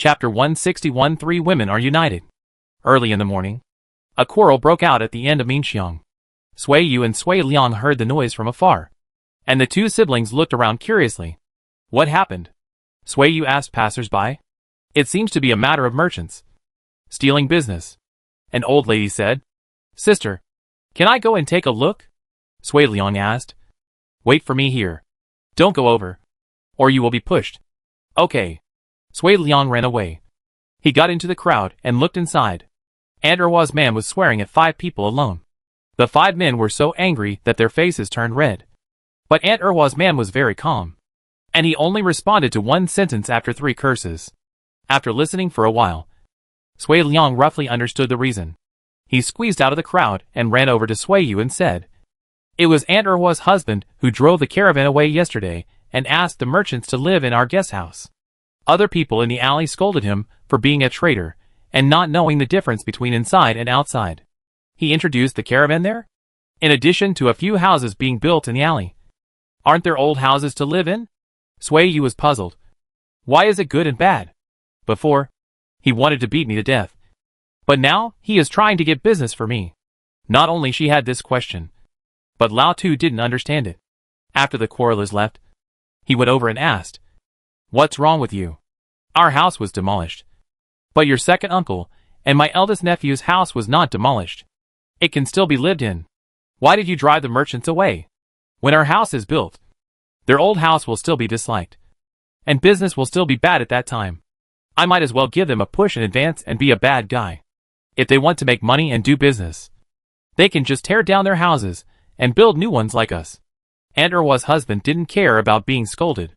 Chapter 161. Three women are united. Early in the morning, a quarrel broke out at the end of Minxiang. Sui Yu and Sui Liang heard the noise from afar, and the two siblings looked around curiously. What happened? Sui Yu asked passers-by. It seems to be a matter of merchants stealing business, an old lady said. Sister, can I go and take a look? Sui Liang asked. Wait for me here. Don't go over, or you will be pushed. Okay. Sui Liang ran away. He got into the crowd and looked inside. Aunt Erwa's man was swearing at 5 people alone. The 5 men were so angry that their faces turned red. But Aunt Erwa's man was very calm, and he only responded to 1 sentence after 3 curses. After listening for a while, Sui Liang roughly understood the reason. He squeezed out of the crowd and ran over to Sui Yu and said, "It was Aunt Erwa's husband who drove the caravan away yesterday and asked the merchants to live in our guest house." Other people in the alley scolded him for being a traitor and not knowing the difference between inside and outside. He introduced the caravan there, in addition to a few houses being built in the alley. Aren't there old houses to live in? Sui Yu was puzzled. Why is it good and bad? Before, he wanted to beat me to death. But now, he is trying to get business for me. Not only she had this question, but Lao Tu didn't understand it. After the quarrelers left, he went over and asked, "What's wrong with you? Our house was demolished. But your second uncle and my eldest nephew's house was not demolished. It can still be lived in. Why did you drive the merchants away? When our house is built, their old house will still be disliked, and business will still be bad at that time. I might as well give them a push in advance and be a bad guy. If they want to make money and do business, they can just tear down their houses and build new ones like us." Aunt Erwa's husband didn't care about being scolded.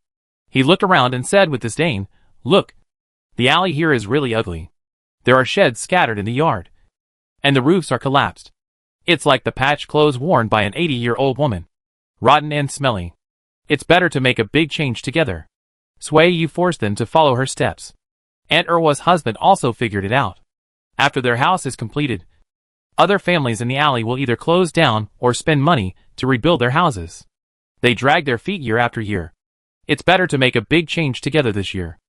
He looked around and said with disdain, "Look, the alley here is really ugly. There are sheds scattered in the yard, and the roofs are collapsed. It's like the patched clothes worn by an 80-year-old woman. Rotten and smelly. It's better to make a big change together." Sui Yu forced them to follow her steps. Aunt Erwa's husband also figured it out. After their house is completed, other families in the alley will either close down or spend money to rebuild their houses. They drag their feet year after year. It's better to make a big change together this year.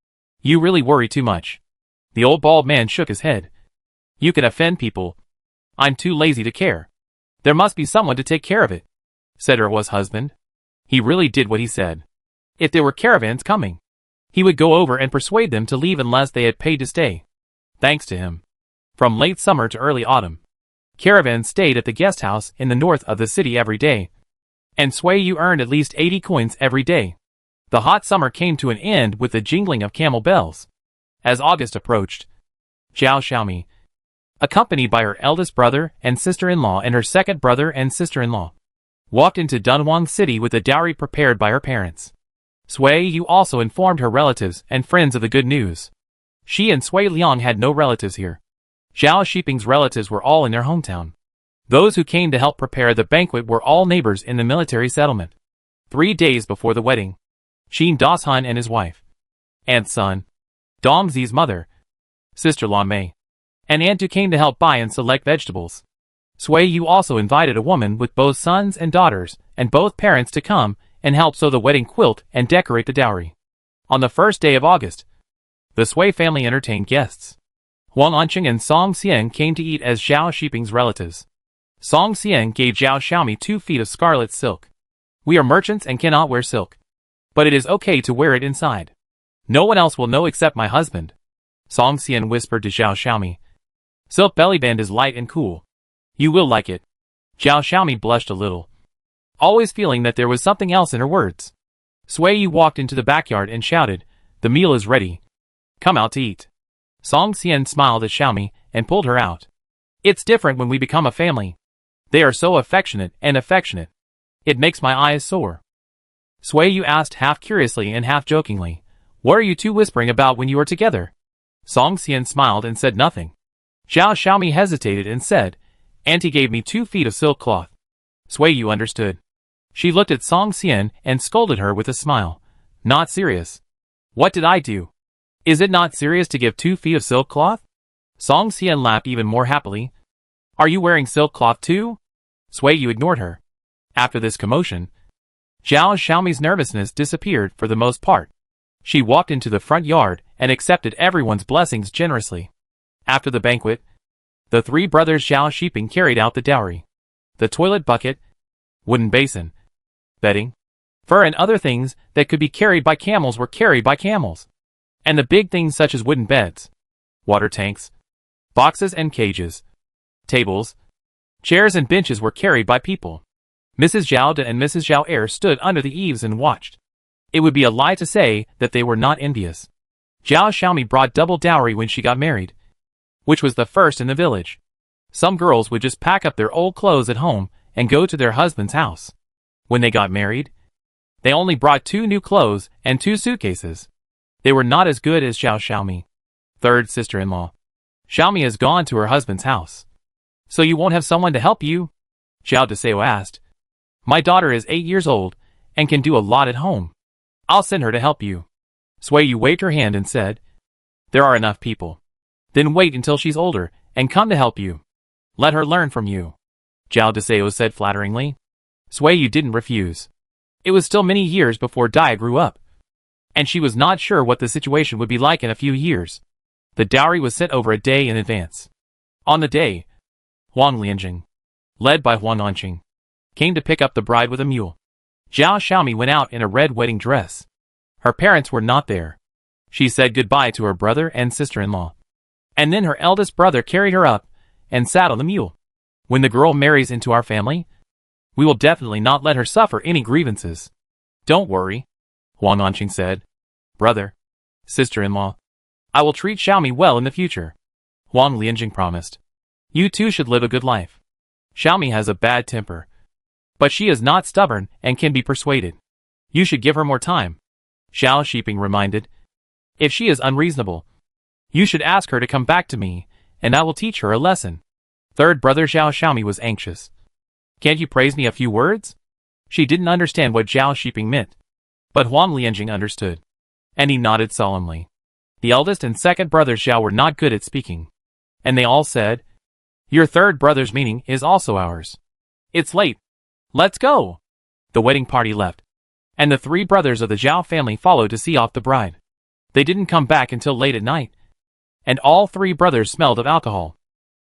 You really worry too much. The old bald man shook his head. You can offend people. I'm too lazy to care. There must be someone to take care of it, said Erwa's husband. He really did what he said. If there were caravans coming, he would go over and persuade them to leave unless they had paid to stay. Thanks to him, from late summer to early autumn, caravans stayed at the guest house in the north of the city every day, and Sui Yu earned at least 80 coins every day. The hot summer came to an end with the jingling of camel bells. As August approached, Zhao Xiaomi, accompanied by her eldest brother and sister-in-law and her second brother and sister-in-law, walked into Dunhuang city with the dowry prepared by her parents. Sui Yu also informed her relatives and friends of the good news. She and Sui Liang had no relatives here. Zhao Shiping's relatives were all in their hometown. Those who came to help prepare the banquet were all neighbors in the military settlement. 3 days before the wedding, Xin Dashun and his wife, Aunt Sun, Dong Zi's mother, Sister Lan Mei, and Aunt Du came to help buy and select vegetables. Sui Yu also invited a woman with both sons and daughters and both parents to come and help sew the wedding quilt and decorate the dowry. On the first day of August, the Sui family entertained guests. Huang Anqing and Song Xian came to eat as Zhao Shiping's relatives. Song Xian gave Zhao Xiaomi 2 feet of scarlet silk. We are merchants and cannot wear silk, but it is okay to wear it inside. No one else will know except my husband, Song Xian whispered to Zhao Xiaomi. Silk bellyband is light and cool. You will like it. Zhao Xiaomi blushed a little, always feeling that there was something else in her words. Sui Yu walked into the backyard and shouted, "The meal is ready. Come out to eat." Song Xian smiled at Xiaomi and pulled her out. It's different when we become a family. They are so affectionate and affectionate. It makes my eyes sore. Sui Yu asked half curiously and half jokingly, "What are you two whispering about when you are together?" Song Xian smiled and said nothing. Zhao Xiaomi hesitated and said, "Auntie gave me 2 feet of silk cloth." Sui Yu understood. She looked at Song Xian and scolded her with a smile. "Not serious. What did I do? Is it not serious to give 2 feet of silk cloth?" Song Xian laughed even more happily. "Are you wearing silk cloth too?" Sui Yu ignored her. After this commotion, Zhao Xiaomi's nervousness disappeared for the most part. She walked into the front yard and accepted everyone's blessings generously. After the banquet, the three brothers Zhao Shiping carried out the dowry. The toilet bucket, wooden basin, bedding, fur and other things that could be carried by camels were carried by camels. And the big things such as wooden beds, water tanks, boxes and cages, tables, chairs and benches were carried by people. Mrs. Zhao De and Mrs. Zhao Er stood under the eaves and watched. It would be a lie to say that they were not envious. Zhao Xiaomi brought double dowry when she got married, which was the first in the village. Some girls would just pack up their old clothes at home and go to their husband's house. When they got married, they only brought 2 new clothes and 2 suitcases. They were not as good as Zhao Xiaomi. Third sister-in-law. Xiaomi has gone to her husband's house. So you won't have someone to help you? Zhao Deseo asked. My daughter is 8 years old and can do a lot at home. I'll send her to help you. Sui Yu waved her hand and said, there are enough people. Then wait until she's older and come to help you. Let her learn from you. Zhao Deseo said flatteringly. Sui Yu didn't refuse. It was still many years before Dia grew up, and she was not sure what the situation would be like in a few years. The dowry was set over a day in advance. On the day, Huang Lianjing, led by Huang Anqing, came to pick up the bride with a mule. Zhao Xiaomi went out in a red wedding dress. Her parents were not there. She said goodbye to her brother and sister-in-law. And then her eldest brother carried her up and sat on the mule. When the girl marries into our family, we will definitely not let her suffer any grievances. Don't worry, Huang Anqing said. Brother, sister-in-law, I will treat Xiaomi well in the future. Huang Lianjing promised. You too should live a good life. Xiaomi has a bad temper, but she is not stubborn and can be persuaded. You should give her more time. Zhao Shiping reminded. If she is unreasonable, you should ask her to come back to me, and I will teach her a lesson. Third brother Zhao Xiaomi was anxious. Can't you praise me a few words? She didn't understand what Zhao Shiping meant, but Huang Lianjing understood, and he nodded solemnly. The eldest and second brothers Zhao were not good at speaking, and they all said, your third brother's meaning is also ours. It's late. Let's go. The wedding party left, and the 3 brothers of the Zhao family followed to see off the bride. They didn't come back until late at night, and all 3 brothers smelled of alcohol.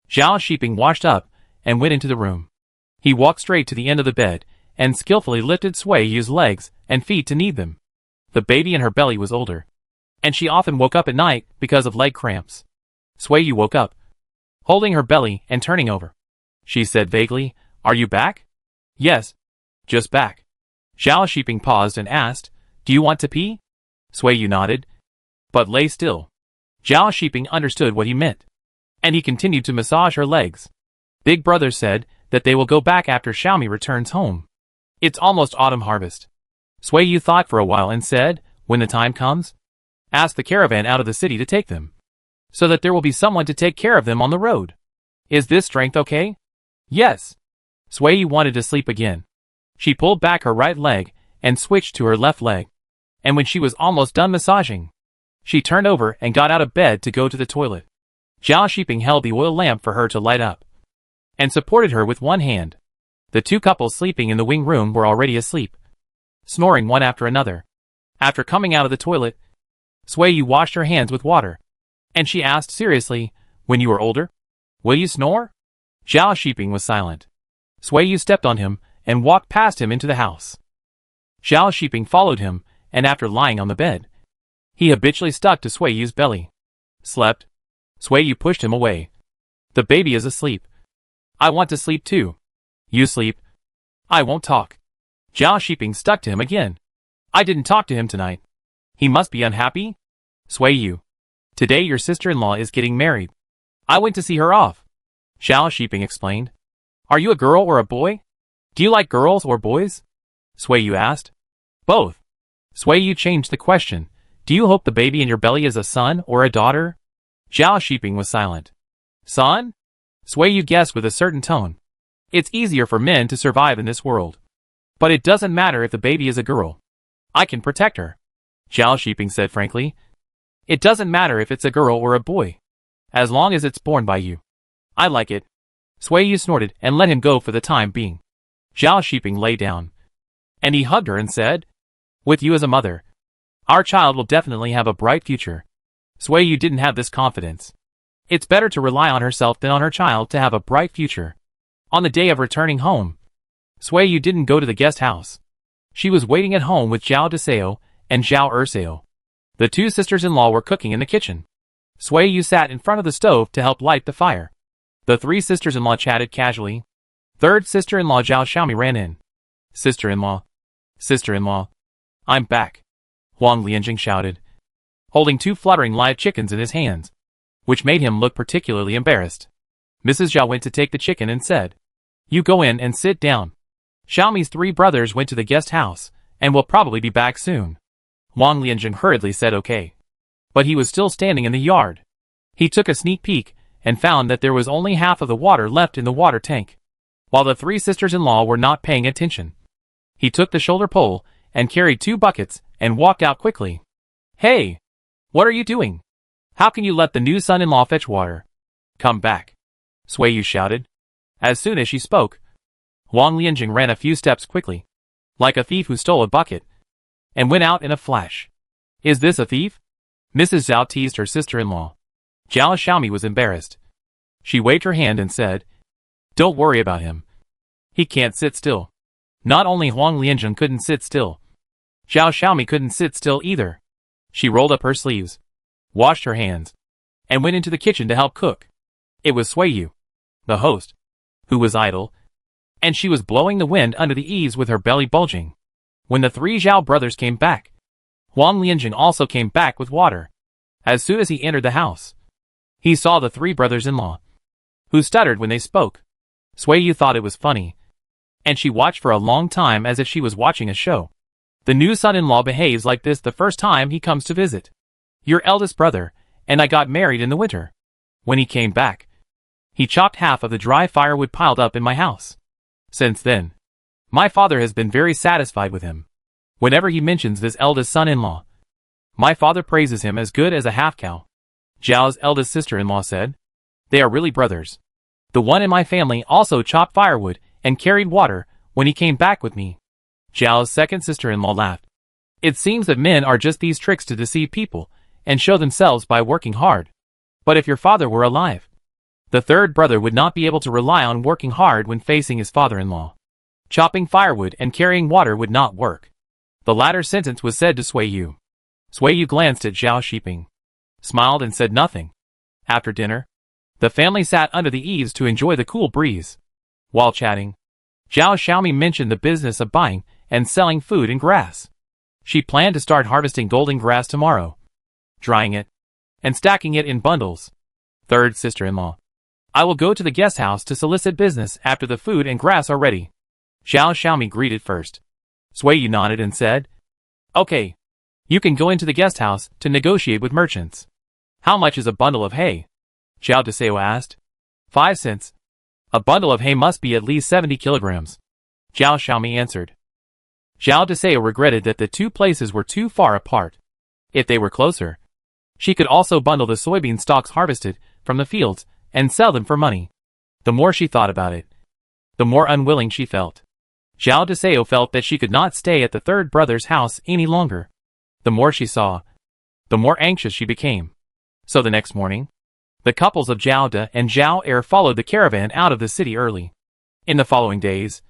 Zhao Shiping washed up and went into the room. He walked straight to the end of the bed and skillfully lifted Sui Yu's legs and feet to knead them. The baby in her belly was older, and she often woke up at night because of leg cramps. Sui Yu woke up, holding her belly and turning over. She said vaguely, are you back? Yes, just back. Zhao Shiping paused and asked, do you want to pee? Sui Yu nodded, but lay still. Zhao Shiping understood what he meant, and he continued to massage her legs. Big brother said that they will go back after Xiaomi returns home. It's almost autumn harvest. Sui Yu thought for a while and said, when the time comes, ask the caravan out of the city to take them, so that there will be someone to take care of them on the road. Is this strength okay? Yes. Sui Yu wanted to sleep again. She pulled back her right leg and switched to her left leg, and when she was almost done massaging, she turned over and got out of bed to go to the toilet. Zhao Shiping held the oil lamp for her to light up, and supported her with one hand. The 2 couples sleeping in the wing room were already asleep, snoring one after another. After coming out of the toilet, Sui Yu washed her hands with water, and she asked seriously, when you are older, will you snore? Zhao Shiping was silent. Sui Yu stepped on him and walked past him into the house. Zhao Shiping followed him, and after lying on the bed, he habitually stuck to Sui Yu's belly. Slept. Sui Yu pushed him away. The baby is asleep. I want to sleep too. You sleep. I won't talk. Zhao Shiping stuck to him again. I didn't talk to him tonight. He must be unhappy? Sui Yu. Today your sister-in-law is getting married. I went to see her off. Zhao Shiping explained. Are you a girl or a boy? Do you like girls or boys? Sui Yu asked. Both. Sui Yu changed the question. Do you hope the baby in your belly is a son or a daughter? Zhao Shiping was silent. Son? Sui Yu guessed with a certain tone. It's easier for men to survive in this world. But it doesn't matter if the baby is a girl. I can protect her. Zhao Shiping said frankly. It doesn't matter if it's a girl or a boy, as long as it's born by you. I like it. Sui Yu snorted and let him go for the time being. Zhao Shiping lay down, and he hugged her and said, with you as a mother, our child will definitely have a bright future. Sui Yu didn't have this confidence. It's better to rely on herself than on her child to have a bright future. On the day of returning home, Sui Yu didn't go to the guest house. She was waiting at home with Zhao Deseo and Zhao Erseo. The two sisters-in-law were cooking in the kitchen. Sui Yu sat in front of the stove to help light the fire. The three sisters-in-law chatted casually. Third sister-in-law Zhao Xiaomi ran in. Sister-in-law. Sister-in-law. I'm back. Huang Lianjing shouted, holding two fluttering live chickens in his hands, which made him look particularly embarrassed. Mrs. Zhao went to take the chicken and said, You go in and sit down. Xiaomi's three brothers went to the guest house, and will probably be back soon. Huang Lianjing hurriedly said okay. But he was still standing in the yard. He took a sneak peek, and found that there was only half of the water left in the water tank. While the three sisters-in-law were not paying attention, he took the shoulder pole, and carried 2 buckets, and walked out quickly. Hey! What are you doing? How can you let the new son-in-law fetch water? Come back. Sui Yu shouted. As soon as she spoke, Huang Lianjing ran a few steps quickly, like a thief who stole a bucket, and went out in a flash. Is this a thief? Mrs. Zhao teased her sister-in-law. Zhao Xiaomi was embarrassed. She waved her hand and said, Don't worry about him. He can't sit still. Not only Huang Lianjing couldn't sit still, Zhao Xiaomi couldn't sit still either. She rolled up her sleeves, washed her hands, and went into the kitchen to help cook. It was Sui Yu, the host, who was idle, and she was blowing the wind under the eaves with her belly bulging. When the 3 Zhao brothers came back, Huang Lianjing also came back with water. As soon as he entered the house, he saw the 3 brothers-in-law, who stuttered when they spoke. Sui Yu thought it was funny, and she watched for a long time as if she was watching a show. The new son-in-law behaves like this the first time he comes to visit. Your eldest brother, and I got married in the winter. When he came back, he chopped half of the dry firewood piled up in my house. Since then, my father has been very satisfied with him. Whenever he mentions this eldest son-in-law, my father praises him as good as a half-cow. Zhao's eldest sister-in-law said, They are really brothers. The one in my family also chopped firewood and carried water when he came back with me. Zhao's second sister-in-law laughed. It seems that men are just these tricks to deceive people and show themselves by working hard. But if your father were alive, the third brother would not be able to rely on working hard when facing his father-in-law. Chopping firewood and carrying water would not work. The latter sentence was said to Sui Yu. Sui Yu glanced at Zhao Shiping, smiled and said nothing. After dinner, the family sat under the eaves to enjoy the cool breeze. While chatting, Zhao Xiaomi mentioned the business of buying and selling food and grass. She planned to start harvesting golden grass tomorrow, drying it, and stacking it in bundles. Third sister-in-law. I will go to the guest house to solicit business after the food and grass are ready. Zhao Xiaomi greeted first. Sui Yu nodded and said, Okay. You can go into the guest house to negotiate with merchants. How much is a bundle of hay? Zhao Deseo asked. 5 cents. A bundle of hay must be at least 70 kilograms. Zhao Xiaomi answered. Zhao Deseo regretted that the 2 places were too far apart. If they were closer, she could also bundle the soybean stalks harvested from the fields and sell them for money. The more she thought about it, the more unwilling she felt. Zhao Deseo felt that she could not stay at the third brother's house any longer. The more she saw, the more anxious she became. So the next morning, the couples of Zhao De and Zhao Er followed the caravan out of the city early. In the following days,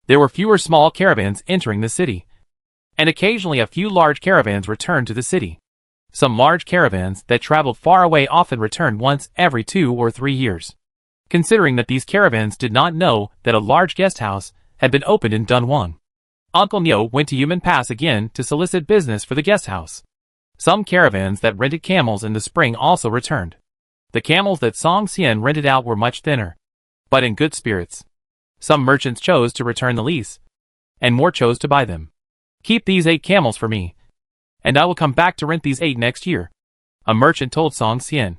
there were fewer small caravans entering the city, and occasionally a few large caravans returned to the city. Some large caravans that traveled far away often returned once every 2 or 3 years. Considering that these caravans did not know that a large guest house had been opened in Dunhuang, Uncle Neo went to Yumen Pass again to solicit business for the guest house. Some caravans that rented camels in the spring also returned. The camels that Song Xian rented out were much thinner, but in good spirits. Some merchants chose to return the lease, and more chose to buy them. Keep these 8 camels for me, and I will come back to rent these 8 next year, a merchant told Song Xian.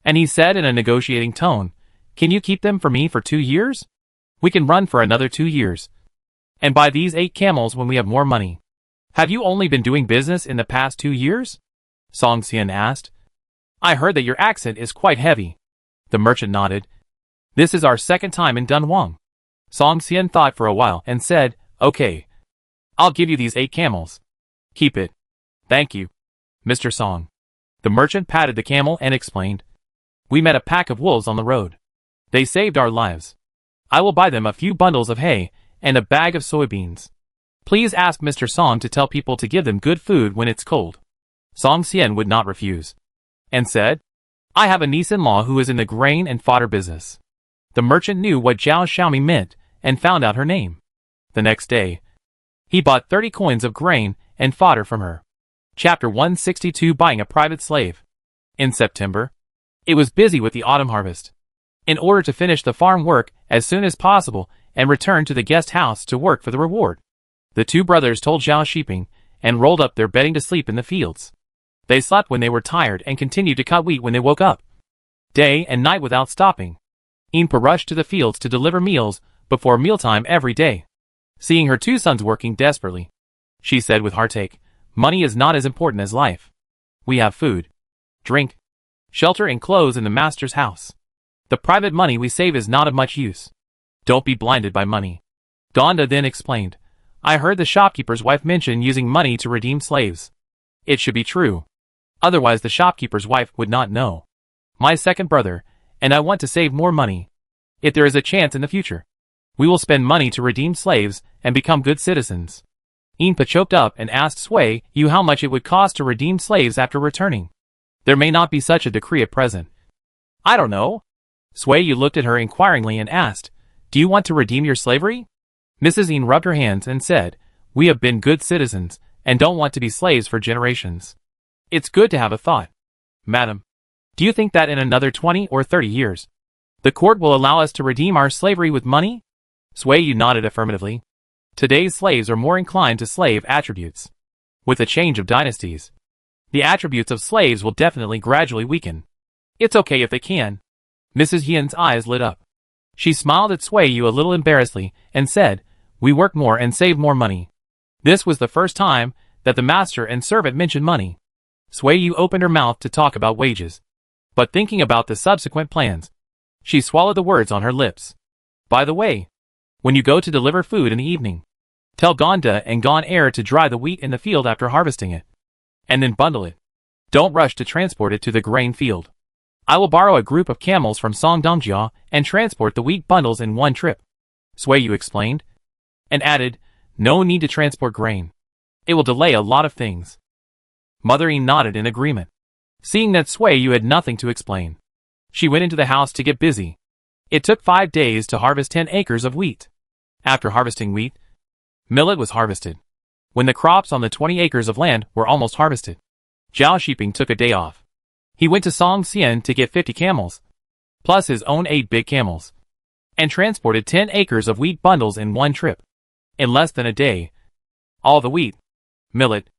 And he said in a negotiating tone, Can you keep them for me for 2 years? We can run for another 2 years, and buy these 8 camels when we have more money. Have you only been doing business in the past 2 years? Song Xian asked. I heard that your accent is quite heavy. The merchant nodded. This is our second time in Dunhuang. Song Xian thought for a while and said, Okay. I'll give you these 8 camels. Keep it. Thank you, Mr. Song. The merchant patted the camel and explained. We met a pack of wolves on the road. They saved our lives. I will buy them a few bundles of hay and a bag of soybeans. Please ask Mr. Song to tell people to give them good food when it's cold. Song Xian would not refuse, and said, I have a niece-in-law who is in the grain and fodder business. The merchant knew what Zhao Xiaomi meant and found out her name. The next day, he bought 30 coins of grain and fodder from her. Chapter 162 Buying a Private Slave. In September, it was busy with the autumn harvest. In order to finish the farm work as soon as possible and return to the guest house to work for the reward, the two brothers told Zhao Shiping and rolled up their bedding to sleep in the fields. They slept when they were tired and continued to cut wheat when they woke up. Day and night without stopping. Inpa rushed to the fields to deliver meals before mealtime every day. Seeing her two sons working desperately, she said with heartache, money is not as important as life. We have food, drink, shelter and clothes in the master's house. The private money we save is not of much use. Don't be blinded by money. Gonda then explained, I heard the shopkeeper's wife mention using money to redeem slaves. It should be true. Otherwise the shopkeeper's wife would not know. My second brother, and I want to save more money. If there is a chance in the future, we will spend money to redeem slaves and become good citizens. Inpa choked up and asked Sui Yu how much it would cost to redeem slaves after returning. There may not be such a decree at present. I don't know. Sui Yu looked at her inquiringly and asked, do you want to redeem your slavery? Mrs. Yin rubbed her hands and said, we have been good citizens and don't want to be slaves for generations. It's good to have a thought. Madam, do you think that in another 20 or 30 years, the court will allow us to redeem our slavery with money? Sui Yu nodded affirmatively. Today's slaves are more inclined to slave attributes. With a change of dynasties, the attributes of slaves will definitely gradually weaken. It's okay if they can. Mrs. Yin's eyes lit up. She smiled at Sui Yu a little embarrassedly and said, we work more and save more money. This was the first time that the master and servant mentioned money. Sui Yu opened her mouth to talk about wages. But thinking about the subsequent plans, she swallowed the words on her lips. By the way, when you go to deliver food in the evening, tell Gonda and Gon Air to dry the wheat in the field after harvesting it, and then bundle it. Don't rush to transport it to the grain field. I will borrow a group of camels from Song Dongjia and transport the wheat bundles in one trip. Sui Yu explained, and added, no need to transport grain. It will delay a lot of things. Mother Yin nodded in agreement. Seeing that Sui Yu had nothing to explain, she went into the house to get busy. It took 5 days to harvest 10 acres of wheat. After harvesting wheat, millet was harvested. When the crops on the 20 acres of land were almost harvested, Zhao Shiping took a day off. He went to Song Xian to get 50 camels, plus his own 8 big camels, and transported 10 acres of wheat bundles in one trip. In less than a day, all the wheat, millet,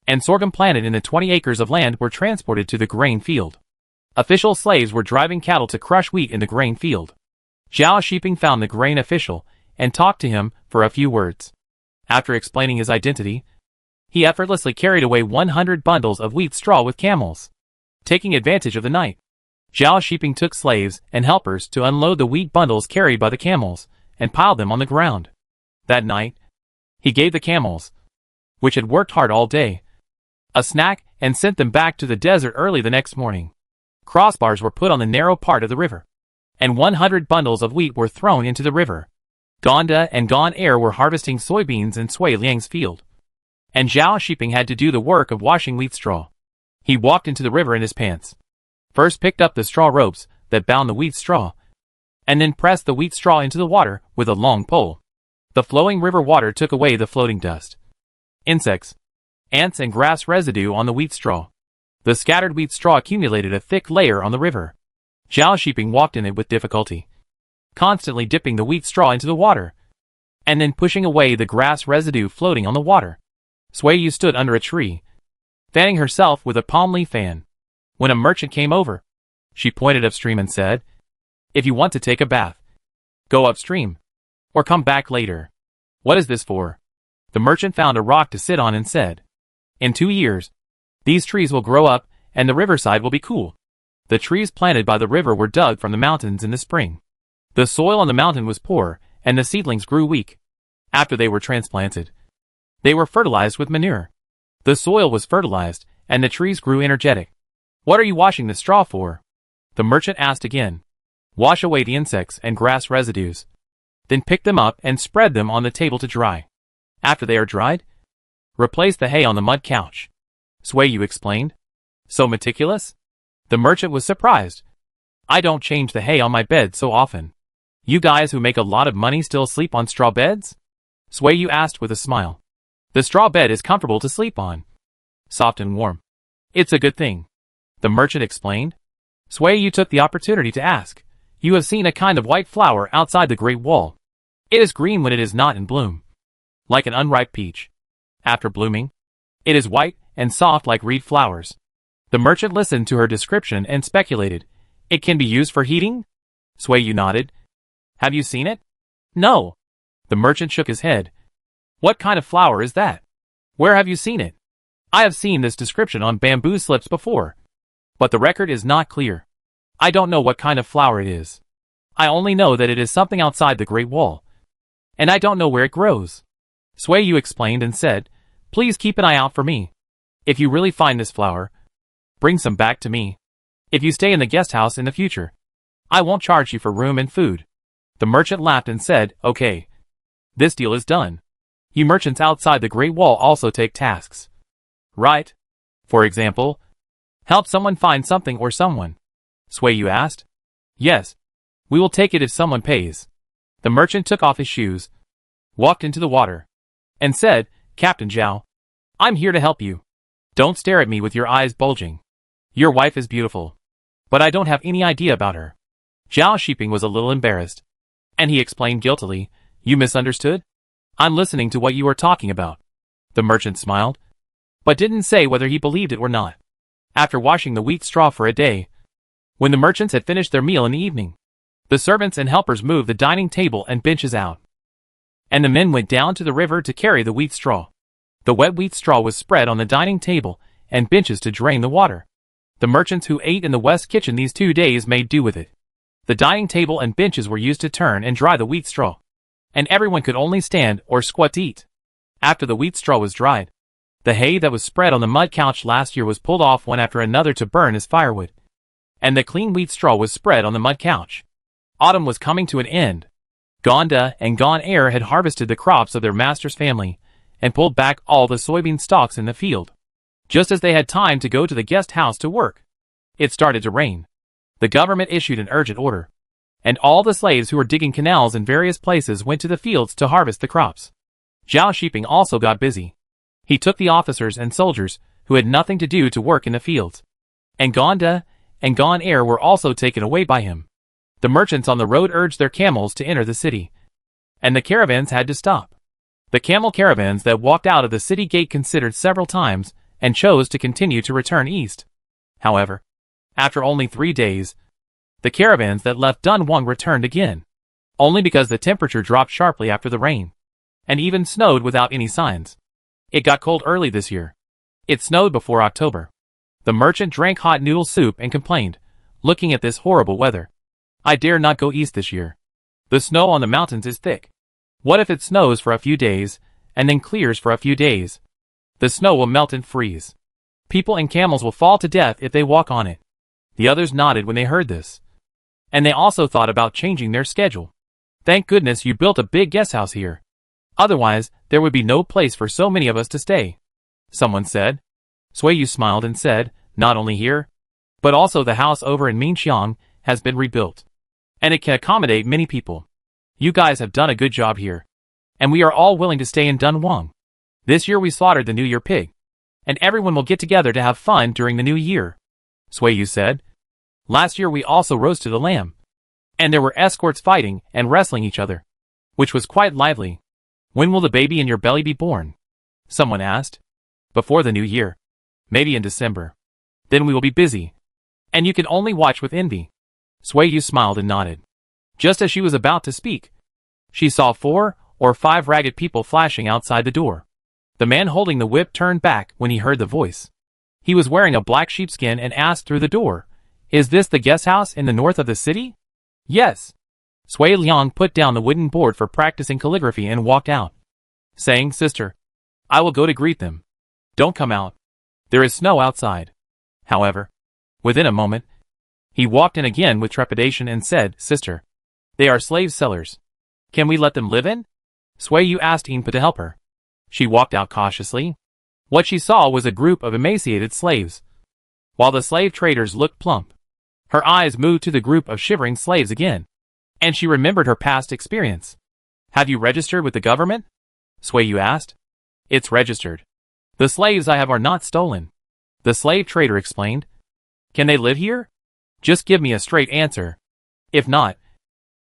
and sorghum planted in the 20 acres of land were transported to the grain field. Official slaves were driving cattle to crush wheat in the grain field. Zhao Shiping found the grain official and talked to him for a few words. After explaining his identity, he effortlessly carried away 100 bundles of wheat straw with camels. Taking advantage of the night, Zhao Shiping took slaves and helpers to unload the wheat bundles carried by the camels and piled them on the ground. That night, he gave the camels, which had worked hard all day, a snack and sent them back to the desert early the next morning. Crossbars were put on the narrow part of the river, and 100 bundles of wheat were thrown into the river. Gonda and Gon Air were harvesting soybeans in Sui Liang's field, and Zhao Shiping had to do the work of washing wheat straw. He walked into the river in his pants, first picked up the straw ropes that bound the wheat straw, and then pressed the wheat straw into the water with a long pole. The flowing river water took away the floating dust, insects, ants and grass residue on the wheat straw. The scattered wheat straw accumulated a thick layer on the river. Zhao Shiping walked in it with difficulty, constantly dipping the wheat straw into the water, and then pushing away the grass residue floating on the water. Sui Yu stood under a tree, fanning herself with a palm leaf fan. When a merchant came over, she pointed upstream and said, if you want to take a bath, go upstream, or come back later. What is this for? The merchant found a rock to sit on and said, in 2 years, these trees will grow up and the riverside will be cool. The trees planted by the river were dug from the mountains in the spring. The soil on the mountain was poor and the seedlings grew weak. After they were transplanted, they were fertilized with manure. The soil was fertilized and the trees grew energetic. What are you washing the straw for? The merchant asked again. Wash away the insects and grass residues. Then pick them up and spread them on the table to dry. After they are dried, replace the hay on the mud couch. Swayu explained. So meticulous? The merchant was surprised. I don't change the hay on my bed so often. You guys who make a lot of money still sleep on straw beds? Swayu asked with a smile. The straw bed is comfortable to sleep on. Soft and warm. It's a good thing. The merchant explained. Swayu took the opportunity to ask. You have seen a kind of white flower outside the Great Wall. It is green when it is not in bloom, like an unripe peach. After blooming, it is white and soft like reed flowers. The merchant listened to her description and speculated. It can be used for heating? Swayu nodded. Have you seen it? No. The merchant shook his head. What kind of flower is that? Where have you seen it? I have seen this description on bamboo slips before, but the record is not clear. I don't know what kind of flower it is. I only know that it is something outside the Great Wall, and I don't know where it grows. Swayu explained and said, please keep an eye out for me. If you really find this flower, bring some back to me. If you stay in the guest house in the future, I won't charge you for room and food. The merchant laughed and said, okay. This deal is done. You merchants outside the Great Wall also take tasks. Right? For example, help someone find something or someone. Swayu asked. Yes. We will take it if someone pays. The merchant took off his shoes, walked into the water, and said, Captain Zhao, I'm here to help you. Don't stare at me with your eyes bulging. Your wife is beautiful, but I don't have any idea about her. Zhao Shiping was a little embarrassed, and he explained guiltily, you misunderstood? I'm listening to what you are talking about. The merchant smiled, but didn't say whether he believed it or not. After washing the wheat straw for a day, when the merchants had finished their meal in the evening, the servants and helpers moved the dining table and benches out, and the men went down to the river to carry the wheat straw. The wet wheat straw was spread on the dining table and benches to drain the water. The merchants who ate in the west kitchen these 2 days made do with it. The dining table and benches were used to turn and dry the wheat straw, and everyone could only stand or squat to eat. After the wheat straw was dried, the hay that was spread on the mud couch last year was pulled off one after another to burn as firewood, and the clean wheat straw was spread on the mud couch. Autumn was coming to an end. Gonda and Gon Air had harvested the crops of their master's family and pulled back all the soybean stalks in the field, just as they had time to go to the guest house to work. It started to rain. The government issued an urgent order, and all the slaves who were digging canals in various places went to the fields to harvest the crops. Zhao Shiping also got busy. He took the officers and soldiers who had nothing to do to work in the fields, and Gonda and Gon Air were also taken away by him. The merchants on the road urged their camels to enter the city, and the caravans had to stop. The camel caravans that walked out of the city gate considered several times and chose to continue to return east. However, after only 3 days, the caravans that left Dunhuang returned again, only because the temperature dropped sharply after the rain, and even snowed without any signs. It got cold early this year. It snowed before October. The merchant drank hot noodle soup and complained, looking at this horrible weather. I dare not go east this year. The snow on the mountains is thick. What if it snows for a few days, and then clears for a few days? The snow will melt and freeze. People and camels will fall to death if they walk on it. The others nodded when they heard this, and they also thought about changing their schedule. Thank goodness you built a big guest house here. Otherwise, there would be no place for so many of us to stay. Someone said. Swayu smiled and said, not only here, but also the house over in Minxiang has been rebuilt, and it can accommodate many people. You guys have done a good job here, and we are all willing to stay in Dunhuang. This year we slaughtered the New Year pig, and everyone will get together to have fun during the new year. Swayu said. Last year we also roasted a lamb, and there were escorts fighting and wrestling each other, which was quite lively. When will the baby in your belly be born? Someone asked. Before the new year. Maybe in December. Then we will be busy, and you can only watch with envy. Swayu smiled and nodded. Just as she was about to speak, she saw 4 or 5 ragged people flashing outside the door. The man holding the whip turned back when he heard the voice. He was wearing a black sheepskin and asked through the door, Is this the guest house in the north of the city? Yes. Sui Liang put down the wooden board for practicing calligraphy and walked out, saying, Sister, I will go to greet them. Don't come out. There is snow outside. However, Within a moment, he walked in again with trepidation and said, "Sister, they are slave sellers. Can we let them live in?" Sui Yu asked Inpa to help her. She walked out cautiously. What she saw was a group of emaciated slaves. While the slave traders looked plump, her eyes moved to the group of shivering slaves again, and she remembered her past experience. "Have you registered with the government?" Sui Yu asked. "It's registered. The slaves I have are not stolen," the slave trader explained. "Can they live here? Just give me a straight answer. If not,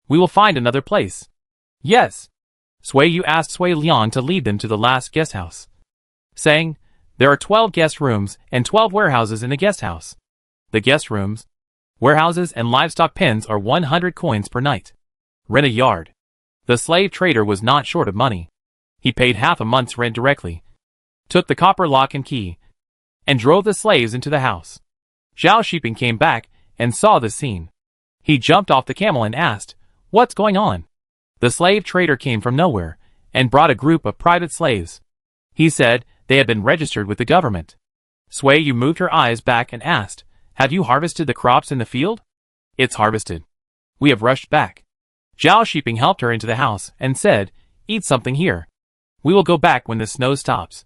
we will find another place." "Yes." Sui Yu asked Sui Liang to lead them to the last guest house, saying, "There are 12 guest rooms and 12 warehouses in the guest house. The guest rooms, warehouses and livestock pens are 100 coins per night. Rent a yard." The slave trader was not short of money. He paid half a month's rent directly, took the copper lock and key, and drove the slaves into the house. Zhao Shiping came back and saw the scene. He jumped off the camel and asked, "What's going on?" The slave trader came from nowhere and brought a group of private slaves. He said they had been registered with the government. Sui Yu moved her eyes back and asked, "Have you harvested the crops in the field?" "It's harvested. We have rushed back." Zhao Shiping helped her into the house and said, "Eat something here. We will go back when the snow stops.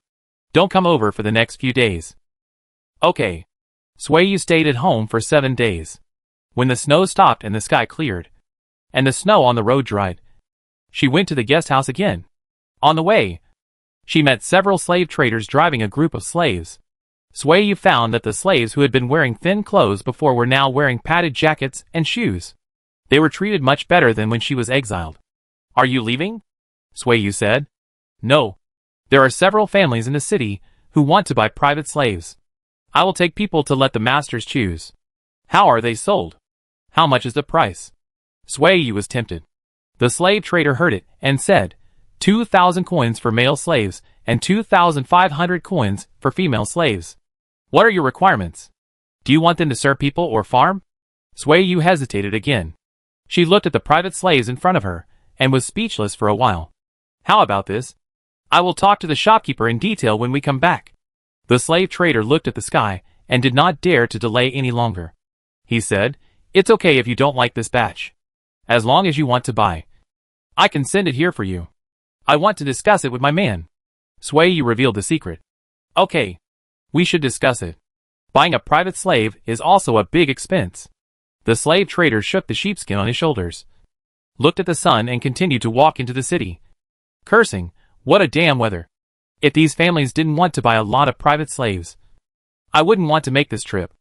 Don't come over for the next few days." "Okay." Sui Yu stayed at home for 7 days. When the snow stopped and the sky cleared, and the snow on the road dried, she went to the guest house again. On the way, she met several slave traders driving a group of slaves. Sui Yu found that the slaves who had been wearing thin clothes before were now wearing padded jackets and shoes. They were treated much better than when she was exiled. "Are you leaving?" Sui Yu said. "No. There are several families in the city who want to buy private slaves. I will take people to let the masters choose." "How are they sold? How much is the price?" Sui Yu was tempted. The slave trader heard it and said, 2,000 coins for male slaves and 2,500 coins for female slaves. "What are your requirements? Do you want them to serve people or farm?" Sui Yu hesitated again. She looked at the private slaves in front of her and was speechless for a while. "How about this? I will talk to the shopkeeper in detail when we come back." The slave trader looked at the sky and did not dare to delay any longer. He said, "It's okay if you don't like this batch. As long as you want to buy, I can send it here for you. I want to discuss it with my man." Sui Yu revealed the secret. "Okay. We should discuss it. Buying a private slave is also a big expense." The slave trader shook the sheepskin on his shoulders, looked at the sun and continued to walk into the city, cursing, "What a damn weather. If these families didn't want to buy a lot of private slaves, I wouldn't want to make this trip."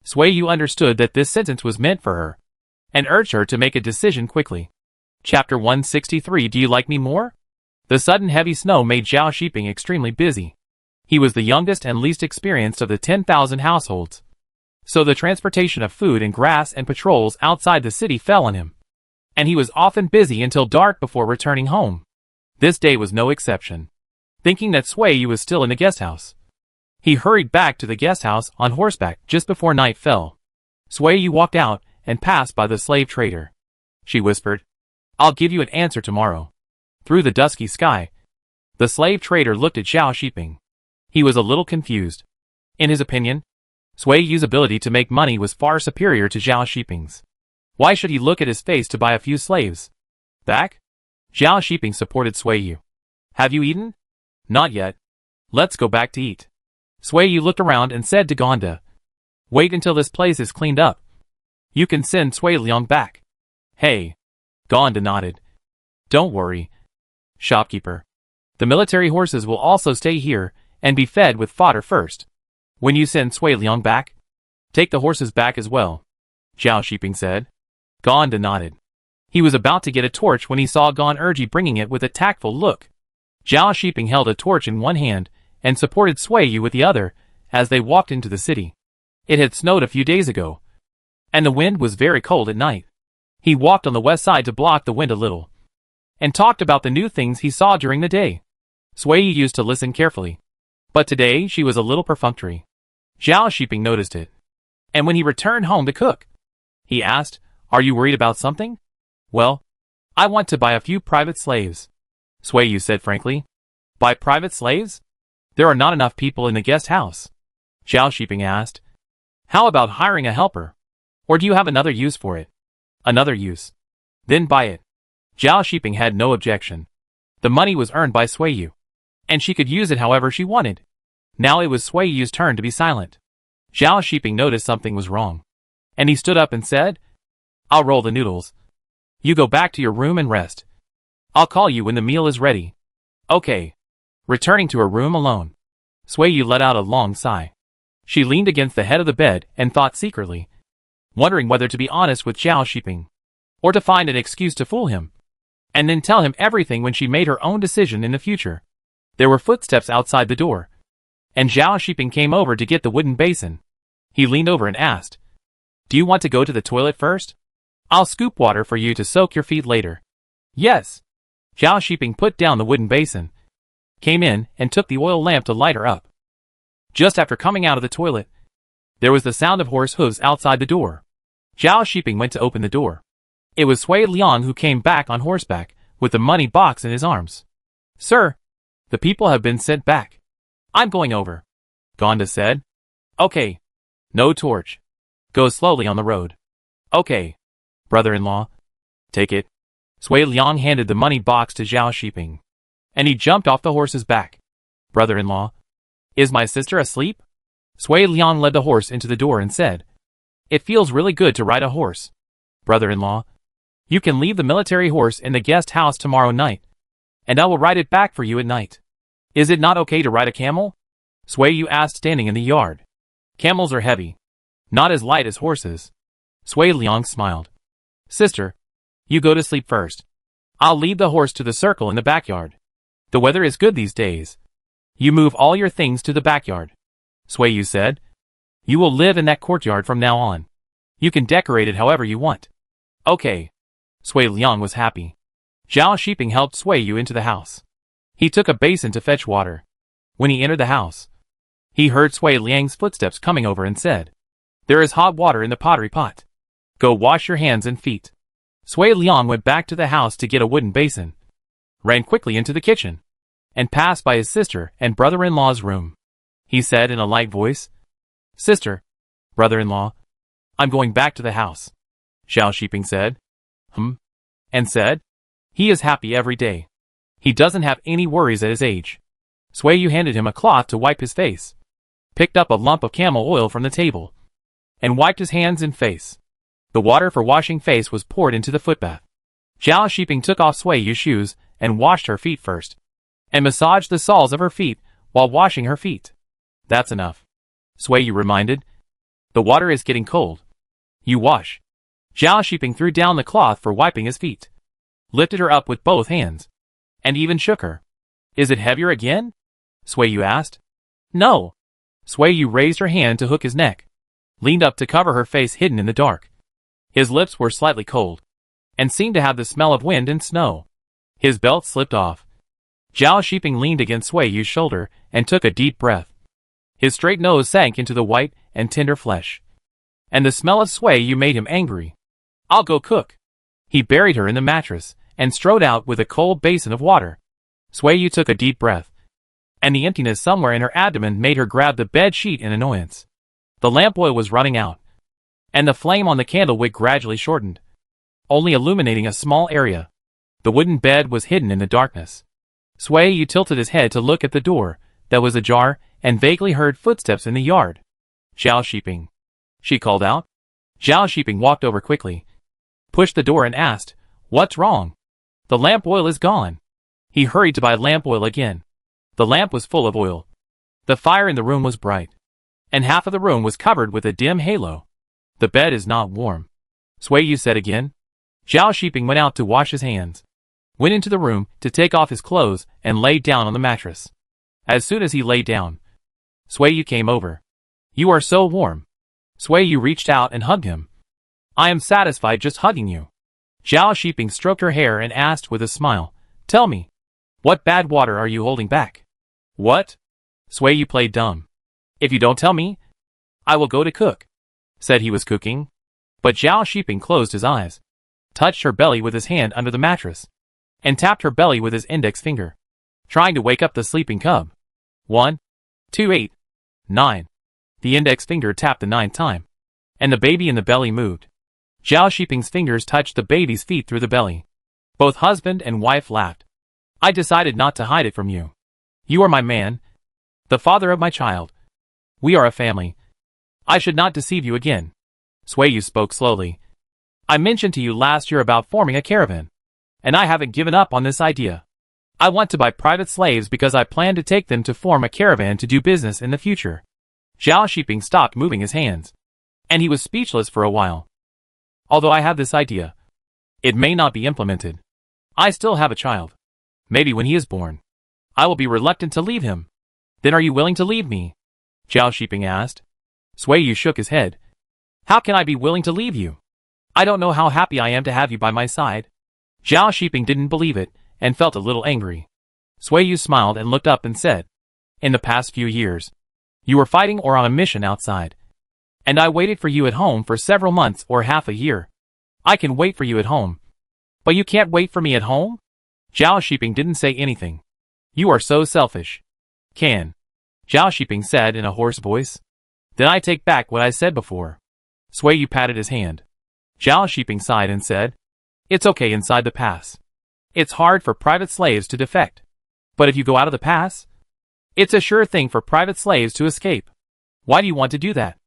Sui Yu understood that this sentence was meant for her, and urged her to make a decision quickly. Chapter 163. Do you like me more? The sudden heavy snow made Zhao Shiping extremely busy. He was the youngest and least experienced of the 10,000 households, so the transportation of food and grass and patrols outside the city fell on him, and he was often busy until dark before returning home. This day was no exception. Thinking that Sui Yu was still in the guest house, he hurried back to the guest house on horseback just before night fell. Sui Yu walked out and passed by the slave trader. She whispered, "I'll give you an answer tomorrow." Through the dusky sky, the slave trader looked at Zhao Shiping. He was a little confused. In his opinion, Sui Yu's ability to make money was far superior to Zhao Shiping's. Why should he look at his face to buy a few slaves? "Back?" Zhao Shiping supported Sui Yu. "Have you eaten?" "Not yet. Let's go back to eat." Sui Yu looked around and said to Gonda, "Wait until this place is cleaned up. You can send Sui Liang back." "Hey." Gonda nodded. "Don't worry, shopkeeper. The military horses will also stay here and be fed with fodder first. When you send Sui Liang back, take the horses back as well," Zhao Shiping said. Gonda nodded. He was about to get a torch when he saw Gon Erji bringing it with a tactful look. Zhao Shiping held a torch in one hand and supported Sui Yu with the other as they walked into the city. It had snowed a few days ago, and the wind was very cold at night. He walked on the west side to block the wind a little, and talked about the new things he saw during the day. Sui Yu used to listen carefully, but today she was a little perfunctory. Zhao Shiping noticed it, and when he returned home to cook, he asked, "Are you worried about something?" "Well, I want to buy a few private slaves," Sui Yu said frankly. "Buy private slaves? There are not enough people in the guest house," Zhao Shiping asked. How about hiring a helper? Or do you have another use for it? Another use. Then buy it. Zhao Shiping had no objection. The money was earned by Suiyu, and she could use it however she wanted. Now it was Suiyu's turn to be silent. Zhao Shiping noticed something was wrong, and he stood up and said, I'll roll the noodles. You go back to your room and rest. I'll call you when the meal is ready. Okay. Returning to her room alone, Suiyu let out a long sigh. She leaned against the head of the bed and thought secretly, wondering whether to be honest with Zhao Shiping, or to find an excuse to fool him, and then tell him everything when she made her own decision in the future. There were footsteps outside the door, and Zhao Shiping came over to get the wooden basin. He leaned over and asked, Do you want to go to the toilet first? I'll scoop water for you to soak your feet later. Yes. Zhao Shiping put down the wooden basin, came in, and took the oil lamp to light her up. Just after coming out of the toilet, there was the sound of horse hooves outside the door. Zhao Shiping went to open the door. It was Sui Liang who came back on horseback, with the money box in his arms. Sir, the people have been sent back. I'm going over, Gonda said. Okay. No torch. Go slowly on the road. Okay. Brother-in-law. Take it. Sui Liang handed the money box to Zhao Shiping, and he jumped off the horse's back. Brother-in-law. Is my sister asleep? Sui Liang led the horse into the door and said, It feels really good to ride a horse. Brother-in-law. You can leave the military horse in the guest house tomorrow night, and I will ride it back for you at night. Is it not okay to ride a camel? Suiyu asked, standing in the yard. Camels are heavy, not as light as horses. Sui Liang smiled. Sister, you go to sleep first. I'll lead the horse to the circle in the backyard. The weather is good these days. You move all your things to the backyard. Suiyu said. You will live in that courtyard from now on. You can decorate it however you want. Okay. Sui Liang was happy. Zhao Shiping helped Suiyu into the house. He took a basin to fetch water. When he entered the house, he heard Sui Liang's footsteps coming over and said, There is hot water in the pottery pot. Go wash your hands and feet. Sui Liang went back to the house to get a wooden basin, ran quickly into the kitchen, and passed by his sister and brother-in-law's room. He said in a light voice, Sister, brother-in-law, I'm going back to the house. Zhao Shiping said, and said, He is happy every day. He doesn't have any worries at his age. Suiyu handed him a cloth to wipe his face, picked up a lump of camel oil from the table, and wiped his hands and face. The water for washing face was poured into the footbath. Zhao Shiping took off Suiyu's shoes and washed her feet first, and massaged the soles of her feet while washing her feet. That's enough, Suiyu reminded. The water is getting cold. You wash. Zhao Shiping threw down the cloth for wiping his feet, lifted her up with both hands, and even shook her. Is it heavier again? Suiyu asked. No. Suiyu raised her hand to hook his neck, leaned up to cover her face hidden in the dark. His lips were slightly cold, and seemed to have the smell of wind and snow. His belt slipped off. Zhao Shiping leaned against Suiyu's shoulder and took a deep breath. His straight nose sank into the white and tender flesh, and the smell of Suiyu made him angry. I'll go cook. He buried her in the mattress and strode out with a cold basin of water. Suiyu took a deep breath, and the emptiness somewhere in her abdomen made her grab the bed sheet in annoyance. The lamp oil was running out, and the flame on the candle wick gradually shortened, only illuminating a small area. The wooden bed was hidden in the darkness. Suiyu tilted his head to look at the door that was ajar and vaguely heard footsteps in the yard. Zhao Shiping, she called out. Zhao Shiping walked over quickly, pushed the door and asked, What's wrong? The lamp oil is gone. He hurried to buy lamp oil again. The lamp was full of oil. The fire in the room was bright, and half of the room was covered with a dim halo. The bed is not warm, Suiyu said again. Zhao Shiping went out to wash his hands, went into the room to take off his clothes and lay down on the mattress. As soon as he lay down, Suiyu came over. You are so warm. Suiyu reached out and hugged him. I am satisfied just hugging you. Zhao Shiping stroked her hair and asked with a smile, Tell me, what bad water are you holding back? What? Suiyu played dumb. If you don't tell me, I will go to cook. Said he was cooking. But Zhao Shiping closed his eyes, touched her belly with his hand under the mattress, and tapped her belly with his index finger, trying to wake up the sleeping cub. 1, 2, 8, 9. The index finger tapped the 9th time. and the baby in the belly moved. Zhao Shiping's fingers touched the baby's feet through the belly. Both husband and wife laughed. I decided not to hide it from you. You are my man, the father of my child. We are a family. I should not deceive you again. Suiyu spoke slowly. I mentioned to you last year about forming a caravan, and I haven't given up on this idea. I want to buy private slaves because I plan to take them to form a caravan to do business in the future. Zhao Shiping stopped moving his hands, and he was speechless for a while. Although I have this idea, it may not be implemented. I still have a child. Maybe when he is born, I will be reluctant to leave him. Then are you willing to leave me? Zhao Shiping asked. Suiyu shook his head. How can I be willing to leave you? I don't know how happy I am to have you by my side. Zhao Shiping didn't believe it, and felt a little angry. Suiyu smiled and looked up and said, In the past few years, you were fighting or on a mission outside. And I waited for you at home for several months or half a year. I can wait for you at home. But you can't wait for me at home? Zhao Shiping didn't say anything. You are so selfish. Can. Zhao Shiping said in a hoarse voice. Then I take back what I said before. Suiyu patted his hand. Zhao Shiping sighed and said, It's okay inside the pass. It's hard for private slaves to defect. But if you go out of the pass, it's a sure thing for private slaves to escape. Why do you want to do that?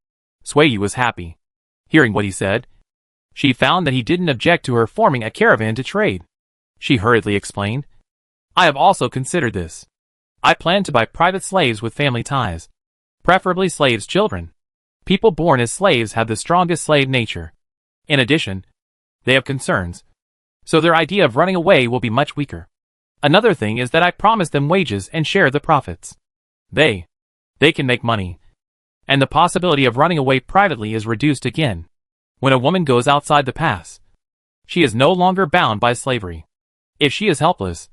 Suiyu was happy. Hearing what he said, she found that he didn't object to her forming a caravan to trade. She hurriedly explained, I have also considered this. I plan to buy private slaves with family ties. Preferably slaves' children. People born as slaves have the strongest slave nature. In addition, they have concerns, so their idea of running away will be much weaker. Another thing is that I promise them wages and share the profits. They can make money. And the possibility of running away privately is reduced again. When a woman goes outside the pass, she is no longer bound by slavery. If she is helpless,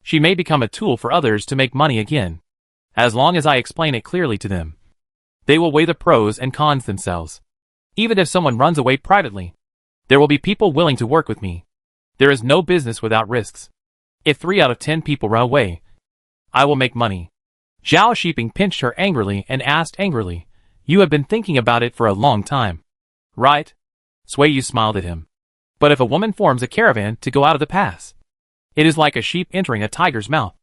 she may become a tool for others to make money again. As long as I explain it clearly to them, they will weigh the pros and cons themselves. Even if someone runs away privately, there will be people willing to work with me. There is no business without risks. If 3 out of 10 people run away, I will make money. Zhao Shiping pinched her angrily and asked angrily, You have been thinking about it for a long time, right? Suiyu smiled at him. But if a woman forms a caravan to go out of the pass, it is like a sheep entering a tiger's mouth.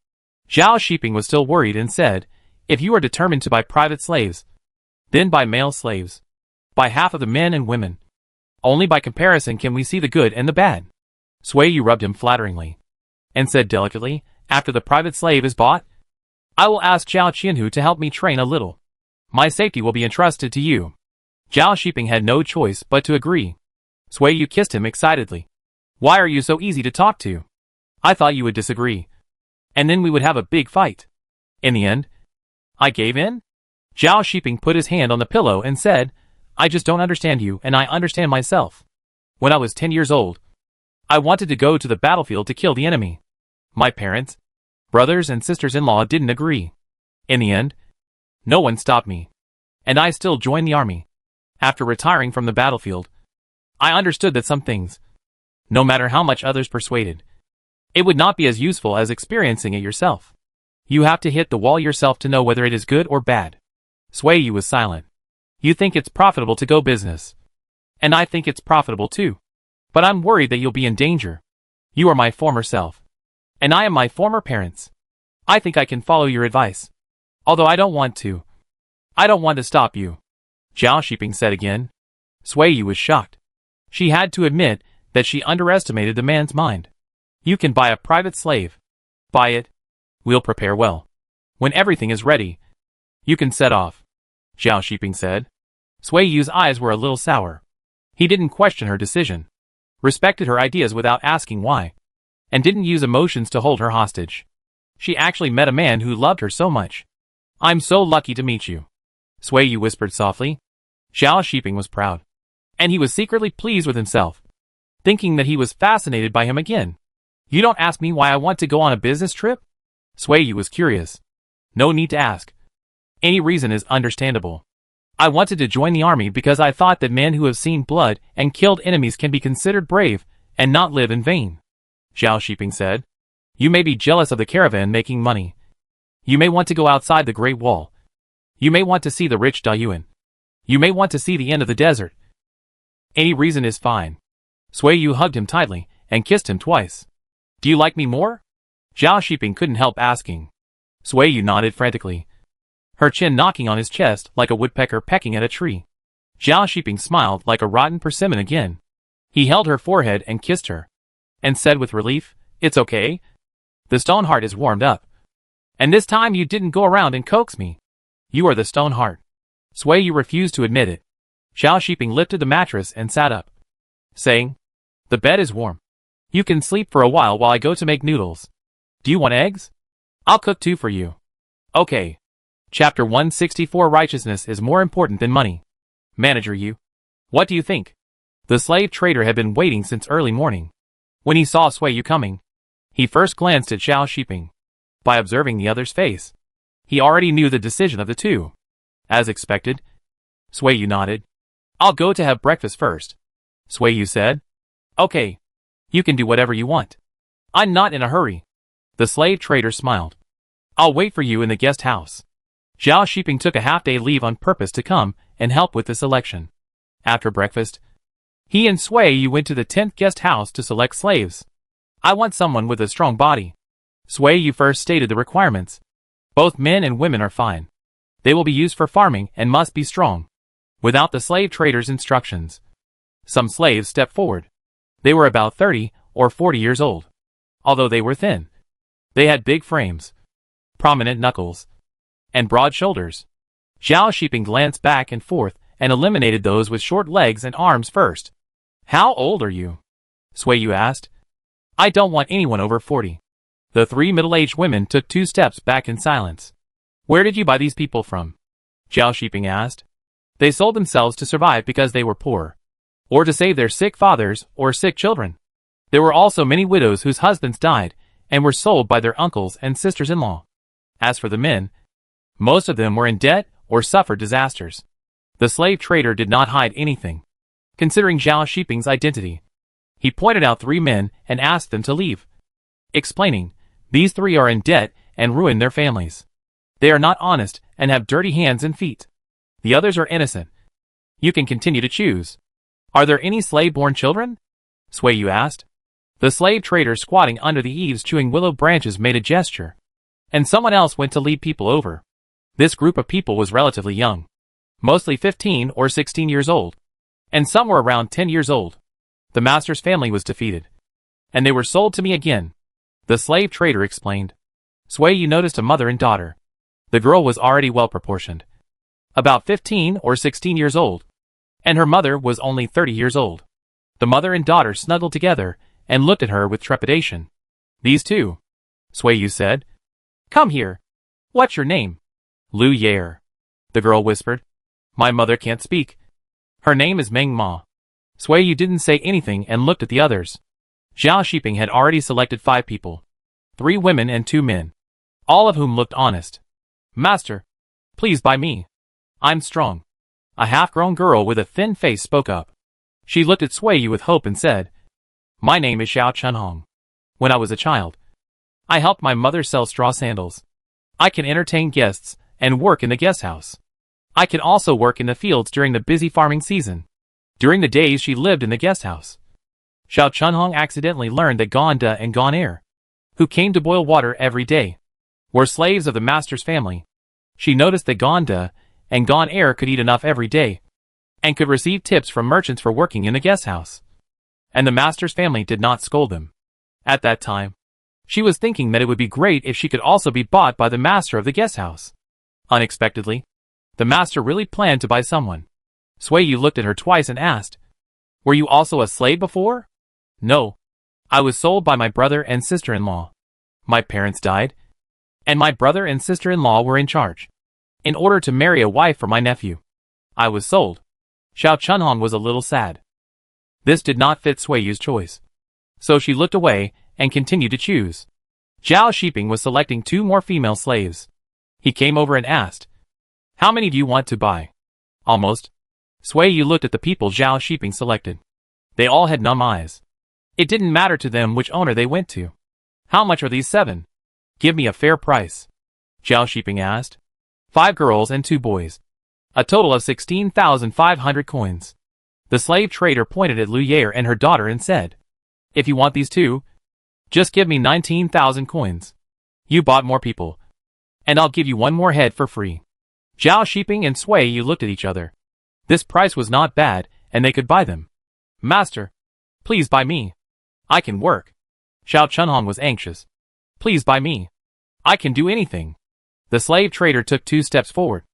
Zhao Shiping was still worried and said, If you are determined to buy private slaves, then buy male slaves. Buy half of the men and women. Only by comparison can we see the good and the bad. Suiyu rubbed him flatteringly, and said delicately, After the private slave is bought, I will ask Zhao Qianhu to help me train a little. My safety will be entrusted to you. Zhao Shiping had no choice but to agree. Suiyu kissed him excitedly. Why are you so easy to talk to? I thought you would disagree. And then we would have a big fight. In the end, I gave in? Zhao Shiping put his hand on the pillow and said, I just don't understand you and I understand myself. When I was 10 years old, I wanted to go to the battlefield to kill the enemy. My parents, brothers and sisters-in-law didn't agree. In the end, no one stopped me. And I still joined the army. After retiring from the battlefield, I understood that some things, no matter how much others persuaded, it would not be as useful as experiencing it yourself. You have to hit the wall yourself to know whether it is good or bad. Suiyu was silent. You think it's profitable to go business. And I think it's profitable too. But I'm worried that you'll be in danger. You are my former self. And I am my former parents. I think I can follow your advice. Although I don't want to. I don't want to stop you. Zhao Shiping said again. Suiyu was shocked. She had to admit that she underestimated the man's mind. You can buy a private slave. Buy it. We'll prepare well. When everything is ready, you can set off. Zhao Shiping said. Suiyu's eyes were a little sour. He didn't question her decision, respected her ideas without asking why, and didn't use emotions to hold her hostage. She actually met a man who loved her so much. I'm so lucky to meet you. Suiyu whispered softly. Zhao Shiping was proud. And he was secretly pleased with himself, thinking that he was fascinated by him again. You don't ask me why I want to go on a business trip? Suiyu was curious. No need to ask. Any reason is understandable. I wanted to join the army because I thought that men who have seen blood and killed enemies can be considered brave and not live in vain. Zhao Shiping said. You may be jealous of the caravan making money. You may want to go outside the Great Wall. You may want to see the rich Dayuan. You may want to see the end of the desert, Any reason is fine. Sui Yu hugged him tightly and kissed him twice. Do you like me more? Zhao Shiping couldn't help asking. Sui Yu nodded frantically, her chin knocking on his chest like a woodpecker pecking at a tree. Zhao Shiping smiled like a rotten persimmon again. He held her forehead and kissed her, and said with relief, "It's okay. The stone heart is warmed up. And this time you didn't go around and coax me. You are the stone heart." Sui Yu refused to admit it. Zhao Shiping lifted the mattress and sat up, saying, "The bed is warm. You can sleep for a while I go to make noodles. Do you want eggs? I'll cook 2 for you." Okay. Chapter 164 Righteousness is more important than money. Manager Yu. What do you think? The slave trader had been waiting since early morning. When he saw Sui Yu coming, he first glanced at Zhao Shiping. By observing the other's face, he already knew the decision of the two. As expected, Sui Yu nodded. "I'll go to have breakfast first," Sui Yu said. "Okay. You can do whatever you want. I'm not in a hurry." The slave trader smiled. "I'll wait for you in the guest house." Zhao Shiping took a half-day leave on purpose to come and help with the selection. After breakfast, he and Sui Yu went to the 10th guest house to select slaves. "I want someone with a strong body." Sui Yu first stated the requirements. "Both men and women are fine. They will be used for farming and must be strong." Without the slave trader's instructions, some slaves stepped forward. They were about 30 or 40 years old. Although they were thin, they had big frames, prominent knuckles, and broad shoulders. Zhao Shiping glanced back and forth and eliminated those with short legs and arms first. "How old are you?" Sui Yu asked. "I don't want anyone over 40. The 3 middle-aged women took 2 steps back in silence. "Where did you buy these people from?" Zhao Shiping asked. "They sold themselves to survive because they were poor, or to save their sick fathers or sick children. There were also many widows whose husbands died and were sold by their uncles and sisters-in-law. As for the men, most of them were in debt or suffered disasters." The slave trader did not hide anything. Considering Zhao Shiping's identity, he pointed out 3 men and asked them to leave, explaining, "These 3 are in debt and ruin their families. They are not honest and have dirty hands and feet. The others are innocent. You can continue to choose." "Are there any slave-born children?" Sui Yu asked. The slave trader squatting under the eaves chewing willow branches made a gesture, and someone else went to lead people over. This group of people was relatively young, mostly 15 or 16 years old, and some were around 10 years old. The master's family was defeated, and they were sold to me again, the slave trader explained. Sui Yu noticed a mother and daughter. The girl was already well-proportioned, about 15 or 16 years old, and her mother was only 30 years old. The mother and daughter snuggled together and looked at her with trepidation. "These 2, Sui Yu said. "Come here. What's your name?" "Lu Yair," the girl whispered. "My mother can't speak. Her name is Meng Ma." Sui Yu didn't say anything and looked at the others. Zhao Shiping had already selected 5 people, 3 women and 2 men, all of whom looked honest. "Master, please buy me. I'm strong." A half-grown girl with a thin face spoke up. She looked at Sui Yu with hope and said, "My name is Xiao Chunhong. When I was a child, I helped my mother sell straw sandals. I can entertain guests and work in the guest house. I can also work in the fields during the busy farming season." During the days she lived in the guest house, Xiao Chunhong accidentally learned that Gonda and Gonair, who came to boil water every day, were slaves of the master's family. She noticed that Gonda and Gonair could eat enough every day, and could receive tips from merchants for working in the guest house. And the master's family did not scold them. At that time, she was thinking that it would be great if she could also be bought by the master of the guest house. Unexpectedly, the master really planned to buy someone. Sui Yu looked at her twice and asked, "Were you also a slave before?" "No. I was sold by my brother and sister-in-law. My parents died, and my brother and sister-in-law were in charge. In order to marry a wife for my nephew, I was sold." Xiao Chunhong was a little sad. This did not fit Sui Yu's choice, so she looked away and continued to choose. Zhao Shiping was selecting 2 more female slaves. He came over and asked, "How many do you want to buy?" "Almost." Sui Yu looked at the people Zhao Shiping selected. They all had numb eyes. It didn't matter to them which owner they went to. "How much are these 7? Give me a fair price," Zhao Shiping asked. 5 girls and 2 boys. A total of 16,500 coins. The slave trader pointed at Lu Yair and her daughter and said, "If you want these two, just give me 19,000 coins. You bought more people, and I'll give you one more head for free." Zhao Shiping and Sui Yu looked at each other. This price was not bad, and they could buy them. "Master, please buy me. I can work." Xiao Chunhong was anxious. "Please buy me. I can do anything." The slave trader took 2 steps forward,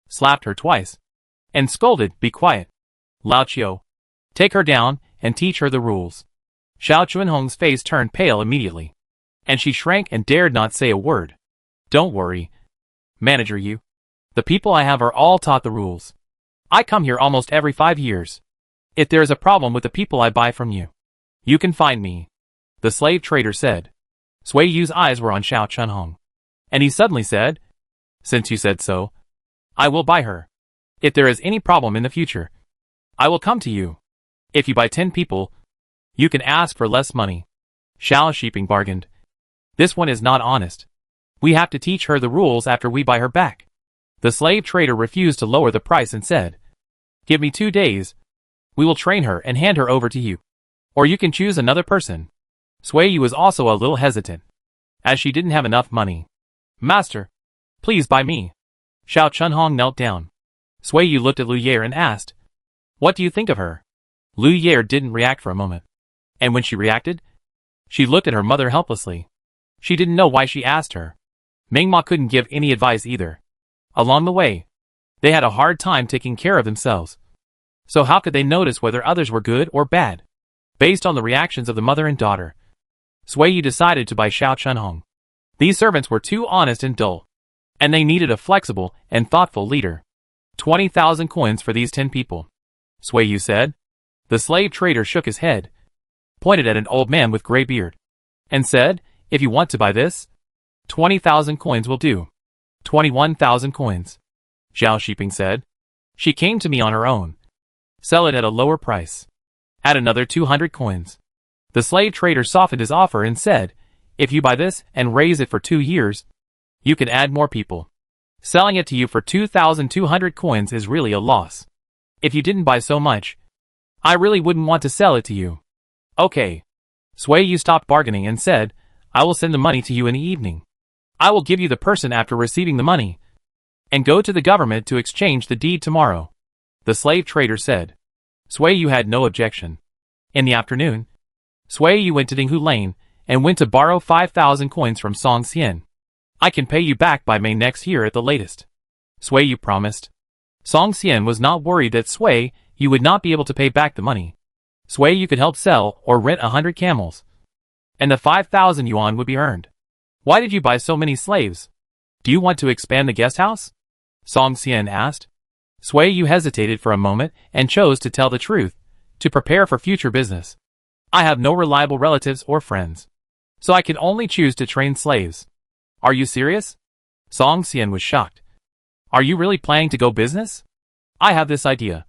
slapped her twice, and scolded, "Be quiet. Lao Chiu. Take her down and teach her the rules." Xiao Chunhong's face turned pale immediately, and she shrank and dared not say a word. "Don't worry, Manager Yu. The people I have are all taught the rules. I come here almost every 5 years. If there is a problem with the people I buy from you, you can find me," the slave trader said. Sui Yu's eyes were on Xiao Chunhong, and he suddenly said, "Since you said so, I will buy her. If there is any problem in the future, I will come to you. If you buy 10 people, you can ask for less money." Xiao Shiping bargained. "This one is not honest. We have to teach her the rules after we buy her back." The slave trader refused to lower the price and said, "Give me 2 days. We will train her and hand her over to you. Or you can choose another person." Sui Yu was also a little hesitant, as she didn't have enough money. "Master, please buy me." Xiao Chunhong knelt down. Sui Yu looked at Lu Yair and asked, "What do you think of her?" Lu Yair didn't react for a moment, and when she reacted, she looked at her mother helplessly. She didn't know why she asked her. Mingma couldn't give any advice either. Along the way, they had a hard time taking care of themselves. So how could they notice whether others were good or bad? Based on the reactions of the mother and daughter, Sui Yu decided to buy Xiao Chunhong. These servants were too honest and dull, and they needed a flexible and thoughtful leader. 20,000 coins for these 10 people, Sui Yu said. The slave trader shook his head, pointed at an old man with gray beard, and said, "If you want to buy this, 20,000 coins will do." 21,000 coins, Zhao Shiping said. "She came to me on her own. Sell it at a lower price. Add another 200 coins. The slave trader softened his offer and said, "If you buy this and raise it for 2 years, you can add more people. Selling it to you for 2,200 coins is really a loss. If you didn't buy so much, I really wouldn't want to sell it to you." "Okay." Sui Yu stopped bargaining and said, "I will send the money to you in the evening. I will give you the person after receiving the money, and go to the government to exchange the deed tomorrow," the slave trader said. Sui Yu had no objection. In the afternoon, Sui Yu went to Dinghu Lane and went to borrow 5,000 coins from Song Xian. "I can pay you back by May next year at the latest," Sui Yu promised. Song Xian was not worried that Sui Yu would not be able to pay back the money. Sui Yu could help sell or rent 100 camels, and the 5,000 yuan would be earned. "Why did you buy so many slaves? Do you want to expand the guest house?" Song Xian asked. Sui Yu hesitated for a moment and chose to tell the truth, to prepare for future business. "I have no reliable relatives or friends, so I can only choose to train slaves." "Are you serious?" Song Xian was shocked. "Are you really planning to go business?" "I have this idea,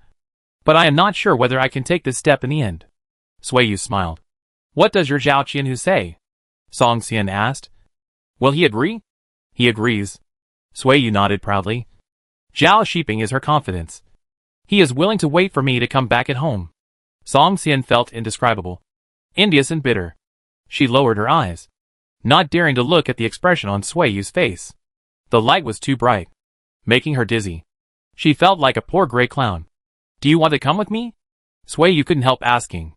but I am not sure whether I can take this step in the end." Sui Yu smiled. "What does your Zhao Qianhu say?" Song Xian asked. "Will he agree?" "He agrees." Sui Yu nodded proudly. "Zhao Shiping is her confidence. He is willing to wait for me to come back at home." Song Xian felt indescribable, envious and bitter. She lowered her eyes, not daring to look at the expression on Sui Yu's face. The light was too bright, making her dizzy. She felt like a poor gray clown. "Do you want to come with me?" Sui Yu couldn't help asking.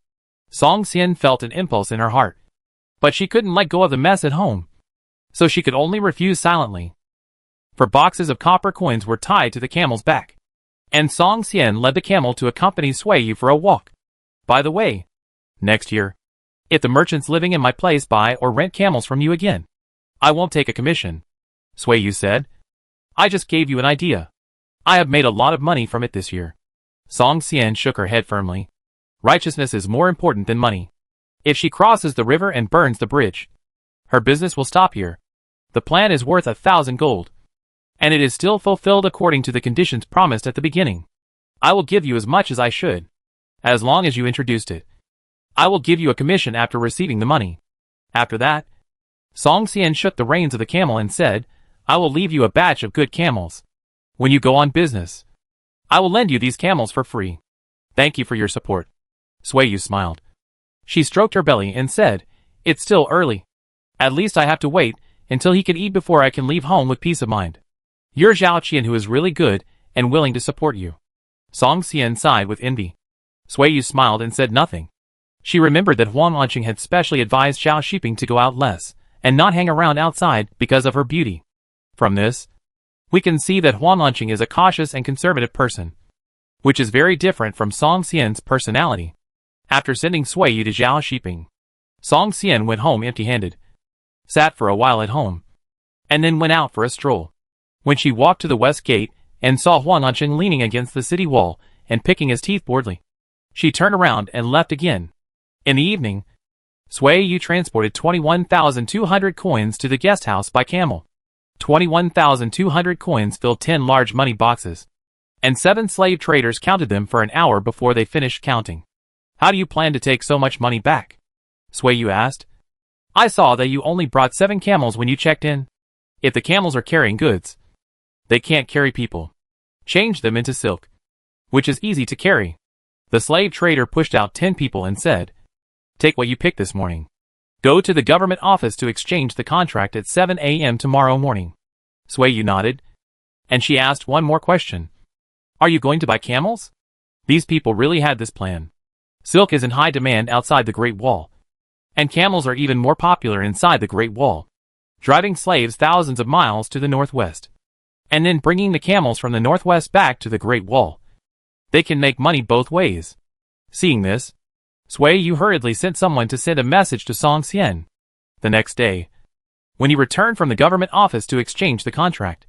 Song Xian felt an impulse in her heart, but she couldn't let go of the mess at home, so she could only refuse silently. For boxes of copper coins were tied to the camel's back, and Song Xian led the camel to accompany Sui Yu for a walk. "By the way, next year, if the merchants living in my place buy or rent camels from you again, I won't take a commission," Sui Yu said. "I just gave you an idea. I have made a lot of money from it this year." Song Xian shook her head firmly. Righteousness is more important than money. If she crosses the river and burns the bridge, her business will stop here. The plan is worth 1,000 gold, and it is still fulfilled according to the conditions promised at the beginning. I will give you as much as I should, as long as you introduced it. I will give you a commission after receiving the money. After that, Song Xian shook the reins of the camel and said, "I will leave you a batch of good camels. When you go on business, I will lend you these camels for free." Thank you for your support. Swayu smiled. She stroked her belly and said, It's still early. At least I have to wait until he can eat before I can leave home with peace of mind. You're Zhao Qian, who is really good and willing to support you. Song Xian sighed with envy. Swayu smiled and said nothing. She remembered that Huang Lanqing had specially advised Zhao Shiping to go out less and not hang around outside because of her beauty. From this, we can see that Huang Lanqing is a cautious and conservative person, which is very different from Song Xian's personality. After sending Swayu to Zhao Shiping, Song Xian went home empty-handed, sat for a while at home, and then went out for a stroll. When she walked to the west gate and saw Huang Lanqing leaning against the city wall and picking his teeth boredly, she turned around and left again. In the evening, Swayu transported 21,200 coins to the guest house by camel. 21,200 coins filled 10 large money boxes, and 7 slave traders counted them for an hour before they finished counting. How do you plan to take so much money back? Swayu asked. I saw that you only brought 7 camels when you checked in. If the camels are carrying goods, they can't carry people. Change them into silk, which is easy to carry. The slave trader pushed out 10 people and said, Take what you picked this morning. Go to the government office to exchange the contract at 7 a.m. tomorrow morning. Swayu nodded, and she asked one more question. Are you going to buy camels? These people really had this plan. Silk is in high demand outside the Great Wall, and camels are even more popular inside the Great Wall, driving slaves thousands of miles to the northwest, and then bringing the camels from the northwest back to the Great Wall. They can make money both ways. Seeing this, Swayu hurriedly sent someone to send a message to Song Xian. The next day, when he returned from the government office to exchange the contract,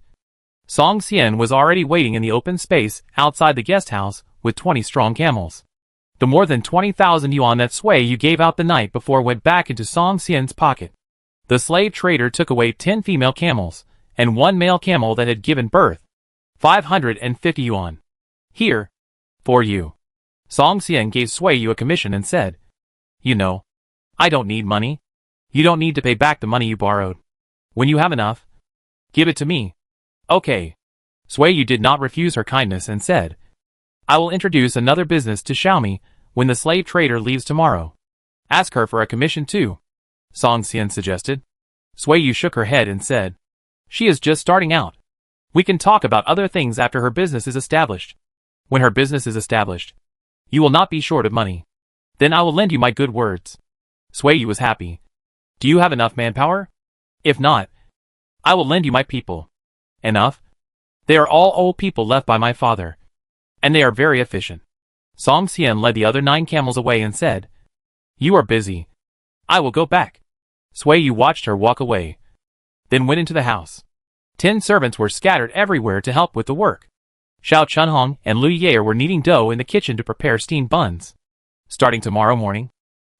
Song Xian was already waiting in the open space outside the guest house with 20 strong camels. The more than 20,000 yuan that Swayu gave out the night before went back into Song Xian's pocket. The slave trader took away 10 female camels and 1 male camel that had given birth. 550 yuan. Here, for you. Song Xian gave Swayu a commission and said, You know, I don't need money. You don't need to pay back the money you borrowed. When you have enough, give it to me. Okay. Swayu did not refuse her kindness and said, I will introduce another business to Xiaomi when the slave trader leaves tomorrow. Ask her for a commission too, Song Xian suggested. Swayu shook her head and said, She is just starting out. We can talk about other things after her business is established. When her business is established, you will not be short of money. Then I will lend you my good words. Swayu was happy. Do you have enough manpower? If not, I will lend you my people. Enough? They are all old people left by my father, and they are very efficient. Song Xian led the other 9 camels away and said, You are busy. I will go back. Swayu watched her walk away, then went into the house. 10 servants were scattered everywhere to help with the work. Xiao Chunhong and Lu Ye were kneading dough in the kitchen to prepare steamed buns. Starting tomorrow morning,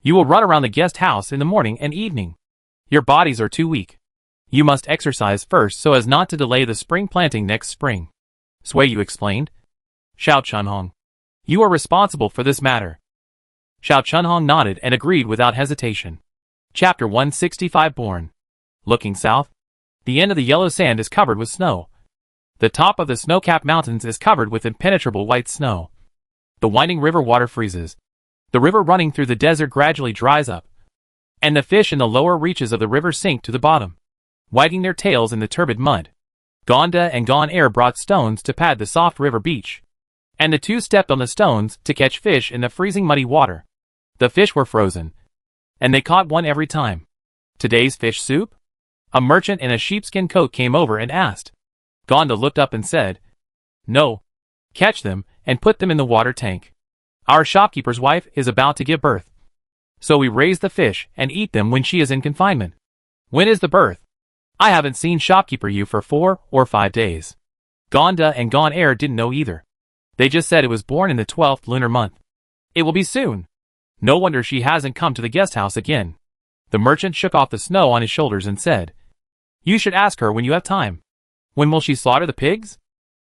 you will run around the guest house in the morning and evening. Your bodies are too weak. You must exercise first so as not to delay the spring planting next spring. Swayu explained. Xiao Chunhong, you are responsible for this matter. Xiao Chunhong nodded and agreed without hesitation. Chapter 165 Born. Looking south, the end of the yellow sand is covered with snow. The top of the snow-capped mountains is covered with impenetrable white snow. The winding river water freezes. The river running through the desert gradually dries up, and the fish in the lower reaches of the river sink to the bottom, wagging their tails in the turbid mud. Gonda and Gone Air brought stones to pad the soft river beach, and the 2 stepped on the stones to catch fish in the freezing muddy water. The fish were frozen, and they caught one every time. Today's fish soup? A merchant in a sheepskin coat came over and asked. Gonda looked up and said, No. Catch them and put them in the water tank. Our shopkeeper's wife is about to give birth, so we raise the fish and eat them when she is in confinement. When is the birth? I haven't seen shopkeeper you for 4 or 5 days. Gonda and Gone Air didn't know either. They just said it was born in the 12th lunar month. It will be soon. No wonder she hasn't come to the guest house again. The merchant shook off the snow on his shoulders and said, You should ask her when you have time. When will she slaughter the pigs?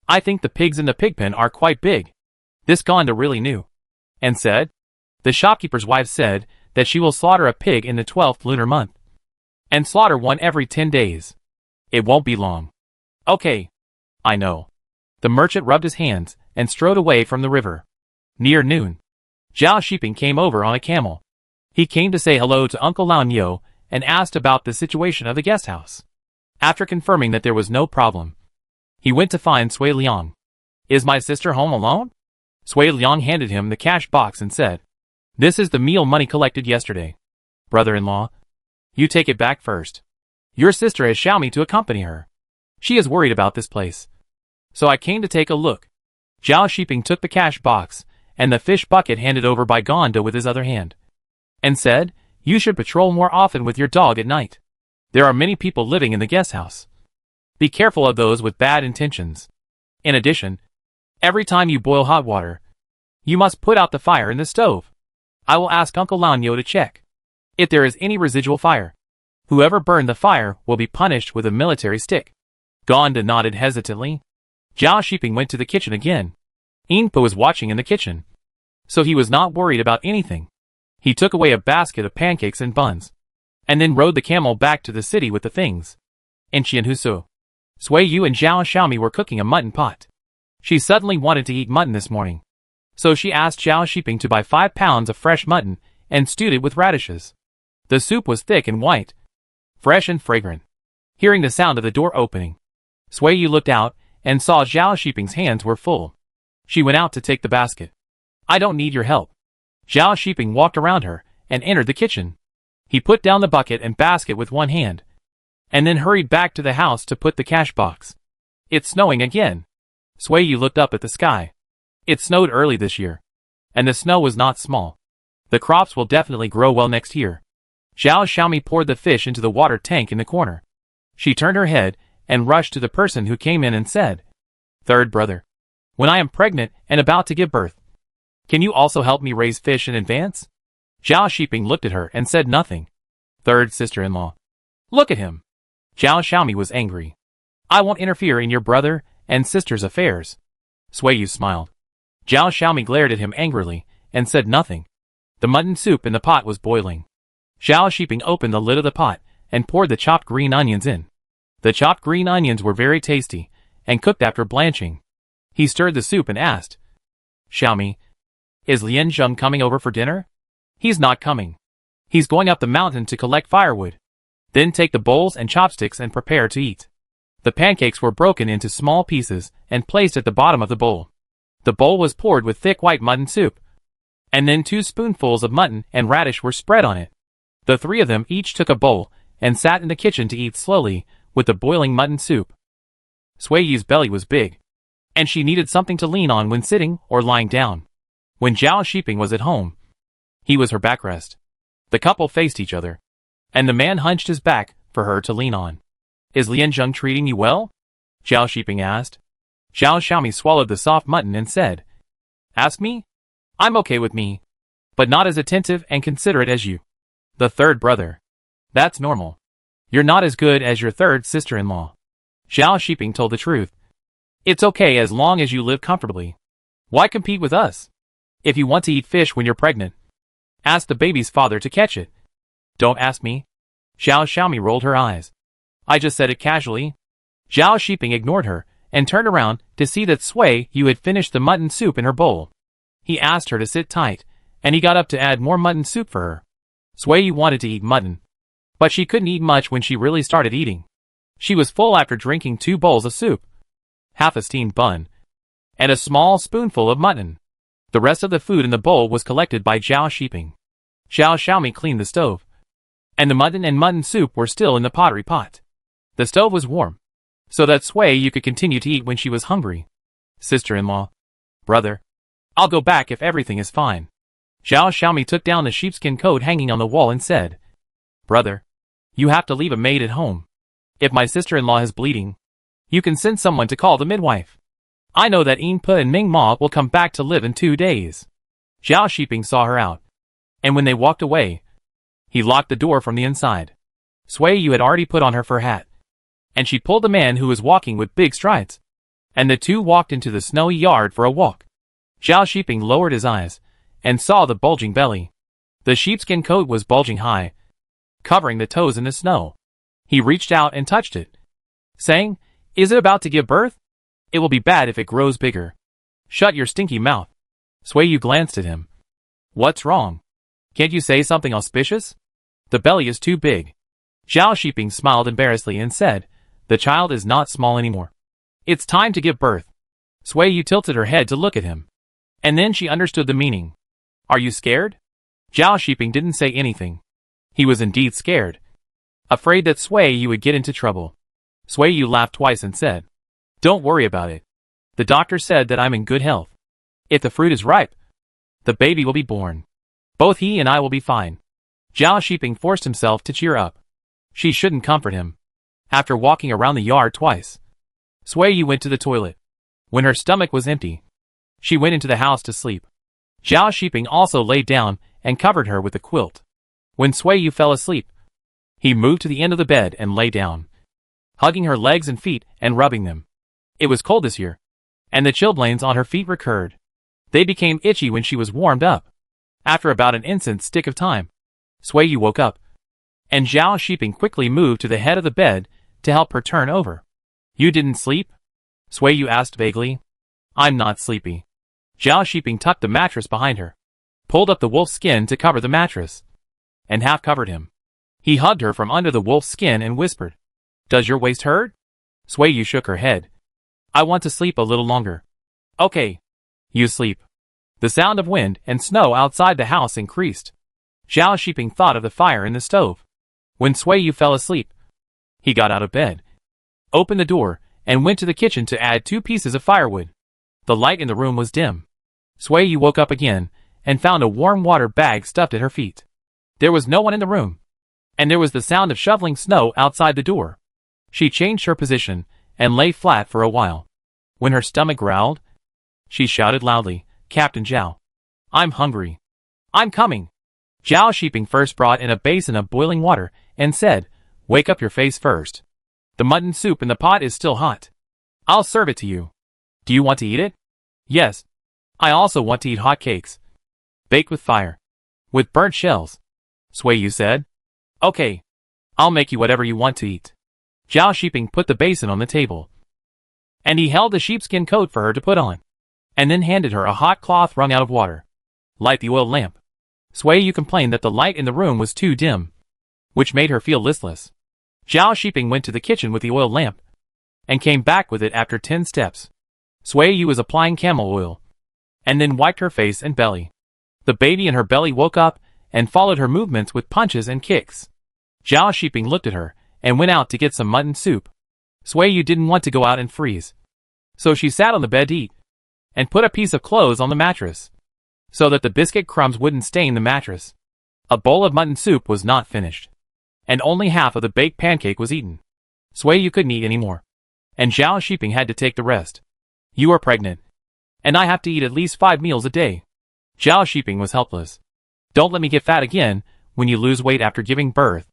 I think the pigs in the pig pen are quite big. This Gonda really knew, and said, The shopkeeper's wife said that she will slaughter a pig in the 12th lunar month, and slaughter one every 10 days. It won't be long. Okay. I know. The merchant rubbed his hands and strode away from the river. Near noon, Zhao Shiping came over on a camel. He came to say hello to Uncle Lan Yo and asked about the situation of the guest house. After confirming that there was no problem, he went to find Sui Liang. "Is my sister home alone?" Sui Liang handed him the cash box and said, "This is the meal money collected yesterday. Brother-in-law, you take it back first. Your sister has Xiaomi to accompany her. She is worried about this place. So I came to take a look." Zhao Shiping took the cash box and the fish bucket handed over by Gondo with his other hand, and said, "You should patrol more often with your dog at night. There are many people living in the guest house. Be careful of those with bad intentions. In addition, every time you boil hot water, you must put out the fire in the stove. I will ask Uncle Lanyo to check if there is any residual fire. Whoever burned the fire will be punished with a military stick." Gonda nodded hesitantly. Zhao Shiping went to the kitchen again. Inpa was watching in the kitchen, so he was not worried about anything. He took away a basket of pancakes and buns, and then rode the camel back to the city with the things. In Qianhusu, Sui Yu and Zhao Xiaomi were cooking a mutton pot. She suddenly wanted to eat mutton this morning, so she asked Zhao Shiping to buy 5 pounds of fresh mutton and stewed it with radishes. The soup was thick and white, fresh and fragrant. Hearing the sound of the door opening, Sui Yu looked out and saw Zhao Shiping's hands were full. She went out to take the basket. "I don't need your help." Zhao Shiping walked around her and entered the kitchen. He put down the bucket and basket with one hand, and then hurried back to the house to put the cash box. "It's snowing again." Sui Yu looked up at the sky. It snowed early this year, and the snow was not small. The crops will definitely grow well next year. Zhao Xiaomi poured the fish into the water tank in the corner. She turned her head and rushed to the person who came in and said, "Third brother, when I am pregnant and about to give birth, can you also help me raise fish in advance?" Zhao Shiping looked at her and said nothing. "Third sister-in-law, look at him." Zhao Xiaomi was angry. "I won't interfere in your brother and sister's affairs." Sui Yu smiled. Zhao Xiaomi glared at him angrily and said nothing. The mutton soup in the pot was boiling. Zhao Shiping opened the lid of the pot and poured the chopped green onions in. The chopped green onions were very tasty and cooked after blanching. He stirred the soup and asked, "Xiaomi, is Lian Zheng coming over for dinner?" "He's not coming. He's going up the mountain to collect firewood. Then take the bowls and chopsticks and prepare to eat." The pancakes were broken into small pieces and placed at the bottom of the bowl. The bowl was poured with thick white mutton soup, and then 2 spoonfuls of mutton and radish were spread on it. The 3 of them each took a bowl and sat in the kitchen to eat slowly with the boiling mutton soup. Sui Yu's belly was big, and she needed something to lean on when sitting or lying down. When Zhao Shiping was at home, he was her backrest. The couple faced each other, and the man hunched his back for her to lean on. "Is Lian Zheng treating you well?" Zhao Shiping asked. Zhao Xiaomi swallowed the soft mutton and said, "Ask me? I'm okay with me, but not as attentive and considerate as you." "The third brother. That's normal. You're not as good as your third sister-in-law." Zhao Shiping told the truth. "It's okay as long as you live comfortably. Why compete with us? If you want to eat fish when you're pregnant, ask the baby's father to catch it. Don't ask me." Zhao Xiaomi rolled her eyes. "I just said it casually." Zhao Shiping ignored her and turned around to see that Sui Yu had finished the mutton soup in her bowl. He asked her to sit tight, and he got up to add more mutton soup for her. Sui Yu wanted to eat mutton, but she couldn't eat much when she really started eating. She was full after drinking 2 bowls of soup, half a steamed bun, and a small spoonful of mutton. The rest of the food in the bowl was collected by Zhao Shiping. Zhao Xiaomi cleaned the stove, and the mutton and mutton soup were still in the pottery pot. The stove was warm, so that Sui Yu could continue to eat when she was hungry. "Sister-in-law, brother, I'll go back if everything is fine." Zhao Xiaomi took down the sheepskin coat hanging on the wall and said, "Brother, you have to leave a maid at home. If my sister-in-law is bleeding, you can send someone to call the midwife. I know that Inpa and Ming Ma will come back to live in 2 days." Zhao Shiping saw her out, and when they walked away, he locked the door from the inside. Sui Yu had already put on her fur hat, and she pulled the man who was walking with big strides, and the two walked into the snowy yard for a walk. Zhao Shiping lowered his eyes and saw the bulging belly. The sheepskin coat was bulging high, covering the toes in the snow. He reached out and touched it, saying, "Is it about to give birth? It will be bad if it grows bigger. Shut your stinky mouth." Yu glanced at him. What's wrong? Can't you say something auspicious? The belly is too big. Zhao Shiping smiled embarrassedly and said, the child is not small anymore. It's time to give birth. Yu tilted her head to look at him. And then she understood the meaning. Are you scared? Zhao Shiping didn't say anything. He was indeed scared. Afraid that Yu would get into trouble. Yu laughed twice and said, don't worry about it. The doctor said that I'm in good health. If the fruit is ripe, the baby will be born. Both he and I will be fine. Zhao Shiping forced himself to cheer up. She shouldn't comfort him. After walking around the yard twice, Yu went to the toilet. When her stomach was empty, she went into the house to sleep. Zhao Shiping also lay down and covered her with a quilt. When Yu fell asleep, he moved to the end of the bed and lay down, hugging her legs and feet and rubbing them. It was cold this year, and the chilblains on her feet recurred. They became itchy when she was warmed up. After about an instant's stick of time, Yu woke up, and Zhao Shiping quickly moved to the head of the bed to help her turn over. You didn't sleep? Yu asked vaguely. I'm not sleepy. Zhao Shiping tucked the mattress behind her, pulled up the wolf's skin to cover the mattress, and half covered him. He hugged her from under the wolf's skin and whispered, does your waist hurt? Yu shook her head. I want to sleep a little longer. Okay. You sleep. The sound of wind and snow outside the house increased. Zhao Shiping thought of the fire in the stove. When Yu fell asleep, he got out of bed, opened the door, and went to the kitchen to add 2 pieces of firewood. The light in the room was dim. Yu woke up again and found a warm water bag stuffed at her feet. There was no one in the room, and there was the sound of shoveling snow outside the door. She changed her position and lay flat for a while. When her stomach growled, she shouted loudly, Captain Zhao, I'm hungry. I'm coming. Zhao Shiping first brought in a basin of boiling water and said, wake up your face first. The mutton soup in the pot is still hot. I'll serve it to you. Do you want to eat it? Yes. I also want to eat hot cakes. Baked with fire. With burnt shells. Yu said. Okay. I'll make you whatever you want to eat. Zhao Shiping put the basin on the table, and he held the sheepskin coat for her to put on, and then handed her a hot cloth wrung out of water. Light the oil lamp. Yu complained that the light in the room was too dim, which made her feel listless. Zhao Shiping went to the kitchen with the oil lamp, and came back with it after 10 steps. Yu was applying camel oil, and then wiped her face and belly. The baby in her belly woke up and followed her movements with punches and kicks. Zhao Shiping looked at her and went out to get some mutton soup. Yu didn't want to go out and freeze, so she sat on the bed to eat, and put a piece of clothes on the mattress, so that the biscuit crumbs wouldn't stain the mattress. A bowl of mutton soup was not finished, and only half of the baked pancake was eaten. Yu couldn't eat anymore, and Zhao Shiping had to take the rest. You are pregnant, and I have to eat at least 5 meals a day. Zhao Shiping was helpless. Don't let me get fat again when you lose weight after giving birth.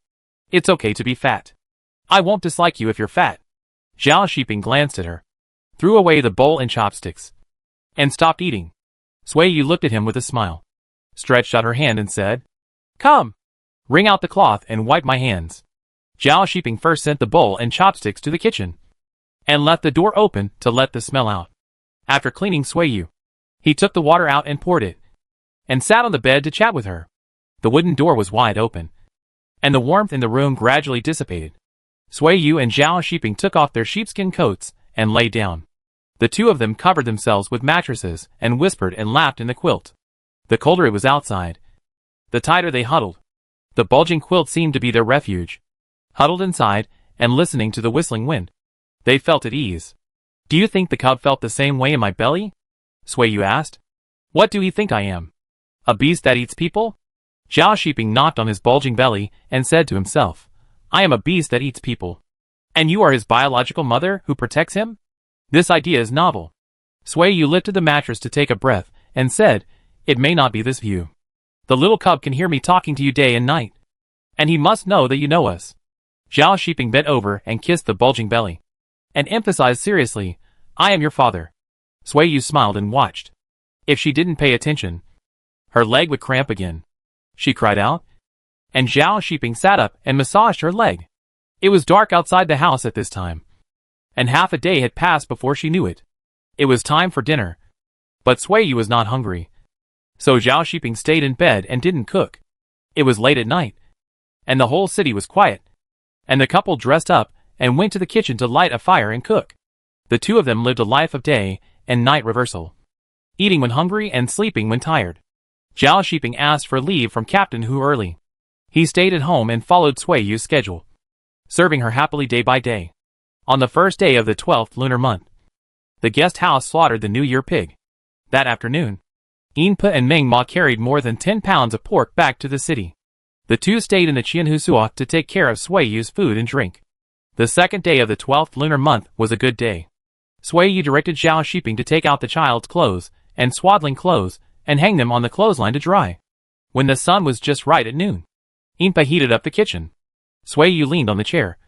It's okay to be fat. I won't dislike you if you're fat. Zhao Shiping glanced at her, threw away the bowl and chopsticks, and stopped eating. Yu looked at him with a smile, stretched out her hand and said, Come! Wring out the cloth and wipe my hands. Zhao Shiping first sent the bowl and chopsticks to the kitchen, and left the door open to let the smell out. After cleaning Yu, he took the water out and poured it, and sat on the bed to chat with her. The wooden door was wide open, and the warmth in the room gradually dissipated. Yu and Zhao Shiping took off their sheepskin coats and lay down. The two of them covered themselves with mattresses and whispered and laughed in the quilt. The colder it was outside, the tighter they huddled. The bulging quilt seemed to be their refuge. Huddled inside and listening to the whistling wind, they felt at ease. Do you think the cub felt the same way in my belly? Yu asked. What do he think I am? A beast that eats people? Zhao Shiping knocked on his bulging belly and said to himself, I am a beast that eats people. And you are his biological mother who protects him? This idea is novel. Yu lifted the mattress to take a breath and said, It may not be this view. The little cub can hear me talking to you day and night, and he must know that you know us. Zhao Shiping bent over and kissed the bulging belly, and emphasized seriously, I am your father. Yu smiled and watched. If she didn't pay attention, her leg would cramp again. She cried out, and Zhao Shiping sat up and massaged her leg. It was dark outside the house at this time, and half a day had passed before she knew it. It was time for dinner, but Yu was not hungry, So Zhao Shiping stayed in bed and didn't cook. It was late at night, and the whole city was quiet, and the couple dressed up and went to the kitchen to light a fire and cook. The two of them lived a life of day and night reversal, eating when hungry and sleeping when tired. Zhao Shiping asked for leave from Captain Hu early. He stayed at home and followed Sui Yu's schedule, serving her happily day by day. On the first day of the 12th lunar month, the guest house slaughtered the New Year pig. That afternoon, Yinpa and Meng Ma carried more than 10 pounds of pork back to the city. The two stayed in the Qianhusua to take care of Sui Yu's food and drink. The second day of the 12th lunar month was a good day. Sui Yu directed Zhao Shiping to take out the child's clothes and swaddling clothes and hang them on the clothesline to dry. When the sun was just right at noon, Yinpa heated up the kitchen. Sui Yu leaned on the chair,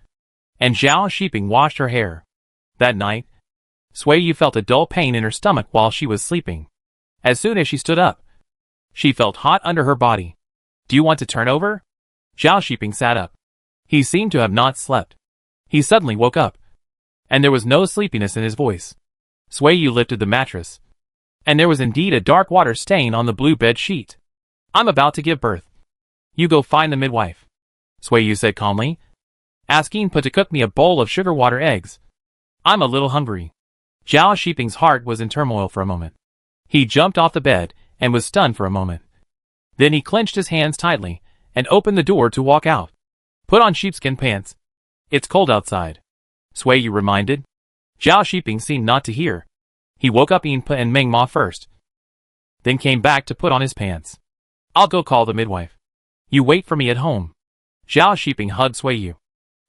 and Zhao Shiping washed her hair. That night, Sui Yu felt a dull pain in her stomach while she was sleeping. As soon as she stood up, she felt hot under her body. Do you want to turn over? Zhao Shiping sat up. He seemed to have not slept. He suddenly woke up, and there was no sleepiness in his voice. Sui Yu lifted the mattress, and there was indeed a dark water stain on the blue bed sheet. I'm about to give birth. You go find the midwife, Sui Yu said calmly. Ask Yinpa to cook me a bowl of sugar water eggs. I'm a little hungry. Zhao Shiping's heart was in turmoil for a moment. He jumped off the bed and was stunned for a moment. Then he clenched his hands tightly and opened the door to walk out. Put on sheepskin pants. It's cold outside, Sui Yu reminded. Zhao Shiping seemed not to hear. He woke up Yinpa and Meng Ma first, then came back to put on his pants. I'll go call the midwife. You wait for me at home. Zhao Shiping hugged Sui Yu,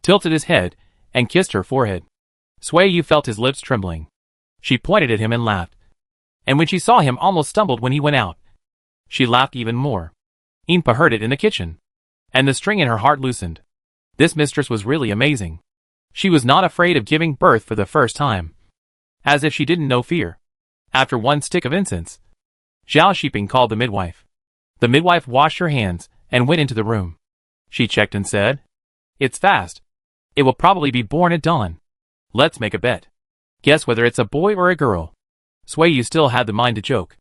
tilted his head, and kissed her forehead. Sui Yu felt his lips trembling. She pointed at him and laughed, and when she saw him almost stumbled when he went out. She laughed even more. Yinpa heard it in the kitchen, and the string in her heart loosened. This mistress was really amazing. She was not afraid of giving birth for the first time, as if she didn't know fear. After one stick of incense, Zhao Shiping called the midwife. The midwife washed her hands and went into the room. She checked and said, It's fast. It will probably be born at dawn. Let's make a bet. Guess whether it's a boy or a girl. Sui Yu still had the mind to joke.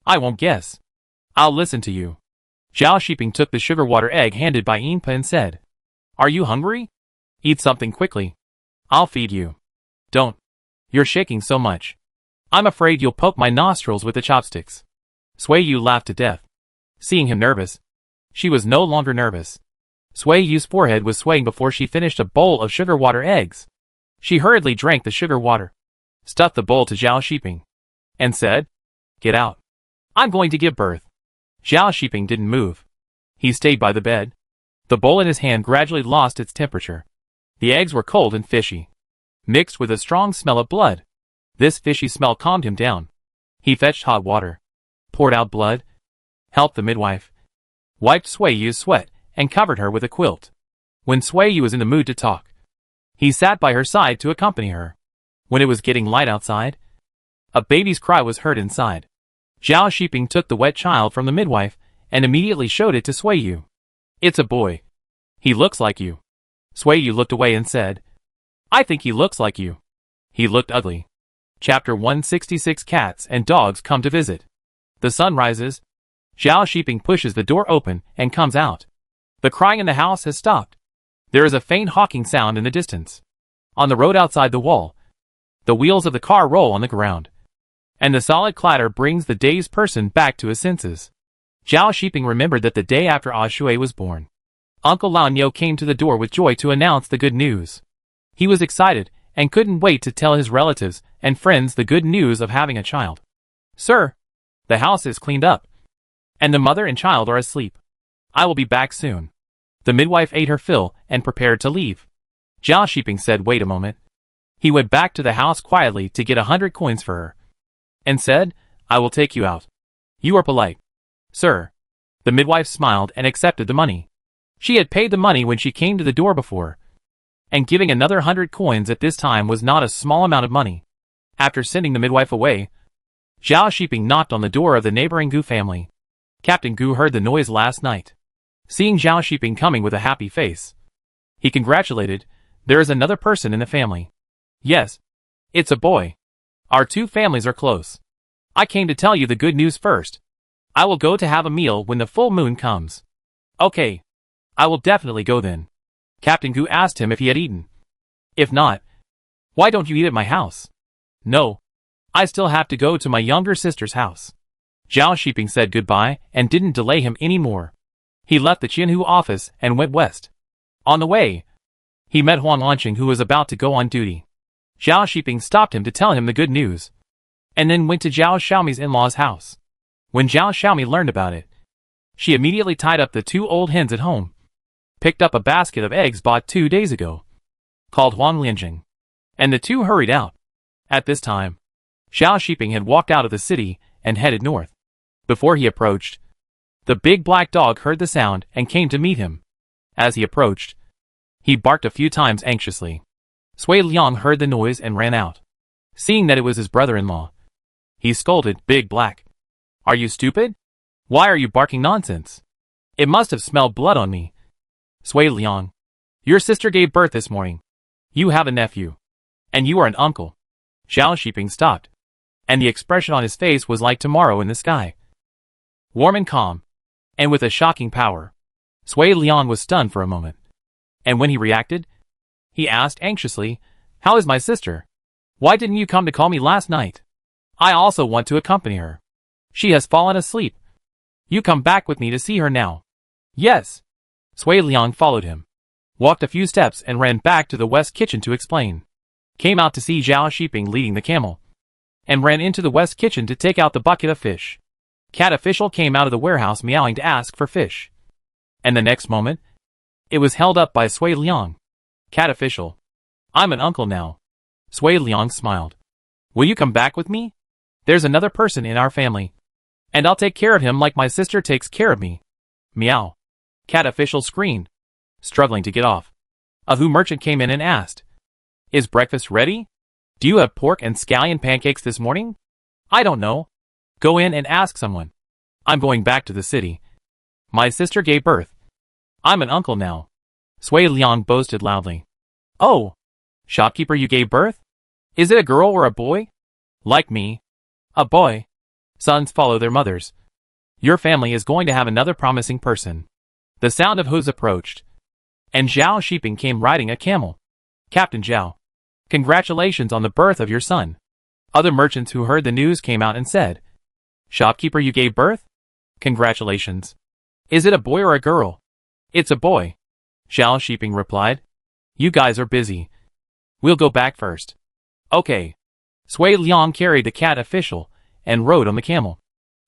I won't guess. I'll listen to you. Zhao Shiping took the sugar water egg handed by Yinpa and said, Are you hungry? Eat something quickly. I'll feed you. Don't. You're shaking so much. I'm afraid you'll poke my nostrils with the chopsticks. Sui Yu laughed to death. Seeing him nervous, she was no longer nervous. Sui Yu's forehead was swaying before she finished a bowl of sugar water eggs. She hurriedly drank the sugar water, stuffed the bowl to Zhao Shiping, and said, Get out. I'm going to give birth. Zhao Shiping didn't move. He stayed by the bed. The bowl in his hand gradually lost its temperature. The eggs were cold and fishy, mixed with a strong smell of blood. This fishy smell calmed him down. He fetched hot water, poured out blood, helped the midwife, wiped Sui Yu's sweat, and covered her with a quilt. When Sui Yu was in the mood to talk, he sat by her side to accompany her. When it was getting light outside, a baby's cry was heard inside. Zhao Shiping took the wet child from the midwife and immediately showed it to Sui Yu. It's a boy. He looks like you. Sui Yu looked away and said, I think he looks like you. He looked ugly. Chapter 166 Cats and Dogs Come to Visit. The sun rises. Zhao Shiping pushes the door open and comes out. The crying in the house has stopped. There is a faint hawking sound in the distance. On the road outside the wall, the wheels of the car roll on the ground, and the solid clatter brings the dazed person back to his senses. Zhao Shiping remembered that the day after Shui was born, Uncle Lao Niu came to the door with joy to announce the good news. He was excited and couldn't wait to tell his relatives and friends the good news of having a child. Sir, the house is cleaned up, and the mother and child are asleep. I will be back soon. The midwife ate her fill and prepared to leave. Zhao Shiping said, Wait a moment. He went back to the house quietly to get 100 coins for her, and said, I will take you out. You are polite. Sir. The midwife smiled and accepted the money. She had paid the money when she came to the door before, and giving another 100 coins at this time was not a small amount of money. After sending the midwife away, Zhao Shiping knocked on the door of the neighboring Gu family. Captain Gu heard the noise last night. Seeing Zhao Shiping coming with a happy face, he congratulated, There is another person in the family. Yes. It's a boy. Our two families are close. I came to tell you the good news first. I will go to have a meal when the full moon comes. Okay. I will definitely go then. Captain Gu asked him if he had eaten. If not, why don't you eat at my house? No. I still have to go to my younger sister's house. Zhao Shiping said goodbye and didn't delay him any more. He left the Qianhu office and went west. On the way, he met Huang Lanqing, who was about to go on duty. Zhao Shiping stopped him to tell him the good news, and then went to Zhao Xiaomi's in-laws' house. When Zhao Xiaomi learned about it, she immediately tied up the 2 old hens at home, picked up a basket of eggs bought 2 days ago, called Huang Lianjing, and the 2 hurried out. At this time, Zhao Shiping had walked out of the city and headed north. Before he approached, the big black dog heard the sound and came to meet him. As he approached, he barked a few times anxiously. Sui Liang heard the noise and ran out. Seeing that it was his brother-in-law, he scolded, "Big Black, are you stupid? Why are you barking nonsense? It must have smelled blood on me." "Sui Liang, your sister gave birth this morning. You have a nephew. And you are an uncle." Zhao Shiping stopped, and the expression on his face was like tomorrow in the sky. Warm and calm, and with a shocking power. Sui Liang was stunned for a moment. And when he reacted, he asked anxiously, "How is my sister? Why didn't you come to call me last night? I also want to accompany her. She has fallen asleep. You come back with me to see her now." "Yes." Sui Liang followed him, walked a few steps and ran back to the west kitchen to explain. Came out to see Zhao Shiping leading the camel, and ran into the west kitchen to take out the bucket of fish. Cat official came out of the warehouse meowing to ask for fish. And the next moment, it was held up by Sui Liang. "Cat official, I'm an uncle now." Sui Liang smiled. "Will you come back with me? There's another person in our family, and I'll take care of him like my sister takes care of me." "Meow." Cat official screamed, struggling to get off. A Hu merchant came in and asked, "Is breakfast ready? Do you have pork and scallion pancakes this morning?" "I don't know. Go in and ask someone. I'm going back to the city. My sister gave birth. I'm an uncle now." Sui Liang boasted loudly. "Oh, shopkeeper, you gave birth? Is it a girl or a boy?" "Like me. A boy. Sons follow their mothers. Your family is going to have another promising person." The sound of hooves approached, and Zhao Shiping came riding a camel. "Captain Zhao, congratulations on the birth of your son." Other merchants who heard the news came out and said, "Shopkeeper, you gave birth? Congratulations. Is it a boy or a girl?" "It's a boy." Zhao Shiping replied. "You guys are busy. We'll go back first." "Okay." Sui Liang carried the cat official and rode on the camel.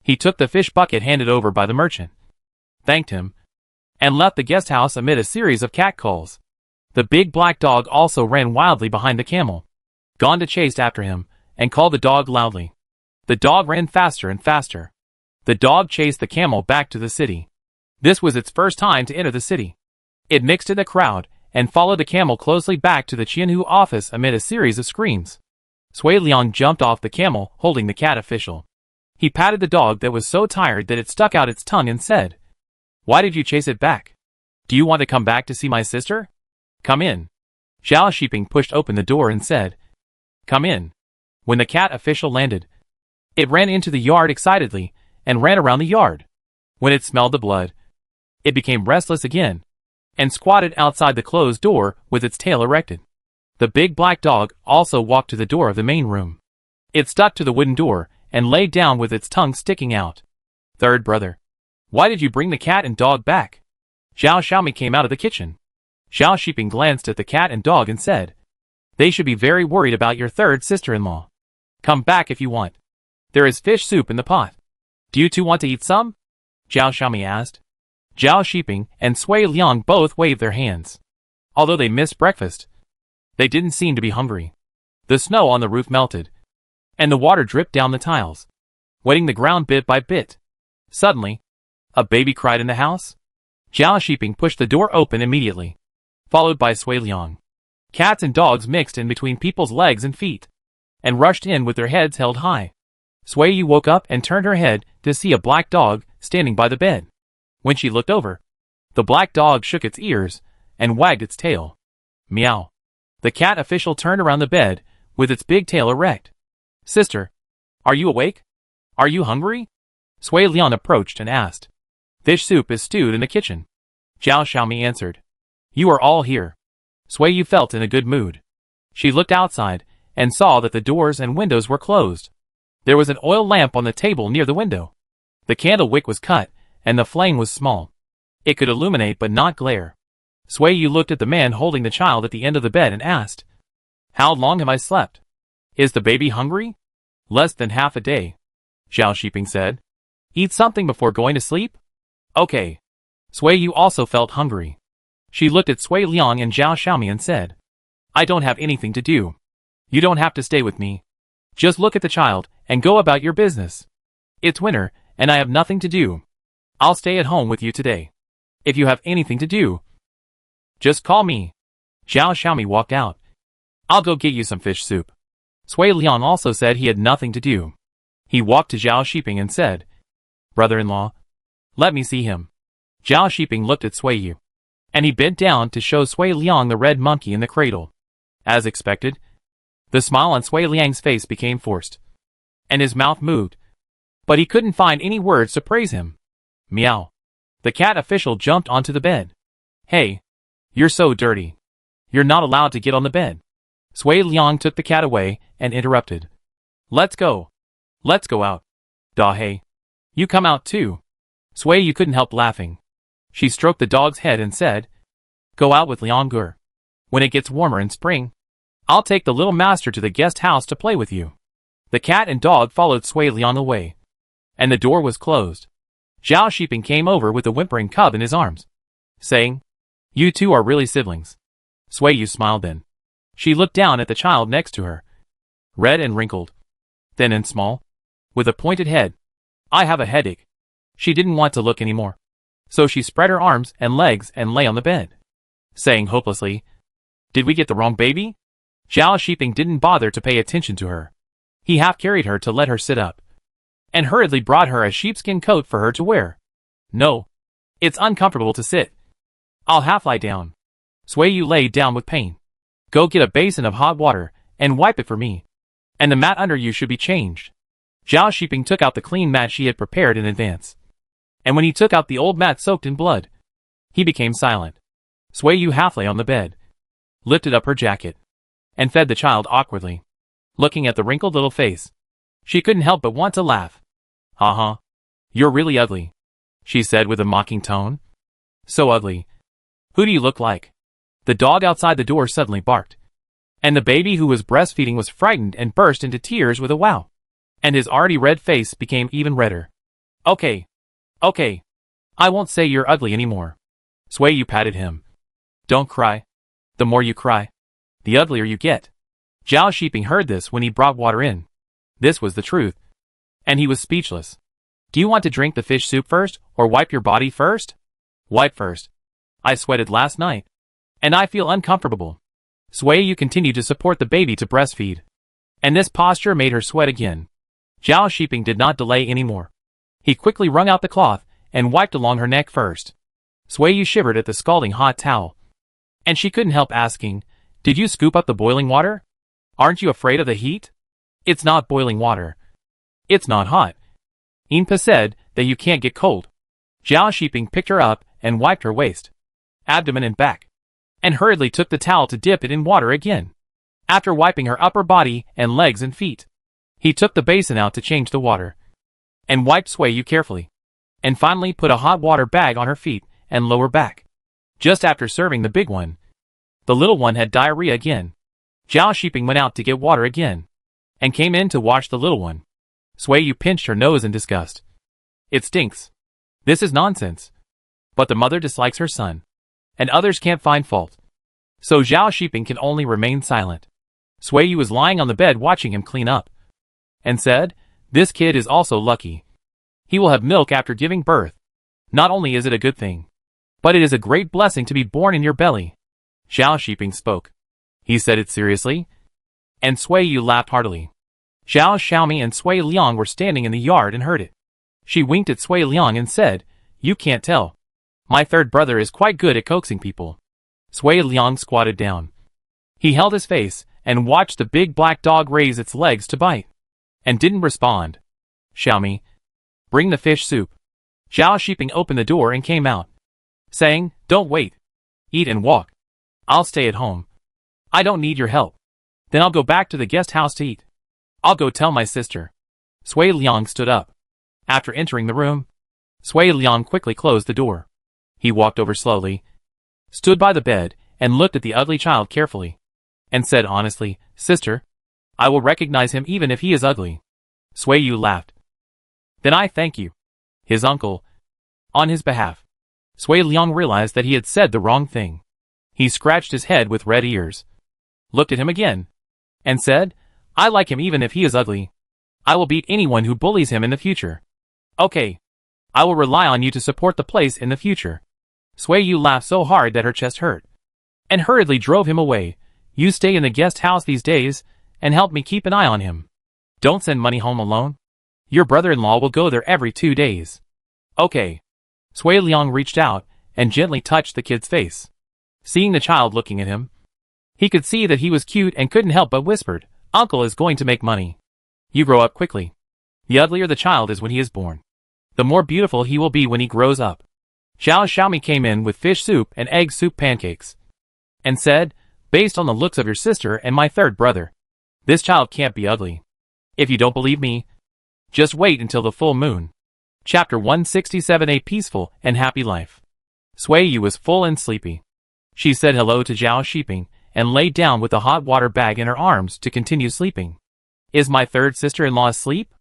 He took the fish bucket handed over by the merchant, thanked him, and left the guest house amid a series of catcalls. The big black dog also ran wildly behind the camel. Gonda chased after him and called the dog loudly. The dog ran faster and faster. The dog chased the camel back to the city. This was its first time to enter the city. It mixed in the crowd and followed the camel closely back to the Qianhu office amid a series of screams. Sui Liang jumped off the camel holding the cat official. He patted the dog that was so tired that it stuck out its tongue and said, "Why did you chase it back? Do you want to come back to see my sister? Come in." Zhao Shiping pushed open the door and said, "Come in." When the cat official landed, it ran into the yard excitedly and ran around the yard. When it smelled the blood, it became restless again and squatted outside the closed door with its tail erected. The big black dog also walked to the door of the main room. It stuck to the wooden door and lay down with its tongue sticking out. "Third brother, why did you bring the cat and dog back?" Zhao Xiaomi came out of the kitchen. Zhao Shiping glanced at the cat and dog and said, "They should be very worried about your third sister-in-law. Come back if you want. There is fish soup in the pot. Do you two want to eat some?" Zhao Xiaomi asked. Zhao Shiping and Sui Liang both waved their hands. Although they missed breakfast, they didn't seem to be hungry. The snow on the roof melted, and the water dripped down the tiles, wetting the ground bit by bit. Suddenly, a baby cried in the house. Zhao Shiping pushed the door open immediately, followed by Sui Liang. Cats and dogs mixed in between people's legs and feet, and rushed in with their heads held high. Sui Yu woke up and turned her head to see a black dog standing by the bed. When she looked over, the black dog shook its ears and wagged its tail. Meow. The cat official turned around the bed with its big tail erect. "Sister, are you awake? Are you hungry?" Sui Liang approached and asked. Fish soup is stewed in the kitchen. Zhao Xiaomi answered. You are all here. Sui Yu felt in a good mood. She looked outside and saw that the doors and windows were closed. There was an oil lamp on the table near the window. The candle wick was cut, and the flame was small. It could illuminate but not glare. Sui Yu looked at the man holding the child at the end of the bed and asked, How long have I slept? Is the baby hungry? Less than half a day. Zhao Shiping said. Eat something before going to sleep? Okay. Sui Yu also felt hungry. She looked at Sui Liang and Zhao Xiaomi and said, I don't have anything to do. You don't have to stay with me. Just look at the child and go about your business. It's winter and I have nothing to do. I'll stay at home with you today. If you have anything to do, just call me. Zhao Xiaomi walked out. I'll go get you some fish soup. Sui Liang also said he had nothing to do. He walked to Zhao Shiping and said, Brother-in-law, let me see him. Zhao Shiping looked at Sui Yu, and he bent down to show Sui Liang the red monkey in the cradle. As expected, the smile on Sui Liang's face became forced, and his mouth moved, but he couldn't find any words to praise him. Meow. The cat official jumped onto the bed. Hey, you're so dirty. You're not allowed to get on the bed. Sui Liang took the cat away and interrupted. Let's go. Let's go out. Da hey. You come out too. Sui Yu couldn't help laughing. She stroked the dog's head and said, Go out with Liang Gur. When it gets warmer in spring, I'll take the little master to the guest house to play with you. The cat and dog followed Sui Liang away, and the door was closed. Zhao Shiping came over with a whimpering cub in his arms, saying, You two are really siblings. Sui Yu smiled then. She looked down at the child next to her. Red and wrinkled, thin and small, with a pointed head. I have a headache. She didn't want to look anymore, so she spread her arms and legs and lay on the bed, saying hopelessly, Did we get the wrong baby? Zhao Shiping didn't bother to pay attention to her. He half carried her to let her sit up, and hurriedly brought her a sheepskin coat for her to wear. No. It's uncomfortable to sit. I'll half lie down. Sui Yu lay down with pain. Go get a basin of hot water and wipe it for me. And the mat under you should be changed. Zhao Shiping took out the clean mat she had prepared in advance. And when he took out the old mat soaked in blood, he became silent. Sui Yu half lay on the bed, lifted up her jacket, and fed the child awkwardly. Looking at the wrinkled little face, she couldn't help but want to laugh. Ha. You're really ugly, she said with a mocking tone. So ugly. Who do you look like? The dog outside the door suddenly barked, and the baby who was breastfeeding was frightened and burst into tears with a wow. And his already red face became even redder. Okay. I won't say you're ugly anymore. Sui Yu patted him. Don't cry. The more you cry, the uglier you get. Zhao Shiping heard this when he brought water in. This was the truth, and he was speechless. Do you want to drink the fish soup first, or wipe your body first? Wipe first. I sweated last night, and I feel uncomfortable. Sui Yu continued to support the baby to breastfeed, and this posture made her sweat again. Zhao Shiping did not delay anymore. He quickly wrung out the cloth and wiped along her neck first. Sui Yu shivered at the scalding hot towel, and she couldn't help asking, Did you scoop up the boiling water? Aren't you afraid of the heat? It's not boiling water. It's not hot. Inpa said that you can't get cold. Zhao Shiping picked her up and wiped her waist, abdomen and back, and hurriedly took the towel to dip it in water again. After wiping her upper body and legs and feet, he took the basin out to change the water, and wiped Sui Yu carefully, and finally put a hot water bag on her feet and lower back. Just after serving the big one, the little one had diarrhea again. Zhao Shiping went out to get water again, and came in to wash the little one. Sui Yu pinched her nose in disgust. It stinks. This is nonsense. But the mother dislikes her son, and others can't find fault. So Zhao Shiping can only remain silent. Sui Yu was lying on the bed watching him clean up, and said, This kid is also lucky. He will have milk after giving birth. Not only is it a good thing, but it is a great blessing to be born in your belly. Zhao Shiping spoke. He said it seriously, and Sui Yu laughed heartily. Zhao Xiaomi and Sui Liang were standing in the yard and heard it. She winked at Sui Liang and said, You can't tell. My third brother is quite good at coaxing people. Sui Liang squatted down. He held his face and watched the big black dog raise its legs to bite, and didn't respond. Xiaomi, Bring the fish soup. Zhao Shiping opened the door and came out, saying, Don't wait. Eat and walk. I'll stay at home. I don't need your help. Then I'll go back to the guest house to eat. I'll go tell my sister. Sui Liang stood up. After entering the room, Sui Liang quickly closed the door. He walked over slowly, stood by the bed, and looked at the ugly child carefully, and said honestly, Sister, I will recognize him even if he is ugly. Sui Yu laughed. Then I thank you. His uncle. On his behalf. Sui Liang realized that he had said the wrong thing. He scratched his head with red ears, looked at him again, and said, I like him even if he is ugly. I will beat anyone who bullies him in the future. Okay. I will rely on you to support the place in the future. Sui Yu laughed so hard that her chest hurt, and hurriedly drove him away. You stay in the guest house these days, and help me keep an eye on him. Don't send money home alone. Your brother-in-law will go there every 2 days. Okay. Sui Liang reached out, and gently touched the kid's face. Seeing the child looking at him, he could see that he was cute and couldn't help but whispered, Uncle is going to make money. You grow up quickly. The uglier the child is when he is born, the more beautiful he will be when he grows up. Zhao Xiaomi came in with fish soup and egg soup pancakes, and said, Based on the looks of your sister and my third brother, this child can't be ugly. If you don't believe me, just wait until the full moon. Chapter 167. A peaceful and happy life. Sui Yu was full and sleepy. She said hello to Zhao Shiping, and laid down with the hot water bag in her arms to continue sleeping. Is my third sister-in-law asleep?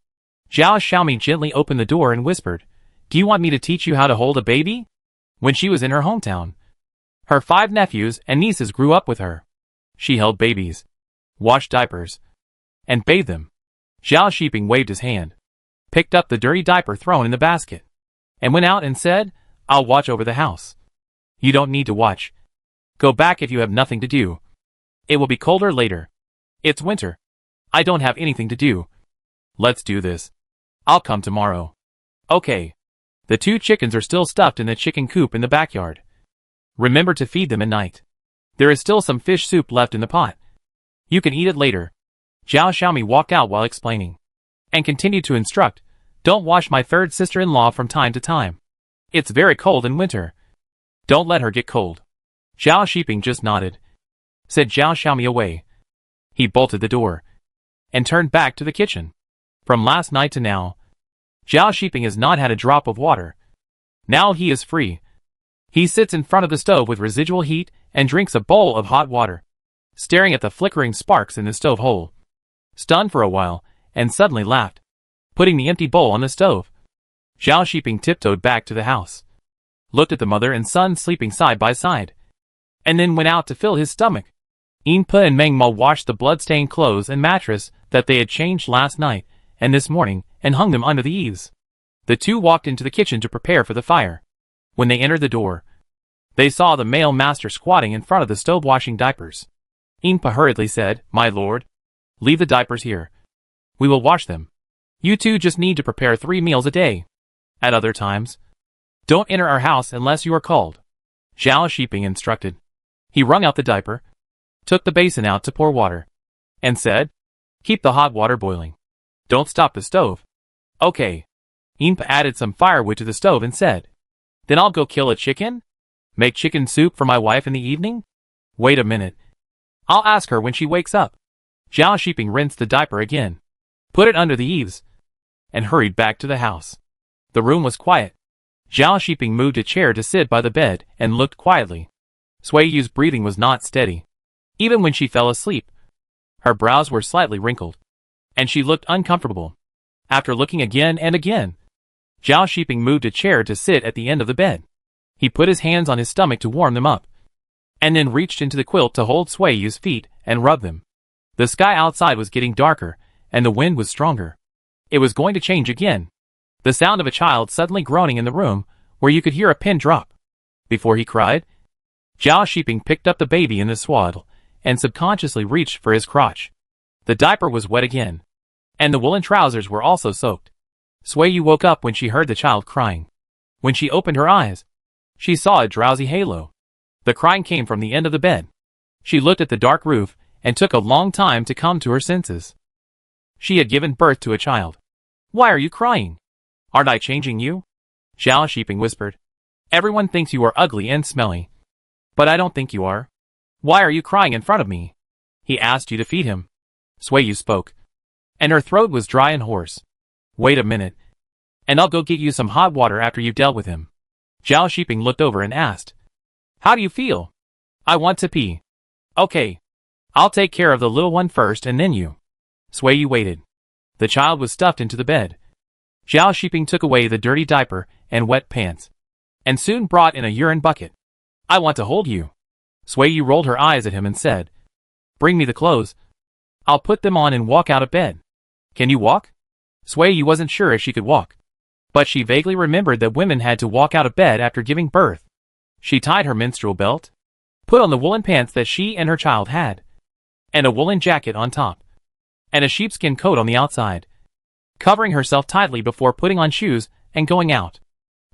Zhao Xiaomi gently opened the door and whispered, Do you want me to teach you how to hold a baby? When she was in her hometown, her 5 nephews and nieces grew up with her. She held babies, washed diapers, and bathed them. Zhao Shiping waved his hand, picked up the dirty diaper thrown in the basket, and went out and said, I'll watch over the house. You don't need to watch. Go back if you have nothing to do. It will be colder later. It's winter. I don't have anything to do. Let's do this. I'll come tomorrow. Okay. The 2 chickens are still stuffed in the chicken coop in the backyard. Remember to feed them at night. There is still some fish soup left in the pot. You can eat it later. Zhao Xiaomi walked out while explaining, and continued to instruct, Don't wash my third sister-in-law from time to time. It's very cold in winter. Don't let her get cold. Zhao Shiping just nodded, said Zhao Xiaomi away. He bolted the door, and turned back to the kitchen. From last night to now, Zhao Shiping has not had a drop of water. Now he is free. He sits in front of the stove with residual heat and drinks a bowl of hot water, staring at the flickering sparks in the stove hole. Stunned for a while, and suddenly laughed, putting the empty bowl on the stove. Zhao Shiping tiptoed back to the house, looked at the mother and son sleeping side by side, and then went out to fill his stomach. Yinpa and Meng Ma washed the blood-stained clothes and mattress that they had changed last night and this morning and hung them under the eaves. The 2 walked into the kitchen to prepare for the fire. When they entered the door, they saw the male master squatting in front of the stove washing diapers. Yinpa hurriedly said, My lord, leave the diapers here. We will wash them. You 2 just need to prepare 3 meals a day. At other times, don't enter our house unless you are called. Zhao Shiping instructed. He wrung out the diaper, took the basin out to pour water, and said, Keep the hot water boiling. Don't stop the stove. Okay. Yinpa added some firewood to the stove and said, Then I'll go kill a chicken? Make chicken soup for my wife in the evening? Wait a minute. I'll ask her when she wakes up. Zhao Shiping rinsed the diaper again, put it under the eaves, and hurried back to the house. The room was quiet. Zhao Shiping moved a chair to sit by the bed and looked quietly. Sui Yu's breathing was not steady. Even when she fell asleep, her brows were slightly wrinkled, and she looked uncomfortable. After looking again and again, Zhao Shiping moved a chair to sit at the end of the bed. He put his hands on his stomach to warm them up, and then reached into the quilt to hold Sui Yu's feet and rub them. The sky outside was getting darker, and the wind was stronger. It was going to change again. The sound of a child suddenly groaning in the room, where you could hear a pin drop. Before he cried, Zhao Shiping picked up the baby in the swaddle, and subconsciously reached for his crotch. The diaper was wet again, and the woolen trousers were also soaked. Sui Yu woke up when she heard the child crying. When she opened her eyes, she saw a drowsy halo. The crying came from the end of the bed. She looked at the dark roof, and took a long time to come to her senses. She had given birth to a child. Why are you crying? Aren't I changing you? Zhao Shiping whispered. Everyone thinks you are ugly and smelly. But I don't think you are. Why are you crying in front of me? He asked you to feed him. Sui Yu spoke. And her throat was dry and hoarse. Wait a minute. And I'll go get you some hot water after you've dealt with him. Zhao Shiping looked over and asked. How do you feel? I want to pee. Okay. I'll take care of the little one first and then you. Sui Yu waited. The child was stuffed into the bed. Zhao Shiping took away the dirty diaper and wet pants. And soon brought in a urine bucket. I want to hold you. Sui Yu rolled her eyes at him and said. Bring me the clothes. I'll put them on and walk out of bed. Can you walk? Sui Yu wasn't sure if she could walk. But she vaguely remembered that women had to walk out of bed after giving birth. She tied her menstrual belt, put on the woolen pants that she and her child had, and a woolen jacket on top, and a sheepskin coat on the outside, covering herself tightly before putting on shoes and going out.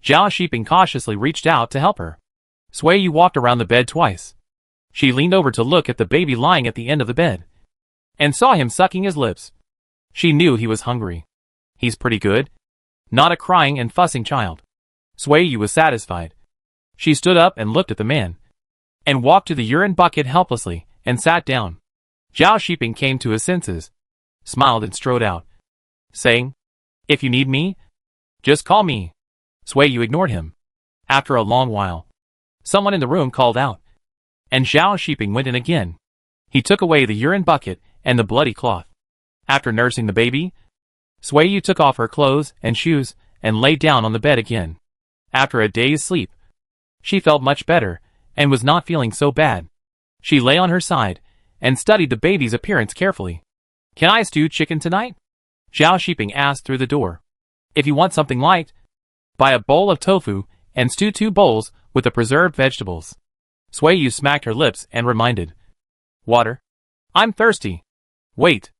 Zhao Shiping cautiously reached out to help her. Sui Yu walked around the bed twice. She leaned over to look at the baby lying at the end of the bed, and saw him sucking his lips. She knew he was hungry. He's pretty good. Not a crying and fussing child. Sui Yu was satisfied. She stood up and looked at the man, and walked to the urine bucket helplessly, and sat down. Zhao Shiping came to his senses, smiled and strode out, saying, If you need me, just call me. Sui Yu ignored him. After a long while, someone in the room called out, and Zhao Shiping went in again. He took away the urine bucket and the bloody cloth. After nursing the baby, Sui Yu took off her clothes and shoes and lay down on the bed again. After a day's sleep, she felt much better and was not feeling so bad. She lay on her side and studied the baby's appearance carefully. Can I stew chicken tonight? Zhao Shiping asked through the door. If you want something light, buy a bowl of tofu and stew 2 bowls with the preserved vegetables. Sui Yu smacked her lips and reminded. Water? I'm thirsty. Wait.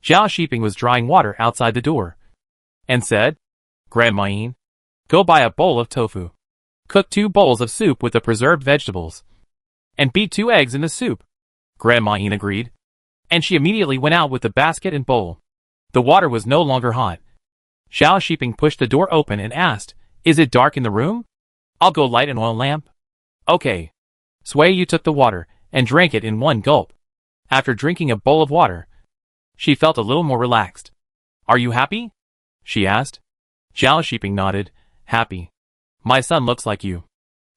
Zhao Shiping was drying water outside the door, and said, Grandma Yin, go buy a bowl of tofu. Cook 2 bowls of soup with the preserved vegetables, and beat 2 eggs in the soup. Grandma Yin agreed, and she immediately went out with the basket and bowl. The water was no longer hot. Zhao Shiping pushed the door open and asked, Is it dark in the room? I'll go light an oil lamp. Okay. Sui Yu took the water and drank it in 1 gulp. After drinking a bowl of water, she felt a little more relaxed. Are you happy? She asked. Zhao Shiping nodded. Happy. My son looks like you.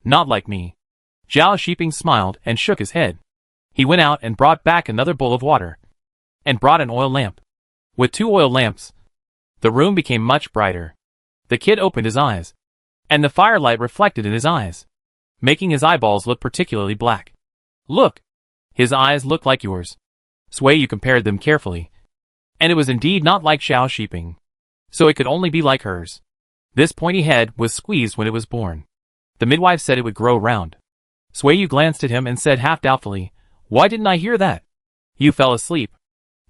Not like me. Zhao Shiping smiled and shook his head. He went out and brought back another bowl of water, and brought an oil lamp. With 2 oil lamps, the room became much brighter. The kid opened his eyes, and the firelight reflected in his eyes, making his eyeballs look particularly black. Look! His eyes looked like yours. Sui Yu compared them carefully, and it was indeed not like Zhao Shiping, so it could only be like hers. This pointy head was squeezed when it was born. The midwife said it would grow round. Sui Yu glanced at him and said half doubtfully, Why didn't I hear that? You fell asleep.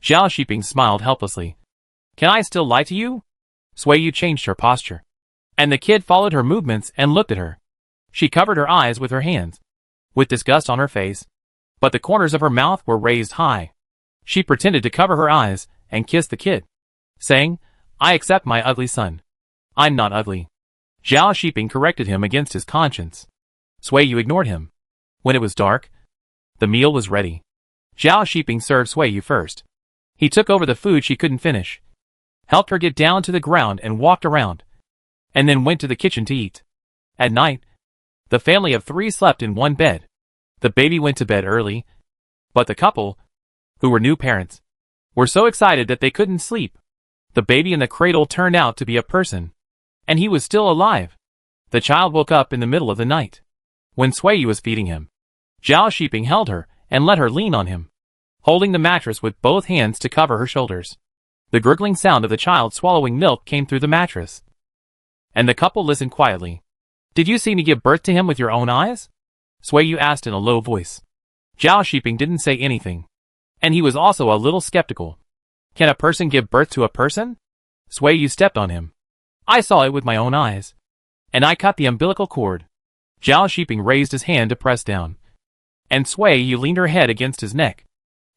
Zhao Shiping smiled helplessly. Can I still lie to you? Sui Yu changed her posture, and the kid followed her movements and looked at her. She covered her eyes with her hands, with disgust on her face, but the corners of her mouth were raised high. She pretended to cover her eyes and kissed the kid, saying, I accept my ugly son. I'm not ugly. Zhao Shiping corrected him against his conscience. Sui Yu ignored him. When it was dark, the meal was ready. Zhao Shiping served Sui Yu first. He took over the food she couldn't finish, helped her get down to the ground and walked around, and then went to the kitchen to eat. At night, the family of 3 slept in 1 bed. The baby went to bed early, but the couple, who were new parents, were so excited that they couldn't sleep. The baby in the cradle turned out to be a person, and he was still alive. The child woke up in the middle of the night, when Sui Yu was feeding him. Zhao Shiping held her and let her lean on him, holding the mattress with both hands to cover her shoulders. The gurgling sound of the child swallowing milk came through the mattress, and the couple listened quietly. Did you see me give birth to him with your own eyes? Sui Yu asked in a low voice. Zhao Shiping didn't say anything, and he was also a little skeptical. Can a person give birth to a person? Sui Yu stepped on him. I saw it with my own eyes, and I cut the umbilical cord. Zhao Shiping raised his hand to press down, and Sui Yu leaned her head against his neck.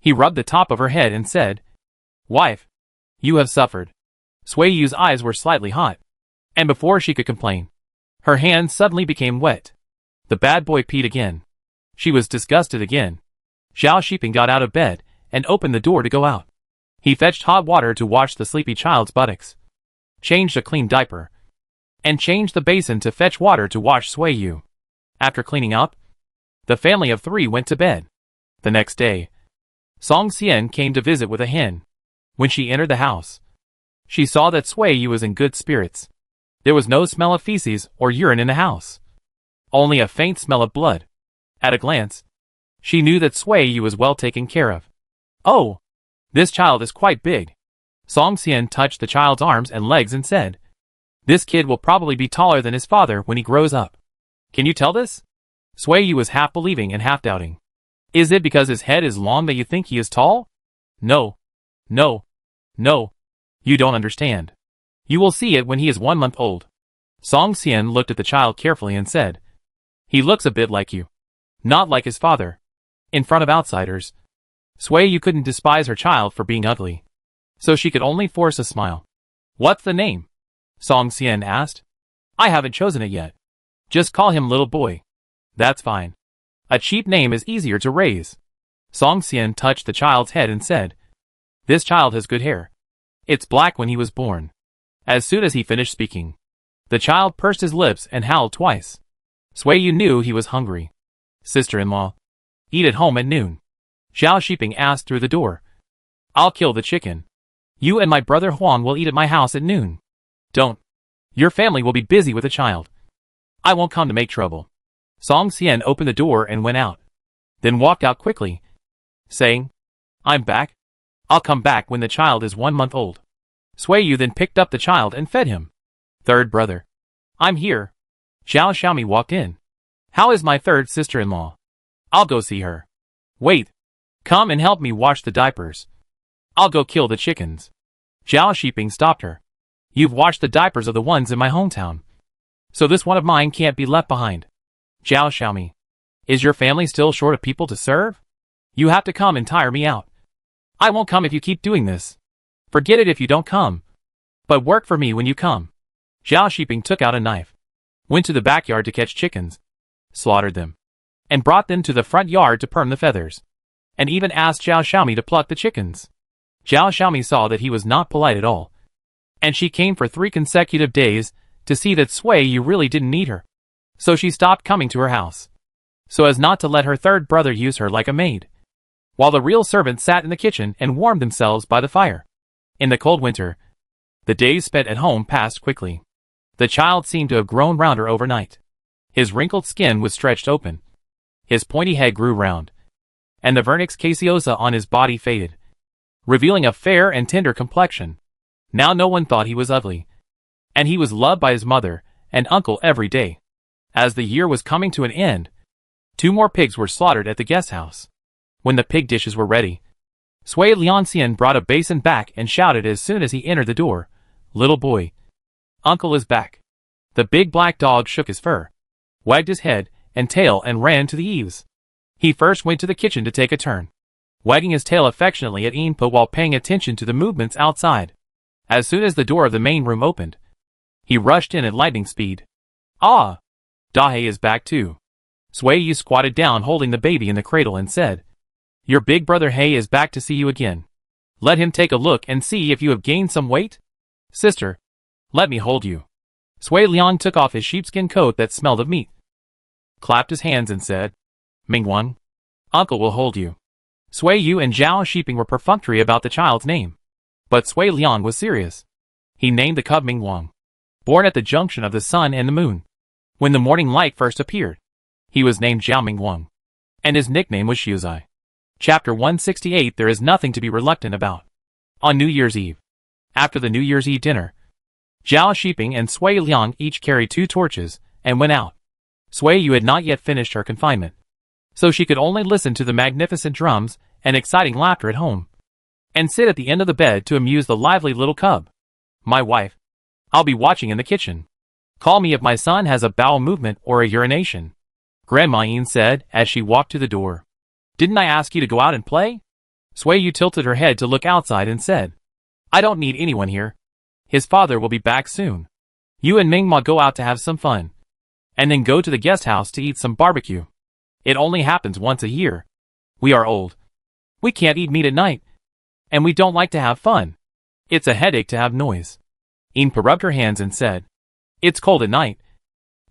He rubbed the top of her head and said, Wife, you have suffered. Sui Yu's eyes were slightly hot, And before she could complain, her hands suddenly became wet. The bad boy peed again. She was disgusted again. Zhao Shiping got out of bed and opened the door to go out. He fetched hot water to wash the sleepy child's buttocks, changed a clean diaper, and changed the basin to fetch water to wash Sui Yu. After cleaning up, the family of 3 went to bed. The next day, Song Xian came to visit with a hen. When she entered the house, she saw that Sui Yu was in good spirits. There was no smell of feces or urine in the house, only a faint smell of blood. At a glance, she knew that Sui Yu was well taken care of. "Oh, this child is quite big." Song Xian touched the child's arms and legs and said, "This kid will probably be taller than his father when he grows up." "Can you tell this?" Sui Yu was half believing and half doubting. "Is it because his head is long that you think he is tall?" No. You don't understand. You will see it when he is 1 month old." Song Xian looked at the child carefully and said, "He looks a bit like you. Not like his father." In front of outsiders, Sui Yu couldn't despise her child for being ugly, so she could only force a smile. "What's the name?" Song Xian asked. "I haven't chosen it yet. Just call him little boy." "That's fine. A cheap name is easier to raise." Song Xian touched the child's head and said, "This child has good hair. It's black when he was born." As soon as he finished speaking, the child pursed his lips and howled twice. Sui Yu knew he was hungry. "Sister-in-law, eat at home at noon?" Zhao Shiping asked through the door. "I'll kill the chicken. You and my brother Huang will eat at my house at noon." "Don't. Your family will be busy with the child. I won't come to make trouble." Song Xian opened the door and went out, then walked out quickly, saying, "I'm back. I'll come back when the child is 1 month old." Sui Yu then picked up the child and fed him. "Third brother. I'm here." Zhao Xiaomi walked in. "How is my third sister-in-law?" "I'll go see her." "Wait. Come and help me wash the diapers." "I'll go kill the chickens." Zhao Shiping stopped her. "You've washed the diapers of the ones in my hometown, so this one of mine can't be left behind." "Zhao Xiaomi, is your family still short of people to serve? You have to come and tire me out." "I won't come if you keep doing this." "Forget it if you don't come. But work for me when you come." Zhao Shiping took out a knife, went to the backyard to catch chickens, slaughtered them, and brought them to the front yard to perm the feathers, and even asked Zhao Xiaomi to pluck the chickens. Zhao Xiaomi saw that he was not polite at all, and she came for 3 consecutive days to see that Sui Yu really didn't need her. So she stopped coming to her house, so as not to let her third brother use her like a maid, while the real servants sat in the kitchen and warmed themselves by the fire. In the cold winter, the days spent at home passed quickly. The child seemed to have grown rounder overnight. His wrinkled skin was stretched open, his pointy head grew round, and the vernix caseosa on his body faded, revealing a fair and tender complexion. Now no one thought he was ugly, and he was loved by his mother and uncle every day. As the year was coming to an end, 2 more pigs were slaughtered at the guest house. When the pig dishes were ready, Sui Lianxian brought a basin back and shouted as soon as he entered the door, "Little boy, Uncle is back." The big black dog shook his fur, wagged his head and tail and ran to the eaves. He first went to the kitchen to take a turn, wagging his tail affectionately at Inpa while paying attention to the movements outside. As soon as the door of the main room opened, he rushed in at lightning speed. "Ah! Dahe is back too." Sui Yu squatted down holding the baby in the cradle and said, "Your big brother He is back to see you again. Let him take a look and see if you have gained some weight." "Sister, let me hold you." Sui Liang took off his sheepskin coat that smelled of meat, clapped his hands and said, "Mingguang, Uncle will hold you." Sui Yu and Zhao Shiping were perfunctory about the child's name, but Sui Liang was serious. He named the cub Mingguang, born at the junction of the sun and the moon. When the morning light first appeared, he was named Zhao Mingguang, and his nickname was Shuzai. Chapter 168. There is nothing to be reluctant about. On New Year's Eve, after the New Year's Eve dinner, Zhao Shiping and Sui Liang each carried 2 torches and went out. Sui Yu had not yet finished her confinement, so she could only listen to the magnificent drums and exciting laughter at home, and sit at the end of the bed to amuse the lively little cub. "My wife, I'll be watching in the kitchen. Call me if my son has a bowel movement or a urination," Grandma Yin said as she walked to the door. "Didn't I ask you to go out and play?" Sui Yu tilted her head to look outside and said, "I don't need anyone here. His father will be back soon." You and Mingma go out to have some fun. And then go to the guest house to eat some barbecue. It only happens once a year. We are old. We can't eat meat at night. And we don't like to have fun. It's a headache to have noise. Inpa rubbed her hands and said, It's cold at night.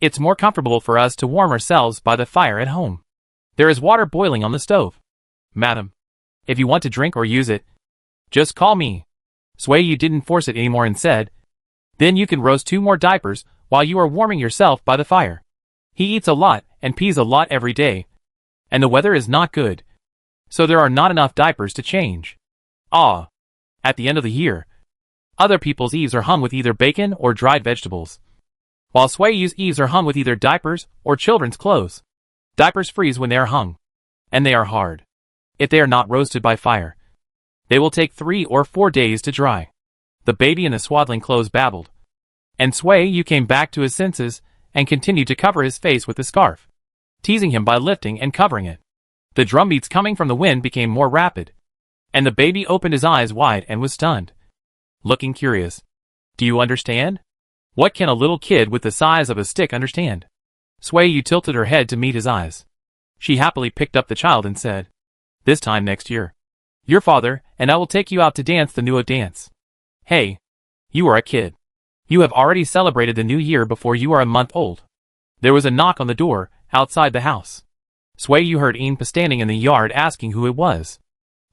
It's more comfortable for us to warm ourselves by the fire at home. There is water boiling on the stove. Madam, if you want to drink or use it, just call me. Suiyu didn't force it anymore and said, Then you can roast 2 more diapers while you are warming yourself by the fire. He eats a lot and pees a lot every day. And the weather is not good. So there are not enough diapers to change. At the end of the year, other people's eaves are hung with either bacon or dried vegetables. While Suiyu's eaves are hung with either diapers or children's clothes. Diapers freeze when they are hung. And they are hard. If they are not roasted by fire, they will take 3 or 4 days to dry. The baby in the swaddling clothes babbled. And Suiyu came back to his senses and continued to cover his face with the scarf, teasing him by lifting and covering it. The drumbeats coming from the wind became more rapid. And the baby opened his eyes wide and was stunned, looking curious. Do you understand? What can a little kid with the size of a stick understand? Suiyu tilted her head to meet his eyes. She happily picked up the child and said, This time next year, your father and I will take you out to dance the Nuo dance. Hey, you are a kid. You have already celebrated the new year before you are a month old. There was a knock on the door outside the house. Suiyu heard Inpa standing in the yard asking who it was.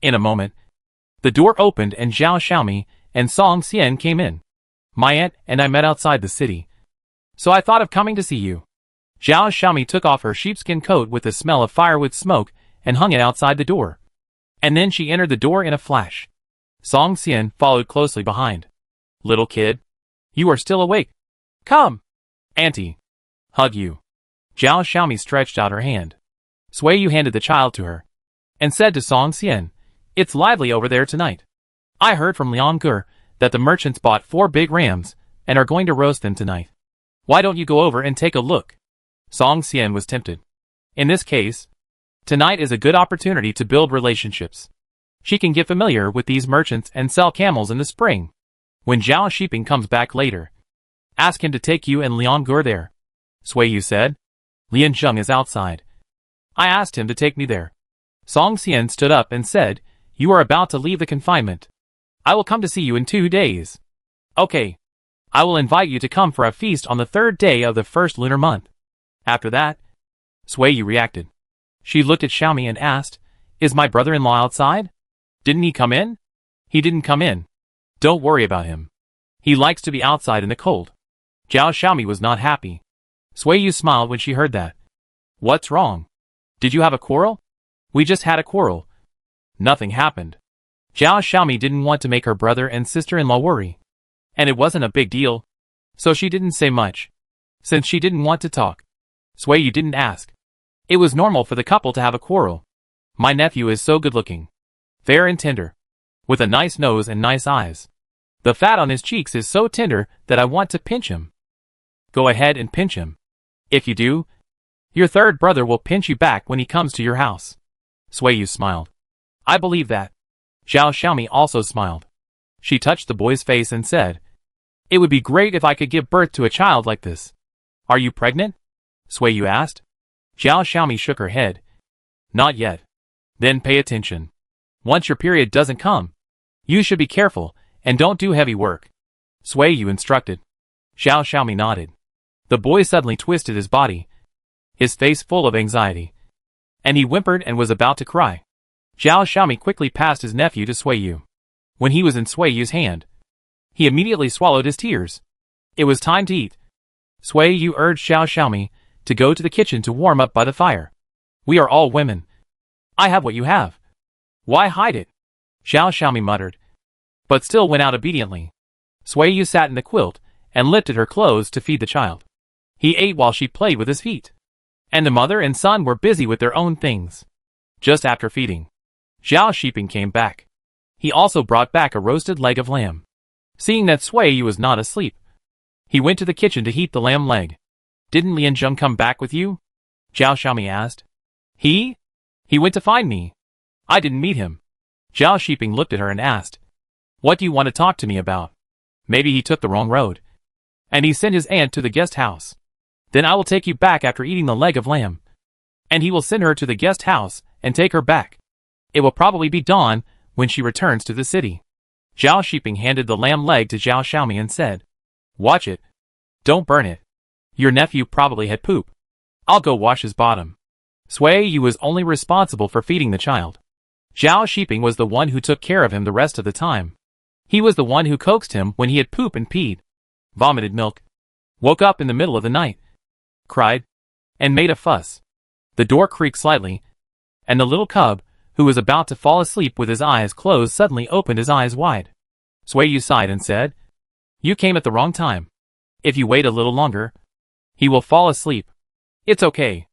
In a moment, the door opened and Zhao Xiaomi and Song Xian came in. My aunt and I met outside the city. So I thought of coming to see you. Zhao Xiaomi took off her sheepskin coat with the smell of firewood smoke and hung it outside the door. And then she entered the door in a flash. Song Xian followed closely behind. Little kid, you are still awake. Come, auntie. Hug you. Zhao Xiaomi stretched out her hand. Suiyu handed the child to her and said to Song Xian, It's lively over there tonight. I heard from Liang Ger that the merchants bought 4 big rams and are going to roast them tonight. Why don't you go over and take a look? Song Xian was tempted. In this case, tonight is a good opportunity to build relationships. She can get familiar with these merchants and sell camels in the spring. When Zhao Shiping comes back later, ask him to take you and Liang Ger there. Suiyu said, Lian Zheng is outside. I asked him to take me there. Song Xian stood up and said, You are about to leave the confinement. I will come to see you in 2 days. Okay. I will invite you to come for a feast on the 3rd day of the 1st lunar month. After that, Suiyu reacted. She looked at Xiaomi and asked, Is my brother-in-law outside? Didn't he come in? He didn't come in. Don't worry about him. He likes to be outside in the cold. Zhao Xiaomi was not happy. Suiyu smiled when she heard that. What's wrong? Did you have a quarrel? We just had a quarrel. Nothing happened. Zhao Xiaomi didn't want to make her brother and sister-in-law worry. And it wasn't a big deal. So she didn't say much. Since she didn't want to talk, Suiyu didn't ask. It was normal for the couple to have a quarrel. My nephew is so good-looking. Fair and tender. With a nice nose and nice eyes. The fat on his cheeks is so tender that I want to pinch him. Go ahead and pinch him. If you do, your 3rd brother will pinch you back when he comes to your house. Suiyu smiled. I believe that. Zhao Xiaomi also smiled. She touched the boy's face and said, It would be great if I could give birth to a child like this. Are you pregnant? Suiyu asked. Zhao Xiaomi shook her head. Not yet. Then pay attention. Once your period doesn't come, you should be careful and don't do heavy work. Suiyu instructed. Zhao Xiaomi nodded. The boy suddenly twisted his body, his face full of anxiety. And he whimpered and was about to cry. Zhao Xiaomi quickly passed his nephew to Suiyu. When he was in Suiyu's hand, he immediately swallowed his tears. It was time to eat. Suiyu urged Zhao Xiaomi to go to the kitchen to warm up by the fire. We are all women. I have what you have. Why hide it? Zhao Xiaomi muttered, but still went out obediently. Suiyu sat in the quilt and lifted her clothes to feed the child. He ate while she played with his feet. And the mother and son were busy with their own things. Just after feeding, Zhao Shiping came back. He also brought back a roasted leg of lamb. Seeing that Suiyu was not asleep, he went to the kitchen to heat the lamb leg. Didn't Lian Zheng come back with you? Zhao Xiaomi asked. He went to find me. I didn't meet him. Zhao Shiping looked at her and asked, What do you want to talk to me about? Maybe he took the wrong road. And he sent his aunt to the guest house. Then I will take you back after eating the leg of lamb. And he will send her to the guest house and take her back. It will probably be dawn when she returns to the city. Zhao Shiping handed the lamb leg to Zhao Xiaomi and said, "Watch it. Don't burn it. Your nephew probably had poop. I'll go wash his bottom." Sui Yu was only responsible for feeding the child. Zhao Shiping was the one who took care of him the rest of the time. He was the one who coaxed him when he had poop and peed, vomited milk, woke up in the middle of the night, cried, and made a fuss. The door creaked slightly, and the little cub, who was about to fall asleep with his eyes closed, suddenly opened his eyes wide. Sui Yu sighed and said, "You came at the wrong time. If you wait a little longer, he will fall asleep. It's okay.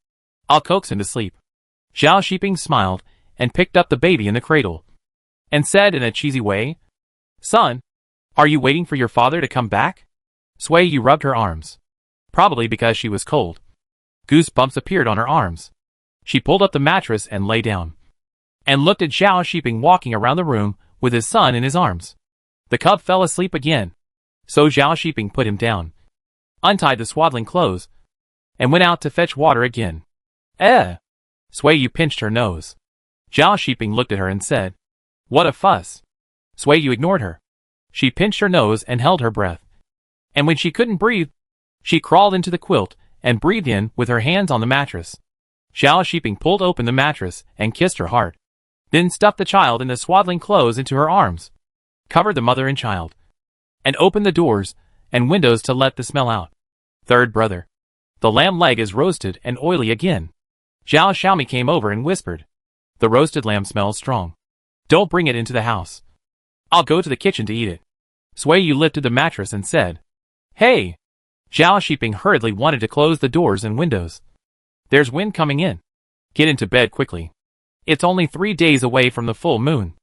I'll coax him to sleep." Zhao Shiping smiled and picked up the baby in the cradle, and said in a cheesy way, "Son, are you waiting for your father to come back?" Sui Yu rubbed her arms, probably because she was cold. Goosebumps appeared on her arms. She pulled up the mattress and lay down, and looked at Zhao Shiping walking around the room with his son in his arms. The cub fell asleep again, so Zhao Shiping put him down, untied the swaddling clothes, and went out to fetch water again. Sui Yu pinched her nose. Zhao Shiping looked at her and said, "What a fuss." Sui Yu ignored her. She pinched her nose and held her breath. And when she couldn't breathe, she crawled into the quilt and breathed in with her hands on the mattress. Zhao Shiping pulled open the mattress and kissed her hard. Then stuffed the child in the swaddling clothes into her arms, covered the mother and child, and opened the doors and windows to let the smell out. Third brother. The lamb leg is roasted and oily again. Zhao Xiaomi came over and whispered, "The roasted lamb smells strong. Don't bring it into the house. I'll go to the kitchen to eat it." Sui Yu lifted the mattress and said, "Hey!" Zhao Shiping hurriedly wanted to close the doors and windows. "There's wind coming in. Get into bed quickly. It's only 3 days away from the full moon.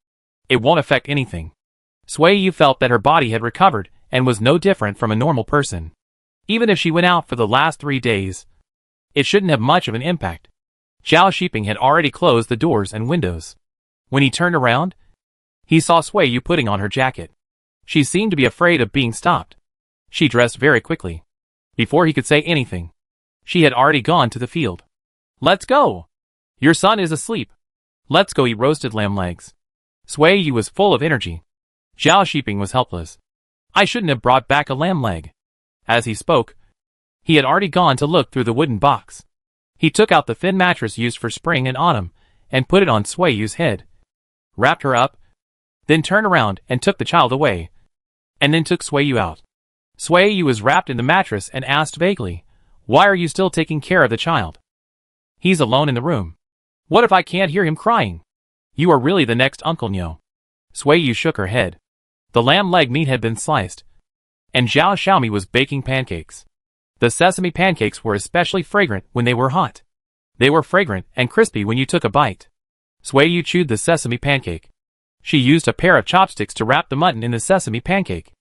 It won't affect anything." Sui Yu felt that her body had recovered and was no different from a normal person. Even if she went out for the last 3 days, it shouldn't have much of an impact. Zhao Shiping had already closed the doors and windows. When he turned around, he saw Sui Yu putting on her jacket. She seemed to be afraid of being stopped. She dressed very quickly. Before he could say anything, she had already gone to the field. "Let's go! Your son is asleep. Let's go eat roasted lamb legs." Sui Yu was full of energy. Zhao Shiping was helpless. "I shouldn't have brought back a lamb leg." As he spoke, he had already gone to look through the wooden box. He took out the thin mattress used for spring and autumn and put it on Sui Yu's head, wrapped her up, then turned around and took the child away, and then took Sui Yu out. Sui Yu was wrapped in the mattress and asked vaguely, "Why are you still taking care of the child? He's alone in the room. What if I can't hear him crying? You are really the next Uncle Nyo." Sui Yu shook her head. The lamb leg meat had been sliced, and Zhao Xiaomi was baking pancakes. The sesame pancakes were especially fragrant when they were hot. They were fragrant and crispy when you took a bite. Sui Yu chewed the sesame pancake. She used a pair of chopsticks to wrap the mutton in the sesame pancake.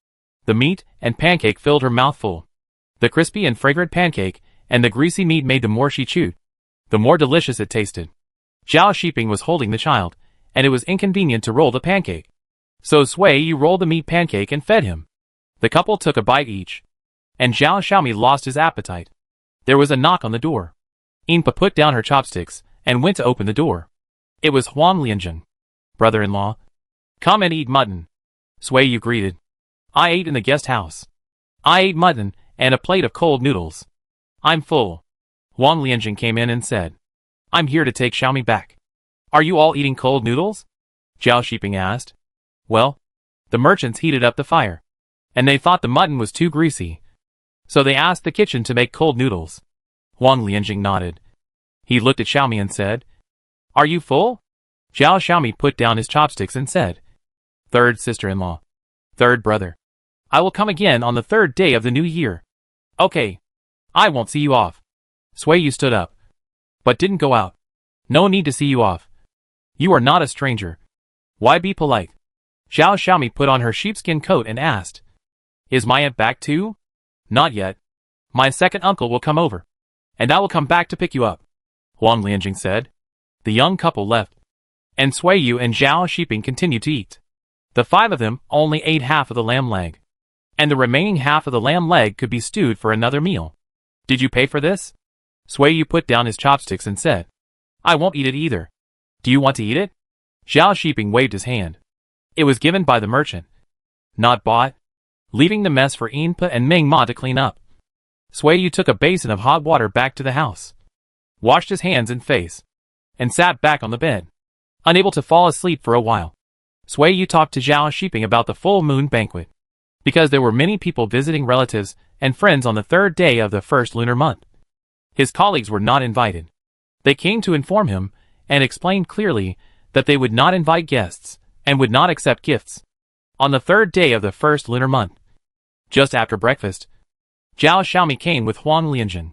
The meat and pancake filled her mouth full. The crispy and fragrant pancake and the greasy meat made the more she chewed, the more delicious it tasted. Zhao Shiping was holding the child, and it was inconvenient to roll the pancake. So Sui Yu rolled the meat pancake and fed him. The couple took a bite each, and Zhao Xiaomi lost his appetite. There was a knock on the door. Inpa put down her chopsticks and went to open the door. It was Huang Lianzhen, brother-in-law. "Come and eat mutton," Sui Yu greeted. "I ate in the guest house. I ate mutton and a plate of cold noodles. I'm full." Huang Lianzhen came in and said, "I'm here to take Xiaomi back." "Are you all eating cold noodles?" Zhao Shiping asked. "Well, the merchants heated up the fire, and they thought the mutton was too greasy, so they asked the kitchen to make cold noodles." Huang Lianzhen nodded. He looked at Xiaomi and said, "Are you full?" Zhao Xiaomi put down his chopsticks and said, "Third sister-in-law. Third brother. I will come again on the 3rd day of the new year." "Okay. I won't see you off." Sui Yu stood up, but didn't go out. "No need to see you off. You are not a stranger. Why be polite?" Zhao Xiaomi put on her sheepskin coat and asked, "Is my aunt back too?" "Not yet. My second uncle will come over, and I will come back to pick you up," Huang Lianjing said. The young couple left, and Sui Yu and Zhao Shiping continued to eat. The 5 of them only ate half of the lamb leg. and the remaining half of the lamb leg could be stewed for another meal. Did you pay for this? Sui Yu put down his chopsticks and said, I won't eat it either. Do you want to eat it? Xiao Shiping waved his hand. It was given by the merchant, not bought, leaving the mess for Yinpa and Ming Ma to clean up. Sui Yu took a basin of hot water back to the house, washed his hands and face, and sat back on the bed, unable to fall asleep for a while. Sui Yu talked to Xiao Shiping about the full moon banquet, because there were many people visiting relatives and friends on the third day of the first lunar month. His colleagues were not invited. They came to inform him and explained clearly that they would not invite guests and would not accept gifts on the third day of the first lunar month. Just after breakfast, Zhao Xiaomi came with Huang Lianjun.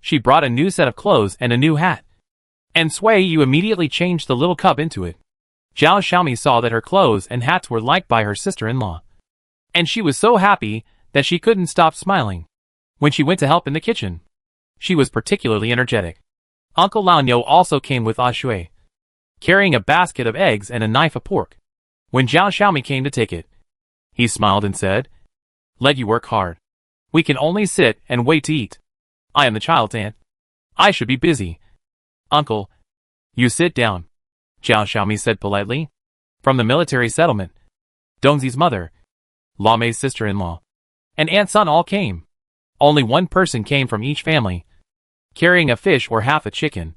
She brought a new set of clothes and a new hat, and Sui Yu immediately changed the little cup into it. Zhao Xiaomi saw that her clothes and hats were liked by her sister-in-law, and she was so happy that she couldn't stop smiling. When she went to help in the kitchen, she was particularly energetic. Uncle Lanyo also came with Shui, carrying a basket of eggs and a knife of pork. When Zhao Xiaomi came to take it, he smiled and said, Let you work hard. We can only sit and wait to eat. I am the child's aunt. I should be busy. Uncle, you sit down, Zhao Xiaomi said politely. From the military settlement, Dongzi's mother, Lamei's sister-in-law, and Aunt Sun all came. Only one person came from each family, carrying a fish or half a chicken,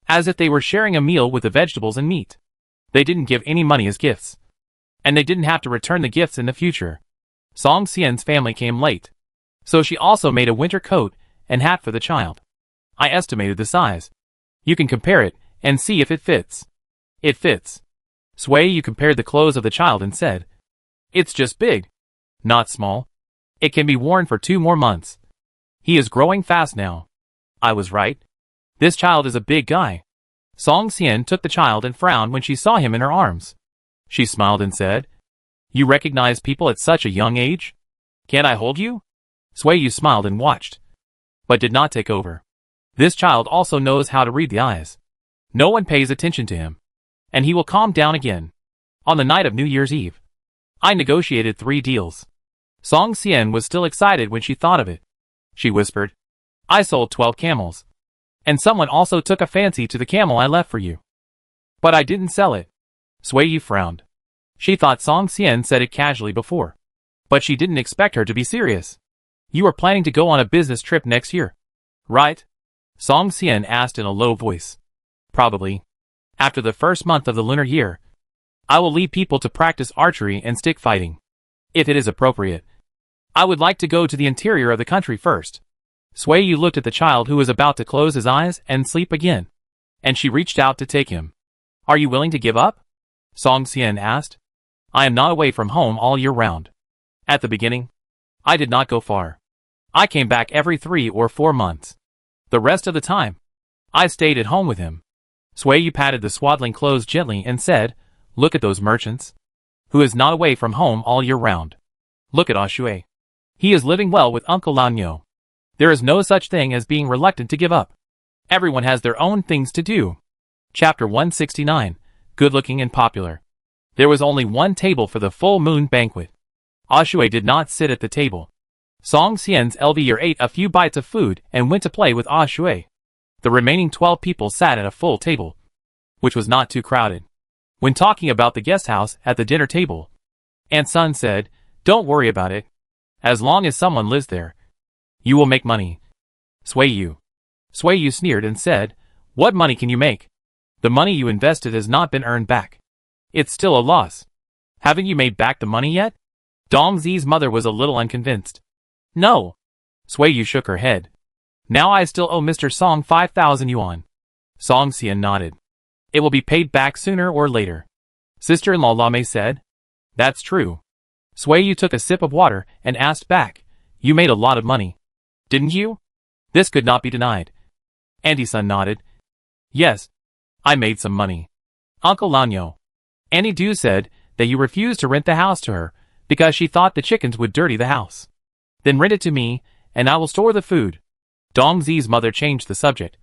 as if they were sharing a meal with the vegetables and meat. They didn't give any money as gifts, and they didn't have to return the gifts in the future. Song Xian's family came late, so she also made a winter coat and hat for the child. I estimated the size. You can compare it and see if it fits. It fits. Sui Yu compared the clothes of the child and said, It's just big, not small. It can be worn for 2 more months. He is growing fast now. I was right. This child is a big guy. Song Xian took the child and frowned when she saw him in her arms. She smiled and said, You recognize people at such a young age? Can't I hold you? Sui Yu smiled and watched, but did not take over. This child also knows how to read the eyes. No one pays attention to him, and he will calm down again. On the night of New Year's Eve, I negotiated 3 deals. Song Xian was still excited when she thought of it. She whispered, I sold 12 camels, and someone also took a fancy to the camel I left for you. But I didn't sell it. Sui Yu frowned. She thought Song Xian said it casually before, but she didn't expect her to be serious. You are planning to go on a business trip next year, right? Song Xian asked in a low voice. Probably. After the first month of the lunar year, I will lead people to practice archery and stick fighting, if it is appropriate. I would like to go to the interior of the country first. Sui Yu looked at the child who was about to close his eyes and sleep again, and she reached out to take him. Are you willing to give up? Song Xian asked. I am not away from home all year round. At the beginning, I did not go far. I came back every 3 or 4 months. The rest of the time, I stayed at home with him. Sui Yu patted the swaddling clothes gently and said, Look at those merchants. Who is not away from home all year round. Look at Shui. He is living well with Uncle Lanyo. There is no such thing as being reluctant to give up. Everyone has their own things to do. Chapter 169, Good-looking and popular. There was only one table for the full moon banquet. Shui did not sit at the table. Song Xian's elder ate a few bites of food and went to play with Shui. The remaining 12 people sat at a full table, which was not too crowded. When talking about the guest house at the dinner table, Aunt Sun said, Don't worry about it. As long as someone lives there, you will make money. Sui Yu sneered and said, What money can you make? The money you invested has not been earned back. It's still a loss. Haven't you made back the money yet? Dongzi's mother was a little unconvinced. No. Sui Yu shook her head. Now I still owe Mr. Song 5,000 yuan. Song Xian nodded. It will be paid back sooner or later. Sister-in-law Lamei said. That's true. Sui Yu took a sip of water and asked back, You made a lot of money, didn't you? This could not be denied. Auntie Sun nodded. Yes, I made some money. Uncle Lanyo. Auntie Du said that you refused to rent the house to her because she thought the chickens would dirty the house. Then rent it to me, and I will store the food. Dongzi's mother changed the subject,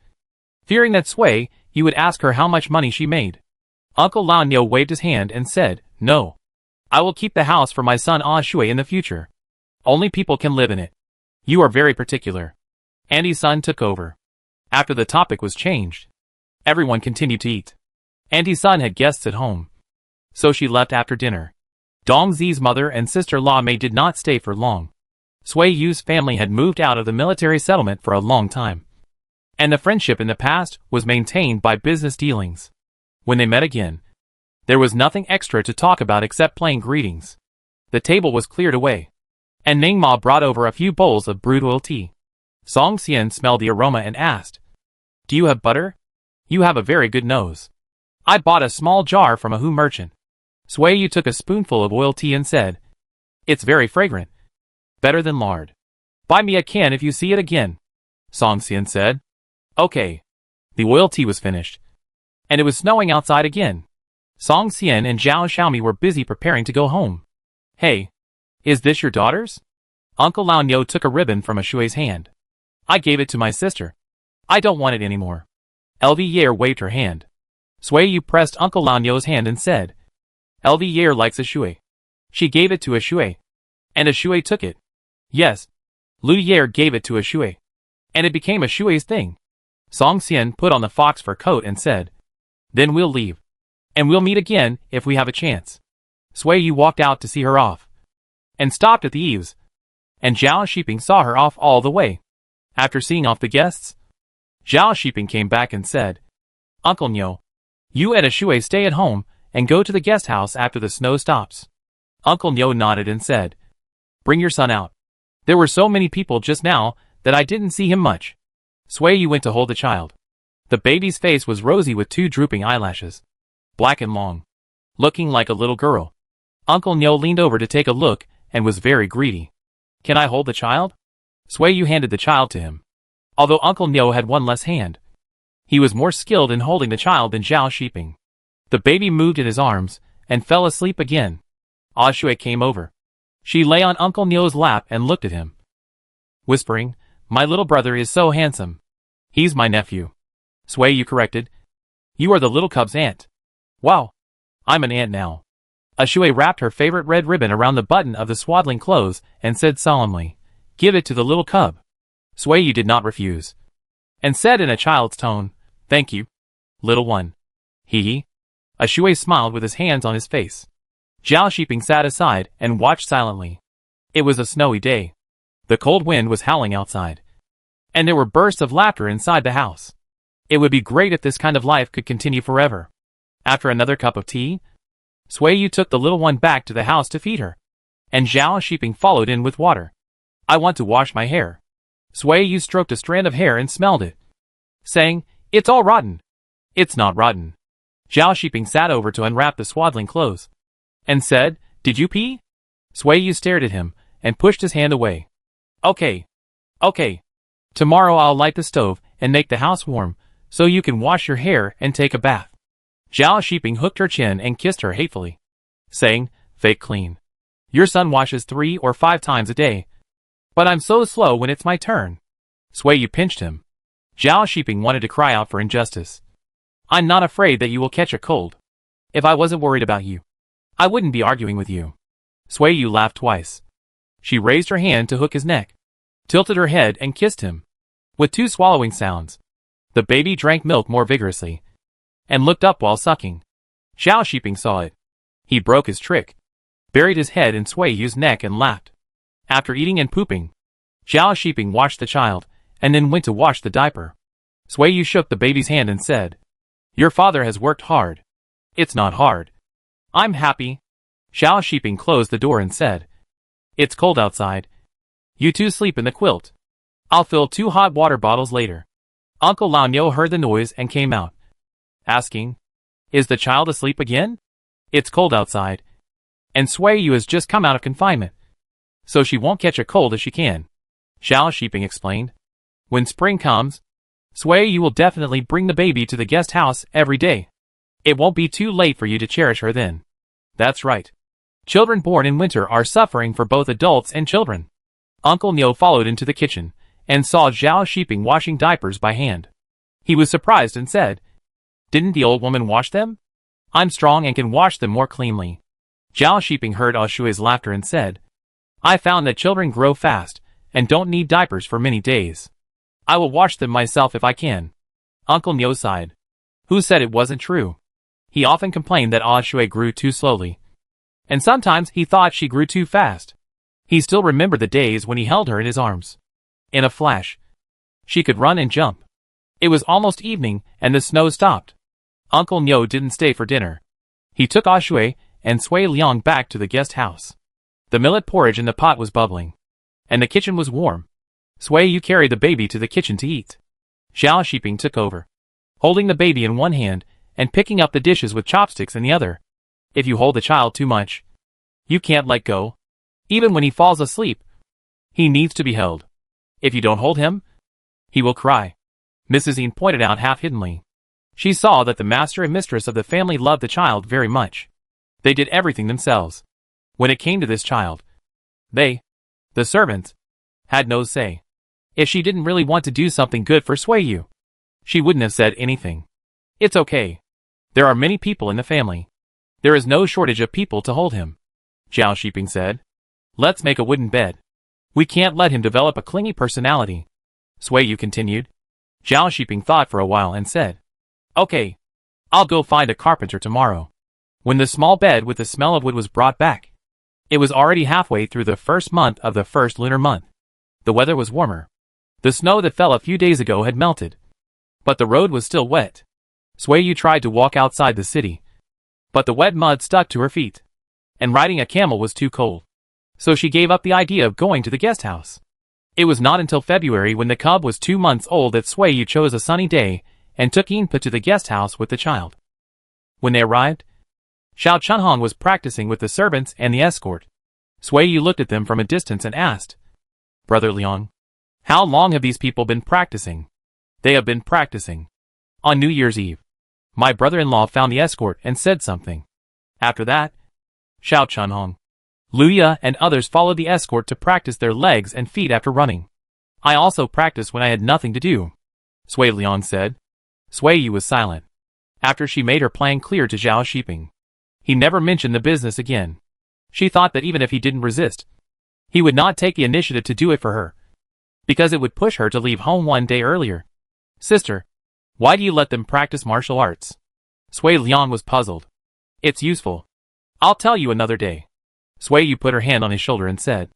fearing that Sui Yu would ask her how much money she made. Uncle Lanyo waved his hand and said, No. I will keep the house for my son Shui in the future. Only people can live in it. You are very particular. Auntie's son took over. After the topic was changed, everyone continued to eat. Auntie's son had guests at home, so she left after dinner. Dong Zi's mother and sister-in-law Mei did not stay for long. Sui Yu's family had moved out of the military settlement for a long time, and the friendship in the past was maintained by business dealings. When they met again, there was nothing extra to talk about except playing greetings. The table was cleared away, and Ning Ma brought over a few bowls of brewed oil tea. Song Xian smelled the aroma and asked, "Do you have butter? You have a very good nose." "I bought a small jar from a Hu merchant." Sui Yu took a spoonful of oil tea and said, "It's very fragrant. Better than lard. Buy me a can if you see it again." Song Xian said, "Okay." The oil tea was finished, and it was snowing outside again. Song Xian and Zhao Xiaomi were busy preparing to go home. "Hey, is this your daughter's?" Uncle Lao Niu took a ribbon from a Shui's hand. "I gave it to my sister. I don't want it anymore." Lv Yair waved her hand. Sui Yu pressed Uncle Lao Niu's hand and said, "Lv Yair likes a Shui." She gave it to a Shui, and a Shui took it. Yes, Lu Yair gave it to a Shui, and it became a Shui's thing. Song Xian put on the fox fur coat and said, "Then we'll leave, and we'll meet again if we have a chance." Sui Yu walked out to see her off, and stopped at the eaves, and Zhao Shiping saw her off all the way. After seeing off the guests, Zhao Shiping came back and said, "Uncle Niu, you and a Shui stay at home and go to the guest house after the snow stops." Uncle Niu nodded and said, "Bring your son out. There were so many people just now that I didn't see him much." Sui Yu went to hold the child. The baby's face was rosy with 2 drooping eyelashes, black and long, looking like a little girl. Uncle Niu leaned over to take a look and was very greedy. "Can I hold the child?" Sui Yu handed the child to him. Although Uncle Niu had one less hand, he was more skilled in holding the child than Zhao Shiping. The baby moved in his arms and fell asleep again. Ah Shui came over. She lay on Uncle Niu's lap and looked at him, whispering, "My little brother is so handsome. He's my nephew." Sui Yu corrected, "You are the little cub's aunt." "Wow, I'm an aunt now." A Shui wrapped her favorite red ribbon around the button of the swaddling clothes and said solemnly, "Give it to the little cub." Sui Yu did not refuse, and said in a child's tone, "Thank you, little one." Hee. A Shui smiled with his hands on his face. Zhao Shiping sat aside and watched silently. It was a snowy day. The cold wind was howling outside, and there were bursts of laughter inside the house. It would be great if this kind of life could continue forever. After another cup of tea, Sui Yu took the little one back to the house to feed her, and Zhao Shiping followed in with water. "I want to wash my hair." Sui Yu stroked a strand of hair and smelled it, saying, "It's all rotten." "It's not rotten." Zhao Shiping sat over to unwrap the swaddling clothes, and said, "Did you pee?" Sui Yu stared at him, and pushed his hand away. Okay. Tomorrow I'll light the stove and make the house warm, so you can wash your hair and take a bath." Zhao Shiping hooked her chin and kissed her hatefully, saying, "Fake clean. Your son washes 3 or 5 times a day, but I'm so slow when it's my turn." Sui Yu pinched him. Zhao Shiping wanted to cry out for injustice. "I'm not afraid that you will catch a cold. If I wasn't worried about you, I wouldn't be arguing with you." Sui Yu laughed twice. She raised her hand to hook his neck, tilted her head and kissed him. With 2 swallowing sounds, the baby drank milk more vigorously, and looked up while sucking. Zhao Shiping saw it. He broke his trick, buried his head in Sui Yu's neck and laughed. After eating and pooping, Zhao Shiping washed the child, and then went to wash the diaper. Sui Yu shook the baby's hand and said, "Your father has worked hard." "It's not hard. I'm happy." Zhao Shiping closed the door and said, "It's cold outside. You 2 sleep in the quilt. I'll fill 2 hot water bottles later." Uncle Lao Niu heard the noise and came out, asking, "Is the child asleep again?" "It's cold outside, and Sui Yu has just come out of confinement, so she won't catch a cold if she can," Zhao Shiping explained. "When spring comes, Sui Yu will definitely bring the baby to the guest house every day. It won't be too late for you to cherish her then." "That's right. Children born in winter are suffering for both adults and children." Uncle Niu followed into the kitchen, and saw Zhao Shiping washing diapers by hand. He was surprised and said, "Didn't the old woman wash them? I'm strong and can wash them more cleanly." Zhao Shiping heard Ah Shui's laughter and said, I found that children grow fast, and don't need diapers for many days. I will wash them myself if I can. Uncle Nyo sighed. Who said it wasn't true? He often complained that Ah Shui grew too slowly. And sometimes he thought she grew too fast. He still remembered the days when he held her in his arms. In a flash, she could run and jump. It was almost evening, and the snow stopped. Uncle Nyo didn't stay for dinner. He took Ah Shui and Sui Liang back to the guest house. The millet porridge in the pot was bubbling, and the kitchen was warm. Sui Yu carried the baby to the kitchen to eat. Xiao Shiping took over, holding the baby in one hand and picking up the dishes with chopsticks in the other. If you hold the child too much, you can't let go. Even when he falls asleep, he needs to be held. If you don't hold him, he will cry. Mrs. Yin pointed out half-hiddenly. She saw that the master and mistress of the family loved the child very much. They did everything themselves. When it came to this child, they, the servants, had no say. If she didn't really want to do something good for Sui Yu, she wouldn't have said anything. It's okay. There are many people in the family. There is no shortage of people to hold him. Zhao Shiping said. Let's make a wooden bed. We can't let him develop a clingy personality. Sui Yu continued. Zhao Shiping thought for a while and said, Okay, I'll go find a carpenter tomorrow. When the small bed with the smell of wood was brought back, it was already halfway through the first month of the first lunar month. The weather was warmer. The snow that fell a few days ago had melted, but the road was still wet. Sui Yu tried to walk outside the city, but the wet mud stuck to her feet, and riding a camel was too cold. So she gave up the idea of going to the guest house. It was not until February, when the cub was 2 months old, that Sui Yu chose a sunny day and took Yinpa to the guest house with the child. When they arrived, Xiao Chunhong was practicing with the servants and the escort. Sui Yu looked at them from a distance and asked, Brother Liang, how long have these people been practicing? They have been practicing. On New Year's Eve, my brother-in-law found the escort and said something. After that, Xiao Chunhong, Luya and others followed the escort to practice their legs and feet after running. I also practiced when I had nothing to do, Sui Liang said. Sui Yu was silent. After she made her plan clear to Zhao Shiping, he never mentioned the business again. She thought that even if he didn't resist, he would not take the initiative to do it for her, because it would push her to leave home one day earlier. Sister, why do you let them practice martial arts? Sui Liang was puzzled. It's useful. I'll tell you another day. Sui Yu put her hand on his shoulder and said,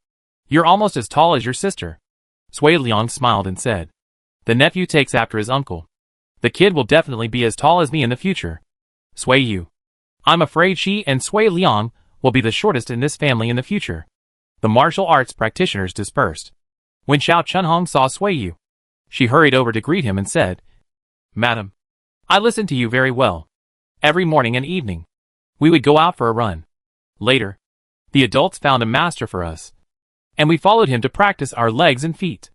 You're almost as tall as your sister. Sui Liang smiled and said, The nephew takes after his uncle. The kid will definitely be as tall as me in the future. Sui Yu, I'm afraid she and Sui Liang will be the shortest in this family in the future. The martial arts practitioners dispersed. When Xiao Chunhong saw Sui Yu, she hurried over to greet him and said, Madam, I listen to you very well. Every morning and evening, we would go out for a run. Later, the adults found a master for us, and we followed him to practice our legs and feet.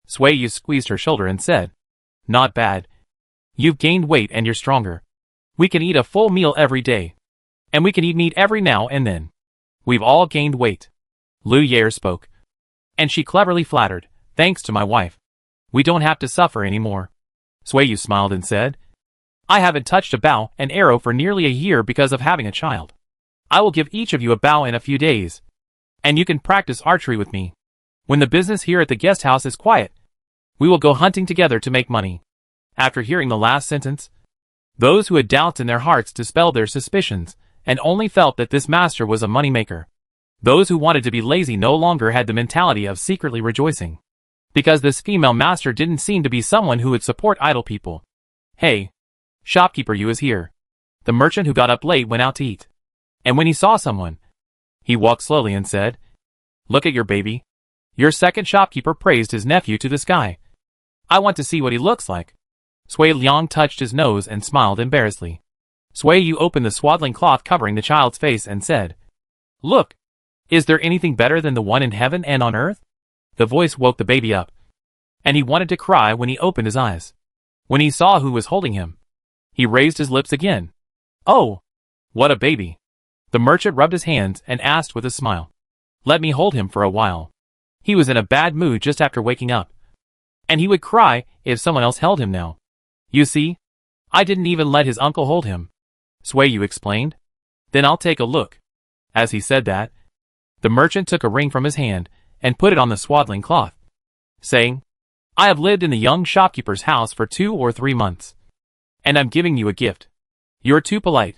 Sui Yu squeezed her shoulder and said, Not bad. You've gained weight and you're stronger. We can eat a full meal every day, and we can eat meat every now and then. We've all gained weight. Lu Yair spoke, and she cleverly flattered, Thanks to my wife, we don't have to suffer anymore. Sui Yu smiled and said, I haven't touched a bow and arrow for nearly a year because of having a child. I will give each of you a bow in a few days, and you can practice archery with me. When the business here at the guest house is quiet, we will go hunting together to make money. After hearing the last sentence, those who had doubts in their hearts dispelled their suspicions, and only felt that this master was a moneymaker. Those who wanted to be lazy no longer had the mentality of secretly rejoicing, because this female master didn't seem to be someone who would support idle people. Hey, shopkeeper, you is here. The merchant who got up late went out to eat, and when he saw someone, he walked slowly and said, Look at your baby. Your second shopkeeper praised his nephew to the sky. I want to see what he looks like. Sui Liang touched his nose and smiled embarrassedly. Sui Yu opened the swaddling cloth covering the child's face and said, Look, is there anything better than the one in heaven and on earth? The voice woke the baby up, and he wanted to cry when he opened his eyes. When he saw who was holding him, he raised his lips again. Oh, what a baby. The merchant rubbed his hands and asked with a smile, Let me hold him for a while. He was in a bad mood just after waking up, and he would cry if someone else held him now. You see, I didn't even let his uncle hold him. Sui Yu explained. Then I'll take a look. As he said that, The merchant took a ring from his hand and put it on the swaddling cloth, saying, I have lived in the young shopkeeper's house for 2 or 3 months, and I'm giving you a gift. You're too polite.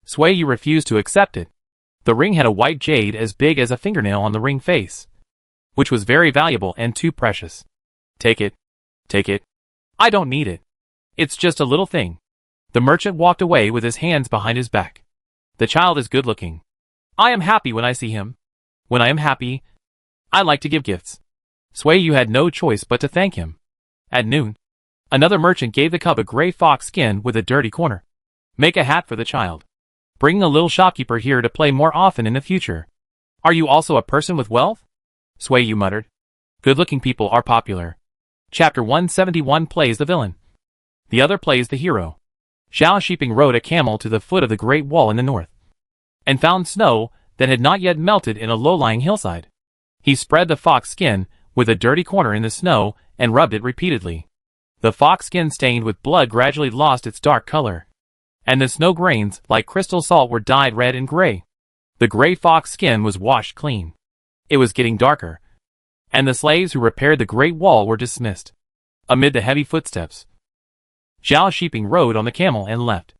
Sui Yu refused to accept it. The ring had a white jade as big as a fingernail on the ring face, which was very valuable and too precious. Take it. Take it. I don't need it. It's just a little thing. The merchant walked away with his hands behind his back. The child is good looking. I am happy when I see him. When I am happy, I like to give gifts. Sui Yu had no choice but to thank him. At noon, another merchant gave the cub a gray fox skin with a dirty corner. Make a hat for the child. Bring a little shopkeeper here to play more often in the future. Are you also a person with wealth? Sui Yu muttered. Good-looking people are popular. Chapter 171 plays the villain. The other plays the hero. Zhao Shiping rode a camel to the foot of the Great Wall in the north, and found snow that had not yet melted in a low-lying hillside. He spread the fox skin with a dirty corner in the snow and rubbed it repeatedly. The fox skin stained with blood gradually lost its dark color, and the snow grains, like crystal salt, were dyed red and gray. The gray fox skin was washed clean. It was getting darker, and the slaves who repaired the Great Wall were dismissed. Amid the heavy footsteps, Zhao Shiping rode on the camel and left.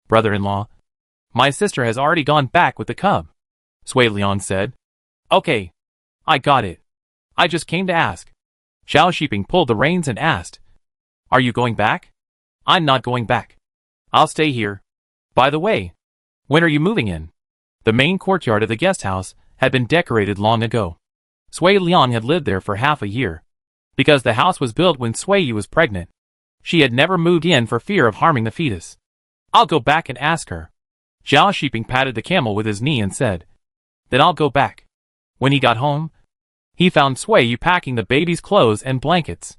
Brother-in-law, my sister has already gone back with the cub, Sui Liang said. Okay. I got it. I just came to ask. Zhao Shiping pulled the reins and asked, Are you going back? I'm not going back. I'll stay here. By the way, when are you moving in? The main courtyard of the guest house had been decorated long ago. Sui Liang had lived there for half a year, because the house was built when Sui Yu was pregnant. She had never moved in for fear of harming the fetus. I'll go back and ask her. Zhao Shiping patted the camel with his knee and said, Then I'll go back. When he got home, he found Sui Yu packing the baby's clothes and blankets.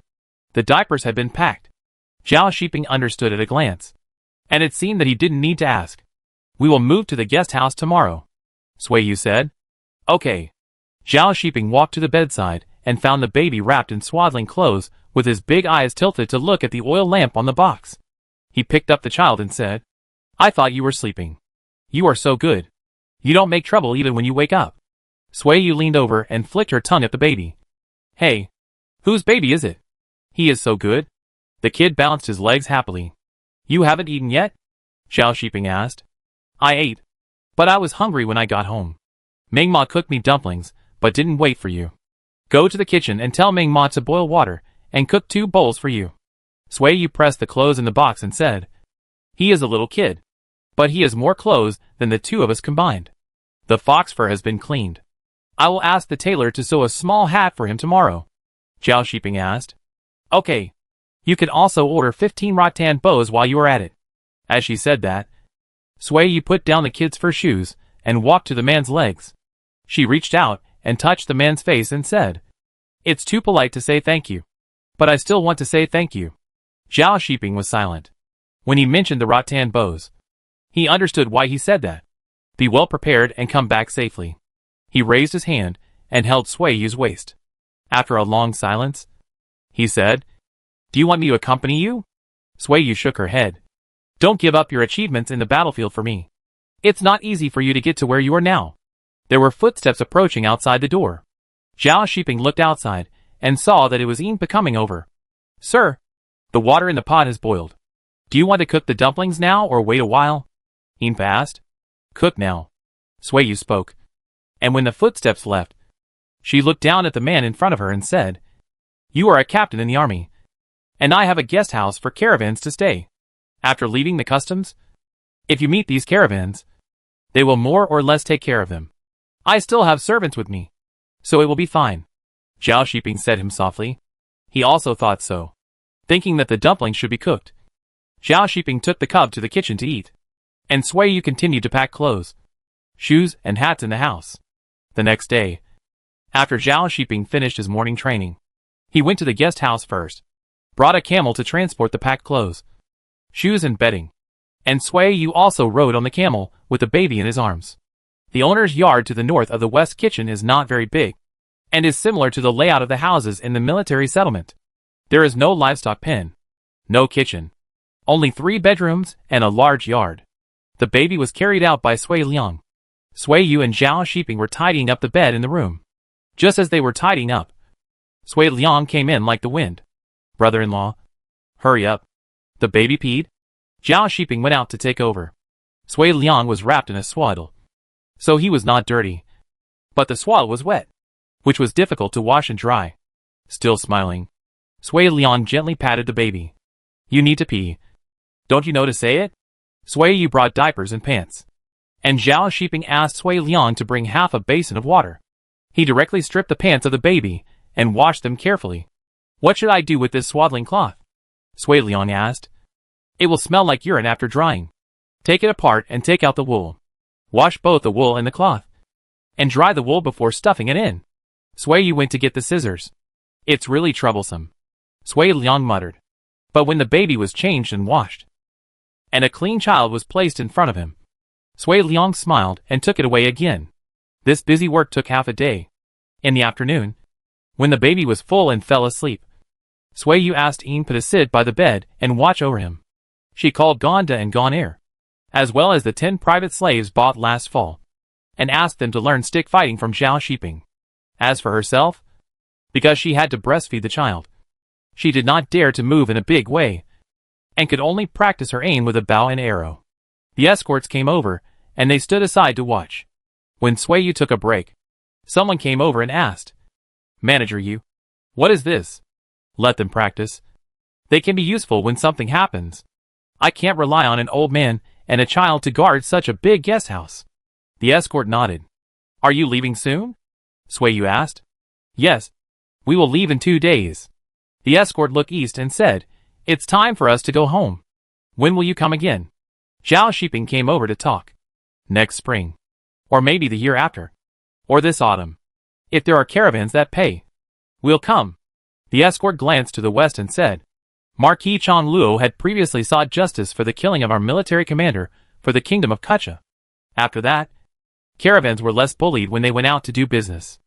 The diapers had been packed. Zhao Shiping understood at a glance, and it seemed that he didn't need to ask. We will move to the guest house tomorrow, Sui Yu said. Okay. Zhao Shiping walked to the bedside and found the baby wrapped in swaddling clothes with his big eyes tilted to look at the oil lamp on the box. He picked up the child and said, I thought you were sleeping. You are so good. You don't make trouble even when you wake up. Sui Yu leaned over and flicked her tongue at the baby. Hey, whose baby is it? He is so good. The kid balanced his legs happily. You haven't eaten yet? Zhao Shiping asked. I ate, but I was hungry when I got home. Meng Ma cooked me dumplings, but didn't wait for you. Go to the kitchen and tell Meng Ma to boil water and cook 2 bowls for you. Sui Yu pressed the clothes in the box and said, He is a little kid, but he has more clothes than the 2 of us combined. The fox fur has been cleaned. I will ask the tailor to sew a small hat for him tomorrow, Zhao Shiping asked. Okay. You can also order 15 rattan bows while you are at it. As she said that, Sui Yu put down the kid's fur shoes and walked to the man's legs. She reached out and touched the man's face and said, It's too polite to say thank you, but I still want to say thank you. Zhao Shiping was silent when he mentioned the rattan bows. He understood why he said that. Be well prepared and come back safely. He raised his hand and held Sui Yu's waist. After a long silence, he said, Do you want me to accompany you? Sui Yu shook her head. Don't give up your achievements in the battlefield for me. It's not easy for you to get to where you are now. There were footsteps approaching outside the door. Zhao Shiping looked outside and saw that it was Yinpa coming over. Sir, the water in the pot has boiled. Do you want to cook the dumplings now or wait a while? Yinpa asked. Cook now, Sui Yu spoke. And when the footsteps left, she looked down at the man in front of her and said, You are a captain in the army, and I have a guest house for caravans to stay. After leaving the customs, if you meet these caravans, they will more or less take care of them. I still have servants with me, so it will be fine. Zhao Shiping said him softly. He also thought so, thinking that the dumplings should be cooked. Zhao Shiping took the cub to the kitchen to eat, and Sui Yu continued to pack clothes, shoes, and hats in the house. The next day, after Zhao Shiping finished his morning training, he went to the guest house first, brought a camel to transport the packed clothes, shoes, and bedding, and Sui Yu also rode on the camel with the baby in his arms. The owner's yard to the north of the west kitchen is not very big, and is similar to the layout of the houses in the military settlement. There is no livestock pen, no kitchen, only 3 bedrooms and a large yard. The baby was carried out by Sui Liang. Sui Yu and Zhao Shiping were tidying up the bed in the room. Just as they were tidying up, Sui Liang came in like the wind. Brother-in-law, hurry up. The baby peed? Zhao Shiping went out to take over. Sui Liang was wrapped in a swaddle, so he was not dirty. But the swaddle was wet, which was difficult to wash and dry. Still smiling, Sui Liang gently patted the baby. You need to pee. Don't you know to say it? Sui Yu brought diapers and pants, and Zhao Shiping asked Sui Liang to bring half a basin of water. He directly stripped the pants of the baby and washed them carefully. What should I do with this swaddling cloth? Sui Liang asked. It will smell like urine after drying. Take it apart and take out the wool. Wash both the wool and the cloth, and dry the wool before stuffing it in. Sui Yu went to get the scissors. It's really troublesome, Sui Liang muttered. But when the baby was changed and washed, and a clean child was placed in front of him, Sui Liang smiled and took it away again. This busy work took half a day. In the afternoon, when the baby was full and fell asleep, Sui Yu asked Inpa to sit by the bed and watch over him. She called Gonda and Gonair, as well as the 10 private slaves bought last fall, and asked them to learn stick fighting from Zhao Shiping. As for herself, because she had to breastfeed the child, she did not dare to move in a big way, and could only practice her aim with a bow and arrow. The escorts came over, and they stood aside to watch. When Sui Yu took a break, someone came over and asked, Manager Yu, what is this? Let them practice. They can be useful when something happens. I can't rely on an old man and a child to guard such a big guest house. The escort nodded. Are you leaving soon? Sui Yu asked. Yes. We will leave in 2 days. The escort looked east and said, It's time for us to go home. When will you come again? Zhao Shiping came over to talk. Next spring. Or maybe the year after. Or this autumn. If there are caravans that pay, we'll come. The escort glanced to the west and said, Marquis Chang Luo had previously sought justice for the killing of our military commander for the kingdom of Kucha. After that, caravans were less bullied when they went out to do business.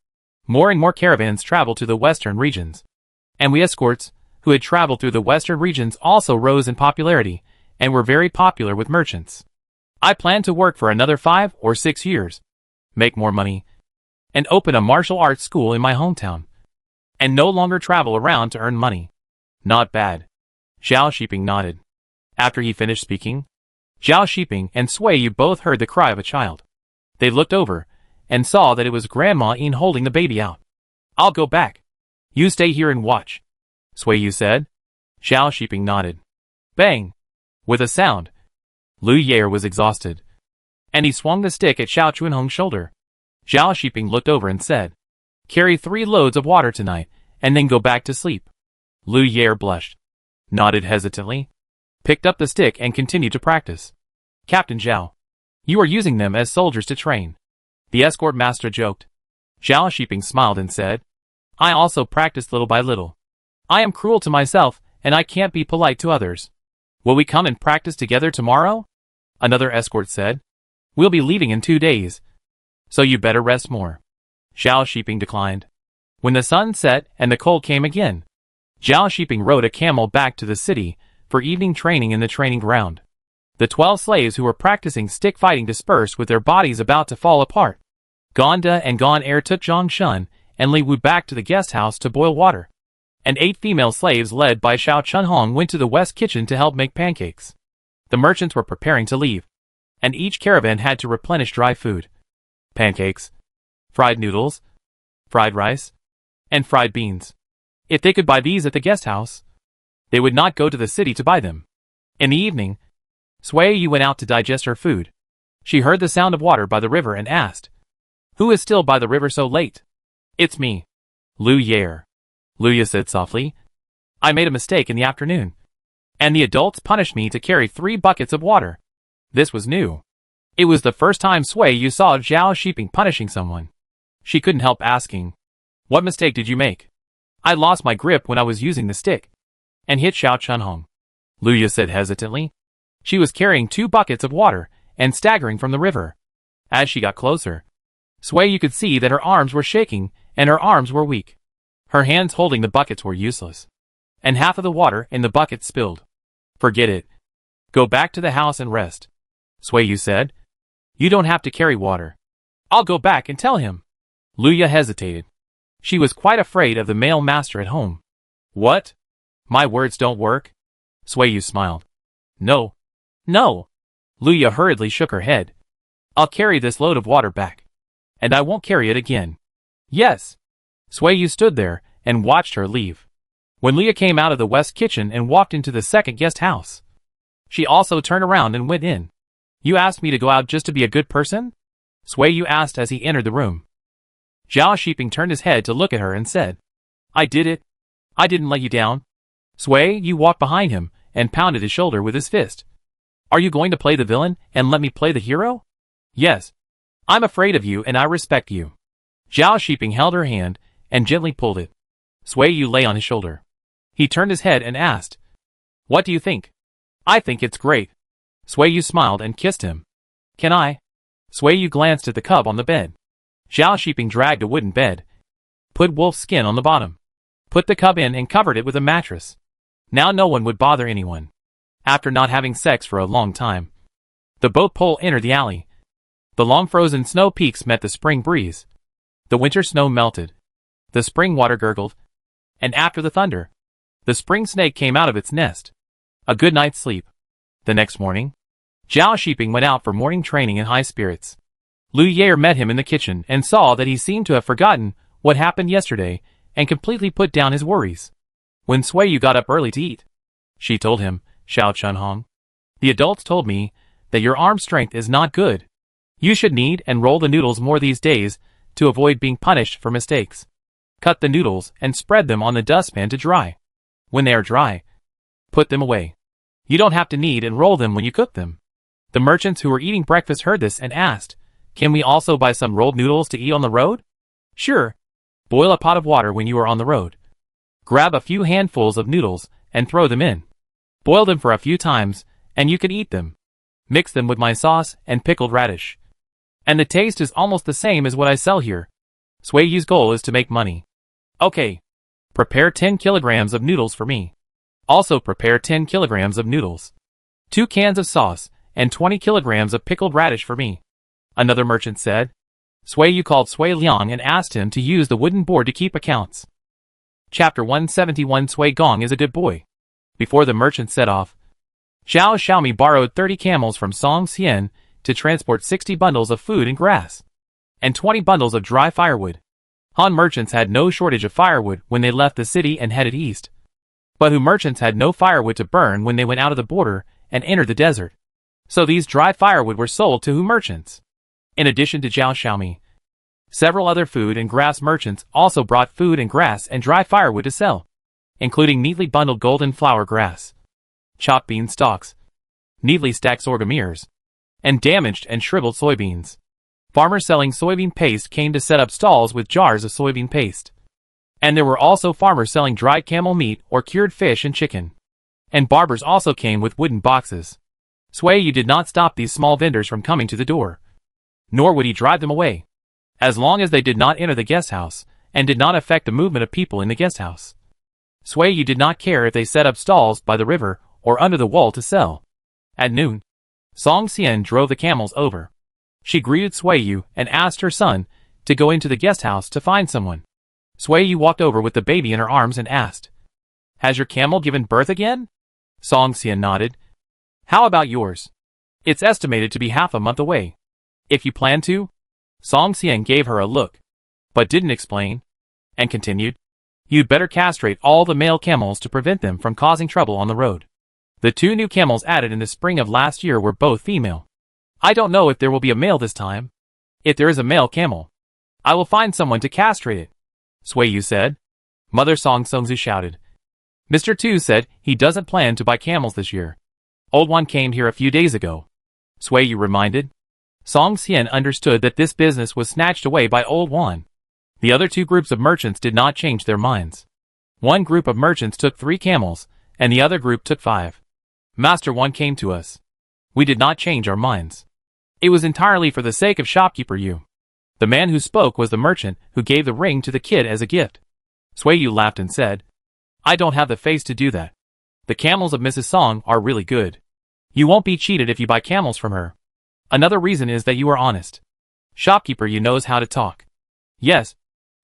More and more caravans traveled to the western regions, and we escorts, who had traveled through the western regions, also rose in popularity and were very popular with merchants. I plan to work for another 5 or 6 years, make more money, and open a martial arts school in my hometown, and no longer travel around to earn money. Not bad. Zhao Shiping nodded. After he finished speaking, Zhao Shiping and Sui Yu both heard the cry of a child. They looked over and saw that it was Grandma Yin holding the baby out. I'll go back. You stay here and watch, Sui Yu said. Zhao Shiping nodded. Bang! With a sound, Lu Yair was exhausted, and he swung the stick at Xiao Chunhong's shoulder. Zhao Shiping looked over and said, Carry 3 loads of water tonight, and then go back to sleep. Lu Yair blushed, nodded hesitantly, picked up the stick and continued to practice. Captain Zhao, you are using them as soldiers to train, the escort master joked. Zhao Shiping smiled and said, I also practice little by little. I am cruel to myself, and I can't be polite to others. Will we come and practice together tomorrow? Another escort said. We'll be leaving in 2 days, so you better rest more. Zhao Shiping declined. When the sun set and the cold came again, Zhao Shiping rode a camel back to the city for evening training in the training ground. The 12 slaves who were practicing stick fighting dispersed with their bodies about to fall apart. Gonda and Gonair took Zhang Shun and Li Wu back to the guest house to boil water, and 8 female slaves led by Xiao Chunhong went to the west kitchen to help make pancakes. The merchants were preparing to leave, and each caravan had to replenish dry food. Pancakes, fried noodles, fried rice, and fried beans. If they could buy these at the guest house, they would not go to the city to buy them. In the evening, Sui Yu went out to digest her food. She heard the sound of water by the river and asked, Who is still by the river so late? It's me, Lu Yair. Luya said softly. I made a mistake in the afternoon, and the adults punished me to carry 3 buckets of water. This was new. It was the first time Sui Yu saw Zhao Shiping punishing someone. She couldn't help asking, What mistake did you make? I lost my grip when I was using the stick, and hit Xiao Chunhong, Luya said hesitantly. She was carrying 2 buckets of water and staggering from the river. As she got closer, Sui Yu could see that her arms were shaking and her arms were weak. Her hands holding the buckets were useless, and half of the water in the bucket spilled. Forget it. Go back to the house and rest, Sui Yu said. You don't have to carry water. I'll go back and tell him. Luya hesitated. She was quite afraid of the male master at home. What? My words don't work? Sueyu smiled. No. No. Luya hurriedly shook her head. I'll carry this load of water back. And I won't carry it again. Yes. Sueyu stood there and watched her leave. When Luya came out of the west kitchen and walked into the second guest house, she also turned around and went in. You asked me to go out just to be a good person? Sueyu asked as he entered the room. Zhao Shiping turned his head to look at her and said, I did it. I didn't let you down. Sueyu walked behind him and pounded his shoulder with his fist. Are you going to play the villain and let me play the hero? Yes. I'm afraid of you and I respect you. Zhao Shiping held her hand and gently pulled it. Sueyu lay on his shoulder. He turned his head and asked, What do you think? I think it's great. Sueyu smiled and kissed him. Can I? Sueyu glanced at the cub on the bed. Zhao Shiping dragged a wooden bed. Put wolf skin on the bottom. Put the cub in and covered it with a mattress. Now no one would bother anyone. After not having sex for a long time, the boat pole entered the alley. The long frozen snow peaks met the spring breeze. The winter snow melted. The spring water gurgled. And after the thunder, the spring snake came out of its nest. A good night's sleep. The next morning, Zhao Shiping went out for morning training in high spirits. Lu Yair met him in the kitchen and saw that he seemed to have forgotten what happened yesterday and completely put down his worries. When Sueyu got up early to eat, she told him, Xiao Chunhong, the adults told me that your arm strength is not good. You should knead and roll the noodles more these days to avoid being punished for mistakes. Cut the noodles and spread them on the dustpan to dry. When they are dry, put them away. You don't have to knead and roll them when you cook them. The merchants who were eating breakfast heard this and asked, Can we also buy some rolled noodles to eat on the road? Sure. Boil a pot of water when you are on the road. Grab a few handfuls of noodles and throw them in. Boil them for a few times, and you can eat them. Mix them with my sauce and pickled radish. And the taste is almost the same as what I sell here. Sueyu's goal is to make money. Okay. Prepare 10 kilograms of noodles for me. Also prepare 10 kilograms of noodles. 2 cans of sauce, and 20 kilograms of pickled radish for me. Another merchant said. Sueyu called Sui Liang and asked him to use the wooden board to keep accounts. Chapter 171 Sui Gong is a good boy. Before the merchant set off, Xiao Xiaomi borrowed 30 camels from Song Xian to transport 60 bundles of food and grass, and 20 bundles of dry firewood. Han merchants had no shortage of firewood when they left the city and headed east. But Hu merchants had no firewood to burn when they went out of the border and entered the desert. So these dry firewood were sold to Hu merchants. In addition to Zhao Xiaomi, several other food and grass merchants also brought food and grass and dry firewood to sell, including neatly bundled golden flower grass, chopped bean stalks, neatly stacked sorghum ears, and damaged and shriveled soybeans. Farmers selling soybean paste came to set up stalls with jars of soybean paste. And there were also farmers selling dried camel meat or cured fish and chicken. And barbers also came with wooden boxes. Sueyu did not stop these small vendors from coming to the door. Nor would he drive them away, as long as they did not enter the guest house, and did not affect the movement of people in the guest house. Sueyu did not care if they set up stalls by the river or under the wall to sell. At noon, Song Xian drove the camels over. She greeted Sueyu and asked her son to go into the guest house to find someone. Sueyu walked over with the baby in her arms and asked, Has your camel given birth again? Song Xian nodded. How about yours? It's estimated to be half a month away. If you plan to? Song Xian gave her a look, but didn't explain, and continued. You'd better castrate all the male camels to prevent them from causing trouble on the road. The 2 new camels added in the spring of last year were both female. I don't know if there will be a male this time. If there is a male camel, I will find someone to castrate it, Sueyu said. Mother Song Songzu shouted. Mr. Tu said he doesn't plan to buy camels this year. Old one came here a few days ago, Sueyu reminded. Song Xian understood that this business was snatched away by Old Wan. The other 2 groups of merchants did not change their minds. One group of merchants took 3 camels, and the other group took 5. Master One came to us. We did not change our minds. It was entirely for the sake of shopkeeper Yu. The man who spoke was the merchant who gave the ring to the kid as a gift. Sueyu laughed and said, I don't have the face to do that. The camels of Mrs. Song are really good. You won't be cheated if you buy camels from her. Another reason is that you are honest. Shopkeeper, you knows how to talk. Yes.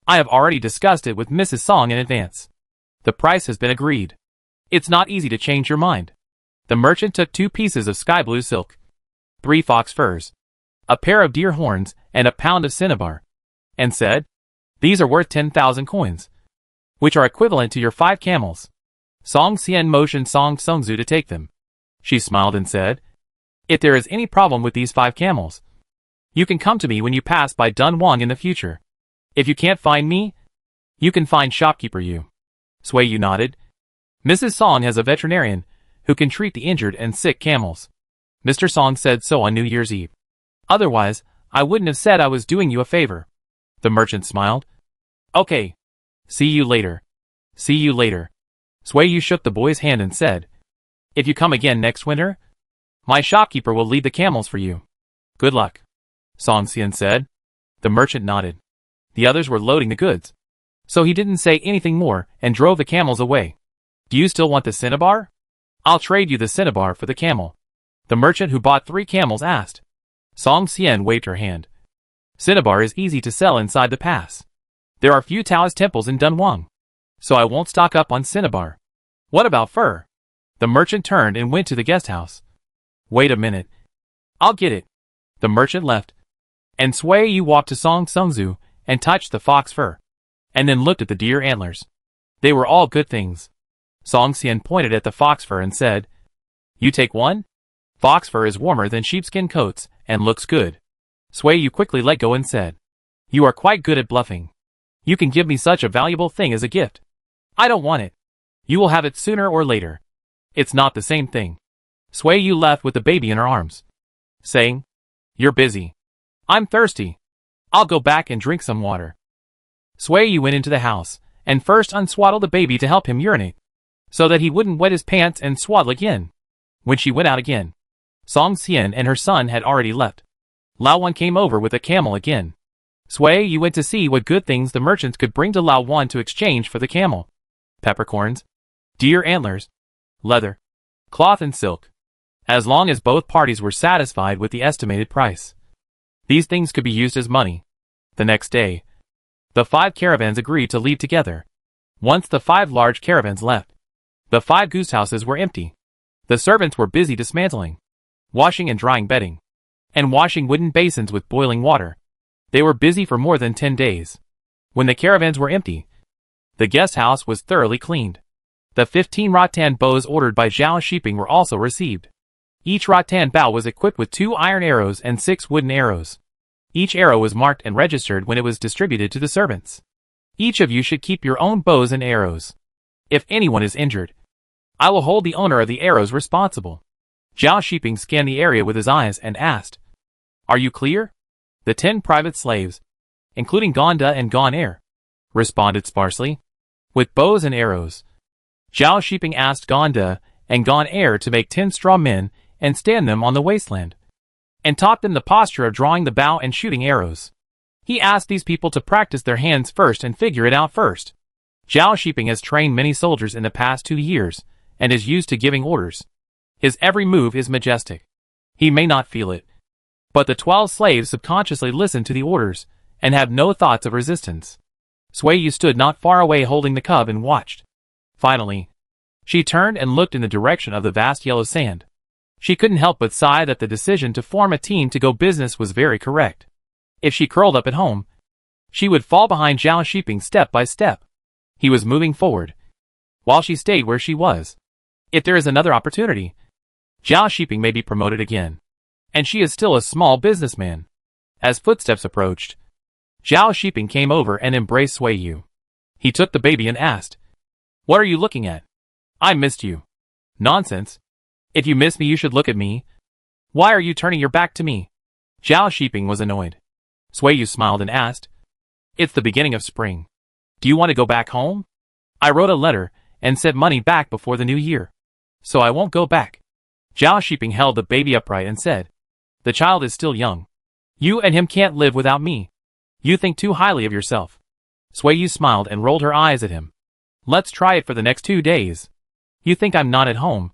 I have already discussed it with Mrs. Song in advance. The price has been agreed. It's not easy to change your mind. The merchant took 2 pieces of sky blue silk, 3 fox furs, a pair of deer horns, and a pound of cinnabar, and said, "These are worth 10,000 coins, which are equivalent to your 5 camels." Song Xian motioned Song Sungzu to take them. She smiled and said, "If there is any problem with these 5 camels, you can come to me when you pass by Dunhuang in the future. If you can't find me, you can find Shopkeeper Yu." Sui Yu nodded. Mrs. Song has a veterinarian who can treat the injured and sick camels. Mr. Song said so on New Year's Eve. Otherwise, I wouldn't have said I was doing you a favor. The merchant smiled. Okay. See you later. See you later. Sui Yu shook the boy's hand and said, "If you come again next winter, my shopkeeper will lead the camels for you. Good luck." Song Xian said. The merchant nodded. The others were loading the goods, so he didn't say anything more and drove the camels away. "Do you still want the cinnabar? I'll trade you the cinnabar for the camel," the merchant who bought 3 camels asked. Song Xian waved her hand. "Cinnabar is easy to sell inside the pass. There are few Taoist temples in Dunhuang, so I won't stock up on cinnabar. What about fur?" The merchant turned and went to the guest house. "Wait a minute. I'll get it." The merchant left, and Sui Yu walked to Song Sungzu and touched the fox fur, and then looked at the deer antlers. They were all good things. Song Xian pointed at the fox fur and said, "You take one? Fox fur is warmer than sheepskin coats and looks good." Sui Yu quickly let go and said, "You are quite good at bluffing. You can give me such a valuable thing as a gift. I don't want it. You will have it sooner or later. It's not the same thing." Sui Yu left with the baby in her arms, saying, "You're busy. I'm thirsty. I'll go back and drink some water." Sui Yu went into the house and first unswaddled the baby to help him urinate, so that he wouldn't wet his pants and swaddle again. When she went out again, Song Xian and her son had already left. Lao Wan came over with a camel again. Sui Yu went to see what good things the merchants could bring to Lao Wan to exchange for the camel. Peppercorns, deer antlers, leather, cloth and silk, as long as both parties were satisfied with the estimated price. These things could be used as money. The next day, the 5 caravans agreed to leave together. Once the 5 large caravans left, the 5 goose houses were empty. The servants were busy dismantling, washing and drying bedding, and washing wooden basins with boiling water. They were busy for more than 10 days. When the caravans were empty, the guest house was thoroughly cleaned. The 15 rattan bows ordered by Zhao Shiping were also received. Each rattan bow was equipped with 2 iron arrows and 6 wooden arrows. Each arrow was marked and registered when it was distributed to the servants. Each of you should keep your own bows and arrows. If anyone is injured, I will hold the owner of the arrows responsible. Zhao Shiping scanned the area with his eyes and asked, "Are you clear?" The 10 private slaves, including Gonda and Gon Air, responded sparsely, with bows and arrows. Zhao Shiping asked Gonda and Gon Air to make 10 straw men and stand them on the wasteland, and taught them the posture of drawing the bow and shooting arrows. He asked these people to practice their hands first and figure it out first. Zhao Shiping has trained many soldiers in the past 2 years, and is used to giving orders. His every move is majestic. He may not feel it, but the 12 slaves subconsciously listen to the orders, and have no thoughts of resistance. Sui Yu stood not far away holding the cub and watched. Finally, she turned and looked in the direction of the vast yellow sand. She couldn't help but sigh that the decision to form a team to go business was very correct. If she curled up at home, she would fall behind Zhao Shiping step by step. He was moving forward, while she stayed where she was. If there is another opportunity, Zhao Shiping may be promoted again, and she is still a small businessman. As footsteps approached, Zhao Shiping came over and embraced Sui Yu. He took the baby and asked, "What are you looking at? I missed you." "Nonsense. If you miss me, you should look at me. Why are you turning your back to me?" Zhao Shiping was annoyed. Sui Yu smiled and asked, "It's the beginning of spring. Do you want to go back home? I wrote a letter and sent money back before the new year, so I won't go back." Zhao Shiping held the baby upright and said, "The child is still young. You and him can't live without me. You think too highly of yourself." Sui Yu smiled and rolled her eyes at him. "Let's try it for the next 2 days. You think I'm not at home?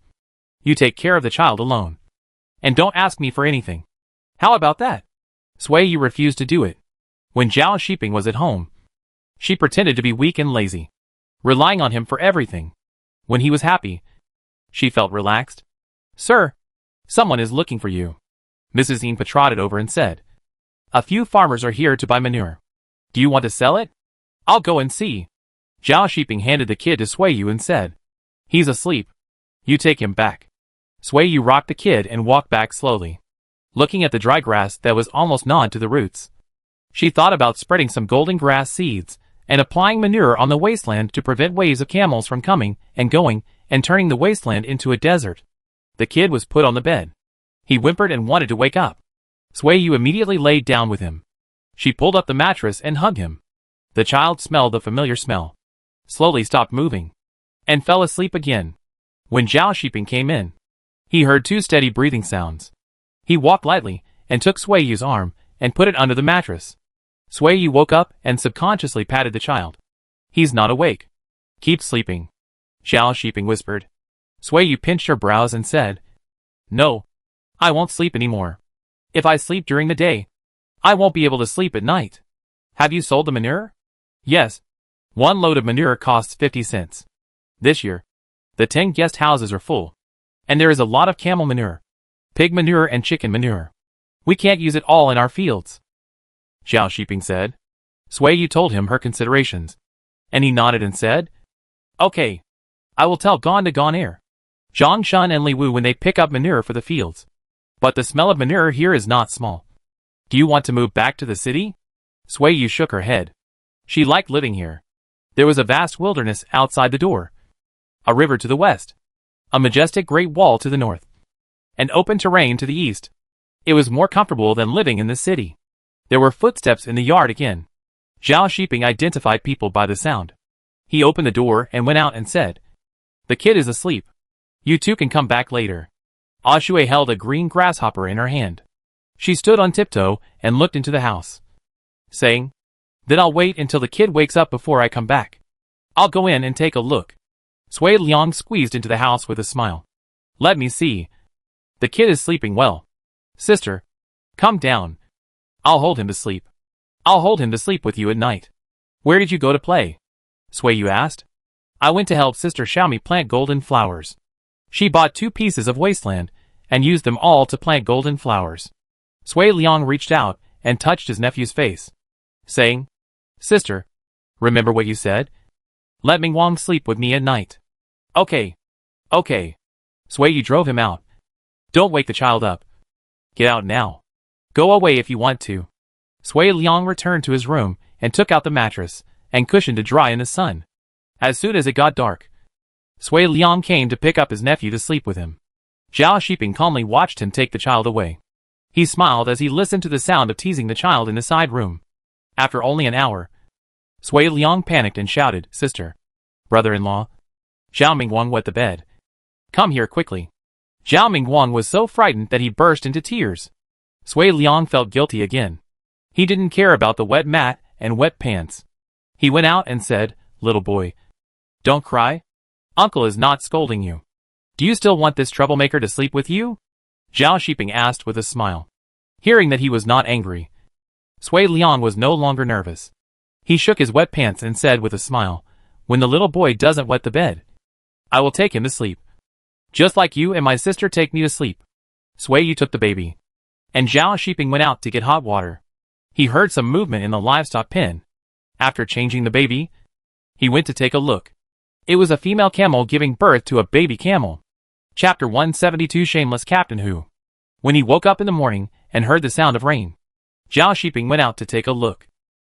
You take care of the child alone, and don't ask me for anything. How about that?" Sui Yu refused to do it. When Zhao Shiping was at home, she pretended to be weak and lazy, relying on him for everything. When he was happy, she felt relaxed. Sir, someone is looking for you. Mrs. Inpa trotted over and said, a few farmers are here to buy manure. Do you want to sell it? I'll go and see. Zhao Shiping handed the kid to Sui Yu and said, he's asleep. You take him back. Sui Yu rocked the kid and walked back slowly, looking at the dry grass that was almost gnawed to the roots. She thought about spreading some golden grass seeds and applying manure on the wasteland to prevent waves of camels from coming and going and turning the wasteland into a desert. The kid was put on the bed. He whimpered and wanted to wake up. Sui Yu immediately laid down with him. She pulled up the mattress and hugged him. The child smelled the familiar smell, slowly stopped moving, and fell asleep again. When Zhao Shiping came in, he heard two steady breathing sounds. He walked lightly and took Sui Yu's arm and put it under the mattress. Sui Yu woke up and subconsciously patted the child. He's not awake. Keep sleeping, Zhao Shiping whispered. Sui Yu pinched her brows and said, no, I won't sleep anymore. If I sleep during the day, I won't be able to sleep at night. Have you sold the manure? Yes. One load of manure costs 50 cents. This year, the 10 guest houses are full, and there is a lot of camel manure, pig manure and chicken manure. We can't use it all in our fields, Zhao Shiping said. Sui Yu told him her considerations, and he nodded and said, okay, I will tell Gon to Gon Air, Zhang Shun and Li Wu when they pick up manure for the fields. But the smell of manure here is not small. Do you want to move back to the city? Sui Yu shook her head. She liked living here. There was a vast wilderness outside the door, a river to the west, a majestic great wall to the north, and open terrain to the east. It was more comfortable than living in the city. There were footsteps in the yard again. Zhao Shiping identified people by the sound. He opened the door and went out and said, the kid is asleep. You two can come back later. Shui held a green grasshopper in her hand. She stood on tiptoe and looked into the house, saying, then I'll wait until the kid wakes up before I come back. I'll go in and take a look. Sui Liang squeezed into the house with a smile. Let me see. The kid is sleeping well. Sister, come down. I'll hold him to sleep. I'll hold him to sleep with you at night. Where did you go to play? Sui Yu asked. I went to help Sister Xiaomi plant golden flowers. She bought 2 pieces of wasteland and used them all to plant golden flowers. Sui Liang reached out and touched his nephew's face, saying, sister, remember what you said? Let Ming Wang sleep with me at night. Okay. Okay. Sui Yu drove him out. Don't wake the child up. Get out now. Go away if you want to. Sui Liang returned to his room and took out the mattress and cushion to dry in the sun. As soon as it got dark, Sui Liang came to pick up his nephew to sleep with him. Zhao Shiping calmly watched him take the child away. He smiled as he listened to the sound of teasing the child in the side room. After only an hour, Sui Liang panicked and shouted, sister, brother-in-law. Zhao Mingguang wet the bed. Come here quickly. Zhao Mingguang was so frightened that he burst into tears. Sui Liang felt guilty again. He didn't care about the wet mat and wet pants. He went out and said, little boy, don't cry. Uncle is not scolding you. Do you still want this troublemaker to sleep with you? Zhao Shiping asked with a smile. Hearing that he was not angry, Sui Liang was no longer nervous. He shook his wet pants and said with a smile, when the little boy doesn't wet the bed, I will take him to sleep. Just like you and my sister take me to sleep. Sui Yu took the baby, and Zhao Shiping went out to get hot water. He heard some movement in the livestock pen. After changing the baby, he went to take a look. It was a female camel giving birth to a baby camel. Chapter 172 Shameless Captain Hu. When he woke up in the morning and heard the sound of rain, Zhao Shiping went out to take a look.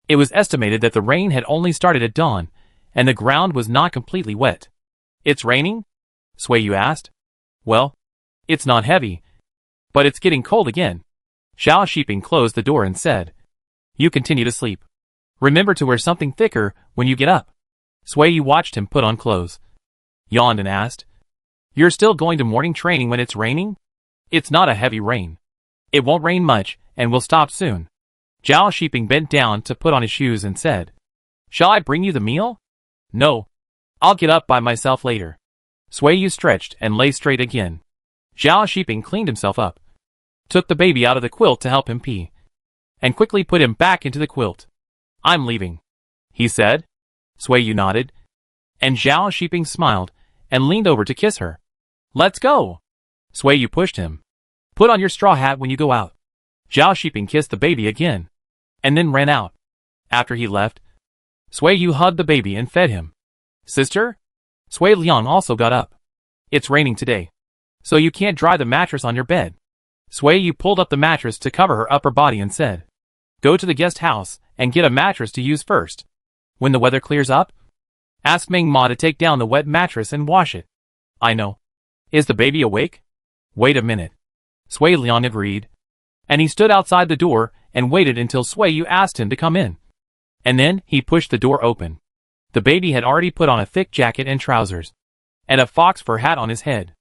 It was estimated that the rain had only started at dawn, and the ground was not completely wet. It's raining? Sui Yu asked. Well, it's not heavy, but it's getting cold again. Zhao Shiping closed the door and said, you continue to sleep. Remember to wear something thicker when you get up. Sui Yu watched him put on clothes, yawned and asked, you're still going to morning training when it's raining? It's not a heavy rain. It won't rain much and will stop soon. Zhao Shiping bent down to put on his shoes and said, shall I bring you the meal? No. I'll get up by myself later. Sui Yu stretched and lay straight again. Zhao Shiping cleaned himself up, took the baby out of the quilt to help him pee, and quickly put him back into the quilt. I'm leaving, he said. Sui nodded, and Zhao Shiping smiled and leaned over to kiss her. Let's go. Sui pushed him. Put on your straw hat when you go out. Zhao Shiping kissed the baby again, and then ran out. After he left, Sui hugged the baby and fed him. Sister? Sui Liang also got up. It's raining today, so you can't dry the mattress on your bed. Sui pulled up the mattress to cover her upper body and said, Go to the guest house and get a mattress to use first. When the weather clears up, ask Meng Ma to take down the wet mattress and wash it. I know. Is the baby awake? Wait a minute. Sui Liang agreed, and he stood outside the door and waited until Sui asked him to come in. And then he pushed the door open. The baby had already put on a thick jacket and trousers, and a fox fur hat on his head.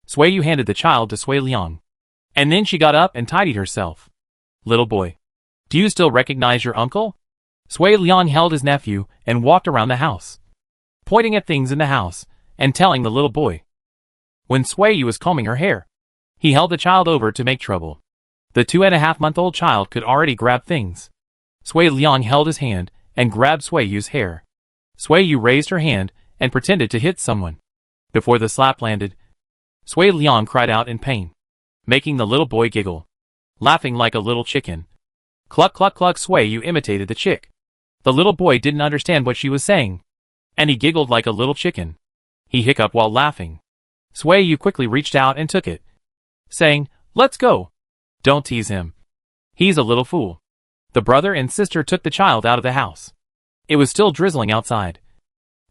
Sui handed the child to Sui Liang, and then she got up and tidied herself. Little boy, do you still recognize your uncle? Sui Liang held his nephew and walked around the house, pointing at things in the house and telling the little boy. When Sui was combing her hair, he held the child over to make trouble. The 2.5-month-old child could already grab things. Sui Liang held his hand and grabbed Sui's hair. Sui raised her hand and pretended to hit someone. Before the slap landed, Sui Liang cried out in pain, making the little boy giggle, laughing like a little chicken. Cluck cluck cluck. Sui imitated the chick. The little boy didn't understand what she was saying, and he giggled like a little chicken. He hiccuped while laughing. Sui quickly reached out and took it, saying, Let's go. Don't tease him. He's a little fool. The brother and sister took the child out of the house. It was still drizzling outside,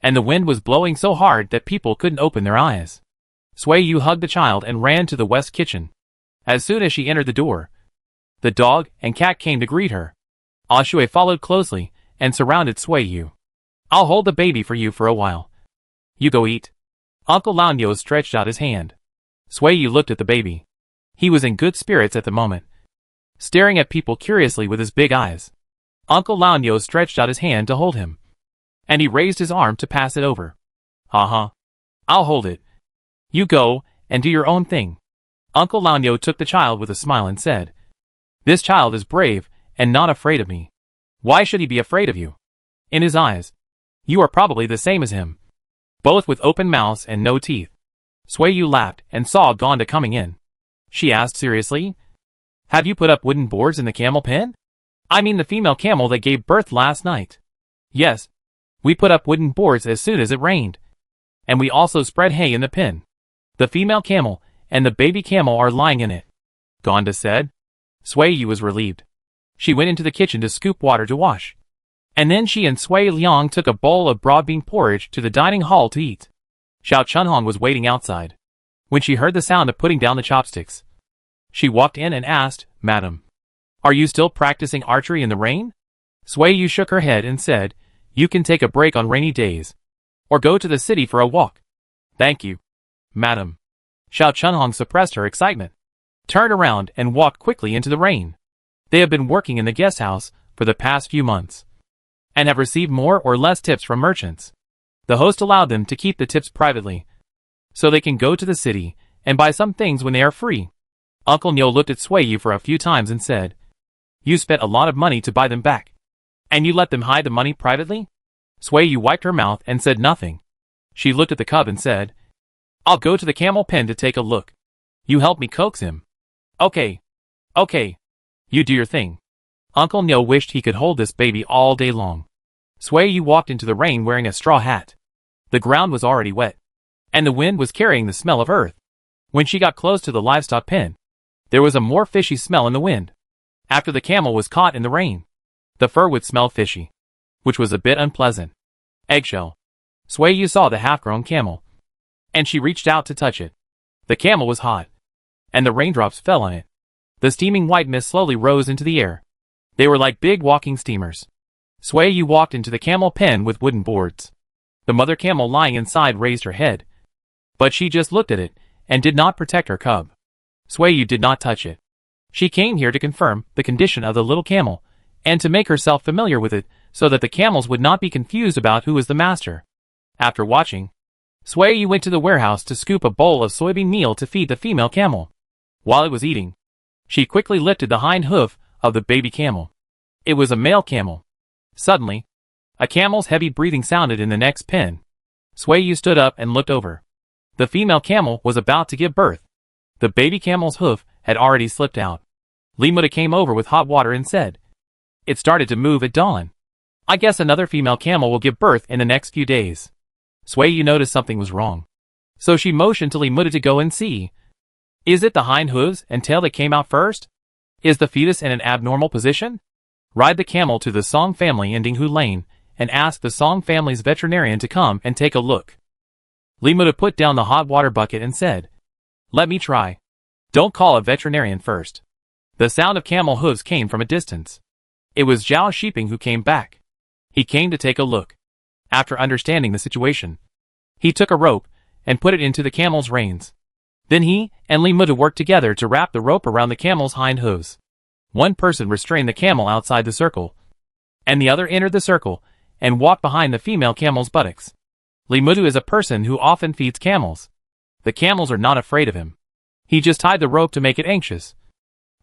and the wind was blowing so hard that people couldn't open their eyes. Sui hugged the child and ran to the west kitchen. As soon as she entered the door, the dog and cat came to greet her. Ah Shui followed closely and surrounded Sui. I'll hold the baby for you for a while. You go eat. Uncle Lanyo stretched out his hand. Sui looked at the baby. He was in good spirits at the moment, staring at people curiously with his big eyes. Uncle Lanyo stretched out his hand to hold him, and he raised his arm to pass it over. Ha. I'll hold it. You go and do your own thing. Uncle Lanyo took the child with a smile and said, This child is brave and not afraid of me. Why should he be afraid of you? In his eyes, you are probably the same as him, both with open mouths and no teeth. Sui laughed and saw Gonda coming in. She asked seriously, Have you put up wooden boards in the camel pen? I mean the female camel that gave birth last night. Yes, we put up wooden boards as soon as it rained. And we also spread hay in the pen. The female camel and the baby camel are lying in it, Gonda said. Sui was relieved. She went into the kitchen to scoop water to wash. And then she and Sui Liang took a bowl of broad bean porridge to the dining hall to eat. Xiao Chunhong was waiting outside. When she heard the sound of putting down the chopsticks, she walked in and asked, Madam, are you still practicing archery in the rain? Sui shook her head and said, You can take a break on rainy days, or go to the city for a walk. Thank you, Madam. Xiao Chunhong suppressed her excitement, turned around and walked quickly into the rain. They have been working in the guest house for the past few months, and have received more or less tips from merchants. The host allowed them to keep the tips privately, so they can go to the city and buy some things when they are free. Uncle Nyo looked at Sui for a few times and said, You spent a lot of money to buy them back, and you let them hide the money privately? Sui wiped her mouth and said nothing. She looked at the cub and said, I'll go to the camel pen to take a look. You help me coax him. Okay. You do your thing. Uncle Nyo wished he could hold this baby all day long. Sui walked into the rain wearing a straw hat. The ground was already wet, and the wind was carrying the smell of earth. When she got close to the livestock pen, there was a more fishy smell in the wind. After the camel was caught in the rain, the fur would smell fishy, which was a bit unpleasant. Eggshell. Sui saw the half-grown camel, and she reached out to touch it. The camel was hot, and the raindrops fell on it. The steaming white mist slowly rose into the air. They were like big walking steamers. Sui walked into the camel pen with wooden boards. The mother camel lying inside raised her head, but she just looked at it and did not protect her cub. Sui did not touch it. She came here to confirm the condition of the little camel and to make herself familiar with it so that the camels would not be confused about who was the master. After watching, Sui went to the warehouse to scoop a bowl of soybean meal to feed the female camel. While it was eating, she quickly lifted the hind hoof of the baby camel. It was a male camel. Suddenly, a camel's heavy breathing sounded in the next pen. Sui Yu stood up and looked over. The female camel was about to give birth. The baby camel's hoof had already slipped out. Li Muda came over with hot water and said, "It started to move at dawn. I guess another female camel will give birth in the next few days." Sui Yu noticed something was wrong. So she motioned to Li Muda to go and see. "Is it the hind hooves and tail that came out first? Is the fetus in an abnormal position? Ride the camel to the Song family in Dinghu Lane and ask the Song family's veterinarian to come and take a look." Li Muda put down the hot water bucket and said, "Let me try. Don't call a veterinarian first." The sound of camel hooves came from a distance. It was Zhao Shiping who came back. He came to take a look. After understanding the situation, he took a rope and put it into the camel's reins. Then he and Li Muda worked together to wrap the rope around the camel's hind hooves. One person restrained the camel outside the circle, and the other entered the circle and walked behind the female camel's buttocks. Li Muda is a person who often feeds camels. The camels are not afraid of him. He just tied the rope to make it anxious.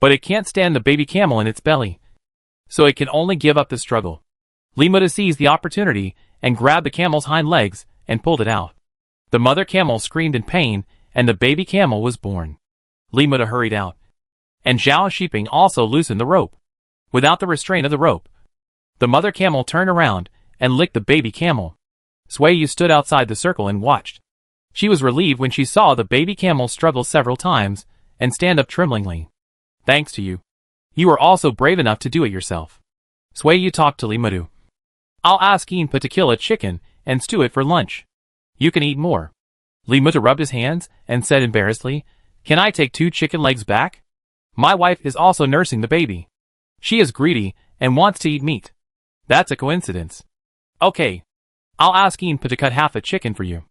But it can't stand the baby camel in its belly, so it can only give up the struggle. Li Muda seized the opportunity and grabbed the camel's hind legs and pulled it out. The mother camel screamed in pain, and the baby camel was born. Li Muda hurried out, and Zhao Shiping also loosened the rope. Without the restraint of the rope, the mother camel turned around and licked the baby camel. Sui Yu stood outside the circle and watched. She was relieved when she saw the baby camel struggle several times and stand up tremblingly. "Thanks to you. You were also brave enough to do it yourself." Sui Yu talked to Li Muda. "I'll ask Yinpa to kill a chicken and stew it for lunch. You can eat more." Li Muda rubbed his hands and said embarrassedly, "Can I take 2 chicken legs back? My wife is also nursing the baby. She is greedy and wants to eat meat." "That's a coincidence." "Okay. I'll ask Yinpa to cut half a chicken for you.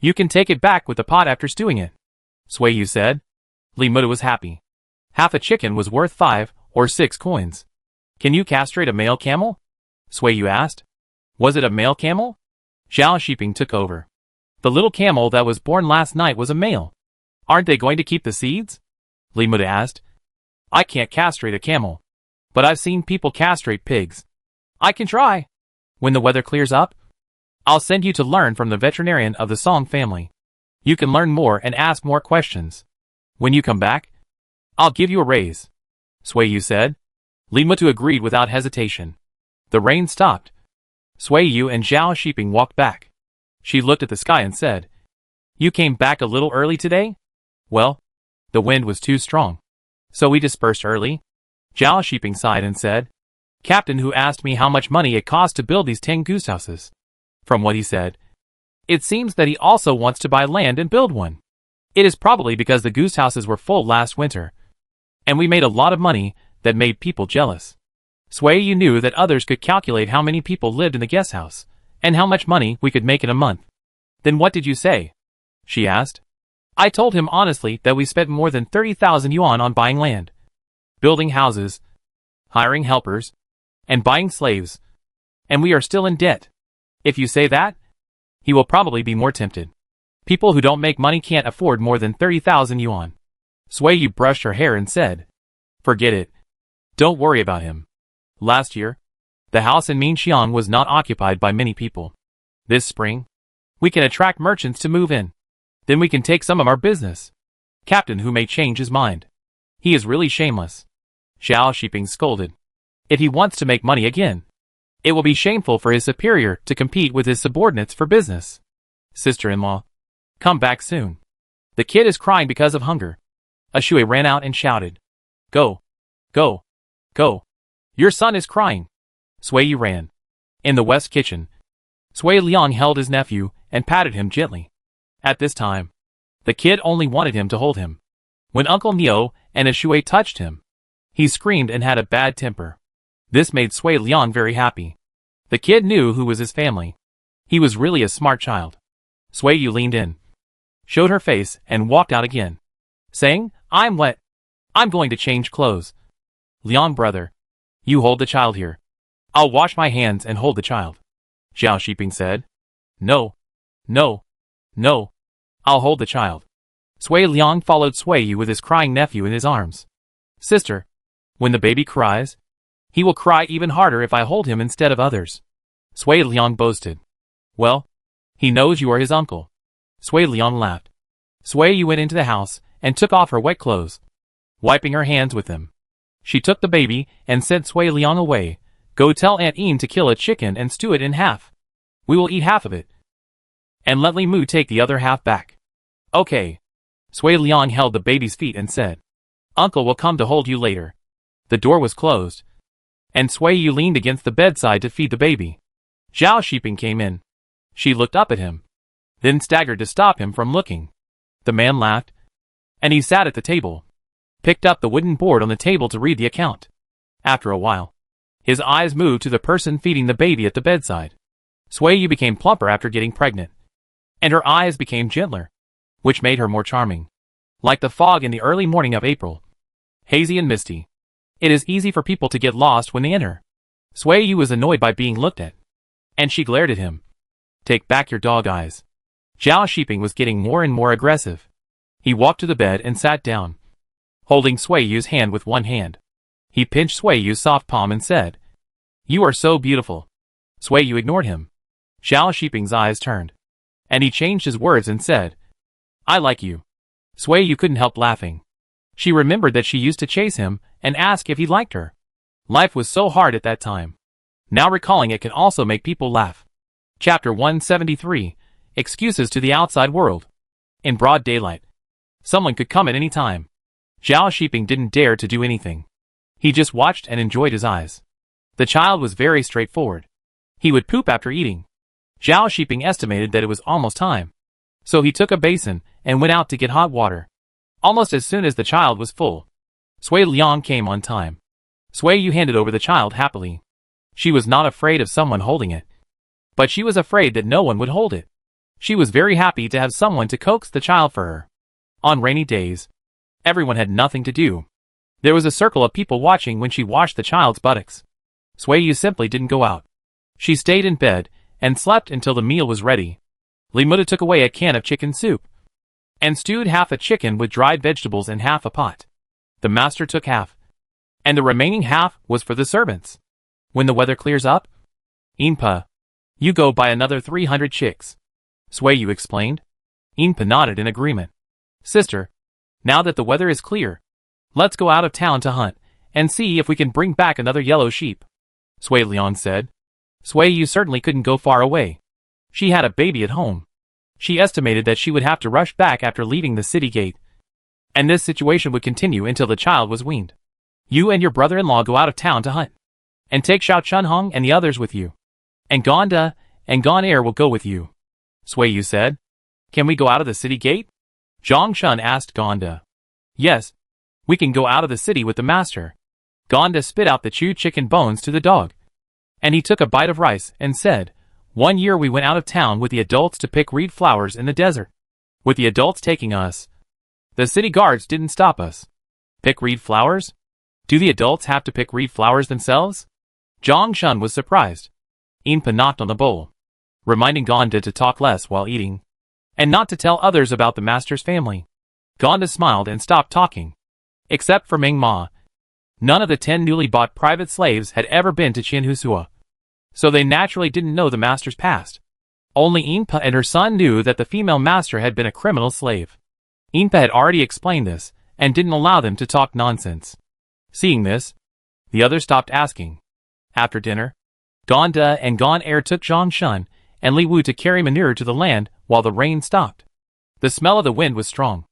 You can take it back with the pot after stewing it," Sui Yu said. Li Muda was happy. Half a chicken was worth 5 or 6 coins. "Can you castrate a male camel?" Sui Yu asked. "Was it a male camel?" Zhao Shiping took over. "The little camel that was born last night was a male. Aren't they going to keep the seeds?" Li Muda asked. "I can't castrate a camel, but I've seen people castrate pigs. I can try. When the weather clears up, I'll send you to learn from the veterinarian of the Song family. You can learn more and ask more questions. When you come back, I'll give you a raise," Sui Yu said. Li Muda agreed without hesitation. The rain stopped. Sui Yu and Zhao Shiping walked back. She looked at the sky and said, "You came back a little early today?" "Well, the wind was too strong, so we dispersed early." Zhao Shiping sighed and said, "Captain who asked me how much money it cost to build these 10 goose houses. From what he said, it seems that he also wants to buy land and build one. It is probably because the goose houses were full last winter, and we made a lot of money that made people jealous." Sui Yu knew that others could calculate how many people lived in the guest house, and how much money we could make in a month. "Then what did you say?" she asked. "I told him honestly that we spent more than 30,000 yuan on buying land, building houses, hiring helpers, and buying slaves, and we are still in debt. If you say that, he will probably be more tempted. People who don't make money can't afford more than 30,000 yuan. Sui Yu brushed her hair and said, "Forget it. Don't worry about him. Last year, the house in Minxiang was not occupied by many people. This spring, we can attract merchants to move in. Then we can take some of our business. Captain who may change his mind. He is really shameless." Zhao Shiping scolded. "If he wants to make money again, it will be shameful for his superior to compete with his subordinates for business. Sister-in-law, come back soon. The kid is crying because of hunger." Ashui ran out and shouted, "Go! Go! Go! Your son is crying." Sui Yu ran. In the west kitchen, Sui Liang held his nephew and patted him gently. At this time, the kid only wanted him to hold him. When Uncle Neo and Ashui touched him, he screamed and had a bad temper. This made Sui Liang very happy. The kid knew who was his family. He was really a smart child. Sui Yu leaned in, showed her face, and walked out again, saying, "I'm wet. I'm going to change clothes. Liang brother, you hold the child here. I'll wash my hands and hold the child." Zhao Shiping said, "No, no, no. I'll hold the child." Sui Liang followed Sui Yu with his crying nephew in his arms. "Sister, when the baby cries, He will cry even harder if I hold him instead of others. Sui Liang boasted. Well, he knows you are his uncle. Sui Liang laughed. Sui Yu went into the house and took off her wet clothes, wiping her hands with them. She took the baby and sent Sui Liang away. Go tell Aunt Yin to kill a chicken and stew it in half. We will eat half of it. And let Li Mu take the other half back. Okay. Sui Liang held the baby's feet and said, Uncle will come to hold you later. The door was closed, and Sui Yu leaned against the bedside to feed the baby. Zhao Shiping came in. She looked up at him, then staggered to stop him from looking. The man laughed, and he sat at the table, picked up the wooden board on the table to read the account. After a while, his eyes moved to the person feeding the baby at the bedside. Sui Yu became plumper after getting pregnant, and her eyes became gentler, which made her more charming. Like the fog in the early morning of April, hazy and misty. It is easy for people to get lost when they enter. Sui Yu was annoyed by being looked at, and she glared at him. Take back your dog eyes. Zhao Shiping was getting more and more aggressive. He walked to the bed and sat down, holding Sui Yu's hand with one hand. He pinched Sui Yu's soft palm and said, You are so beautiful. Sui Yu ignored him. Zhao Shiping's eyes turned, and he changed his words and said, I like you. Sui Yu couldn't help laughing. She remembered that she used to chase him and ask if he liked her. Life was so hard at that time. Now recalling it can also make people laugh. Chapter 173, Excuses to the Outside World. In broad daylight, someone could come at any time. Zhao Shiping didn't dare to do anything. He just watched and enjoyed his eyes. The child was very straightforward. He would poop after eating. Zhao Shiping estimated that it was almost time, so he took a basin and went out to get hot water. Almost as soon as the child was full, Sui Liang came on time. Sui Yu handed over the child happily. She was not afraid of someone holding it, but she was afraid that no one would hold it. She was very happy to have someone to coax the child for her. On rainy days, everyone had nothing to do. There was a circle of people watching when she washed the child's buttocks. Sui Yu simply didn't go out. She stayed in bed and slept until the meal was ready. Li Mu took away a can of chicken soup and stewed half a chicken with dried vegetables in half a pot. The master took half, and the remaining half was for the servants. When the weather clears up, Inpa, you go buy another 300 chicks. Sui Yu explained. Inpa nodded in agreement. Sister, now that the weather is clear, let's go out of town to hunt and see if we can bring back another yellow sheep. Sui Liang said. Sui Yu certainly couldn't go far away. She had a baby at home. She estimated that she would have to rush back after leaving the city gate, and this situation would continue until the child was weaned. You and your brother-in-law go out of town to hunt, and take Xiao Chunhong and the others with you. And Gonda and Gon Air will go with you. Sui Yu said. Can we go out of the city gate? Zhang Shun asked Gonda. Yes, we can go out of the city with the master. Gonda spit out the chewed chicken bones to the dog, and he took a bite of rice and said, One year we went out of town with the adults to pick reed flowers in the desert. With the adults taking us, the city guards didn't stop us. Pick reed flowers? Do the adults have to pick reed flowers themselves? Zhang Shun was surprised. Inpa knocked on the bowl, reminding Gonda to talk less while eating, and not to tell others about the master's family. Gonda smiled and stopped talking. Except for Ming Ma, none of the 10 newly bought private slaves had ever been to Qinhusua, so they naturally didn't know the master's past. Only Inpa and her son knew that the female master had been a criminal slave. Inpa had already explained this, and didn't allow them to talk nonsense. Seeing this, the others stopped asking. After dinner, Gonda and Gon Air took Zhang Shun and Li Wu to carry manure to the land while the rain stopped. The smell of the wind was strong,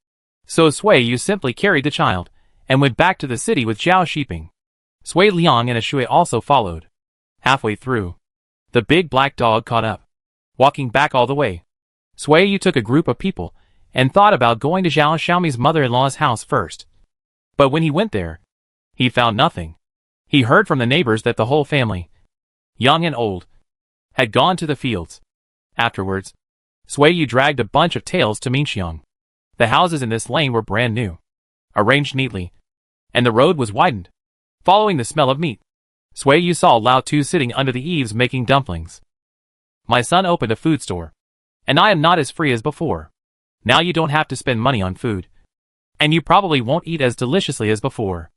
so Sui Yu simply carried the child and went back to the city with Zhao Shiping. Sui Liang and Ashui also followed. Halfway through, the big black dog caught up, walking back all the way. Sui Yu took a group of people and thought about going to Zhao Xiaomi's mother-in-law's house first. But when he went there, he found nothing. He heard from the neighbors that the whole family, young and old, had gone to the fields. Afterwards, Sui Yu dragged a bunch of tales to Minxiang. The houses in this lane were brand new, arranged neatly, and the road was widened. Following the smell of meat, Sui Yu saw Lao Tu sitting under the eaves making dumplings. My son opened a food store, and I am not as free as before. Now you don't have to spend money on food, and you probably won't eat as deliciously as before.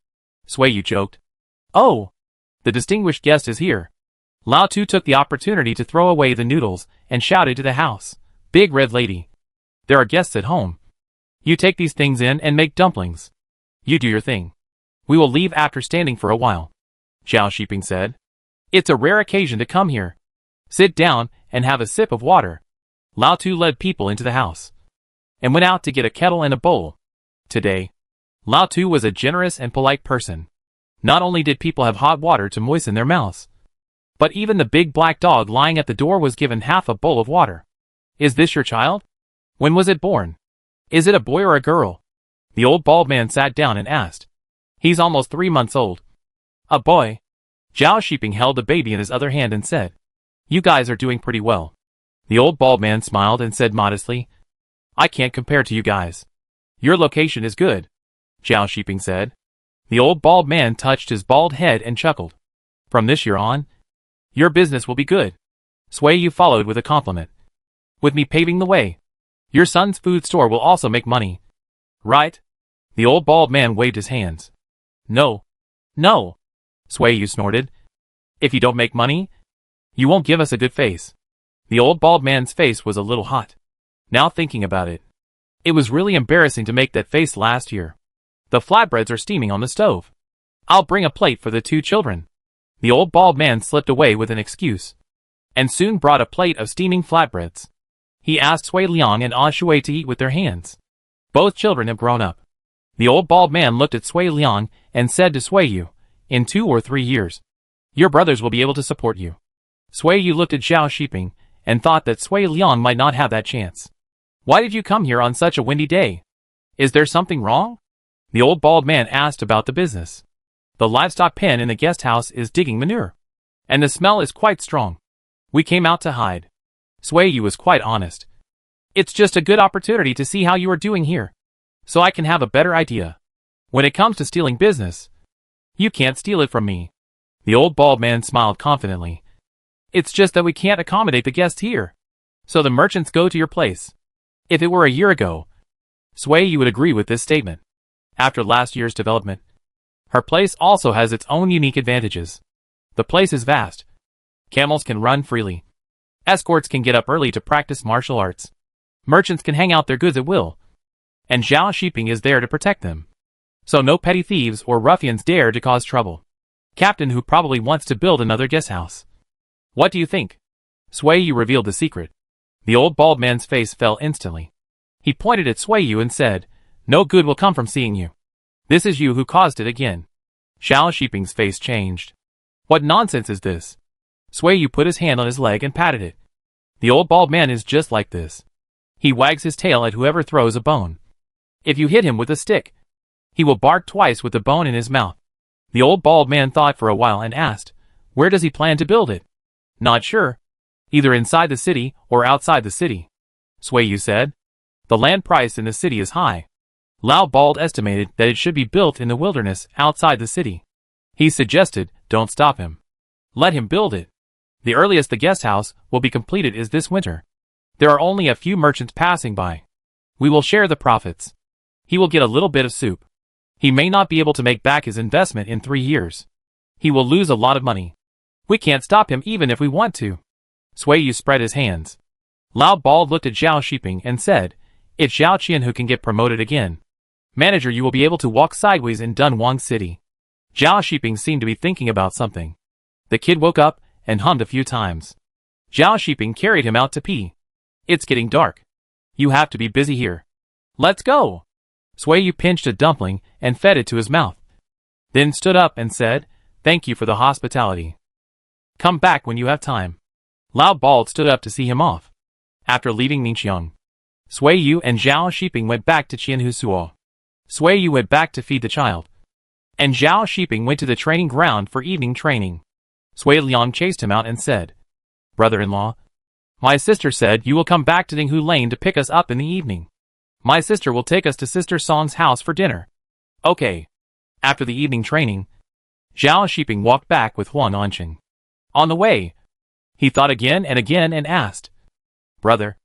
Sui Yu joked. Oh! The distinguished guest is here. Lao Tu took the opportunity to throw away the noodles and shouted to the house. Big red lady. There are guests at home. You take these things in and make dumplings. You do your thing. We will leave after standing for a while. Zhao Shiping said. It's a rare occasion to come here. Sit down and have a sip of water. Lao Tu led people into the house and went out to get a kettle and a bowl. Today, Lao Tu was a generous and polite person. Not only did people have hot water to moisten their mouths, but even the big black dog lying at the door was given half a bowl of water. Is this your child? When was it born? Is it a boy or a girl? The old bald man sat down and asked. He's almost 3 months old. A boy. Zhao Shiping held the baby in his other hand and said, You guys are doing pretty well. The old bald man smiled and said modestly, I can't compare to you guys. Your location is good, Zhao Shiping said. The old bald man touched his bald head and chuckled. From this year on, your business will be good. Sui Yu followed with a compliment. With me paving the way, your son's food store will also make money. Right? The old bald man waved his hands. No. No. Sui Yu snorted. If you don't make money, you won't give us a good face. The old bald man's face was a little hot. Now thinking about it, it was really embarrassing to make that face last year. The flatbreads are steaming on the stove. I'll bring a plate for the 2 children. The old bald man slipped away with an excuse, and soon brought a plate of steaming flatbreads. He asked Sui Liang and Ah Shui to eat with their hands. Both children have grown up. The old bald man looked at Sui Liang and said to Sui Yu, In 2 or 3 years, your brothers will be able to support you. Sui Yu looked at Zhao Shiping and thought that Sui Liang might not have that chance. Why did you come here on such a windy day? Is there something wrong? The old bald man asked about the business. The livestock pen in the guest house is digging manure, and the smell is quite strong. We came out to hide. Sui Yu was quite honest. It's just a good opportunity to see how you are doing here, so I can have a better idea. When it comes to stealing business, you can't steal it from me. The old bald man smiled confidently. It's just that we can't accommodate the guests here, so the merchants go to your place. If it were a year ago, Sui Yu would agree with this statement. After last year's development, her place also has its own unique advantages. The place is vast. Camels can run freely. Escorts can get up early to practice martial arts. Merchants can hang out their goods at will. And Zhao Shiping is there to protect them. So no petty thieves or ruffians dare to cause trouble. Captain who probably wants to build another guest house. What do you think? Sui Yu revealed the secret. The old bald man's face fell instantly. He pointed at Sui Yu and said, No good will come from seeing you. This is you who caused it again. Zhao Shiping's face changed. What nonsense is this? Sui Yu put his hand on his leg and patted it. The old bald man is just like this. He wags his tail at whoever throws a bone. If you hit him with a stick, he will bark twice with the bone in his mouth. The old bald man thought for a while and asked, Where does he plan to build it? Not sure. Either inside the city or outside the city. Sui Yu said. The land price in the city is high. Lao Bald estimated that it should be built in the wilderness outside the city. He suggested, Don't stop him. Let him build it. The earliest the guest house will be completed is this winter. There are only a few merchants passing by. We will share the profits. He will get a little bit of soup. He may not be able to make back his investment in 3 years. He will lose a lot of money. We can't stop him even if we want to. Sui Yu spread his hands. Lao Bald looked at Zhao Shiping and said, It's Zhao Qian who can get promoted again. Manager, you will be able to walk sideways in Dunhuang City. Zhao Shiping seemed to be thinking about something. The kid woke up and hummed a few times. Zhao Shiping carried him out to pee. It's getting dark. You have to be busy here. Let's go. Sui Yu pinched a dumpling and fed it to his mouth. Then stood up and said, Thank you for the hospitality. Come back when you have time. Lao Bald stood up to see him off. After leaving Ningxiang, Sui Yu and Zhao Shiping went back to Qianhusuo. Sui Yu went back to feed the child, and Zhao Shiping went to the training ground for evening training. Sui Liang chased him out and said, Brother-in-law, my sister said you will come back to Dinghu Lane to pick us up in the evening. My sister will take us to Sister Song's house for dinner. Okay. After the evening training, Zhao Shiping walked back with Huang Anqing. On the way, he thought again and asked, Brother,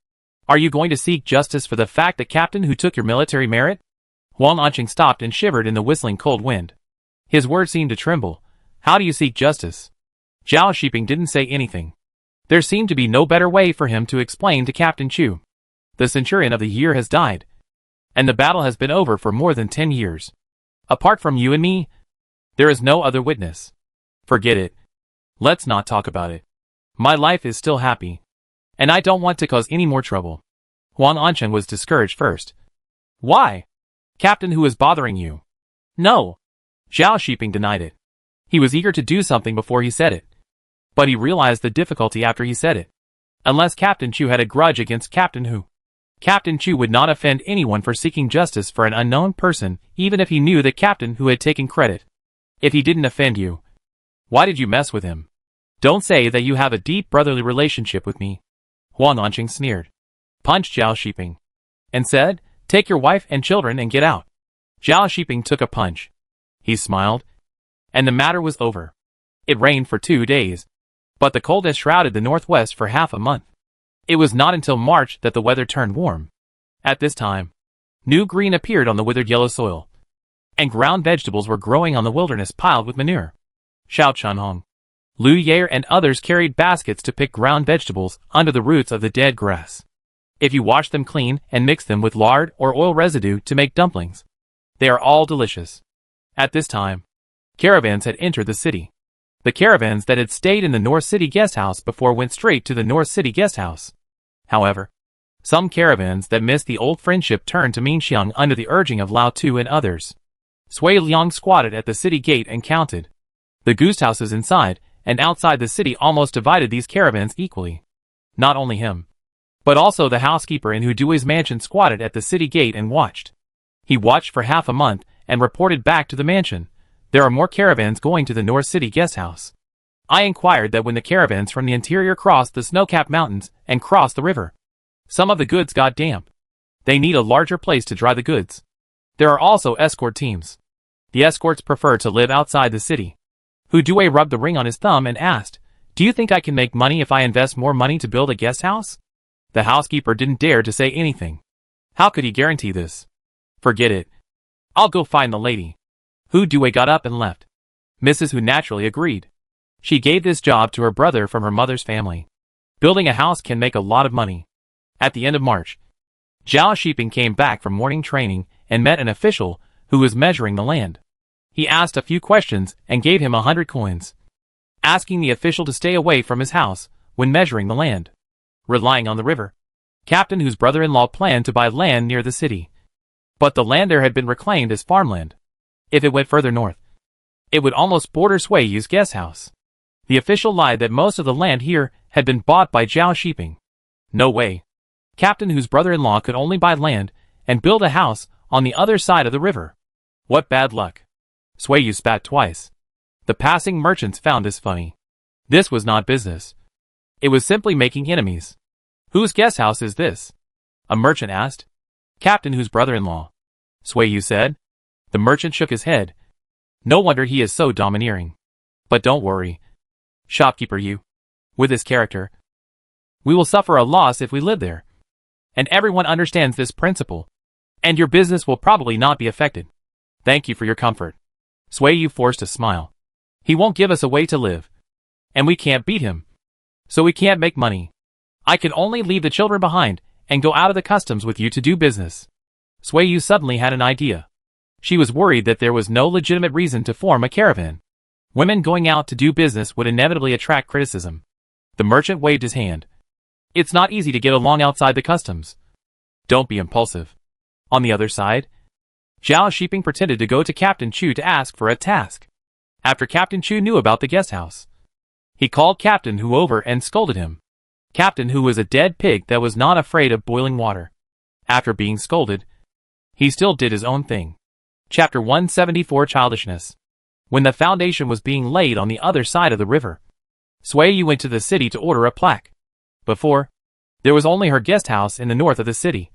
are you going to seek justice for the fact that captain who took your military merit? Huang Anqing stopped and shivered in the whistling cold wind. His words seemed to tremble. How do you seek justice? Zhao Shiping didn't say anything. There seemed to be no better way for him to explain to Captain Chu. The centurion of the year has died. And the battle has been over for more than 10 years. Apart from you and me, there is no other witness. Forget it. Let's not talk about it. My life is still happy. And I don't want to cause any more trouble. Huang Anchen was discouraged first. Why? Captain, who is bothering you? No. Zhao Shiping denied it. He was eager to do something before he said it. But he realized the difficulty after he said it. Unless Captain Chu had a grudge against Captain Hu. Captain Chu would not offend anyone for seeking justice for an unknown person, even if he knew that Captain Hu had taken credit. If he didn't offend you, why did you mess with him? Don't say that you have a deep brotherly relationship with me. Huang Anqing sneered, punched Zhao Shiping, and said, take your wife and children and get out. Zhao Shiping took a punch. He smiled, and the matter was over. It rained for 2 days, but the coldness shrouded the northwest for half a month. It was not until March that the weather turned warm. At this time, new green appeared on the withered yellow soil, and ground vegetables were growing on the wilderness piled with manure. Xiao Chunhong, Lu Yair and others carried baskets to pick ground vegetables under the roots of the dead grass. If you wash them clean and mix them with lard or oil residue to make dumplings, they are all delicious. At this time, caravans had entered the city. The caravans that had stayed in the North City guest house before went straight to the North City guest house. However, some caravans that missed the old friendship turned to Minxiang under the urging of Lao Tu and others. Sui Liang squatted at the city gate and counted. The goose houses inside and outside the city almost divided these caravans equally. Not only him, but also the housekeeper in Hudui's mansion squatted at the city gate and watched. He watched for half a month and reported back to the mansion. There are more caravans going to the North City guest house. I inquired that when the caravans from the interior crossed the snow-capped mountains and crossed the river, some of the goods got damp. They need a larger place to dry the goods. There are also escort teams. The escorts prefer to live outside the city. Hu Dui rubbed the ring on his thumb and asked, do you think I can make money if I invest more money to build a guest house? The housekeeper didn't dare to say anything. How could he guarantee this? Forget it. I'll go find the lady. Hu Dui got up and left. Mrs. Hu naturally agreed. She gave this job to her brother from her mother's family. Building a house can make a lot of money. At the end of March, Zhao Shiping came back from morning training and met an official who was measuring the land. He asked a few questions and gave him 100 coins, asking the official to stay away from his house when measuring the land. Relying on the river, Captain Hu's brother-in-law planned to buy land near the city. But the land there had been reclaimed as farmland. If it went further north, it would almost border Sui Yu's guest house. The official lied that most of the land here had been bought by Zhao Shiping. No way. Captain Hu's brother-in-law could only buy land and build a house on the other side of the river. What bad luck. Sui Yu spat twice. The passing merchants found this funny. This was not business. It was simply making enemies. Whose guest house is this? A merchant asked. Captain Hu's brother-in-law. Sui Yu said. The merchant shook his head. No wonder he is so domineering. But don't worry, shopkeeper Yu. With his character, we will suffer a loss if we live there. And everyone understands this principle. And your business will probably not be affected. Thank you for your comfort. Sui Yu forced a smile. He won't give us a way to live. And we can't beat him. So we can't make money. I can only leave the children behind and go out of the customs with you to do business. Sui Yu suddenly had an idea. She was worried that there was no legitimate reason to form a caravan. Women going out to do business would inevitably attract criticism. The merchant waved his hand. It's not easy to get along outside the customs. Don't be impulsive. On the other side, Zhao Shiping pretended to go to Captain Chu to ask for a task. After Captain Chu knew about the guest house, he called Captain Hu over and scolded him. Captain Hu was a dead pig that was not afraid of boiling water. After being scolded, he still did his own thing. Chapter 174 Childishness. When the foundation was being laid on the other side of the river, Sui Yu went to the city to order a plaque. Before, there was only her guest house in the north of the city,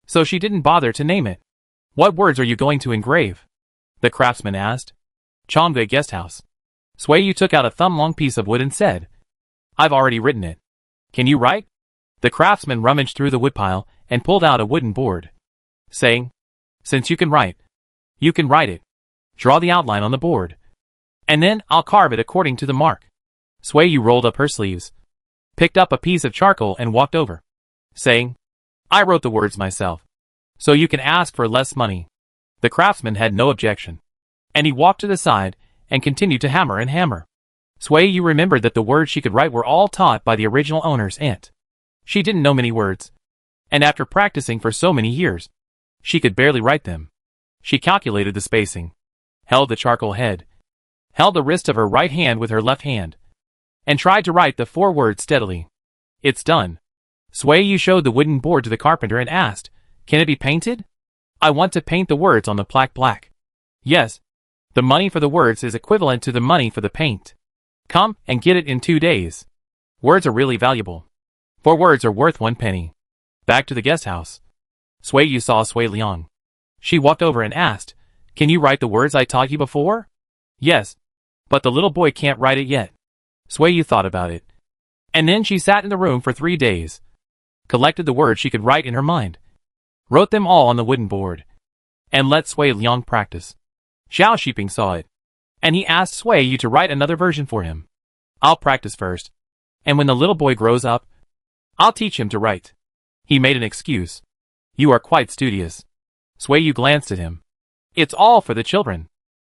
so she didn't bother to name it. What words are you going to engrave? The craftsman asked. Chongwei guest house. Sui Yu took out a thumb-long piece of wood and said, I've already written it. Can you write? The craftsman rummaged through the woodpile and pulled out a wooden board, saying, Since you can write it. Draw the outline on the board. and then I'll carve it according to the mark. Sui Yu rolled up her sleeves, picked up a piece of charcoal and walked over, saying, I wrote the words myself, so you can ask for less money. The craftsman had no objection, and he walked to the side and continued to hammer and hammer. Sui Yu remembered that the words she could write were all taught by the original owner's aunt. She didn't know many words, and after practicing for so many years, she could barely write them. She calculated the spacing, held the charcoal head, held the wrist of her right hand with her left hand, and tried to write the 4 words steadily. It's done. Sui Yu showed the wooden board to the carpenter and asked, Can it be painted? I want to paint the words on the plaque black. Yes. The money for the words is equivalent to the money for the paint. Come and get it in 2 days. Words are really valuable. 4 words are worth 1 penny. Back to the guest house. Sui Yu saw Sui Liang. She walked over and asked, Can you write the words I taught you before? Yes. But the little boy can't write it yet. Sui Yu thought about it. And then she sat in the room for 3 days. Collected the words she could write in her mind. Wrote them all on the wooden board. And let Sui Liang practice. Xiao Shiping saw it. And he asked Sui Yu to write another version for him. I'll practice first. And when the little boy grows up, I'll teach him to write. He made an excuse. You are quite studious. Sui Yu glanced at him. It's all for the children,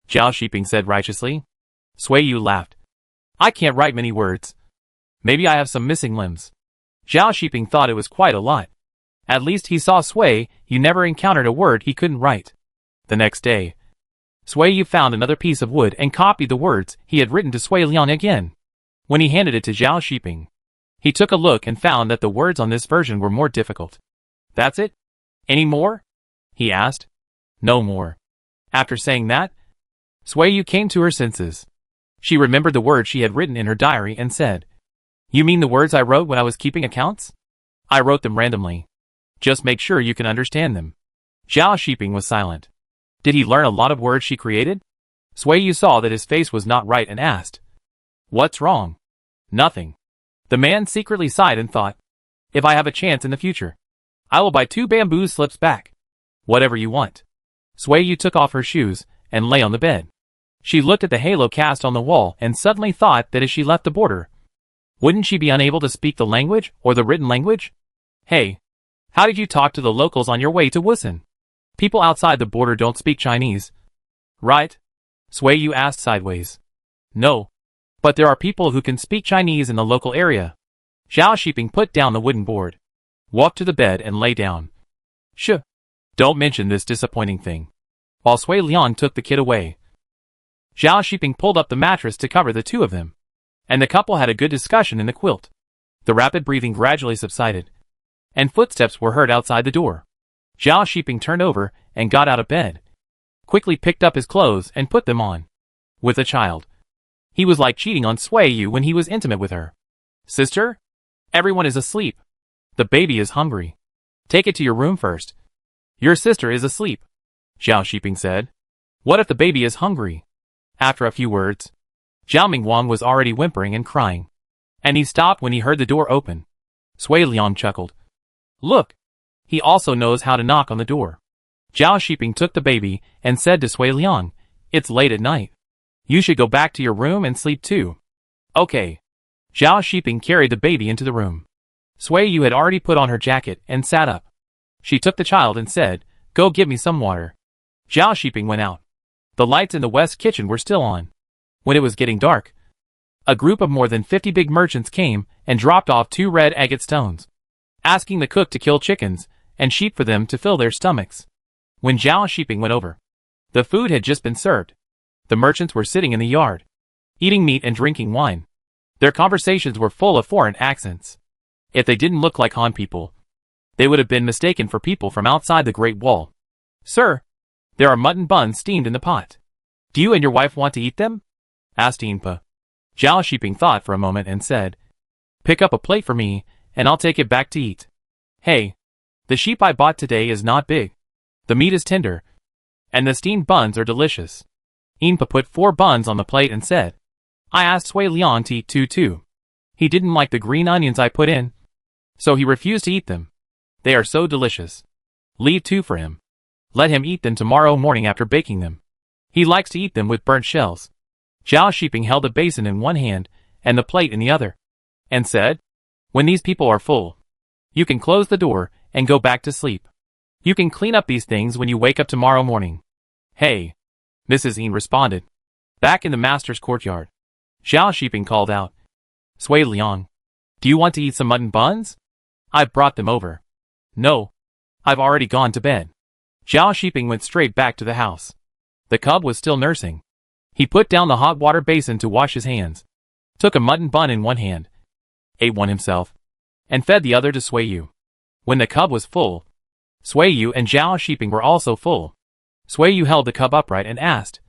Xiao Shiping said righteously. Sui Yu laughed. I can't write many words. Maybe I have some missing limbs. Xiao Shiping thought it was quite a lot. At least he saw Sui Yu never encountered a word he couldn't write. The next day, Sui Yu found another piece of wood and copied the words he had written to Sui Liang again. When he handed it to Xiao Shiping, he took a look and found that the words on this version were more difficult. That's it? Any more? He asked. No more. After saying that, Sui Yu came to her senses. She remembered the words she had written in her diary and said, You mean the words I wrote when I was keeping accounts? I wrote them randomly. Just make sure you can understand them. Xiao Shiping was silent. Did he learn a lot of words she created? Sui Yu saw that his face was not right and asked, What's wrong? Nothing. The man secretly sighed and thought, If I have a chance in the future, I will buy 2 bamboo slips back. Whatever you want. Sui Yu took off her shoes and lay on the bed. She looked at the halo cast on the wall and suddenly thought that as she left the border, wouldn't she be unable to speak the language or the written language? Hey, how did you talk to the locals on your way to Wuhan? People outside the border don't speak Chinese, right? Sui Yu asked sideways. No. But there are people who can speak Chinese in the local area. Xiao Shiping put down the wooden board, walked to the bed and lay down. Shh. Don't mention this disappointing thing. While Sui Liang took the kid away, Xiao Shiping pulled up the mattress to cover the 2 of them, and the couple had a good discussion in the quilt. The rapid breathing gradually subsided, and footsteps were heard outside the door. Xiao Shiping turned over and got out of bed, quickly picked up his clothes and put them on. With a child, he was like cheating on Sui Yu when he was intimate with her. Sister? Everyone is asleep. The baby is hungry. Take it to your room first. Your sister is asleep, Xiao Shiping said. What if the baby is hungry? After a few words, Zhao Mingwang was already whimpering and crying, and he stopped when he heard the door open. Sui Liang chuckled. Look! He also knows how to knock on the door. Xiao Shiping took the baby and said to Sui Liang, It's late at night. You should go back to your room and sleep too. Okay. Xiao Shiping carried the baby into the room. Sui Yu had already put on her jacket and sat up. She took the child and said, Go give me some water. Xiao Shiping went out. The lights in the west kitchen were still on. When it was getting dark, a group of more than 50 big merchants came and dropped off 2 red agate stones, asking the cook to kill chickens and sheep for them to fill their stomachs. When Xiao Shiping went over, the food had just been served. The merchants were sitting in the yard, eating meat and drinking wine. Their conversations were full of foreign accents. If they didn't look like Han people, they would have been mistaken for people from outside the Great Wall. Sir, there are mutton buns steamed in the pot. Do you and your wife want to eat them? Asked Inpa. Xiao Shiping thought for a moment and said, Pick up a plate for me, and I'll take it back to eat. Hey, the sheep I bought today is not big. The meat is tender, and the steamed buns are delicious. Inpa put 4 buns on the plate and said, I asked Sui Liang to eat 2 too. He didn't like the green onions I put in, so he refused to eat them. They are so delicious. Leave 2 for him. Let him eat them tomorrow morning after baking them. He likes to eat them with burnt shells. Zhao Shiping held a basin in one hand and the plate in the other, and said, "When these people are full, you can close the door and go back to sleep. You can clean up these things when you wake up tomorrow morning." "Hey," Mrs. Yin responded. Back in the master's courtyard, Zhao Shiping called out, "Sui Liang, do you want to eat some mutton buns? I've brought them over." "No, I've already gone to bed." Zhao Shiping went straight back to the house. The cub was still nursing. He put down the hot water basin to wash his hands, took a mutton bun in one hand, ate one himself, and fed the other to Sui Yu. When the cub was full, Sui Yu and Zhao Shiping were also full. Sui Yu held the cub upright and asked,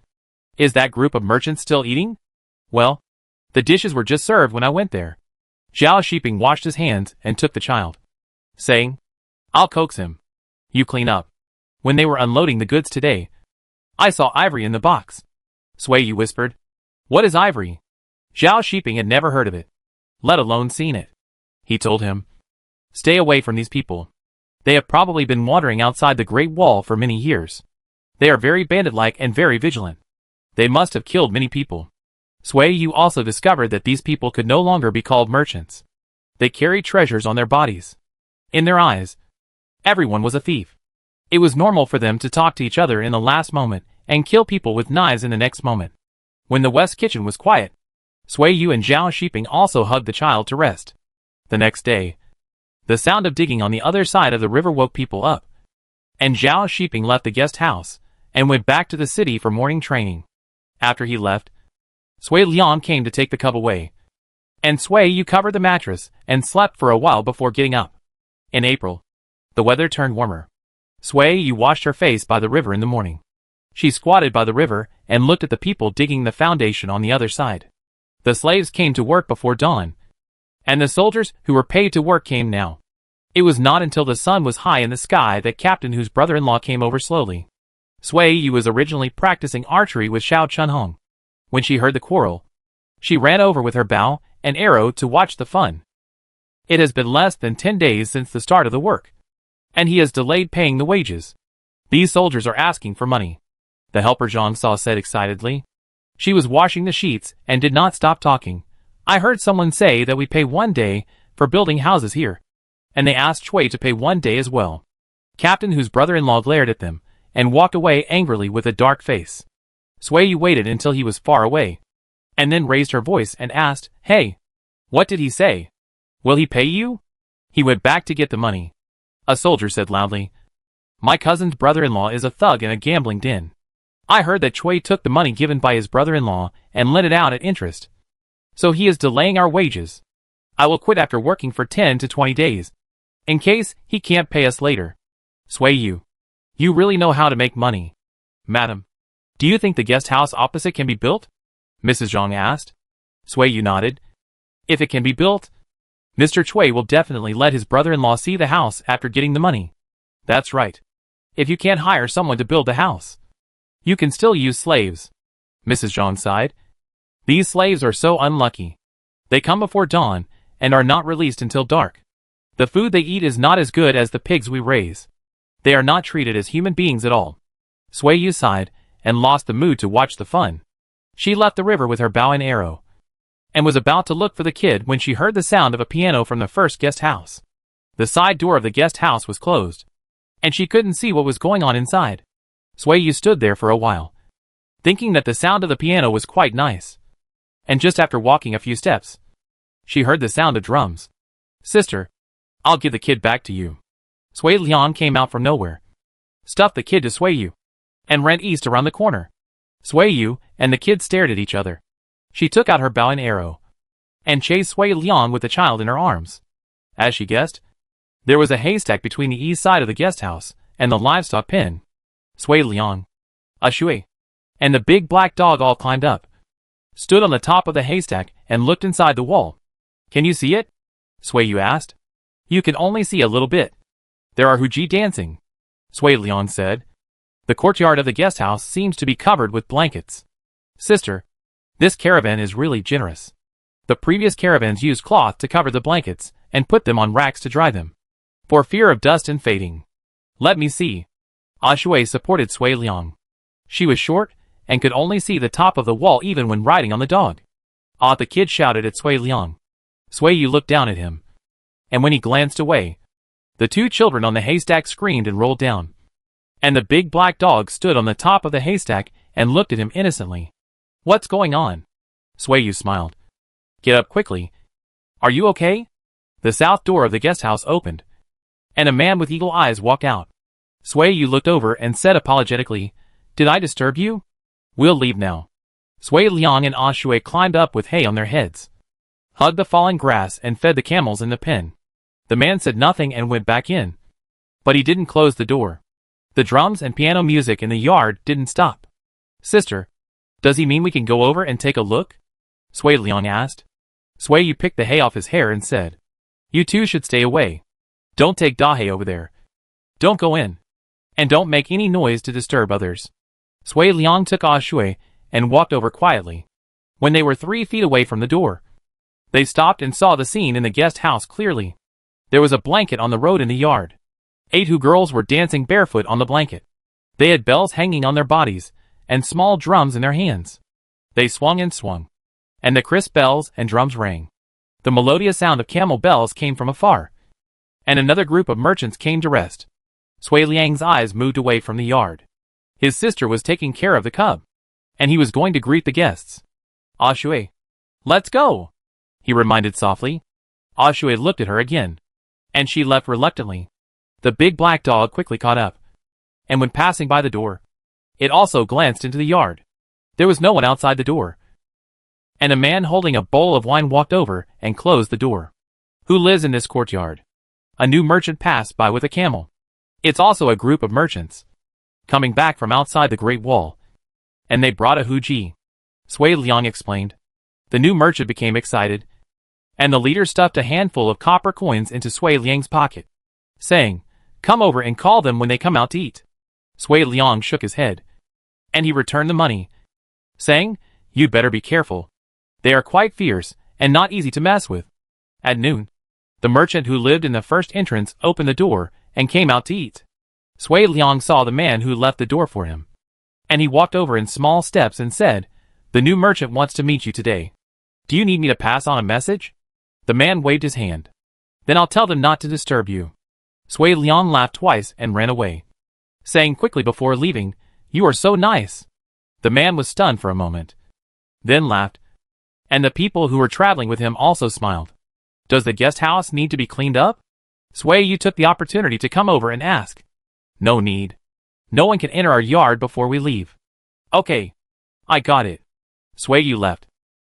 "Is that group of merchants still eating?" "Well, the dishes were just served when I went there." Zhao Shiping washed his hands and took the child, saying, "I'll coax him. You clean up." When they were unloading the goods today, I saw ivory in the box. Sui Yu whispered, "What is ivory?" Zhao Shiping had never heard of it, let alone seen it. He told him, "Stay away from these people. They have probably been wandering outside the Great Wall for many years. They are very bandit-like and very vigilant. They must have killed many people." Sui Yu also discovered that these people could no longer be called merchants. They carried treasures on their bodies. In their eyes, everyone was a thief. It was normal for them to talk to each other in the last moment and kill people with knives in the next moment. When the West Kitchen was quiet, Sui Yu and Zhao Shiping also hugged the child to rest. The next day, the sound of digging on the other side of the river woke people up, and Zhao Shiping left the guest house and went back to the city for morning training. After he left, Sui Liang came to take the cub away, and Sui Yu covered the mattress and slept for a while before getting up. In April, the weather turned warmer. Sui Yu washed her face by the river in the morning. She squatted by the river and looked at the people digging the foundation on the other side. The slaves came to work before dawn, and the soldiers who were paid to work came now. It was not until the sun was high in the sky that Captain Hu's brother-in-law came over slowly. Sui Yu was originally practicing archery with Xiao Chunhong. When she heard the quarrel, she ran over with her bow and arrow to watch the fun. It has been less than 10 days since the start of the work, and he has delayed paying the wages. These soldiers are asking for money, the helper Zhang Sa said excitedly. She was washing the sheets and did not stop talking. "I heard someone say that we pay 1 day for building houses here, and they asked Chui to pay 1 day as well." Captain Hu's brother-in-law glared at them and walked away angrily with a dark face. Sui Yu waited until he was far away, and then raised her voice and asked, "Hey, what did he say? Will he pay you?" "He went back to get the money," a soldier said loudly. "My cousin's brother-in-law is a thug in a gambling den. I heard that Chui took the money given by his brother-in-law and lent it out at interest. So he is delaying our wages. I will quit after working for 10 to 20 days, in case he can't pay us later." "Sui Yu, you really know how to make money." "Madam, do you think the guest house opposite can be built?" Mrs. Zhang asked. Sui Yu nodded. "If it can be built, Mr. Chui will definitely let his brother-in-law see the house after getting the money." "That's right. If you can't hire someone to build the house, you can still use slaves." Mrs. Zhang sighed. "These slaves are so unlucky. They come before dawn and are not released until dark. The food they eat is not as good as the pigs we raise. They are not treated as human beings at all." Sui Yu sighed and lost the mood to watch the fun. She left the river with her bow and arrow, and was about to look for the kid when she heard the sound of a piano from the first guest house. The side door of the guest house was closed, and she couldn't see what was going on inside. Sui Yu stood there for a while, thinking that the sound of the piano was quite nice. And just after walking a few steps, she heard the sound of drums. "Sister, I'll give the kid back to you." Sui Liang came out from nowhere, stuffed the kid to Sui Yu, and ran east around the corner. Sui Yu and the kid stared at each other. She took out her bow and arrow, and chased Sui Liang with the child in her arms. As she guessed, there was a haystack between the east side of the guest house and the livestock pen. Sui Liang, a Shui, and the big black dog all climbed up, stood on the top of the haystack and looked inside the wall. "Can you see it?" Sui Yu asked. "You can only see a little bit. There are Huji dancing," Sui Liang said. "The courtyard of the guest house seems to be covered with blankets." "Sister, this caravan is really generous. The previous caravans used cloth to cover the blankets and put them on racks to dry them, for fear of dust and fading." "Let me see." Ah Shui supported Sui Liang. She was short and could only see the top of the wall even when riding on the dog. Ah! The kid shouted at Sui Liang. Sui Yu looked down at him. And when he glanced away, the two children on the haystack screamed and rolled down. And the big black dog stood on the top of the haystack and looked at him innocently. What's going on? Sui Yu smiled. Get up quickly. Are you okay? The south door of the guest house opened, and a man with eagle eyes walked out. Sui Yu looked over and said apologetically, Did I disturb you? We'll leave now. Sui Liang and Ah Shui climbed up with hay on their heads, hugged the fallen grass and fed the camels in the pen. The man said nothing and went back in. But he didn't close the door. The drums and piano music in the yard didn't stop. Sister, does he mean we can go over and take a look? Sui Liang asked. Sui Yu picked the hay off his hair and said, You two should stay away. Don't take Dahe over there. Don't go in. And don't make any noise to disturb others. Sui Liang took Ah Shui and walked over quietly. When they were 3 feet away from the door, they stopped and saw the scene in the guest house clearly. There was a blanket on the road in the yard. 8 girls were dancing barefoot on the blanket. They had bells hanging on their bodies and small drums in their hands. They swung and swung, and the crisp bells and drums rang. The melodious sound of camel bells came from afar, and another group of merchants came to rest. Sui Liang's eyes moved away from the yard. His sister was taking care of the cub, and he was going to greet the guests. Ah Shui, let's go, he reminded softly. Ah Shui looked at her again, and she left reluctantly. The big black dog quickly caught up, and when passing by the door, it also glanced into the yard. There was no one outside the door, and a man holding a bowl of wine walked over and closed the door. Who lives in this courtyard? A new merchant passed by with a camel. It's also a group of merchants, coming back from outside the Great Wall, and they brought a huji. Sui Liang explained. The new merchant became excited, and the leader stuffed a handful of copper coins into Sui Liang's pocket, saying, Come over and call them when they come out to eat. Sui Liang shook his head, and he returned the money, saying, You'd better be careful. They are quite fierce and not easy to mess with. At noon, the merchant who lived in the first entrance opened the door and came out to eat. Sui Liang saw the man who left the door for him, and he walked over in small steps and said, The new merchant wants to meet you today. Do you need me to pass on a message? The man waved his hand. Then I'll tell them not to disturb you. Sui Liang laughed twice and ran away, saying quickly before leaving, You are so nice. The man was stunned for a moment, then laughed, and the people who were traveling with him also smiled. Does the guest house need to be cleaned up? Sui Yu took the opportunity to come over and ask. No need. No one can enter our yard before we leave. Okay. I got it. Sui Yu left.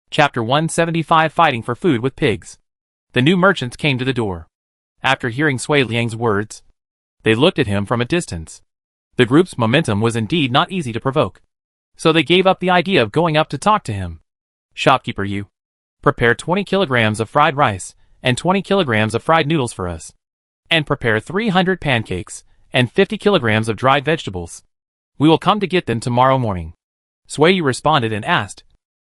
Chapter 175 Fighting for Food with Pigs. The new merchants came to the door. After hearing Sui Liang's words, they looked at him from a distance. The group's momentum was indeed not easy to provoke, so they gave up the idea of going up to talk to him. Shopkeeper Yu, prepare 20 kilograms of fried rice and 20 kilograms of fried noodles for us, and prepare 300 pancakes and 50 kilograms of dried vegetables. We will come to get them tomorrow morning. Sui Yu responded and asked,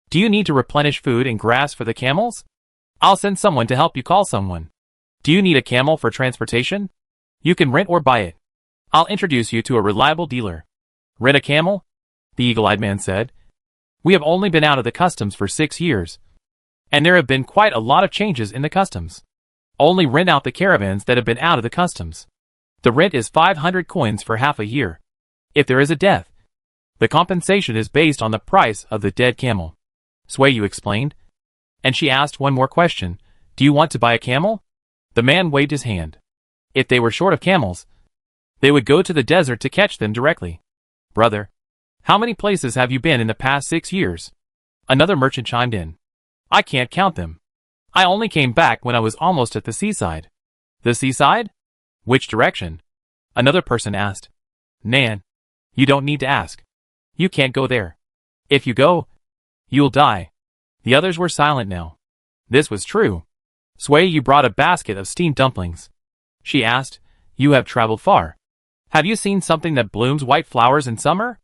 Do you need to replenish food and grass for the camels? I'll send someone to help you call someone. Do you need a camel for transportation? You can rent or buy it. I'll introduce you to a reliable dealer. Rent a camel? The eagle-eyed man said. We have only been out of the customs for 6 years, and there have been quite a lot of changes in the customs. Only rent out the caravans that have been out of the customs. The rent is 500 coins for half a year. If there is a death, the compensation is based on the price of the dead camel. Sui Yu explained. And she asked one more question. Do you want to buy a camel? The man waved his hand. If they were short of camels, they would go to the desert to catch them directly. Brother, how many places have you been in the past 6 years? Another merchant chimed in. I can't count them. I only came back when I was almost at the seaside. The seaside? Which direction? Another person asked. Nan, you don't need to ask. You can't go there. If you go, you'll die. The others were silent now. This was true. Sui Yu brought a basket of steamed dumplings. She asked, You have traveled far. Have you seen something that blooms white flowers in summer?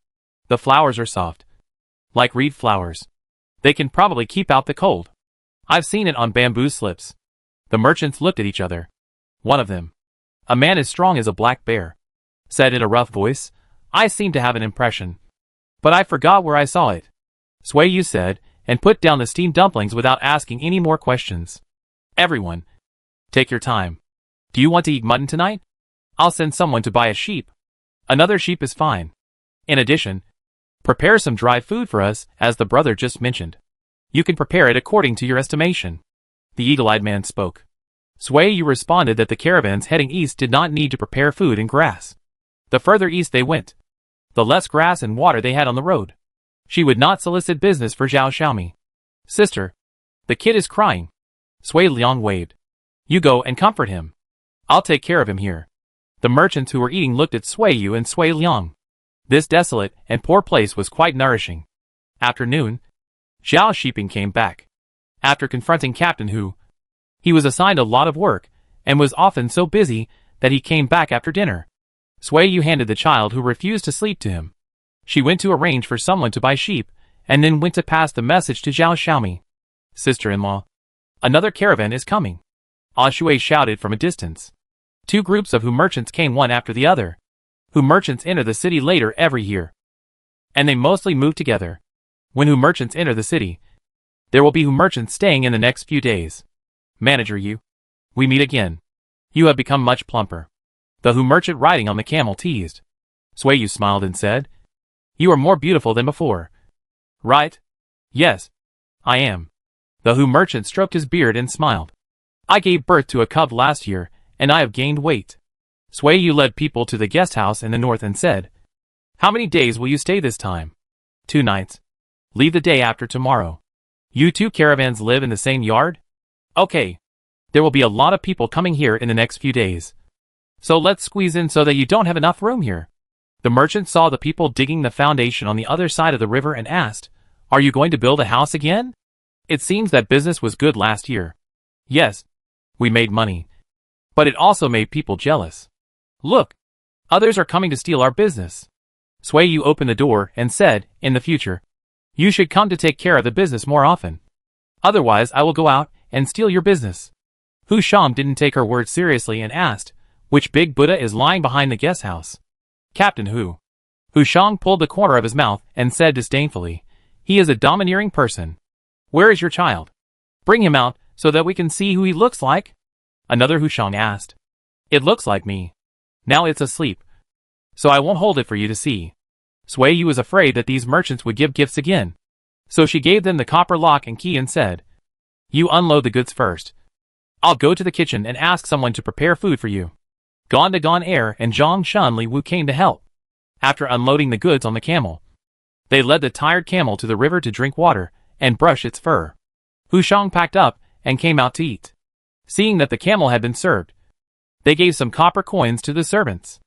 The flowers are soft, like reed flowers. They can probably keep out the cold. I've seen it on bamboo slips. The merchants looked at each other. One of them, a man as strong as a black bear, said in a rough voice, I seem to have an impression. But I forgot where I saw it. Sui Yu said, and put down the steamed dumplings without asking any more questions. Everyone, take your time. Do you want to eat mutton tonight? I'll send someone to buy a sheep. Another sheep is fine. In addition, prepare some dry food for us, as the brother just mentioned. You can prepare it according to your estimation. The eagle-eyed man spoke. Sui Yu responded that the caravans heading east did not need to prepare food and grass. The further east they went, the less grass and water they had on the road. She would not solicit business for Zhao Xiaomi. Sister, the kid is crying. Sui Liang waved. You go and comfort him. I'll take care of him here. The merchants who were eating looked at Sui Yu and Sui Liang. This desolate and poor place was quite nourishing. After noon, Zhao Shiping came back. After confronting Captain Hu, he was assigned a lot of work, and was often so busy that he came back after dinner. Sui Yu handed the child who refused to sleep to him. She went to arrange for someone to buy sheep, and then went to pass the message to Zhao Xiaomi. Sister-in-law, another caravan is coming. Ah Shui shouted from a distance. Two groups of Hu merchants came one after the other. Hu merchants enter the city later every year, and they mostly move together. When Hu merchants enter the city, there will be Hu merchants staying in the next few days. Manager Yu, we meet again. You have become much plumper. The Hu merchant riding on the camel teased. Sui Yu smiled and said, You are more beautiful than before. Right? Yes, I am. The Hu merchant stroked his beard and smiled. I gave birth to a cub last year, and I have gained weight. Sui Yu led people to the guest house in the north and said, How many days will you stay this time? 2 nights. Leave the day after tomorrow. You two caravans live in the same yard? Okay. There will be a lot of people coming here in the next few days. So let's squeeze in so that you don't have enough room here. The merchant saw the people digging the foundation on the other side of the river and asked, Are you going to build a house again? It seems that business was good last year. Yes. We made money. But it also made people jealous. Look. Others are coming to steal our business. Sui Yu opened the door and said, In the future, you should come to take care of the business more often. Otherwise I will go out and steal your business. Hu Sham didn't take her words seriously and asked, Which big Buddha is lying behind the guest house? Captain Hu. Hu Shang pulled the corner of his mouth and said disdainfully, He is a domineering person. Where is your child? Bring him out so that we can see who he looks like. Another Hu Shang asked. It looks like me. Now it's asleep. So I won't hold it for you to see. Sui Yu was afraid that these merchants would give gifts again. So she gave them the copper lock and key and said, You unload the goods first. I'll go to the kitchen and ask someone to prepare food for you. Gan De Gan Air and Zhang Shan Li Wu came to help. After unloading the goods on the camel, they led the tired camel to the river to drink water and brush its fur. Hu Shang packed up and came out to eat. Seeing that the camel had been served, they gave some copper coins to the servants.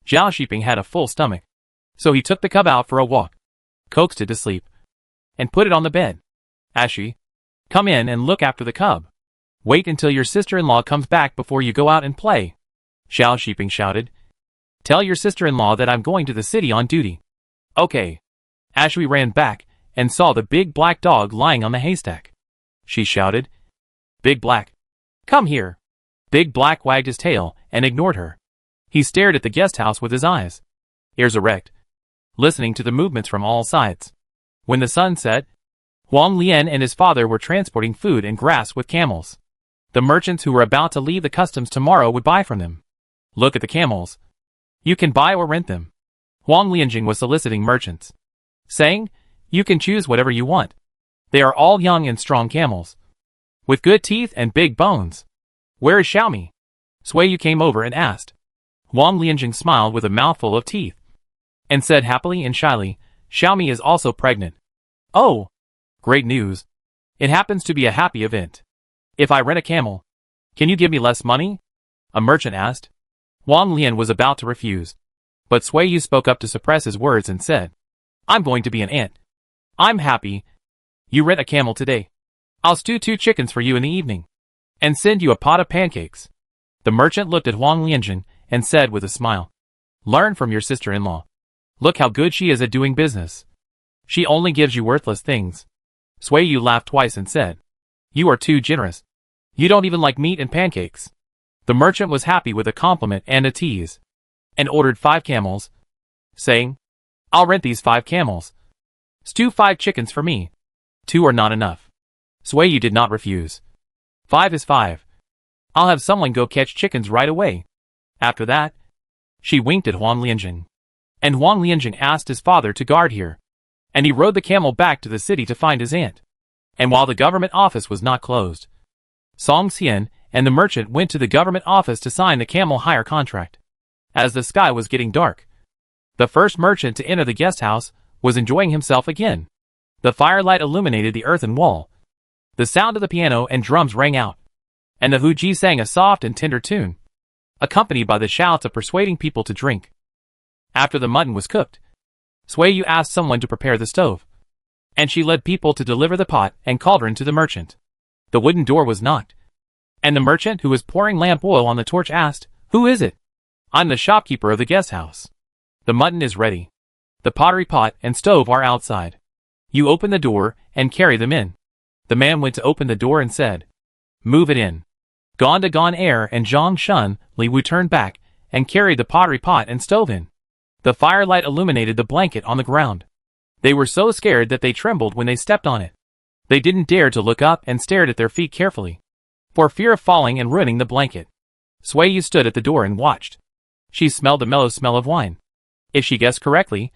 Zhao Shiping had a full stomach, so he took the cub out for a walk, coaxed it to sleep, and put it on the bed. Ashi, come in and look after the cub. Wait until your sister-in-law comes back before you go out and play. Zhao Shiping shouted. Tell your sister-in-law that I'm going to the city on duty. Okay. Ashui ran back and saw the big black dog lying on the haystack. She shouted, Big Black, come here. Big Black wagged his tail and ignored her. He stared at the guest house with his eyes, ears erect, listening to the movements from all sides. When the sun set, Huang Lian and his father were transporting food and grass with camels. The merchants who were about to leave the customs tomorrow would buy from them. Look at the camels. You can buy or rent them. Huang Lianjing was soliciting merchants, saying, You can choose whatever you want. They are all young and strong camels, with good teeth and big bones. Where is Xiaomi? Sui Yu came over and asked. Huang Lianjing smiled with a mouthful of teeth, and said happily and shyly, Xiaomi is also pregnant. Oh, great news. It happens to be a happy event. If I rent a camel, can you give me less money? A merchant asked. Huang Lian was about to refuse, but Sui Yu spoke up to suppress his words and said, I'm going to be an ant. I'm happy. You rent a camel today. I'll stew 2 chickens for you in the evening, and send you a pot of pancakes. The merchant looked at Huang Lianjing and said with a smile, Learn from your sister-in-law. Look how good she is at doing business. She only gives you worthless things. Sui Yu laughed twice and said, You are too generous. You don't even like meat and pancakes. The merchant was happy with a compliment and a tease, and ordered 5 camels, saying, I'll rent these 5 camels, Stew 5 chickens for me. 2 are not enough. Sui did not refuse. 5 is 5. I'll have someone go catch chickens right away. After that, she winked at Huang Lianjing. And Huang Lianjing asked his father to guard here. And he rode the camel back to the city to find his aunt. And while the government office was not closed, Song Xian and the merchant went to the government office to sign the camel hire contract. As the sky was getting dark, the first merchant to enter the guest house was enjoying himself again. The firelight illuminated the earthen wall. The sound of the piano and drums rang out, and the huji sang a soft and tender tune, accompanied by the shouts of persuading people to drink. After the mutton was cooked, Sui asked someone to prepare the stove, and she led people to deliver the pot and cauldron to the merchant. The wooden door was knocked, and the merchant who was pouring lamp oil on the torch asked, "Who is it?" "I'm the shopkeeper of the guest house. The mutton is ready. The pottery pot and stove are outside. You open the door and carry them in." The man went to open the door and said, "Move it in." Gonda Gon Air and Zhang Shun Li Wu turned back and carried the pottery pot and stove in. The firelight illuminated the blanket on the ground. They were so scared that they trembled when they stepped on it. They didn't dare to look up and stared at their feet carefully, for fear of falling and ruining the blanket. Sui stood at the door and watched. She smelled the mellow smell of wine. If she guessed correctly,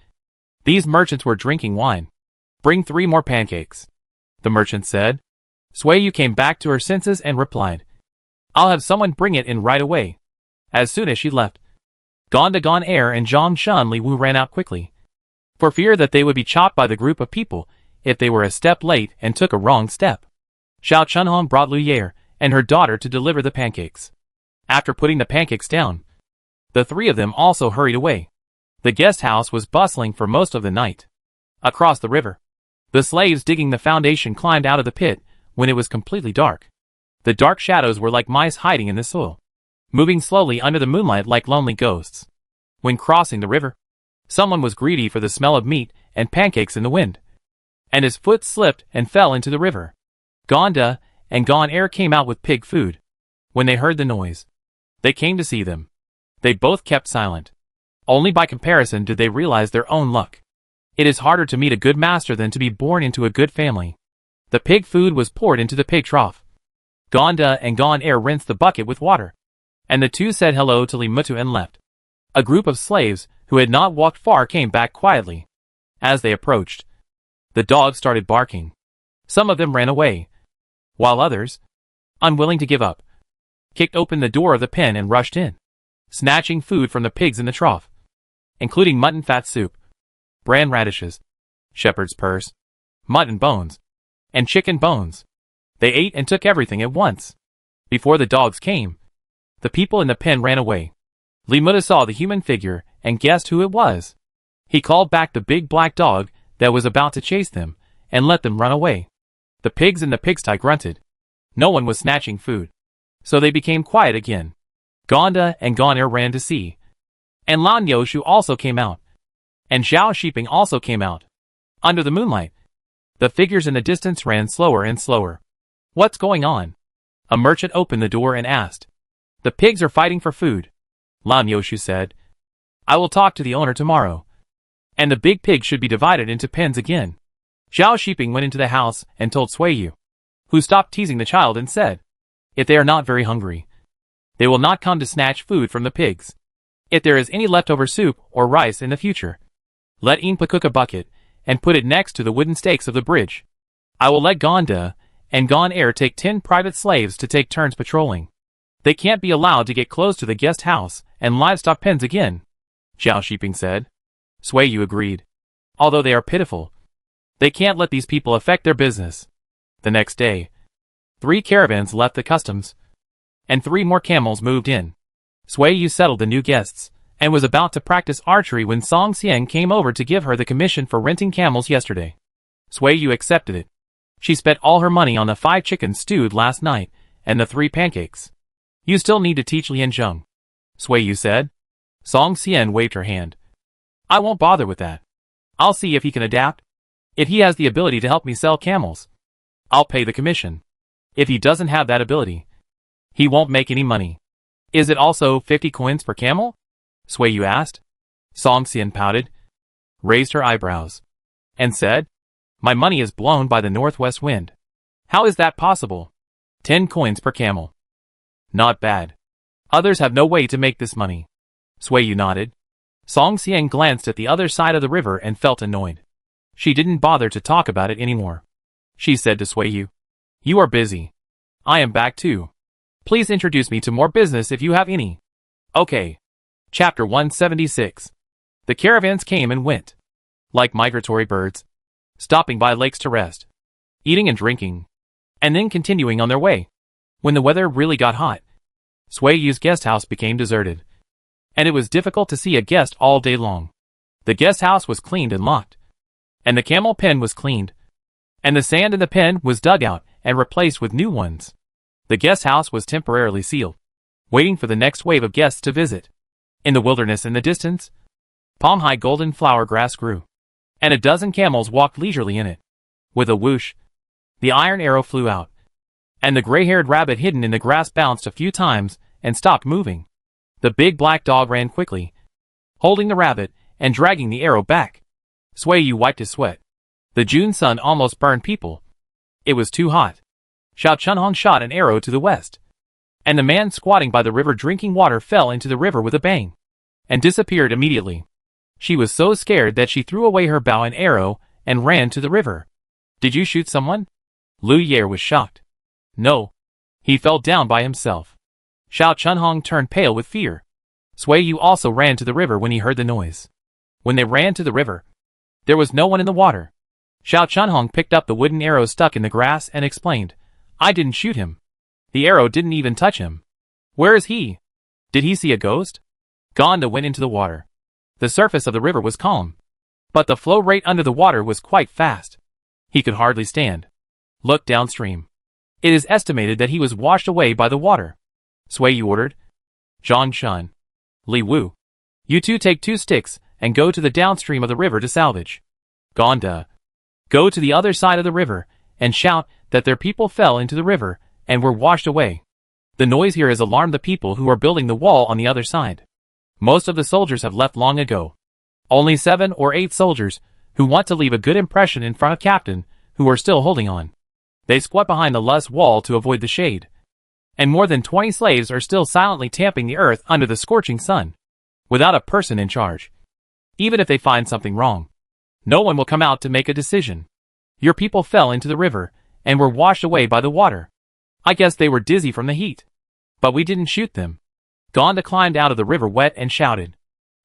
these merchants were drinking wine. "Bring 3 more pancakes," the merchant said. Sui came back to her senses and replied, "I'll have someone bring it in right away." As soon as she left, Gonda Gon Air and Zhang Shun Li Wu ran out quickly, for fear that they would be chopped by the group of people if they were a step late and took a wrong step. Xiao Chunhong brought Lu Yer and her daughter to deliver the pancakes. After putting the pancakes down, the 3 of them also hurried away. The guest house was bustling for most of the night. Across the river, the slaves digging the foundation climbed out of the pit when it was completely dark. The dark shadows were like mice hiding in the soil, moving slowly under the moonlight like lonely ghosts. When crossing the river, someone was greedy for the smell of meat and pancakes in the wind, and his foot slipped and fell into the river. Gonda and Gon Air came out with pig food. When they heard the noise, they came to see them. They both kept silent. Only by comparison did they realize their own luck. It is harder to meet a good master than to be born into a good family. The pig food was poured into the pig trough. Gonda and Gon Air rinsed the bucket with water, and the 2 said hello to Li Mutu and left. A group of slaves who had not walked far came back quietly. As they approached, the dogs started barking. Some of them ran away, while others, unwilling to give up, kicked open the door of the pen and rushed in, snatching food from the pigs in the trough, including mutton fat soup, bran radishes, shepherd's purse, mutton bones, and chicken bones. They ate and took everything at once. Before the dogs came, the people in the pen ran away. Li Muta saw the human figure and guessed who it was. He called back the big black dog that was about to chase them and let them run away. The pigs in the pigsty grunted. No one was snatching food, so they became quiet again. Gonda and Gon Air ran to see, and Lan Yoshu also came out, and Zhao Shiping also came out. Under the moonlight, the figures in the distance ran slower and slower. "What's going on?" A merchant opened the door and asked. "The pigs are fighting for food," Lan Yoshu said. "I will talk to the owner tomorrow, and the big pig should be divided into pens again." Zhao Shiping went into the house and told Sui, who stopped teasing the child and said, "If they are not very hungry, they will not come to snatch food from the pigs. If there is any leftover soup or rice in the future, let Inpa cook a bucket and put it next to the wooden stakes of the bridge. I will let Gonda and Gon Air take 10 private slaves to take turns patrolling. They can't be allowed to get close to the guest house and livestock pens again," Zhao Shiping said. Sui agreed. Although they are pitiful, they can't let these people affect their business. The next day, 3 caravans left the customs, and 3 more camels moved in. Sui settled the new guests, and was about to practice archery when Song Xian came over to give her the commission for renting camels yesterday. Sui accepted it. She spent all her money on the 5 chickens stewed last night, and the 3 pancakes. "You still need to teach Lianzheng," Sui said. Song Xian waved her hand. "I won't bother with that. I'll see if he can adapt. If he has the ability to help me sell camels, I'll pay the commission. If he doesn't have that ability, he won't make any money." "Is it also 50 coins per camel?" Sui asked. Song Xian pouted, raised her eyebrows, and said, My money is blown by the northwest wind. How is that possible? 10 coins per camel. Not bad. Others have no way to make this money. Sui nodded. Song Xiang glanced at the other side of the river and felt annoyed. She didn't bother to talk about it anymore. She said to Sui, "You are busy. I am back too. Please introduce me to more business if you have any." Okay. Chapter 176. The caravans came and went, like migratory birds, stopping by lakes to rest, eating and drinking, and then continuing on their way. When the weather really got hot, Suiyu's guest house became deserted, and it was difficult to see a guest all day long. The guest house was cleaned and locked, and the camel pen was cleaned, and the sand in the pen was dug out and replaced with new ones. The guest house was temporarily sealed, waiting for the next wave of guests to visit. In the wilderness in the distance, palm-high golden flower grass grew, and a dozen camels walked leisurely in it. With a whoosh, the iron arrow flew out, and the gray-haired rabbit hidden in the grass bounced a few times and stopped moving. The big black dog ran quickly, holding the rabbit and dragging the arrow back. Suiyu wiped his sweat. The June sun almost burned people. It was too hot. Xiao Chunhong shot an arrow to the west, and the man squatting by the river drinking water fell into the river with a bang, and disappeared immediately. She was so scared that she threw away her bow and arrow and ran to the river. "Did you shoot someone?" Lu Yer was shocked. "No. He fell down by himself." Xiao Chunhong turned pale with fear. Suiyu also ran to the river when he heard the noise. When they ran to the river, there was no one in the water. Xiao Chunhong picked up the wooden arrow stuck in the grass and explained, "I didn't shoot him. The arrow didn't even touch him. Where is he? Did he see a ghost?" Gonda went into the water. The surface of the river was calm, but the flow rate under the water was quite fast. He could hardly stand. Look downstream. It is estimated that he was washed away by the water. Suiyu ordered. Zhang Shun, Li Wu, you two take 2 sticks and go to the downstream of the river to salvage. Gonda, go to the other side of the river and shout that their people fell into the river and were washed away. The noise here has alarmed the people who are building the wall on the other side. Most of the soldiers have left long ago. Only 7 or 8 soldiers, who want to leave a good impression in front of Captain, who are still holding on. They squat behind the lush wall to avoid the shade. And more than 20 slaves are still silently tamping the earth under the scorching sun, without a person in charge. Even if they find something wrong, no one will come out to make a decision. Your people fell into the river, and were washed away by the water. I guess they were dizzy from the heat. But we didn't shoot them. Gonda climbed out of the river wet and shouted.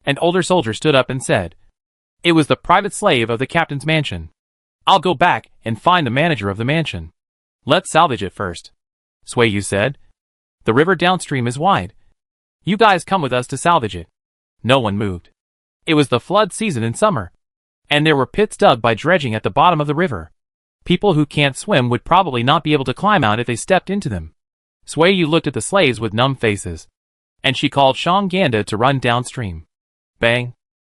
An older soldier stood up and said, "It was the private slave of the captain's mansion. I'll go back and find the manager of the mansion. Let's salvage it first." Suiyu said, "The river downstream is wide. You guys come with us to salvage it." No one moved. It was the flood season in summer, and there were pits dug by dredging at the bottom of the river. People who can't swim would probably not be able to climb out if they stepped into them. Suiyu looked at the slaves with numb faces, and she called Shang Ganda to run downstream. Bang!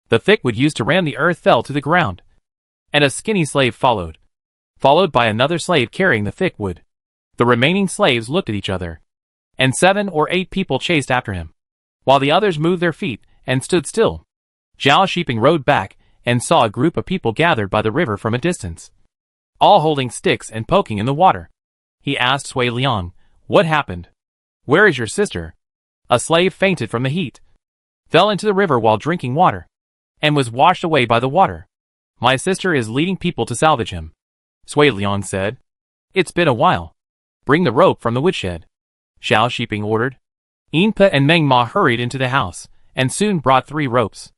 The thick wood used to ram the earth fell to the ground, and a skinny slave followed by another slave carrying the thick wood. The remaining slaves looked at each other, and 7 or 8 people chased after him, while the others moved their feet and stood still. Zhao Shiping rode back and saw a group of people gathered by the river from a distance, all holding sticks and poking in the water. He asked Sui Liang, "What happened? Where is your sister?" A slave fainted from the heat, fell into the river while drinking water, and was washed away by the water. "My sister is leading people to salvage him," Sui Liang said. "It's been a while. Bring the rope from the woodshed," Zhao Shiping ordered. Yinpa and Meng Ma hurried into the house, and soon brought 3 ropes.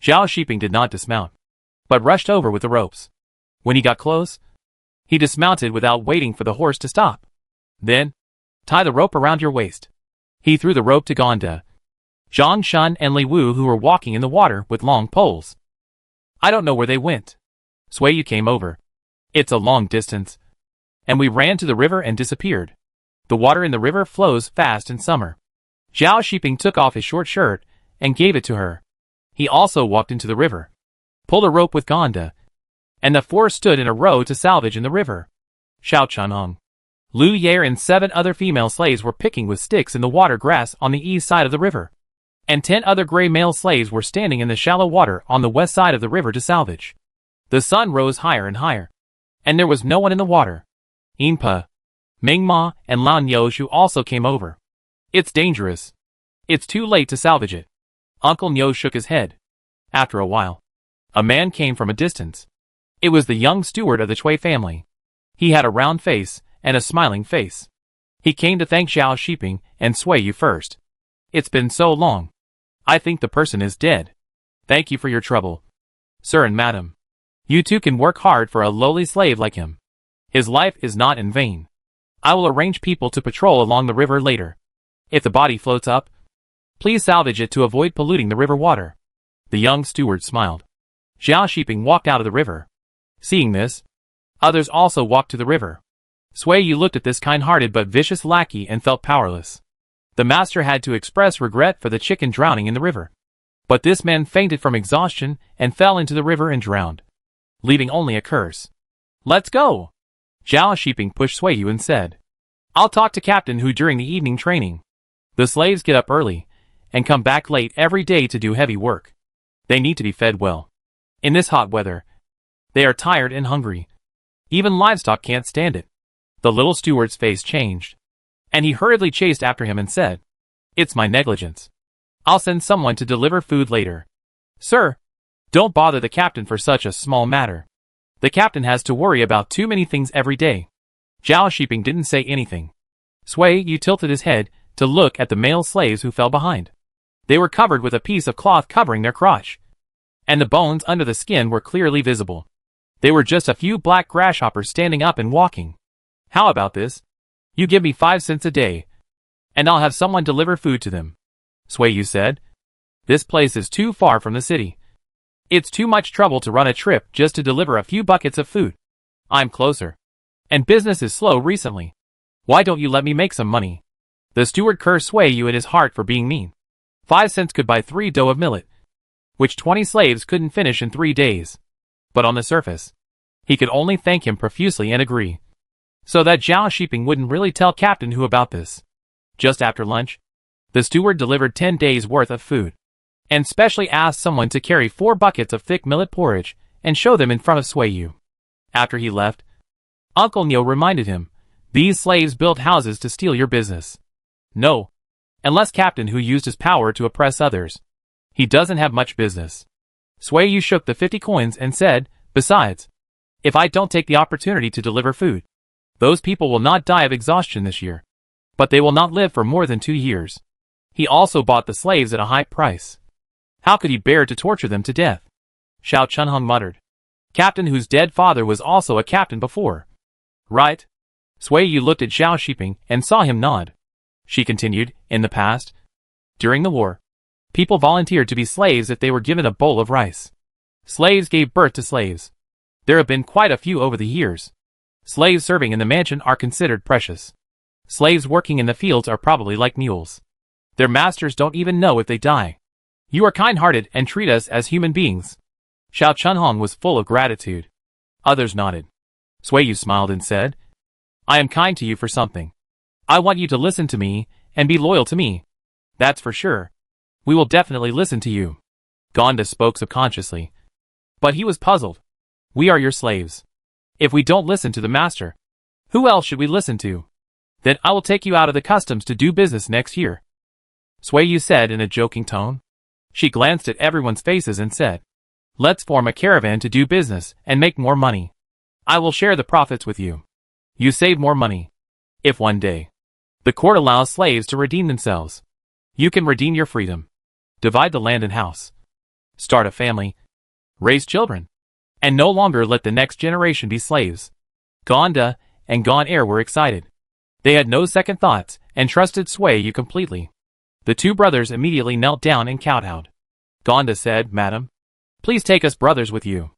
Zhao Shiping did not dismount, but rushed over with the ropes. When he got close, he dismounted without waiting for the horse to stop. Then, tie the rope around your waist. He threw the rope to Gonda, Zhang Shun and Li Wu, who were walking in the water with long poles. "I don't know where they went." Suiyu came over. "It's a long distance, and we ran to the river and disappeared. The water in the river flows fast in summer." Zhao Shiping took off his short shirt and gave it to her. He also walked into the river, pulled a rope with Gonda, and the 4 stood in a row to salvage in the river. Xiao Chunhong, Lu Yer and 7 other female slaves were picking with sticks in the water grass on the east side of the river, and 10 other gray male slaves were standing in the shallow water on the west side of the river to salvage. The sun rose higher and higher, and there was no one in the water. Inpa, Mingma, and Lan Yoshu also came over. It's dangerous. It's too late to salvage it. Uncle Nyo shook his head. After a while, a man came from a distance. It was the young steward of the Chui family. He had a round face and a smiling face. He came to thank Xiao Shiping and Sui Yu first. It's been so long. I think the person is dead. Thank you for your trouble. Sir and madam. You two can work hard for a lowly slave like him. His life is not in vain. I will arrange people to patrol along the river later. If the body floats up, please salvage it to avoid polluting the river water. The young steward smiled. Xiao Shiping walked out of the river. Seeing this, others also walked to the river. Sui Yu looked at this kind-hearted but vicious lackey and felt powerless. The master had to express regret for the chicken drowning in the river. But this man fainted from exhaustion and fell into the river and drowned, leaving only a curse. Let's go! Xiao Shiping pushed Sui Yu and said, I'll talk to Captain Hu during the evening training. The slaves get up early and come back late every day to do heavy work. They need to be fed well. In this hot weather, they are tired and hungry. Even livestock can't stand it. The little steward's face changed, and he hurriedly chased after him and said, It's my negligence. I'll send someone to deliver food later. Sir, don't bother the captain for such a small matter. The captain has to worry about too many things every day. Xiao Shiping didn't say anything. Sui Yu tilted his head to look at the male slaves who fell behind. They were covered with a piece of cloth covering their crotch, and the bones under the skin were clearly visible. They were just a few black grasshoppers standing up and walking. How about this? You give me 5 cents a day, and I'll have someone deliver food to them. Sui Yu said. This place is too far from the city. It's too much trouble to run a trip just to deliver a few buckets of food. I'm closer, and business is slow recently. Why don't you let me make some money? The steward cursed Sui Yu in his heart for being mean. 5 cents could buy 3 dough of millet, which 20 slaves couldn't finish in 3 days. But on the surface, he could only thank him profusely and agree, so that Xiao Shiping wouldn't really tell Captain Hu about this. Just after lunch, the steward delivered 10 days' worth of food, and specially asked someone to carry 4 buckets of thick millet porridge and show them in front of Sui Yu. After he left, Uncle Nyo reminded him, These slaves built houses to steal your business. No, unless Captain Hu used his power to oppress others. He doesn't have much business. Sui Yu shook the 50 coins and said, Besides, if I don't take the opportunity to deliver food, those people will not die of exhaustion this year, but they will not live for more than 2 years. He also bought the slaves at a high price. How could he bear to torture them to death? Xiao Chunhong muttered. Captain Hu's dead father was also a captain before. Right? Sui Yu looked at Xiao Shiping and saw him nod. She continued, In the past, during the war, people volunteered to be slaves if they were given a bowl of rice. Slaves gave birth to slaves. There have been quite a few over the years. Slaves serving in the mansion are considered precious. Slaves working in the fields are probably like mules. Their masters don't even know if they die. You are kind-hearted and treat us as human beings. Xiao Chunhong was full of gratitude. Others nodded. Sui Yu smiled and said, I am kind to you for something. I want you to listen to me and be loyal to me. That's for sure. We will definitely listen to you. Gonda spoke subconsciously. But he was puzzled. We are your slaves. If we don't listen to the master, who else should we listen to? Then I will take you out of the customs to do business next year. Sui Yu said in a joking tone. She glanced at everyone's faces and said, Let's form a caravan to do business and make more money. I will share the profits with you. You save more money. If one day, the court allows slaves to redeem themselves, you can redeem your freedom. Divide the land and house. Start a family. Raise children. And no longer let the next generation be slaves. Gonda and Gon Air were excited. They had no second thoughts and trusted Sui Yu completely. The 2 brothers immediately knelt down and kowtowed. Gonda said, Madam, please take us brothers with you.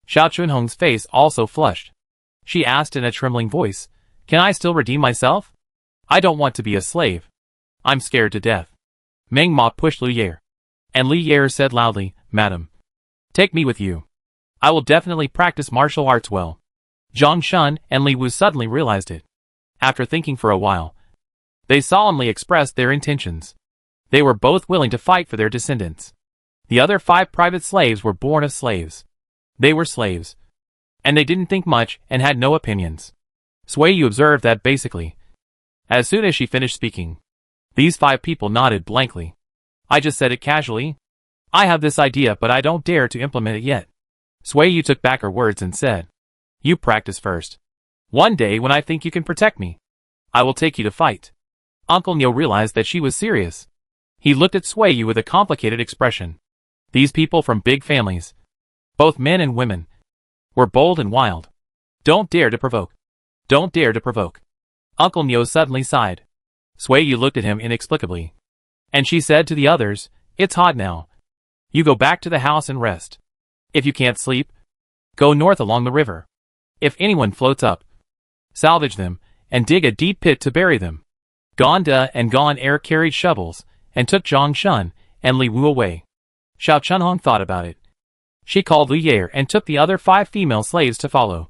Xiao Chunhong's face also flushed. She asked in a trembling voice, Can I still redeem myself? I don't want to be a slave. I'm scared to death. Meng Ma pushed Lu Yer, and Li Yer said loudly, Madam, take me with you. I will definitely practice martial arts well. Zhang Shun and Li Wu suddenly realized it. After thinking for a while, they solemnly expressed their intentions. They were both willing to fight for their descendants. The other 5 private slaves were born of slaves. They were slaves and they didn't think much and had no opinions. Sui observed that basically, as soon as she finished speaking, these 5 people nodded blankly. I just said it casually. I have this idea but I don't dare to implement it yet. Sui took back her words and said, you practice first. One day when I think you can protect me, I will take you to fight. Uncle Neo realized that she was serious. He looked at Sui with a complicated expression. These people from big families, both men and women, were bold and wild. Don't dare to provoke. Don't dare to provoke. Uncle Neo suddenly sighed. Sui looked at him inexplicably. And she said to the others, it's hot now. You go back to the house and rest. If you can't sleep, go north along the river. If anyone floats up, salvage them, and dig a deep pit to bury them. Gonda and Gon Air carried shovels, and took Zhang Shun and Li Wu away. Xiao Chunhong thought about it. She called Lu Yair and took the other 5 female slaves to follow.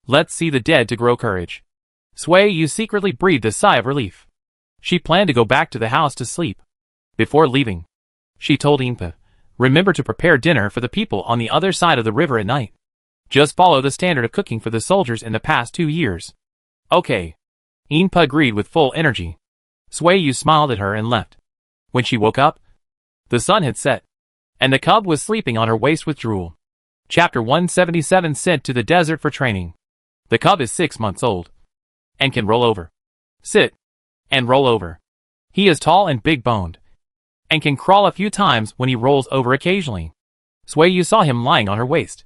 Let's see the dead to grow courage. Sui secretly breathed a sigh of relief. She planned to go back to the house to sleep. Before leaving, she told Inpa, remember to prepare dinner for the people on the other side of the river at night. Just follow the standard of cooking for the soldiers in the past 2 years. Okay. Inpa agreed with full energy. Sui smiled at her and left. When she woke up, the sun had set, and the cub was sleeping on her waist with drool. Chapter 177 Sent to the desert for training. The cub is 6 months old, and can roll over, sit, and roll over. He is tall and big-boned, and can crawl a few times when he rolls over occasionally. Sui saw him lying on her waist,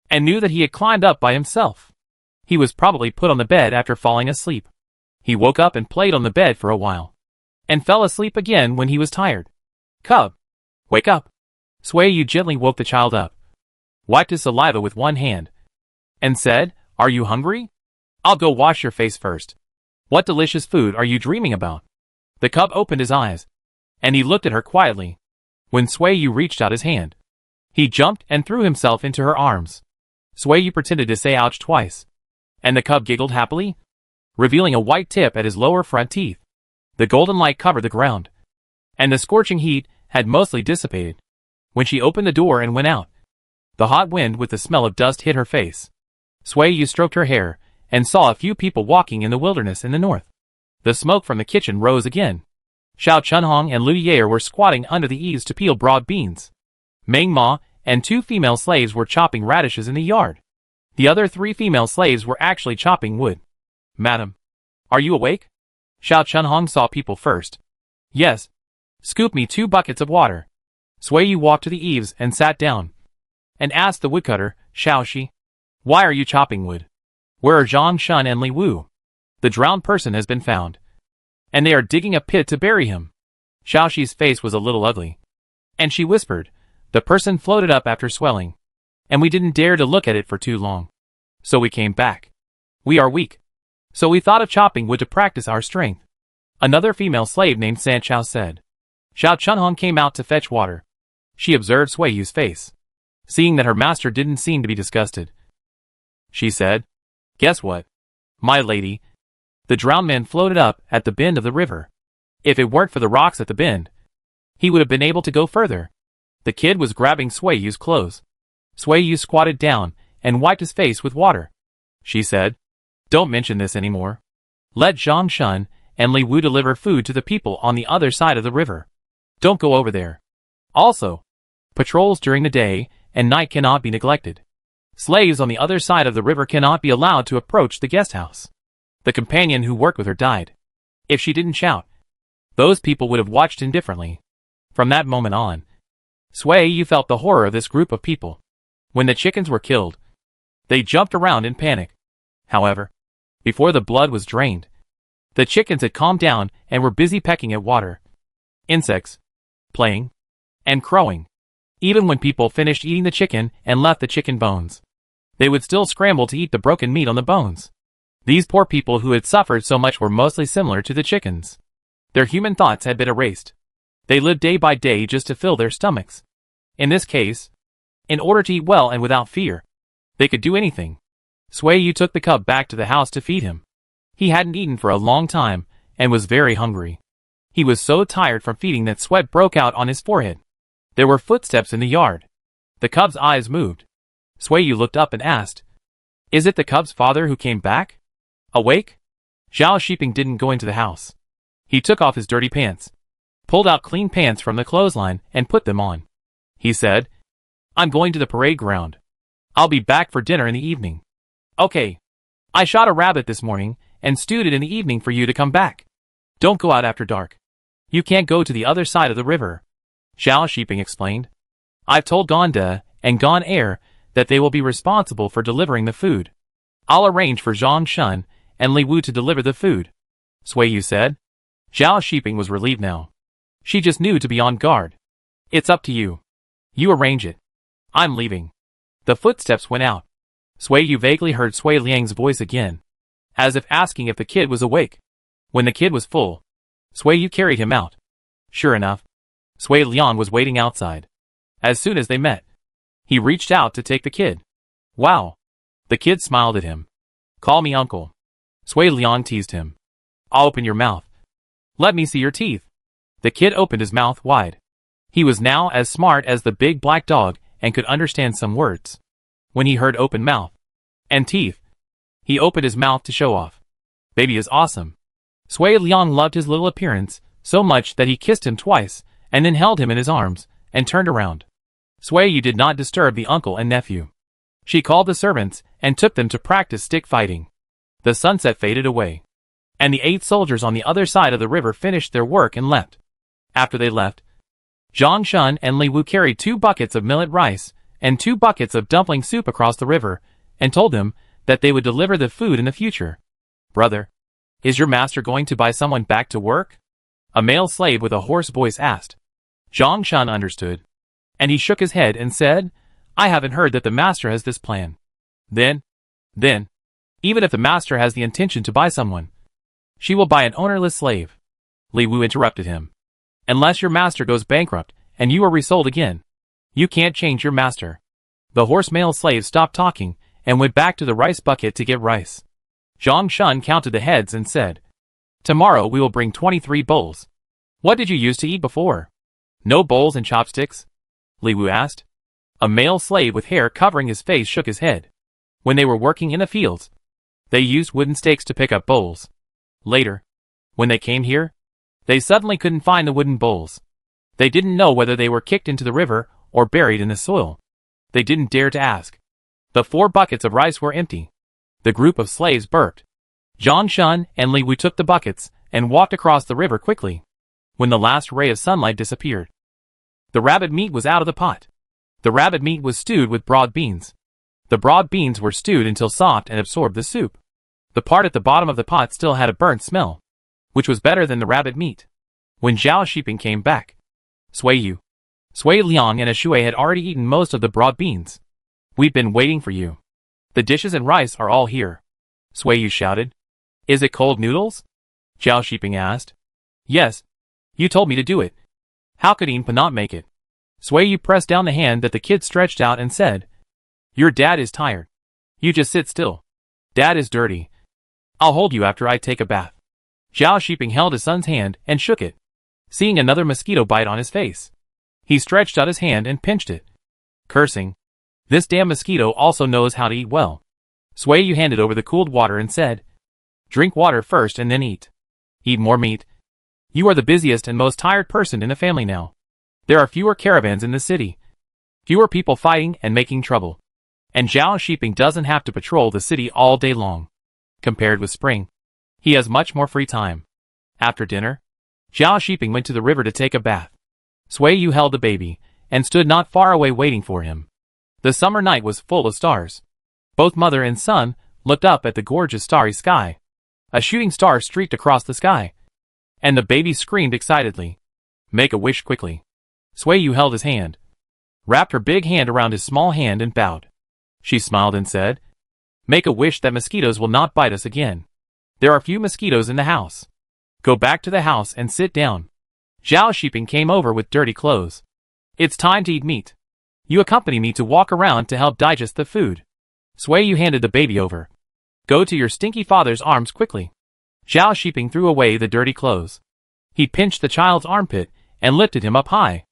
and knew that he had climbed up by himself. He was probably put on the bed after falling asleep. He woke up and played on the bed for a while, and fell asleep again when he was tired. Cub, wake up. Sui gently woke the child up, wiped his saliva with one hand, and said, are you hungry? I'll go wash your face first. What delicious food are you dreaming about? The cub opened his eyes, and he looked at her quietly. When Sui reached out his hand, he jumped and threw himself into her arms. Sui pretended to say ouch twice, and the cub giggled happily, revealing a white tip at his lower front teeth. The golden light covered the ground, and the scorching heat had mostly dissipated. When she opened the door and went out, the hot wind with the smell of dust hit her face. Sui stroked her hair, and saw a few people walking in the wilderness in the north. The smoke from the kitchen rose again. Xiao Chunhong and Lu Yair were squatting under the eaves to peel broad beans. Meng Ma and 2 female slaves were chopping radishes in the yard. The other 3 female slaves were actually chopping wood. Madam, are you awake? Xiao Chunhong saw people first. Yes. Scoop me 2 buckets of water. Sui walked to the eaves and sat down, and asked the woodcutter, Xiao Shi, why are you chopping wood? Where are Zhang Shun and Li Wu? The drowned person has been found, and they are digging a pit to bury him. Xiao Shi's face was a little ugly, and she whispered, the person floated up after swelling, and we didn't dare to look at it for too long. So we came back. We are weak, so we thought of chopping wood to practice our strength. Another female slave named San Chao said. Xiao Chunhong came out to fetch water. She observed Sui's face. Seeing that her master didn't seem to be disgusted, she said, guess what, my lady? The drowned man floated up at the bend of the river. If it weren't for the rocks at the bend, he would have been able to go further. The kid was grabbing Sui's clothes. Sui squatted down and wiped his face with water. She said, don't mention this anymore. Let Zhang Shun and Li Wu deliver food to the people on the other side of the river. Don't go over there. Also, patrols during the day and night cannot be neglected. Slaves on the other side of the river cannot be allowed to approach the guest house. The companion who worked with her died. If she didn't shout, those people would have watched indifferently. From that moment on, Sui felt the horror of this group of people. When the chickens were killed, they jumped around in panic. However, before the blood was drained, the chickens had calmed down and were busy pecking at water, insects, playing, and crowing. Even when people finished eating the chicken and left the chicken bones, they would still scramble to eat the broken meat on the bones. These poor people who had suffered so much were mostly similar to the chickens. Their human thoughts had been erased. They lived day by day just to fill their stomachs. In this case, in order to eat well and without fear, they could do anything. Sui took the cub back to the house to feed him. He hadn't eaten for a long time and was very hungry. He was so tired from feeding that sweat broke out on his forehead. There were footsteps in the yard. The cub's eyes moved. Sui looked up and asked, Is it the cub's father who came back? Awake? Zhao Shiping didn't go into the house. He took off his dirty pants, pulled out clean pants from the clothesline and put them on. He said, I'm going to the parade ground. I'll be back for dinner in the evening. Okay. I shot a rabbit this morning and stewed it in the evening for you to come back. Don't go out after dark. You can't go to the other side of the river, Zhao Shiping explained. I've told Gonda and Gon Air that they will be responsible for delivering the food. I'll arrange for Zhang Shun and Li Wu to deliver the food, Sui Yu said. Zhao Shiping was relieved now. She just knew to be on guard. It's up to you. You arrange it. I'm leaving. The footsteps went out. Sui Yu vaguely heard Sui Liang's voice again, as if asking if the kid was awake. When the kid was full, Sui Yu carried him out. Sure enough, Sui Liang was waiting outside. As soon as they met, he reached out to take the kid. Wow. The kid smiled at him. Call me uncle. Sui Liang teased him. I'll open your mouth. Let me see your teeth. The kid opened his mouth wide. He was now as smart as the big black dog and could understand some words. When he heard open mouth and teeth, he opened his mouth to show off. Baby is awesome. Sui Liang loved his little appearance so much that he kissed him twice and then held him in his arms and turned around. Sui Yu did not disturb the uncle and nephew. She called the servants and took them to practice stick fighting. The sunset faded away, and the 8 soldiers on the other side of the river finished their work and left. After they left, Zhang Shun and Li Wu carried 2 buckets of millet rice and 2 buckets of dumpling soup across the river and told them that they would deliver the food in the future. Brother, is your master going to buy someone back to work? A male slave with a hoarse voice asked. Zhang Shun understood, and he shook his head and said, I haven't heard that the master has this plan. Then, even if the master has the intention to buy someone, she will buy an ownerless slave. Li Wu interrupted him. Unless your master goes bankrupt and you are resold again, you can't change your master. The hoarse male slave stopped talking and went back to the rice bucket to get rice. Zhang Shun counted the heads and said, Tomorrow we will bring 23 bowls. What did you use to eat before? No bowls and chopsticks? Li Wu asked. A male slave with hair covering his face shook his head. When they were working in the fields, they used wooden stakes to pick up bowls. Later, when they came here, they suddenly couldn't find the wooden bowls. They didn't know whether they were kicked into the river or buried in the soil. They didn't dare to ask. The 4 buckets of rice were empty. The group of slaves burped. Zhang Shun and Li Wu took the buckets and walked across the river quickly. When the last ray of sunlight disappeared, the rabbit meat was out of the pot. The rabbit meat was stewed with broad beans. The broad beans were stewed until soft and absorbed the soup. The part at the bottom of the pot still had a burnt smell, which was better than the rabbit meat. When Zhao Shiping came back, Sui Yu, Sui Liang and Ashui had already eaten most of the broad beans. We've been waiting for you. The dishes and rice are all here, Sui Yu shouted. Is it cold noodles? Zhao Shiping asked. Yes. You told me to do it. How could Inpa not make it? Sui Yu pressed down the hand that the kid stretched out and said, Your dad is tired. You just sit still. Dad is dirty. I'll hold you after I take a bath. Zhao Shiping held his son's hand and shook it, seeing another mosquito bite on his face. He stretched out his hand and pinched it, cursing. This damn mosquito also knows how to eat well. Sui Yu handed over the cooled water and said, Drink water first and then eat. Eat more meat. You are the busiest and most tired person in the family now. There are fewer caravans in the city, fewer people fighting and making trouble. And Zhao Shiping doesn't have to patrol the city all day long. Compared with spring, he has much more free time. After dinner, Zhao Shiping went to the river to take a bath. Sui Yu held the baby and stood not far away waiting for him. The summer night was full of stars. Both mother and son looked up at the gorgeous starry sky. A shooting star streaked across the sky, and the baby screamed excitedly. Make a wish quickly. Sui Yu held his hand, wrapped her big hand around his small hand and bowed. She smiled and said, Make a wish that mosquitoes will not bite us again. There are few mosquitoes in the house. Go back to the house and sit down. Zhao Shiping came over with dirty clothes. It's time to eat meat. You accompany me to walk around to help digest the food. Sui Yu handed the baby over. Go to your stinky father's arms quickly. Zhao Shiping threw away the dirty clothes. He pinched the child's armpit and lifted him up high.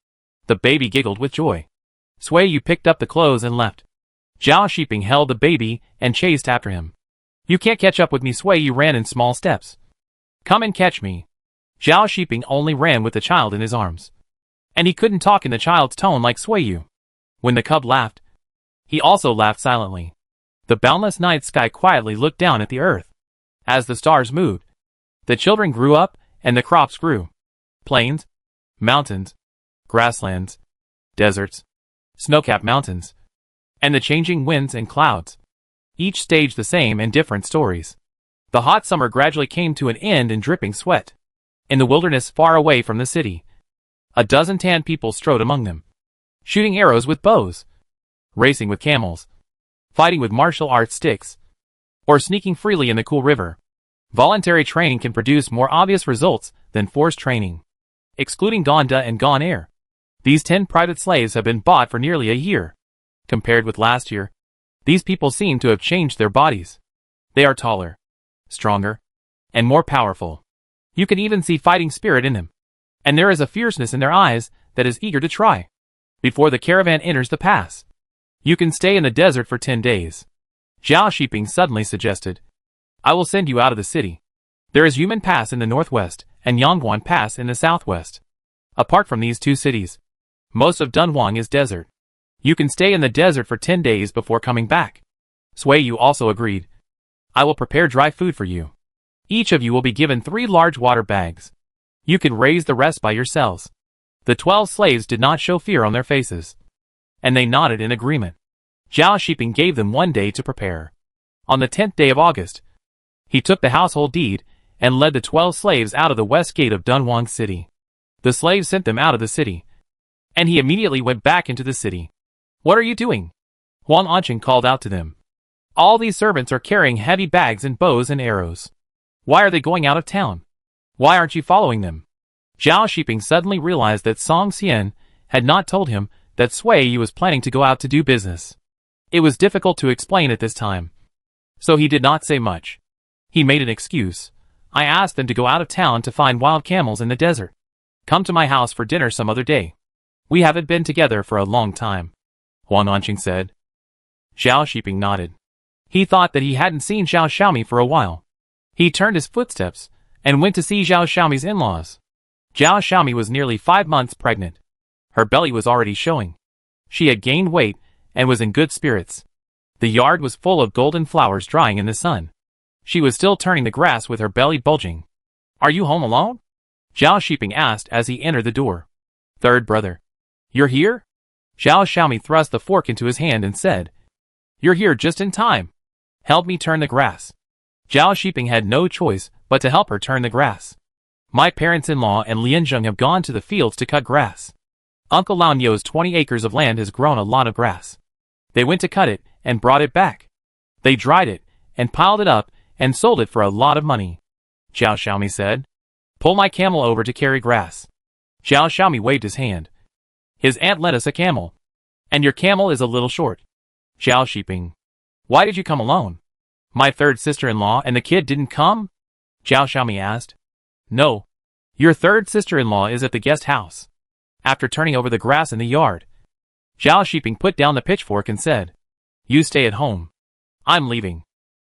The baby giggled with joy. Sui Yu picked up the clothes and left. Zhao Shiping held the baby and chased after him. You can't catch up with me, Sui Yu ran in small steps. Come and catch me. Zhao Shiping only ran with the child in his arms. And he couldn't talk in the child's tone like Sui Yu. When the cub laughed, he also laughed silently. The boundless night sky quietly looked down at the earth. As the stars moved, the children grew up and the crops grew. Plains, mountains, grasslands, deserts, snow-capped mountains, and the changing winds and clouds. Each stage the same and different stories. The hot summer gradually came to an end in dripping sweat. In the wilderness far away from the city, a dozen tan people strode among them, shooting arrows with bows, racing with camels, fighting with martial arts sticks, or sneaking freely in the cool river. Voluntary training can produce more obvious results than forced training. Excluding Gonda and Gone Air, these 10 private slaves have been bought for nearly a year. Compared with last year, these people seem to have changed their bodies. They are taller, stronger, and more powerful. You can even see fighting spirit in them. And there is a fierceness in their eyes that is eager to try. Before the caravan enters the pass, you can stay in the desert for 10 days. Zhao Shiping suddenly suggested, I will send you out of the city. There is Yumen Pass in the northwest and Yangguan Pass in the southwest. Apart from these two cities, most of Dunhuang is desert. You can stay in the desert for 10 days before coming back. Sui Yu also agreed. I will prepare dry food for you. Each of you will be given 3 large water bags. You can raise the rest by yourselves. The 12 slaves did not show fear on their faces, and they nodded in agreement. Zhao Shiping gave them 1 day to prepare. On the 10th day of August, he took the household deed and led the 12 slaves out of the west gate of Dunhuang City. The slaves sent them out of the city, and he immediately went back into the city. What are you doing? Huang Anqing called out to them. All these servants are carrying heavy bags and bows and arrows. Why are they going out of town? Why aren't you following them? Zhao Shiping suddenly realized that Song Xian had not told him that Sui Yu was planning to go out to do business. It was difficult to explain at this time, so he did not say much. He made an excuse. I asked them to go out of town to find wild camels in the desert. Come to my house for dinner some other day. We haven't been together for a long time, Huang Anqing said. Zhao Shiping nodded. He thought that he hadn't seen Zhao Xiaomi for a while. He turned his footsteps and went to see Zhao Xiaomi's in-laws. Zhao Xiaomi was nearly 5 months pregnant. Her belly was already showing. She had gained weight and was in good spirits. The yard was full of golden flowers drying in the sun. She was still turning the grass with her belly bulging. Are you home alone? Zhao Shiping asked as he entered the door. Third brother. You're here? Zhao Xiaomi thrust the fork into his hand and said, You're here just in time. Help me turn the grass. Zhao Shiping had no choice but to help her turn the grass. My parents-in-law and Lianzheng have gone to the fields to cut grass. Uncle Lao Nio's 20 acres of land has grown a lot of grass. They went to cut it and brought it back. They dried it and piled it up and sold it for a lot of money. Zhao Xiaomi said, Pull my camel over to carry grass. Zhao Xiaomi waved his hand. His aunt lent us a camel. And your camel is a little short. Zhao Shiping. Why did you come alone? My third sister-in-law and the kid didn't come? Zhao Xiaomi asked. No. Your third sister-in-law is at the guest house. After turning over the grass in the yard, Zhao Shiping put down the pitchfork and said, You stay at home. I'm leaving.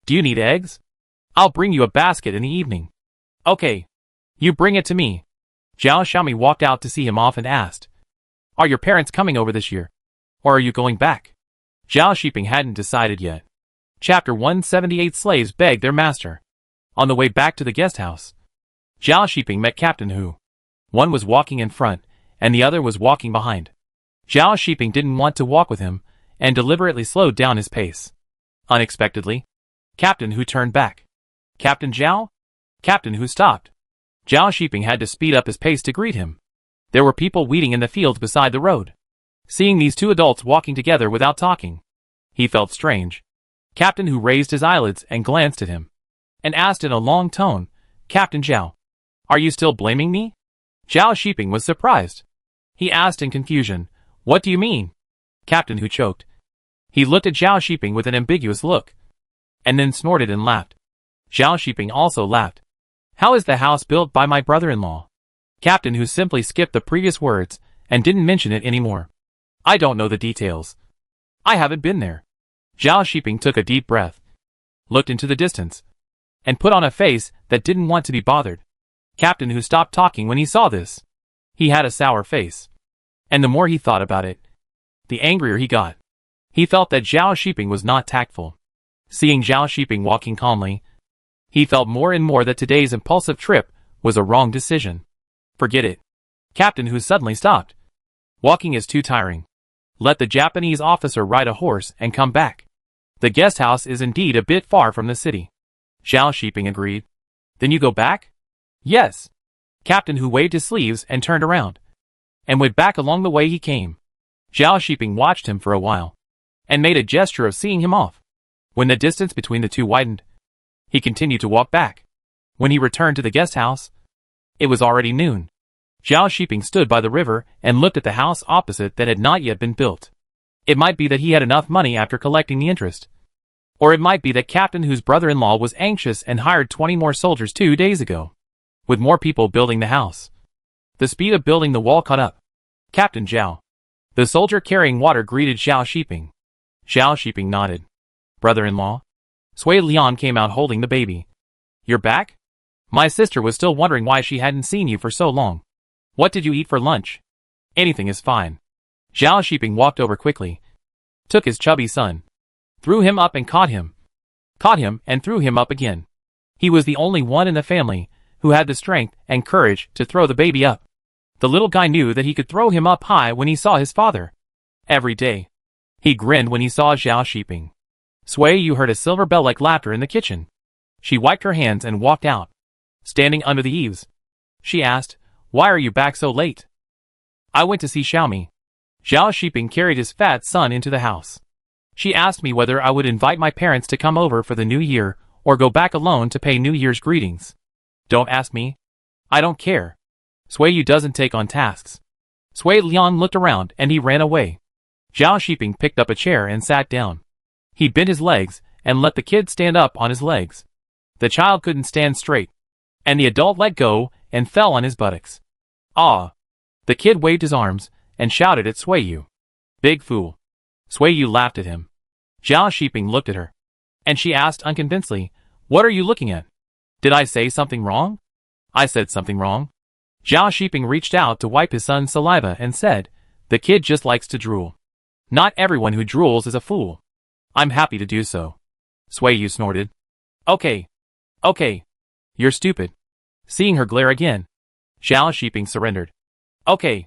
Do you need eggs? I'll bring you a basket in the evening. Okay. You bring it to me. Zhao Xiaomi walked out to see him off and asked, Are your parents coming over this year? Or are you going back? Zhao Shiping hadn't decided yet. Chapter 178 Slaves begged their master. On the way back to the guest house, Zhao Shiping met Captain Hu. One was walking in front, and the other was walking behind. Zhao Shiping didn't want to walk with him, and deliberately slowed down his pace. Unexpectedly, Captain Hu turned back. Captain Zhao? Captain Hu stopped. Zhao Shiping had to speed up his pace to greet him. There were people weeding in the fields beside the road. Seeing these two adults walking together without talking, he felt strange. Captain Hu raised his eyelids and glanced at him, and asked in a long tone, Captain Zhao, are you still blaming me? Zhao Shiping was surprised. He asked in confusion, What do you mean? Captain Hu choked. He looked at Zhao Shiping with an ambiguous look, and then snorted and laughed. Zhao Shiping also laughed. How is the house built by my brother-in-law? Captain Hu simply skipped the previous words and didn't mention it anymore. I don't know the details. I haven't been there. Zhao Shiping took a deep breath, looked into the distance, and put on a face that didn't want to be bothered. Captain Hu stopped talking when he saw this. He had a sour face. And the more he thought about it, the angrier he got. He felt that Zhao Shiping was not tactful. Seeing Zhao Shiping walking calmly, he felt more and more that today's impulsive trip was a wrong decision. Forget it. Captain Hu suddenly stopped. Walking is too tiring. Let the Japanese officer ride a horse and come back. The guest house is indeed a bit far from the city. Zhao Shiping agreed. Then you go back? Yes. Captain Hu waved his sleeves and turned around, and went back along the way he came. Zhao Shiping watched him for a while, and made a gesture of seeing him off. When the distance between the two widened, he continued to walk back. When he returned to the guest house, it was already noon. Zhao Shiping stood by the river and looked at the house opposite that had not yet been built. It might be that he had enough money after collecting the interest. Or it might be that Captain Hu's brother-in-law was anxious and hired 20 more soldiers 2 days ago, with more people building the house. The speed of building the wall caught up. Captain Zhao. The soldier carrying water greeted Zhao Shiping. Zhao Shiping nodded. Brother-in-law? Sui Lian came out holding the baby. You're back? My sister was still wondering why she hadn't seen you for so long. What did you eat for lunch? Anything is fine. Zhao Shiping walked over quickly, took his chubby son, threw him up and caught him and threw him up again. He was the only one in the family who had the strength and courage to throw the baby up. The little guy knew that he could throw him up high when he saw his father. Every day. He grinned when he saw Zhao Shiping. Sui Yu heard a silver bell-like laughter in the kitchen. She wiped her hands and walked out. Standing under the eaves, she asked, Why are you back so late? I went to see Xiaomi. Zhao Shiping carried his fat son into the house. She asked me whether I would invite my parents to come over for the new year or go back alone to pay New Year's greetings. Don't ask me. I don't care. Sui Yu doesn't take on tasks. Sui Lian looked around and he ran away. Zhao Shiping picked up a chair and sat down. He bent his legs and let the kid stand up on his legs. The child couldn't stand straight, and the adult let go and fell on his buttocks. Ah! The kid waved his arms and shouted at Sui Yu. Big fool. Sui Yu laughed at him. Zhao Shiping looked at her, and she asked unconvincedly, What are you looking at? Did I say something wrong? I said something wrong. Zhao Shiping reached out to wipe his son's saliva and said, The kid just likes to drool. Not everyone who drools is a fool. I'm happy to do so. Sui Yu snorted. Okay. You're stupid. Seeing her glare again, Zhao Shiping surrendered. Okay.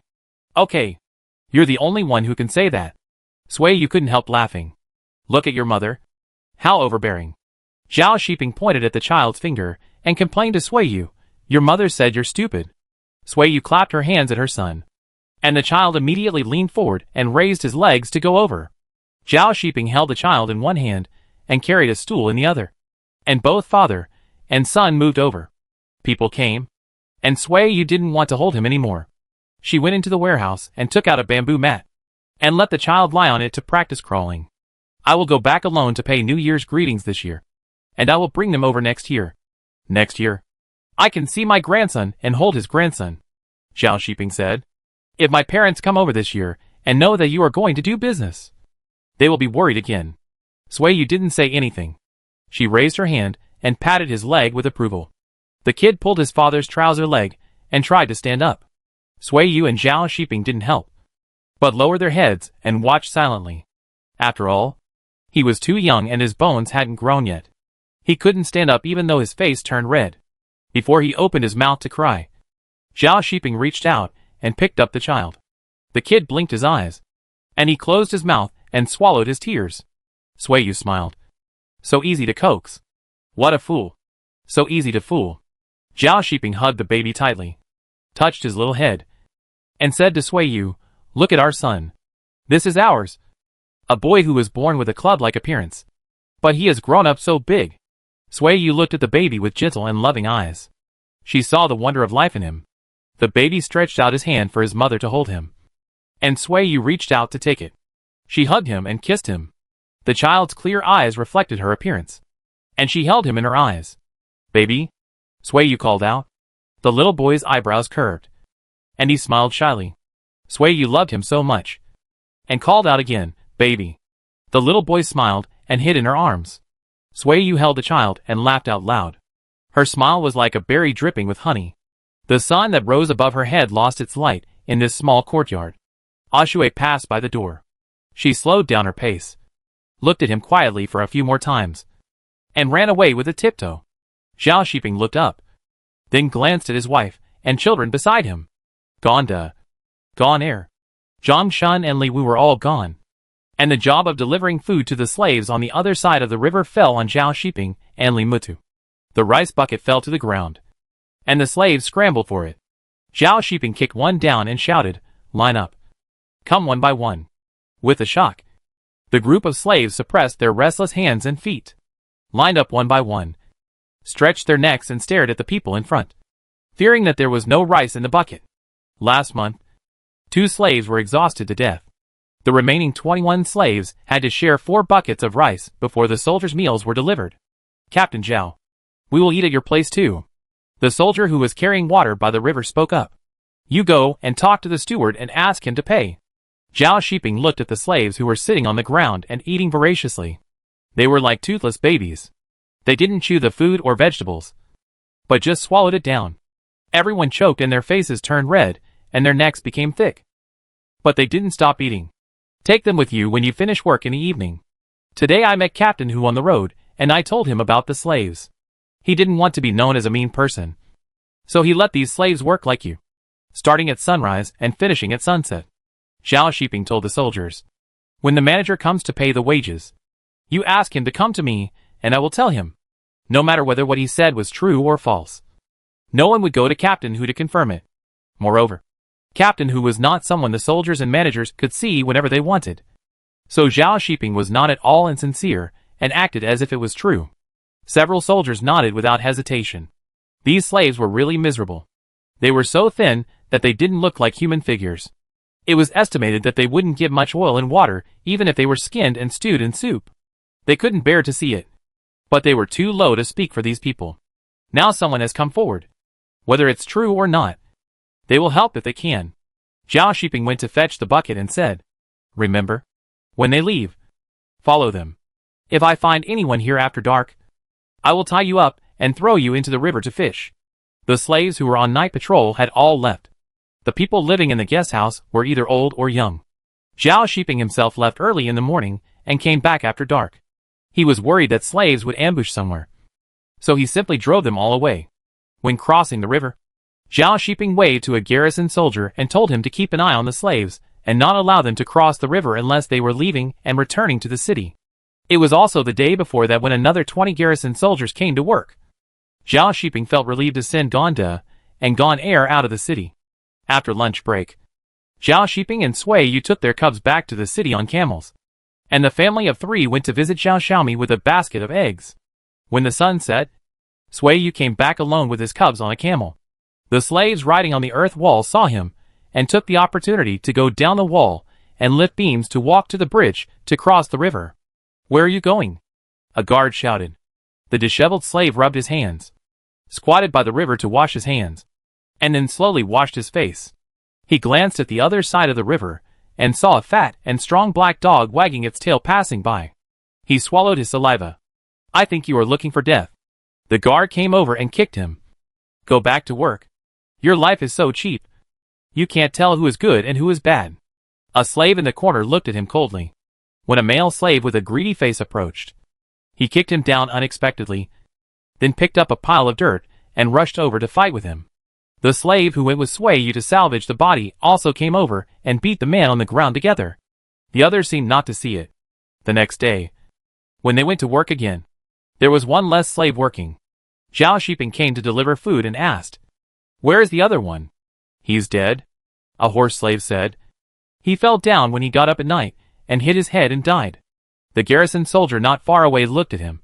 You're the only one who can say that. Sui Yu couldn't help laughing. Look at your mother. How overbearing. Zhao Shiping pointed at the child's finger and complained to Sui Yu, Your mother said you're stupid. Sui Yu clapped her hands at her son, and the child immediately leaned forward and raised his legs to go over. Zhao Shiping held the child in one hand and carried a stool in the other, and both father and son moved over. People came, and Sui Yu didn't want to hold him anymore. She went into the warehouse and took out a bamboo mat, and let the child lie on it to practice crawling. I will go back alone to pay New Year's greetings this year, and I will bring them over next year. Next year, I can see my grandson and hold his grandson, Zhao Shiping said. If my parents come over this year and know that you are going to do business, they will be worried again. Sui Yu didn't say anything. She raised her hand and patted his leg with approval. The kid pulled his father's trouser leg and tried to stand up. Sui Yu and Zhao Shiping didn't help, but lowered their heads and watched silently. After all, he was too young and his bones hadn't grown yet. He couldn't stand up even though his face turned red. Before he opened his mouth to cry, Zhao Shiping reached out and picked up the child. The kid blinked his eyes, and he closed his mouth and swallowed his tears. Sui Yu smiled. So easy to coax. What a fool. So easy to fool. Zhao Shiping hugged the baby tightly, touched his little head, and said to Sui Yu, Look at our son. This is ours. A boy who was born with a club-like appearance. But he has grown up so big. Sui Yu looked at the baby with gentle and loving eyes. She saw the wonder of life in him. The baby stretched out his hand for his mother to hold him, and Sui Yu reached out to take it. She hugged him and kissed him. The child's clear eyes reflected her appearance, and she held him in her eyes. Baby? Sui Yu called out. The little boy's eyebrows curved, and he smiled shyly. Sui Yu loved him so much, and called out again, Baby. The little boy smiled and hid in her arms. Sui Yu held the child and laughed out loud. Her smile was like a berry dripping with honey. The sun that rose above her head lost its light in this small courtyard. Ashui passed by the door. She slowed down her pace, looked at him quietly for a few more times, and ran away with a tiptoe. Zhao Shiping looked up, then glanced at his wife and children beside him. Gone air. Zhang Shun and Li Wu were all gone, and the job of delivering food to the slaves on the other side of the river fell on Zhao Shiping and Li Mutu. The rice bucket fell to the ground, and the slaves scrambled for it. Zhao Shiping kicked one down and shouted, "Line up. Come one by one." With a shock, the group of slaves suppressed their restless hands and feet, lined up one by one, stretched their necks and stared at the people in front, fearing that there was no rice in the bucket. Last month, 2 slaves were exhausted to death. The remaining 21 slaves had to share 4 buckets of rice before the soldiers' meals were delivered. "Captain Zhao, we will eat at your place too." The soldier who was carrying water by the river spoke up. "You go and talk to the steward and ask him to pay." Zhao Shiping looked at the slaves who were sitting on the ground and eating voraciously. They were like toothless babies. They didn't chew the food or vegetables, but just swallowed it down. Everyone choked and their faces turned red, and their necks became thick. But they didn't stop eating. "Take them with you when you finish work in the evening." Today I met Captain Hu on the road, and I told him about the slaves. He didn't want to be known as a mean person, so he let these slaves work like you, starting at sunrise and finishing at sunset. Zhao Shiping told the soldiers, "When the manager comes to pay the wages, you ask him to come to me, and I will tell him, no matter whether what he said was true or false." No one would go to Captain Hu to confirm it. Moreover, Captain Hu was not someone the soldiers and managers could see whenever they wanted. So Zhao Shiping was not at all insincere and acted as if it was true. Several soldiers nodded without hesitation. These slaves were really miserable. They were so thin that they didn't look like human figures. It was estimated that they wouldn't give much oil and water even if they were skinned and stewed in soup. They couldn't bear to see it. But they were too low to speak for these people. Now someone has come forward. Whether it's true or not, they will help if they can. Zhao Shiping went to fetch the bucket and said, "Remember, when they leave, follow them. If I find anyone here after dark, I will tie you up and throw you into the river to fish." The slaves who were on night patrol had all left. The people living in the guest house were either old or young. Zhao Shiping himself left early in the morning and came back after dark. He was worried that slaves would ambush somewhere, so he simply drove them all away. When crossing the river, Zhao Shiping waved to a garrison soldier and told him to keep an eye on the slaves and not allow them to cross the river unless they were leaving and returning to the city. It was also the day before that when another 20 garrison soldiers came to work. Zhao Shiping felt relieved to send Gone and Gone Air out of the city. After lunch break, Zhao Shiping and Sui Yu took their cubs back to the city on camels, and the family of 3 went to visit Zhao Xiaomi with a basket of eggs. When the sun set, Sui Yu came back alone with his cubs on a camel. The slaves riding on the earth wall saw him and took the opportunity to go down the wall and lift beams to walk to the bridge to cross the river. "Where are you going?" a guard shouted. The disheveled slave rubbed his hands, squatted by the river to wash his hands, and then slowly washed his face. He glanced at the other side of the river and saw a fat and strong black dog wagging its tail passing by. He swallowed his saliva. "I think you are looking for death." The guard came over and kicked him. "Go back to work. Your life is so cheap. You can't tell who is good and who is bad." A slave in the corner looked at him coldly. When a male slave with a greedy face approached, he kicked him down unexpectedly, then picked up a pile of dirt and rushed over to fight with him. The slave who went with Sui Yu to salvage the body also came over and beat the man on the ground together. The others seemed not to see it. The next day, when they went to work again, there was one less slave working. Zhao Shiping came to deliver food and asked, "Where is the other one?" "He's dead," a horse slave said. "He fell down when he got up at night and hit his head and died." The garrison soldier not far away looked at him,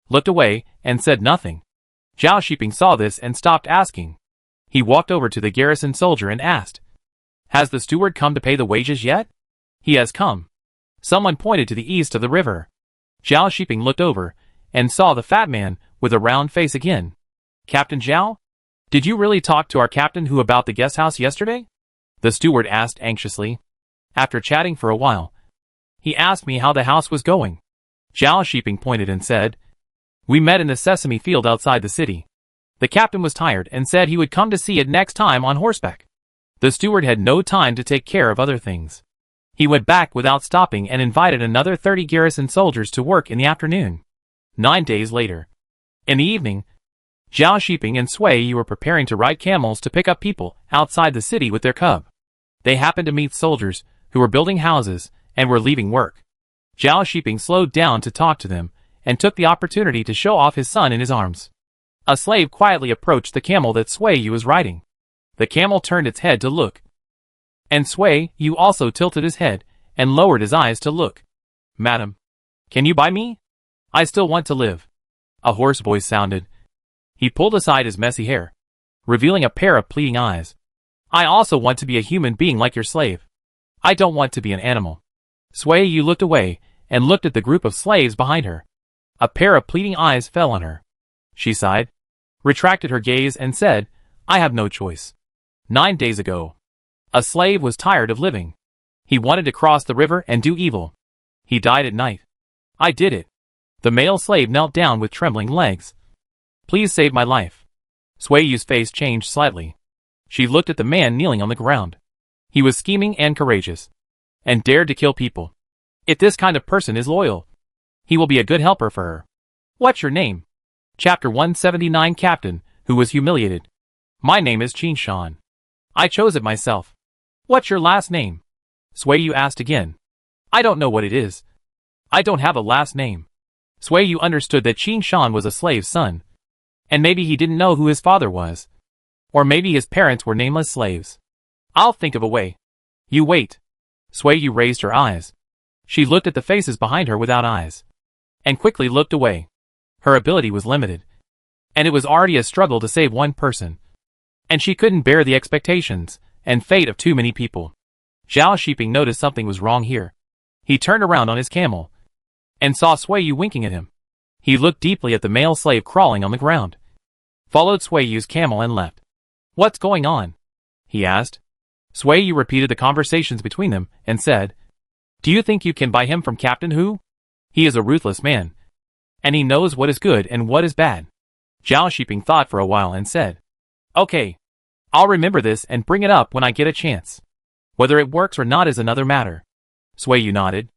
looked away, and said nothing. Zhao Shiping saw this and stopped asking. He walked over to the garrison soldier and asked, "Has the steward come to pay the wages yet?" "He has come." Someone pointed to the east of the river. Zhao Shiping looked over and saw the fat man with a round face again. "Captain Zhao? Did you really talk to our Captain Hu about the guest house yesterday?" the steward asked anxiously. After chatting for a while, he asked me how the house was going. Zhao Shiping pointed and said, "We met in the sesame field outside the city. The captain was tired and said he would come to see it next time on horseback. The steward had no time to take care of other things. He went back without stopping and invited another 30 garrison soldiers to work in the afternoon." 9 days later. In the evening, Zhao Shiping and Sui Yu were preparing to ride camels to pick up people outside the city with their cub. They happened to meet soldiers who were building houses and were leaving work. Zhao Shiping slowed down to talk to them and took the opportunity to show off his son in his arms. A slave quietly approached the camel that Sui Yu was riding. The camel turned its head to look, and Sui Yu also tilted his head and lowered his eyes to look. "Madam, can you buy me? I still want to live." A hoarse voice sounded. He pulled aside his messy hair, revealing a pair of pleading eyes. "I also want to be a human being like your slave. I don't want to be an animal." Sui Yu looked away and looked at the group of slaves behind her. A pair of pleading eyes fell on her. She sighed, retracted her gaze and said, "I have no choice." 9 days ago. A slave was tired of living. He wanted to cross the river and do evil. He died at night. I did it. The male slave knelt down with trembling legs. "Please save my life." Sui Yu's face changed slightly. She looked at the man kneeling on the ground. He was scheming and courageous, and dared to kill people. If this kind of person is loyal, he will be a good helper for her. "What's your name?" Chapter 179. Captain, who was humiliated. "My name is Qin Shan. I chose it myself." "What's your last name?" Sui Yu asked again. "I don't know what it is. I don't have a last name." Sui Yu understood that Qin Shan was a slave's son, and maybe he didn't know who his father was. Or maybe his parents were nameless slaves. "I'll think of a way." "You wait." Sui Yu raised her eyes. She looked at the faces behind her without eyes, and quickly looked away. Her ability was limited, and it was already a struggle to save one person. And she couldn't bear the expectations and fate of too many people. Zhao Shiping noticed something was wrong here. He turned around on his camel, and saw Sui Yu winking at him. He looked deeply at the male slave crawling on the ground, followed Sui Yu's camel and left. "What's going on?" he asked. Sui Yu repeated the conversations between them and said, "Do you think you can buy him from Captain Hu? He is a ruthless man, and he knows what is good and what is bad." Zhao Shiping thought for a while and said, "Okay, I'll remember this and bring it up when I get a chance. Whether it works or not is another matter." Sui Yu nodded.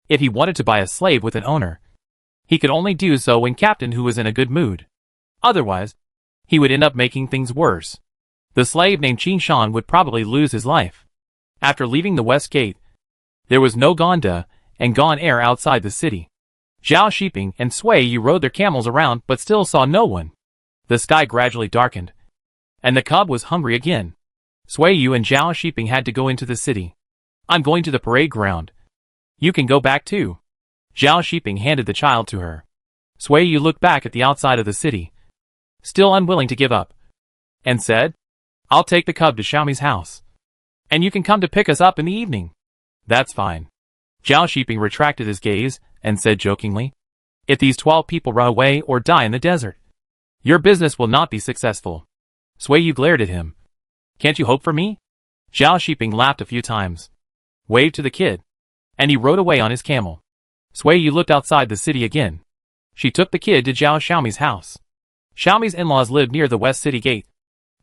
If he wanted to buy a slave with an owner, he could only do so when Captain Hu was in a good mood. Otherwise, he would end up making things worse. The slave named Qin Shan would probably lose his life. After leaving the west gate, there was no Gonda and gone air outside the city. Zhao Shiping and Sui Yu rode their camels around but still saw no one. The sky gradually darkened, and the cub was hungry again. Sui Yu and Zhao Shiping had to go into the city. "I'm going to the parade ground. You can go back too." Zhao Shiping handed the child to her. Sui Yu looked back at the outside of the city, still unwilling to give up, and said, "I'll take the cub to Xiaomi's house, and you can come to pick us up in the evening." "That's fine." Zhao Shiping retracted his gaze and said jokingly, "If these 12 people run away or die in the desert, your business will not be successful." Sui Yu glared at him. "Can't you hope for me?" Zhao Shiping laughed a few times, waved to the kid, and he rode away on his camel. Sui Yu looked outside the city again. She took the kid to Zhao Xiaomi's house. Xiaomi's in-laws lived near the west city gate,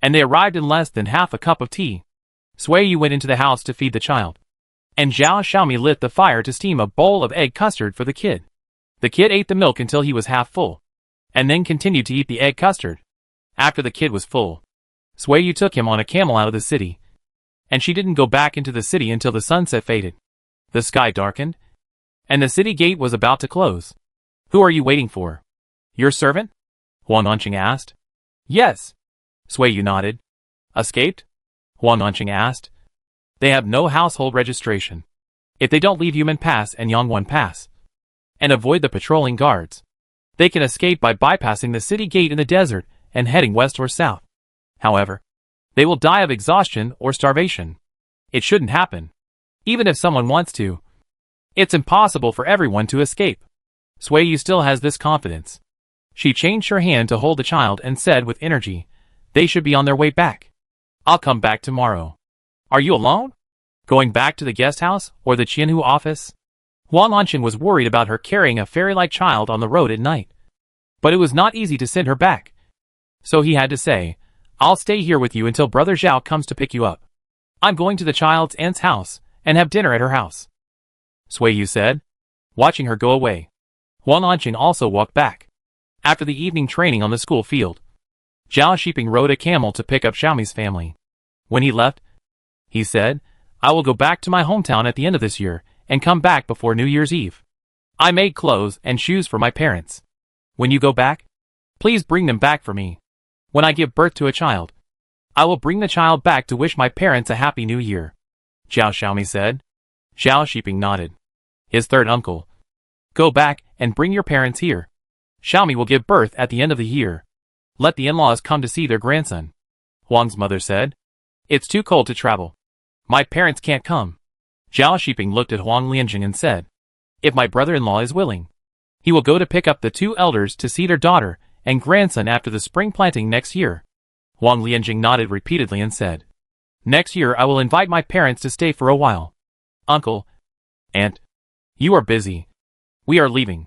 and they arrived in less than half a cup of tea. Sui Yu went into the house to feed the child, and Zhao Xiaomi lit the fire to steam a bowl of egg custard for the kid. The kid ate the milk until he was half full, and then continued to eat the egg custard. After the kid was full, Sui Yu took him on a camel out of the city, and she didn't go back into the city until the sunset faded. The sky darkened, and the city gate was about to close. "Who are you waiting for?" "Your servant?" Huang Anqing asked. "Yes." Sui Yu nodded. "Escaped?" Huang Anqing asked. "They have no household registration. If they don't leave Yumen Pass and Yangwan Pass, and avoid the patrolling guards, they can escape by bypassing the city gate in the desert and heading west or south. However, they will die of exhaustion or starvation. It shouldn't happen. Even if someone wants to, it's impossible for everyone to escape." Sui Yu still has this confidence. She changed her hand to hold the child and said with energy, "They should be on their way back. I'll come back tomorrow." "Are you alone? Going back to the guest house or the Qianhu office?" Huang Anqin was worried about her carrying a fairy-like child on the road at night. But it was not easy to send her back. So he had to say, "I'll stay here with you until Brother Zhao comes to pick you up. I'm going to the child's aunt's house and have dinner at her house," Sui Yu said, watching her go away. Huang Anqin also walked back. After the evening training on the school field, Zhao Shiping rode a camel to pick up Xiaomi's family. When he left, he said, "I will go back to my hometown at the end of this year and come back before New Year's Eve. I made clothes and shoes for my parents. When you go back, please bring them back for me. When I give birth to a child, I will bring the child back to wish my parents a happy new year," Zhao Xiaomi said. Zhao Shiping nodded. His third uncle, "Go back and bring your parents here. Xiaomi will give birth at the end of the year. Let the in-laws come to see their grandson." Huang's mother said, "It's too cold to travel. My parents can't come." Zhao Shiping looked at Huang Lianjing and said, "If my brother-in-law is willing, he will go to pick up the two elders to see their daughter and grandson after the spring planting next year." Huang Lianjing nodded repeatedly and said, "Next year I will invite my parents to stay for a while. Uncle, aunt, you are busy. We are leaving.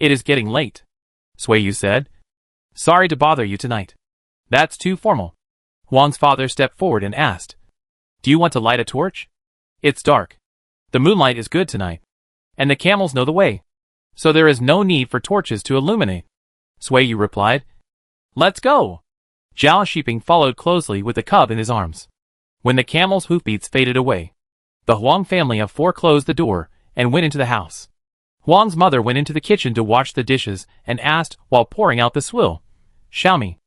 It is getting late," Sui Yu said. "Sorry to bother you tonight. That's too formal." Huang's father stepped forward and asked, "Do you want to light a torch? It's dark. The moonlight is good tonight, and the camels know the way, so there is no need for torches to illuminate." Sui Yu replied, "Let's go." Zhao Shiping followed closely with the cub in his arms. When the camel's hoofbeats faded away, the Huang family of four closed the door and went into the house. Huang's mother went into the kitchen to wash the dishes and asked while pouring out the swill, "Xiaomi,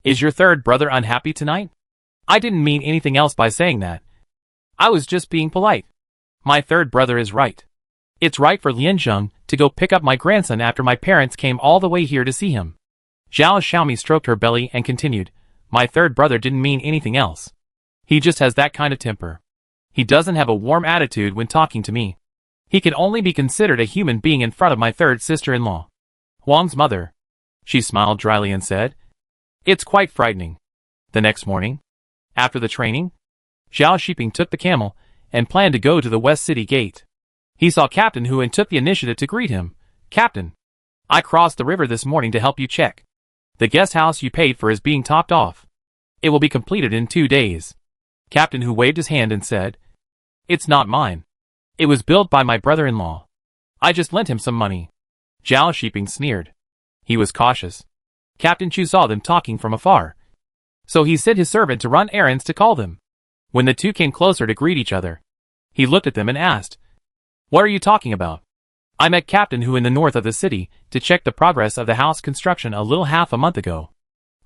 is your third brother unhappy tonight? I didn't mean anything else by saying that. I was just being polite. My third brother is right. It's right for Lianzheng to go pick up my grandson after my parents came all the way here to see him." Zhao Xiaomi stroked her belly and continued, "My third brother didn't mean anything else. He just has that kind of temper. He doesn't have a warm attitude when talking to me. He can only be considered a human being in front of my third sister-in-law." Huang's mother, she smiled dryly and said, "It's quite frightening." The next morning, after the training, Zhao Shiping took the camel and planned to go to the West City Gate. He saw Captain Hu and took the initiative to greet him. "Captain, I crossed the river this morning to help you check. The guest house you paid for is being topped off. It will be completed in 2 days." Captain Hu waved his hand and said, "It's not mine. It was built by my brother-in-law. I just lent him some money." Zhao Shiping sneered. He was cautious. Captain Chu saw them talking from afar, so he sent his servant to run errands to call them. When the two came closer to greet each other, he looked at them and asked, "What are you talking about?" "I met Captain Hu in the north of the city to check the progress of the house construction a little half a month ago.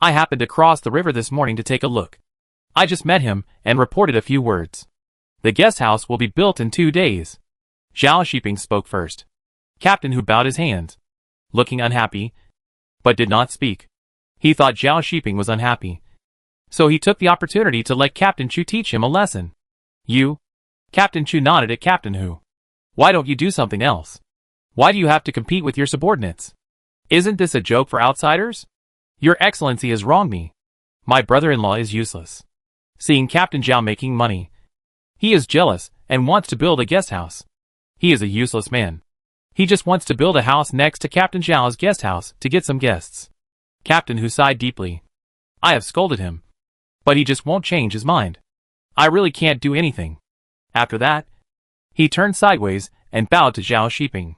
I happened to cross the river this morning to take a look. I just met him and reported a few words. The guest house will be built in 2 days." Zhao Shiping spoke first. Captain Hu bowed his hands, looking unhappy, but did not speak. He thought Zhao Shiping was unhappy, so he took the opportunity to let Captain Chu teach him a lesson. "You?" Captain Chu nodded at Captain Hu. "Why don't you do something else? Why do you have to compete with your subordinates? Isn't this a joke for outsiders? Your Excellency has wronged me. My brother-in-law is useless." Seeing Captain Zhao making money, he is jealous and wants to build a guest house. He is a useless man. He just wants to build a house next to Captain Zhao's guest house to get some guests. Captain Hu sighed deeply. "I have scolded him, but he just won't change his mind. I really can't do anything." After that, he turned sideways and bowed to Zhao Shiping,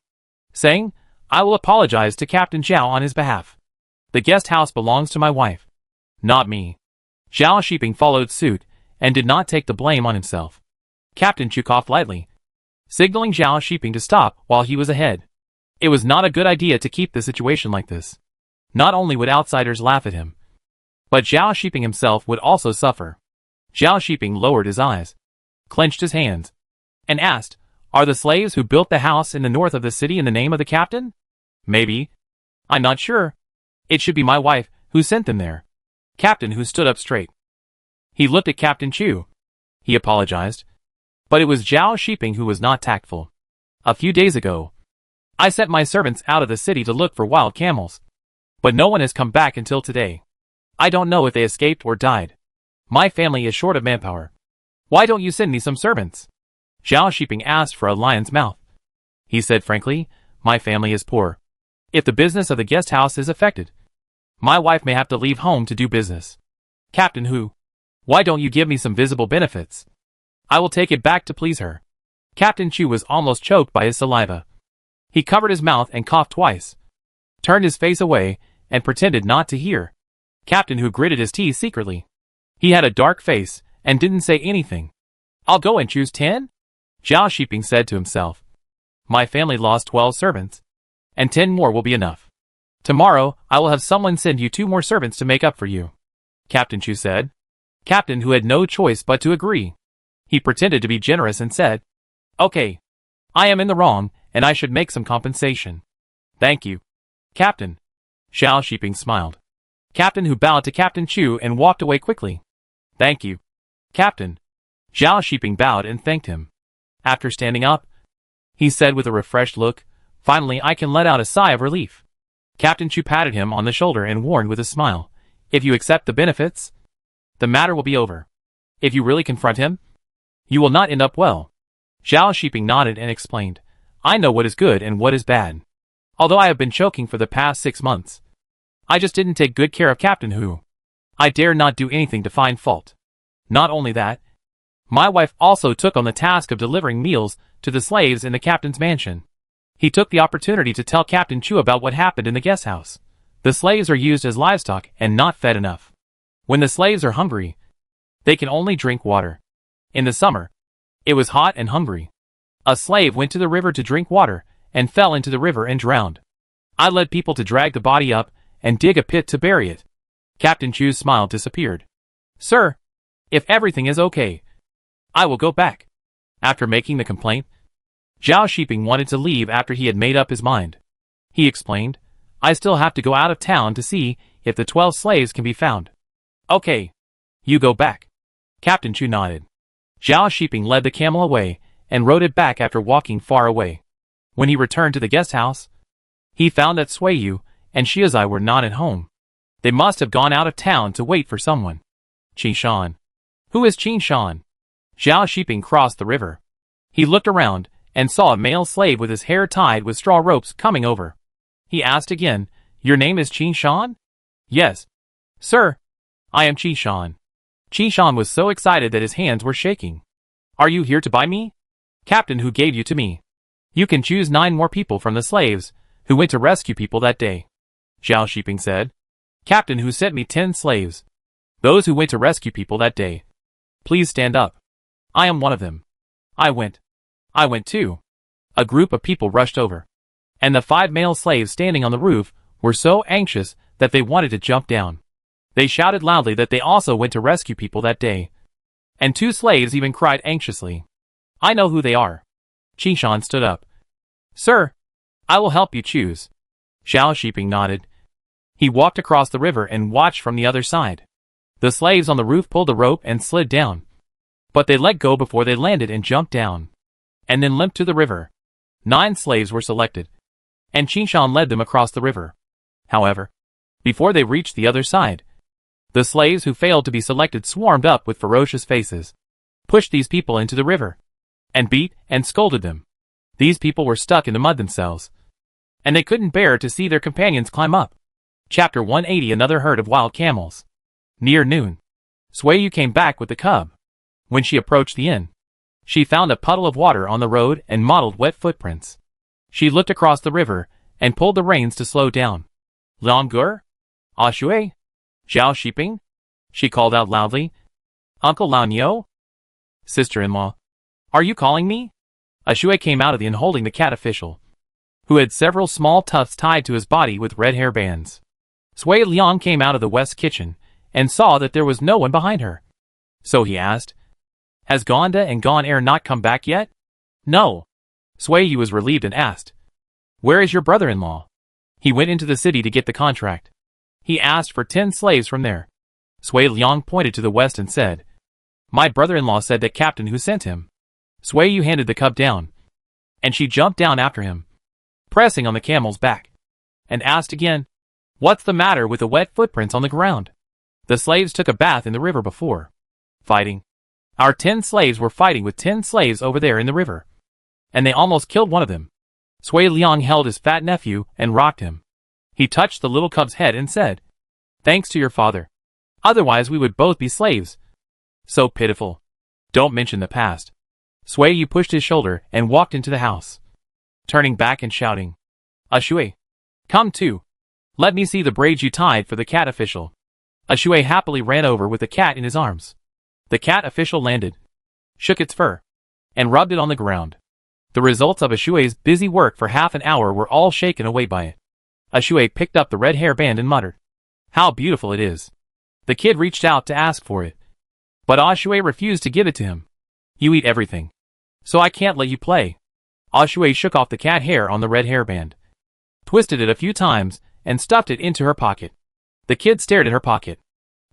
saying, "I will apologize to Captain Zhao on his behalf. The guest house belongs to my wife, not me." Zhao Shiping followed suit and did not take the blame on himself. Captain Chu coughed lightly, signaling Zhao Shiping to stop while he was ahead. It was not a good idea to keep the situation like this. Not only would outsiders laugh at him, but Zhao Shiping himself would also suffer. Zhao Shiping lowered his eyes, clenched his hands, and asked, "Are the slaves who built the house in the north of the city in the name of the captain?" "Maybe. I'm not sure. It should be my wife who sent them there." Captain Hu stood up straight. He looked at Captain Chu. He apologized, but it was Zhao Shiping who was not tactful. "A few days ago, I sent my servants out of the city to look for wild camels, but no one has come back until today. I don't know if they escaped or died. My family is short of manpower. Why don't you send me some servants?" Zhao Shiping asked for a lion's mouth. He said frankly, my family is poor. If the business of the guest house is affected, my wife may have to leave home to do business. Captain Hu, why don't you give me some visible benefits? I will take it back to please her. Captain Chu was almost choked by his saliva. He covered his mouth and coughed twice, turned his face away, and pretended not to hear. Captain Hu gritted his teeth secretly. He had a dark face, and didn't say anything. I'll go and choose 10? Zhao Shiping said to himself. My family lost 12 servants, and 10 more will be enough. Tomorrow, I will have someone send you 2 more servants to make up for you. Captain Chu said. Captain Hu had no choice but to agree. He pretended to be generous and said, Okay. I am in the wrong, and I should make some compensation. Thank you, Captain. Zhao Shiping smiled. Captain Hu bowed to Captain Chu and walked away quickly. Thank you, Captain. Zhao Shiping bowed and thanked him. After standing up, he said with a refreshed look, Finally I can let out a sigh of relief. Captain Chu patted him on the shoulder and warned with a smile, If you accept the benefits, the matter will be over. If you really confront him, you will not end up well. Zhao Shiping nodded and explained, I know what is good and what is bad. Although I have been choking for the past 6 months, I just didn't take good care of Captain Hu. I dare not do anything to find fault. Not only that, my wife also took on the task of delivering meals to the slaves in the captain's mansion. He took the opportunity to tell Captain Chu about what happened in the guest house. The slaves are used as livestock and not fed enough. When the slaves are hungry, they can only drink water. In the summer, it was hot and hungry. A slave went to the river to drink water and fell into the river and drowned. I led people to drag the body up and dig a pit to bury it. Captain Chu's smile disappeared. Sir, if everything is okay, I will go back. After making the complaint, Zhao Shiping wanted to leave after he had made up his mind. He explained, I still have to go out of town to see if the 12 slaves can be found. Okay. You go back. Captain Chu nodded. Zhao Shiping led the camel away and rode it back after walking far away. When he returned to the guest house, he found that Sui Yu and Shiazai were not at home. They must have gone out of town to wait for someone. Qin Shan. Who is Qin Shan? Zhao Shiping crossed the river. He looked around and saw a male slave with his hair tied with straw ropes coming over. He asked again, Your name is Qin Shan? Yes. Sir, I am Qin Shan. Qin Shan was so excited that his hands were shaking. Are you here to buy me? Captain Hu gave you to me. You can choose 9 more people from the slaves who went to rescue people that day. Zhao Shiping said. Captain Hu sent me 10 slaves. Those who went to rescue people that day. Please stand up. I am one of them. I went too. A group of people rushed over, and the 5 male slaves standing on the roof were so anxious that they wanted to jump down. They shouted loudly that they also went to rescue people that day. And 2 slaves even cried anxiously. I know who they are. Qin Shan stood up. Sir, I will help you choose. Zhao Shiping nodded. He walked across the river and watched from the other side. The slaves on the roof pulled the rope and slid down. But they let go before they landed and jumped down, and then limped to the river. 9 slaves were selected, and Qin Shan led them across the river. However, before they reached the other side, the slaves who failed to be selected swarmed up with ferocious faces, pushed these people into the river, and beat and scolded them. These people were stuck in the mud themselves, and they couldn't bear to see their companions climb up. Chapter 180. Another herd of wild camels. Near noon, Sui Yu came back with the cub. When she approached the inn, she found a puddle of water on the road and mottled wet footprints. She looked across the river and pulled the reins to slow down. Langur? Ah Shui? Zhao Shiping? She called out loudly. Uncle Lao Niu? Sister-in-law. Are you calling me? Ah Shui came out of the inn holding the cat official, who had several small tufts tied to his body with red hair bands. Sui Liang came out of the west kitchen and saw that there was no one behind her. So he asked, Has Gonda and Gone Air not come back yet? No. Sui Yu was relieved and asked, Where is your brother-in-law? He went into the city to get the contract. He asked for 10 slaves from there. Sui Liang pointed to the west and said, My brother-in-law said that Captain Hu sent him. Sui Yu handed the cub down, and she jumped down after him, pressing on the camel's back, and asked again, What's the matter with the wet footprints on the ground? The slaves took a bath in the river before fighting. Our 10 slaves were fighting with 10 slaves over there in the river, and they almost killed one of them. Sui Liang held his fat nephew and rocked him. He touched the little cub's head and said, "Thanks to your father. Otherwise we would both be slaves." So pitiful. Don't mention the past. Sui Yu pushed his shoulder and walked into the house, turning back and shouting, "Shui, come too. Let me see the braids you tied for the cat official." Shui happily ran over with the cat in his arms. The cat official landed, shook its fur, and rubbed it on the ground. The results of Shui's busy work for half an hour were all shaken away by it. Shui picked up the red hairband and muttered, "How beautiful it is." The kid reached out to ask for it, but Shui refused to give it to him. "You eat everything, so I can't let you play." Shui shook off the cat hair on the red hairband, twisted it a few times, and stuffed it into her pocket. The kid stared at her pocket,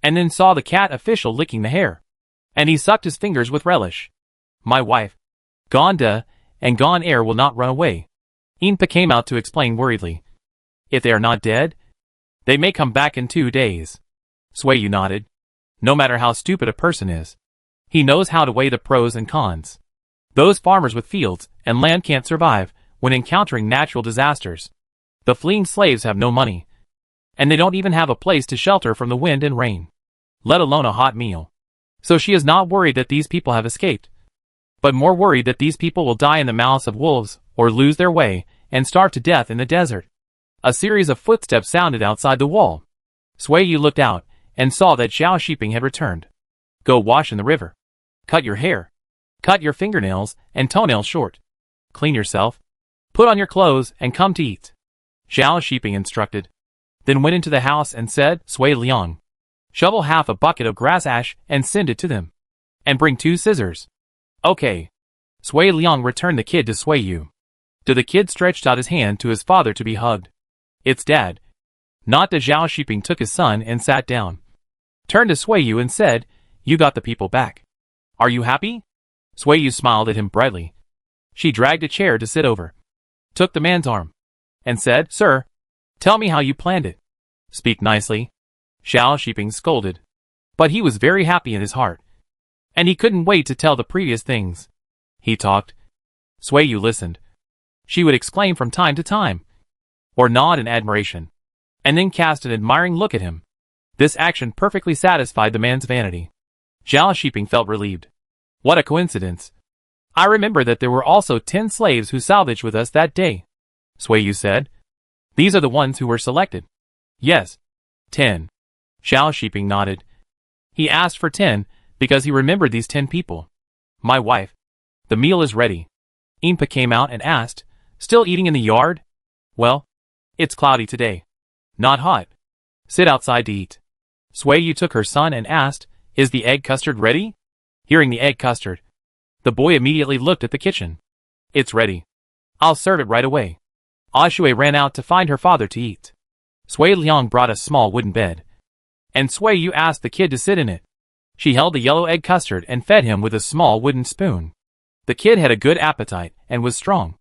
and then saw the cat official licking the hair, and he sucked his fingers with relish. "My wife, Gonda, and Gon Air will not run away," Inpa came out to explain worriedly. "If they are not dead, they may come back in 2 days." Sui Yu nodded. No matter how stupid a person is, he knows how to weigh the pros and cons. Those farmers with fields and land can't survive when encountering natural disasters. The fleeing slaves have no money, and they don't even have a place to shelter from the wind and rain, let alone a hot meal. So she is not worried that these people have escaped, but more worried that these people will die in the mouths of wolves or lose their way and starve to death in the desert. A series of footsteps sounded outside the wall. Sui Yu looked out and saw that Xiao Shiping had returned. "Go wash in the river. Cut your hair. Cut your fingernails and toenails short. Clean yourself. Put on your clothes and come to eat," Xiao Shiping instructed. Then went into the house and said, "Sui Liang, shovel half a bucket of grass ash and send it to them. And bring 2 scissors." "Okay." Sui Liang returned the kid to Sui Yu. The kid stretched out his hand to his father to be hugged. "It's Dad." Not the Xiao Shiping took his son and sat down, turned to Sui Yu and said, "You got the people back. Are you happy?" Sui Yu smiled at him brightly. She dragged a chair to sit over, took the man's arm, and said, "Sir, tell me how you planned it." "Speak nicely," Xiao Shiping scolded. But he was very happy in his heart, and he couldn't wait to tell the previous things. He talked. Sui Yu listened. She would exclaim from time to time, or nod in admiration, and then cast an admiring look at him. This action perfectly satisfied the man's vanity. Xiao Shiping felt relieved. What a coincidence. I remember that there were also 10 slaves who salvaged with us that day, Sui Yu said. These are the ones who were selected. Yes. 10. Xiao Shiping nodded. He asked for 10 because he remembered these 10 people. My wife. The meal is ready. Inpa came out and asked, still eating in the yard? Well, it's cloudy today. Not hot. Sit outside to eat. Sui Yu took her son and asked, is the egg custard ready? Hearing the egg custard, the boy immediately looked at the kitchen. It's ready. I'll serve it right away. Shui ran out to find her father to eat. Sui Liang brought a small wooden bed, and Sui Yu asked the kid to sit in it. She held the yellow egg custard and fed him with a small wooden spoon. The kid had a good appetite and was strong.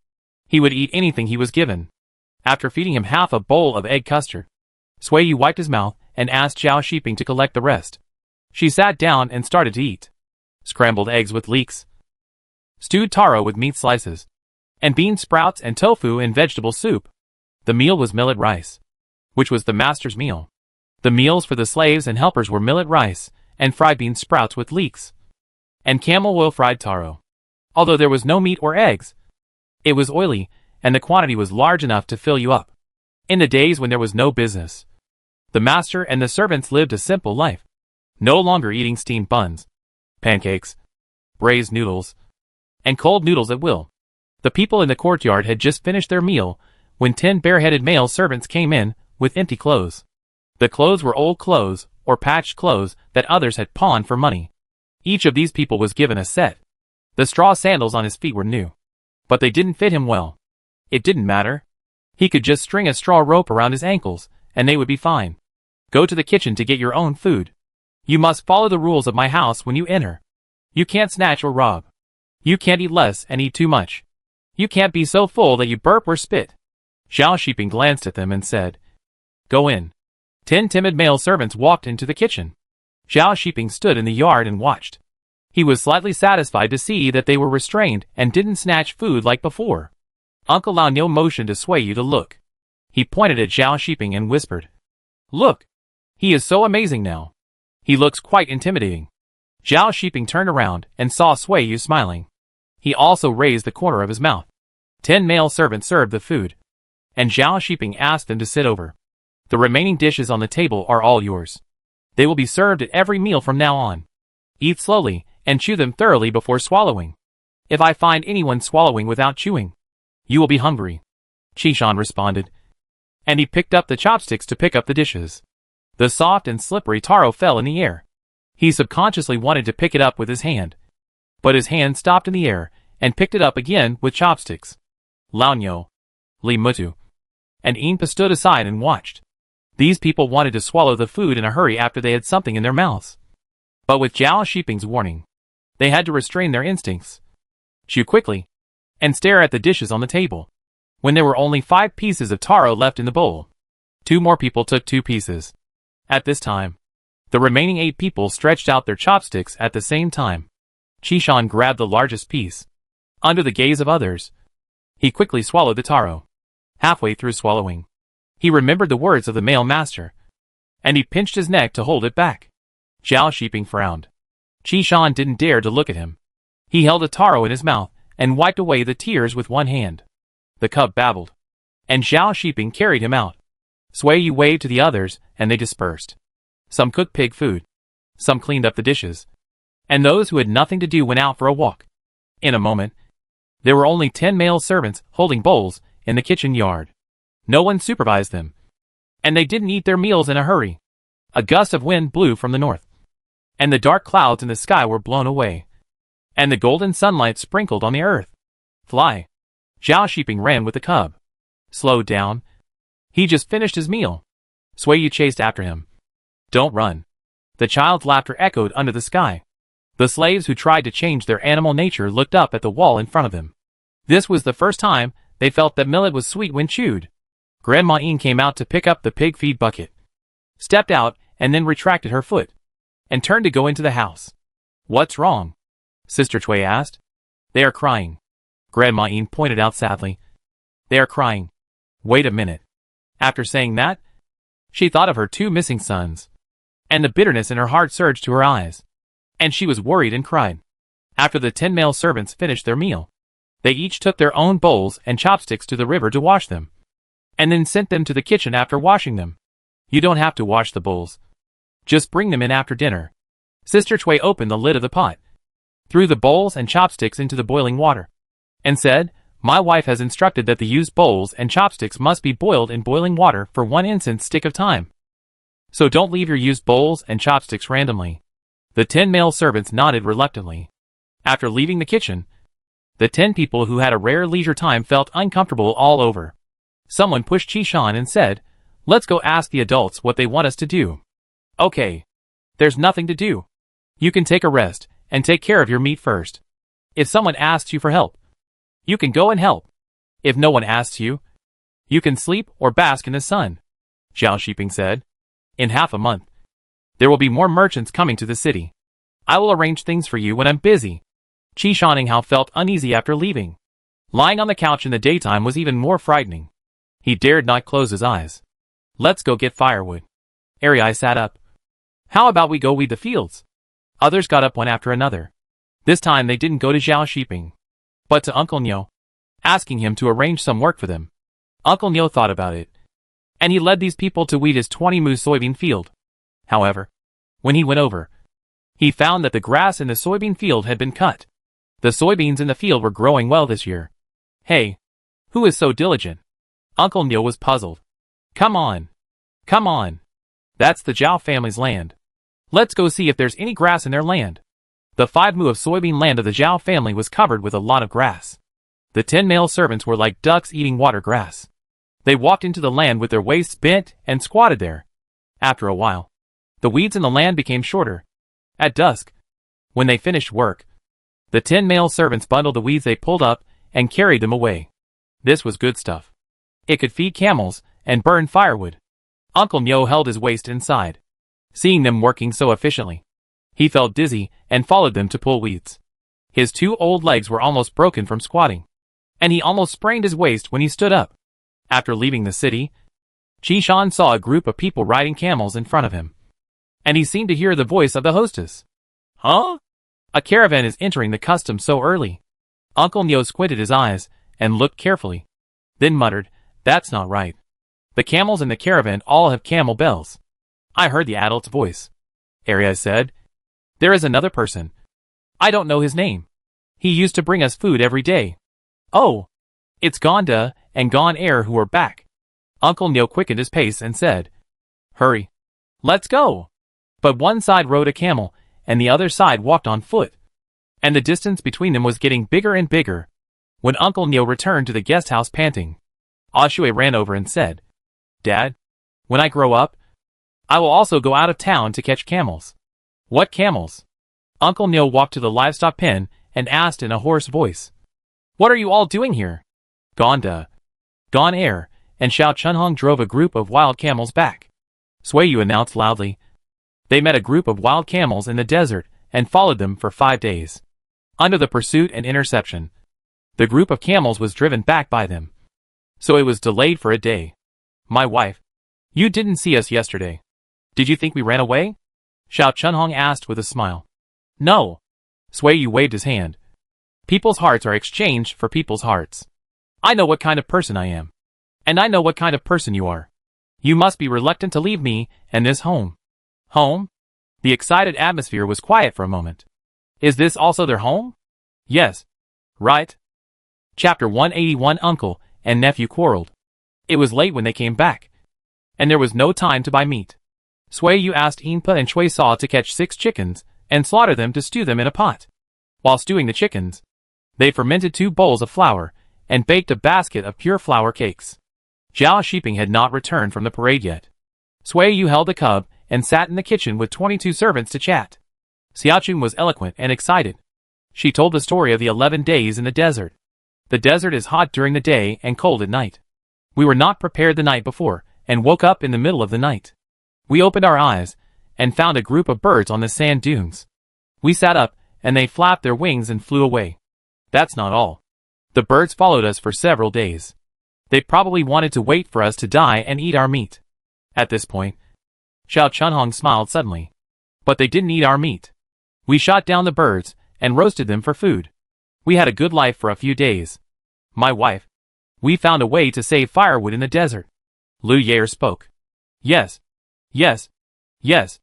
He would eat anything he was given. After feeding him half a bowl of egg custard, Sui Yu wiped his mouth and asked Xiao Shiping to collect the rest. She sat down and started to eat. Scrambled eggs with leeks, stewed taro with meat slices, and bean sprouts and tofu in vegetable soup. The meal was millet rice, which was the master's meal. The meals for the slaves and helpers were millet rice and fried bean sprouts with leeks, and camel oil fried taro. Although there was no meat or eggs, it was oily, and the quantity was large enough to fill you up. In the days when there was no business, the master and the servants lived a simple life, no longer eating steamed buns, pancakes, braised noodles, and cold noodles at will. The people in the courtyard had just finished their meal when 10 bareheaded male servants came in with empty clothes. The clothes were old clothes or patched clothes that others had pawned for money. Each of these people was given a set. The straw sandals on his feet were new, but they didn't fit him well. It didn't matter. He could just string a straw rope around his ankles, and they would be fine. Go to the kitchen to get your own food. You must follow the rules of my house when you enter. You can't snatch or rob. You can't eat less and eat too much. You can't be so full that you burp or spit. Xiao Shiping glanced at them and said, Go in. 10 timid male servants walked into the kitchen. Xiao Shiping stood in the yard and watched. He was slightly satisfied to see that they were restrained and didn't snatch food like before. Uncle Lao Niu motioned to Sui Yu to look. He pointed at Zhao Shiping and whispered, "Look! He is so amazing now. He looks quite intimidating." Zhao Shiping turned around and saw Sui Yu smiling. He also raised the corner of his mouth. 10 male servants served the food, and Zhao Shiping asked them to sit over. "The remaining dishes on the table are all yours. They will be served at every meal from now on. Eat slowly and chew them thoroughly before swallowing. If I find anyone swallowing without chewing, you will be hungry." Qishan responded, and he picked up the chopsticks to pick up the dishes. The soft and slippery taro fell in the air. He subconsciously wanted to pick it up with his hand, but his hand stopped in the air and picked it up again with chopsticks. Lao Niu, Li Mutu, and Inpa stood aside and watched. These people wanted to swallow the food in a hurry after they had something in their mouths. But with Zhao Shiping's warning, they had to restrain their instincts. Chew quickly, and stare at the dishes on the table. When there were only 5 pieces of taro left in the bowl, 2 more people took 2 pieces. At this time, the remaining 8 people stretched out their chopsticks at the same time. Qishan grabbed the largest piece. Under the gaze of others, he quickly swallowed the taro. Halfway through swallowing, he remembered the words of the male master, and he pinched his neck to hold it back. Zhao Shiping frowned. Qishan didn't dare to look at him. He held a taro in his mouth and wiped away the tears with one hand. The cub babbled, and Zhao Shiping carried him out. Sui Yu waved to the others, and they dispersed. Some cooked pig food, some cleaned up the dishes, and those who had nothing to do went out for a walk. In a moment, there were only 10 male servants holding bowls in the kitchen yard. No one supervised them, and they didn't eat their meals in a hurry. A gust of wind blew from the north, and the dark clouds in the sky were blown away, and the golden sunlight sprinkled on the earth. "Fly!" Zhao Shiping ran with the cub. "Slow down. He just finished his meal." Sui Yu chased after him. "Don't run." The child's laughter echoed under the sky. The slaves who tried to change their animal nature looked up at the wall in front of them. This was the first time they felt that millet was sweet when chewed. Grandma Yin came out to pick up the pig feed bucket, stepped out and then retracted her foot, and turned to go into the house. "What's wrong?" Sister Cui asked. "They are crying." Grandma Yin pointed out sadly. "They are crying. Wait a minute." After saying that, she thought of her 2 missing sons, and the bitterness in her heart surged to her eyes, and she was worried and cried. After the 10 male servants finished their meal, they each took their own bowls and chopsticks to the river to wash them, and then sent them to the kitchen after washing them. "You don't have to wash the bowls. Just bring them in after dinner." Sister Cui opened the lid of the pot, threw the bowls and chopsticks into the boiling water, and said, "My wife has instructed that the used bowls and chopsticks must be boiled in boiling water for 1 instant stick of time. So don't leave your used bowls and chopsticks randomly." The 10 male servants nodded reluctantly. After leaving the kitchen, the 10 people who had a rare leisure time felt uncomfortable all over. Someone pushed Qishan and said, "Let's go ask the adults what they want us to do." "Okay. There's nothing to do. You can take a rest and take care of your meat first. If someone asks you for help, you can go and help. If no one asks you, you can sleep or bask in the sun," Zhao Shiping said. "In half a month, there will be more merchants coming to the city. I will arrange things for you when I'm busy." Qishan felt uneasy after leaving. Lying on the couch in the daytime was even more frightening. He dared not close his eyes. "Let's go get firewood." Ariai sat up. "How about we go weed the fields?" Others got up one after another. This time they didn't go to Zhao Shiping, but to Uncle Niu, asking him to arrange some work for them. Uncle Niu thought about it, and he led these people to weed his 20-mu soybean field. However, when he went over, he found that the grass in the soybean field had been cut. The soybeans in the field were growing well this year. "Hey, who is so diligent?" Uncle Niu was puzzled. Come on. That's the Zhao family's land. Let's go see if there's any grass in their land." The 5 mu of soybean land of the Zhao family was covered with a lot of grass. The 10 male servants were like ducks eating water grass. They walked into the land with their waists bent and squatted there. After a while, the weeds in the land became shorter. At dusk, when they finished work, the 10 male servants bundled the weeds they pulled up and carried them away. This was good stuff. It could feed camels and burn firewood. Uncle Niu held his waist inside, seeing them working so efficiently. He felt dizzy and followed them to pull weeds. His 2 old legs were almost broken from squatting. and he almost sprained his waist when he stood up. After leaving the city, Qishan saw a group of people riding camels in front of him, and he seemed to hear the voice of the hostess. Huh? A caravan is entering the customs so early. Uncle Neo squinted his eyes and looked carefully, then muttered, That's not right. The camels in the caravan all have camel bells. I heard the adult's voice. Arya said, There is another person. I don't know his name. He used to bring us food every day. Oh, it's Gonda and Gon Air who are back. Uncle Neo quickened his pace and said, Hurry. Let's go. But one side rode a camel, and the other side walked on foot. And the distance between them was getting bigger and bigger. When Uncle Neo returned to the guest house panting, Ashue ran over and said, Dad, when I grow up, I will also go out of town to catch camels. What camels? Uncle Neo walked to the livestock pen and asked in a hoarse voice. What are you all doing here? Gonda, Gon Air, and Xiao Chunhong drove a group of wild camels back. Suiyu announced loudly. They met a group of wild camels in the desert and followed them for 5 days. Under the pursuit and interception, the group of camels was driven back by them. So it was delayed for a day. My wife, you didn't see us yesterday. Did you think we ran away? Xiao Chunhong asked with a smile. No. Suiyu waved his hand. People's hearts are exchanged for people's hearts. I know what kind of person I am. And I know what kind of person you are. You must be reluctant to leave me and this home. Home? The excited atmosphere was quiet for a moment. Is this also their home? Yes. Right? Chapter 181 Uncle and nephew quarreled. It was late when they came back, and there was no time to buy meat. Suiyu asked Inpa and Chui Saw to catch 6 chickens and slaughter them to stew them in a pot. While stewing the chickens, they fermented 2 bowls of flour and baked a basket of pure flour cakes. Zhao Shiping had not returned from the parade yet. Suiyu held the cub and sat in the kitchen with 22 servants to chat. Xiaochun was eloquent and excited. She told the story of the 11 days in the desert. The desert is hot during the day and cold at night. We were not prepared the night before and woke up in the middle of the night. We opened our eyes and found a group of birds on the sand dunes. We sat up and they flapped their wings and flew away. That's not all. The birds followed us for several days. They probably wanted to wait for us to die and eat our meat. At this point, Xiao Chunhong smiled suddenly. But they didn't eat our meat. We shot down the birds and roasted them for food. We had a good life for a few days. My wife, we found a way to save firewood in the desert. Lu Yair spoke. Yes. Yes. Yes.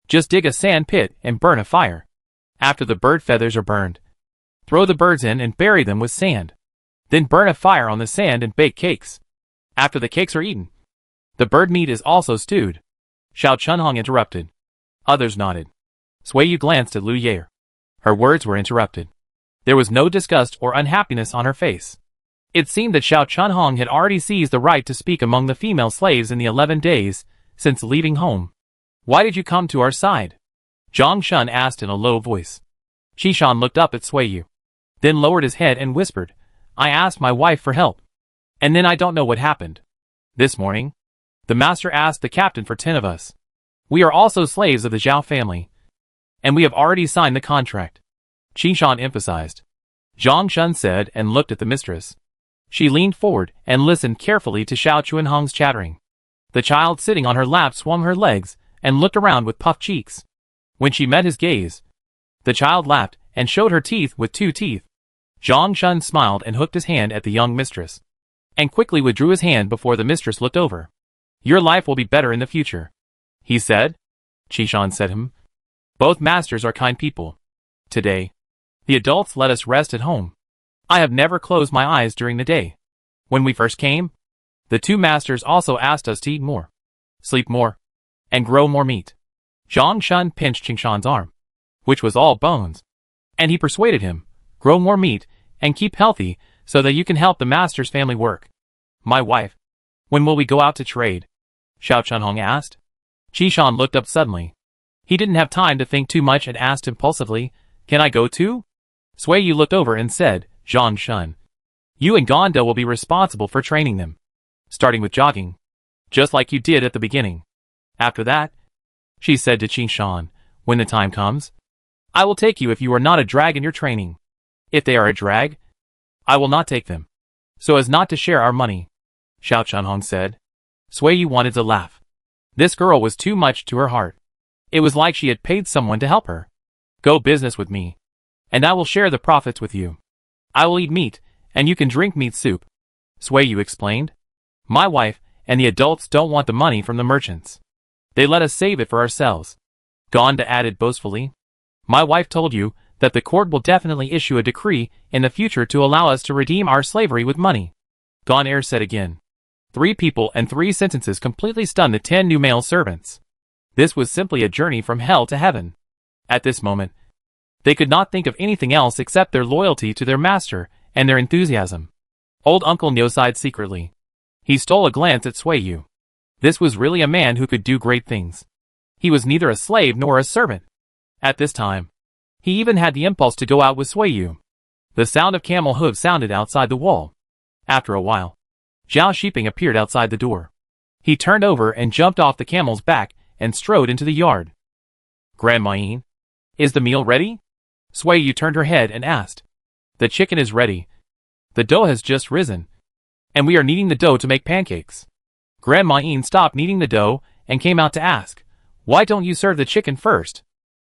Just dig a sand pit and burn a fire. After the bird feathers are burned, throw the birds in and bury them with sand. Then burn a fire on the sand and bake cakes. After the cakes are eaten, the bird meat is also stewed. Xiao Chunhong interrupted. Others nodded. Suiyu glanced at Lu Yair. Her words were interrupted. There was no disgust or unhappiness on her face. It seemed that Xiao Chunhong had already seized the right to speak among the female slaves in the 11 days since leaving home. Why did you come to our side? Zhang Shun asked in a low voice. Qishan looked up at Suiyu, then lowered his head and whispered, I asked my wife for help. And then I don't know what happened. This morning, the master asked the captain for 10 of us. We are also slaves of the Zhao family. And we have already signed the contract. Qishan emphasized. Zhang Shun said and looked at the mistress. She leaned forward and listened carefully to Xiao Chunhong's chattering. The child sitting on her lap swung her legs and looked around with puffed cheeks. When she met his gaze, the child laughed and showed her teeth with 2 teeth. Zhang Shun smiled and hooked his hand at the young mistress, and quickly withdrew his hand before the mistress looked over. Your life will be better in the future, he said. Qishan said him. Both masters are kind people. Today, the adults let us rest at home. I have never closed my eyes during the day. When we first came, the 2 masters also asked us to eat more, sleep more, and grow more meat. Zhang Shun pinched Qingshan's arm, which was all bones, and he persuaded him, grow more meat, and keep healthy so that you can help the master's family work. My wife, when will we go out to trade? Xiao Chunhong asked. Qishan looked up suddenly. He didn't have time to think too much and asked impulsively, Can I go too? Suiyu looked over and said, Zhang Shun, you and Gonda will be responsible for training them, starting with jogging, just like you did at the beginning. After that, she said to Qishan, when the time comes, I will take you if you are not a drag in your training. If they are a drag, I will not take them. so as not to share our money," Xiao Chunhong said. Sui Yu wanted to laugh. This girl was too much to her heart. It was like she had paid someone to help her. "Go business with me, and I will share the profits with you. I will eat meat, and you can drink meat soup," Sui Yu explained. "My wife and the adults don't want the money from the merchants. They let us save it for ourselves." Gonda added boastfully. "My wife told you that the court will definitely issue a decree in the future to allow us to redeem our slavery with money," Gon Er said again. 3 people and 3 sentences completely stunned the 10 new male servants. This was simply a journey from hell to heaven. At this moment, they could not think of anything else except their loyalty to their master and their enthusiasm. Old Uncle Nyo sighed secretly. He stole a glance at Sui Yu. This was really a man who could do great things. He was neither a slave nor a servant. At this time, he even had the impulse to go out with Sui Yu. The sound of camel hooves sounded outside the wall. After a while, Zhao Shiping appeared outside the door. He turned over and jumped off the camel's back and strode into the yard. "Grandma Yin, is the meal ready?" Sui Yu turned her head and asked. "The chicken is ready. The dough has just risen, and we are kneading the dough to make pancakes." Grandma Yin stopped kneading the dough and came out to ask, "Why don't you serve the chicken first?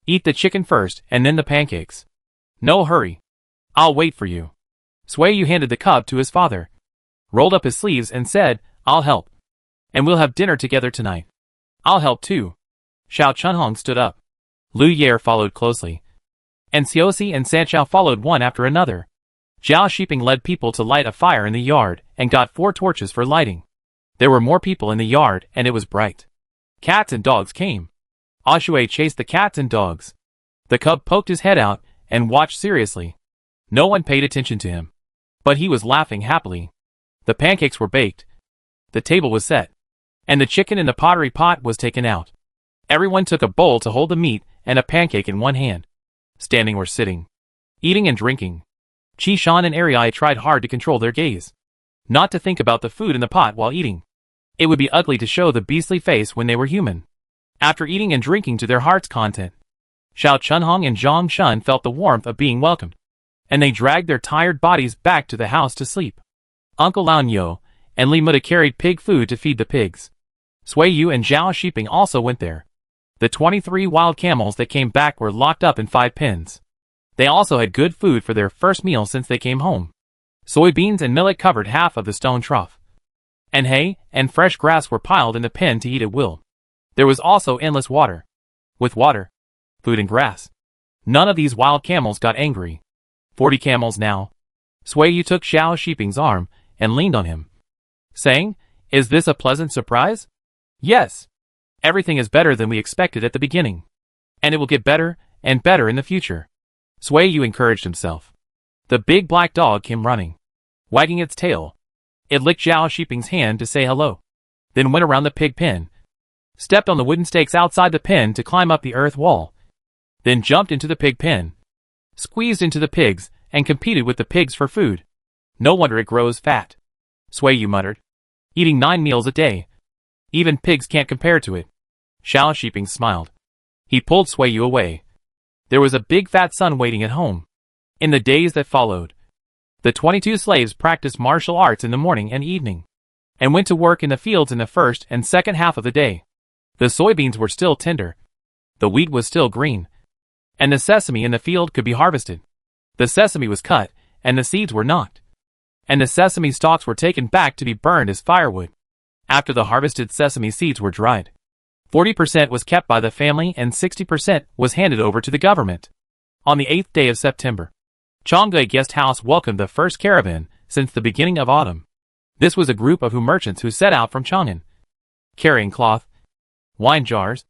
Eat the chicken first and then the pancakes." "No hurry. I'll wait for you." Sui Yu handed the cup to his father, rolled up his sleeves and said, "I'll help. And we'll have dinner together tonight." "I'll help too." Xiao Chunhong stood up. Lu Yer followed closely, and Xiaoxi and Sanchao followed one after another. Zhao Shiping led people to light a fire in the yard and got 4 torches for lighting. There were more people in the yard and it was bright. Cats and dogs came. Ashui chased the cats and dogs. The cub poked his head out and watched seriously. No one paid attention to him, but he was laughing happily. The pancakes were baked. The table was set, and the chicken in the pottery pot was taken out. Everyone took a bowl to hold the meat and a pancake in one hand, standing or sitting, eating and drinking. Qi Shan and Ariai tried hard to control their gaze, not to think about the food in the pot while eating. It would be ugly to show the beastly face when they were human. After eating and drinking to their heart's content, Xiao Chunhong and Zhang Shun felt the warmth of being welcomed, and they dragged their tired bodies back to the house to sleep. Uncle Lao Nyo and Li Muda carried pig food to feed the pigs. Sui Yu and Zhao Shiping also went there. The 23 wild camels that came back were locked up in 5 pens. They also had good food for their first meal since they came home. Soybeans and millet covered half of the stone trough, and hay and fresh grass were piled in the pen to eat at will. There was also endless water. With water, food and grass, none of these wild camels got angry. 40 camels now. Sui Yu took Xiao Shiping's arm and leaned on him, saying, "Is this a pleasant surprise?" "Yes. Everything is better than we expected at the beginning, and it will get better and better in the future," Sui Yu encouraged himself. The big black dog came running, wagging its tail. It licked Zhao Shiping's hand to say hello, then went around the pig pen, stepped on the wooden stakes outside the pen to climb up the earth wall, then jumped into the pig pen, squeezed into the pigs, and competed with the pigs for food. "No wonder it grows fat," Sui Yu muttered. "Eating 9 meals a day. Even pigs can't compare to it." Xiao Shiping smiled. He pulled Sui Yu away. There was a big fat son waiting at home. In the days that followed, the 22 slaves practiced martial arts in the morning and evening, and went to work in the fields in the first and second half of the day. The soybeans were still tender, the wheat was still green, and the sesame in the field could be harvested. The sesame was cut, and the seeds were not, and the sesame stalks were taken back to be burned as firewood. After the harvested sesame seeds were dried, 40% was kept by the family and 60% was handed over to the government. On the 8th day of September, Changge Guest House welcomed the first caravan since the beginning of autumn. This was a group of merchants who set out from Chang'an, carrying cloth, wine jars,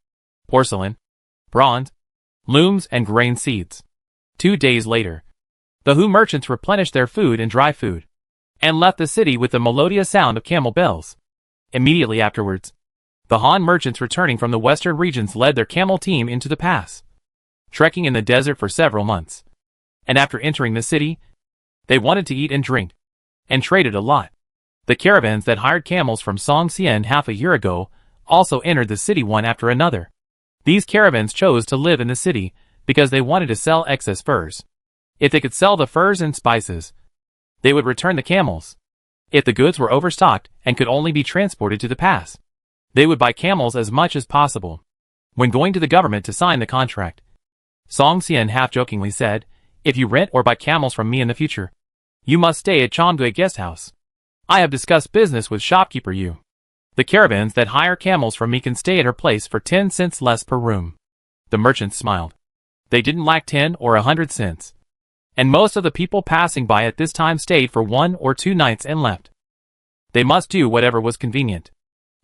porcelain, bronze, looms and grain seeds. 2 days later, the Hu merchants replenished their food and dry food, and left the city with the melodious sound of camel bells. Immediately afterwards, the Han merchants returning from the western regions led their camel team into the pass, trekking in the desert for several months. And after entering the city, they wanted to eat and drink, and traded a lot. The caravans that hired camels from Songxian half a year ago also entered the city one after another. These caravans chose to live in the city because they wanted to sell excess furs. If they could sell the furs and spices, they would return the camels. If the goods were overstocked and could only be transported to the pass, they would buy camels as much as possible. When going to the government to sign the contract, Song Xian half-jokingly said, "If you rent or buy camels from me in the future, you must stay at Changui guest house. I have discussed business with shopkeeper Yu. The caravans that hire camels from me can stay at her place for 10 cents less per room." The merchants smiled. They didn't lack 10 or 100 cents. And most of the people passing by at this time stayed for 1 or 2 nights and left. They must do whatever was convenient.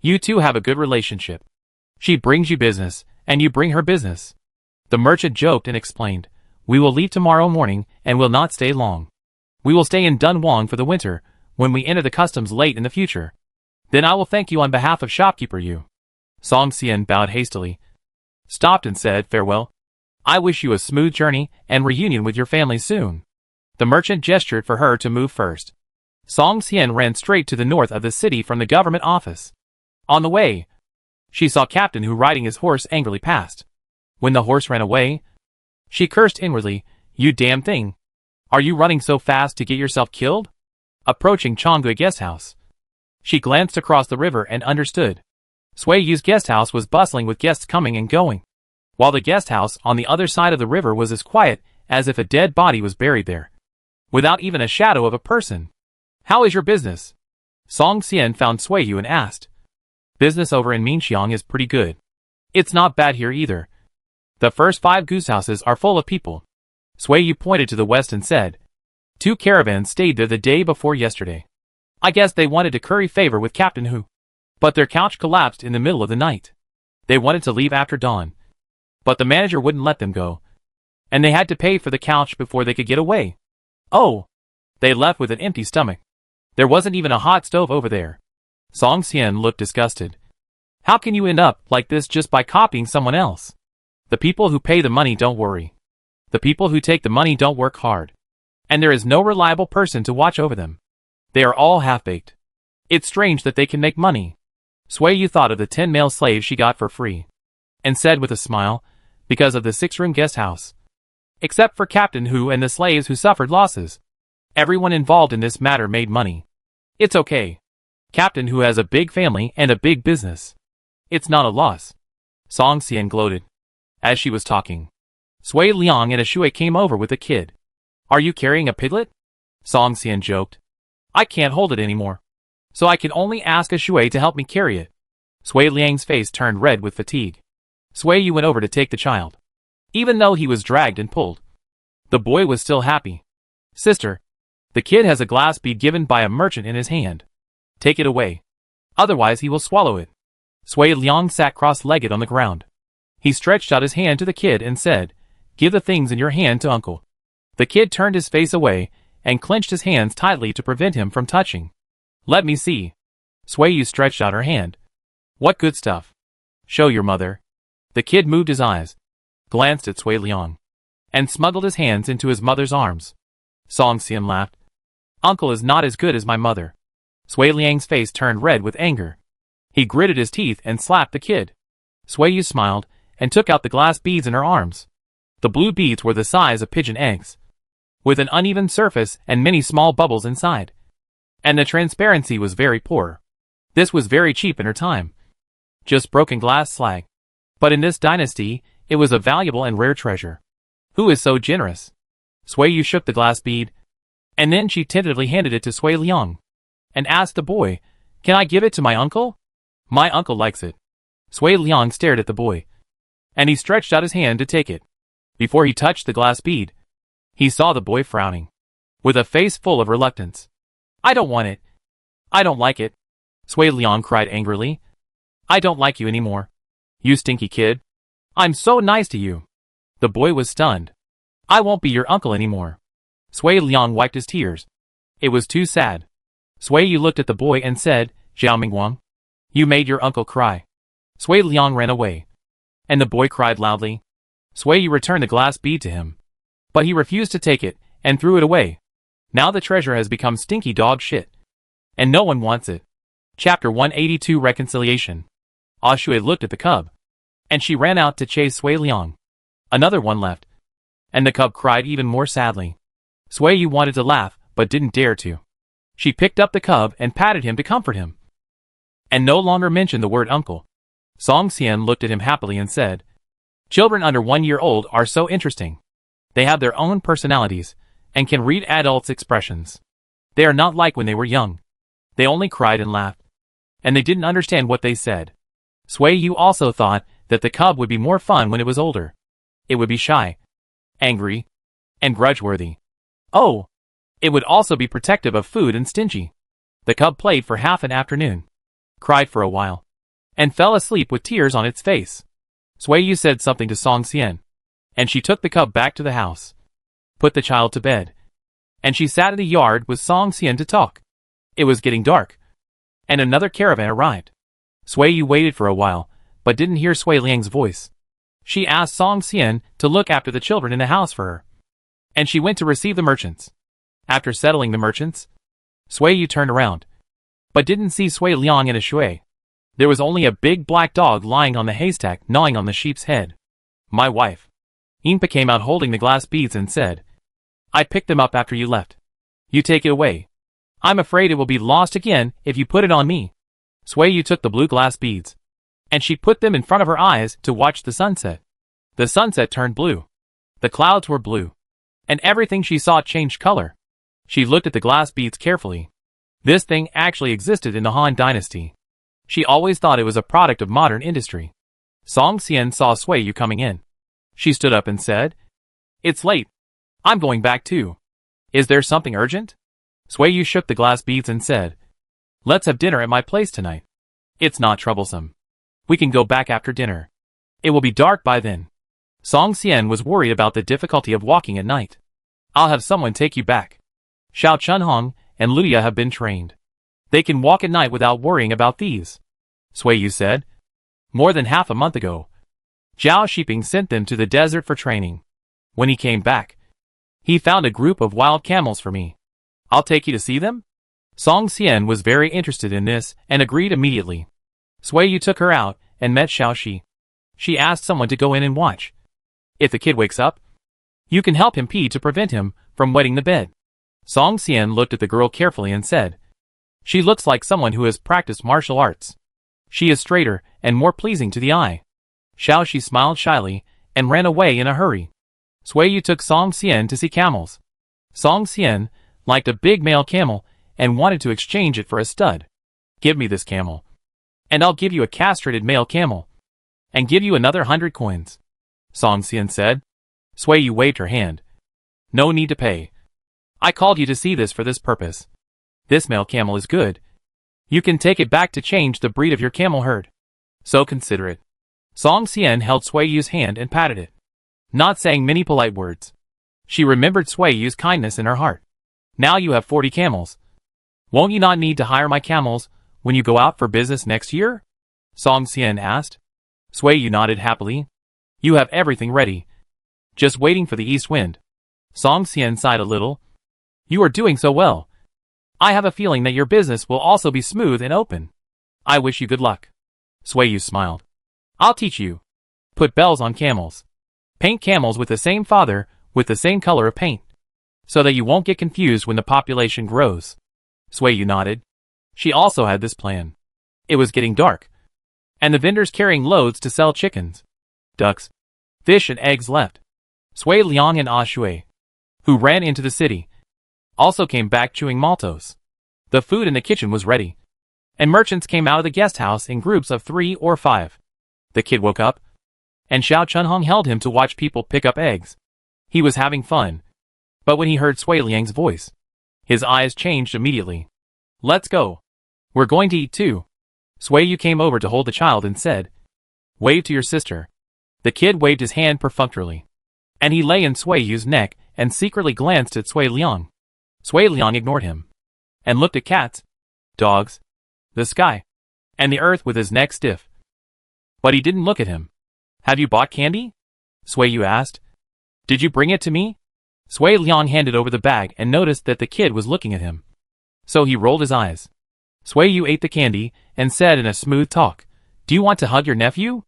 You two have a good relationship. She brings you business, and you bring her business. The merchant joked and explained, "We will leave tomorrow morning and will not stay long. We will stay in Dunhuang for the winter, when we enter the customs late in the future. Then I will thank you on behalf of shopkeeper Yu." Song Xian bowed hastily, stopped and said farewell. "I wish you a smooth journey and reunion with your family soon." The merchant gestured for her to move first. Song Xian ran straight to the north of the city from the government office. On the way, she saw Captain Hu riding his horse angrily past. When the horse ran away, she cursed inwardly, "You damn thing! Are you running so fast to get yourself killed?" Approaching Changui guest house, she glanced across the river and understood. Sui Yu's guest house was bustling with guests coming and going, while the guest house on the other side of the river was as quiet as if a dead body was buried there, without even a shadow of a person. "How is your business?" Song Xian found Sui Yu and asked. "Business over in Minxiang is pretty good. It's not bad here either. The first 5 goose houses are full of people." Sui Yu pointed to the west and said, "2 caravans stayed there the day before yesterday. I guess they wanted to curry favor with Captain Hu. But their couch collapsed in the middle of the night. They wanted to leave after dawn, but the manager wouldn't let them go, and they had to pay for the couch before they could get away. Oh, they left with an empty stomach. There wasn't even a hot stove over there." Song Xian looked disgusted. "How can you end up like this just by copying someone else? The people who pay the money don't worry. The people who take the money don't work hard. And there is no reliable person to watch over them. They are all half-baked. It's strange that they can make money." Sui Yu thought of the 10 male slaves she got for free, and said with a smile, "Because of the 6-room guest house. Except for Captain Hu and the slaves who suffered losses, everyone involved in this matter made money. It's okay. Captain Hu has a big family and a big business. It's not a loss." Song Xian gloated. As she was talking, Sui Liang and a Shui came over with a kid. "Are you carrying a piglet?" Song Xian joked. "I can't hold it anymore, so I can only ask a Shui to help me carry it." Sui Liang's face turned red with fatigue. Sui Yu went over to take the child. Even though he was dragged and pulled, the boy was still happy. "Sister, the kid has a glass bead given by a merchant in his hand. Take it away. Otherwise he will swallow it." Sui Liang sat cross-legged on the ground. He stretched out his hand to the kid and said, "Give the things in your hand to uncle." The kid turned his face away and clenched his hands tightly to prevent him from touching. "Let me see." Sui Yu stretched out her hand. "What good stuff. Show your mother." The kid moved his eyes, glanced at Sui Liang, and smuggled his hands into his mother's arms. Song Xian laughed. "Uncle is not as good as my mother." Sui Liang's face turned red with anger. He gritted his teeth and slapped the kid. Sui Yu smiled and took out the glass beads in her arms. The blue beads were the size of pigeon eggs, with an uneven surface and many small bubbles inside. And the transparency was very poor. This was very cheap in her time. Just broken glass slag. But in this dynasty, it was a valuable and rare treasure. Who is so generous? Sui Yu shook the glass bead, and then she tentatively handed it to Sui Liang, and asked the boy, "Can I give it to my uncle? My uncle likes it." Sui Liang stared at the boy, and he stretched out his hand to take it. Before he touched the glass bead, he saw the boy frowning, with a face full of reluctance. "I don't want it. I don't like it." Sui Liang cried angrily. "I don't like you anymore. You stinky kid. I'm so nice to you." The boy was stunned. "I won't be your uncle anymore." Sui Liang wiped his tears. It was too sad. Sui Yu looked at the boy and said, "Zhao Mingguang, you made your uncle cry." Sui Liang ran away, and the boy cried loudly. Sui Yu returned the glass bead to him, but he refused to take it and threw it away. Now the treasure has become stinky dog shit, and no one wants it. Chapter 182 Reconciliation. Ah Shui looked at the cub, and she ran out to chase Sui Liang. Another one left, and the cub cried even more sadly. Sui Yu wanted to laugh, but didn't dare to. She picked up the cub and patted him to comfort him, and no longer mentioned the word uncle. Song Xian looked at him happily and said, "Children under 1 year old are so interesting. They have their own personalities, and can read adults' expressions. They are not like when they were young. They only cried and laughed, and they didn't understand what they said." Sui Yu also thought that the cub would be more fun when it was older. It would be shy, angry, and grudge-worthy. Oh! It would also be protective of food and stingy. The cub played for half an afternoon, cried for a while, and fell asleep with tears on its face. Sui Yu said something to Song Xian, and she took the cub back to the house, put the child to bed, and she sat in the yard with Song Xian to talk. It was getting dark, and another caravan arrived. Sui Yu waited for a while, but didn't hear Sui Liang's voice. She asked Song Xian to look after the children in the house for her, and she went to receive the merchants. After settling the merchants, Sui Yu turned around, but didn't see Sui Liang and a shui. There was only a big black dog lying on the haystack gnawing on the sheep's head. "My wife." Inpa came out holding the glass beads and said, "I picked them up after you left. You take it away. I'm afraid it will be lost again if you put it on me." Sui Yu took the blue glass beads, and she put them in front of her eyes to watch the sunset. The sunset turned blue. The clouds were blue, and everything she saw changed color. She looked at the glass beads carefully. This thing actually existed in the Han Dynasty. She always thought it was a product of modern industry. Song Xian saw Sui Yu coming in. She stood up and said, "It's late. I'm going back too. Is there something urgent?" Sui Yu shook the glass beads and said, "Let's have dinner at my place tonight. It's not troublesome. We can go back after dinner. It will be dark by then." Song Xian was worried about the difficulty of walking at night. "I'll have someone take you back. Xiao Chunhong and Luya have been trained. They can walk at night without worrying about thieves," Sui Yu said. "More than half a month ago, Zhao Shiping sent them to the desert for training. When he came back, he found a group of wild camels for me. I'll take you to see them?" Song Xian was very interested in this and agreed immediately. Sui Yu took her out and met Xiao Shi. She asked someone to go in and watch. "If the kid wakes up, you can help him pee to prevent him from wetting the bed." Song Xian looked at the girl carefully and said, "She looks like someone who has practiced martial arts. She is straighter and more pleasing to the eye." Xiao Shi smiled shyly and ran away in a hurry. Sui Yu took Song Xian to see camels. Song Xian liked a big male camel and wanted to exchange it for a stud. "Give me this camel, and I'll give you a castrated male camel, and give you another 100 coins," Song Xian said. Sui Yu waved her hand. "No need to pay. I called you to see this for this purpose. This male camel is good. You can take it back to change the breed of your camel herd. So consider it." Song Xian held Sui Yu's hand and patted it, not saying many polite words. She remembered Sui Yu's kindness in her heart. "Now you have 40 camels. Won't you not need to hire my camels when you go out for business next year?" Song Xian asked. Sui Yu nodded happily. "You have everything ready. Just waiting for the east wind." Song Xian sighed a little. "You are doing so well. I have a feeling that your business will also be smooth and open. I wish you good luck." Sui Yu smiled. "I'll teach you. Put bells on camels. Paint camels with the same father, with the same color of paint, so that you won't get confused when the population grows." Sui Yu nodded. She also had this plan. It was getting dark, and the vendors carrying loads to sell chickens, ducks, fish and eggs left. Sui Liang and Ah Shui, who ran into the city, also came back chewing maltos. The food in the kitchen was ready, and merchants came out of the guest house in groups of 3 or 5. The kid woke up, and Xiao Chunhong held him to watch people pick up eggs. He was having fun, but when he heard Sui Liang's voice, his eyes changed immediately. "Let's go. We're going to eat too." Sui Yu came over to hold the child and said, "Wave to your sister." The kid waved his hand perfunctorily, and he lay in Sui Yu's neck and secretly glanced at Sui Liang. Sui Liang ignored him, and looked at cats, dogs, the sky, and the earth with his neck stiff. But he didn't look at him. "Have you bought candy?" Sui Yu asked. "Did you bring it to me?" Sui Liang handed over the bag and noticed that the kid was looking at him. So he rolled his eyes. Sui Yu ate the candy and said in a smooth talk, "Do you want to hug your nephew?"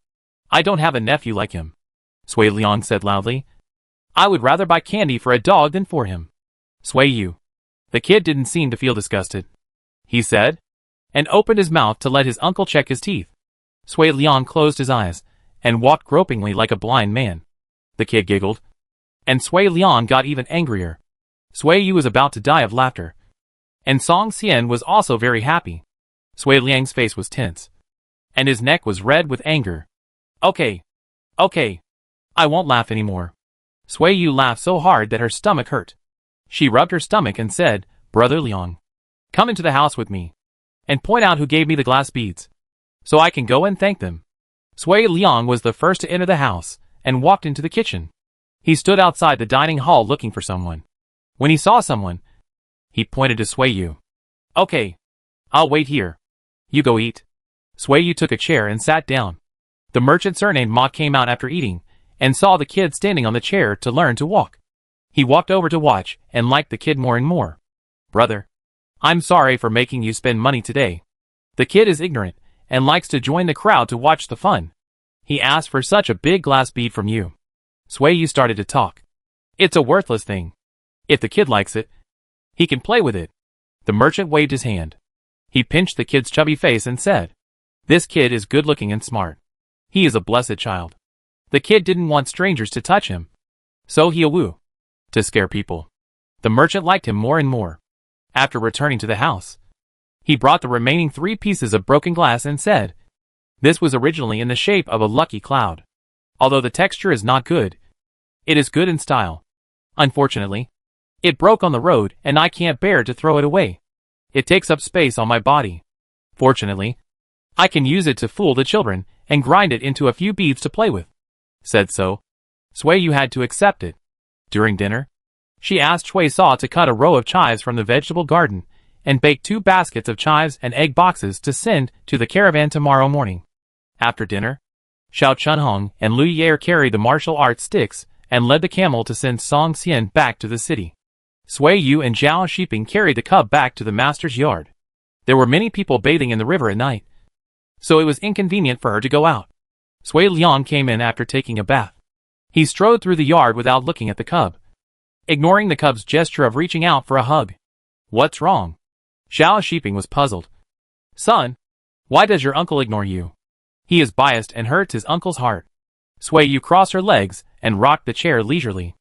"I don't have a nephew like him," Sui Liang said loudly. "I would rather buy candy for a dog than for him." Sui Yu, The kid didn't seem to feel disgusted. He said, and opened his mouth to let his uncle check his teeth. Sui Liang closed his eyes, and walked gropingly like a blind man. The kid giggled, and Sui Liang got even angrier. Sui Yu was about to die of laughter. And Song Xian was also very happy. Sui Liang's face was tense, and his neck was red with anger. Okay. I won't laugh anymore. Sui Yu laughed so hard that her stomach hurt. She rubbed her stomach and said, Brother Liang, come into the house with me, and point out who gave me the glass beads, so I can go and thank them. Sui Liang was the first to enter the house, and walked into the kitchen. He stood outside the dining hall looking for someone. When he saw someone, he pointed to Sui Yu. Okay. I'll wait here. You go eat. Sui Yu took a chair and sat down. The merchant surnamed Ma came out after eating, and saw the kid standing on the chair to learn to walk. He walked over to watch, and liked the kid more and more. Brother, I'm sorry for making you spend money today. The kid is ignorant, and likes to join the crowd to watch the fun. He asked for such a big glass bead from you. Sui Yu started to talk. It's a worthless thing. If the kid likes it, he can play with it. The merchant waved his hand. He pinched the kid's chubby face and said, This kid is good-looking and smart. He is a blessed child. The kid didn't want strangers to touch him, so he woo to scare people. The merchant liked him more and more. After returning to the house, he brought the remaining 3 pieces of broken glass and said, This was originally in the shape of a lucky cloud. Although the texture is not good, it is good in style. Unfortunately, it broke on the road and I can't bear to throw it away. It takes up space on my body. Fortunately, I can use it to fool the children and grind it into a few beads to play with. Said so. Sui Yu had to accept it. During dinner, she asked Shui Sa to cut a row of chives from the vegetable garden and bake 2 baskets of chives and egg boxes to send to the caravan tomorrow morning. After dinner, Xiao Chunhong and Lu Yair carried the martial arts sticks and led the camel to send Song Xian back to the city. Sui Yu and Zhao Shiping carried the cub back to the master's yard. There were many people bathing in the river at night, so it was inconvenient for her to go out. Sui Liang came in after taking a bath. He strode through the yard without looking at the cub, ignoring the cub's gesture of reaching out for a hug. What's wrong? Zhao Shiping was puzzled. Son, why does your uncle ignore you? He is biased and hurts his uncle's heart. Sui Yu crossed her legs and rocked the chair leisurely.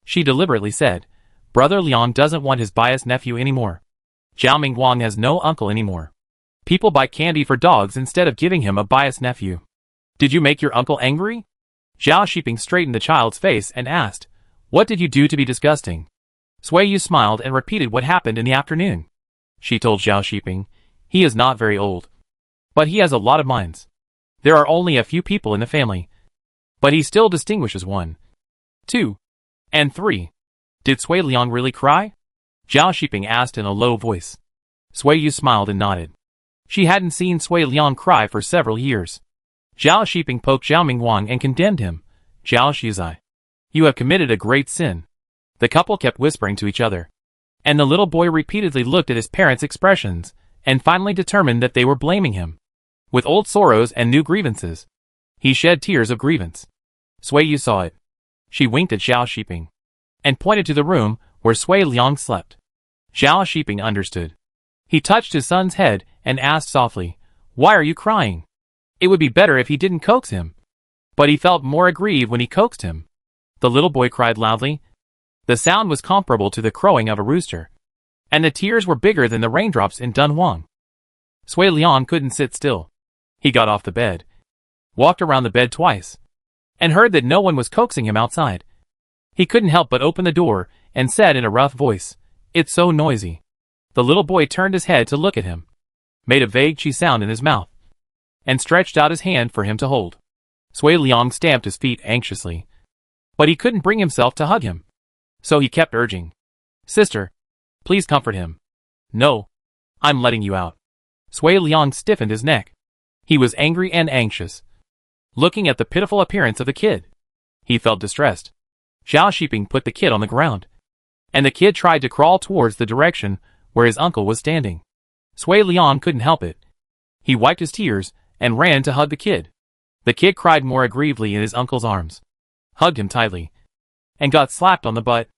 She deliberately said, Brother Liang doesn't want his biased nephew anymore. Zhao Mingguang has no uncle anymore. People buy candy for dogs instead of giving him a biased nephew. Did you make your uncle angry? Zhao Shiping straightened the child's face and asked, What did you do to be disgusting? Sui Yu smiled and repeated what happened in the afternoon. She told Zhao Shiping, He is not very old, but he has a lot of minds. There are only a few people in the family, but he still distinguishes 1, 2, and 3. Did Sui Liang really cry? Zhao Shiping asked in a low voice. Sui Yu smiled and nodded. She hadn't seen Sui Liang cry for several years. Zhao Shiping poked Zhao Mingguang and condemned him. Zhao Shizai, you have committed a great sin. The couple kept whispering to each other, and the little boy repeatedly looked at his parents' expressions, and finally determined that they were blaming him. With old sorrows and new grievances, he shed tears of grievance. Sui Yu saw it. She winked at Zhao Shiping, and pointed to the room where Sui Liang slept. Zhao Shiping understood. He touched his son's head and asked softly, Why are you crying? It would be better if he didn't coax him. But he felt more aggrieved when he coaxed him. The little boy cried loudly. The sound was comparable to the crowing of a rooster, and the tears were bigger than the raindrops in Dunhuang. Sui Liang couldn't sit still. He got off the bed, walked around the bed twice, and heard that no one was coaxing him outside. He couldn't help but open the door and said in a rough voice, It's so noisy. The little boy turned his head to look at him, made a vague chi sound in his mouth, and stretched out his hand for him to hold. Sui Liang stamped his feet anxiously, but he couldn't bring himself to hug him. So he kept urging, Sister, please comfort him. No, I'm letting you out. Sui Liang stiffened his neck. He was angry and anxious, looking at the pitiful appearance of the kid. He felt distressed. Zhao Shiping put the kid on the ground, and the kid tried to crawl towards the direction where his uncle was standing. Sui Liang couldn't help it. He wiped his tears and ran to hug the kid. The kid cried more aggrievedly in his uncle's arms, hugged him tightly, and got slapped on the butt.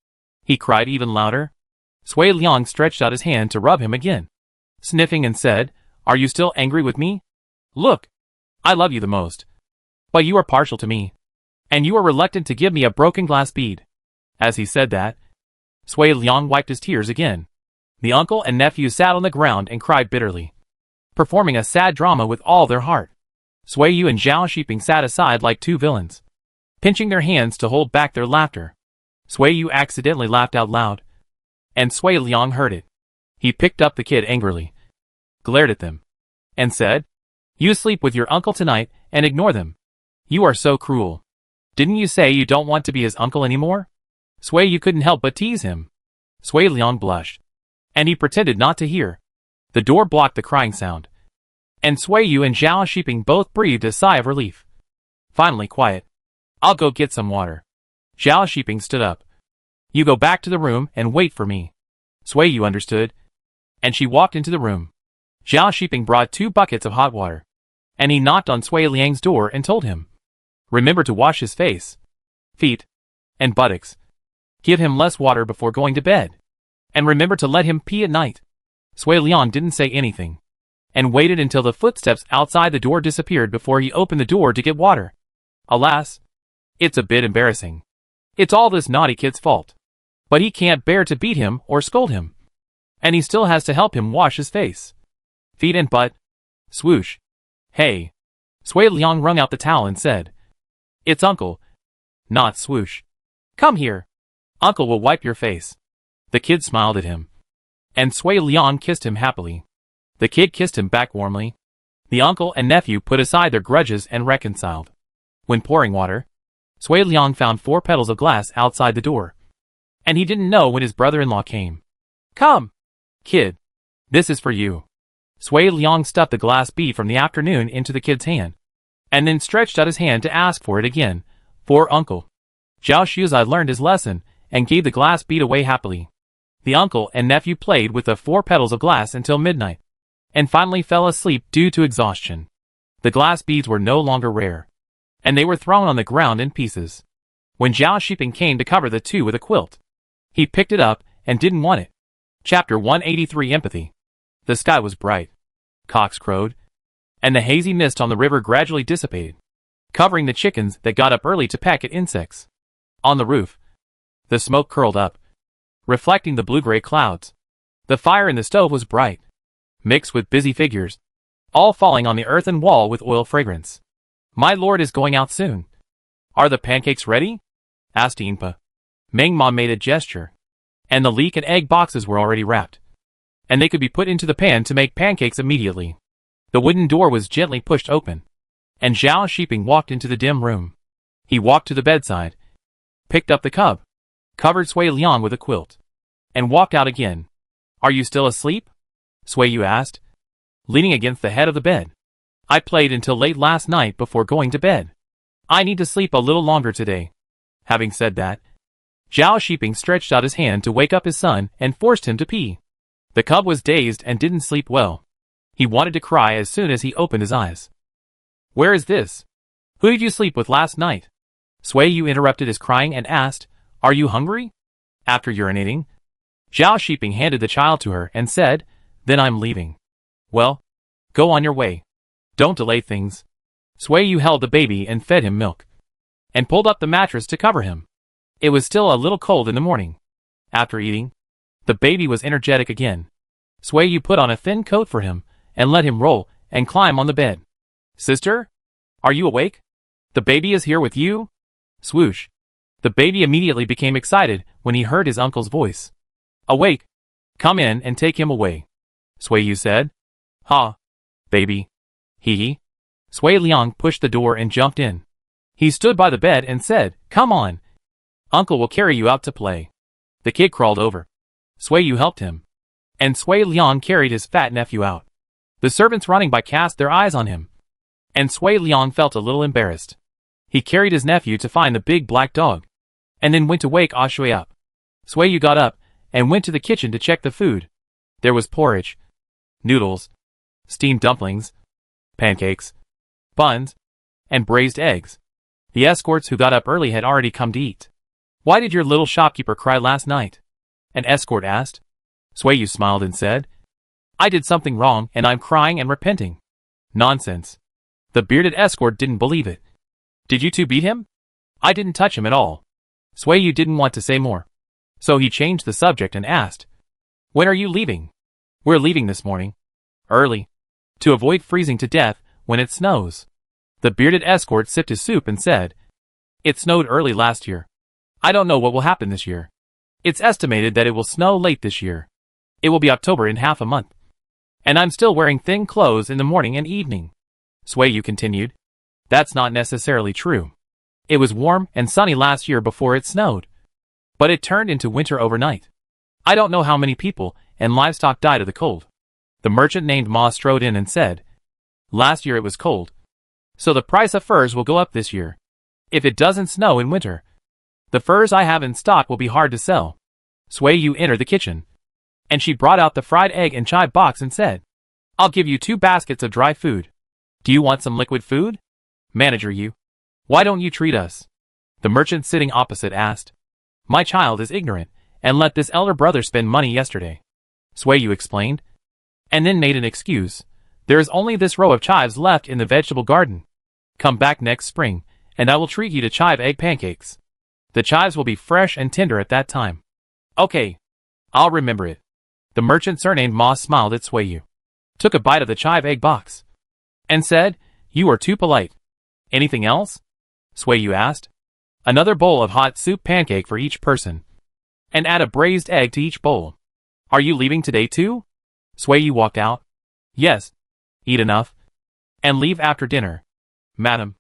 He cried even louder. Sui Liang stretched out his hand to rub him again, sniffing and said, "Are you still angry with me? Look, I love you the most. But you are partial to me. And you are reluctant to give me a broken glass bead." As he said that, Sui Liang wiped his tears again. The uncle and nephew sat on the ground and cried bitterly, performing a sad drama with all their heart. Sui Yu and Zhao Shiping sat aside like two villains, pinching their hands to hold back their laughter. Sui Yu accidentally laughed out loud, and Sui Liang heard it. He picked up the kid angrily, glared at them, and said, "You sleep with your uncle tonight and ignore them. You are so cruel. Didn't you say you don't want to be his uncle anymore?" Sui Yu couldn't help but tease him. Sui Liang blushed, and he pretended not to hear. The door blocked the crying sound, and Sui Yu and Zhao Shiping both breathed a sigh of relief. Finally quiet. "I'll go get some water." Zhao Shiping stood up. "You go back to the room and wait for me." Sui Yu understood, and she walked into the room. Zhao Shiping brought 2 buckets of hot water, and he knocked on Sui Liang's door and told him, "Remember to wash his face, feet, and buttocks. Give him less water before going to bed, and remember to let him pee at night." Sui Liang didn't say anything, and waited until the footsteps outside the door disappeared before he opened the door to get water. Alas, it's a bit embarrassing. It's all this naughty kid's fault. But he can't bear to beat him or scold him, and he still has to help him wash his face, feet and butt. Swoosh. "Hey." Sui Liang wrung out the towel and said, "It's Uncle, not Swoosh. Come here. Uncle will wipe your face." The kid smiled at him, and Sui Liang kissed him happily. The kid kissed him back warmly. The uncle and nephew put aside their grudges and reconciled. When pouring water, Sui Liang found 4 petals of glass outside the door, and he didn't know when his brother-in-law came. "Come, kid. This is for you." Sui Liang stuffed the glass bead from the afternoon into the kid's hand, and then stretched out his hand to ask for it again. "For Uncle." Zhao Shuzai learned his lesson and gave the glass bead away happily. The uncle and nephew played with the 4 petals of glass until midnight, and finally fell asleep due to exhaustion. The glass beads were no longer rare, and they were thrown on the ground in pieces. When Zhao Shiping came to cover the 2 with a quilt, he picked it up and didn't want it. Chapter 183 Empathy. The sky was bright. Cocks crowed, and the hazy mist on the river gradually dissipated, covering the chickens that got up early to peck at insects. On the roof, the smoke curled up, reflecting the blue-gray clouds. The fire in the stove was bright, mixed with busy figures, all falling on the earthen wall with oil fragrance. "My lord is going out soon. Are the pancakes ready?" asked Yinpa. Meng Ma made a gesture, and the leek and egg boxes were already wrapped, and they could be put into the pan to make pancakes immediately. The wooden door was gently pushed open, and Zhao Shiping walked into the dim room. He walked to the bedside, picked up the cub, covered Sui Liang with a quilt, and walked out again. "Are you still asleep?" Sui Yu asked, leaning against the head of the bed. "I played until late last night before going to bed. I need to sleep a little longer today." Having said that, Zhao Shiping stretched out his hand to wake up his son and forced him to pee. The cub was dazed and didn't sleep well. He wanted to cry as soon as he opened his eyes. "Where is this? Who did you sleep with last night?" Sui Yu interrupted his crying and asked, "Are you hungry?" After urinating, Zhao Shiping handed the child to her and said, "Then I'm leaving." "Well, go on your way. Don't delay things." Sui Yu held the baby and fed him milk, and pulled up the mattress to cover him. It was still a little cold in the morning. After eating, the baby was energetic again. Sui Yu put on a thin coat for him, and let him roll and climb on the bed. "Sister? Are you awake? The baby is here with you?" Swoosh. The baby immediately became excited when he heard his uncle's voice. "Awake. Come in and take him away," Sui Yu said. "Ha, baby. Hee. Sui Liang pushed the door and jumped in. He stood by the bed and said, "Come on. Uncle will carry you out to play." The kid crawled over. Sui Yu helped him, and Sui Liang carried his fat nephew out. The servants running by cast their eyes on him, and Sui Liang felt a little embarrassed. He carried his nephew to find the big black dog, and then went to wake Shui up. Sui Yu got up and went to the kitchen to check the food. There was porridge, noodles, steamed dumplings, pancakes, buns, and braised eggs. The escorts who got up early had already come to eat. "Why did your little shopkeeper cry last night?" an escort asked. Swayu smiled and said, I did something wrong and I'm crying and repenting. Nonsense. The bearded escort didn't believe it. Did you two beat him? I didn't touch him at all. Swayu didn't want to say more. So he changed the subject and asked, When are you leaving? We're leaving this morning. Early. To avoid freezing to death when it snows. The bearded escort sipped his soup and said, It snowed early last year. I don't know what will happen this year. It's estimated that it will snow late this year. It will be October in half a month. And I'm still wearing thin clothes in the morning and evening. Swayu continued, That's not necessarily true. It was warm and sunny last year before it snowed. But it turned into winter overnight. I don't know how many people and livestock died of the cold. The merchant named Ma strode in and said, Last year it was cold. So the price of furs will go up this year. If it doesn't snow in winter, the furs I have in stock will be hard to sell. Swayu entered the kitchen. And she brought out the fried egg and chive box and said, I'll give you 2 baskets of dry food. Do you want some liquid food? Manager you. Why don't you treat us? The merchant sitting opposite asked. My child is ignorant, and let this elder brother spend money yesterday. Swayu explained. And then made an excuse. There is only this row of chives left in the vegetable garden. Come back next spring, and I will treat you to chive egg pancakes. The chives will be fresh and tender at that time. Okay. I'll remember it. The merchant surnamed Ma smiled at Swayu, took a bite of the chive egg box, and said, You are too polite. Anything else? Swayu asked. Another bowl of hot soup pancake for each person. And add a braised egg to each bowl. Are you leaving today too? Swayu walked out. Yes. Eat enough. And leave after dinner. Madam.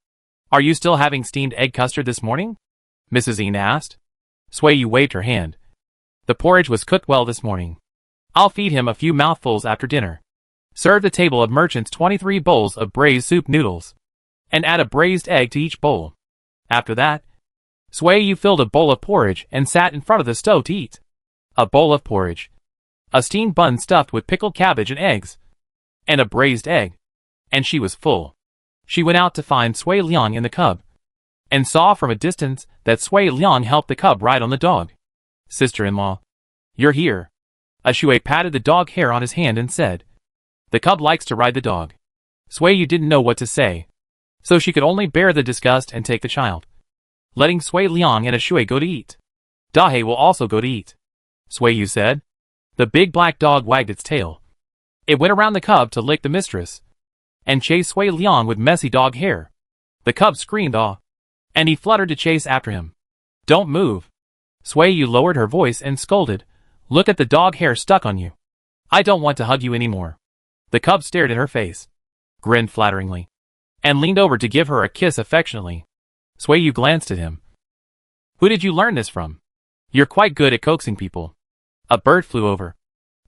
Are you still having steamed egg custard this morning? Mrs. Een asked. Swayu waved her hand. The porridge was cooked well this morning. I'll feed him a few mouthfuls after dinner. Serve the table of merchants 23 bowls of braised soup noodles. And add a braised egg to each bowl. After that, Swayu filled a bowl of porridge and sat in front of the stove to eat. A bowl of porridge. A steamed bun stuffed with pickled cabbage and eggs. And a braised egg. And she was full. She went out to find Sui Liang in the cub. And saw from a distance that Sui Liang helped the cub ride on the dog. Sister-in-law. You're here. Shui patted the dog hair on his hand and said, The cub likes to ride the dog. Swayu didn't know what to say. So she could only bear the disgust and take the child. Letting Sui Liang and Shui go to eat. Dahe will also go to eat. Swayu said. The big black dog wagged its tail. It went around the cub to lick the mistress. And chased Sui Liang with messy dog hair. The cub screamed aw. And he fluttered to chase after him. Don't move. Swayu lowered her voice and scolded. Look at the dog hair stuck on you. I don't want to hug you anymore. The cub stared at her face, grinned flatteringly, and leaned over to give her a kiss affectionately. Swayu glanced at him. Who did you learn this from? You're quite good at coaxing people. A bird flew over,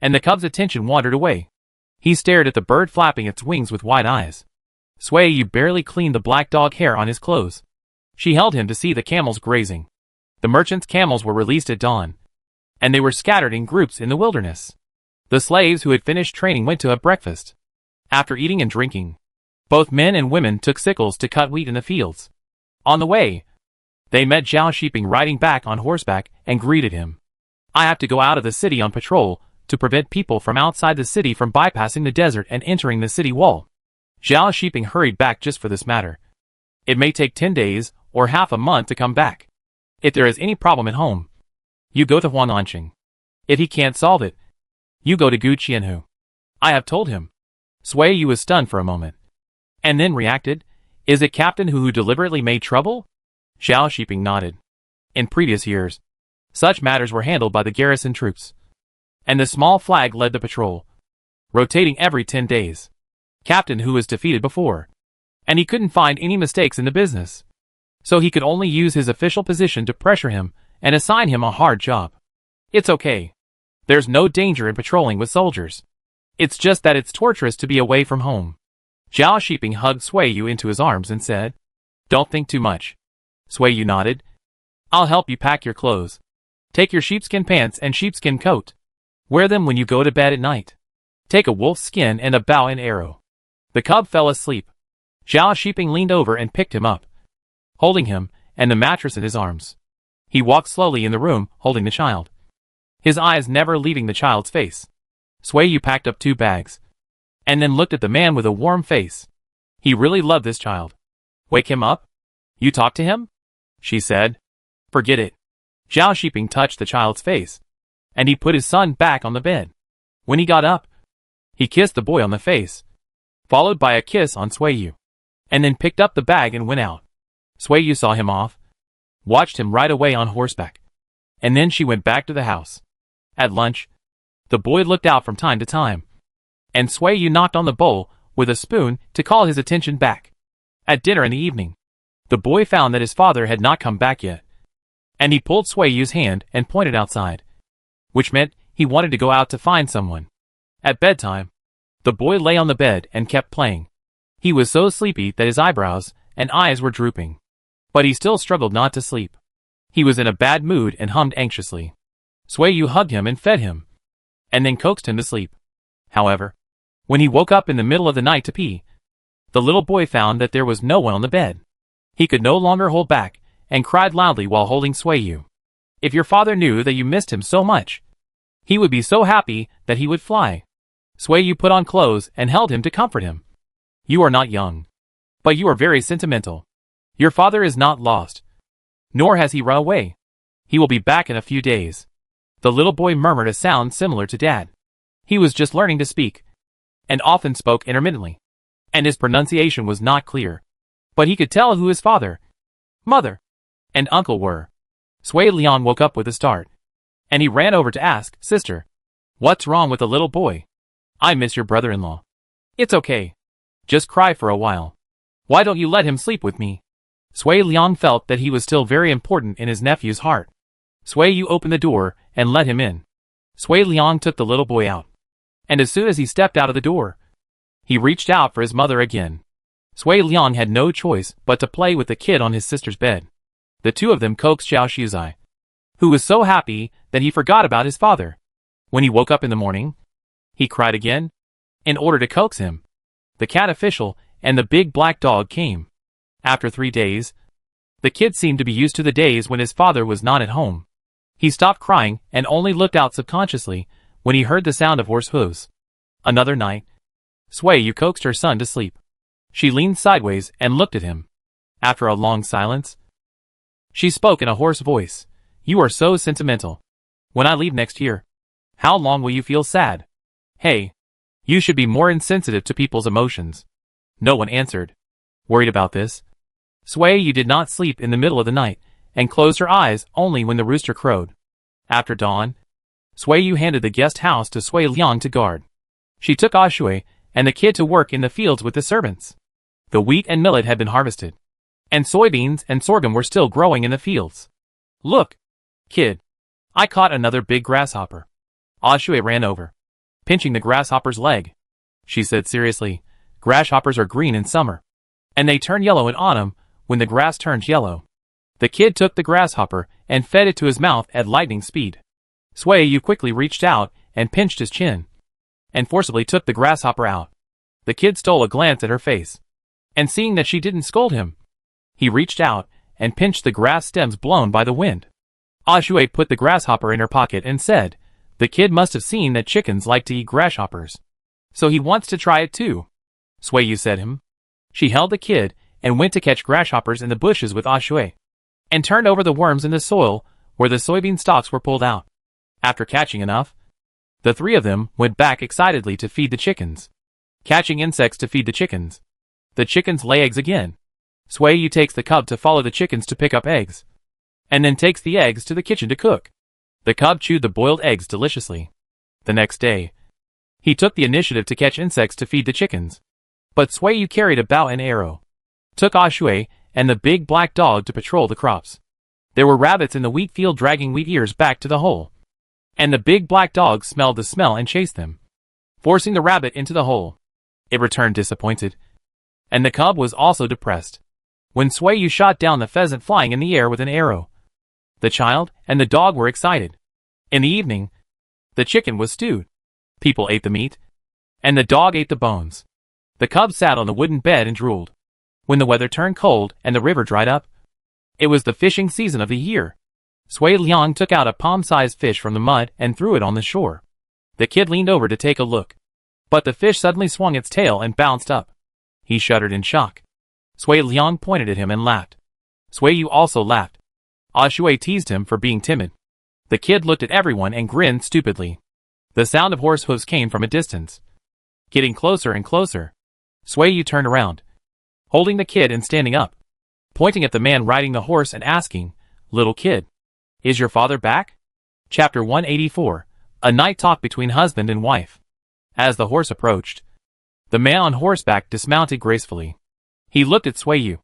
and the cub's attention wandered away. He stared at the bird flapping its wings with wide eyes. Swayu barely cleaned the black dog hair on his clothes. She held him to see the camels grazing. The merchant's camels were released at dawn, and they were scattered in groups in the wilderness. The slaves who had finished training went to a breakfast. After eating and drinking, both men and women took sickles to cut wheat in the fields. On the way, they met Zhao Shiping riding back on horseback and greeted him. I have to go out of the city on patrol to prevent people from outside the city from bypassing the desert and entering the city wall. Zhao Shiping hurried back just for this matter. It may take 10 days or half a month to come back. If there is any problem at home, you go to Huang Anqing. If he can't solve it, you go to Gu Qianhu. I have told him. Swayu was stunned for a moment, and then reacted. Is it Captain who deliberately made trouble? Zhao Shiping nodded. In previous years, such matters were handled by the garrison troops, and the small flag led the patrol, rotating every 10 days. Captain who was defeated before, and he couldn't find any mistakes in the business, so he could only use his official position to pressure him and assign him a hard job. It's okay. There's no danger in patrolling with soldiers. It's just that it's torturous to be away from home. Zhao Shiping hugged Swayu into his arms and said, Don't think too much. Swayu nodded. I'll help you pack your clothes. Take your sheepskin pants and sheepskin coat. Wear them when you go to bed at night. Take a wolf's skin and a bow and arrow. The cub fell asleep. Zhao Shiping leaned over and picked him up, holding him and the mattress in his arms. He walked slowly in the room, holding the child. his eyes never leaving the child's face. Sui packed up 2 bags, and then looked at the man with a warm face. He really loved this child. Wake him up? You talk to him? She said. Forget it. Zhao Shiping touched the child's face, and he put his son back on the bed. When he got up, he kissed the boy on the face, followed by a kiss on Sui, and then picked up the bag and went out. Sui saw him off, watched him ride away on horseback, and then she went back to the house. At lunch, the boy looked out from time to time, and Sui knocked on the bowl with a spoon to call his attention back. At dinner in the evening, the boy found that his father had not come back yet, and he pulled Sui's hand and pointed outside, which meant he wanted to go out to find someone. At bedtime, the boy lay on the bed and kept playing. He was so sleepy that his eyebrows and eyes were drooping, but he still struggled not to sleep. He was in a bad mood and hummed anxiously. Sui hugged him and fed him, and then coaxed him to sleep. However, when he woke up in the middle of the night to pee, the little boy found that there was no one on the bed. He could no longer hold back, and cried loudly while holding Sui. If your father knew that you missed him so much, he would be so happy that he would fly. Sui put on clothes and held him to comfort him. You are not young, but you are very sentimental. Your father is not lost, nor has he run away. He will be back in a few days. The little boy murmured a sound similar to Dad. He was just learning to speak, and often spoke intermittently, and his pronunciation was not clear, but he could tell who his father, mother, and uncle were. Sui Liang woke up with a start, and he ran over to ask, Sister, what's wrong with the little boy? I miss your brother-in-law. It's okay. Just cry for a while. Why don't you let him sleep with me? Sui Liang felt that he was still very important in his nephew's heart. Sui opened the door and let him in. Sui Liang took the little boy out, and as soon as he stepped out of the door, he reached out for his mother again. Sui Liang had no choice but to play with the kid on his sister's bed. The two of them coaxed Zhao Shuzai, who was so happy that he forgot about his father. When he woke up in the morning, he cried again, in order to coax him. The cat official and the big black dog came. After 3 days, the kid seemed to be used to the days when his father was not at home. He stopped crying and only looked out subconsciously when he heard the sound of horse hooves. Another night, Sui coaxed her son to sleep. She leaned sideways and looked at him. After a long silence, she spoke in a hoarse voice. You are so sentimental. When I leave next year, how long will you feel sad? Hey, you should be more insensitive to people's emotions. No one answered. Worried about this, Sui did not sleep in the middle of the night and closed her eyes only when the rooster crowed. After dawn, Sui handed the guest house to Sui Liang to guard. She took Shui and the kid to work in the fields with the servants. The wheat and millet had been harvested, and soybeans and sorghum were still growing in the fields. Look, kid, I caught another big grasshopper. Shui ran over, pinching the grasshopper's leg. She said seriously, grasshoppers are green in summer, and they turn yellow in autumn when the grass turns yellow. The kid took the grasshopper and fed it to his mouth at lightning speed. Sui quickly reached out and pinched his chin, and forcibly took the grasshopper out. The kid stole a glance at her face, and seeing that she didn't scold him, he reached out and pinched the grass stems blown by the wind. Shui put the grasshopper in her pocket and said, the kid must have seen that chickens like to eat grasshoppers, so he wants to try it too. Sui said him. She held the kid and went to catch grasshoppers in the bushes with Shui, and turned over the worms in the soil where the soybean stalks were pulled out. After catching enough, the 3 of them went back excitedly to feed the chickens. Catching insects to feed the chickens. The chickens lay eggs again. Sui takes the cub to follow the chickens to pick up eggs, and then takes the eggs to the kitchen to cook. The cub chewed the boiled eggs deliciously. The next day, he took the initiative to catch insects to feed the chickens, but Sui carried a bow and arrow, took Shui and the big black dog to patrol the crops. There were rabbits in the wheat field dragging wheat ears back to the hole, and the big black dog smelled the smell and chased them, forcing the rabbit into the hole. It returned disappointed, and the cub was also depressed when Sui shot down the pheasant flying in the air with an arrow. The child and the dog were excited. In the evening, the chicken was stewed. People ate the meat, and the dog ate the bones. The cub sat on the wooden bed and drooled. When the weather turned cold and the river dried up, it was the fishing season of the year. Sui Liang took out a palm-sized fish from the mud and threw it on the shore. The kid leaned over to take a look. But the fish suddenly swung its tail and bounced up. He shuddered in shock. Sui Liang pointed at him and laughed. Sui Yu also laughed. Shui teased him for being timid. The kid looked at everyone and grinned stupidly. The sound of horse hooves came from a distance. Getting closer and closer. Sui Yu turned around, holding the kid and standing up, pointing at the man riding the horse and asking, "Little kid, is your father back?" Chapter 184. A night talk between husband and wife. As the horse approached, the man on horseback dismounted gracefully. He looked at Sui Yu,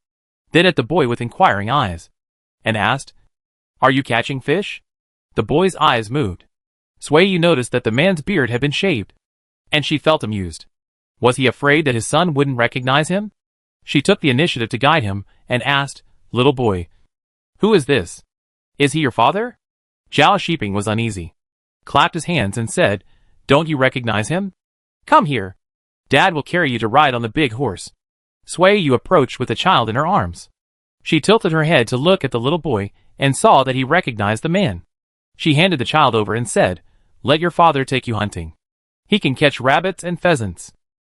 then at the boy with inquiring eyes, and asked, "Are you catching fish?" The boy's eyes moved. Sui Yu noticed that the man's beard had been shaved, and she felt amused. Was he afraid that his son wouldn't recognize him? She took the initiative to guide him and asked, "Little boy, who is this? Is he your father?" Zhao Shiping was uneasy, clapped his hands and said, "Don't you recognize him? Come here. Dad will carry you to ride on the big horse." Sui Yu approached with the child in her arms. She tilted her head to look at the little boy and saw that he recognized the man. She handed the child over and said, "Let your father take you hunting. He can catch rabbits and pheasants."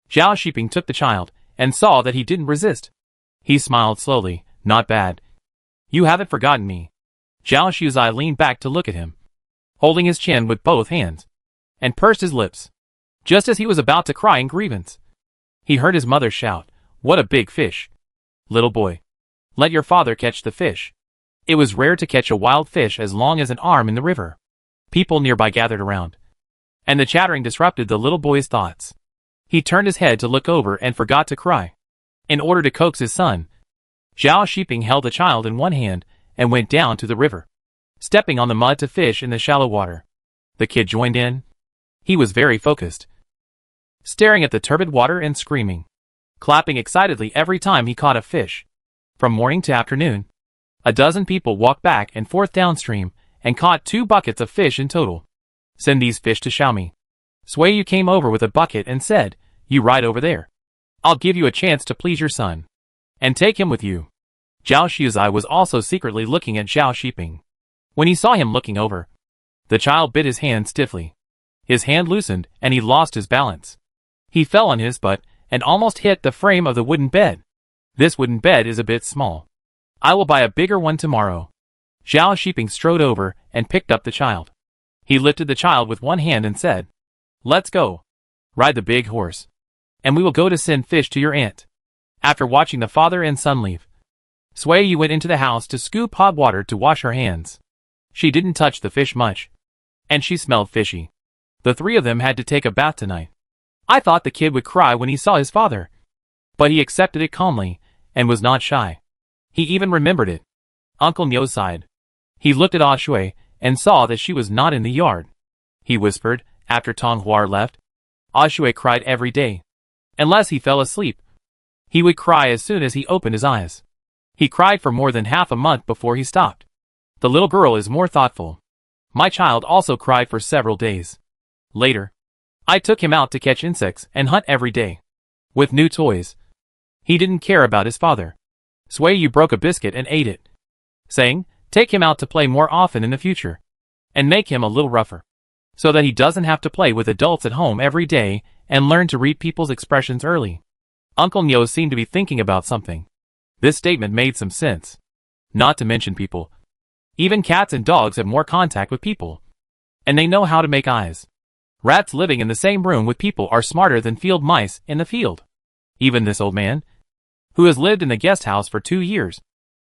Zhao Shiping took the child and saw that he didn't resist. He smiled slowly. "Not bad. You haven't forgotten me." Zhao Shuzai leaned back to look at him, holding his chin with both hands, and pursed his lips, just as he was about to cry in grievance. He heard his mother shout, "What a big fish! Little boy, let your father catch the fish." It was rare to catch a wild fish as long as an arm in the river. People nearby gathered around, and the chattering disrupted the little boy's thoughts. He turned his head to look over and forgot to cry. In order to coax his son, Zhao Shiping held the child in one hand and went down to the river, stepping on the mud to fish in the shallow water. The kid joined in. He was very focused, staring at the turbid water and screaming, clapping excitedly every time he caught a fish. From morning to afternoon, a dozen people walked back and forth downstream and caught 2 buckets of fish in total. "Send these fish to Xiaomi." Sui Yu came over with a bucket and said, "You ride over there. I'll give you a chance to please your son, and take him with you." Zhao Shuzai was also secretly looking at Zhao Shiping. When he saw him looking over, the child bit his hand stiffly. His hand loosened and he lost his balance. He fell on his butt and almost hit the frame of the wooden bed. "This wooden bed is a bit small. I will buy a bigger one tomorrow." Zhao Shiping strode over and picked up the child. He lifted the child with one hand and said, "Let's go. Ride the big horse, and we will go to send fish to your aunt." After watching the father and son leave, Sui Yu went into the house to scoop hot water to wash her hands. She didn't touch the fish much, and she smelled fishy. The 3 of them had to take a bath tonight. I thought the kid would cry when he saw his father, but he accepted it calmly and was not shy. He even remembered it. Uncle Nyo sighed. He looked at Shui and saw that she was not in the yard. He whispered, after Tong Huar left, Shui cried every day. Unless he fell asleep, he would cry as soon as he opened his eyes. He cried for more than half a month before he stopped. The little girl is more thoughtful. My child also cried for several days. Later, I took him out to catch insects and hunt every day, with new toys. He didn't care about his father. Sui Yu broke a biscuit and ate it, saying, "Take him out to play more often in the future, and make him a little rougher, so that he doesn't have to play with adults at home every day and learn to read people's expressions early." Uncle Nyo seemed to be thinking about something. This statement made some sense. Not to mention people. Even cats and dogs have more contact with people, and they know how to make eyes. Rats living in the same room with people are smarter than field mice in the field. Even this old man, who has lived in the guest house for 2 years,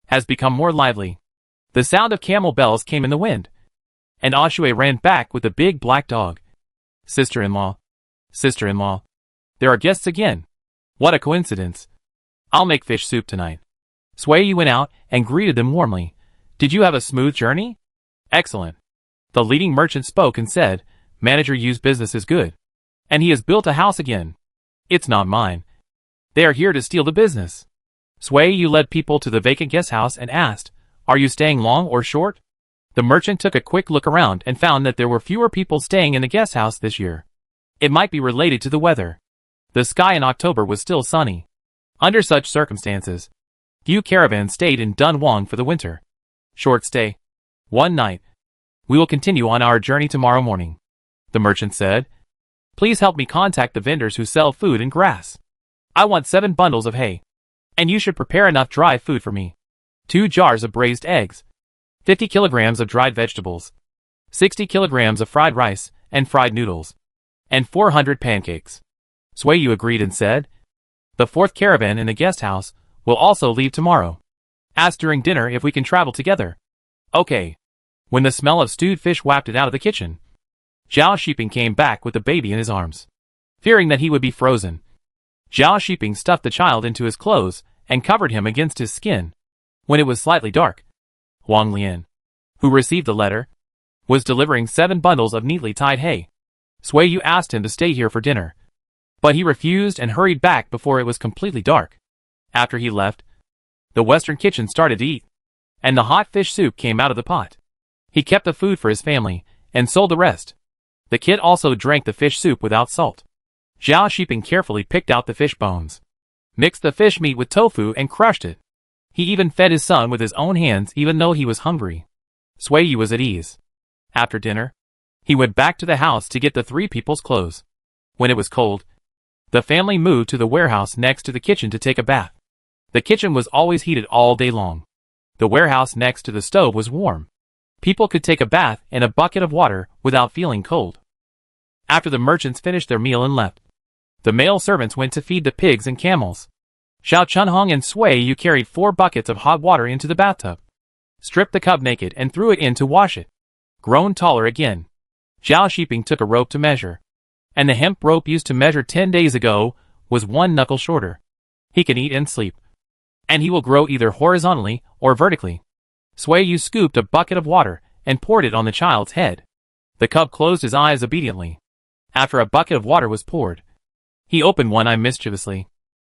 has become more lively. The sound of camel bells came in the wind, and Shui ran back with the big black dog. Sister-in-law. Sister-in-law. There are guests again. What a coincidence. I'll make fish soup tonight. Sui Yu went out and greeted them warmly. "Did you have a smooth journey?" "Excellent." The leading merchant spoke and said, "Manager Yu's business is good, and he has built a house again. It's not mine. They are here to steal the business." Sui Yu led people to the vacant guest house and asked, "Are you staying long or short?" The merchant took a quick look around and found that there were fewer people staying in the guest house this year. It might be related to the weather. The sky in October was still sunny. Under such circumstances, few caravans stayed in Dunhuang for the winter. Short stay. One night. We will continue on our journey tomorrow morning, the merchant said. Please help me contact the vendors who sell food and grass. I want 7 bundles of hay. And you should prepare enough dry food for me. 2 jars of braised eggs. 50 kilograms of dried vegetables. 60 kilograms of fried rice and fried noodles. And 400 pancakes. Swayu agreed and said, the 4th caravan in the guest house will also leave tomorrow. Ask during dinner if we can travel together. Okay. When the smell of stewed fish wafted out of the kitchen, Zhao Shiping came back with the baby in his arms. Fearing that he would be frozen, Zhao Shiping stuffed the child into his clothes and covered him against his skin. When it was slightly dark, Wang Lian, who received the letter, was delivering 7 bundles of neatly tied hay. Swayu asked him to stay here for dinner, but he refused and hurried back before it was completely dark. After he left, the western kitchen started to eat, and the hot fish soup came out of the pot. He kept the food for his family and sold the rest. The kid also drank the fish soup without salt. Zhao Shiping carefully picked out the fish bones, mixed the fish meat with tofu and crushed it. He even fed his son with his own hands even though he was hungry. Swayu was at ease. After dinner, he went back to the house to get the 3 people's clothes. When it was cold, the family moved to the warehouse next to the kitchen to take a bath. The kitchen was always heated all day long. The warehouse next to the stove was warm. People could take a bath in a bucket of water without feeling cold. After the merchants finished their meal and left, the male servants went to feed the pigs and camels. Xiao Chunhong and Swayu carried 4 buckets of hot water into the bathtub, stripped the cub naked and threw it in to wash it. Grown taller again, Zhao Shiping took a rope to measure, and the hemp rope used to measure 10 days ago was 1 knuckle shorter. He can eat and sleep, and he will grow either horizontally or vertically. Swayu scooped a bucket of water and poured it on the child's head. The cub closed his eyes obediently. After a bucket of water was poured, he opened one eye mischievously.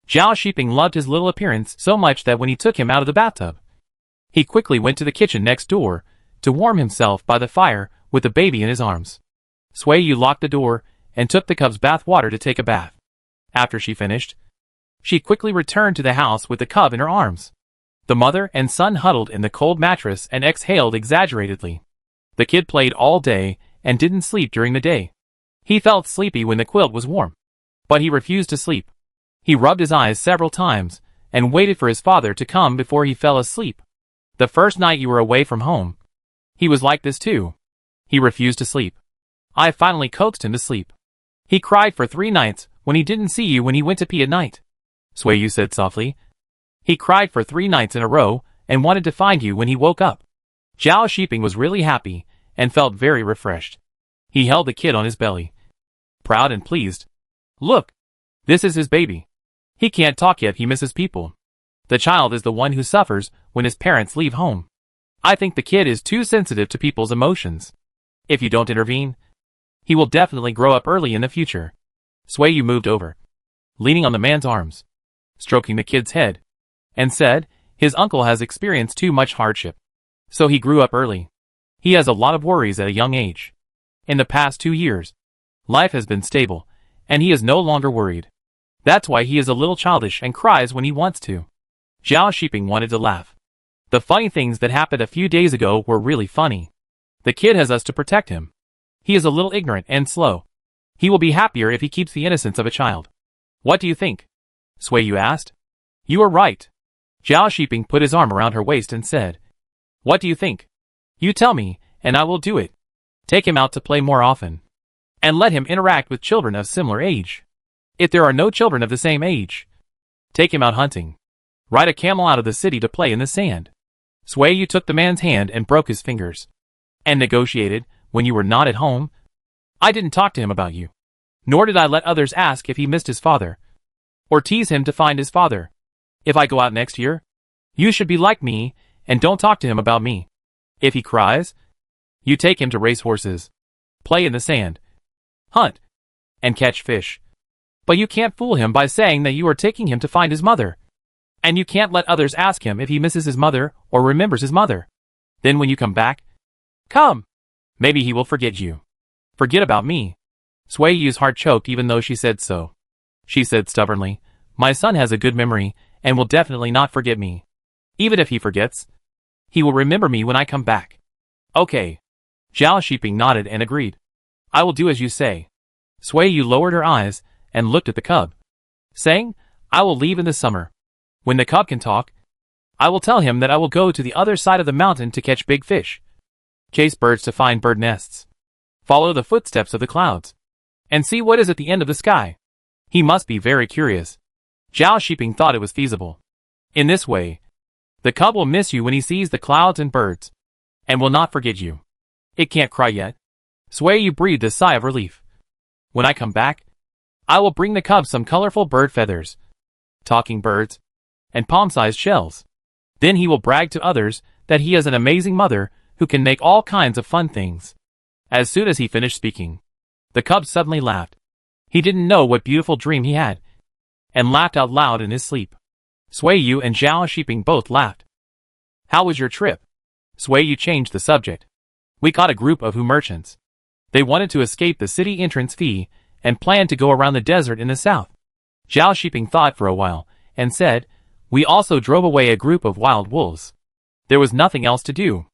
Zhao Shiping loved his little appearance so much that when he took him out of the bathtub, he quickly went to the kitchen next door to warm himself by the fire with the baby in his arms. Swayu locked the door and took the cub's bath water to take a bath. After she finished, she quickly returned to the house with the cub in her arms. The mother and son huddled in the cold mattress and exhaled exaggeratedly. The kid played all day and didn't sleep during the day. He felt sleepy when the quilt was warm, but he refused to sleep. He rubbed his eyes several times and waited for his father to come before he fell asleep. The first night you were away from home, he was like this too. He refused to sleep. I finally coaxed him to sleep. He cried for 3 nights when he didn't see you when he went to pee at night. Swayu said softly. He cried for 3 nights in a row and wanted to find you when he woke up. Zhao Shiping was really happy and felt very refreshed. He held the kid on his belly, proud and pleased. Look, this is his baby. He can't talk yet, he misses people. The child is the one who suffers when his parents leave home. I think the kid is too sensitive to people's emotions. If you don't intervene, he will definitely grow up early in the future. Swayu moved over, leaning on the man's arms, stroking the kid's head, and said, his uncle has experienced too much hardship, so he grew up early. He has a lot of worries at a young age. In the past 2 years, life has been stable, and he is no longer worried. That's why he is a little childish and cries when he wants to. Zhao Shiping wanted to laugh. The funny things that happened a few days ago were really funny. The kid has us to protect him. He is a little ignorant and slow. He will be happier if he keeps the innocence of a child. What do you think? Swayu asked. You are right. Zhao Shiping put his arm around her waist and said, what do you think? You tell me, and I will do it. Take him out to play more often, and let him interact with children of similar age. If there are no children of the same age, take him out hunting. Ride a camel out of the city to play in the sand. Swayu took the man's hand and broke his fingers, and negotiated when you were not at home. I didn't talk to him about you, nor did I let others ask if he missed his father, or tease him to find his father. If I go out next year, you should be like me and don't talk to him about me. If he cries, you take him to race horses, play in the sand, hunt, and catch fish. But you can't fool him by saying that you are taking him to find his mother. And you can't let others ask him if he misses his mother or remembers his mother. Then when you come back, come. Maybe he will forget you. Forget about me. Swayu's heart choked even though she said so. She said stubbornly, my son has a good memory and will definitely not forget me. Even if he forgets, he will remember me when I come back. Okay. Zhao Shiping nodded and agreed. I will do as you say. Sui Yu lowered her eyes and looked at the cub, saying, I will leave in the summer. When the cub can talk, I will tell him that I will go to the other side of the mountain to catch big fish, chase birds to find bird nests, follow the footsteps of the clouds, and see what is at the end of the sky. He must be very curious. Zhao Shiping thought it was feasible. In this way, the cub will miss you when he sees the clouds and birds, and will not forget you. It can't cry yet. Sui Yu breathed a sigh of relief. When I come back, I will bring the cub some colorful bird feathers, talking birds, and palm-sized shells. Then he will brag to others that he has an amazing mother who can make all kinds of fun things. As soon as he finished speaking, the cub suddenly laughed. He didn't know what beautiful dream he had, and laughed out loud in his sleep. Sui Yu and Zhao Shiping both laughed. How was your trip? Sui Yu changed the subject. We caught a group of Hu merchants. They wanted to escape the city entrance fee and planned to go around the desert in the south. Zhao Shiping thought for a while and said, we also drove away a group of wild wolves. There was nothing else to do,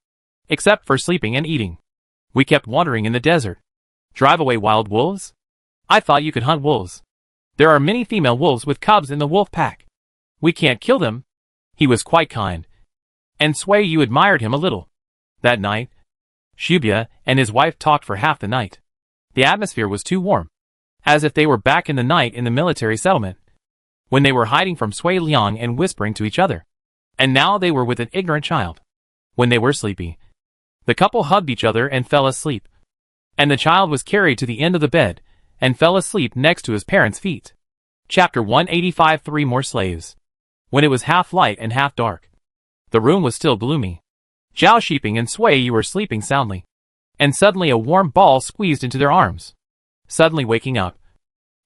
except for sleeping and eating. We kept wandering in the desert. Drive away wild wolves? I thought you could hunt wolves. There are many female wolves with cubs in the wolf pack. We can't kill them. He was quite kind, and Sui Yu admired him a little. That night, Shubya and his wife talked for half the night. The atmosphere was too warm, as if they were back in the night in the military settlement, when they were hiding from Sui Liang and whispering to each other. And now they were with an ignorant child. When they were sleepy, the couple hugged each other and fell asleep. And the child was carried to the end of the bed and fell asleep next to his parents' feet. Chapter 185. 3 More Slaves. When it was half light and half dark, the room was still gloomy. Zhao Shiping and Sui Yu were sleeping soundly, and suddenly a warm ball squeezed into their arms. Suddenly waking up,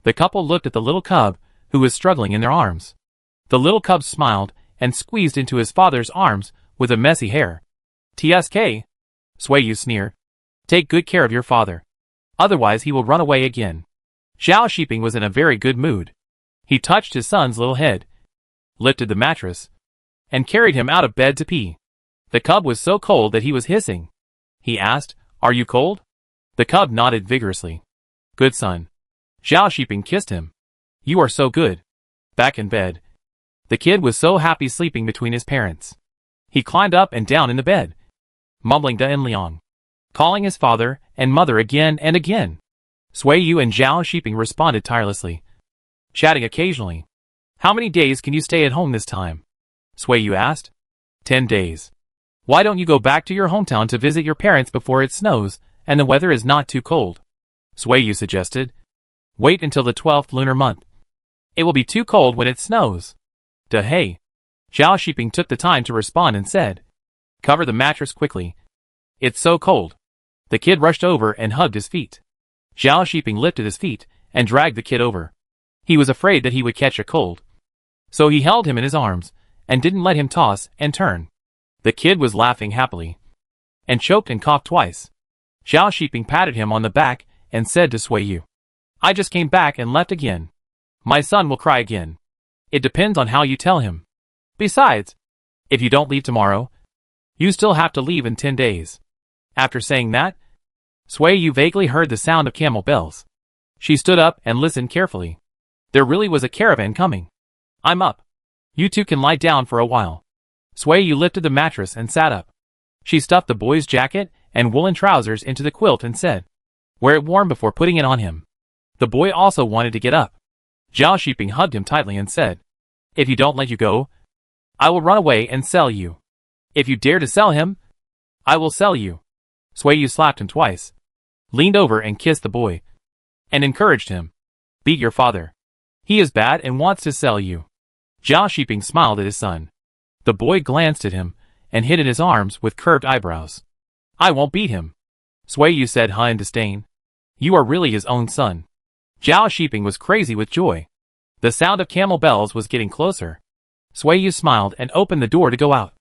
the couple looked at the little cub, who was struggling in their arms. The little cub smiled and squeezed into his father's arms with a messy hair. TSK, Sui Yu sneered. Take good care of your father. Otherwise he will run away again. Zhao Shiping was in a very good mood. He touched his son's little head, lifted the mattress, and carried him out of bed to pee. The cub was so cold that he was hissing. He asked, Are you cold? The cub nodded vigorously. Good son. Zhao Shiping kissed him. You are so good. Back in bed, the kid was so happy sleeping between his parents. He climbed up and down in the bed, mumbling Da and Liang, calling his father and mother again and again. Sui Yu and Zhao Shiping responded tirelessly, chatting occasionally. How many days can you stay at home this time? Sui Yu asked. 10 days. Why don't you go back to your hometown to visit your parents before it snows and the weather is not too cold? Sui Yu suggested. Wait until the 12th lunar month. It will be too cold when it snows. Duh hey. Zhao Shiping took the time to respond and said, Cover the mattress quickly. It's so cold. The kid rushed over and hugged his feet. Zhao Shiping lifted his feet and dragged the kid over. He was afraid that he would catch a cold, so he held him in his arms and didn't let him toss and turn. The kid was laughing happily, and choked and coughed twice. Zhao Shiping patted him on the back and said to Sui Yu, I just came back and left again. My son will cry again. It depends on how you tell him. Besides, if you don't leave tomorrow, you still have to leave in 10 days. After saying that, Sui Yu vaguely heard the sound of camel bells. She stood up and listened carefully. There really was a caravan coming. I'm up. You two can lie down for a while. Sui Yu lifted the mattress and sat up. She stuffed the boy's jacket and woolen trousers into the quilt and said, Wear it warm before putting it on him. The boy also wanted to get up. Zhao Shiping hugged him tightly and said, If you don't let you go, I will run away and sell you. If you dare to sell him, I will sell you. Sui Yu slapped him twice, leaned over and kissed the boy, and encouraged him. Beat your father. He is bad and wants to sell you. Zhao Shiping smiled at his son. The boy glanced at him and hid in his arms with curved eyebrows. I won't beat him. Sui Yu said in disdain. You are really his own son. Zhao Shiping was crazy with joy. The sound of camel bells was getting closer. Sui Yu smiled and opened the door to go out.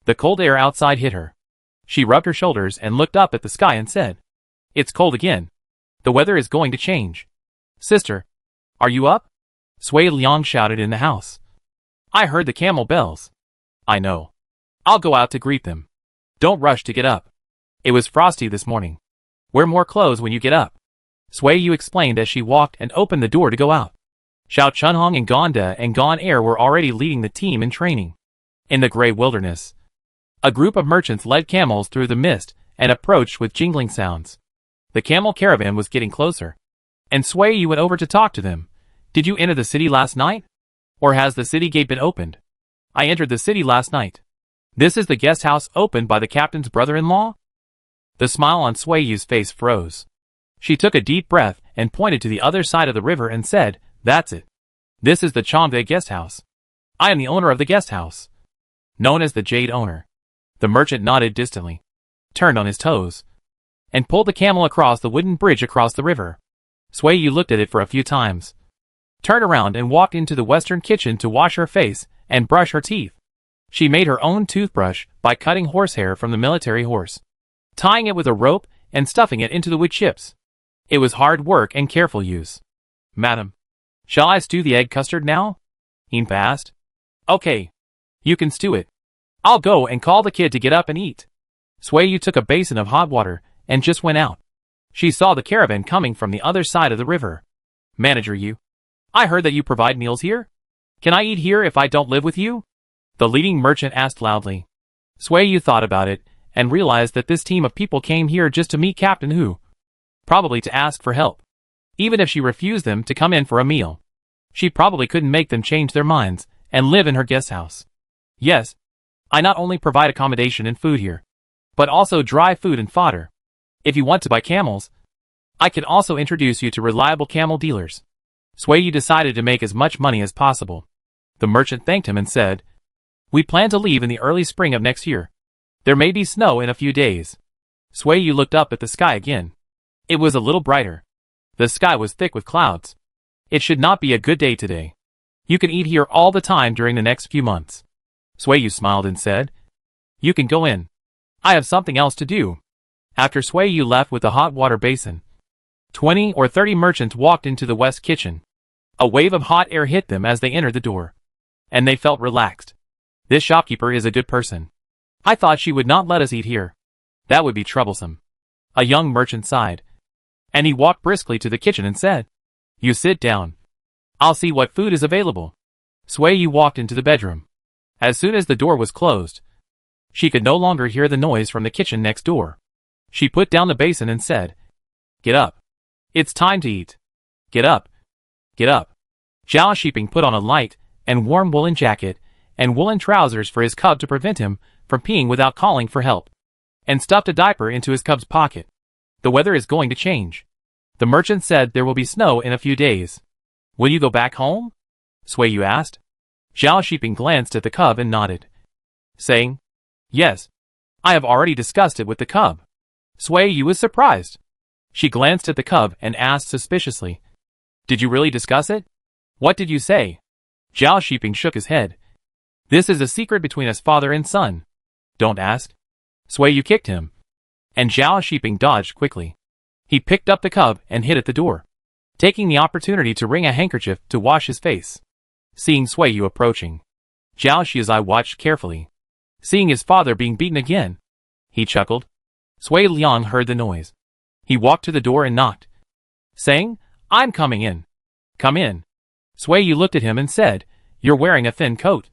The cold air outside hit her. She rubbed her shoulders and looked up at the sky and said, It's cold again. The weather is going to change. Sister, are you up? Sui Liang shouted in the house. I heard the camel bells. I know. I'll go out to greet them. Don't rush to get up. It was frosty this morning. Wear more clothes when you get up. Sui Yu explained as she walked and opened the door to go out. Xiao Chunhong and Gonda and Gon Air were already leading the team in training. In the gray wilderness, a group of merchants led camels through the mist and approached with jingling sounds. The camel caravan was getting closer, and Sui Yu went over to talk to them. Did you enter the city last night? Or has the city gate been opened? I entered the city last night. This is the guest house opened by the captain's brother-in-law? The smile on Sui Yu's face froze. She took a deep breath and pointed to the other side of the river and said, That's it. This is the Chongde guest house. I am the owner of the guest house. Known as the Jade Owner. The merchant nodded distantly, turned on his toes, and pulled the camel across the wooden bridge across the river. Sui Yu looked at it for a few times, turned around and walked into the western kitchen to wash her face and brush her teeth. She made her own toothbrush by cutting horsehair from the military horse, tying it with a rope and stuffing it into the wood chips. It was hard work and careful use. Madam, shall I stew the egg custard now? Impa asked. Okay. You can stew it. I'll go and call the kid to get up and eat. Sui Yu took a basin of hot water and just went out. She saw the caravan coming from the other side of the river. Manager Yu, I heard that you provide meals here. Can I eat here if I don't live with you? The leading merchant asked loudly. Sui Yu thought about it and realized that this team of people came here just to meet Captain Hu, probably to ask for help. Even if she refused them to come in for a meal, she probably couldn't make them change their minds and live in her guest house. Yes, I not only provide accommodation and food here, but also dry food and fodder. If you want to buy camels, I can also introduce you to reliable camel dealers. Sui Yu decided to make as much money as possible. The merchant thanked him and said, We plan to leave in the early spring of next year. There may be snow in a few days. Sui Yu looked up at the sky again. It was a little brighter. The sky was thick with clouds. It should not be a good day today. You can eat here all the time during the next few months. Sui Yu smiled and said, You can go in. I have something else to do. After Sui Yu left with the hot water basin, 20 or 30 merchants walked into the west kitchen. A wave of hot air hit them as they entered the door, and they felt relaxed. This shopkeeper is a good person. I thought she would not let us eat here. That would be troublesome. A young merchant sighed, and he walked briskly to the kitchen and said, You sit down. I'll see what food is available. Sui Yu walked into the bedroom. As soon as the door was closed, she could no longer hear the noise from the kitchen next door. She put down the basin and said, Get up. It's time to eat. Get up. Get up. Zhao Shiping put on a light and warm woolen jacket and woolen trousers for his cub to prevent him from peeing without calling for help, and stuffed a diaper into his cub's pocket. The weather is going to change. The merchant said there will be snow in a few days. Will you go back home? Sui Yu asked. Zhao Shiping glanced at the cub and nodded, saying, Yes. I have already discussed it with the cub. Sui Yu was surprised. She glanced at the cub and asked suspiciously, Did you really discuss it? What did you say? Zhao Shiping shook his head. This is a secret between us father and son. Don't ask. Sui Yu kicked him, and Zhao Shiping dodged quickly. He picked up the cub and hid at the door, taking the opportunity to wring a handkerchief to wash his face. Seeing Sui Yu approaching, Zhao Shizai watched carefully. Seeing his father being beaten again, he chuckled. Sui Liang heard the noise. He walked to the door and knocked, saying, I'm coming in. Come in. Sui Yu looked at him and said, You're wearing a thin coat.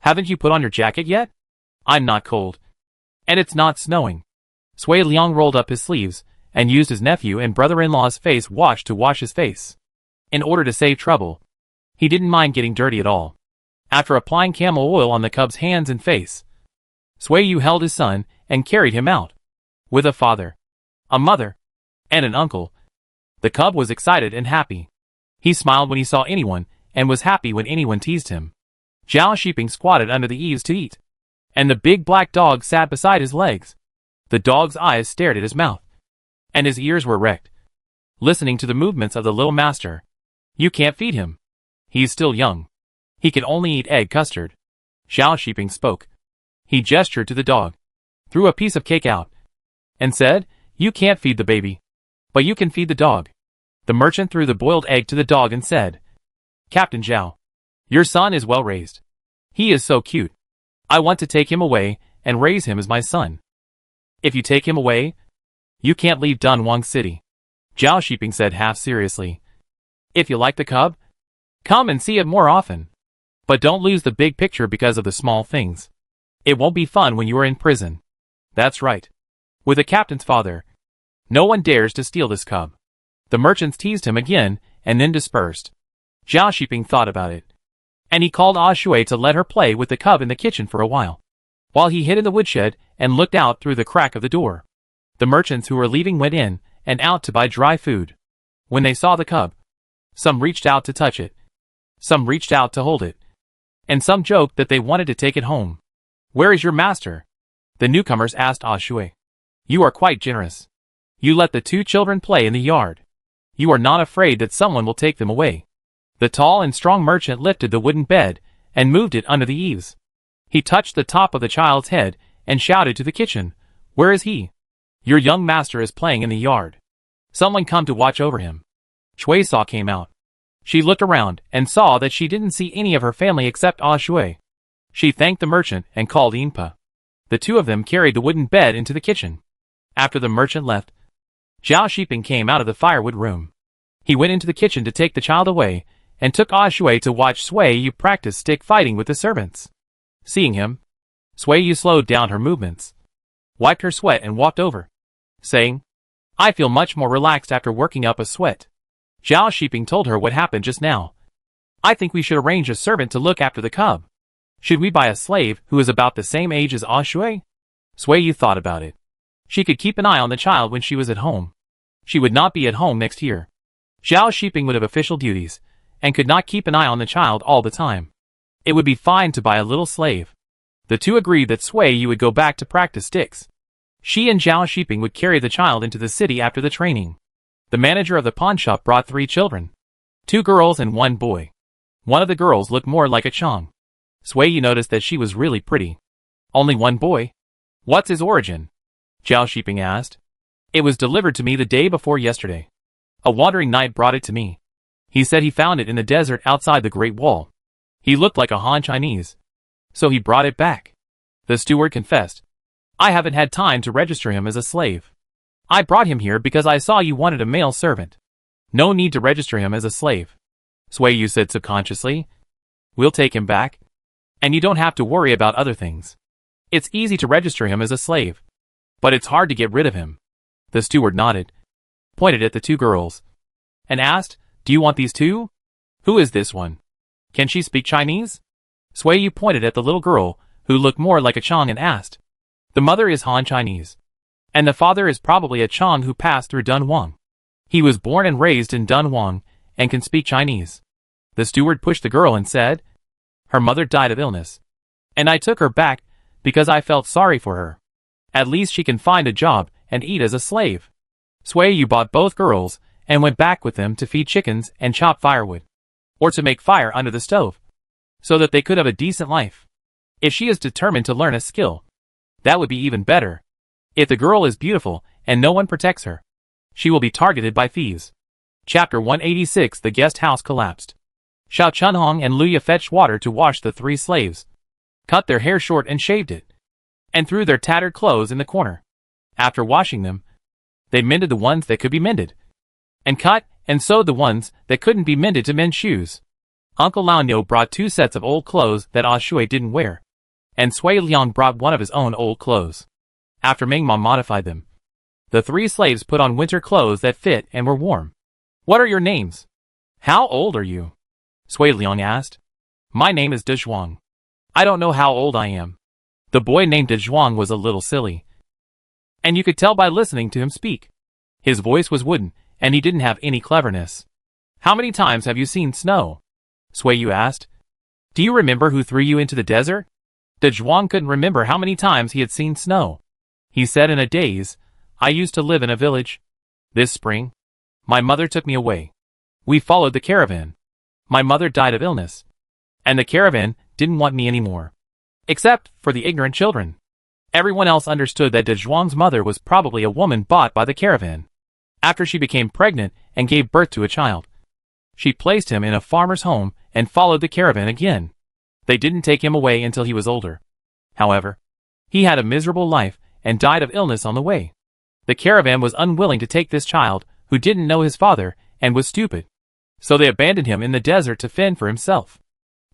Haven't you put on your jacket yet? I'm not cold. And it's not snowing. Sui Liang rolled up his sleeves and used his nephew and brother-in-law's face wash to wash his face. In order to save trouble, he didn't mind getting dirty at all. After applying camel oil on the cub's hands and face, Sui Yu held his son and carried him out. With a father, a mother, and an uncle, the cub was excited and happy. He smiled when he saw anyone and was happy when anyone teased him. Zhao Shiping squatted under the eaves to eat, and the big black dog sat beside his legs. The dog's eyes stared at his mouth, and his ears were erect, listening to the movements of the little master. You can't feed him. He's still young. He can only eat egg custard. Zhao Shiping spoke. He gestured to the dog, threw a piece of cake out, and said, You can't feed the baby, but you can feed the dog. The merchant threw the boiled egg to the dog and said, Captain Zhao, your son is well raised. He is so cute. I want to take him away and raise him as my son. If you take him away, you can't leave Dunhuang City. Zhao Shiping said half seriously. If you like the cub, come and see it more often. But don't lose the big picture because of the small things. It won't be fun when you are in prison. That's right. With the captain's father, no one dares to steal this cub. The merchants teased him again and then dispersed. Zhao Shiping thought about it. And he called Ah Shui to let her play with the cub in the kitchen for a while he hid in the woodshed and looked out through the crack of the door. The merchants who were leaving went in and out to buy dry food. When they saw the cub, some reached out to touch it, some reached out to hold it, and some joked that they wanted to take it home. Where is your master? The newcomers asked Ah Shui. You are quite generous. You let the two children play in the yard. You are not afraid that someone will take them away. The tall and strong merchant lifted the wooden bed and moved it under the eaves. He touched the top of the child's head and shouted to the kitchen, Where is he? Your young master is playing in the yard. Someone come to watch over him. Shui Sa came out. She looked around and saw that she didn't see any of her family except Ah Shui. She thanked the merchant and called Yinpa. The two of them carried the wooden bed into the kitchen. After the merchant left, Zhao Shiping came out of the firewood room. He went into the kitchen to take the child away and took Ah Shui to watch Sui Yu practice stick fighting with the servants. Seeing him, Sui Yu slowed down her movements, wiped her sweat and walked over, saying, I feel much more relaxed after working up a sweat. Zhao Shiping told her what happened just now. I think we should arrange a servant to look after the cub. Should we buy a slave who is about the same age as Ah Shui? Sui Yu thought about it. She could keep an eye on the child when she was at home. She would not be at home next year. Zhao Shiping would have official duties, and could not keep an eye on the child all the time. It would be fine to buy a little slave. The two agreed that Sui Yu would go back to practice sticks. She and Zhao Shiping would carry the child into the city after the training. The manager of the pawn shop brought 3 children. 2 girls and 1 boy. One of the girls looked more like a Chong. Sui Yu noticed that she was really pretty. Only 1 boy? What's his origin? Zhao Shiping asked. It was delivered to me the day before yesterday. A wandering knight brought it to me. He said he found it in the desert outside the Great Wall. He looked like a Han Chinese. So he brought it back. The steward confessed. I haven't had time to register him as a slave. I brought him here because I saw you wanted a male servant. No need to register him as a slave. Sui Yu said subconsciously. We'll take him back. And you don't have to worry about other things. It's easy to register him as a slave. But it's hard to get rid of him. The steward nodded, pointed at the 2 girls, and asked, Do you want these 2? Who is this one? Can she speak Chinese? Sui Yu pointed at the little girl, who looked more like a Chong, and asked. The mother is Han Chinese. And the father is probably a Chong who passed through Dunhuang. He was born and raised in Dunhuang, and can speak Chinese. The steward pushed the girl and said, Her mother died of illness. And I took her back, because I felt sorry for her. At least she can find a job and eat as a slave. Sui Yu bought both girls, and went back with them to feed chickens and chop firewood. Or to make fire under the stove. So that they could have a decent life. If she is determined to learn a skill, that would be even better. If the girl is beautiful, and no one protects her, she will be targeted by thieves. Chapter 186. The guest house collapsed. Xiao Chunhong and Luya fetched water to wash the 3 slaves, cut their hair short and shaved it, and threw their tattered clothes in the corner. After washing them, they mended the ones that could be mended, and cut and sewed the ones that couldn't be mended to mend shoes. Uncle Lao Niu brought 2 sets of old clothes that Ah Shui didn't wear, and Sui Liang brought one of his own old clothes. After Meng Ma modified them, the 3 slaves put on winter clothes that fit and were warm. What are your names? How old are you? Sui Liang asked. My name is Dunhuang. I don't know how old I am. The boy named Dunhuang was a little silly, and you could tell by listening to him speak. His voice was wooden, and he didn't have any cleverness. How many times have you seen snow? Sui Yu asked. Do you remember who threw you into the desert? Dunhuang couldn't remember how many times he had seen snow. He said in a daze, I used to live in a village. This spring, my mother took me away. We followed the caravan. My mother died of illness, and the caravan didn't want me anymore. Except for the ignorant children. Everyone else understood that Dunhuang's mother was probably a woman bought by the caravan. After she became pregnant and gave birth to a child, she placed him in a farmer's home and followed the caravan again. They didn't take him away until he was older. However, he had a miserable life and died of illness on the way. The caravan was unwilling to take this child, who didn't know his father, and was stupid. So they abandoned him in the desert to fend for himself.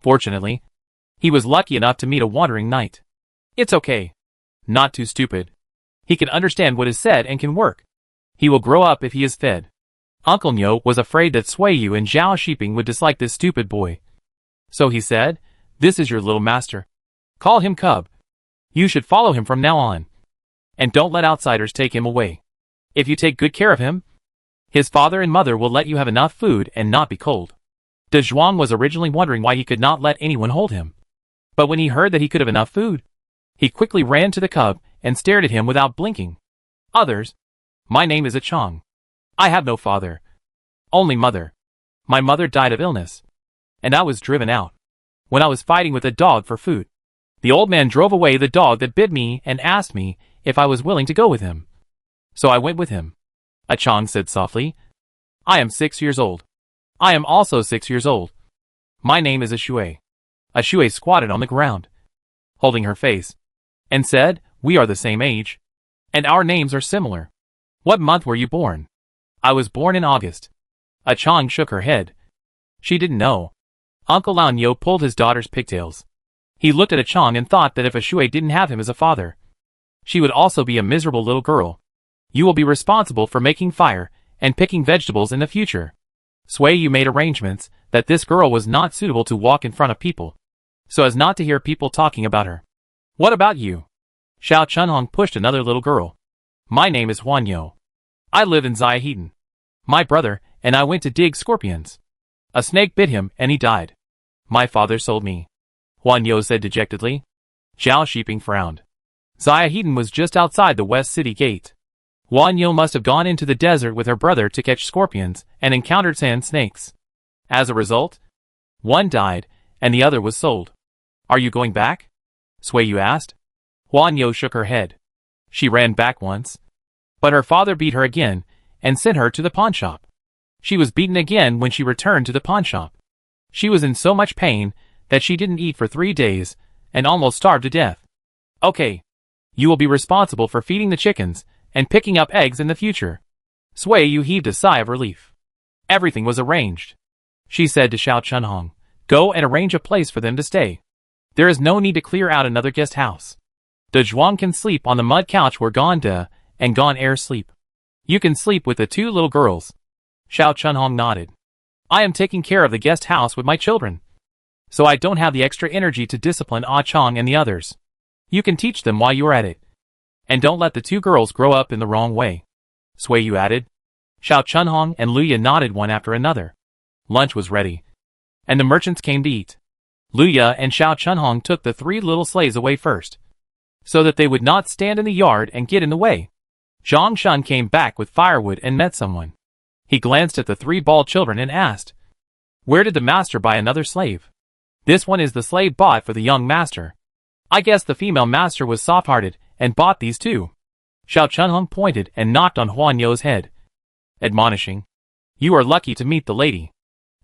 Fortunately, he was lucky enough to meet a wandering knight. It's okay. Not too stupid. He can understand what is said and can work. He will grow up if he is fed. Uncle Nyo was afraid that Suiyu and Zhao Shiping would dislike this stupid boy. So he said, "This is your little master. Call him Cub. You should follow him from now on. And don't let outsiders take him away. If you take good care of him, his father and mother will let you have enough food and not be cold." Dunhuang was originally wondering why he could not let anyone hold him. But when he heard that he could have enough food, he quickly ran to the cub and stared at him without blinking. "Others. My name is Achong. I have no father. Only mother. My mother died of illness. And I was driven out when I was fighting with a dog for food. The old man drove away the dog that bit me and asked me if I was willing to go with him. So I went with him." Achong said softly, "I am 6 years old. I am also 6 years old. My name is Ashui." Ashui squatted on the ground, holding her face, and said, "We are the same age. And our names are similar. What month were you born?" "I was born in August." Achong shook her head. She didn't know. Uncle Lao Nyo pulled his daughter's pigtails. He looked at Achong and thought that if Ashui didn't have him as a father, she would also be a miserable little girl. "You will be responsible for making fire and picking vegetables in the future." Suiyu made arrangements that this girl was not suitable to walk in front of people, so as not to hear people talking about her. "What about you?" Xiao Chunhong pushed another little girl. "My name is Huan Yo. I live in Xiahedan. My brother and I went to dig scorpions. A snake bit him and he died. My father sold me," Huan Yo said dejectedly. Zhao Shiping frowned. Xiahedan was just outside the West City Gate. Huan Yo must have gone into the desert with her brother to catch scorpions and encountered sand snakes. As a result, one died and the other was sold. "Are you going back?" Suiyu asked. Huan Yo shook her head. She ran back once, but her father beat her again and sent her to the pawnshop. She was beaten again when she returned to the pawnshop. She was in so much pain that she didn't eat for 3 days and almost starved to death. "Okay. You will be responsible for feeding the chickens and picking up eggs in the future." Suiyu heaved a sigh of relief. Everything was arranged. She said to Xiao Chunhong, "Go and arrange a place for them to stay. There is no need to clear out another guest house. Dunhuang can sleep on the mud couch where Gon De and Gon Air sleep. You can sleep with the 2 little girls." Xiao Chunhong nodded. "I am taking care of the guest house with my children, so I don't have the extra energy to discipline Ah Chong and the others. You can teach them while you are at it. And don't let the 2 girls grow up in the wrong way," Suiyu added. Xiao Chunhong and Luya nodded one after another. Lunch was ready, and the merchants came to eat. Luya and Xiao Chunhong took the 3 little sleighs away first, so that they would not stand in the yard and get in the way. Zhang Shun came back with firewood and met someone. He glanced at the 3 bald children and asked, "Where did the master buy another slave?" "This one is the slave bought for the young master. I guess the female master was soft-hearted and bought these 2. Xiao Chunhong pointed and knocked on Huan Yo's head, admonishing, "You are lucky to meet the lady.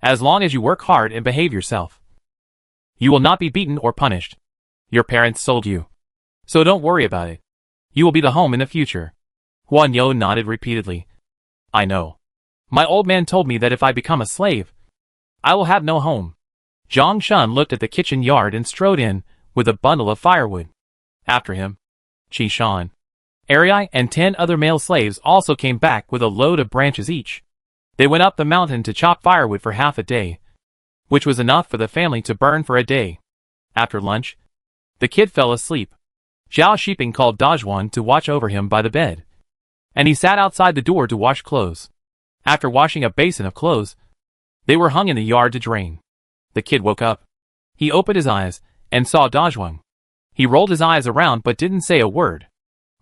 As long as you work hard and behave yourself, you will not be beaten or punished. Your parents sold you, so don't worry about it. You will be the home in the future." Huan Yo nodded repeatedly. "I know. My old man told me that if I become a slave, I will have no home." Zhang Shun looked at the kitchen yard and strode in with a bundle of firewood. After him, Qi Shan, Arai and 10 other male slaves also came back with a load of branches each. They went up the mountain to chop firewood for half a day, which was enough for the family to burn for a day. After lunch, the kid fell asleep. Zhao Shiping called Dunhuang to watch over him by the bed, and he sat outside the door to wash clothes. After washing a basin of clothes, they were hung in the yard to drain. The kid woke up. He opened his eyes and saw Dunhuang. He rolled his eyes around but didn't say a word.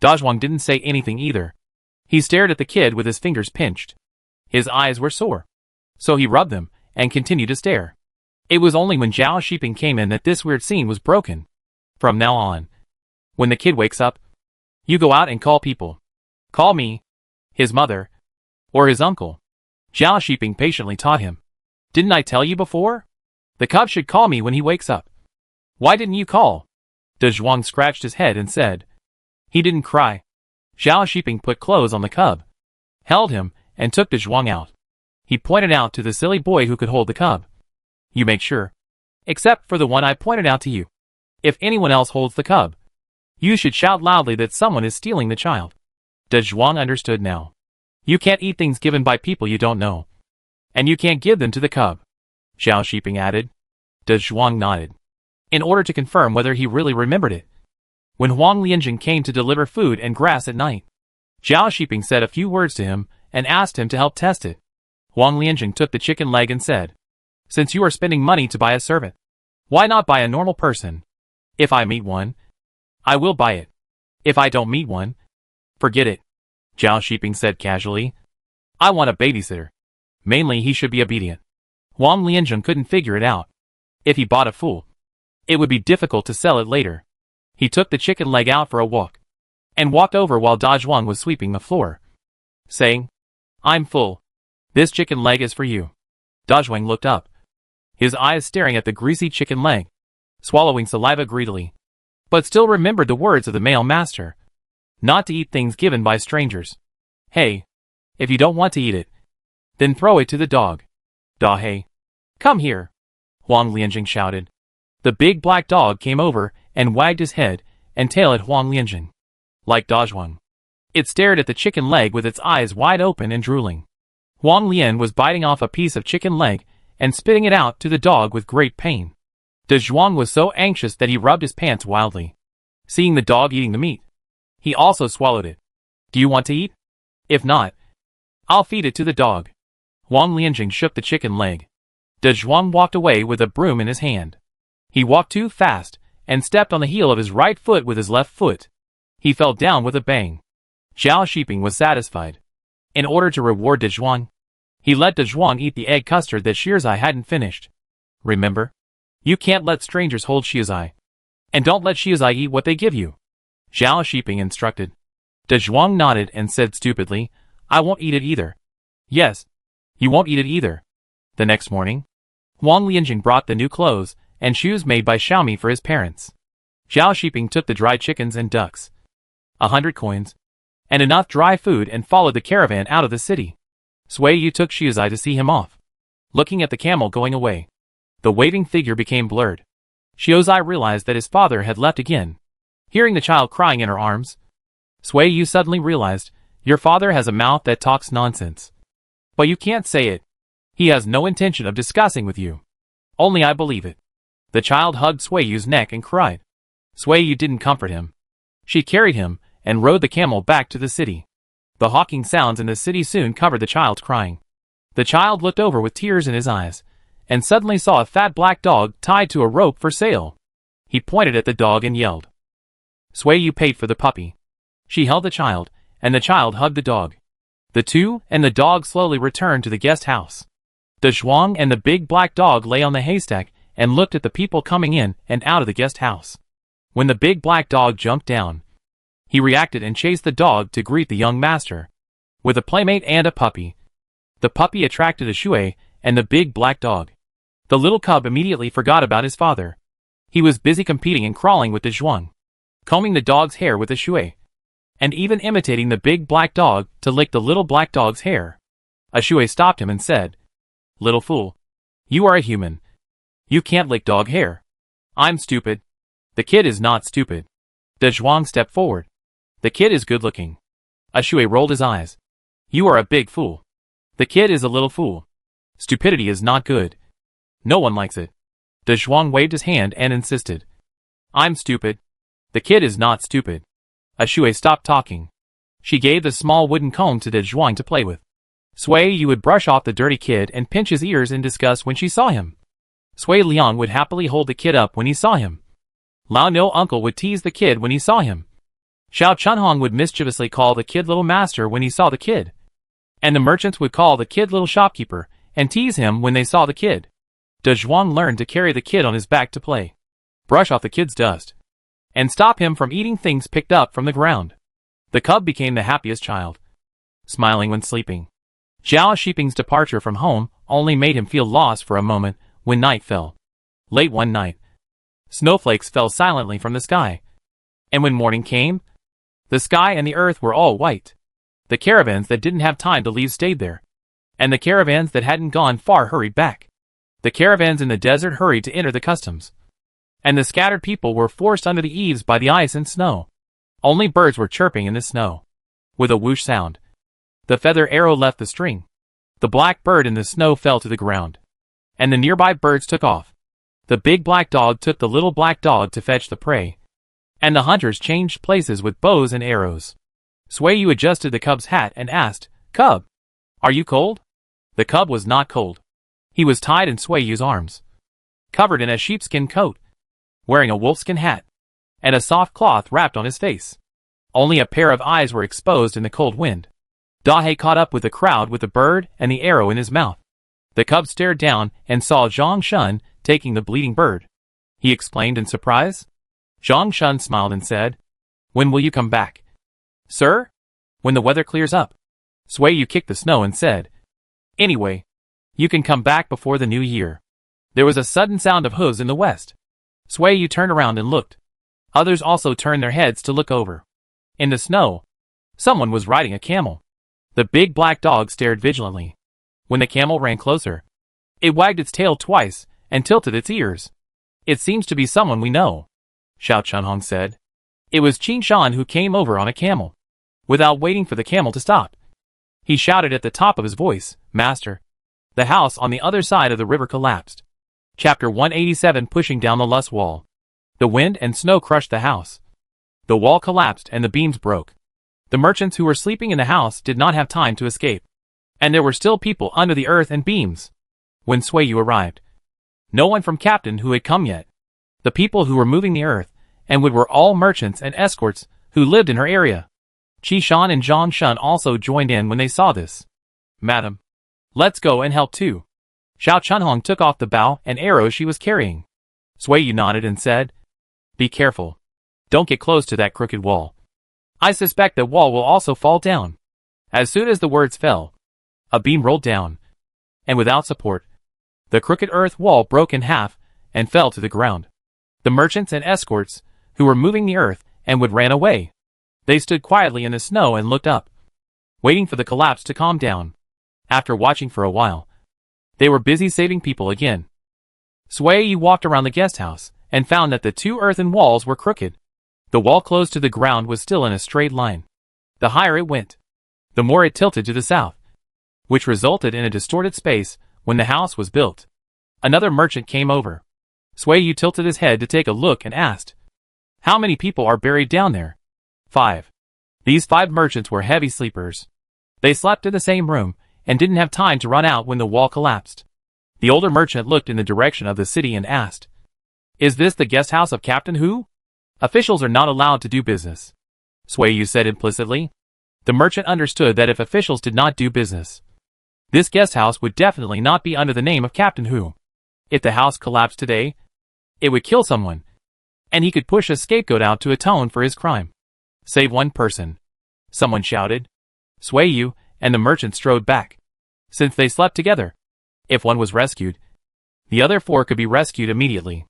Dunhuang didn't say anything either. He stared at the kid with his fingers pinched. His eyes were sore, so he rubbed them and continued to stare. It was only when Zhao Shiping came in that this weird scene was broken. From now on, when the kid wakes up, you go out and call people. Call me, his mother, or his uncle. Zhao Shiping patiently taught him. "Didn't I tell you before? The cub should call me when he wakes up. Why didn't you call?" Dunhuang scratched his head and said, He didn't cry. Zhao Shiping put clothes on the cub, held him, and took Dunhuang out. He pointed out to the silly boy who could hold the cub. You make sure. Except for the one I pointed out to you. If anyone else holds the cub, you should shout loudly that someone is stealing the child. Dunhuang understood now. You can't eat things given by people you don't know. And you can't give them to the cub, Zhao Shiping added. Dunhuang nodded, in order to confirm whether he really remembered it. When Huang Lianjing came to deliver food and grass at night, Zhao Shiping said a few words to him and asked him to help test it. Huang Lianjing took the chicken leg and said, Since you are spending money to buy a servant, why not buy a normal person? If I meet one, I will buy it. If I don't meet one, forget it, Zhao Shiping said casually. I want a babysitter. Mainly he should be obedient. Huang Lianjing couldn't figure it out. If he bought a fool, it would be difficult to sell it later. He took the chicken leg out for a walk, and walked over while Dunhuang was sweeping the floor, saying, I'm full. This chicken leg is for you. Dunhuang looked up, his eyes staring at the greasy chicken leg, swallowing saliva greedily, but still remembered the words of the male master, not to eat things given by strangers. Hey, if you don't want to eat it, then throw it to the dog. Da hey. Come here, Huang Lianjing shouted. The big black dog came over and wagged his head and tail at Huang Lianjing. Like Dunhuang, it stared at the chicken leg with its eyes wide open and drooling. Huang Lian was biting off a piece of chicken leg and spitting it out to the dog with great pain. Dunhuang was so anxious that he rubbed his pants wildly, seeing the dog eating the meat. He also swallowed it. Do you want to eat? If not, I'll feed it to the dog. Huang Lianjing shook the chicken leg. Dunhuang walked away with a broom in his hand. He walked too fast and stepped on the heel of his right foot with his left foot. He fell down with a bang. Zhao Shiping was satisfied. In order to reward Dunhuang, he let Dunhuang eat the egg custard that Shirzai hadn't finished. Remember, you can't let strangers hold Shirzai. And don't let Shirzai eat what they give you, Zhao Shiping instructed. Dunhuang nodded and said stupidly, I won't eat it either. Yes, you won't eat it either. The next morning, Huang Lianjing brought the new clothes and shoes made by Xiaomi for his parents. Zhao Shiping took the dried chickens and ducks, 100 coins, and enough dry food and followed the caravan out of the city. Sui Yu took Shirzai to see him off. Looking at the camel going away, the waiting figure became blurred. Shirzai realized that his father had left again. Hearing the child crying in her arms, Sui Yu suddenly realized, your father has a mouth that talks nonsense. But you can't say it. He has no intention of discussing with you. Only I believe it. The child hugged Sui Yu's neck and cried. Sui Yu didn't comfort him. She carried him and rode the camel back to the city. The hawking sounds in the city soon covered the child's crying. The child looked over with tears in his eyes, and suddenly saw a fat black dog tied to a rope for sale. He pointed at the dog and yelled. Sui Yu paid for the puppy. She held the child, and the child hugged the dog. The two and the dog slowly returned to the guest house. Dunhuang and the big black dog lay on the haystack and looked at the people coming in and out of the guest house. When the big black dog jumped down, he reacted and chased the dog to greet the young master. With a playmate and a puppy, the puppy attracted a Shui and the big black dog. The little cub immediately forgot about his father. He was busy competing and crawling with Dunhuang, combing the dog's hair with a Shui, and even imitating the big black dog to lick the little black dog's hair. A Shui stopped him and said, Little fool, you are a human. You can't lick dog hair. I'm stupid. The kid is not stupid. Dunhuang stepped forward. The kid is good looking. A Shui rolled his eyes. You are a big fool. The kid is a little fool. Stupidity is not good. No one likes it. Dunhuang waved his hand and insisted. I'm stupid. The kid is not stupid. A Shui stopped talking. She gave the small wooden comb to Dunhuang to play with. Sui Yu would brush off the dirty kid and pinch his ears in disgust when she saw him. Sui Liang would happily hold the kid up when he saw him. Lao No uncle would tease the kid when he saw him. Xiao Chunhong would mischievously call the kid little master when he saw the kid. And the merchants would call the kid little shopkeeper and tease him when they saw the kid. Dunhuang learned to carry the kid on his back to play, brush off the kid's dust, and stop him from eating things picked up from the ground. The cub became the happiest child, smiling when sleeping. Zhao Shiping's departure from home only made him feel lost for a moment when night fell. Late one night, snowflakes fell silently from the sky. And when morning came, The sky and the earth were all white. The caravans that didn't have time to leave stayed there, and the caravans that hadn't gone far hurried back. The caravans in the desert hurried to enter the customs, and the scattered people were forced under the eaves by the ice and snow. Only birds were chirping in the snow. With a whoosh sound, the feather arrow left the string. The black bird in the snow fell to the ground, and the nearby birds took off. The big black dog took the little black dog to fetch the prey, and the hunters changed places with bows and arrows. Swayu adjusted the cub's hat and asked, "Cub, are you cold?" The cub was not cold. He was tied in Swayu's arms, covered in a sheepskin coat, wearing a wolfskin hat, and a soft cloth wrapped on his face. Only a pair of eyes were exposed in the cold wind. Dahe caught up with the crowd with the bird and the arrow in his mouth. The cub stared down and saw Zhang Shun taking the bleeding bird. He exclaimed in surprise. Zhang Shun smiled and said, "When will you come back?" "Sir? When the weather clears up." Swayu kicked the snow and said, "Anyway, you can come back before the new year." There was a sudden sound of hooves in the west. Swayu turned around and looked. Others also turned their heads to look over. In the snow, someone was riding a camel. The big black dog stared vigilantly. When the camel ran closer, it wagged its tail twice and tilted its ears. "It seems to be someone we know," Xiao Chunhong said. It was Qin Shan who came over on a camel. Without waiting for the camel to stop, he shouted at the top of his voice, "Master!" The house on the other side of the river collapsed. Chapter 187. Pushing down the Lust Wall. The wind and snow crushed the house. The wall collapsed and the beams broke. The merchants who were sleeping in the house did not have time to escape, and there were still people under the earth and beams. When Swayu arrived, no one from Captain who had come yet. The people who were moving the earth and wood were all merchants and escorts who lived in her area. Qi Shan and Zhang Shun also joined in when they saw this. "Madam, let's go and help too." Xiao Chunhong took off the bow and arrows she was carrying. Swayu nodded and said, "Be careful. Don't get close to that crooked wall. I suspect that wall will also fall down." As soon as the words fell, a beam rolled down, and without support, the crooked earth wall broke in half and fell to the ground. The merchants and escorts, who were moving the earth and wood, ran away. They stood quietly in the snow and looked up, waiting for the collapse to calm down. After watching for a while, they were busy saving people again. Swayu walked around the guest house and found that the two earthen walls were crooked. The wall close to the ground was still in a straight line. The higher it went, the more it tilted to the south, which resulted in a distorted space when the house was built. Another merchant came over. Swayu tilted his head to take a look and asked, "How many people are buried down there?" 5. These 5 merchants were heavy sleepers. They slept in the same room and didn't have time to run out when the wall collapsed. The older merchant looked in the direction of the city and asked, "Is this the guest house of Captain Hu?" "Officials are not allowed to do business," Swayu said implicitly. The merchant understood that if officials did not do business, this guest house would definitely not be under the name of Captain Hu. If the house collapsed today, it would kill someone, and he could push a scapegoat out to atone for his crime. "Save one person," someone shouted. Swayu and the merchant strode back. Since they slept together, if one was rescued, the other 4 could be rescued immediately.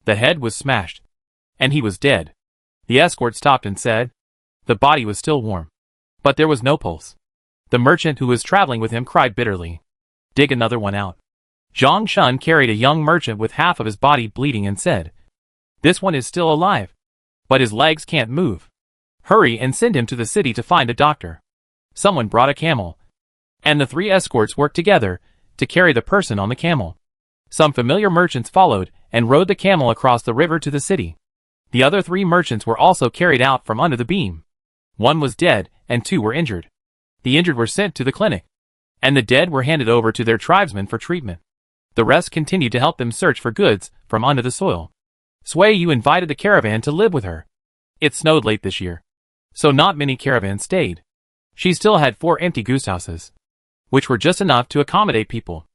The head was smashed, and he was dead. The escort stopped and said, the body was still warm, but there was no pulse. The merchant who was traveling with him cried bitterly. "Dig another one out." Zhang Shun carried a young merchant with half of his body bleeding and said, "This one is still alive, but his legs can't move. Hurry and send him to the city to find a doctor." Someone brought a camel, and the 3 escorts worked together to carry the person on the camel. Some familiar merchants followed and rode the camel across the river to the city. The other 3 merchants were also carried out from under the beam. 1 was dead and 2 were injured. The injured were sent to the clinic, and the dead were handed over to their tribesmen for treatment. The rest continued to help them search for goods from under the soil. Swayu invited the caravan to live with her. It snowed late this year, so not many caravans stayed. She still had 4 empty goose houses, which were just enough to accommodate people.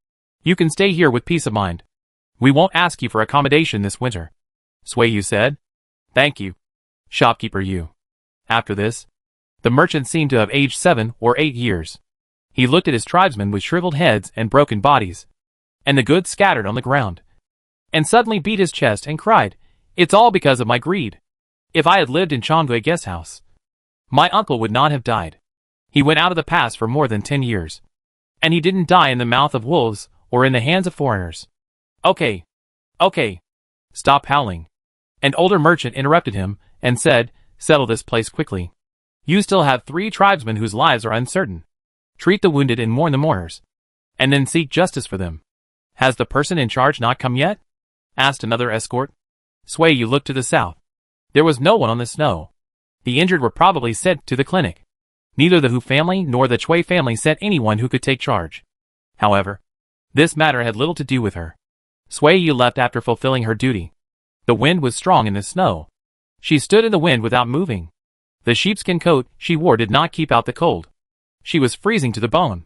"You can stay here with peace of mind. We won't ask you for accommodation this winter," Swayu said. "Thank you, shopkeeper Yu." After this, the merchant seemed to have aged 7 or 8 years. He looked at his tribesmen with shriveled heads and broken bodies, and the goods scattered on the ground, and suddenly beat his chest and cried, "It's all because of my greed. If I had lived in Changwei guest house, My uncle would not have died. He went out of the pass for more than 10 years. And he didn't die in the mouth of wolves or in the hands of foreigners. Okay. Okay. Stop howling. An older merchant interrupted him and said, settle this place quickly. You still have 3 tribesmen whose lives are uncertain. Treat the wounded and mourn the mourners. And then seek justice for them. Has the person in charge not come yet? Asked another escort. Sui Yu looked to the south. There was no one on the snow. The injured were probably sent to the clinic. Neither the Hu family nor the Chui family sent anyone who could take charge. However, this matter had little to do with her. Sui Yu left after fulfilling her duty. The wind was strong in the snow. She stood in the wind without moving. The sheepskin coat she wore did not keep out the cold. She was freezing to the bone.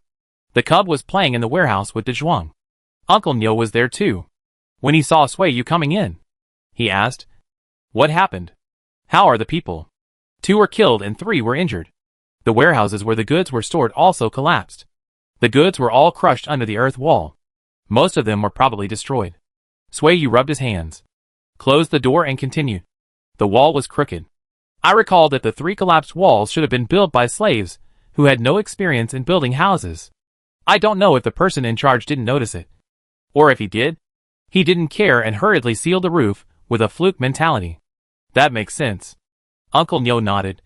The cub was playing in the warehouse with Dunhuang. Uncle Nyo was there too. When he saw Sui Yu coming in, he asked, what happened? How are the people? 2 were killed and 3 were injured. The warehouses where the goods were stored also collapsed. The goods were all crushed under the earth wall. Most of them were probably destroyed. Sui Yu rubbed his hands, closed the door and continued. The wall was crooked. I recall that the 3 collapsed walls should have been built by slaves who had no experience in building houses. I don't know if the person in charge didn't notice it. Or if he did, he didn't care and hurriedly sealed the roof with a fluke mentality. That makes sense. Uncle Nyo nodded.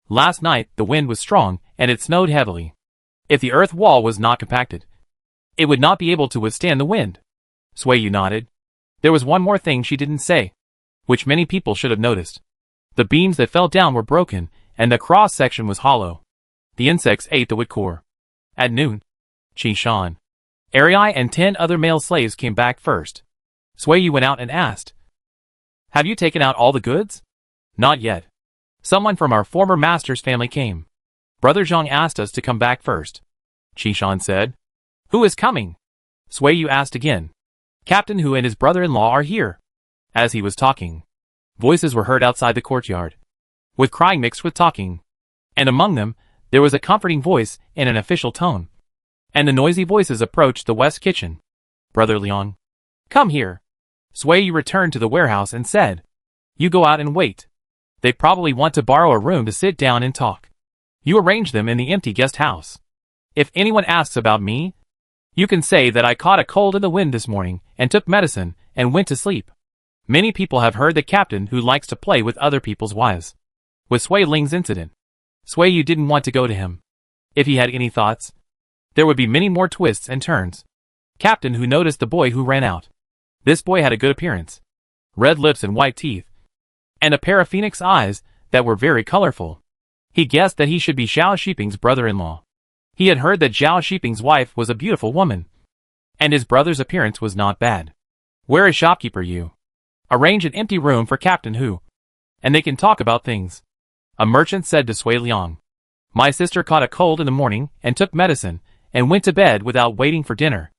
Last night, the wind was strong and it snowed heavily. If the earth wall was not compacted, it would not be able to withstand the wind. Sui Yu nodded. There was one more thing she didn't say, which many people should have noticed. The beams that fell down were broken and the cross-section was hollow. The insects ate the wood core. At noon, Chi Shan, Arai and 10 other male slaves came back first. Sui Yu went out and asked, have you taken out all the goods? Not yet. Someone from our former master's family came. Brother Zhang asked us to come back first. Chi Shan said. Who is coming? Sui Yu asked again. Captain Hu and his brother-in-law are here. As he was talking, voices were heard outside the courtyard, with crying mixed with talking. And among them, there was a comforting voice in an official tone. And the noisy voices approached the west kitchen. Brother Liang, come here. Sui Yu returned to the warehouse and said, you go out and wait. They probably want to borrow a room to sit down and talk. You arrange them in the empty guest house. If anyone asks about me, you can say that I caught a cold in the wind this morning and took medicine and went to sleep. Many people have heard the captain who likes to play with other people's wives. With Sui Ling's incident, Sui Yu didn't want to go to him. If he had any thoughts, there would be many more twists and turns. Captain Hu noticed the boy who ran out. This boy had a good appearance, red lips and white teeth, and a pair of phoenix eyes that were very colorful. He guessed that he should be Zhao Shiping's brother-in-law. He had heard that Zhao Shiping's wife was a beautiful woman, and his brother's appearance was not bad. Where is shopkeeper Yu? Arrange an empty room for Captain Hu, and they can talk about things. A merchant said to Sui Liang, my sister caught a cold in the morning and took medicine and went to bed without waiting for dinner.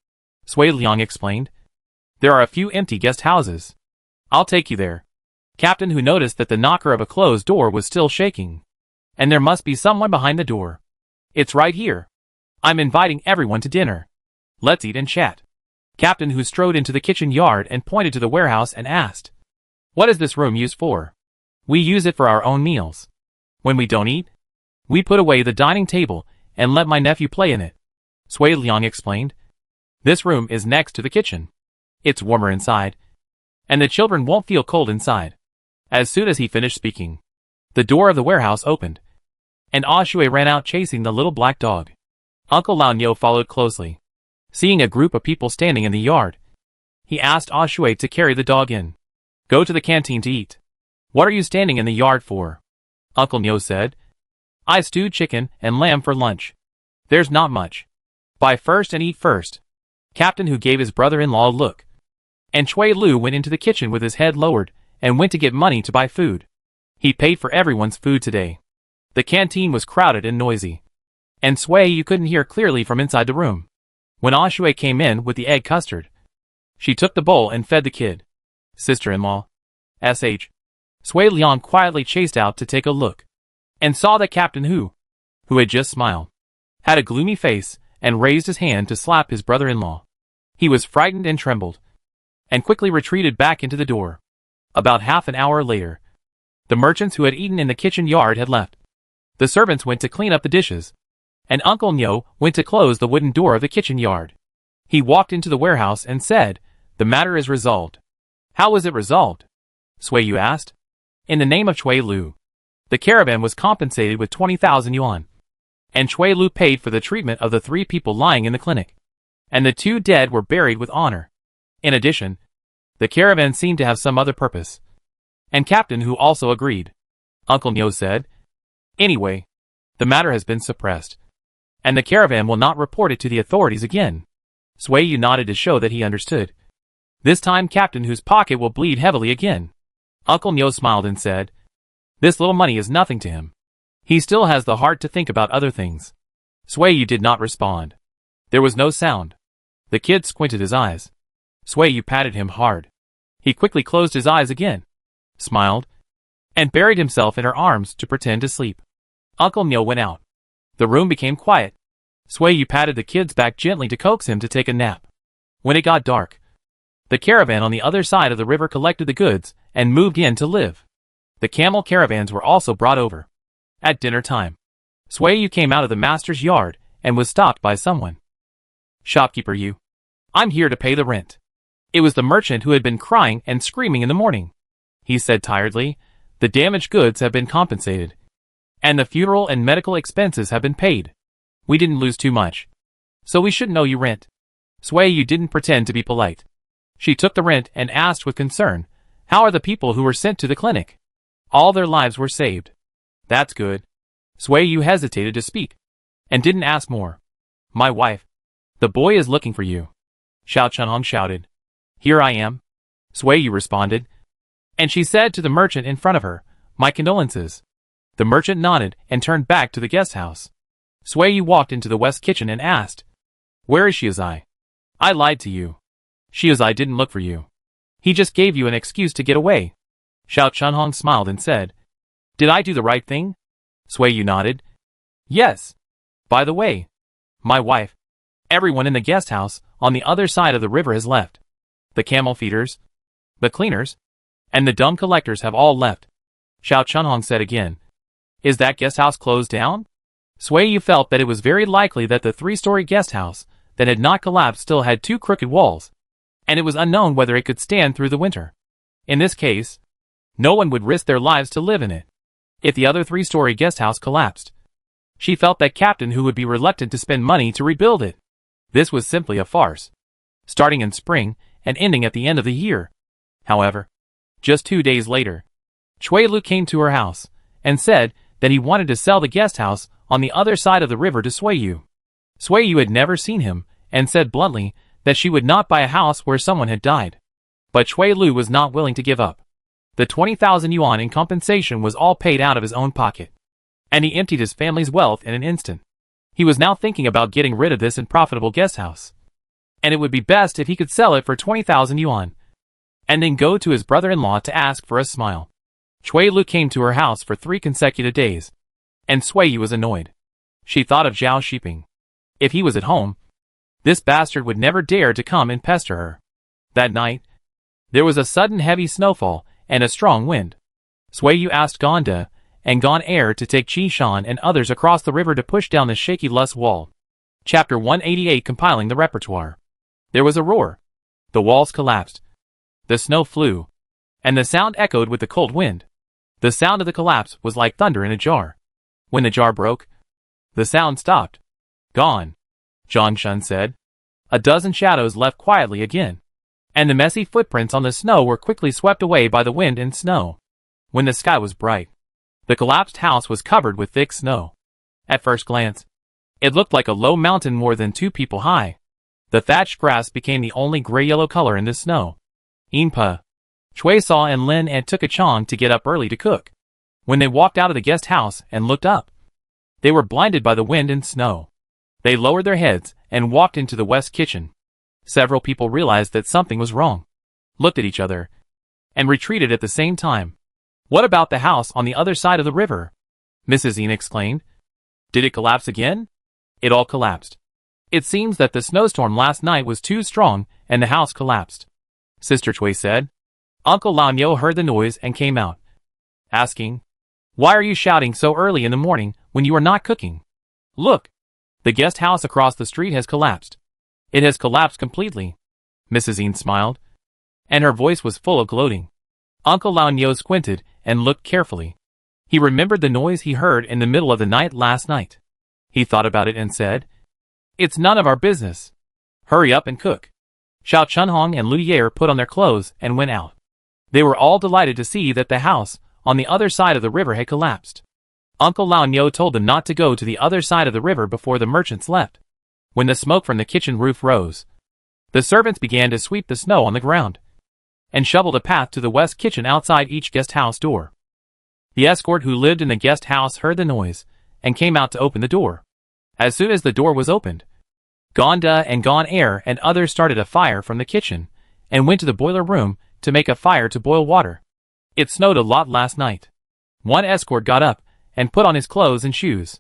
Sui Liang explained, there are a few empty guest houses. I'll take you there. Captain Hu noticed that the knocker of a closed door was still shaking. And there must be someone behind the door. It's right here. I'm inviting everyone to dinner. Let's eat and chat. Captain Hu strode into the kitchen yard and pointed to the warehouse and asked, what is this room used for? We use it for our own meals. When we don't eat, we put away the dining table and let my nephew play in it. Sui Liang explained. This room is next to the kitchen. It's warmer inside, and the children won't feel cold inside. As soon as he finished speaking, the door of the warehouse opened, and Ah Shui ran out chasing the little black dog. Uncle Lao Nyo followed closely. Seeing a group of people standing in the yard, he asked Ah Shui to carry the dog in. Go to the canteen to eat. What are you standing in the yard for? Uncle Nyo said. I stewed chicken and lamb for lunch. There's not much. Buy first and eat first. Captain Hu gave his brother-in-law a look. And Chui Lu went into the kitchen with his head lowered and went to get money to buy food. He paid for everyone's food today. The canteen was crowded and noisy, and Sui Yu couldn't hear clearly from inside the room. When Ah Shui came in with the egg custard, she took the bowl and fed the kid. Sister-in-law, S.H. Sui Liang quietly chased out to take a look, and saw that Captain Hu, who had just smiled, had a gloomy face and raised his hand to slap his brother-in-law. He was frightened and trembled, and quickly retreated back into the door. About half an hour later, the merchants who had eaten in the kitchen yard had left. The servants went to clean up the dishes, and Uncle Nyo went to close the wooden door of the kitchen yard. He walked into the warehouse and said, "The matter is resolved." "How was it resolved?" Sui Yu asked. "In the name of Chui Lu. The caravan was compensated with 20,000 yuan. And Chui Lu paid for the treatment of the 3 people lying in the clinic. And the 2 dead were buried with honor. In addition, the caravan seemed to have some other purpose." And Captain Hu also agreed. Uncle Nyo said, "Anyway, the matter has been suppressed, and the caravan will not report it to the authorities again." Sui Yu nodded to show that he understood. "This time Captain Hu's pocket will bleed heavily again." Uncle Nyo smiled and said, "This little money is nothing to him. He still has the heart to think about other things." Sui Yu did not respond. There was no sound. The kid squinted his eyes. Sui Yu patted him hard. He quickly closed his eyes again, smiled, and buried himself in her arms to pretend to sleep. Uncle Nyo went out. The room became quiet. Sui Yu patted the kid's back gently to coax him to take a nap. When it got dark, the caravan on the other side of the river collected the goods and moved in to live. The camel caravans were also brought over. At dinner time, Sui Yu came out of the master's yard and was stopped by someone. "Shopkeeper Yu, I'm here to pay the rent." It was the merchant who had been crying and screaming in the morning. He said tiredly, "The damaged goods have been compensated, and the funeral and medical expenses have been paid. We didn't lose too much, so we shouldn't owe you rent." Sui Yu didn't pretend to be polite. She took the rent and asked with concern, "How are the people who were sent to the clinic?" "All their lives were saved." "That's good." Sui Yu hesitated to speak, and didn't ask more. "My wife. The boy is looking for you." Xiao Chunhong shouted. "Here I am," Sui Yu responded. And she said to the merchant in front of her, "My condolences." The merchant nodded and turned back to the guest house. Sui Yu walked into the west kitchen and asked, "Where is Shiozai?" "I lied to you. Shiozai didn't look for you. He just gave you an excuse to get away." Xiao Chunhong smiled and said, "Did I do the right thing?" Sui Yu nodded. "Yes. By the way, my wife, everyone in the guest house on the other side of the river has left. The camel feeders, the cleaners, and the dung collectors have all left." Xiao Chunhong said again, "Is that guest house closed down?" Sui Yu felt that it was very likely that the 3-story guest house that had not collapsed still had 2 crooked walls, and it was unknown whether it could stand through the winter. In this case, no one would risk their lives to live in it. If the other 3-story guest house collapsed, she felt that Captain Hu would be reluctant to spend money to rebuild it. This was simply a farce, starting in spring and ending at the end of the year. However, just 2 days later, Chui Lu came to her house and said that he wanted to sell the guest house on the other side of the river to Sui Yu. Sui Yu had never seen him and said bluntly that she would not buy a house where someone had died. But Chui Lu was not willing to give up. The 20,000 yuan in compensation was all paid out of his own pocket, and he emptied his family's wealth in an instant. He was now thinking about getting rid of this unprofitable guest house, and it would be best if he could sell it for 20,000 yuan, and then go to his brother-in-law to ask for a smile. Chui Lu came to her house for 3 consecutive days, and Sui Yu was annoyed. She thought of Zhao Shiping. If he was at home, this bastard would never dare to come and pester her. That night, there was a sudden heavy snowfall and a strong wind. Sui Yu asked Gonda and Gon Air to take Qi Shan and others across the river to push down the shaky Lus wall. Chapter 188, compiling the repertoire. There was a roar. The walls collapsed. The snow flew, and the sound echoed with the cold wind. The sound of the collapse was like thunder in a jar. When the jar broke, the sound stopped. "Gone," Zhongshun said. A dozen shadows left quietly again, and the messy footprints on the snow were quickly swept away by the wind and snow. When the sky was bright, the collapsed house was covered with thick snow. At first glance, it looked like a low mountain more than 2 people high. The thatched grass became the only gray-yellow color in the snow. Inpa, Chui saw and Lin and took a chong to get up early to cook. When they walked out of the guest house and looked up, they were blinded by the wind and snow. They lowered their heads and walked into the west kitchen. Several people realized that something was wrong, looked at each other, and retreated at the same time. "What about the house on the other side of the river?" Mrs. Yin exclaimed. "Did it collapse again?" "It all collapsed. It seems that the snowstorm last night was too strong and the house collapsed," Sister Chui said. Uncle Lao heard the noise and came out, asking, "Why are you shouting so early in the morning when you are not cooking. Look! The guest house across the street has collapsed. It has collapsed completely. Mrs. Ean smiled, and her voice was full of gloating. Uncle Lao squinted and looked carefully. He remembered the noise he heard in the middle of the night last night. He thought about it and said, "It's none of our business. Hurry up and cook." Xiao Chunhong and Lu Ye put on their clothes and went out. They were all delighted to see that the house on the other side of the river had collapsed. Uncle Lao told them not to go to the other side of the river before the merchants left. When the smoke from the kitchen roof rose, the servants began to sweep the snow on the ground and shoveled a path to the west kitchen outside each guest house door. The escort who lived in the guest house heard the noise and came out to open the door. As soon as the door was opened, Gonda and Gon Air and others started a fire from the kitchen and went to the boiler room to make a fire to boil water. It snowed a lot last night. One escort got up and put on his clothes and shoes.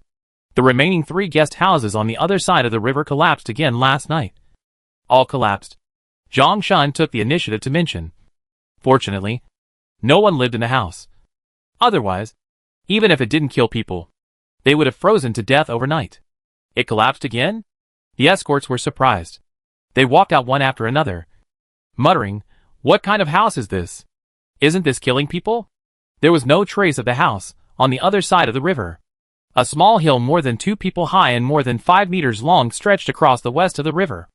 The remaining 3 guest houses on the other side of the river collapsed again last night. All collapsed. Zhang Shun took the initiative to mention. Fortunately, no one lived in the house. Otherwise, even if it didn't kill people, they would have frozen to death overnight. It collapsed again? The escorts were surprised. They walked out one after another, muttering, "What kind of house is this? Isn't this killing people?" There was no trace of the house on the other side of the river. A small hill more than 2 people high and more than 5 meters long stretched across the west of the river.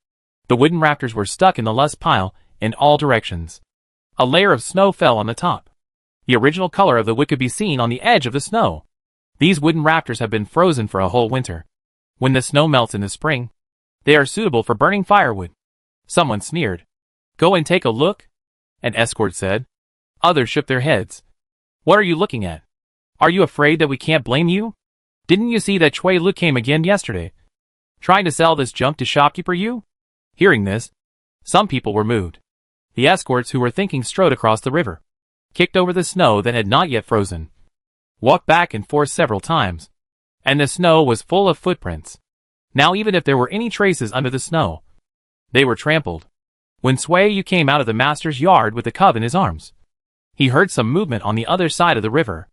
The wooden rafters were stuck in the loose pile in all directions. A layer of snow fell on the top. The original color of the wood could be seen on the edge of the snow. These wooden rafters have been frozen for a whole winter. When the snow melts in the spring, they are suitable for burning firewood. Someone sneered. "Go and take a look," an escort said. Others shook their heads. "What are you looking at? Are you afraid that we can't blame you? Didn't you see that Chui Lu came again yesterday, trying to sell this junk to shopkeeper you?" Hearing this, some people were moved. The escorts who were thinking strode across the river, kicked over the snow that had not yet frozen, walked back and forth several times, and the snow was full of footprints. Now even if there were any traces under the snow, they were trampled. When Sui Yu came out of the master's yard with the cub in his arms, he heard some movement on the other side of the river.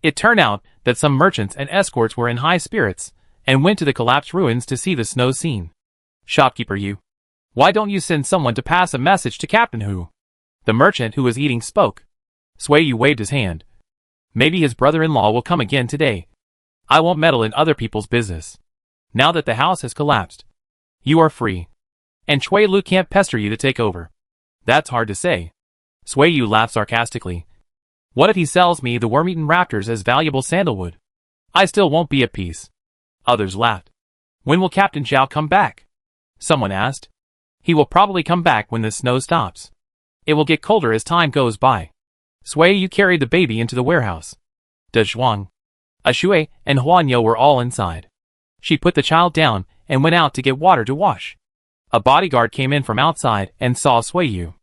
It turned out that some merchants and escorts were in high spirits and went to the collapsed ruins to see the snow scene. "Shopkeeper Yu, why don't you send someone to pass a message to Captain Hu?" The merchant who was eating spoke. Sui Yu waved his hand. "Maybe his brother-in-law will come again today. I won't meddle in other people's business. Now that the house has collapsed, you are free. And Chui Lu can't pester you to take over." "That's hard to say." Sui Yu laughed sarcastically. "What if he sells me the worm-eaten rafters as valuable sandalwood? I still won't be at peace." Others laughed. "When will Captain Zhao come back?" someone asked. "He will probably come back when the snow stops. It will get colder as time goes by." Sui Yu carried the baby into the warehouse. Dunhuang, Ashui, and Huanyo were all inside. She put the child down and went out to get water to wash. A bodyguard came in from outside and saw Sui Yu.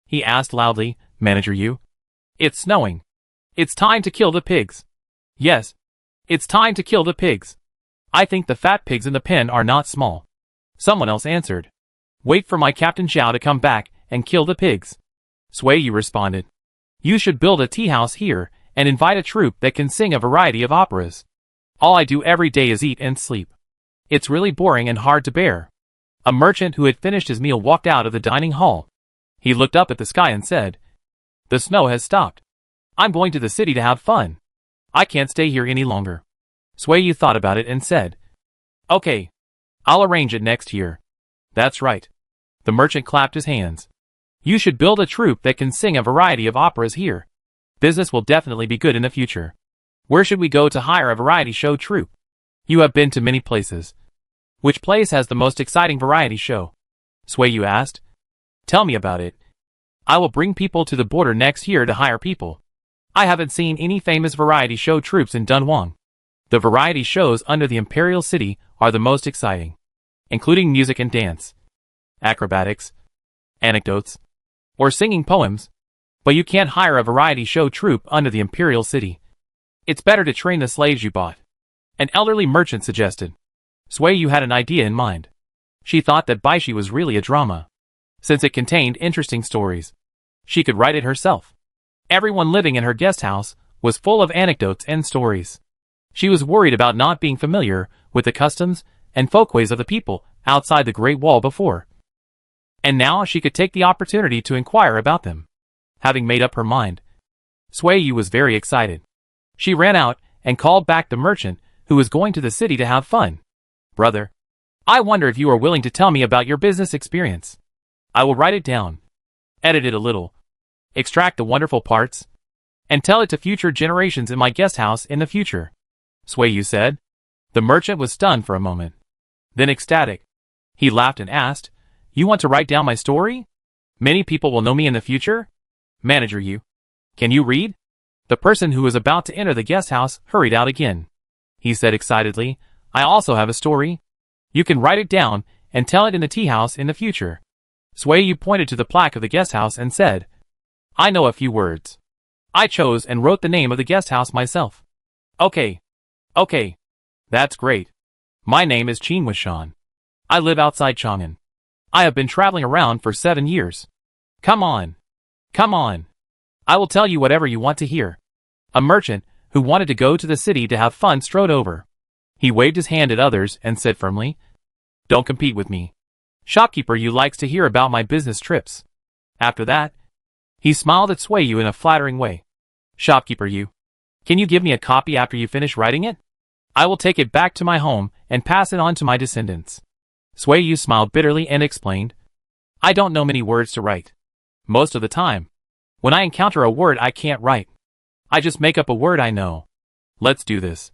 He asked loudly, "Manager Yu? It's snowing. It's time to kill the pigs." "Yes. It's time to kill the pigs. I think the fat pigs in the pen are not small." Someone else answered. "Wait for my Captain Zhao to come back and kill the pigs." Sui Yu responded. "You should build a tea house here and invite a troupe that can sing a variety of operas. All I do every day is eat and sleep. It's really boring and hard to bear." A merchant who had finished his meal walked out of the dining hall. He looked up at the sky and said, "The snow has stopped. I'm going to the city to have fun. I can't stay here any longer." Sui Yu thought about it and said, "Okay. I'll arrange it next year." "That's right." The merchant clapped his hands. "You should build a troupe that can sing a variety of operas here. Business will definitely be good in the future. Where should we go to hire a variety show troupe? You have been to many places. Which place has the most exciting variety show?" Sui Yu asked. "Tell me about it. I will bring people to the border next year to hire people. I haven't seen any famous variety show troupes in Dunhuang. The variety shows under the Imperial City are the most exciting, including music and dance, acrobatics, anecdotes, or singing poems. But you can't hire a variety show troupe under the Imperial City. It's better to train the slaves you bought," an elderly merchant suggested. Sui Yu had an idea in mind. She thought that Baishi was really a drama, since it contained interesting stories. She could write it herself. Everyone living in her guest house was full of anecdotes and stories. She was worried about not being familiar with the customs and folkways of the people outside the Great Wall before. And now she could take the opportunity to inquire about them. Having made up her mind, Sui Yu was very excited. She ran out and called back the merchant who was going to the city to have fun. Brother, I wonder if you are willing to tell me about your business experience. I will write it down, edit it a little, extract the wonderful parts, and tell it to future generations in my guest house in the future. Sui Yu said. The merchant was stunned for a moment, then ecstatic. He laughed and asked, "You want to write down my story? Many people will know me in the future? Manager Yu, can you read?" The person who was about to enter the guest house hurried out again. He said excitedly, "I also have a story. You can write it down and tell it in the tea house in the future." Sui Yu pointed to the plaque of the guest house and said, "I know a few words. I chose and wrote the name of the guest house myself." Okay. That's great. My name is Qin Wishan. I live outside Chang'an. I have been traveling around for 7 years. Come on. I will tell you whatever you want to hear. A merchant who wanted to go to the city to have fun strode over. He waved his hand at others and said firmly, "Don't compete with me. Shopkeeper Yu likes to hear about my business trips." After that, he smiled at Sui Yu in a flattering way. "Shopkeeper Yu, can you give me a copy after you finish writing it? I will take it back to my home and pass it on to my descendants." Sui Yu smiled bitterly and explained, "I don't know many words to write. Most of the time, when I encounter a word I can't write, I just make up a word I know. Let's do this.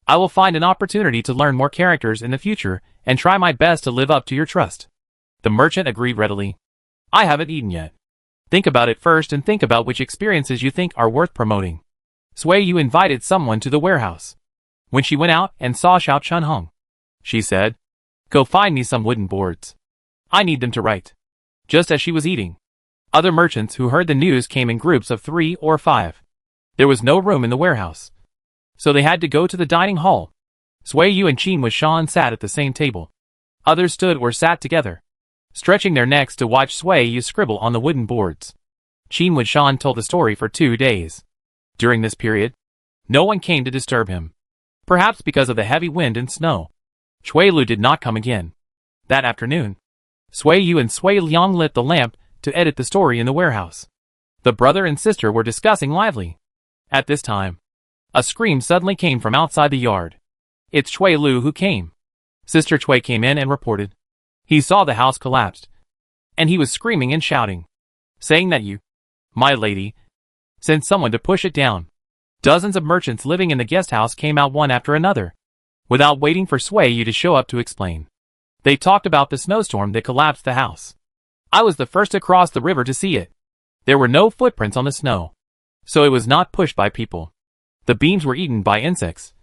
I will find an opportunity to learn more characters in the future and try my best to live up to your trust." The merchant agreed readily. "I haven't eaten yet. Think about it first and think about which experiences you think are worth promoting." Sui Yu invited someone to the warehouse. When she went out and saw Xiao Chunhong, she said, "Go find me some wooden boards. I need them to write." Just as she was eating, other merchants who heard the news came in groups of 3 or 5. There was no room in the warehouse, so they had to go to the dining hall. Sui Yu and Qin Wishan sat at the same table. Others stood or sat together, stretching their necks to watch Sui Yu scribble on the wooden boards. Qin Wishan told the story for 2 days. During this period, no one came to disturb him, perhaps because of the heavy wind and snow. Shui Lu did not come again. That afternoon, Sui Yu and Sui Liang lit the lamp to edit the story in the warehouse. The brother and sister were discussing lively. At this time, a scream suddenly came from outside the yard. It's Shui Lu who came. Sister Chui came in and reported. He saw the house collapsed, and he was screaming and shouting, saying that you, my lady, sent someone to push it down. Dozens of merchants living in the guest house came out one after another, without waiting for Sui Yu to show up to explain. They talked about the snowstorm that collapsed the house. I was the first to cross the river to see it. There were no footprints on the snow, so it was not pushed by people. The beams were eaten by insects,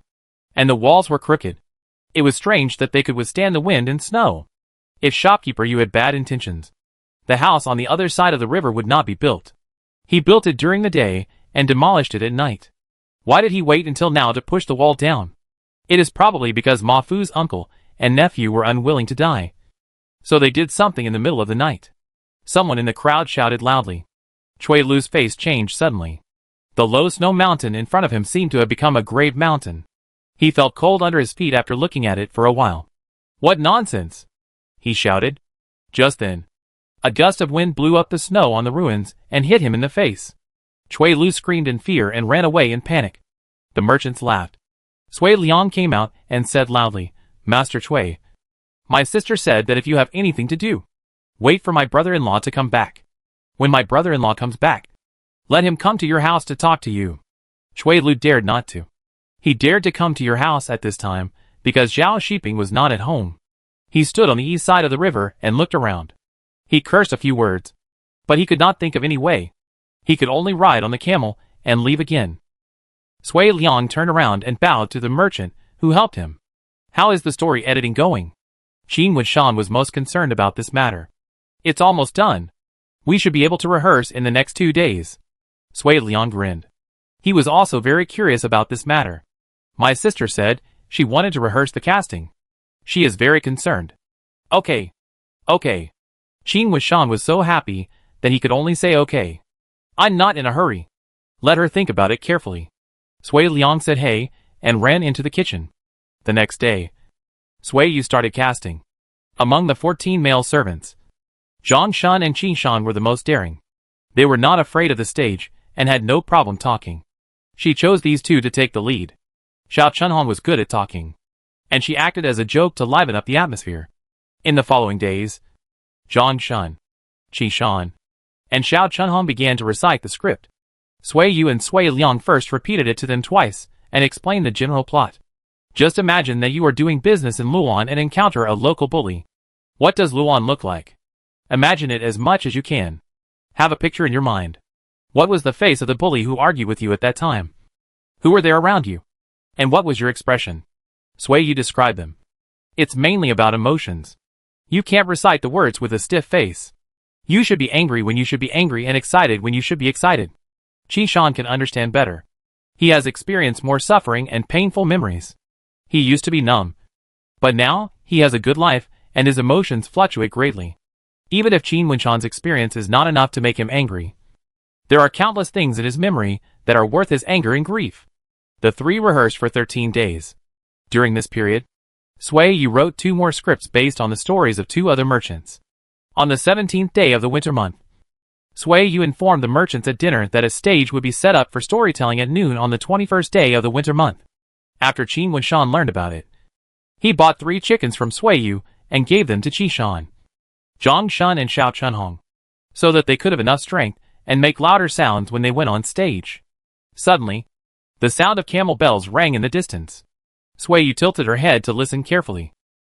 and the walls were crooked. It was strange that they could withstand the wind and snow. If shopkeeper Yu had bad intentions, the house on the other side of the river would not be built. He built it during the day and demolished it at night. Why did he wait until now to push the wall down? It is probably because Ma Fu's uncle and nephew were unwilling to die, so they did something in the middle of the night. Someone in the crowd shouted loudly. Shui Lu's face changed suddenly. The low snow mountain in front of him seemed to have become a grave mountain. He felt cold under his feet after looking at it for a while. "What nonsense!" he shouted. Just then, a gust of wind blew up the snow on the ruins and hit him in the face. Shui Lu screamed in fear and ran away in panic. The merchants laughed. Sui Liang came out and said loudly, "Master Shui, my sister said that if you have anything to do, wait for my brother-in-law to come back. When my brother-in-law comes back, let him come to your house to talk to you." Shui Lu dared not to. He dared to come to your house at this time because Zhao Shiping was not at home. He stood on the east side of the river and looked around. He cursed a few words, but he could not think of any way. He could only ride on the camel and leave again. Sui Liang turned around and bowed to the merchant who helped him. "How is the story editing going?" Qin Wishan was most concerned about this matter. "It's almost done. We should be able to rehearse in the next 2 days." Sui Liang grinned. He was also very curious about this matter. "My sister said she wanted to rehearse the casting. She is very concerned." Okay. Qin Wishan was so happy that he could only say okay. "I'm not in a hurry. Let her think about it carefully." Sui Liang said hey and ran into the kitchen. The next day, Sui Yu started casting. Among the 14 male servants, Zhang Shun and Qi Shan were the most daring. They were not afraid of the stage, and had no problem talking. She chose these two to take the lead. Xiao Chunhong was good at talking, and she acted as a joke to liven up the atmosphere. In the following days, Zhang Shun, Qi Shan, and Xiao Chunhong began to recite the script. Sui Yu and Sui Liang first repeated it to them twice, and explained the general plot. Just imagine that you are doing business in Luan and encounter a local bully. What does Luan look like? Imagine it as much as you can. Have a picture in your mind. What was the face of the bully who argued with you at that time? Who were there around you? And what was your expression? Sui Yu described them. It's mainly about emotions. You can't recite the words with a stiff face. You should be angry when you should be angry and excited when you should be excited. Qi Shan can understand better. He has experienced more suffering and painful memories. He used to be numb. But now, he has a good life, and his emotions fluctuate greatly. Even if Qin Wenshan's experience is not enough to make him angry, there are countless things in his memory that are worth his anger and grief. The three rehearsed for 13 days. During this period, Sui Yu wrote 2 more scripts based on the stories of 2 other merchants. On the 17th day of the winter month, Sui Yu informed the merchants at dinner that a stage would be set up for storytelling at noon on the 21st day of the winter month. After Qin Wenshan learned about it, he bought 3 chickens from Sui Yu and gave them to Qi Shan, Zhang Shun and Xiao Chunhong, so that they could have enough strength and make louder sounds when they went on stage. Suddenly, the sound of camel bells rang in the distance. Sui Yu tilted her head to listen carefully.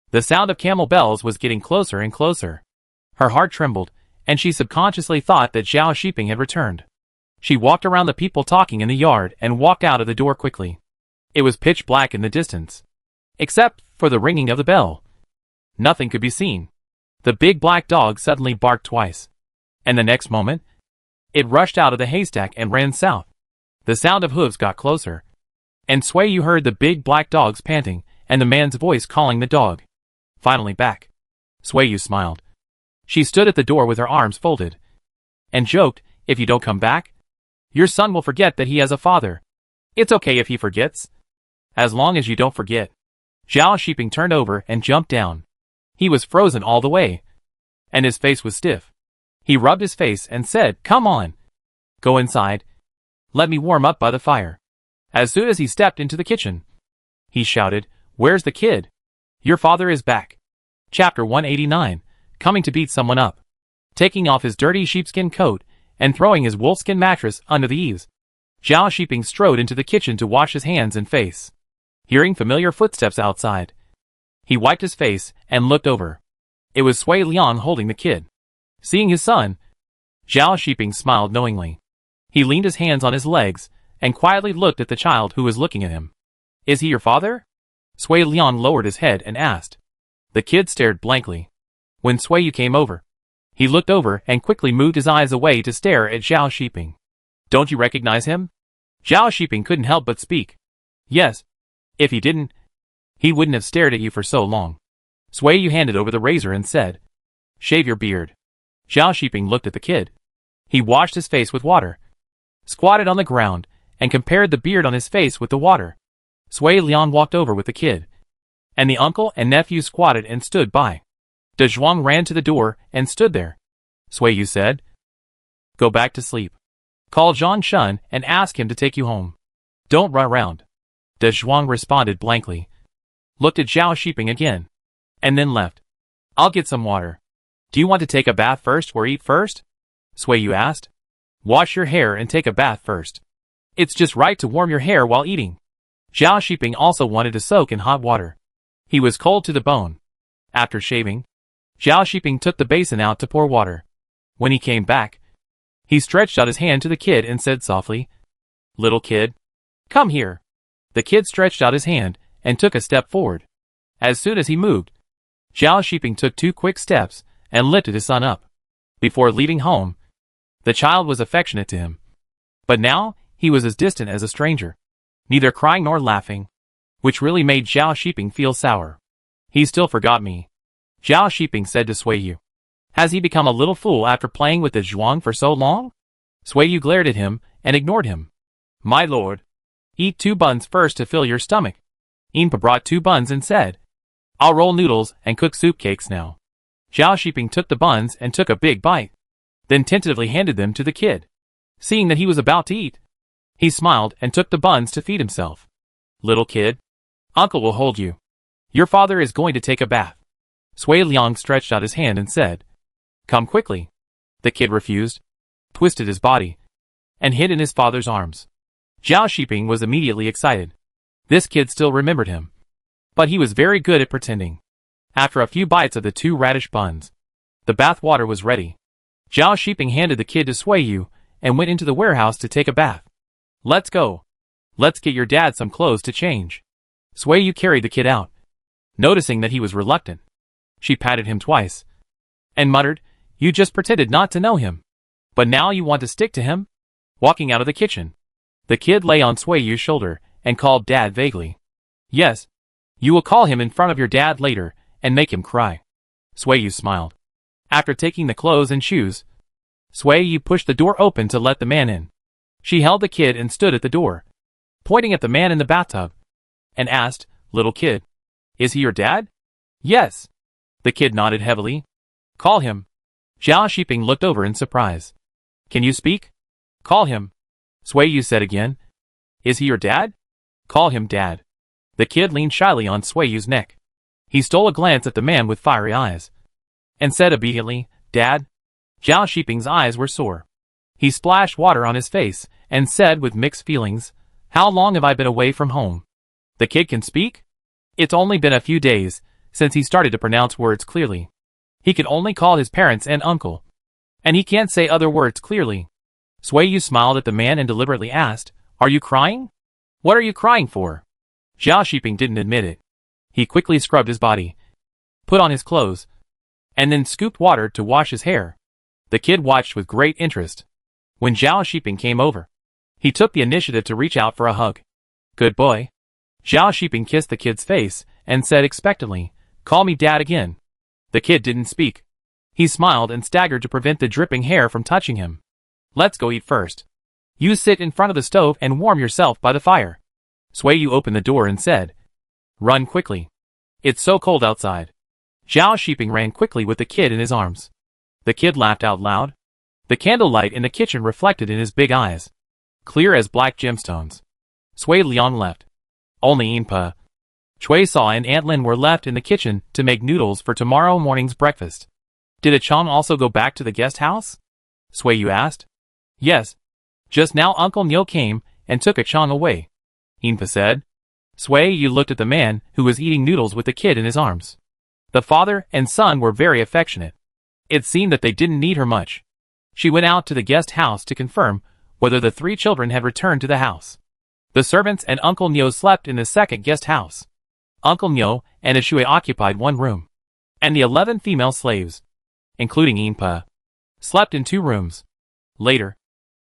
The sound of camel bells was getting closer and closer. Her heart trembled, and she subconsciously thought that Zhao Shiping had returned. She walked around the people talking in the yard and walked out of the door quickly. It was pitch black in the distance, except for the ringing of the bell. Nothing could be seen. The big black dog suddenly barked twice, and the next moment, it rushed out of the haystack and ran south. The sound of hooves got closer, and Sui Yu heard the big black dog's panting and the man's voice calling the dog. Finally back. Sui Yu smiled. She stood at the door with her arms folded, and joked, "If you don't come back, your son will forget that he has a father. It's okay if he forgets, as long as you don't forget." Zhao Shiping turned over and jumped down. He was frozen all the way, and his face was stiff. He rubbed his face and said, "Come on. Go inside. Let me warm up by the fire." As soon as he stepped into the kitchen, he shouted, "Where's the kid? Your father is back." Chapter 189, Coming to beat someone up. Taking off his dirty sheepskin coat and throwing his wolfskin mattress under the eaves, Zhao Shiping strode into the kitchen to wash his hands and face. Hearing familiar footsteps outside, he wiped his face and looked over. It was Sui Liang holding the kid. Seeing his son, Zhao Shiping smiled knowingly. He leaned his hands on his legs and quietly looked at the child who was looking at him. "Is he your father?" Sui Liang lowered his head and asked. The kid stared blankly. When Sui Yu came over, he looked over and quickly moved his eyes away to stare at Zhao Shiping. "Don't you recognize him?" Zhao Shiping couldn't help but speak. "Yes. If he didn't, he wouldn't have stared at you for so long." Sui Yu handed over the razor and said, "Shave your beard." Zhao Shiping looked at the kid. He washed his face with water, squatted on the ground, and compared the beard on his face with the water. Sui Liang walked over with the kid, and the uncle and nephew squatted and stood by. Dunhuang ran to the door and stood there. Sui Yu said, "Go back to sleep. Call Zhang Shun and ask him to take you home. Don't run around." Dunhuang responded blankly, looked at Zhao Shiping again, and then left. "I'll get some water. Do you want to take a bath first or eat first?" Sui Yu asked. "Wash your hair and take a bath first. It's just right to warm your hair while eating." Zhao Shiping also wanted to soak in hot water. He was cold to the bone. After shaving, Zhao Shiping took the basin out to pour water. When he came back, he stretched out his hand to the kid and said softly, "Little kid, come here." The kid stretched out his hand and took a step forward. As soon as he moved, Zhao Shiping took 2 quick steps and lifted his son up. Before leaving home, the child was affectionate to him. But now, he was as distant as a stranger, neither crying nor laughing, which really made Zhao Shiping feel sour. "He still forgot me," Zhao Shiping said to Sui Yu. "Has he become a little fool after playing with the zhuang for so long?" Sui Yu glared at him and ignored him. "My lord, Eat 2 buns first to fill your stomach. Inpa brought 2 buns and said, I'll roll noodles and cook soup cakes now. Zhao Shiping took the buns and took a big bite, then tentatively handed them to the kid. Seeing that he was about to eat, he smiled and took the buns to feed himself. Little kid, Uncle will hold you. Your father is going to take a bath. Sui Liang stretched out his hand and said, Come quickly. The kid refused, twisted his body, and hid in his father's arms. Zhao Shiping was immediately excited. This kid still remembered him. But he was very good at pretending. After a few bites of the 2 radish buns, the bath water was ready. Zhao Shiping handed the kid to Sui Yu and went into the warehouse to take a bath. Let's go. Let's get your dad some clothes to change. Sui Yu carried the kid out. Noticing that he was reluctant, she patted him twice and muttered, You just pretended not to know him. But now you want to stick to him? Walking out of the kitchen, the kid lay on Sui Yu's shoulder and called Dad vaguely. Yes, you will call him in front of your dad later and make him cry. Sui Yu smiled. After taking the clothes and shoes, Sui Yu pushed the door open to let the man in. She held the kid and stood at the door, pointing at the man in the bathtub, and asked, Little kid, is he your dad? Yes. The kid nodded heavily. Call him. Zhao Shiping looked over in surprise. Can you speak? Call him. Sui Yu said again. Is he your dad? Call him Dad. The kid leaned shyly on Sui Yu's neck. He stole a glance at the man with fiery eyes, and said obediently, Dad. Zhao Shiping's eyes were sore. He splashed water on his face, and said with mixed feelings, How long have I been away from home? The kid can speak? It's only been a few days since he started to pronounce words clearly. He can only call his parents and uncle, and he can't say other words clearly. Sui Yu smiled at the man and deliberately asked, Are you crying? What are you crying for? Zhao Shiping didn't admit it. He quickly scrubbed his body, put on his clothes, and then scooped water to wash his hair. The kid watched with great interest. When Zhao Shiping came over, he took the initiative to reach out for a hug. Good boy. Zhao Shiping kissed the kid's face and said expectantly, Call me Dad again. The kid didn't speak. He smiled and staggered to prevent the dripping hair from touching him. Let's go eat first. You sit in front of the stove and warm yourself by the fire. Sui Yu opened the door and said, Run quickly. It's so cold outside. Zhao Shiping ran quickly with the kid in his arms. The kid laughed out loud. The candlelight in the kitchen reflected in his big eyes, clear as black gemstones. Sui Liang left. Only Inpa, Chui Saw and Aunt Lin were left in the kitchen to make noodles for tomorrow morning's breakfast. Did Achong also go back to the guest house? Sui Yu asked. Yes. Just now Uncle Nyo came and took Achong away, Inpa said. Sui Yu looked at the man who was eating noodles with the kid in his arms. The father and son were very affectionate. It seemed that they didn't need her much. She went out to the guest house to confirm whether the 3 children had returned to the house. The servants and Uncle Nyo slept in the second guest house. Uncle Nyo and Ashui occupied one room, and the 11 female slaves, including Inpa, slept in 2 rooms. Later,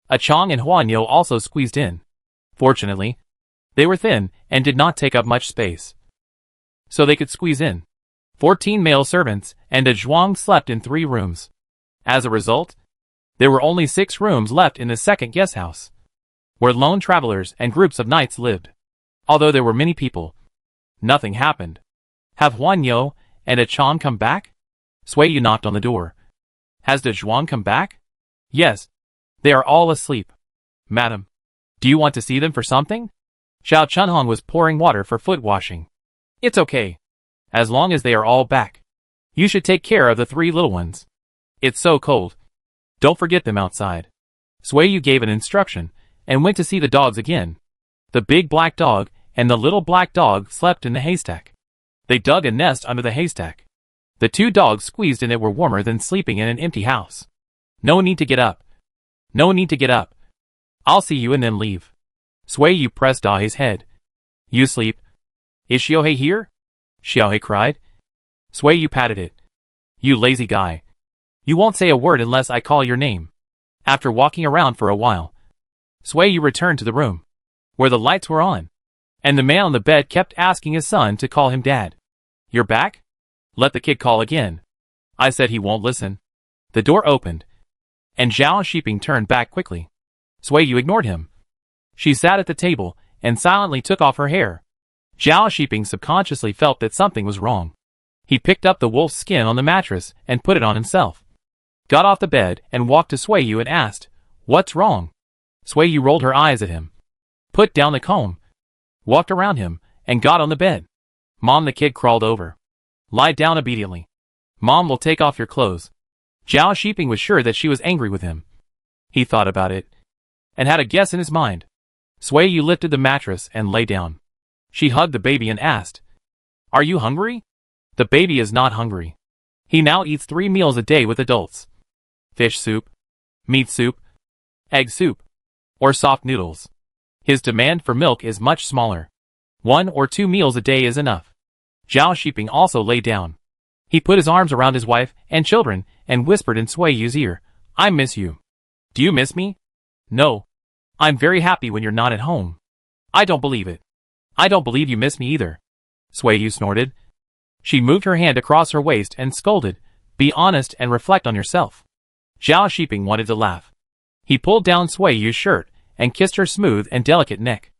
Achong and Hua Nyo also squeezed in. Fortunately, they were thin and did not take up much space, so they could squeeze in. 14 male servants and a zhuang slept in 3 rooms. As a result, there were only 6 rooms left in the second guest house, where lone travelers and groups of knights lived. Although there were many people, nothing happened. Have Huan Yo and Achong come back? Sui Yu knocked on the door. Has the zhuang come back? Yes. They are all asleep. Madam, do you want to see them for something? Xiao Chunhong was pouring water for foot washing. It's okay. As long as they are all back. You should take care of the 3 little ones. It's so cold. Don't forget them outside. Sui Yu gave an instruction and went to see the dogs again. The big black dog and the little black dog slept in the haystack. They dug a nest under the haystack. The 2 dogs squeezed in it were warmer than sleeping in an empty house. No need to get up. No need to get up. I'll see you and then leave. Sui Yu pressed Dahe's head. You sleep. Is Xiaohei here? Xiaohei cried. Sui Yu patted it. You lazy guy. You won't say a word unless I call your name. After walking around for a while, Sui Yu returned to the room, where the lights were on, and the man on the bed kept asking his son to call him Dad. You're back? Let the kid call again. I said he won't listen. The door opened, and Zhao Shiping turned back quickly. Sui Yu ignored him. She sat at the table and silently took off her hair. Zhao Shiping subconsciously felt that something was wrong. He picked up the wolf's skin on the mattress and put it on himself. Got off the bed and walked to Sui Yu and asked, "What's wrong?" Sui Yu rolled her eyes at him, put down the comb, walked around him, and got on the bed. "Mom," the kid crawled over. "Lie down obediently. Mom will take off your clothes." Zhao Shiping was sure that she was angry with him. He thought about it, and had a guess in his mind. Sui Yu lifted the mattress and lay down. She hugged the baby and asked, "Are you hungry?" The baby is not hungry. He now eats 3 meals a day with adults. Fish soup, meat soup, egg soup, or soft noodles. His demand for milk is much smaller. 1 or 2 meals a day is enough. Zhao Shiping also lay down. He put his arms around his wife and children and whispered in Sui Yu's ear, "I miss you." "Do you miss me?" "No. I'm very happy when you're not at home." "I don't believe it." "I don't believe you miss me either." Sui Yu snorted. She moved her hand across her waist and scolded, "Be honest and reflect on yourself." Zhao Shiping wanted to laugh. He pulled down Sui Yu's shirt and kissed her smooth and delicate neck.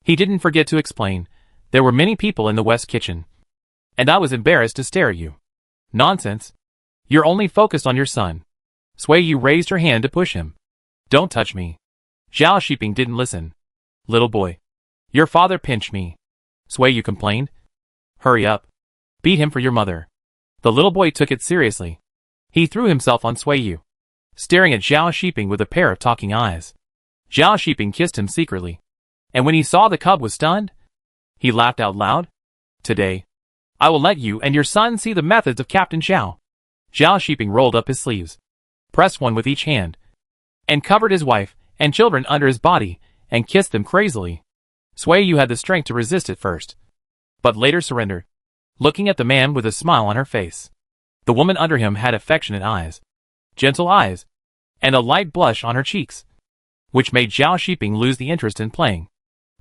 He didn't forget to explain, "There were many people in the West Kitchen, and I was embarrassed to stare at you." "Nonsense. You're only focused on your son." Sui Yu raised her hand to push him. "Don't touch me." Zhao Shiping didn't listen. "Little boy. Your father pinched me." Sui Yu complained. "Hurry up. Beat him for your mother." The little boy took it seriously. He threw himself on Sui Yu, staring at Zhao Shiping with a pair of talking eyes. Zhao Shiping kissed him secretly. And when he saw the cub was stunned, he laughed out loud. "Today, I will let you and your son see the methods of Captain Zhao." Zhao Shiping rolled up his sleeves, pressed one with each hand, and covered his wife and children under his body and kissed them crazily. Sui Yu had the strength to resist at first, but later surrendered, looking at the man with a smile on her face. The woman under him had affectionate eyes, gentle eyes, and a light blush on her cheeks, which made Zhao Shiping lose the interest in playing.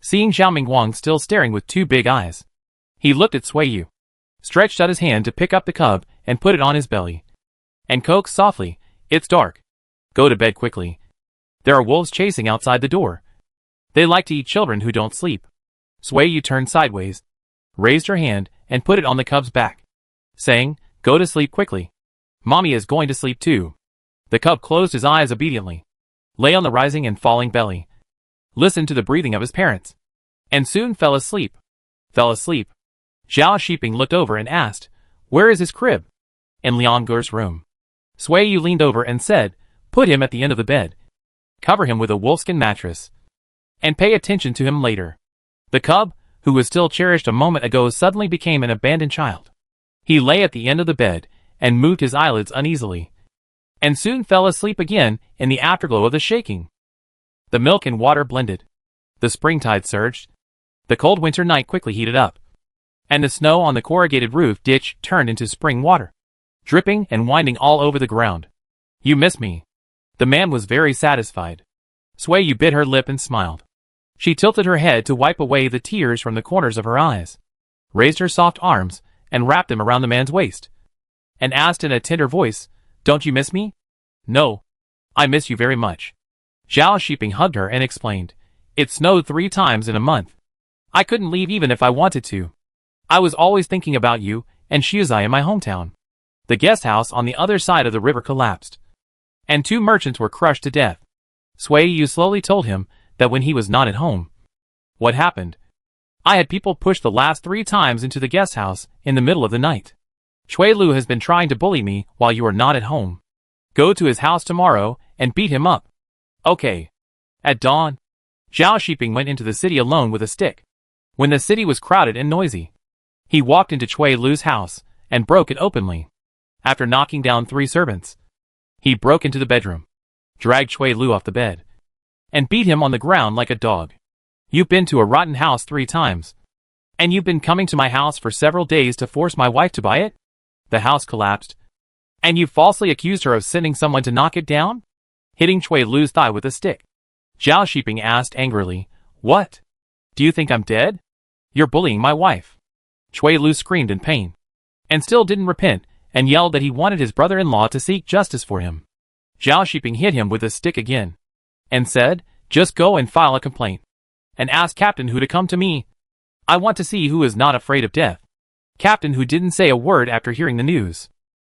Seeing Zhao Mingguang still staring with 2 big eyes, he looked at Sui Yu, stretched out his hand to pick up the cub and put it on his belly, and coaxed softly, "It's dark. Go to bed quickly. There are wolves chasing outside the door. They like to eat children who don't sleep." Sui Yu turned sideways, raised her hand, and put it on the cub's back, saying, "Go to sleep quickly. Mommy is going to sleep too." The cub closed his eyes obediently, lay on the rising and falling belly, listened to the breathing of his parents, and soon fell asleep. Zhao Shiping looked over and asked, "Where is his crib?" "In Liang Ge's room." Sui Yu leaned over and said, "Put him at the end of the bed. Cover him with a wolfskin mattress, and pay attention to him later." The cub, who was still cherished a moment ago, suddenly became an abandoned child. He lay at the end of the bed and moved his eyelids uneasily, and soon fell asleep again in the afterglow of the shaking. The milk and water blended. The springtide surged. The cold winter night quickly heated up, and the snow on the corrugated roof ditch turned into spring water, dripping and winding all over the ground. "You miss me." The man was very satisfied. Sui Yu bit her lip and smiled. She tilted her head to wipe away the tears from the corners of her eyes, raised her soft arms, and wrapped them around the man's waist, and asked in a tender voice, "Don't you miss me?" "No. I miss you very much." Zhao Shiping hugged her and explained, "It snowed 3 times in a month. I couldn't leave even if I wanted to. I was always thinking about you and Shizai in my hometown." The guest house on the other side of the river collapsed, and 2 merchants were crushed to death. Sui Yu slowly told him that when he was not at home. "What happened?" "I had people push the last 3 times into the guest house in the middle of the night. Shui Lu has been trying to bully me while you are not at home. Go to his house tomorrow and beat him up." "Okay." At dawn, Zhao Shiping went into the city alone with a stick. When the city was crowded and noisy, he walked into Shui Lu's house and broke it openly. After knocking down 3 servants, he broke into the bedroom, dragged Shui Lu off the bed, and beat him on the ground like a dog. "You've been to a rotten house 3 times, and you've been coming to my house for several days to force my wife to buy it? The house collapsed, and you falsely accused her of sending someone to knock it down?" Hitting Shui Lu's thigh with a stick, Zhao Shiping asked angrily, "What? Do you think I'm dead? You're bullying my wife." Shui Lu screamed in pain, and still didn't repent, and yelled that he wanted his brother-in-law to seek justice for him. Zhao Shiping hit him with a stick again, and said, "Just go and file a complaint, and ask Captain Hu to come to me. I want to see who is not afraid of death. Captain Hu didn't say a word after hearing the news.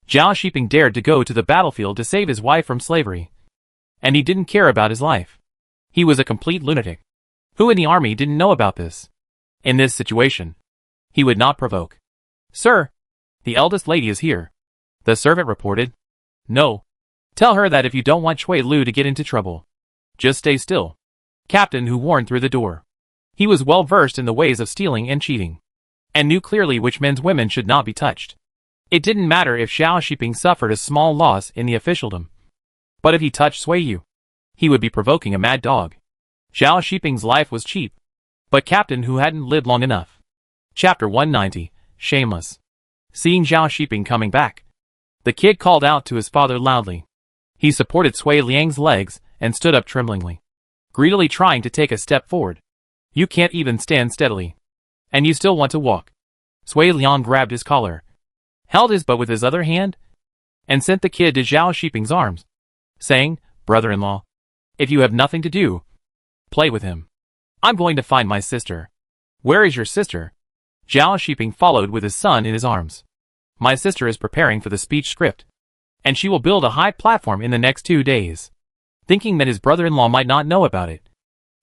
Zhao Shiping dared to go to the battlefield to save his wife from slavery. And he didn't care about his life. He was a complete lunatic. Who in the army didn't know about this? In this situation, he would not provoke. Sir, the eldest lady is here. The servant reported. No. Tell her that if you don't want Chui Lu to get into trouble, just stay still. Captain Hu warned through the door. He was well versed in the ways of stealing and cheating, and knew clearly which men's women should not be touched. It didn't matter if Zhao Shiping suffered a small loss in the officialdom. But if he touched Sui Yu, he would be provoking a mad dog. Zhao Shiping's life was cheap, but Captain Hu hadn't lived long enough. Chapter 190, Shameless. Seeing Zhao Shiping coming back, the kid called out to his father loudly. He supported Sui Liang's legs and stood up tremblingly, greedily trying to take a step forward. You can't even stand steadily. And you still want to walk. Sui Liang grabbed his collar, held his butt with his other hand, and sent the kid to Zhao Shiping's arms, saying, Brother-in-law, if you have nothing to do, play with him. I'm going to find my sister. Where is your sister? Zhao Shiping followed with his son in his arms. My sister is preparing for the speech script, and she will build a high platform in the next 2 days. Thinking that his brother-in-law might not know about it,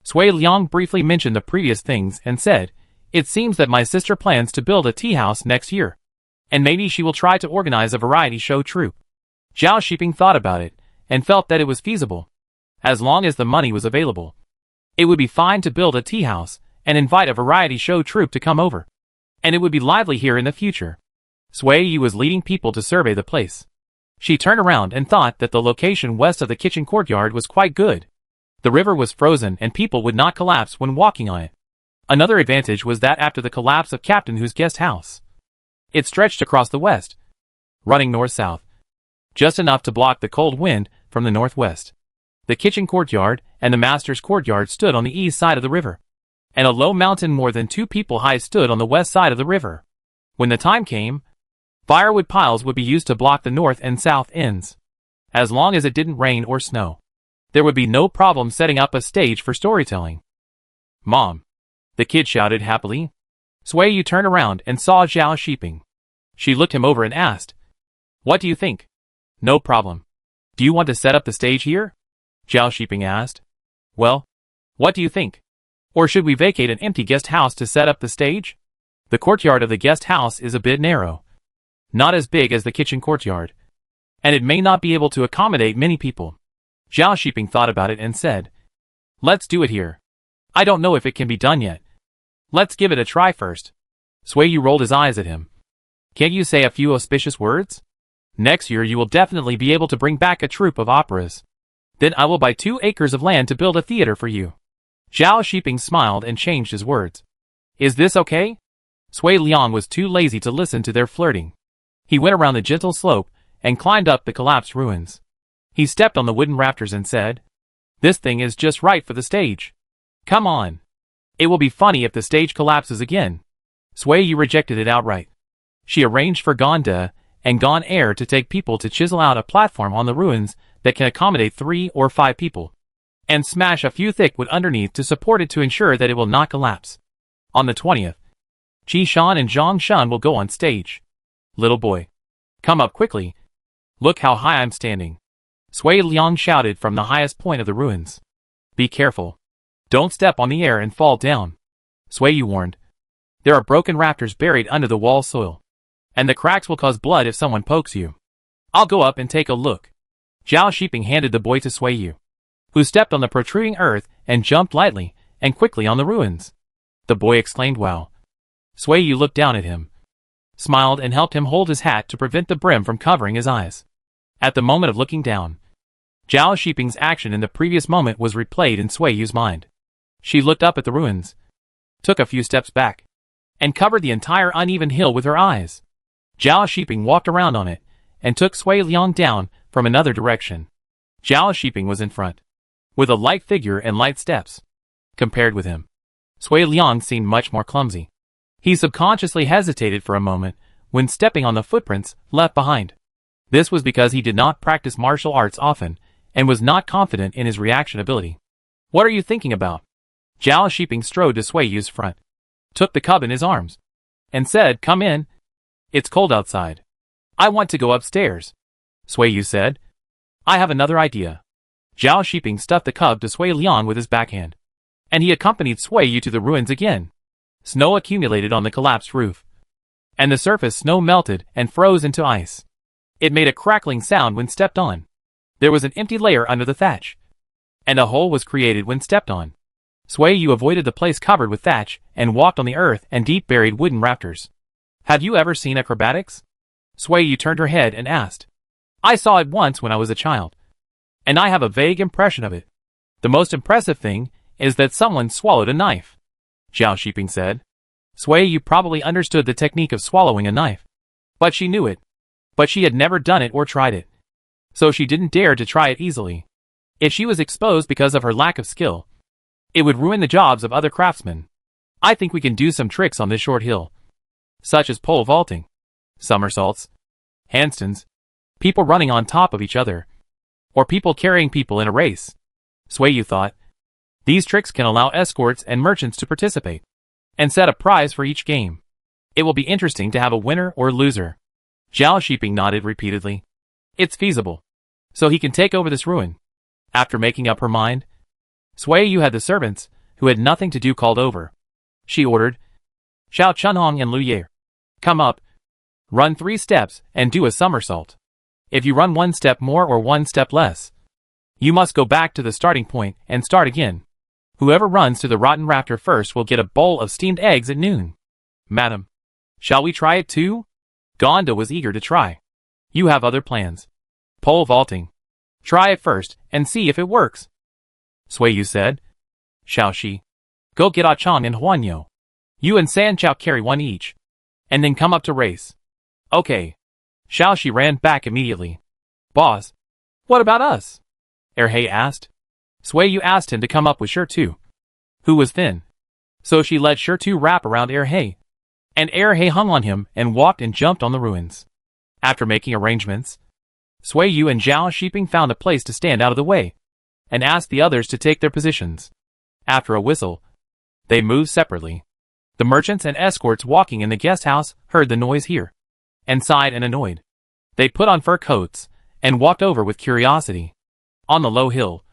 Sui Liang briefly mentioned the previous things and said, It seems that my sister plans to build a tea house next year, and maybe she will try to organize a variety show troupe. Zhao Shiping thought about it, and felt that it was feasible, as long as the money was available. It would be fine to build a tea house, and invite a variety show troupe to come over, and it would be lively here in the future. Sui Yu was leading people to survey the place. She turned around and thought that the location west of the kitchen courtyard was quite good. The river was frozen and people would not collapse when walking on it. Another advantage was that after the collapse of Captain Hu's guest house, it stretched across the west, running north-south, just enough to block the cold wind from the northwest. The kitchen courtyard and the master's courtyard stood on the east side of the river, and a low mountain more than 2 people high stood on the west side of the river. When the time came, firewood piles would be used to block the north and south ends. As long as it didn't rain or snow, there would be no problem setting up a stage for storytelling. Mom! The kid shouted happily. Sui Yu turned around and saw Zhao Shiping. She looked him over and asked, What do you think? No problem. Do you want to set up the stage here? Zhao Shiping asked. Well, what do you think? Or should we vacate an empty guest house to set up the stage? The courtyard of the guest house is a bit narrow, not as big as the kitchen courtyard, and it may not be able to accommodate many people. Zhao Shiping thought about it and said, Let's do it here. I don't know if it can be done yet. Let's give it a try first. Sui Yu rolled his eyes at him. Can't you say a few auspicious words? Next year you will definitely be able to bring back a troupe of operas. Then I will buy 2 acres of land to build a theater for you. Zhao Shiping smiled and changed his words. Is this okay? Sui Liang was too lazy to listen to their flirting. He went around the gentle slope and climbed up the collapsed ruins. He stepped on the wooden rafters and said, This thing is just right for the stage. Come on. It will be funny if the stage collapses again. Sui Yu rejected it outright. She arranged for Gonda and Gon Air to take people to chisel out a platform on the ruins that can accommodate 3 or 5 people, and smash a few thick wood underneath to support it to ensure that it will not collapse. On the 20th, Qi Shan and Zhang Shun will go on stage. Little boy, come up quickly. Look how high I'm standing. Sui Liang shouted from the highest point of the ruins. Be careful. Don't step on the air and fall down. Sui Yu warned. There are broken rafters buried under the wall soil, and the cracks will cause blood if someone pokes you. I'll go up and take a look. Zhao Shiping handed the boy to Sui Yu, who stepped on the protruding earth and jumped lightly and quickly on the ruins. The boy exclaimed, Wow. Sui Yu looked down at him, smiled and helped him hold his hat to prevent the brim from covering his eyes. At the moment of looking down, Zhao Shiping's action in the previous moment was replayed in Sui Yu's mind. She looked up at the ruins, took a few steps back, and covered the entire uneven hill with her eyes. Zhao Shiping walked around on it, and took Sui Liang down from another direction. Zhao Shiping was in front, with a light figure and light steps. Compared with him, Sui Liang seemed much more clumsy. He subconsciously hesitated for a moment when stepping on the footprints left behind. This was because he did not practice martial arts often, and was not confident in his reaction ability. What are you thinking about? Zhao Shiping strode to Sui Yu's front, took the cub in his arms, and said, "Come in. It's cold outside. I want to go upstairs." Sui Yu said, "I have another idea." Zhao Shiping stuffed the cub to Sui Liang with his backhand, and he accompanied Sui Yu to the ruins again. Snow accumulated on the collapsed roof, and the surface snow melted and froze into ice. It made a crackling sound when stepped on. There was an empty layer under the thatch, and a hole was created when stepped on. Sui Yu avoided the place covered with thatch and walked on the earth and deep-buried wooden rafters. "Have you ever seen acrobatics?" Sui Yu turned her head and asked. "I saw it once when I was a child, and I have a vague impression of it. The most impressive thing is that someone swallowed a knife," Zhao Shiping said. Sui Yu probably understood the technique of swallowing a knife, but she knew it. But she had never done it or tried it, so she didn't dare to try it easily. If she was exposed because of her lack of skill, it would ruin the jobs of other craftsmen. "I think we can do some tricks on this short hill, such as pole vaulting, somersaults, handstands, people running on top of each other, or people carrying people in a race," Sui Yu thought. "These tricks can allow escorts and merchants to participate, and set a prize for each game. It will be interesting to have a winner or loser." Zhao Shiping nodded repeatedly. "It's feasible. So he can take over this ruin." After making up her mind, Sui Yu had the servants, who had nothing to do, called over. She ordered, "Xiao Chunhong and Lu Ye, come up. Run 3 steps and do a somersault. If you run 1 step more or 1 step less, you must go back to the starting point and start again. Whoever runs to the rotten rafter first will get a bowl of steamed eggs at noon." "Madam, shall we try it too?" Gonda was eager to try. "You have other plans. Pole vaulting. Try it first and see if it works," Sui Yu said. "Xiaoxi, go get Chong and Huanyo. You and San Chao carry 1 each, and then come up to race." "Okay." Xiaoxi ran back immediately. "Boss, what about us?" Erhei asked. Sui Yu asked him to come up with Shirtu, who was thin. So she let Shirtu wrap around Erhei, and Erhei hung on him and walked and jumped on the ruins. After making arrangements, Sui Yu and Zhao Shiping found a place to stand out of the way, and asked the others to take their positions. After a whistle, they moved separately. The merchants and escorts walking in the guest house heard the noise here, and sighed and annoyed. They put on fur coats, and walked over with curiosity. On the low hill,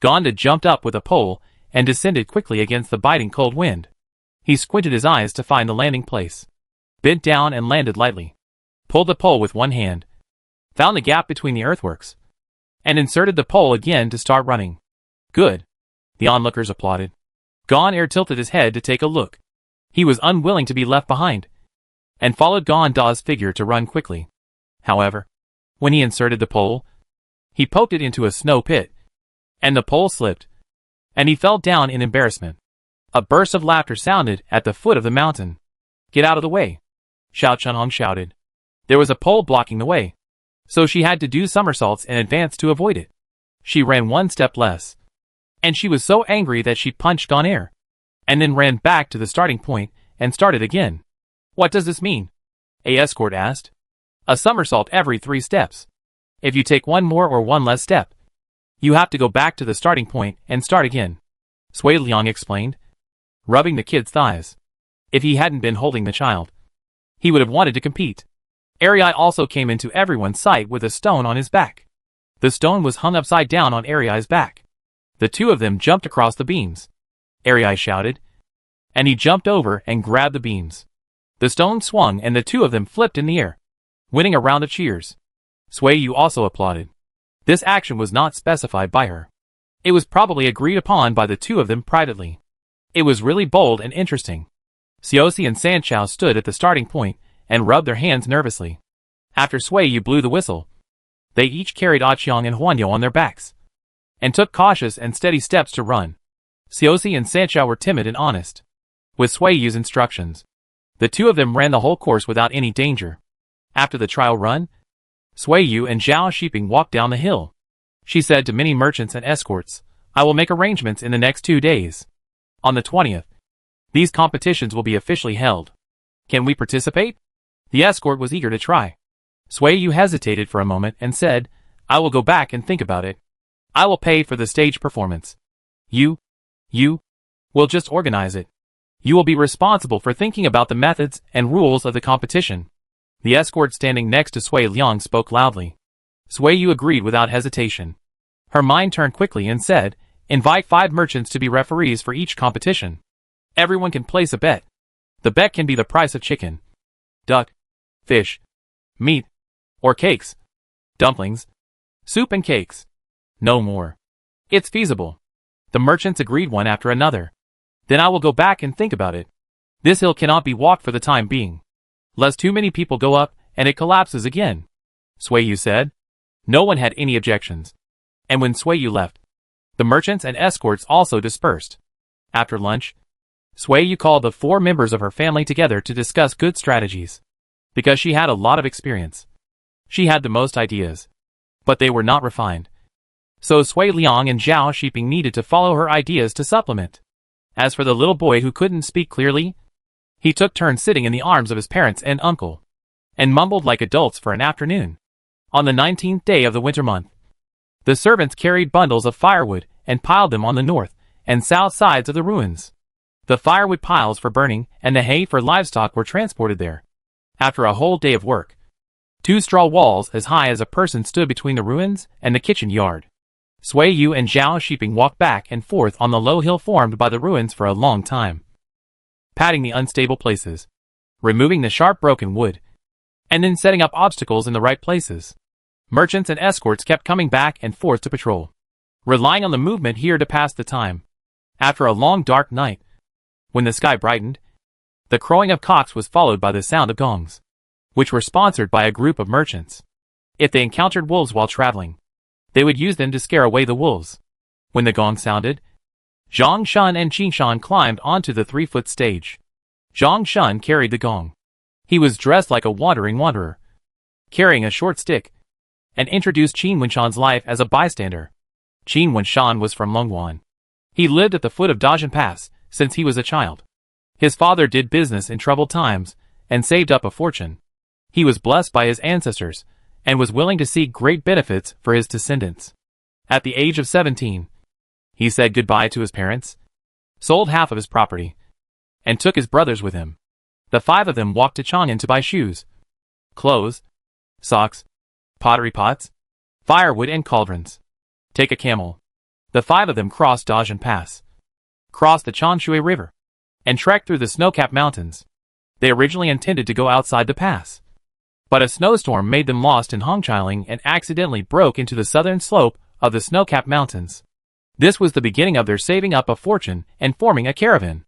Gonda jumped up with a pole, and descended quickly against the biting cold wind. He squinted his eyes to find the landing place, bent down and landed lightly, pulled the pole with one hand, found the gap between the earthworks, and inserted the pole again to start running. "Good," the onlookers applauded. Gon Air tilted his head to take a look. He was unwilling to be left behind, and followed Gon Da's figure to run quickly. However, when he inserted the pole, he poked it into a snow pit, and the pole slipped, and he fell down in embarrassment. A burst of laughter sounded at the foot of the mountain. "Get out of the way," Xiao Chunhong shouted. There was a pole blocking the way, so she had to do somersaults in advance to avoid it. She ran 1 step less, and she was so angry that she punched Gon Air, and then ran back to the starting point and started again. "What does this mean?" a escort asked. "A somersault every 3 steps. If you take 1 more or 1 less step, you have to go back to the starting point and start again," Sui Liang explained, rubbing the kid's thighs. If he hadn't been holding the child, he would have wanted to compete. Arei also came into everyone's sight with a stone on his back. The stone was hung upside down on Arei's back. The 2 of them jumped across the beams. Arei shouted, and he jumped over and grabbed the beams. The stone swung and the 2 of them flipped in the air, winning a round of cheers. Sui Yu also applauded. This action was not specified by her. It was probably agreed upon by the 2 of them privately. It was really bold and interesting. Xiaoxi and San Chao stood at the starting point and rubbed their hands nervously. After Sui Yu blew the whistle, they each carried Aqiang and Huanyo on their backs, and took cautious and steady steps to run. Xiaoxi and San Chao were timid and honest. With Sui Yu's instructions, the 2 of them ran the whole course without any danger. After the trial run, Sui Yu and Zhao Shiping walked down the hill. She said to many merchants and escorts, "I will make arrangements in the next 2 days. On the 20th, these competitions will be officially held. Can we participate?" The escort was eager to try. Sui Yu hesitated for a moment and said, "I will go back and think about it. I will pay for the stage performance. You, We'll just organize it. You will be responsible for thinking about the methods and rules of the competition. The escort standing next to Sui Liang spoke loudly. Sui Yu agreed without hesitation. Her mind turned quickly and said, invite 5 merchants to be referees for each competition. Everyone can place a bet. The bet can be the price of chicken, duck, fish, meat, or cakes, dumplings, soup and cakes. No more. It's feasible. The merchants agreed one after another. Then I will go back and think about it. This hill cannot be walked for the time being. Lest too many people go up and it collapses again. Sui Yu said. No one had any objections. And when Sui Yu left, the merchants and escorts also dispersed. After lunch, Sui Yu called the 4 members of her family together to discuss good strategies. Because she had a lot of experience. She had the most ideas. But they were not refined. So Sui Liang and Zhao Shiping needed to follow her ideas to supplement. As for the little boy who couldn't speak clearly, he took turns sitting in the arms of his parents and uncle, and mumbled like adults for an afternoon. On the 19th day of the winter month, the servants carried bundles of firewood and piled them on the north and south sides of the ruins. The firewood piles for burning and the hay for livestock were transported there. After a whole day of work, 2 straw walls as high as a person stood between the ruins and the kitchen yard. Sui Yu and Zhao Shiping walked back and forth on the low hill formed by the ruins for a long time, patting the unstable places, removing the sharp broken wood, and then setting up obstacles in the right places. Merchants and escorts kept coming back and forth to patrol, relying on the movement here to pass the time. After a long dark night, when the sky brightened, the crowing of cocks was followed by the sound of gongs, which were sponsored by a group of merchants. If they encountered wolves while traveling, they would use them to scare away the wolves. When the gong sounded, Zhang Shun and Qing Shan climbed onto the 3-foot stage. Zhang Shun carried the gong. He was dressed like a wandering wanderer, carrying a short stick, and introduced Qin Wenshan's life as a bystander. Qin Wenshan was from Longwan. He lived at the foot of Dajin Pass since he was a child. His father did business in troubled times and saved up a fortune. He was blessed by his ancestors and was willing to seek great benefits for his descendants. At the age of 17, he said goodbye to his parents, sold half of his property, and took his brothers with him. The 5 of them walked to Chang'an to buy shoes, clothes, socks, pottery pots, firewood and cauldrons. Take a camel. The 5 of them crossed Dajin Pass, crossed the Changshui River, and trekked through the snow-capped mountains. They originally intended to go outside the pass, but a snowstorm made them lost in Hongqiling and accidentally broke into the southern slope of the snow-capped mountains. This was the beginning of their saving up a fortune and forming a caravan.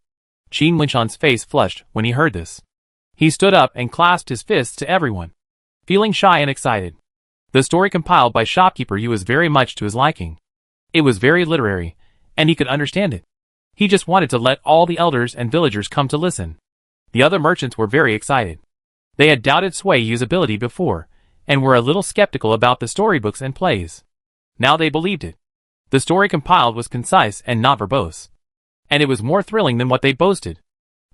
Qin Wenshan's face flushed when he heard this. He stood up and clasped his fists to everyone, feeling shy and excited. The story compiled by shopkeeper Yu was very much to his liking. It was very literary, and he could understand it. He just wanted to let all the elders and villagers come to listen. The other merchants were very excited. They had doubted Sui Yu's ability before, and were a little skeptical about the storybooks and plays. Now they believed it. The story compiled was concise and not verbose, and it was more thrilling than what they boasted.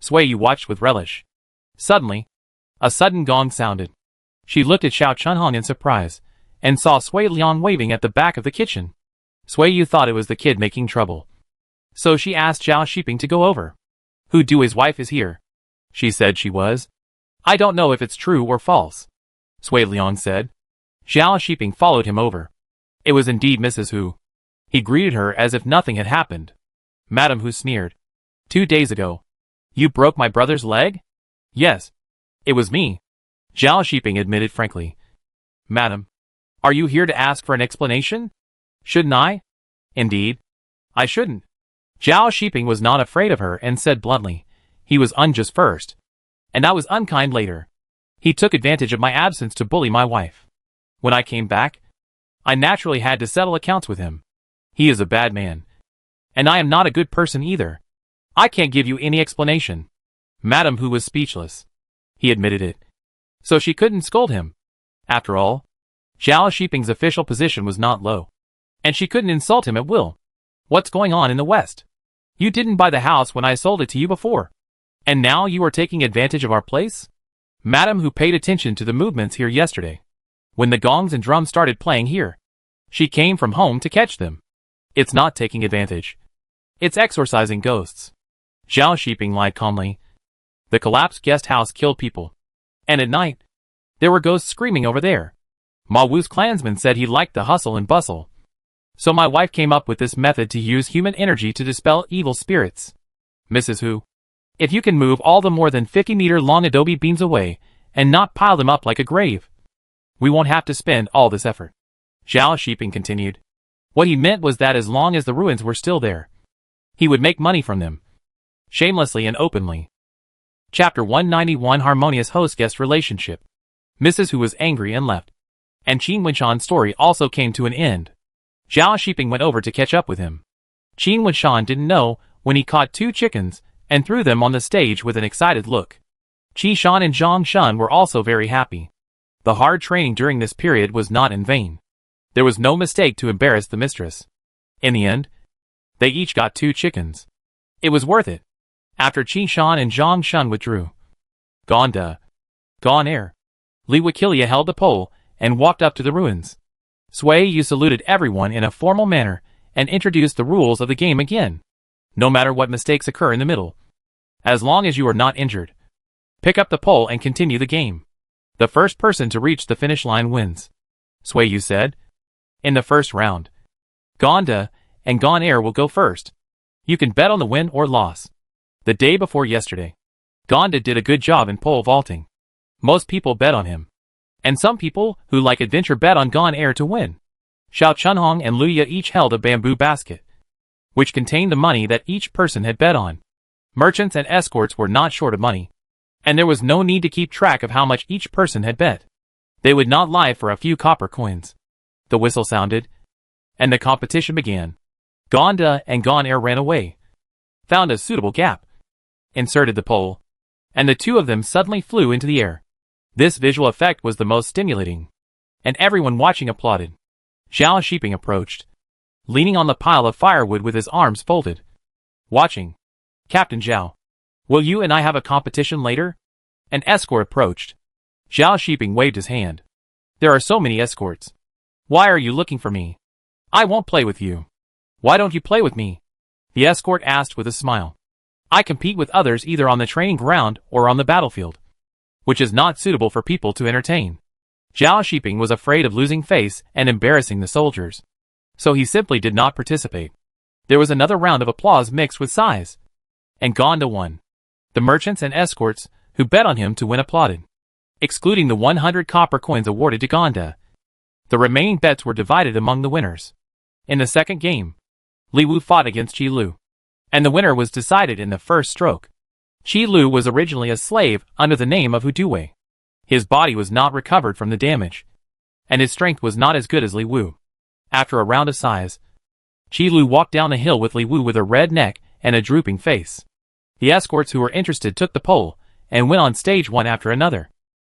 Sui Yu watched with relish. Suddenly, a sudden gong sounded. She looked at Xiao Chunhong in surprise, and saw Sui Liang waving at the back of the kitchen. Sui Yu thought it was the kid making trouble, so she asked Zhao Shiping to go over. Hu Dui's wife is here. She said she was. I don't know if it's true or false, Sui Liang said. Zhao Shiping followed him over. It was indeed Mrs. Hu. He greeted her as if nothing had happened. Madam Hu sneered. 2 days ago, you broke my brother's leg? Yes, it was me, Zhao Shiping admitted frankly. Madam, are you here to ask for an explanation? Shouldn't I? Indeed, I shouldn't. Zhao Shiping was not afraid of her and said bluntly, he was unjust first, and I was unkind later. He took advantage of my absence to bully my wife. When I came back, I naturally had to settle accounts with him. He is a bad man, and I am not a good person either. I can't give you any explanation. Madam Hu was speechless. He admitted it. So she couldn't scold him. After all, Zhao Shiping's official position was not low, and she couldn't insult him at will. What's going on in the West? You didn't buy the house when I sold it to you before, and now you are taking advantage of our place? Madam Hu paid attention to the movements here yesterday. When the gongs and drums started playing here, she came from home to catch them. It's not taking advantage. It's exorcising ghosts. Zhao Shiping lied calmly. The collapsed guest house killed people. And at night, there were ghosts screaming over there. Ma Wu's clansman said he liked the hustle and bustle. So my wife came up with this method to use human energy to dispel evil spirits. Mrs. Hu, if you can move all the more than 50-meter-long adobe beams away, and not pile them up like a grave, we won't have to spend all this effort. Zhao Shiping continued. What he meant was that as long as the ruins were still there, he would make money from them. Shamelessly and openly. Chapter 191 Harmonious Host-Guest Relationship. Mrs. Hu was angry and left. And Qin Wenshan's story also came to an end. Zhao Shiping went over to catch up with him. Qin Wenshan didn't know when he caught 2 chickens and threw them on the stage with an excited look. Qi Shan and Zhang Shun were also very happy. The hard training during this period was not in vain. There was no mistake to embarrass the mistress. In the end, they each got 2 chickens. It was worth it. After Qi Shan and Zhang Shun withdrew, gone air. Li Wakilia held the pole and walked up to the ruins. Sui Yu saluted everyone in a formal manner and introduced the rules of the game again. No matter what mistakes occur in the middle, as long as you are not injured, pick up the pole and continue the game. The first person to reach the finish line wins. Sui Yu said. In the first round, Gonda and Gone Air will go first. You can bet on the win or loss. The day before yesterday, Gonda did a good job in pole vaulting. Most people bet on him. And some people who like adventure bet on Gone Air to win. Xiao Chunhong and Luya each held a bamboo basket, which contained the money that each person had bet on. Merchants and escorts were not short of money, and there was no need to keep track of how much each person had bet. They would not lie for a few copper coins. The whistle sounded, and the competition began. Gonda and Gone Air ran away, found a suitable gap, inserted the pole, and the 2 of them suddenly flew into the air. This visual effect was the most stimulating, and everyone watching applauded. Zhao Shiping approached, leaning on the pile of firewood with his arms folded. Watching. Captain Zhao, will you and I have a competition later? An escort approached. Zhao Shiping waved his hand. There are so many escorts. Why are you looking for me? I won't play with you. Why don't you play with me? The escort asked with a smile. I compete with others either on the training ground or on the battlefield, which is not suitable for people to entertain. Zhao Shiping was afraid of losing face and embarrassing the soldiers, so he simply did not participate. There was another round of applause mixed with sighs, and Gonda won. The merchants and escorts who bet on him to win applauded, excluding the 100 copper coins awarded to Gonda. The remaining bets were divided among the winners. In the second game, Li Wu fought against Qi Lu, and the winner was decided in the first stroke. Qi Lu was originally a slave under the name of Huduwei. His body was not recovered from the damage, and his strength was not as good as Li Wu. After a round of sighs, Qi Lu walked down the hill with Li Wu with a red neck and a drooping face. The escorts who were interested took the pole and went on stage one after another.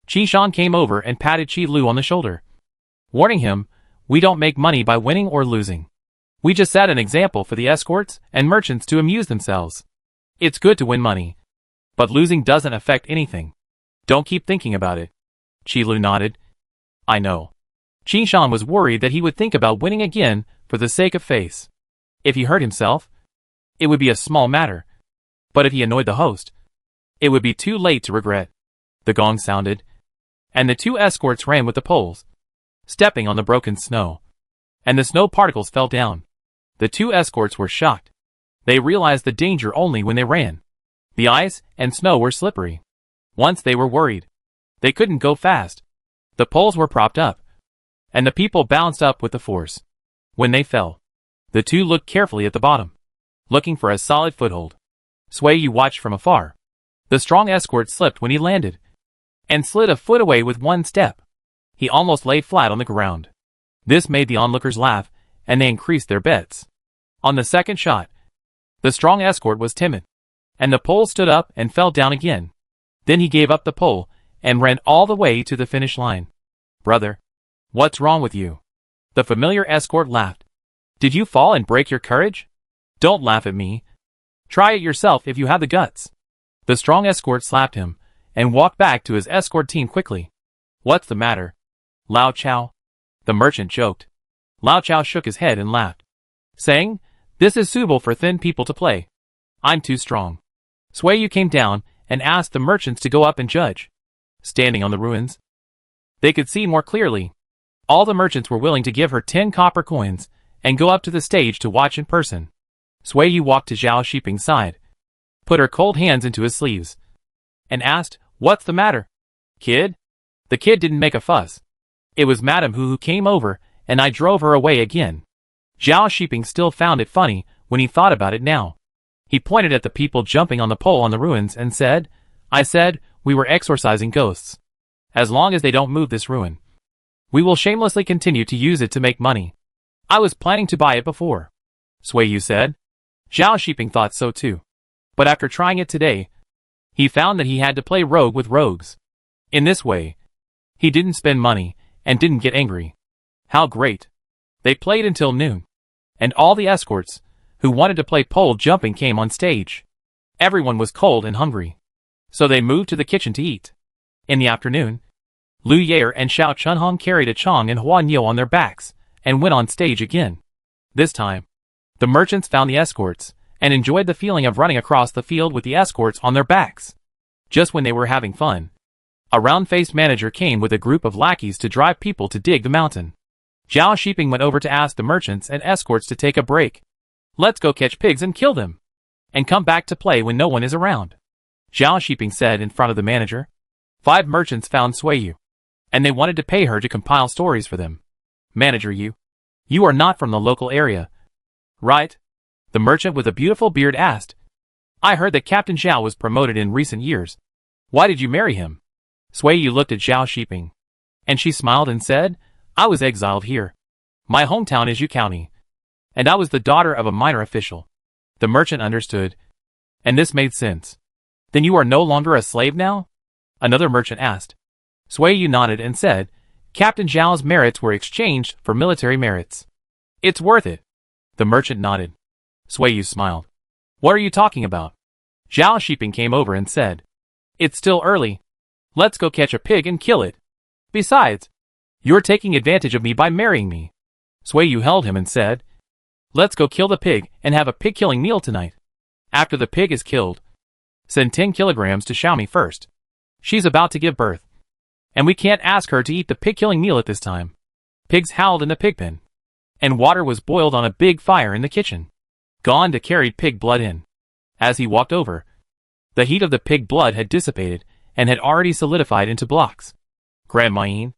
Qi Shan came over and patted Qi Lu on the shoulder, warning him, "We don't make money by winning or losing. We just set an example for the escorts and merchants to amuse themselves. It's good to win money, but losing doesn't affect anything. Don't keep thinking about it." Qi Lu nodded. I know. Qi Shan was worried that he would think about winning again for the sake of face. If he hurt himself, it would be a small matter. But if he annoyed the host, it would be too late to regret. The gong sounded, and the 2 escorts ran with the poles, stepping on the broken snow, and the snow particles fell down. The 2 escorts were shocked. They realized the danger only when they ran. The ice and snow were slippery. Once they were worried. They couldn't go fast. The poles were propped up, and the people bounced up with the force. When they fell, the 2 looked carefully at the bottom, looking for a solid foothold. Sui Yu watched from afar. The strong escort slipped when he landed, and slid a foot away with one step. He almost lay flat on the ground. This made the onlookers laugh, and they increased their bets. On the second shot, the strong escort was timid, and the pole stood up and fell down again. Then he gave up the pole and ran all the way to the finish line. Brother, what's wrong with you? The familiar escort laughed. Did you fall and break your courage? Don't laugh at me. Try it yourself if you have the guts. The strong escort slapped him and walked back to his escort team quickly. What's the matter, Lao Chao? The merchant joked. Lao Chao shook his head and laughed, saying, "This is suitable for thin people to play. I'm too strong." Sui Yu came down and asked the merchants to go up and judge. Standing on the ruins, they could see more clearly. All the merchants were willing to give her 10 copper coins and go up to the stage to watch in person. Sui Yu walked to Zhao Shiping's side, put her cold hands into his sleeves, and asked, "What's the matter, kid?" The kid didn't make a fuss. It was Madame who came over, and I drove her away again. Zhao Shiping still found it funny when he thought about it now. He pointed at the people jumping on the pole on the ruins and said, "I said we were exorcising ghosts. As long as they don't move this ruin, we will shamelessly continue to use it to make money. I was planning to buy it before," Sui Yu said. Zhao Shiping thought so too. But after trying it today, he found that he had to play rogue with rogues. In this way, he didn't spend money and didn't get angry. How great! They played until noon, and all the escorts who wanted to play pole jumping came on stage. Everyone was cold and hungry, so they moved to the kitchen to eat. In the afternoon, Lu Yair and Xiao Chunhong carried a Chong and Huan Yo on their backs and went on stage again. This time, the merchants found the escorts and enjoyed the feeling of running across the field with the escorts on their backs. Just when they were having fun, a round-faced manager came with a group of lackeys to drive people to dig the mountain. Zhao Shiping went over to ask the merchants and escorts to take a break. "Let's go catch pigs and kill them, and come back to play when no one is around," Zhao Shiping said in front of the manager. 5 merchants found Sui Yu, and they wanted to pay her to compile stories for them. "Manager Yu, you are not from the local area, right?" the merchant with a beautiful beard asked. "I heard that Captain Zhao was promoted in recent years. Why did you marry him?" Sui Yu looked at Zhao Shiping, and she smiled and said, "I was exiled here. My hometown is Yu County, and I was the daughter of a minor official." The merchant understood, and this made sense. "Then you are no longer a slave now?" another merchant asked. Sui Yu nodded and said, "Captain Zhao's merits were exchanged for military merits. It's worth it." The merchant nodded. Sui Yu smiled. "What are you talking about?" Zhao Shiping came over and said, "It's still early. Let's go catch a pig and kill it. Besides, you're taking advantage of me by marrying me." Sui Yu held him and said, "Let's go kill the pig and have a pig-killing meal tonight. After the pig is killed, send 10 kilograms to Xiaomi first. She's about to give birth, and we can't ask her to eat the pig-killing meal at this time." Pigs howled in the pigpen, and water was boiled on a big fire in the kitchen. Gonda carried pig blood in. As he walked over, the heat of the pig blood had dissipated and had already solidified into blocks. "Grandma Yin,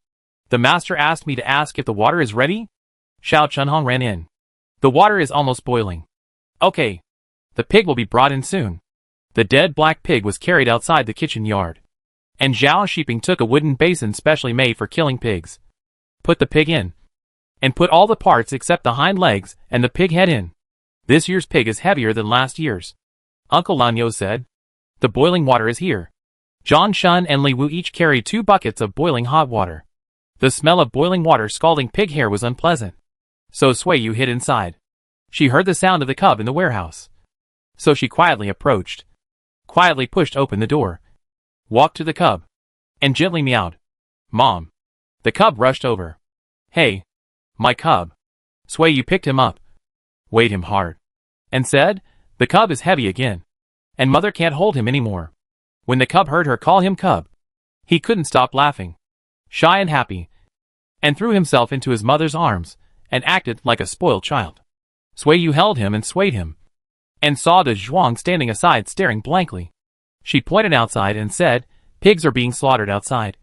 the master asked me to ask if the water is ready?" Xiao Chunhong ran in. "The water is almost boiling." "Okay. The pig will be brought in soon." The dead black pig was carried outside the kitchen yard, and Zhao Shiping took a wooden basin specially made for killing pigs. Put the pig in, and put all the parts except the hind legs and the pig head in. "This year's pig is heavier than last year's," Uncle Lanyo said. "The boiling water is here." Zhang Shun and Li Wu each carried 2 buckets of boiling hot water. The smell of boiling water scalding pig hair was unpleasant, so Sui Yu hid inside. She heard the sound of the cub in the warehouse, so she quietly approached, quietly pushed open the door, walked to the cub, and gently meowed. "Mom." The cub rushed over. "Hey, my cub." Sui Yu picked him up, weighed him hard, and said, "The cub is heavy again, and mother can't hold him anymore." When the cub heard her call him cub, he couldn't stop laughing, shy and happy, and threw himself into his mother's arms and acted like a spoiled child. Sui Yu held him and swayed him, and saw Dunhuang standing aside staring blankly. She pointed outside and said, "Pigs are being slaughtered outside.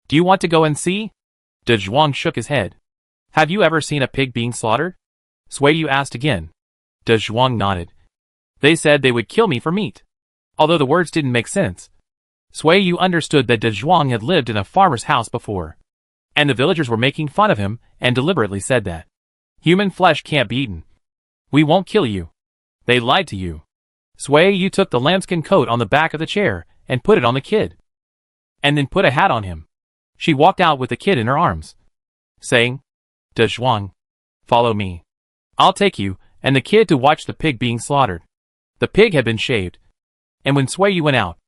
Do you want to go and see?" Dunhuang shook his head. "Have you ever seen a pig being slaughtered?" Sui Yu asked again. Dunhuang nodded. "They said they would kill me for meat." Although the words didn't make sense, Sui Yu understood that Dunhuang had lived in a farmer's house before, and the villagers were making fun of him and deliberately said that human flesh can't be eaten. "We won't kill you. They lied to you." Sui Yu took the lambskin coat on the back of the chair and put it on the kid, and then put a hat on him. She walked out with the kid in her arms, saying, "Dunhuang, follow me. I'll take you and the kid to watch the pig being slaughtered." The pig had been shaved, and when Sui Yu went out,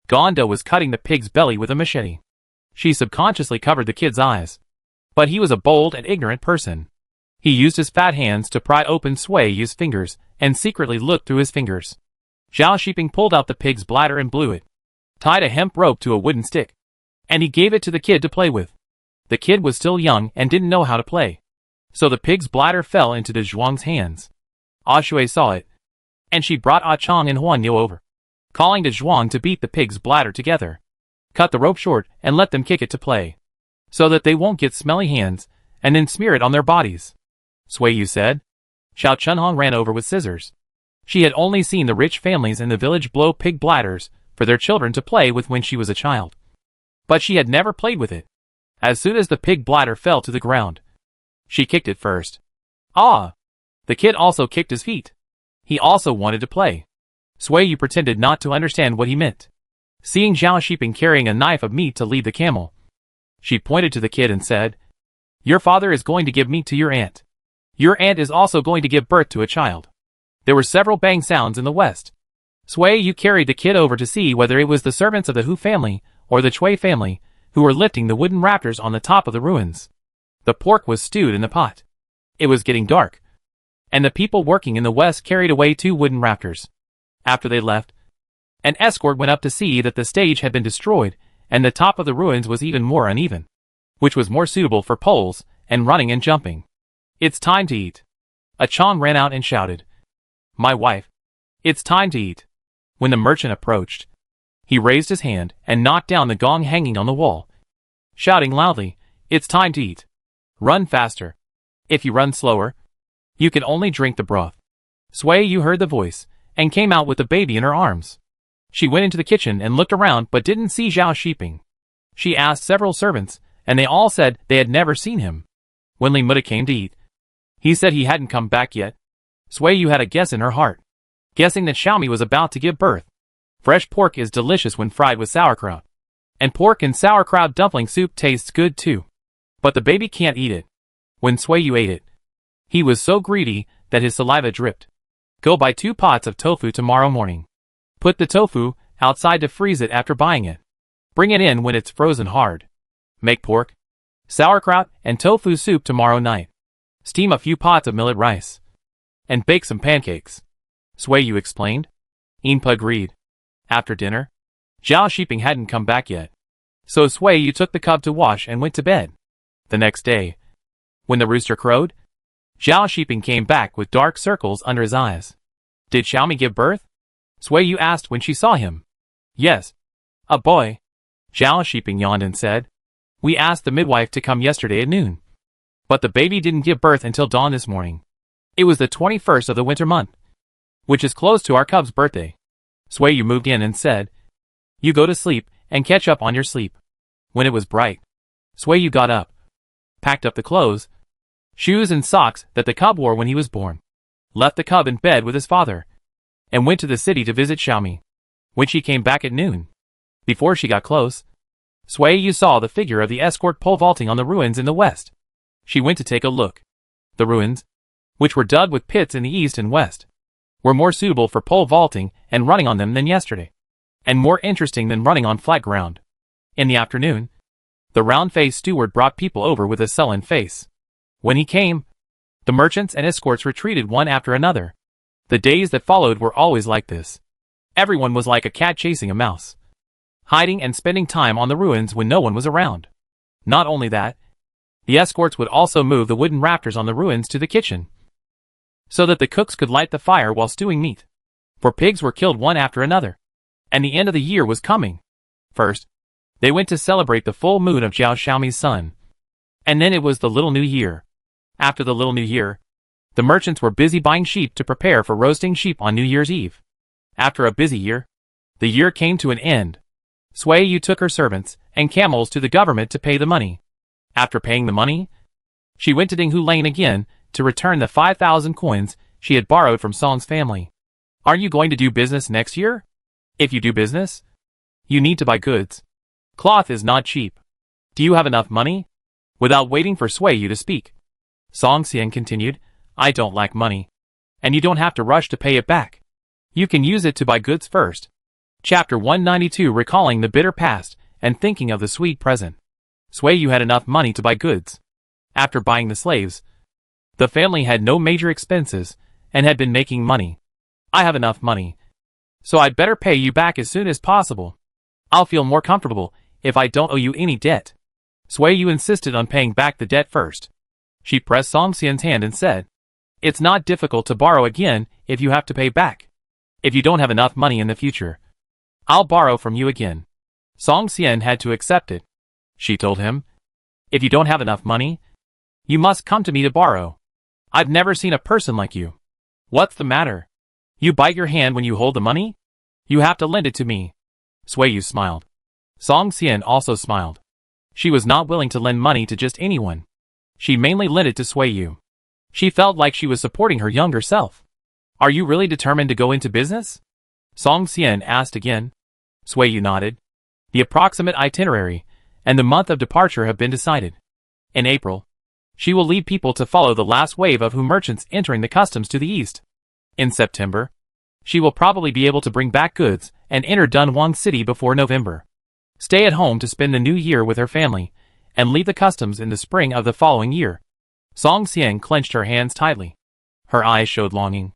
Gonda was cutting the pig's belly with a machete. She subconsciously covered the kid's eyes, but he was a bold and ignorant person. He used his fat hands to pry open Sui Yu's fingers and secretly looked through his fingers. Zhao Shiping pulled out the pig's bladder and blew it, tied a hemp rope to a wooden stick, and he gave it to the kid to play with. The kid was still young and didn't know how to play, so the pig's bladder fell into Dunhuang's hands. Ah Shui saw it, and she brought Ah Chong and Huan Niu over, calling Dunhuang to beat the pig's bladder together, cut the rope short and let them kick it to play, so that they won't get smelly hands, and then smear it on their bodies. Sui Yu said. Xiao Chunhong ran over with scissors. She had only seen the rich families in the village blow pig bladders for their children to play with when she was a child, but she had never played with it. As soon as the pig bladder fell to the ground, she kicked it first. Ah! The kid also kicked his feet. He also wanted to play. Sui Yu pretended not to understand what he meant. Seeing Zhao Shiping carrying a knife of meat to lead the camel, she pointed to the kid and said, "Your father is going to give meat to your aunt. Your aunt is also going to give birth to a child." There were several bang sounds in the west. Sui Yu carried the kid over to see whether it was the servants of the Hu family or the Chui family who were lifting the wooden rafters on the top of the ruins. The pork was stewed in the pot. It was getting dark, and the people working in the west carried away 2 wooden rafters. After they left, an escort went up to see that the stage had been destroyed and the top of the ruins was even more uneven, which was more suitable for poles and running and jumping. "It's time to eat." A Chong ran out and shouted, "My wife, it's time to eat." When the merchant approached, he raised his hand and knocked down the gong hanging on the wall, shouting loudly, "It's time to eat. Run faster. If you run slower, you can only drink the broth." Sui Yu heard the voice and came out with the baby in her arms. She went into the kitchen and looked around but didn't see Zhao Shiping. She asked several servants, and they all said they had never seen him. When Li Muda came to eat, he said he hadn't come back yet. Sui Yu had a guess in her heart, guessing that Xiaomi was about to give birth. Fresh pork is delicious when fried with sauerkraut, and pork and sauerkraut dumpling soup tastes good too. But the baby can't eat it. When Sui Yu ate it, he was so greedy that his saliva dripped. "Go buy 2 pots of tofu tomorrow morning. Put the tofu outside to freeze it after buying it. Bring it in when it's frozen hard. Make pork, sauerkraut, and tofu soup tomorrow night. Steam a few pots of millet rice, and bake some pancakes." Sui Yu explained. Inpa agreed. After dinner, Zhao Shiping hadn't come back yet, so Sui Yu took the cub to wash and went to bed. The next day, when the rooster crowed, Zhao Shiping came back with dark circles under his eyes. "Did Xiaomi give birth?" Sui Yu asked when she saw him. "Yes, a boy." Zhao Shiping yawned and said, "We asked the midwife to come yesterday at noon, but the baby didn't give birth until dawn this morning. It was the 21st of the winter month, which is close to our cub's birthday." Sui Yu moved in and said, "You go to sleep and catch up on your sleep." When it was bright, Sui Yu got up, packed up the clothes, shoes and socks that the cub wore when he was born, left the cub in bed with his father, and went to the city to visit Xiaomi. When she came back at noon, before she got close, Sui Yu saw the figure of the escort pole vaulting on the ruins in the west. She went to take a look. The ruins, which were dug with pits in the east and west, were more suitable for pole vaulting and running on them than yesterday, and more interesting than running on flat ground. In the afternoon, the round-faced steward brought people over with a sullen face. When he came, the merchants and escorts retreated one after another. The days that followed were always like this. Everyone was like a cat chasing a mouse, hiding and spending time on the ruins when no one was around. Not only that, the escorts would also move the wooden rafters on the ruins to the kitchen, so that the cooks could light the fire while stewing meat. For pigs were killed one after another, and the end of the year was coming. First, they went to celebrate the full moon of Zhao Xiaomi's son, and then it was the Little New Year. After the Little New Year, the merchants were busy buying sheep to prepare for roasting sheep on New Year's Eve. After a busy year, the year came to an end. Sui Yu took her servants and camels to the government to pay the money. After paying the money, she went to Dinghu Lane again to return the 5,000 coins she had borrowed from Song's family. "Are you going to do business next year? If you do business, you need to buy goods. Cloth is not cheap. Do you have enough money?" Without waiting for Sui Yu to speak, Song Xian continued, "I don't lack money, and you don't have to rush to pay it back. You can use it to buy goods first." Chapter 192, recalling the bitter past and thinking of the sweet present. Sui Yu had enough money to buy goods. After buying the slaves, the family had no major expenses and had been making money. "I have enough money," So I'd better pay you back as soon as possible. I'll feel more comfortable if I don't owe you any debt. Sui Yu insisted on paying back the debt first. She pressed Song Xian's hand and said, "It's not difficult to borrow again if you have to pay back. If you don't have enough money in the future, I'll borrow from you again." Song Xian had to accept it. She told him, "If you don't have enough money, you must come to me to borrow. I've never seen a person like you. What's the matter? You bite your hand when you hold the money? You have to lend it to me." Sui Yu smiled. Song Xian also smiled. She was not willing to lend money to just anyone. She mainly lent it to Sui Yu. She felt like she was supporting her younger self. "Are you really determined to go into business?" Song Xian asked again. Sui Yu nodded. The approximate itinerary and the month of departure have been decided. In April, she will lead people to follow the last wave of merchants entering the customs to the east. In September, she will probably be able to bring back goods and enter Dunhuang city before November. Stay at home to spend the new year with her family, and leave the customs in the spring of the following year. Song Xian clenched her hands tightly. Her eyes showed longing,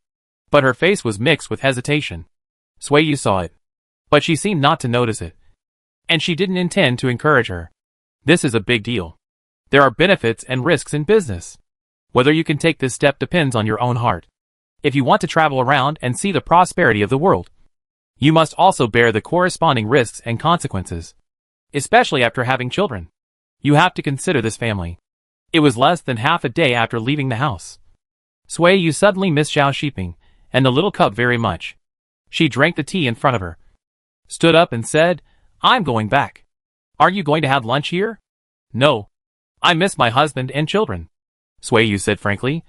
but her face was mixed with hesitation. Sui Yu saw it, but she seemed not to notice it. And she didn't intend to encourage her. This is a big deal. There are benefits and risks in business. Whether you can take this step depends on your own heart. If you want to travel around and see the prosperity of the world, you must also bear the corresponding risks and consequences. Especially after having children. You have to consider this family. It was less than half a day after leaving the house. Sui Yu suddenly missed Xiao Shiping and the little cub very much. She drank the tea in front of her, stood up and said, "I'm going back. Are you going to have lunch here?" "No. I miss my husband and children," Sui Yu said frankly,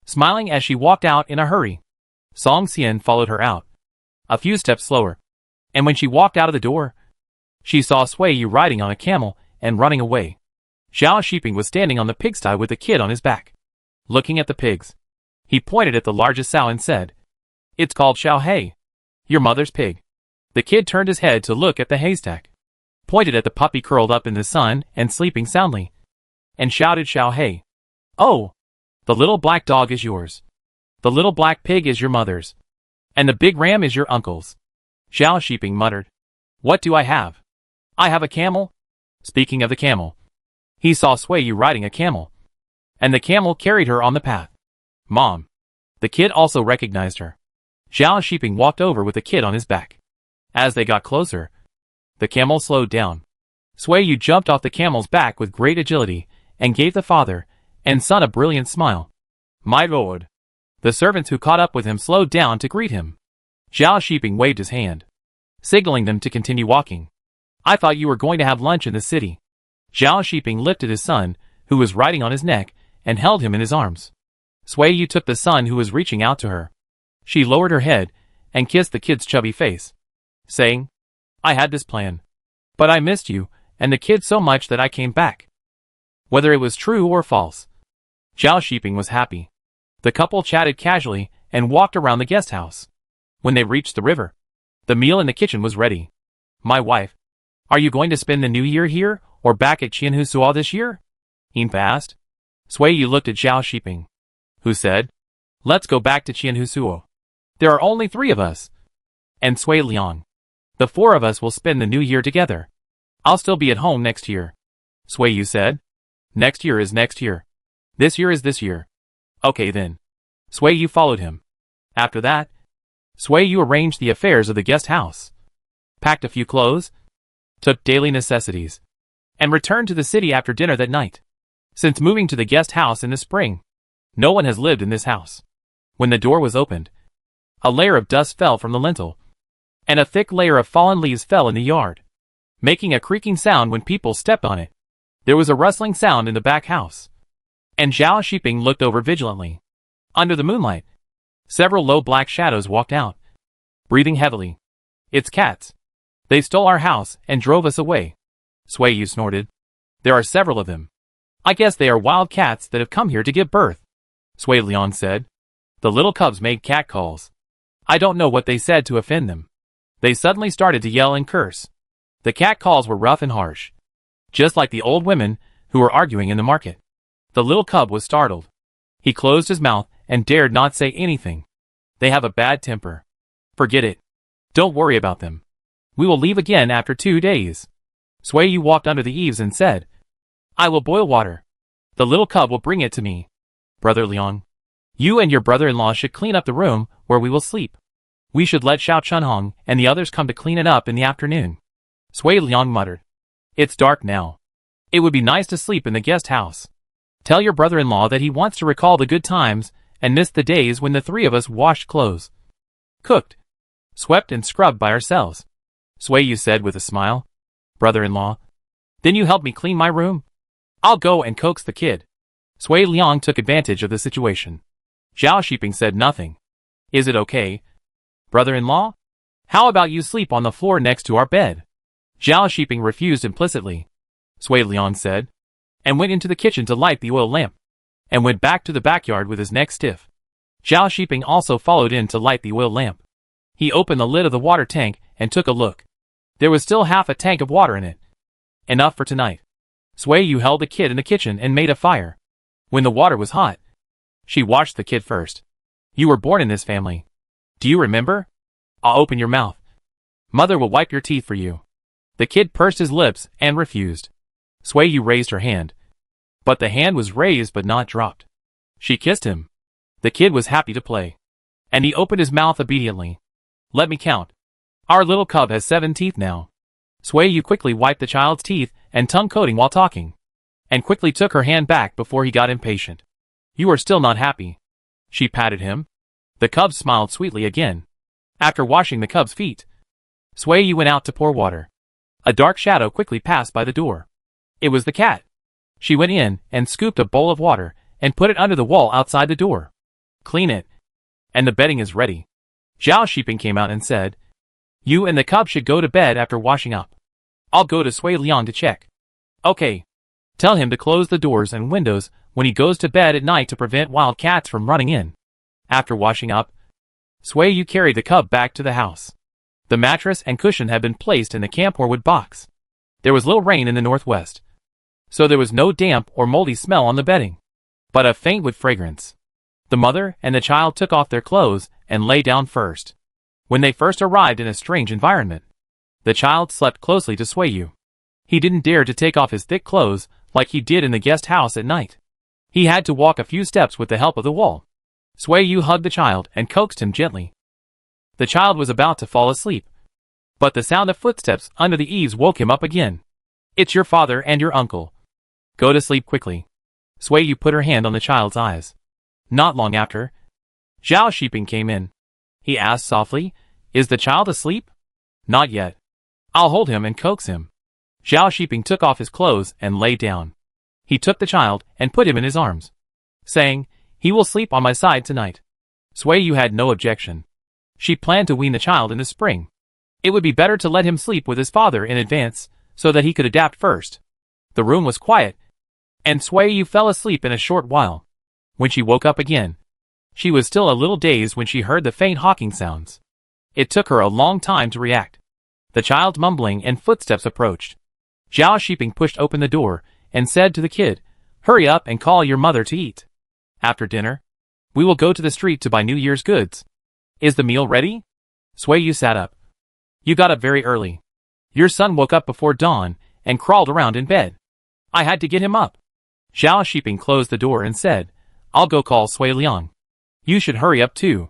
smiling as she walked out in a hurry. Song Xian followed her out, a few steps slower, and when she walked out of the door, she saw Sui Yu riding on a camel and running away. Xiao Shiping was standing on the pigsty with the kid on his back. Looking at the pigs, he pointed at the largest sow and said, "It's called Xiao Hei, your mother's pig." The kid turned his head to look at the haystack, pointed at the puppy curled up in the sun and sleeping soundly, and shouted, "Xiao Hei. Oh, the little black dog is yours. The little black pig is your mother's. And the big ram is your uncle's." Xiao Shiping muttered, "What do I have? I have a camel." Speaking of the camel, he saw Sui Yu riding a camel, and the camel carried her on the path. "Mom." The kid also recognized her. Xiao Shiping walked over with the kid on his back. As they got closer, the camel slowed down. Sui Yu jumped off the camel's back with great agility and gave the father and son a brilliant smile. "My lord." The servants who caught up with him slowed down to greet him. Xiao Shiping waved his hand, signaling them to continue walking. "I thought you were going to have lunch in the city." Xiao Shiping lifted his son, who was riding on his neck, and held him in his arms. Sui Yu took the son who was reaching out to her. She lowered her head and kissed the kid's chubby face, saying, "I had this plan. But I missed you and the kid so much that I came back." Whether it was true or false, Xiao Shiping was happy. The couple chatted casually and walked around the guest house. When they reached the river, the meal in the kitchen was ready. "My wife, are you going to spend the new year here or back at Qianhusuo this year?" Inpa asked. Sui Yu looked at Xiao Shiping, who said, "Let's go back to Qianhusuo. There are only 3 of us. And Sui Liang. The 4 of us will spend the new year together. I'll still be at home next year." Sui Yu said. "Next year is next year. This year is this year." "Okay then." Sui Yu followed him. After that, Sui Yu arranged the affairs of the guest house, packed a few clothes, took daily necessities, and returned to the city after dinner that night. Since moving to the guest house in the spring, no one has lived in this house. When the door was opened, a layer of dust fell from the lintel, and a thick layer of fallen leaves fell in the yard, making a creaking sound when people stepped on it. There was a rustling sound in the back house, and Xiao Shiping looked over vigilantly. Under the moonlight, several low black shadows walked out, breathing heavily. "It's cats. They stole our house and drove us away." Sui Yu snorted. "There are several of them. I guess they are wild cats that have come here to give birth," Sui Liang said. The little cubs made cat calls. I don't know what they said to offend them. They suddenly started to yell and curse. The cat calls were rough and harsh, just like the old women who were arguing in the market. The little cub was startled. He closed his mouth and dared not say anything. "They have a bad temper." "Forget it. Don't worry about them. We will leave again after 2 days. Sui Yu walked under the eaves and said, I will boil water. The little cub will bring it to me. Brother Liang, you and your brother-in-law should clean up the room where we will sleep. We should let Xiao Chunhong and the others come to clean it up in the afternoon. Sui Liang muttered. It's dark now. It would be nice to sleep in the guest house. Tell your brother-in-law that he wants to recall the good times and miss the days when the 3 of us washed clothes, cooked, swept and scrubbed by ourselves. Sui Yu said with a smile. Brother-in-law, then you help me clean my room? I'll go and coax the kid. Sui Liang took advantage of the situation. Zhao Shiping said nothing. Is it okay? Brother-in-law? How about you sleep on the floor next to our bed? Zhao Shiping refused implicitly. Sui Liang said, and went into the kitchen to light the oil lamp, and went back to the backyard with his neck stiff. Zhao Shiping also followed in to light the oil lamp. He opened the lid of the water tank and took a look. There was still half a tank of water in it. Enough for tonight. Sui Yu held the kid in the kitchen and made a fire. When the water was hot, she washed the kid first. You were born in this family. Do you remember? I'll open your mouth. Mother will wipe your teeth for you. The kid pursed his lips and refused. Sui Yu raised her hand. But the hand was raised but not dropped. She kissed him. The kid was happy to play. And he opened his mouth obediently. Let me count. Our little cub has 7 teeth now. Sui Yu quickly wiped the child's teeth and tongue coating while talking, and quickly took her hand back before he got impatient. You are still not happy. She patted him. The cub smiled sweetly again. After washing the cub's feet, Sui Yu went out to pour water. A dark shadow quickly passed by the door. It was the cat. She went in and scooped a bowl of water and put it under the wall outside the door. Clean it. And the bedding is ready. Zhao Shiping came out and said, you and the cub should go to bed after washing up. I'll go to Sui Liang to check. Okay. Tell him to close the doors and windows when he goes to bed at night to prevent wild cats from running in. After washing up, Sui Yu carried the cub back to the house. The mattress and cushion had been placed in the camphor wood box. There was little rain in the northwest, so there was no damp or moldy smell on the bedding, but a faint wood fragrance. The mother and the child took off their clothes and lay down first. When they first arrived in a strange environment, the child slept closely to Sui Yu. He didn't dare to take off his thick clothes like he did in the guest house at night. He had to walk a few steps with the help of the wall. Sui Yu hugged the child and coaxed him gently. The child was about to fall asleep, but the sound of footsteps under the eaves woke him up again. It's your father and your uncle. Go to sleep quickly. Sui Yu put her hand on the child's eyes. Not long after, Zhao Shiping came in. He asked softly, is the child asleep? Not yet. I'll hold him and coax him. Zhao Shiping took off his clothes and lay down. He took the child and put him in his arms, saying, he will sleep on my side tonight. Sui Yu had no objection. She planned to wean the child in the spring. It would be better to let him sleep with his father in advance, so that he could adapt first. The room was quiet, and Sui Yu fell asleep in a short while. When she woke up again, she was still a little dazed when she heard the faint hawking sounds. It took her a long time to react. The child mumbling and footsteps approached. Zhao Shiping pushed open the door and said to the kid, hurry up and call your mother to eat. After dinner, we will go to the street to buy New Year's goods. Is the meal ready? Sui Yu sat up. You got up very early. Your son woke up before dawn and crawled around in bed. I had to get him up. Zhao Shiping closed the door and said, I'll go call Sui Liang. You should hurry up too.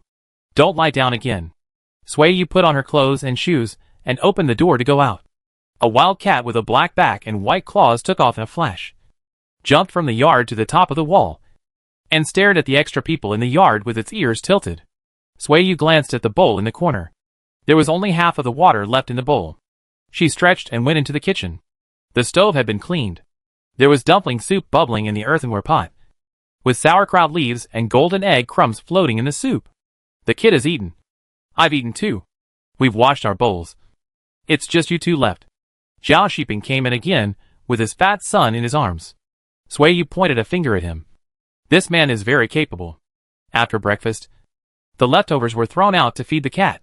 Don't lie down again. Sui Yu put on her clothes and shoes and opened the door to go out. A wild cat with a black back and white claws took off in a flash, jumped from the yard to the top of the wall, and stared at the extra people in the yard with its ears tilted. Sui Yu glanced at the bowl in the corner. There was only half of the water left in the bowl. She stretched and went into the kitchen. The stove had been cleaned. There was dumpling soup bubbling in the earthenware pot, with sauerkraut leaves and golden egg crumbs floating in the soup. The kid has eaten. I've eaten too. We've washed our bowls. It's just you two left. Zhao Shiping came in again, with his fat son in his arms. Sui Yu pointed a finger at him. This man is very capable. After breakfast, the leftovers were thrown out to feed the cat.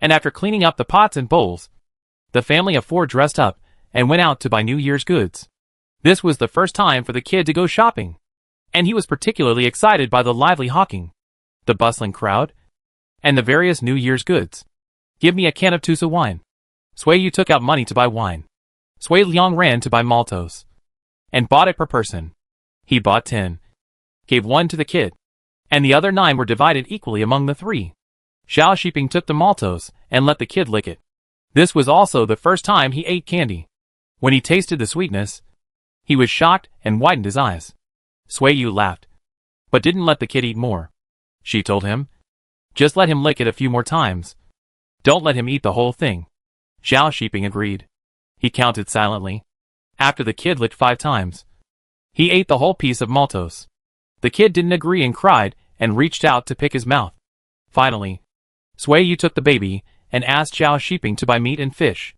And after cleaning up the pots and bowls, the family of 4 dressed up and went out to buy New Year's goods. This was the first time for the kid to go shopping, and he was particularly excited by the lively hawking, the bustling crowd, and the various New Year's goods. Give me a can of Tusa wine. Sui Yu took out money to buy wine. Sui Liang ran to buy maltose. And bought it per person. He bought 10. Gave 1 to the kid. And the other 9 were divided equally among the 3. Xiao Shiping took the maltose and let the kid lick it. This was also the first time he ate candy. When he tasted the sweetness, he was shocked and widened his eyes. Sui Yu laughed, but didn't let the kid eat more. She told him, just let him lick it a few more times. Don't let him eat the whole thing. Xiao Shiping agreed. He counted silently. After the kid licked 5 times, he ate the whole piece of maltose. The kid didn't agree and cried and reached out to pick his mouth. Finally, Sui Yu took the baby and asked Xiao Shiping to buy meat and fish.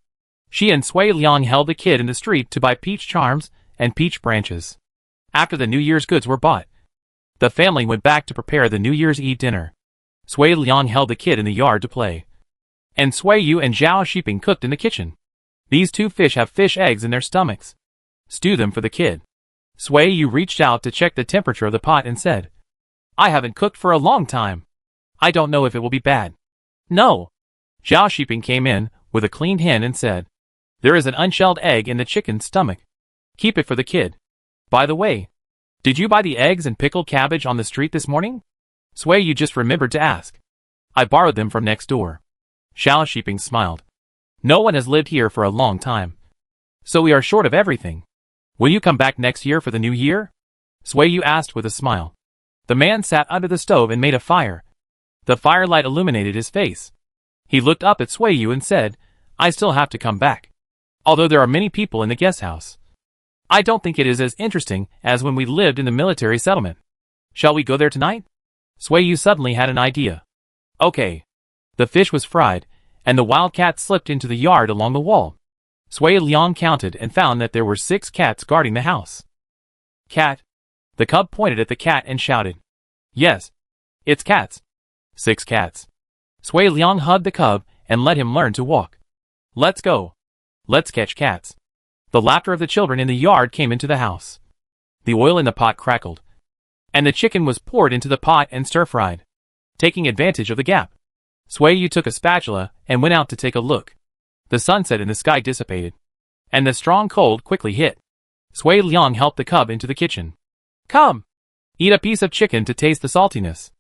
She and Sui Liang held the kid in the street to buy peach charms and peach branches. After the New Year's goods were bought, the family went back to prepare the New Year's Eve dinner. Sui Liang held the kid in the yard to play. And Sui Yu and Xiao Shiping cooked in the kitchen. These 2 fish have fish eggs in their stomachs. Stew them for the kid. Sui Yu reached out to check the temperature of the pot and said, I haven't cooked for a long time. I don't know if it will be bad. No. Xiao Shiping came in with a cleaned hen and said, there is an unshelled egg in the chicken's stomach. Keep it for the kid. By the way, did you buy the eggs and pickled cabbage on the street this morning? Sui Yu just remembered to ask. I borrowed them from next door. Xiao Shiping smiled. No one has lived here for a long time. So we are short of everything. Will you come back next year for the new year? Sui Yu asked with a smile. The man sat under the stove and made a fire. The firelight illuminated his face. He looked up at Sui Yu and said, I still have to come back. Although there are many people in the guest house, I don't think it is as interesting as when we lived in the military settlement. Shall we go there tonight? Sui Yu suddenly had an idea. Okay. The fish was fried, and the wild cat slipped into the yard along the wall. Sui Liang counted and found that there were 6 cats guarding the house. Cat. The cub pointed at the cat and shouted. Yes. It's cats. 6 cats. Sui Liang hugged the cub and let him learn to walk. Let's go. Let's catch cats. The laughter of the children in the yard came into the house. The oil in the pot crackled, and the chicken was poured into the pot and stir-fried. Taking advantage of the gap, Sui Yu took a spatula and went out to take a look. The sunset in the sky dissipated, and the strong cold quickly hit. Sui Liang helped the cub into the kitchen. Come! Eat a piece of chicken to taste the saltiness.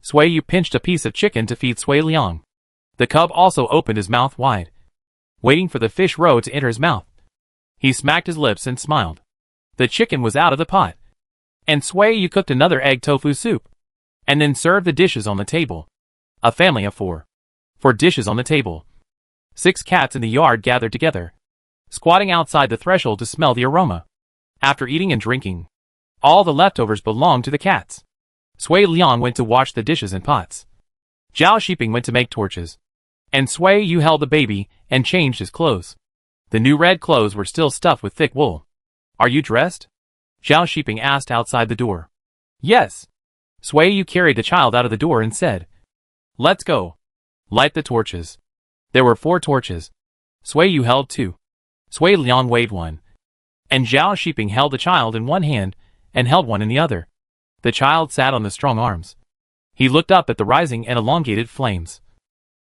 Sui Yu pinched a piece of chicken to feed Sui Liang. The cub also opened his mouth wide, waiting for the fish roe to enter his mouth. He smacked his lips and smiled. The chicken was out of the pot, and Sui Yu cooked another egg tofu soup, and then served the dishes on the table. A family of 4. 4 dishes on the table. 6 cats in the yard gathered together, squatting outside the threshold to smell the aroma. After eating and drinking, all the leftovers belonged to the cats. Sui Liang went to wash the dishes and pots. Xiao Shiping went to make torches, and Sui Yu held the baby and changed his clothes. The new red clothes were still stuffed with thick wool. Are you dressed? Xiao Shiping asked outside the door. Yes. Sui Yu carried the child out of the door and said, let's go. Light the torches. There were 4 torches. Sui Yu held 2. Sui Liang waved 1. And Xiao Shiping held the child in one hand and held one in the other. The child sat on the strong arms. He looked up at the rising and elongated flames.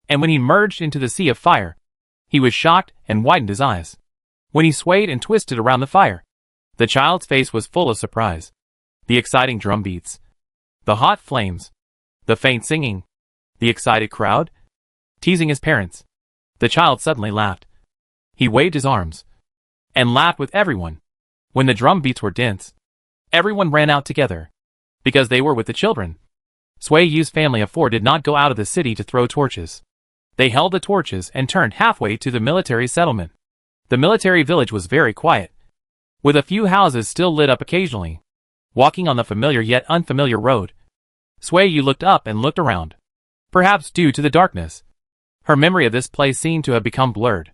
And when he merged into the sea of fire, he was shocked and widened his eyes. When he swayed and twisted around the fire, the child's face was full of surprise. The exciting drum beats, the hot flames, the faint singing, the excited crowd, teasing his parents. The child suddenly laughed. He waved his arms and laughed with everyone. When the drum beats were dense, everyone ran out together, because they were with the children. Sui Yu's family of 4 did not go out of the city to throw torches. They held the torches and turned halfway to the military settlement. The military village was very quiet, with a few houses still lit up occasionally. Walking on the familiar yet unfamiliar road, Sui Yu looked up and looked around. Perhaps due to the darkness, her memory of this place seemed to have become blurred.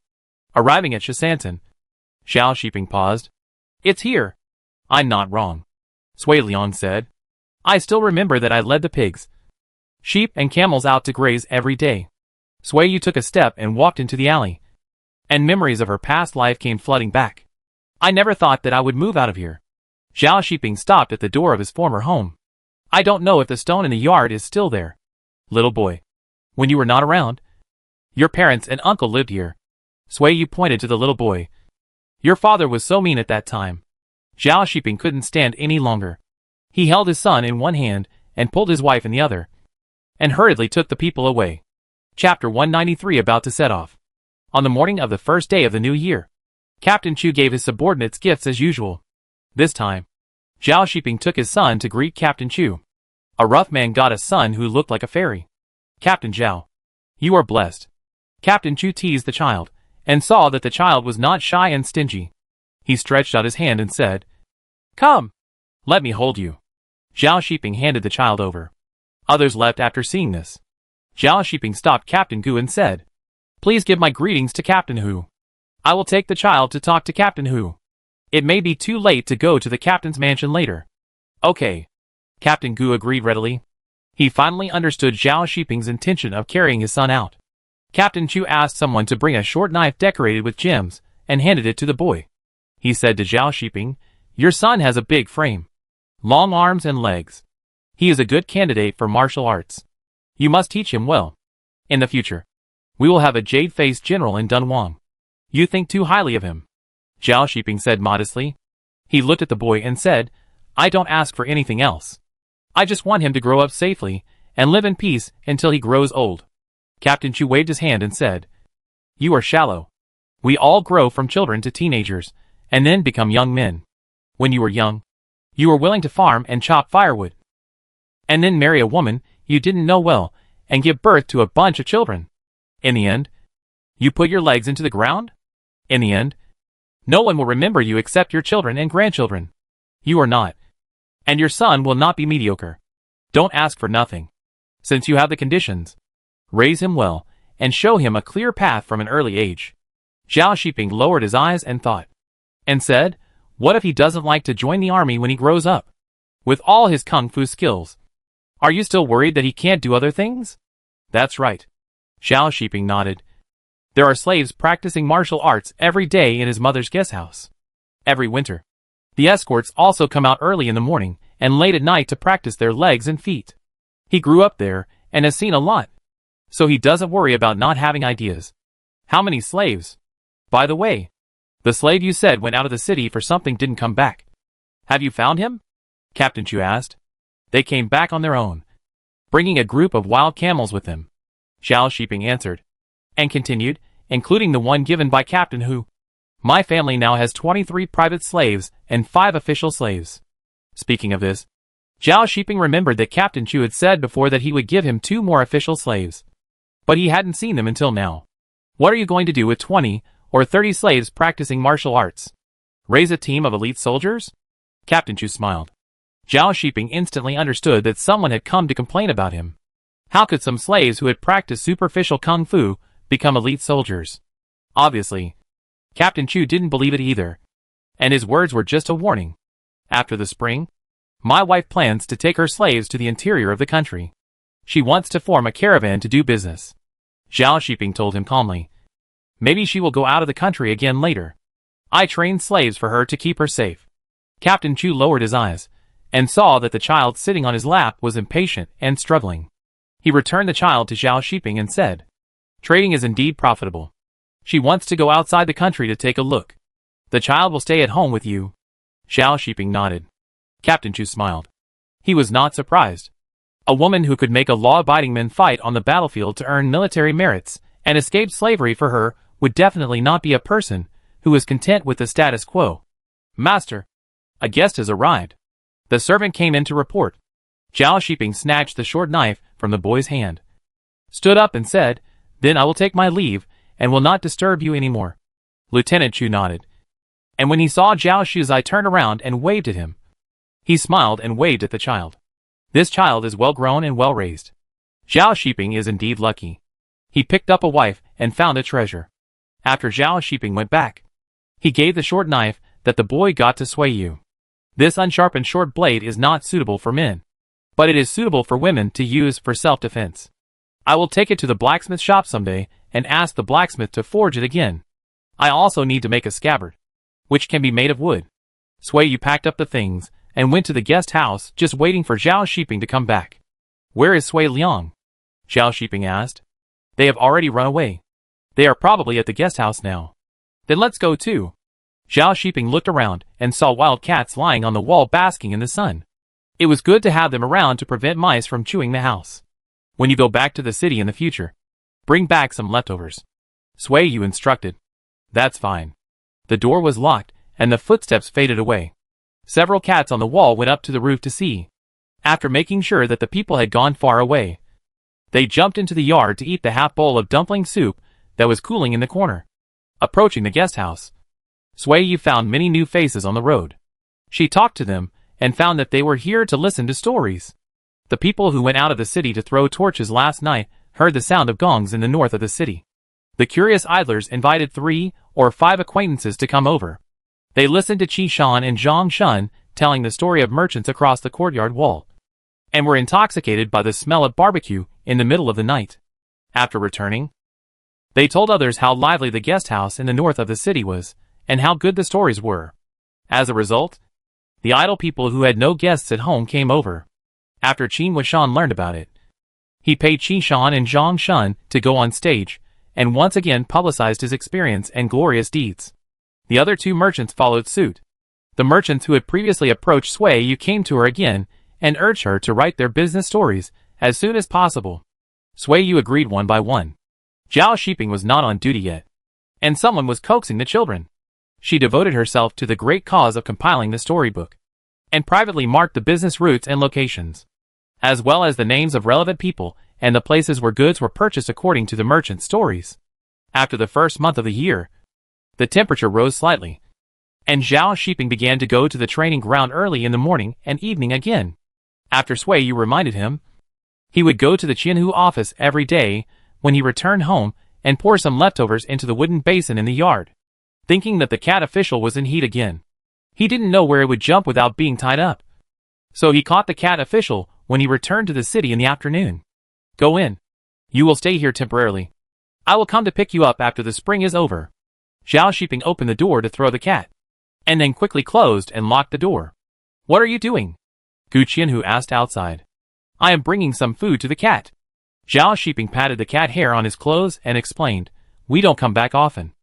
Arriving at Shisantan, Xiao Shiping paused. It's here. I'm not wrong, Sui Liang said. I still remember that I led the pigs, sheep and camels out to graze every day. Sui Yu took a step and walked into the alley, and memories of her past life came flooding back. I never thought that I would move out of here. Xiao Shiping stopped at the door of his former home. I don't know if the stone in the yard is still there. Little boy, when you were not around, Your parents and uncle lived here. Sui Yu pointed to the little boy. Your father was so mean at that time. Zhao Shiping couldn't stand any longer. He held his son in one hand and pulled his wife in the other, and hurriedly took the people away. Chapter 193 about to set off. On the morning of the first day of the new year, Captain Chu gave his subordinates gifts as usual. This time, Zhao Shiping took his son to greet Captain Chu. A rough man got a son who looked like a fairy. Captain Zhao, you are blessed. Captain Chu teased the child, and saw that the child was not shy and stingy. He stretched out his hand and said, Come, let me hold you. Zhao Shiping handed the child over. Others left after seeing this. Zhao Shiping stopped Captain Gu and said, Please give my greetings to Captain Hu. I will take the child to talk to Captain Hu. It may be too late to go to the captain's mansion later. Okay. Captain Gu agreed readily. He finally understood Zhao Shiping's intention of carrying his son out. Captain Chu asked someone to bring a short knife decorated with gems, and handed it to the boy. He said to Zhao Shiping, Your son has a big frame, long arms and legs. He is a good candidate for martial arts. You must teach him well. In the future, we will have a jade-faced general in Dunhuang. You think too highly of him. Zhao Shiping said modestly. He looked at the boy and said, I don't ask for anything else. I just want him to grow up safely, and live in peace until he grows old. Captain Chu waved his hand and said, You are shallow. We all grow from children to teenagers, and then become young men. When you were young, you were willing to farm and chop firewood, and then marry a woman you didn't know well, and give birth to a bunch of children. In the end, you put your legs into the ground? In the end, no one will remember you except your children and grandchildren. You are not. And your son will not be mediocre. Don't ask for nothing. Since you have the conditions, raise him well, and show him a clear path from an early age. Zhao Shiping lowered his eyes and thought, and said, What if he doesn't like to join the army when he grows up? With all his kung fu skills, are you still worried that he can't do other things? That's right. Zhao Shiping nodded. There are slaves practicing martial arts every day in his mother's guest house. Every winter, the escorts also come out early in the morning and late at night to practice their legs and feet. He grew up there and has seen a lot, so he doesn't worry about not having ideas. How many slaves? By the way, the slave you said went out of the city for something didn't come back. Have you found him? Captain Chu asked. They came back on their own, bringing a group of wild camels with them. Zhao Shiping answered, and continued, including the one given by Captain Hu. My family now has 23 private slaves and 5 official slaves. Speaking of this, Zhao Shiping remembered that Captain Chu had said before that he would give him 2 more official slaves, but he hadn't seen them until now. What are you going to do with 20 or 30 slaves practicing martial arts? Raise a team of elite soldiers? Captain Chu smiled. Zhao Shiping instantly understood that someone had come to complain about him. How could some slaves who had practiced superficial kung fu become elite soldiers? Obviously, Captain Chu didn't believe it either, and his words were just a warning. After the spring, my wife plans to take her slaves to the interior of the country. She wants to form a caravan to do business. Zhao Shiping told him calmly. Maybe she will go out of the country again later. I trained slaves for her to keep her safe. Captain Chu lowered his eyes, and saw that the child sitting on his lap was impatient and struggling. He returned the child to Zhao Shiping and said, Trading is indeed profitable. She wants to go outside the country to take a look. The child will stay at home with you. Zhao Shiping nodded. Captain Chu smiled. He was not surprised. A woman who could make a law-abiding man fight on the battlefield to earn military merits and escape slavery for her would definitely not be a person who was content with the status quo. Master, a guest has arrived. The servant came in to report. Zhao Shiping snatched the short knife from the boy's hand, stood up and said, Then I will take my leave and will not disturb you anymore. Lieutenant Chu nodded, and when he saw Zhao Shuzai turn around and waved at him, he smiled and waved at the child. This child is well grown and well raised. Zhao Shiping is indeed lucky. He picked up a wife and found a treasure. After Zhao Shiping went back, he gave the short knife that the boy got to Sui Yu. This unsharpened short blade is not suitable for men, but it is suitable for women to use for self-defense. I will take it to the blacksmith shop someday and ask the blacksmith to forge it again. I also need to make a scabbard, which can be made of wood. Sui Yu packed up the things and went to the guest house, just waiting for Zhao Shiping to come back. Where is Sui Liang? Zhao Shiping asked. They have already run away. They are probably at the guest house now. Then let's go too. Zhao Shiping looked around and saw wild cats lying on the wall basking in the sun. It was good to have them around to prevent mice from chewing the house. When you go back to the city in the future, bring back some leftovers. Sui Yu instructed. That's fine. The door was locked, and the footsteps faded away. Several cats on the wall went up to the roof to see. After making sure that the people had gone far away, they jumped into the yard to eat the half bowl of dumpling soup that was cooling in the corner. Approaching the guest house, Sui Yu found many new faces on the road. She talked to them, and found that they were here to listen to stories. The people who went out of the city to throw torches last night heard the sound of gongs in the north of the city. The curious idlers invited 3 or 5 acquaintances to come over. They listened to Qi Shan and Zhang Shun telling the story of merchants across the courtyard wall, and were intoxicated by the smell of barbecue in the middle of the night. After returning, they told others how lively the guest house in the north of the city was, and how good the stories were. As a result, the idle people who had no guests at home came over. After Qin Wuxian learned about it, he paid Qi Shan and Zhang Shun to go on stage, and once again publicized his experience and glorious deeds. The other 2 merchants followed suit. The merchants who had previously approached Sui Yu came to her again, and urged her to write their business stories as soon as possible. Sui Yu agreed one by one. Zhao Shiping was not on duty yet, and someone was coaxing the children. She devoted herself to the great cause of compiling the storybook, and privately marked the business routes and locations, as well as the names of relevant people and the places where goods were purchased according to the merchant's stories. After the first month of the year, the temperature rose slightly, and Zhao Shiping began to go to the training ground early in the morning and evening again. After Sui Yu reminded him, he would go to the Qianhu office every day when he returned home and pour some leftovers into the wooden basin in the yard, thinking that the cat official was in heat again. He didn't know where it would jump without being tied up. So he caught the cat official when he returned to the city in the afternoon. Go in. You will stay here temporarily. I will come to pick you up after the spring is over. Zhao Shiping opened the door to throw the cat, and then quickly closed and locked the door. What are you doing? Gu Qianhu asked outside. I am bringing some food to the cat. Zhao Shiping patted the cat hair on his clothes and explained, we don't come back often,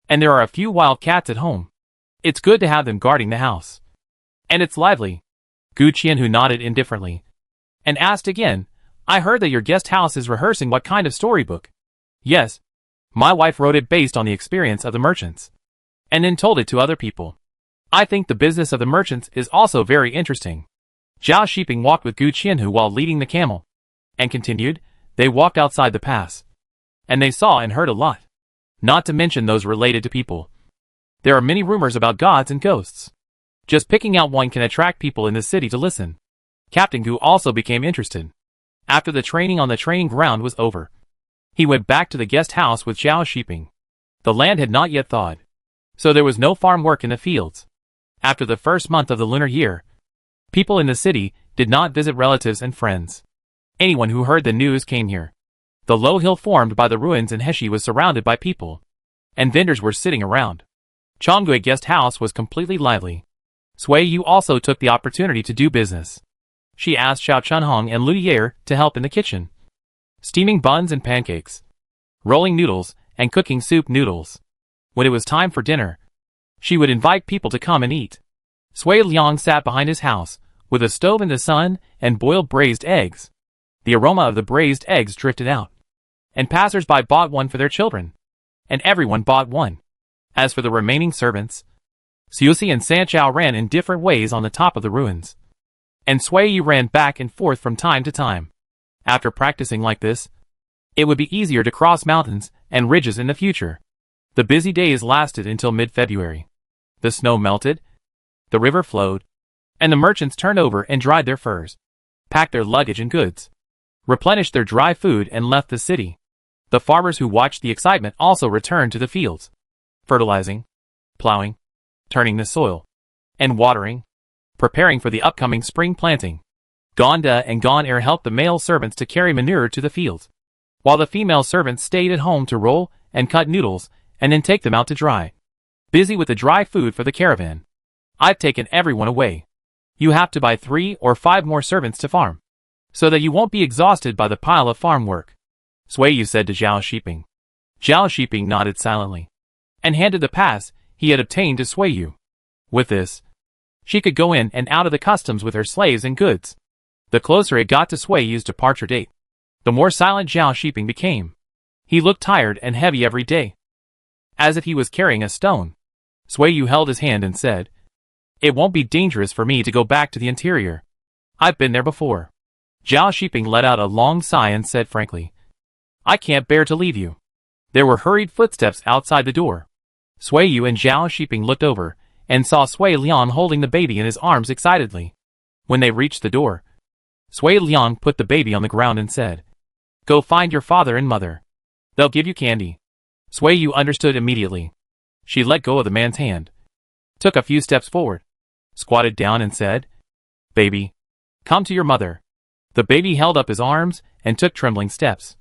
and there are a few wild cats at home. It's good to have them guarding the house. And it's lively. Gu Qianhu nodded indifferently, and asked again, I heard that your guest house is rehearsing what kind of storybook? Yes. My wife wrote it based on the experience of the merchants, and then told it to other people. I think the business of the merchants is also very interesting. Zhao Shiping walked with Gu Qianhu while leading the camel, and continued, they walked outside the pass, and they saw and heard a lot, not to mention those related to people. There are many rumors about gods and ghosts. Just picking out one can attract people in the city to listen. Captain Gu also became interested. After the training on the training ground was over, he went back to the guest house with Zhao Shiping. The land had not yet thawed, so there was no farm work in the fields. After the first month of the lunar year, people in the city did not visit relatives and friends. Anyone who heard the news came here. The low hill formed by the ruins in Heshi was surrounded by people, and vendors were sitting around. Chonggui guest house was completely lively. Sui Yu also took the opportunity to do business. She asked Xiao Chunhong and Lu Yair to help in the kitchen, steaming buns and pancakes, rolling noodles, and cooking soup noodles. When it was time for dinner, she would invite people to come and eat. Sui Liang sat behind his house, with a stove in the sun and boiled braised eggs. The aroma of the braised eggs drifted out, and passers-by bought one for their children, and everyone bought one. As for the remaining servants, Siusi and Sanchao ran in different ways on the top of the ruins, and Sui Yu ran back and forth from time to time. After practicing like this, it would be easier to cross mountains and ridges in the future. The busy days lasted until mid-February. The snow melted, the river flowed, and the merchants turned over and dried their furs, packed their luggage and goods, replenished their dry food and left the city. The farmers who watched the excitement also returned to the fields, fertilizing, plowing, turning the soil, and watering, preparing for the upcoming spring planting. Gonda and Gon Air helped the male servants to carry manure to the fields, while the female servants stayed at home to roll and cut noodles and then take them out to dry. Busy with the dry food for the caravan. I've taken everyone away. You have to buy 3 or 5 more servants to farm, so that you won't be exhausted by the pile of farm work. Sui Yu said to Zhao Shiping. Zhao Shiping nodded silently and handed the pass he had obtained to Sui Yu. With this, she could go in and out of the customs with her slaves and goods. The closer it got to Sui Yu's departure date, the more silent Zhao Shiping became. He looked tired and heavy every day, as if he was carrying a stone. Sui Yu held his hand and said, "It won't be dangerous for me to go back to the interior. I've been there before." Zhao Shiping let out a long sigh and said frankly, "I can't bear to leave you." There were hurried footsteps outside the door. Sui Yu and Zhao Shiping looked over and saw Sui Liang holding the baby in his arms excitedly. When they reached the door, Sui Liang put the baby on the ground and said, "Go find your father and mother. They'll give you candy." Sui Yu understood immediately. She let go of the man's hand, took a few steps forward, squatted down and said, "Baby, come to your mother." The baby held up his arms and took trembling steps.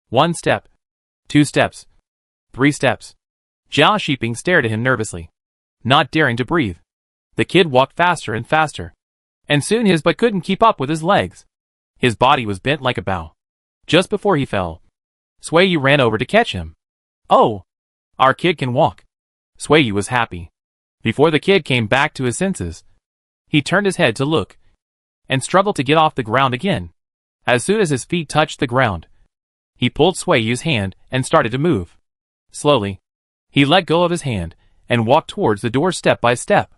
1 step, 2 steps, 3 steps. Zhao Shiping stared at him nervously, not daring to breathe. The kid walked faster and faster, and soon his butt couldn't keep up with his legs. His body was bent like a bow. Just before he fell, Sui Yu ran over to catch him. "Oh, our kid can walk." Sui Yu was happy. Before the kid came back to his senses, he turned his head to look, and struggled to get off the ground again. As soon as his feet touched the ground, he pulled Sui Yu's hand and started to move. Slowly, he let go of his hand and walked towards the door step by step.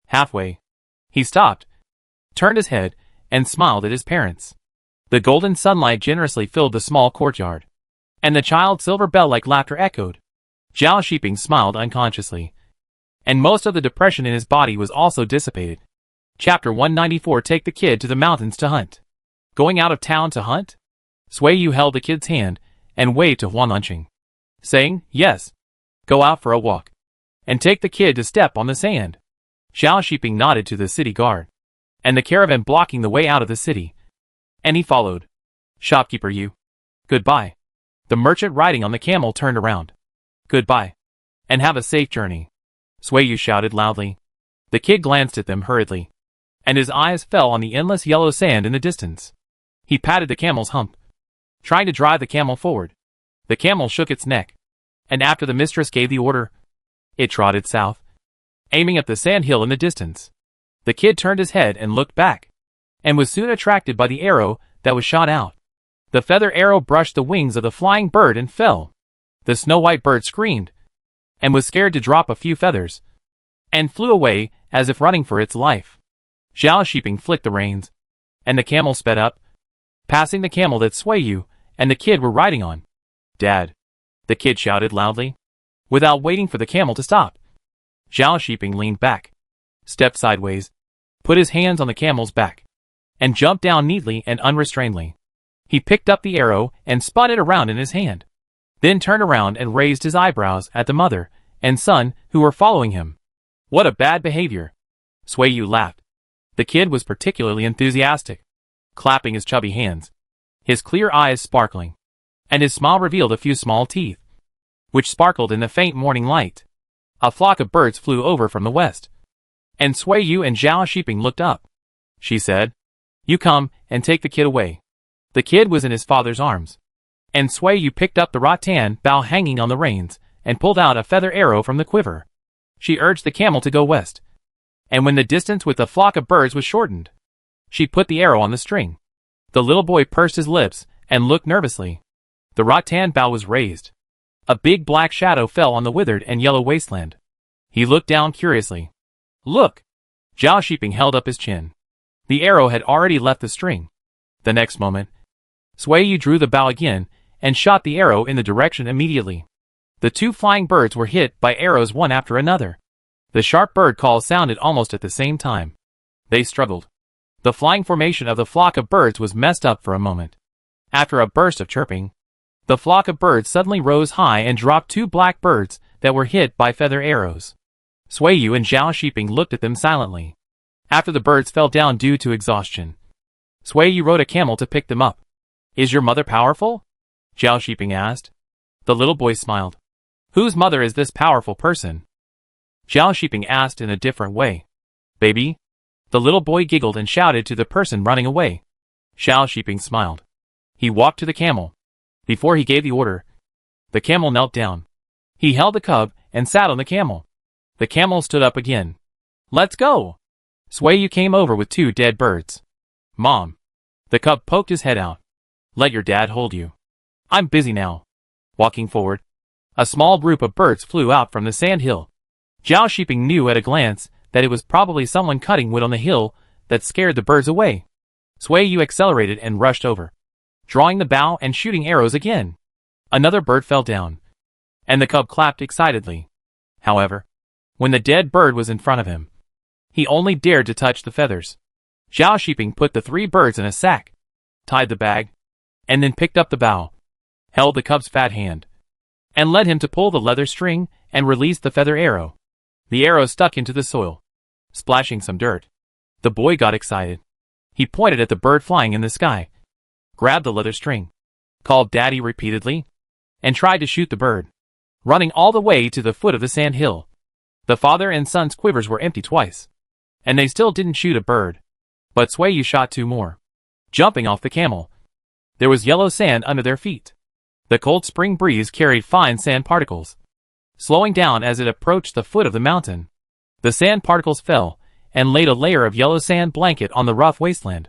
Halfway, he stopped, turned his head, and smiled at his parents. The golden sunlight generously filled the small courtyard, and the child's silver bell-like laughter echoed. Zhao Shiping smiled unconsciously, and most of the depression in his body was also dissipated. Chapter 194. Take the kid to the mountains to hunt. Going out of town to hunt? Sui Yu held the kid's hand and waved to Huan Lunching, saying, "Yes, go out for a walk, and take the kid to step on the sand." Zhao Shiping nodded to the city guard, and the caravan blocking the way out of the city, and he followed. "Shopkeeper Yu, goodbye." The merchant riding on the camel turned around. "Goodbye, and have a safe journey," Sui Yu shouted loudly. The kid glanced at them hurriedly, and his eyes fell on the endless yellow sand in the distance. He patted the camel's hump, trying to drive the camel forward. The camel shook its neck, and after the mistress gave the order, it trotted south, aiming at the sand hill in the distance. The kid turned his head and looked back, and was soon attracted by the arrow that was shot out. The feather arrow brushed the wings of the flying bird and fell. The snow-white bird screamed, and was scared to drop a few feathers, and flew away as if running for its life. Zhao Shiping flicked the reins, and the camel sped up, passing the camel that Sui Yu and the kid were riding on. "Dad," the kid shouted loudly, without waiting for the camel to stop. Zhao Shiping leaned back, stepped sideways, put his hands on the camel's back, and jumped down neatly and unrestrainedly. He picked up the arrow and spun it around in his hand, then turned around and raised his eyebrows at the mother and son who were following him. "What a bad behavior!" Sui Yu laughed. The kid was particularly enthusiastic, clapping his chubby hands, his clear eyes sparkling, and his smile revealed a few small teeth, which sparkled in the faint morning light. A flock of birds flew over from the west, and Sui Yu and Zhao Shiping looked up. She said, "You come and take the kid away." The kid was in his father's arms, and Sui Yu picked up the rattan bough hanging on the reins and pulled out a feather arrow from the quiver. She urged the camel to go west, and when the distance with the flock of birds was shortened, she put the arrow on the string. The little boy pursed his lips and looked nervously. The rattan bough was raised. A big black shadow fell on the withered and yellow wasteland. He looked down curiously. "Look!" Zhao Shiping held up his chin. The arrow had already left the string. The next moment, Sui Yu drew the bow again and shot the arrow in the direction immediately. The two flying birds were hit by arrows one after another. The sharp bird calls sounded almost at the same time. They struggled. The flying formation of the flock of birds was messed up for a moment. After a burst of chirping, the flock of birds suddenly rose high and dropped two black birds that were hit by feather arrows. Sui Yu and Zhao Shiping looked at them silently. After the birds fell down due to exhaustion, Sui Yu rode a camel to pick them up. "Is your mother powerful?" Zhao Shiping asked. The little boy smiled. "Whose mother is this powerful person?" Zhao Shiping asked in a different way. "Baby?" The little boy giggled and shouted to the person running away. Zhao Shiping smiled. He walked to the camel, Before he gave the order, the camel knelt down. He held the cub and sat on the camel. The camel stood up again. Let's go! Swayu came over with 2 dead birds. Mom. The cub poked his head out. Let your dad hold you. I'm busy now. Walking forward, a small group of birds flew out from the sand hill. Zhao Shiping knew at a glance that it was probably someone cutting wood on the hill that scared the birds away. Swayu accelerated and rushed over, drawing the bow and shooting arrows again. Another bird fell down, and the cub clapped excitedly. However, when the dead bird was in front of him, he only dared to touch the feathers. Zhao Shiping put the 3 birds in a sack, tied the bag, and then picked up the bow, held the cub's fat hand, and led him to pull the leather string and release the feather arrow. The arrow stuck into the soil, splashing some dirt. The boy got excited. He pointed at the bird flying in the sky, grabbed the leather string, called Daddy repeatedly, and tried to shoot the bird, running all the way to the foot of the sand hill. The father and son's quivers were empty twice, and they still didn't shoot a bird. But Swayu shot 2 more. Jumping off the camel, there was yellow sand under their feet. The cold spring breeze carried fine sand particles, slowing down as it approached the foot of the mountain. The sand particles fell and laid a layer of yellow sand blanket on the rough wasteland,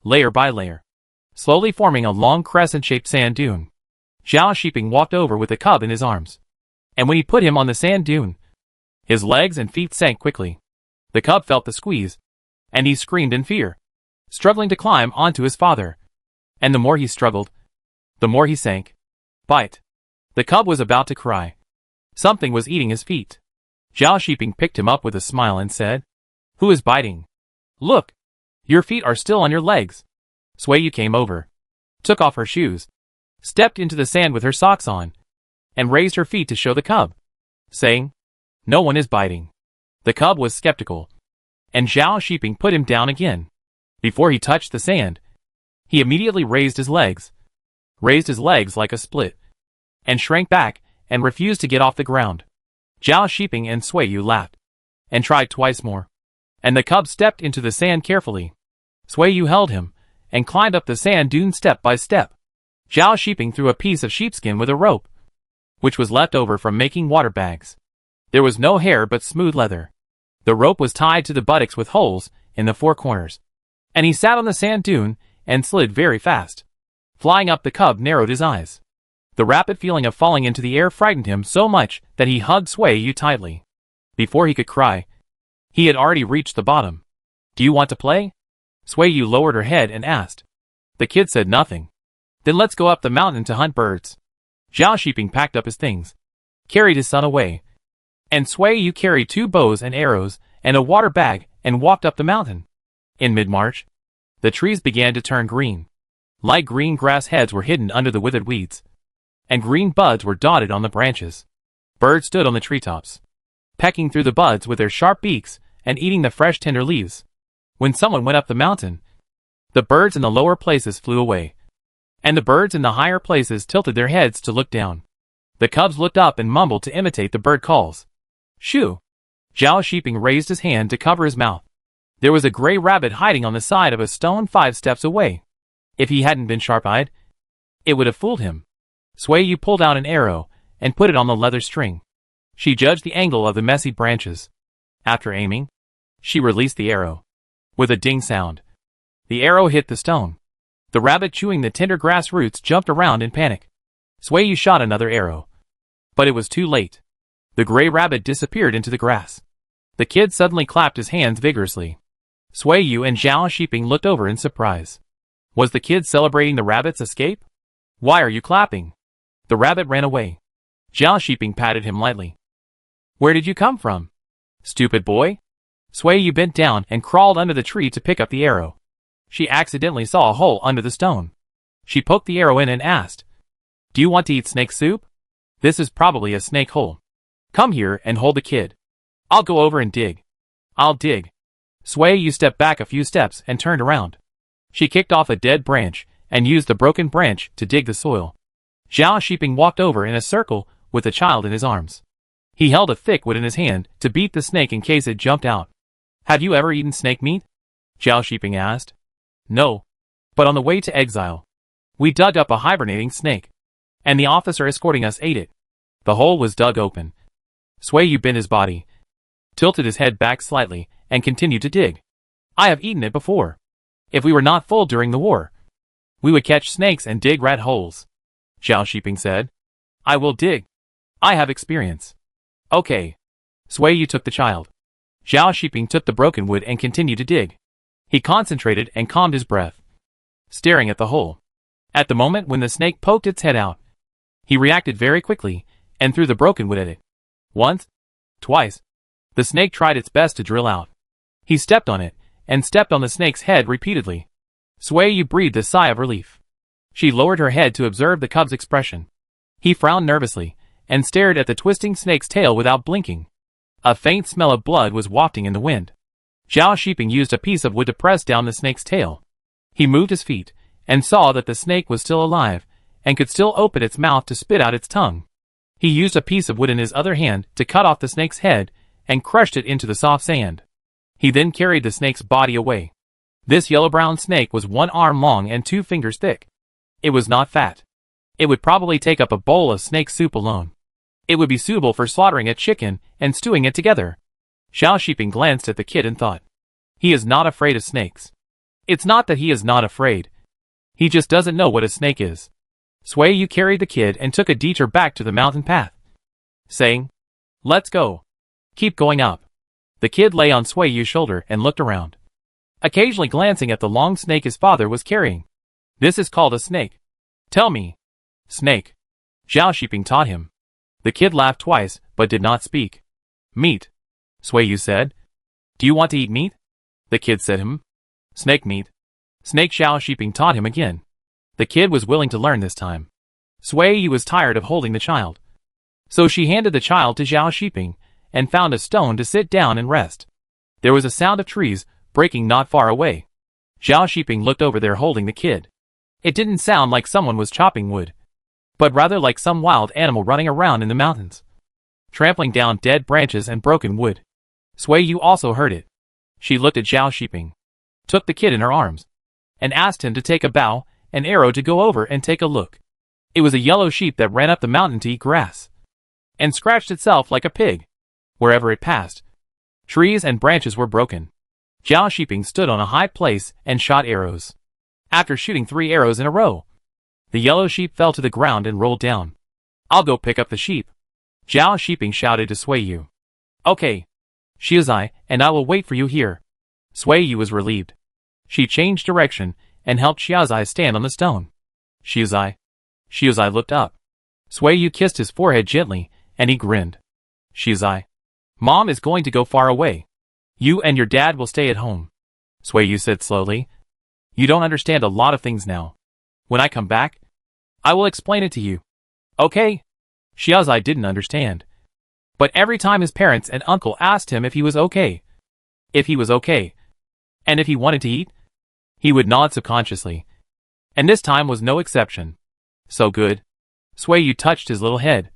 layer by layer, slowly forming a long crescent-shaped sand dune. Zhao Shiping walked over with the cub in his arms, and when he put him on the sand dune, his legs and feet sank quickly. The cub felt the squeeze, and he screamed in fear, struggling to climb onto his father. And the more he struggled, the more he sank. Bite. The cub was about to cry. Something was eating his feet. Zhao Shiping picked him up with a smile and said, Who is biting? Look, your feet are still on your legs. Swayu came over, took off her shoes, stepped into the sand with her socks on, and raised her feet to show the cub, saying, No one is biting. The cub was skeptical, and Zhao Shiping put him down again. Before he touched the sand, he immediately raised his legs like a split, and shrank back and refused to get off the ground. Zhao Shiping and Swayu laughed, and tried twice more, and the cub stepped into the sand carefully. Swayu held him, and climbed up the sand dune step by step. Zhao Shiping threw a piece of sheepskin with a rope, which was left over from making water bags. There was no hair but smooth leather. The rope was tied to the buttocks with holes in the 4 corners, and he sat on the sand dune and slid very fast. Flying up, the cub narrowed his eyes. The rapid feeling of falling into the air frightened him so much that he hugged Swayu tightly. Before he could cry, he had already reached the bottom. Do you want to play? Swayu lowered her head and asked. The kid said nothing. Then let's go up the mountain to hunt birds. Zhao Shiping packed up his things, carried his son away, and Swayu carried 2 bows and arrows and a water bag and walked up the mountain. In mid-March, the trees began to turn green. Light green grass heads were hidden under the withered weeds, and green buds were dotted on the branches. Birds stood on the treetops, pecking through the buds with their sharp beaks and eating the fresh tender leaves. When someone went up the mountain, the birds in the lower places flew away, and the birds in the higher places tilted their heads to look down. The cubs looked up and mumbled to imitate the bird calls. Shoo! Zhao Shiping raised his hand to cover his mouth. There was a gray rabbit hiding on the side of a stone 5 steps away. If he hadn't been sharp-eyed, it would have fooled him. Swayu pulled out an arrow and put it on the leather string. She judged the angle of the messy branches. After aiming, she released the arrow. With a ding sound, the arrow hit the stone. The rabbit chewing the tender grass roots jumped around in panic. Swayu shot another arrow, but it was too late. The gray rabbit disappeared into the grass. The kid suddenly clapped his hands vigorously. Swayu and Zhao Shiping looked over in surprise. Was the kid celebrating the rabbit's escape? Why are you clapping? The rabbit ran away. Zhao Shiping patted him lightly. Where did you come from? Stupid boy. Swayu bent down and crawled under the tree to pick up the arrow. She accidentally saw a hole under the stone. She poked the arrow in and asked, Do you want to eat snake soup? This is probably a snake hole. Come here and hold the kid. I'll go over and dig. I'll dig. Swayu stepped back a few steps and turned around. She kicked off a dead branch and used the broken branch to dig the soil. Zhao Shiping walked over in a circle with the child in his arms. He held a thick wood in his hand to beat the snake in case it jumped out. Have you ever eaten snake meat? Zhao Shiping asked. No. But on the way to Exile, we dug up a hibernating snake. and the officer escorting us ate it. The hole was dug open. Sui Yu bent his body, tilted his head back slightly, and continued to dig. I have eaten it before. If we were not full during the war, we would catch snakes and dig rat holes. Zhao Shiping said. I will dig. I have experience. Okay. Sui Yu took the child. Zhao Shiping took the broken wood and continued to dig. He concentrated and calmed his breath, staring at the hole. At the moment when the snake poked its head out, he reacted very quickly and threw the broken wood at it. Once, twice, the snake tried its best to drill out. He stepped on it and stepped on the snake's head repeatedly. Sui Yu breathed a sigh of relief. She lowered her head to observe the cub's expression. He frowned nervously and stared at the twisting snake's tail without blinking. A faint smell of blood was wafting in the wind. Zhao Shiping used a piece of wood to press down the snake's tail. He moved his feet and saw that the snake was still alive and could still open its mouth to spit out its tongue. He used a piece of wood in his other hand to cut off the snake's head and crushed it into the soft sand. He then carried the snake's body away. This yellow-brown snake was 1 arm long and 2 fingers thick. It was not fat. It would probably take up a bowl of snake soup alone. It would be suitable for slaughtering a chicken and stewing it together. Zhao Shiping glanced at the kid and thought, he is not afraid of snakes. It's not that he is not afraid. He just doesn't know what a snake is. Sui Yu carried the kid and took a detour back to the mountain path, saying, let's go. Keep going up. The kid lay on Sui Yu's shoulder and looked around, occasionally glancing at the long snake his father was carrying. This is called a snake. Tell me. Snake. Zhao Shiping taught him. The kid laughed twice, but did not speak. Meat. Sui Yu said. Do you want to eat meat? The kid said Snake meat. Snake. Zhao Shiping taught him again. The kid was willing to learn this time. Sui Yu was tired of holding the child, so she handed the child to Zhao Shiping and found a stone to sit down and rest. There was a sound of trees breaking not far away. Zhao Shiping looked over there holding the kid. It didn't sound like someone was chopping wood, but rather like some wild animal running around in the mountains, trampling down dead branches and broken wood. Sui Yu also heard it. She looked at Zhao Shiping, took the kid in her arms, and asked him to take a bow and arrow to go over and take a look. It was a yellow sheep that ran up the mountain to eat grass, and scratched itself like a pig. Wherever it passed, trees and branches were broken. Zhao Shiping stood on a high place and shot arrows. After shooting 3 arrows in a row, the yellow sheep fell to the ground and rolled down. I'll go pick up the sheep. Zhao Shiping shouted to Sui Yu. Okay. Xiuzai, and I will wait for you here. Sui Yu was relieved. She changed direction and helped Xiuzai stand on the stone. Xiuzai. Xiuzai looked up. Sui Yu kissed his forehead gently, and he grinned. Xiuzai. Mom is going to go far away. You and your dad will stay at home. Sui Yu said slowly. You don't understand a lot of things now. When I come back, I will explain it to you. Okay? Xiuzai didn't understand. But every time his parents and uncle asked him if he was okay, and if he wanted to eat, he would nod subconsciously. And this time was no exception. So good. Sui Yu touched his little head,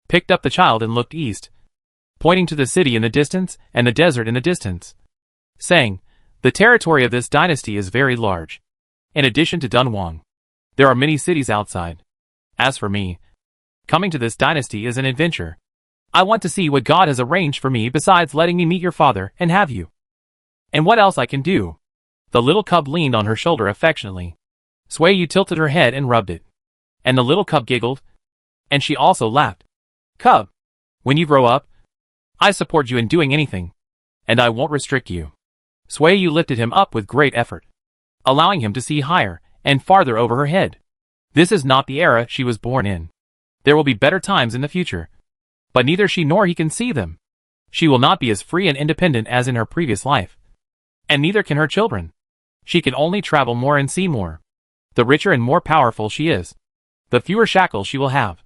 picked up the child and looked east, pointing to the city in the distance and the desert in the distance, saying, the territory of this dynasty is very large. In addition to Dunhuang, there are many cities outside. As for me, coming to this dynasty is an adventure. I want to see what God has arranged for me besides letting me meet your father and have you. And what else I can do. The little cub leaned on her shoulder affectionately. Sui Yu tilted her head and rubbed it. And the little cub giggled. And she also laughed. Cub, when you grow up, I support you in doing anything. And I won't restrict you. Sui Yu lifted him up with great effort, allowing him to see higher and farther over her head. This is not the era she was born in. There will be better times in the future, but neither she nor he can see them. She will not be as free and independent as in her previous life. And neither can her children. She can only travel more and see more. The richer and more powerful she is, the fewer shackles she will have.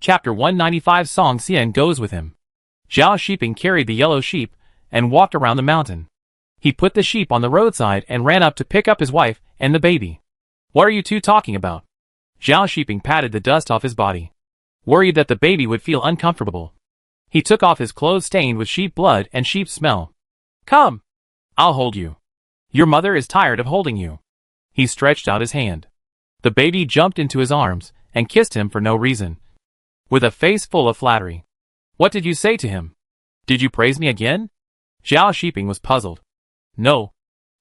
Chapter 195. Song Xian goes with him. Zhao Shiping carried the yellow sheep and walked around the mountain. He put the sheep on the roadside and ran up to pick up his wife and the baby. What are you two talking about? Zhao Shiping patted the dust off his body, worried that the baby would feel uncomfortable. He took off his clothes stained with sheep blood and sheep smell. Come! I'll hold you. Your mother is tired of holding you. He stretched out his hand. The baby jumped into his arms and kissed him for no reason, with a face full of flattery. What did you say to him? Did you praise me again? Zhao Shiping was puzzled. No.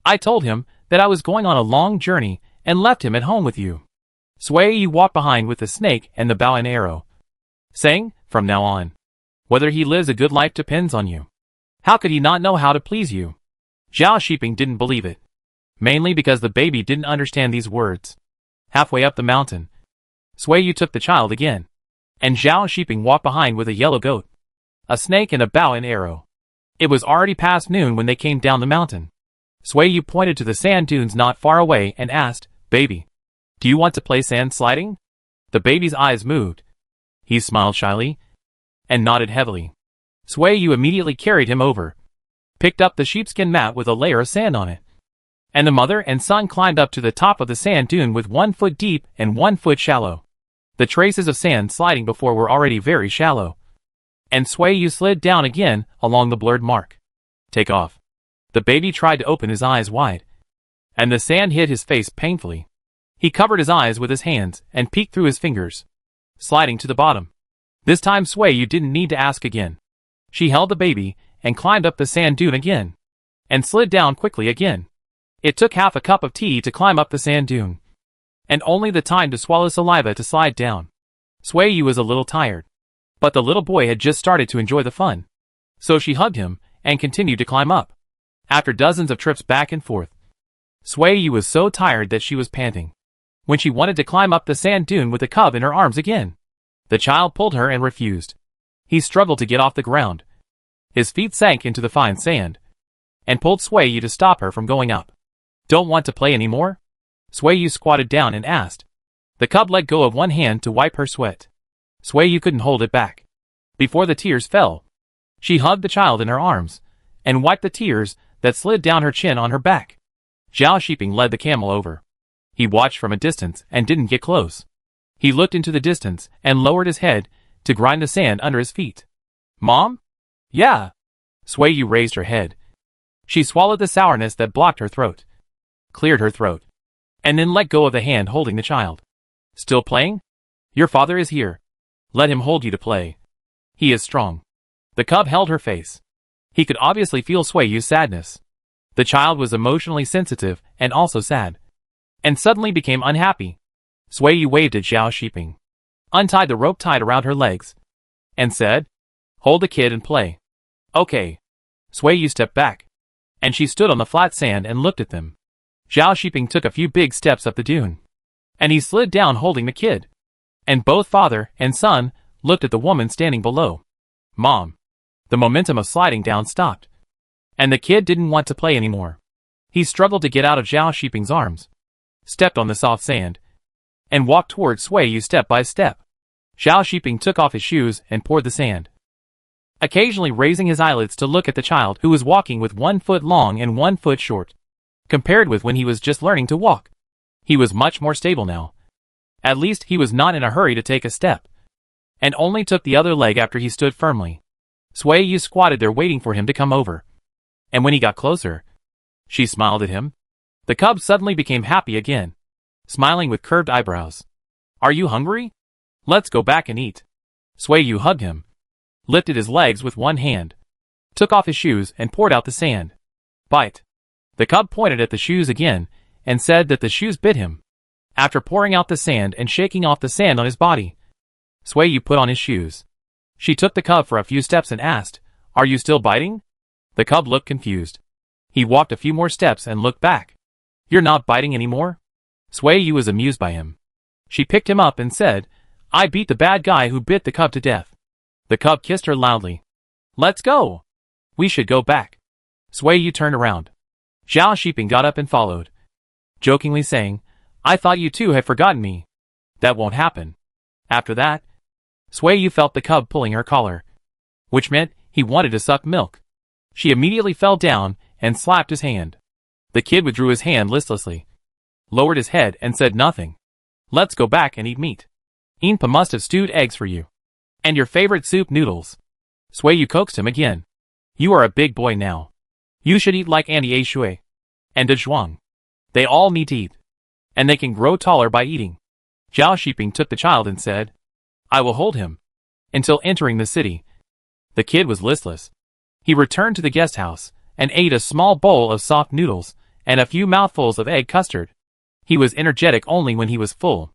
I told him that I was going on a long journey and left him at home with you. Sui Yu walked behind with the snake and the bow and arrow, saying, from now on, whether he lives a good life depends on you. How could he not know how to please you? Zhao Shiping didn't believe it, mainly because the baby didn't understand these words. Halfway up the mountain, Sui Yu took the child again, and Zhao Shiping walked behind with a yellow goat, a snake and a bow and arrow. It was already past noon when they came down the mountain. Sui Yu pointed to the sand dunes not far away and asked, Baby, do you want to play sand sliding? The baby's eyes moved. He smiled shyly and nodded heavily. Sui Yu immediately carried him over, picked up the sheepskin mat with a layer of sand on it, and the mother and son climbed up to the top of the sand dune with 1 foot deep and 1 foot shallow. The traces of sand sliding before were already very shallow, and Sui Yu slid down again along the blurred mark. Take off. The baby tried to open his eyes wide, and the sand hit his face painfully. He covered his eyes with his hands and peeked through his fingers, sliding to the bottom. This time Sui Yu didn't need to ask again. She held the baby and climbed up the sand dune again, and slid down quickly again. It took half a cup of tea to climb up the sand dune, and only the time to swallow saliva to slide down. Sui Yu was a little tired, but the little boy had just started to enjoy the fun, so she hugged him and continued to climb up. After dozens of trips back and forth, Sui Yu was so tired that she was panting. When she wanted to climb up the sand dune with the cub in her arms again, the child pulled her and refused. He struggled to get off the ground. His feet sank into the fine sand, and pulled Sui Yu to stop her from going up. Don't want to play anymore? Sui Yu squatted down and asked. The cub let go of one hand to wipe her sweat. Sui Yu couldn't hold it back. Before the tears fell, she hugged the child in her arms, and wiped the tears that slid down her chin on her back. Zhao Shiping led the camel over. He watched from a distance and didn't get close. He looked into the distance and lowered his head to grind the sand under his feet. Mom? Yeah. Sui Yu raised her head. She swallowed the sourness that blocked her throat, cleared her throat, and then let go of the hand holding the child. Still playing? Your father is here. Let him hold you to play. He is strong. The cub held her face. He could obviously feel Sui Yu's sadness. The child was emotionally sensitive and also sad, and suddenly became unhappy. Sui Yu waved at Zhao Shiping, untied the rope tied around her legs, and said, Hold the kid and play. Okay. Sui Yu stepped back, and she stood on the flat sand and looked at them. Zhao Shiping took a few big steps up the dune, and he slid down holding the kid. And both father and son looked at the woman standing below. Mom. The momentum of sliding down stopped, and the kid didn't want to play anymore. He struggled to get out of Zhao Shiping's arms, stepped on the soft sand, and walked towards Sui Yu step by step. Zhao Shiping took off his shoes and poured the sand, occasionally raising his eyelids to look at the child who was walking with 1 foot long and 1 foot short. Compared with when he was just learning to walk, he was much more stable now. At least he was not in a hurry to take a step, and only took the other leg after he stood firmly. Sui Yu squatted there waiting for him to come over, and when he got closer, she smiled at him. The cub suddenly became happy again, smiling with curved eyebrows. Are you hungry? Let's go back and eat. Sui Yu hugged him, lifted his legs with one hand, took off his shoes and poured out the sand. Bite. The cub pointed at the shoes again and said that the shoes bit him. After pouring out the sand and shaking off the sand on his body, Sui Yu put on his shoes. She took the cub for a few steps and asked, Are you still biting? The cub looked confused. He walked a few more steps and looked back. You're not biting anymore? Sui Yu was amused by him. She picked him up and said, I beat the bad guy who bit the cub to death. The cub kissed her loudly. Let's go. We should go back. Sui Yu turned around. Zhao Shiping got up and followed, jokingly saying, I thought you two had forgotten me. That won't happen. After that, Sui Yu felt the cub pulling her collar, which meant he wanted to suck milk. She immediately fell down and slapped his hand. The kid withdrew his hand listlessly, lowered his head and said nothing. Let's go back and eat meat. Inpa must have stewed eggs for you. And your favorite soup noodles. Sui Yu coaxed him again. You are a big boy now. You should eat like Andy A. Shui and Dunhuang. They all need to eat, and they can grow taller by eating. Zhao Shiping took the child and said, I will hold him until entering the city. The kid was listless. He returned to the guest house and ate a small bowl of soft noodles and a few mouthfuls of egg custard. He was energetic only when he was full.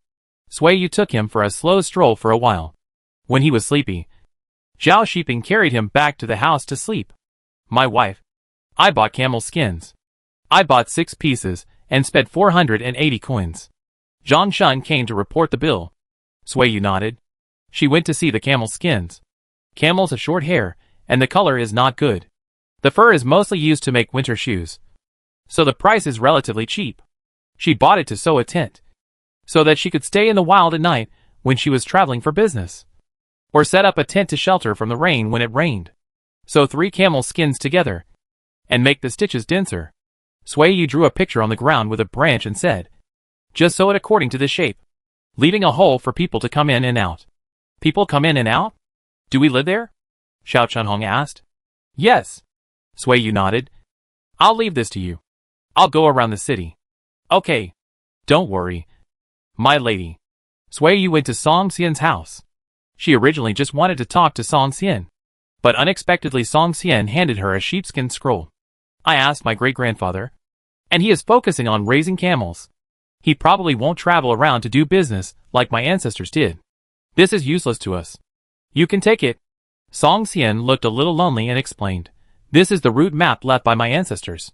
Sui Yu took him for a slow stroll for a while. When he was sleepy, Zhao Shiping carried him back to the house to sleep. My wife. I bought camel skins. I bought 6 pieces and spent 480 coins. Zhang Shun came to report the bill. Sui Yu nodded. She went to see the camel skins. Camels have short hair, and the color is not good. The fur is mostly used to make winter shoes, so the price is relatively cheap. She bought it to sew a tent, so that she could stay in the wild at night when she was traveling for business, or set up a tent to shelter from the rain when it rained. Sew 3 camel skins together, and make the stitches denser. Sui Yu drew a picture on the ground with a branch and said, just sew it according to the shape, leaving a hole for people to come in and out. People come in and out? Do we live there? Xiao Chunhong asked. Yes. Sui Yu nodded. I'll leave this to you. I'll go around the city. Okay. Don't worry, my lady. Sui Yu went to Song Xian's house. She originally just wanted to talk to Song Xian, but unexpectedly Song Xian handed her a sheepskin scroll. I asked my great-grandfather, and he is focusing on raising camels. He probably won't travel around to do business like my ancestors did. This is useless to us. You can take it. Song Xian looked a little lonely and explained, this is the route map left by my ancestors.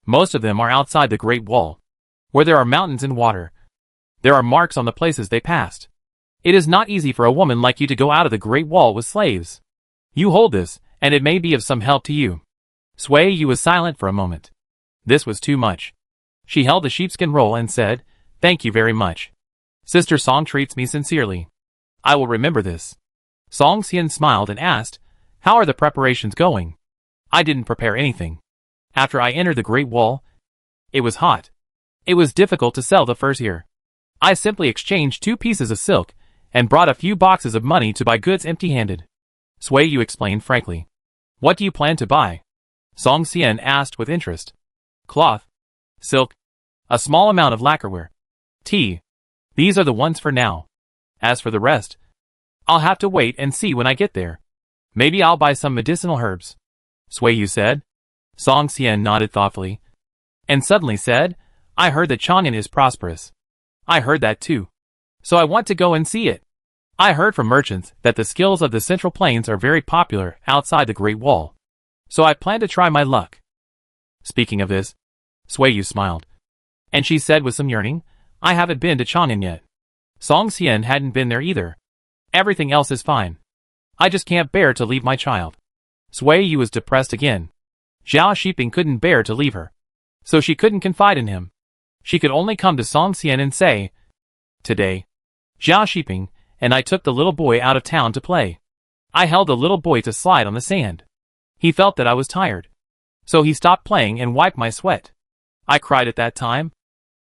Most of them are outside the Great Wall, where there are mountains and water. There are marks on the places they passed. It is not easy for a woman like you to go out of the Great Wall with slaves. You hold this, and it may be of some help to you. Sui Yu was silent for a moment. This was too much. She held the sheepskin roll and said, thank you very much. Sister Song treats me sincerely. I will remember this. Song Xian smiled and asked, how are the preparations going? I didn't prepare anything. After I entered the Great Wall, it was hot. It was difficult to sell the furs here. I simply exchanged 2 pieces of silk and brought a few boxes of money to buy goods empty-handed. Sui Yu explained frankly. What do you plan to buy? Song Xian asked with interest. Cloth, silk, a small amount of lacquerware, tea. These are the ones for now. As for the rest, I'll have to wait and see when I get there. Maybe I'll buy some medicinal herbs. Sui Yu said. Song Xian nodded thoughtfully, and suddenly said, I heard that Chang'an is prosperous. I heard that too. So I want to go and see it. I heard from merchants that the skills of the Central Plains are very popular outside the Great Wall. So I plan to try my luck. Speaking of this, Sui Yu smiled. And she said with some yearning, I haven't been to Chang'an yet. Song Xian hadn't been there either. Everything else is fine. I just can't bear to leave my child. Sui Yu was depressed again. Zhao Shiping couldn't bear to leave her, so she couldn't confide in him. She could only come to Song Xian and say, today, Zhao Shiping and I took the little boy out of town to play. I held the little boy to slide on the sand. He felt that I was tired, so he stopped playing and wiped my sweat. I cried at that time.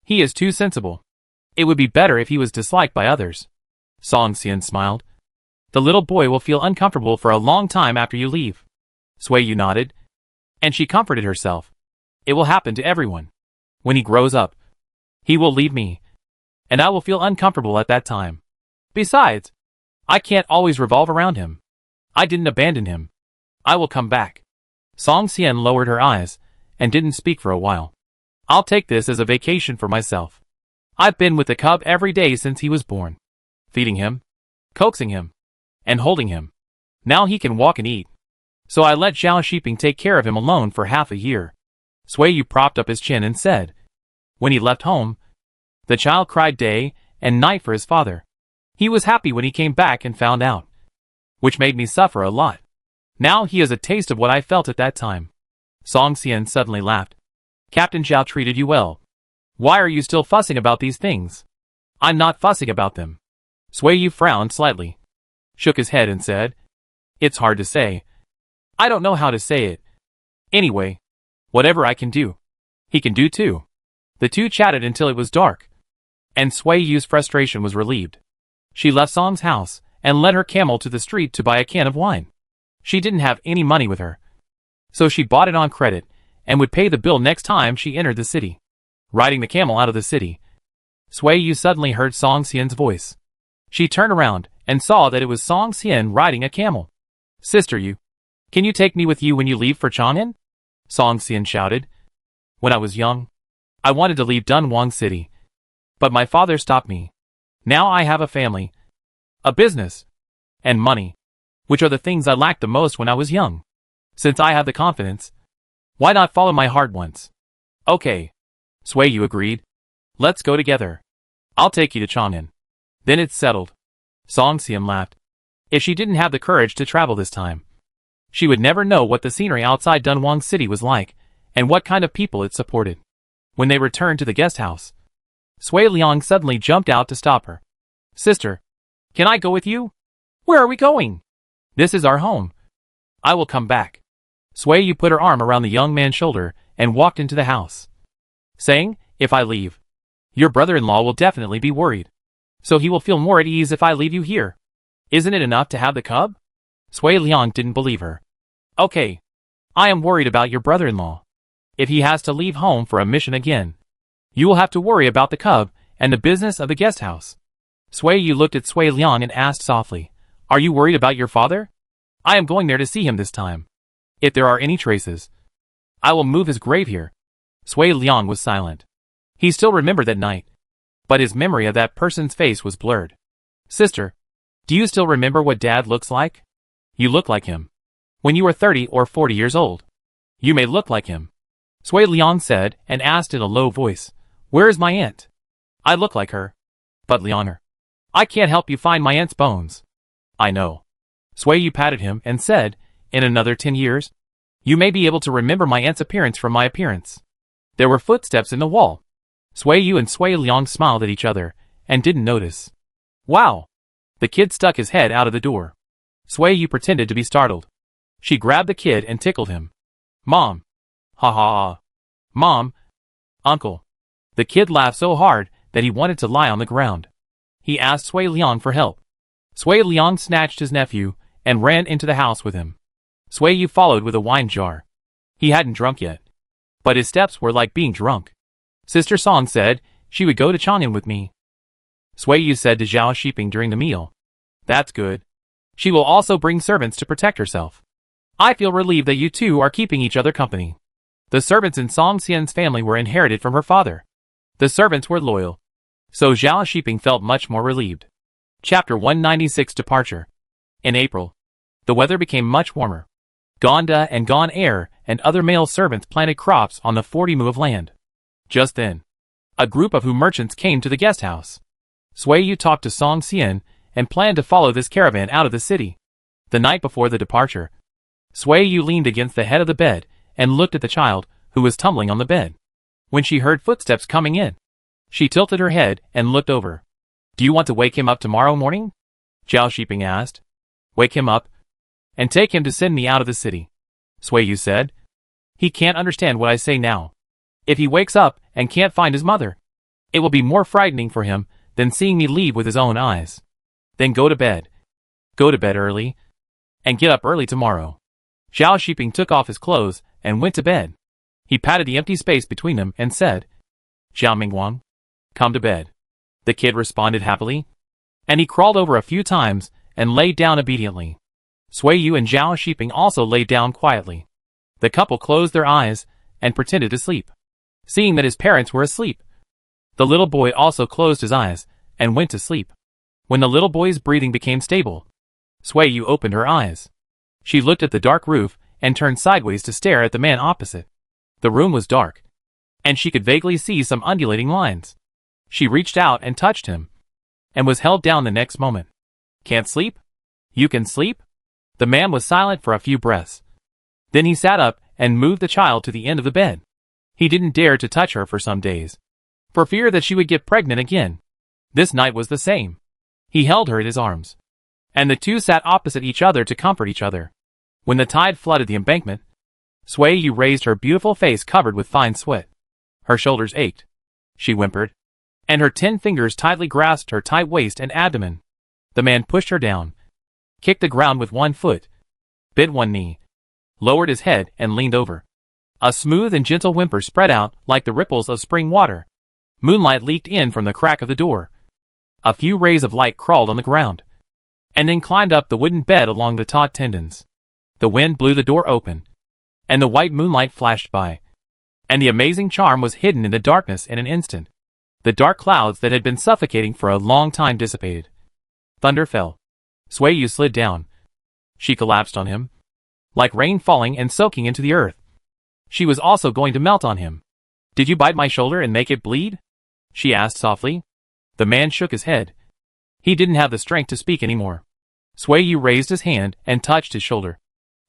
He is too sensible. It would be better if he was disliked by others. Song Xian smiled. The little boy will feel uncomfortable for a long time after you leave. Sui Yu nodded, and she comforted herself. It will happen to everyone. When he grows up, he will leave me, and I will feel uncomfortable at that time. Besides, I can't always revolve around him. I didn't abandon him. I will come back. Song Xian lowered her eyes and didn't speak for a while. I'll take this as a vacation for myself. I've been with the cub every day since he was born, feeding him, coaxing him, and holding him. Now he can walk and eat. So I let Zhao Shiping take care of him alone for half a year. Sui Yu propped up his chin and said, when he left home, the child cried day and night for his father. He was happy when he came back and found out, which made me suffer a lot. Now he has a taste of what I felt at that time. Song Xian suddenly laughed. Captain Zhao treated you well. Why are you still fussing about these things? I'm not fussing about them. Sui Yu frowned slightly, shook his head and said, it's hard to say. I don't know how to say it. Anyway, whatever I can do, he can do too. The two chatted until it was dark, and Sui Yu's frustration was relieved. She left Song's house and led her camel to the street to buy a can of wine. She didn't have any money with her, so she bought it on credit and would pay the bill next time she entered the city. Riding the camel out of the city, Sui Yu suddenly heard Song Xian's voice. She turned around and saw that it was Song Xian riding a camel. Sister Yu, can you take me with you when you leave for Chang'an? Song Xian shouted. When I was young, I wanted to leave Dunhuang City. But my father stopped me. Now I have a family, a business, and money, which are the things I lacked the most when I was young. Since I have the confidence, why not follow my heart once? Okay. Sui Yu agreed. Let's go together. I'll take you to Chang'an. Then it's settled. Song Xian laughed. If she didn't have the courage to travel this time, she would never know what the scenery outside Dunhuang City was like, and what kind of people it supported. When they returned to the guest house, Sui Liang suddenly jumped out to stop her. Sister, can I go with you? Where are we going? This is our home. I will come back. Sui Yu put her arm around the young man's shoulder and walked into the house, saying, if I leave, your brother-in-law will definitely be worried. So he will feel more at ease if I leave you here. Isn't it enough to have the cub? Sui Liang didn't believe her. Okay. I am worried about your brother-in-law. If he has to leave home for a mission again, you will have to worry about the cub and the business of the guest house. Sui Yu looked at Sui Liang and asked softly, are you worried about your father? I am going there to see him this time. If there are any traces, I will move his grave here. Sui Liang was silent. He still remembered that night, but his memory of that person's face was blurred. Sister, do you still remember what Dad looks like? You look like him. When you were 30 or 40 years old, you may look like him. Sui Liang said and asked in a low voice, where is my aunt? I look like her. But Lianer, I can't help you find my aunt's bones. I know. Sui Yu patted him and said, in another 10 years, you may be able to remember my aunt's appearance from my appearance. There were footsteps in the wall. Sui Yu and Sui Liang smiled at each other and didn't notice. Wow! The kid stuck his head out of the door. Sui Yu pretended to be startled. She grabbed the kid and tickled him. Mom! Ha ha ha! Mom! Uncle! The kid laughed so hard that he wanted to lie on the ground. He asked Sui Liang for help. Sui Liang snatched his nephew and ran into the house with him. Sui Yu followed with a wine jar. He hadn't drunk yet, but his steps were like being drunk. Sister Song said she would go to Chang'an with me. Sui Yu said to Zhao Shiping during the meal. That's good. She will also bring servants to protect herself. I feel relieved that you two are keeping each other company. The servants in Song Xian's family were inherited from her father. The servants were loyal, so Zhao Shiping felt much more relieved. Chapter 196 Departure. In April, the weather became much warmer. Gonda and Gon Air and other male servants planted crops on the 40 mu of land. Just then, a group of merchants came to the guest house. Sui Yu talked to Song Xian and planned to follow this caravan out of the city. The night before the departure, Sui Yu leaned against the head of the bed and looked at the child, who was tumbling on the bed. When she heard footsteps coming in, she tilted her head and looked over. Do you want to wake him up tomorrow morning? Zhao Shiping asked. Wake him up and take him to send me out of the city, Sui Yu said. He can't understand what I say now. If he wakes up and can't find his mother, it will be more frightening for him than seeing me leave with his own eyes. Then go to bed. Go to bed early, and get up early tomorrow. Zhao Shiping took off his clothes and went to bed. He patted the empty space between them and said, Zhao Mingwang, come to bed. The kid responded happily, and he crawled over a few times and lay down obediently. Sui Yu and Zhao Shiping also lay down quietly. The couple closed their eyes and pretended to sleep. Seeing that his parents were asleep, the little boy also closed his eyes and went to sleep. When the little boy's breathing became stable, Sui Yu opened her eyes. She looked at the dark roof and turned sideways to stare at the man opposite. The room was dark, and she could vaguely see some undulating lines. She reached out and touched him, and was held down the next moment. Can't sleep? You can sleep? The man was silent for a few breaths. Then he sat up and moved the child to the end of the bed. He didn't dare to touch her for some days, for fear that she would get pregnant again. This night was the same. He held her in his arms, and the two sat opposite each other to comfort each other. When the tide flooded the embankment, Sui Yu raised her beautiful face covered with fine sweat. Her shoulders ached. She whimpered, and her 10 fingers tightly grasped her tight waist and abdomen. The man pushed her down, kicked the ground with one foot, bent one knee, lowered his head and leaned over. A smooth and gentle whimper spread out like the ripples of spring water. Moonlight leaked in from the crack of the door. A few rays of light crawled on the ground, and then climbed up the wooden bed along the taut tendons. The wind blew the door open, and the white moonlight flashed by, and the amazing charm was hidden in the darkness in an instant. The dark clouds that had been suffocating for a long time dissipated. Thunder fell. Swayu slid down. She collapsed on him, like rain falling and soaking into the earth. She was also going to melt on him. "Did you bite my shoulder and make it bleed?" she asked softly. The man shook his head. He didn't have the strength to speak anymore. Swayu raised his hand and touched his shoulder.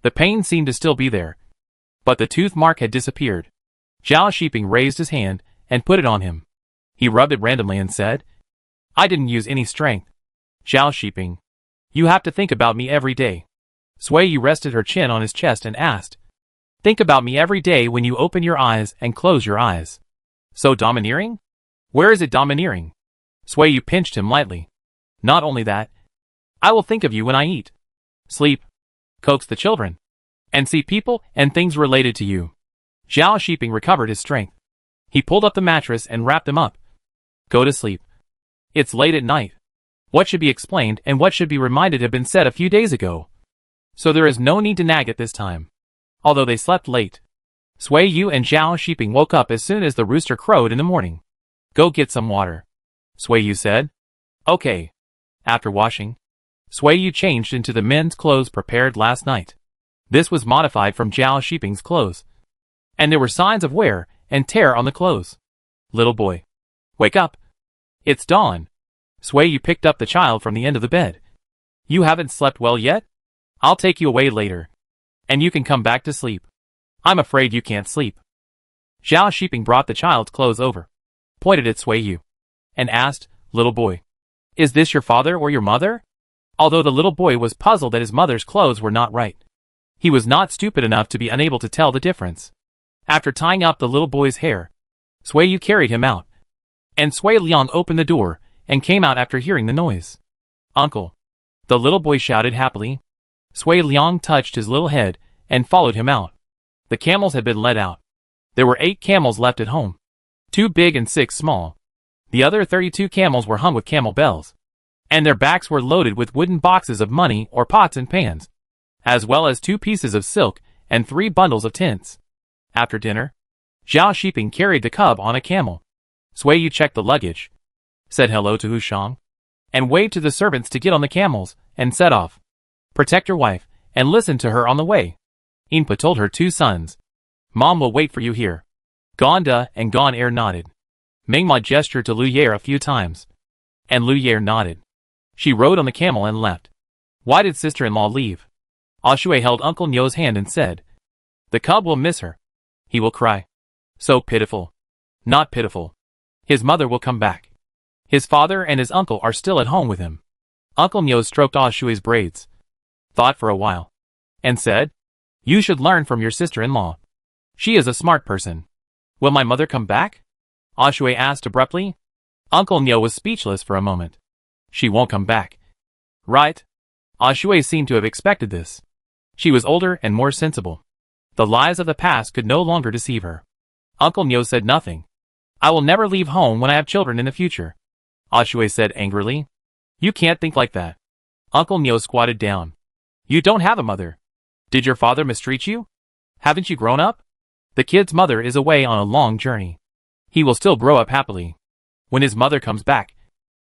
The pain seemed to still be there, but the tooth mark had disappeared. Zhao Shiping raised his hand and put it on him. He rubbed it randomly and said, "I didn't use any strength." "Zhao Shiping, you have to think about me every day." Swayu rested her chin on his chest and asked, "Think about me every day when you open your eyes and close your eyes." "So domineering? Where is it domineering?" Swayu pinched him lightly. "Not only that, I will think of you when I eat, sleep, coax the children, and see people and things related to you." Zhao Shiping recovered his strength. He pulled up the mattress and wrapped them up. "Go to sleep. It's late at night. What should be explained and what should be reminded have been said a few days ago. So there is no need to nag at this time." Although they slept late, Swayu and Zhao Shiping woke up as soon as the rooster crowed in the morning. "Go get some water," Swayu said. "Okay." After washing, Swayu changed into the men's clothes prepared last night. This was modified from Zhao Shiping's clothes, and there were signs of wear and tear on the clothes. "Little boy, wake up. It's dawn." Swayu picked up the child from the end of the bed. "You haven't slept well yet? I'll take you away later, and you can come back to sleep. I'm afraid you can't sleep." Zhao Shiping brought the child's clothes over, pointed at Swayu, and asked, "Little boy, is this your father or your mother?" Although the little boy was puzzled that his mother's clothes were not right, he was not stupid enough to be unable to tell the difference. After tying up the little boy's hair, Swayu carried him out, and Sui Liang opened the door and came out after hearing the noise. "Uncle!" the little boy shouted happily. Sui Liang touched his little head and followed him out. The camels had been let out. There were 8 camels left at home, 2 big and 6 small. The other 32 camels were hung with camel bells, and their backs were loaded with wooden boxes of money or pots and pans, as well as 2 pieces of silk and 3 bundles of tints. After dinner, Zhao Shiping carried the cub on a camel. Swayu checked the luggage, said hello to Hushang, and waved to the servants to get on the camels and set off. "Protect your wife and listen to her on the way," Inpa told her 2 sons. "Mom will wait for you here." Gonda and Gon Er nodded. Mingma gestured to Lu Yair a few times, and Lu Yair nodded. She rode on the camel and left. "Why did sister-in-law leave?" Ashui held Uncle Nyo's hand and said, "The cub will miss her. He will cry. So pitiful." "Not pitiful. His mother will come back. His father and his uncle are still at home with him." Uncle Nyo stroked Ashui's braids, thought for a while, and said, "You should learn from your sister-in-law. She is a smart person." "Will my mother come back?" Ashui asked abruptly. Uncle Nyo was speechless for a moment. "She won't come back." "Right." Ashui seemed to have expected this. She was older and more sensible. The lies of the past could no longer deceive her. Uncle Nyo said nothing. "I will never leave home when I have children in the future," Ashui said angrily. "You can't think like that." Uncle Nyo squatted down. "You don't have a mother. Did your father mistreat you? Haven't you grown up? The kid's mother is away on a long journey. He will still grow up happily. When his mother comes back,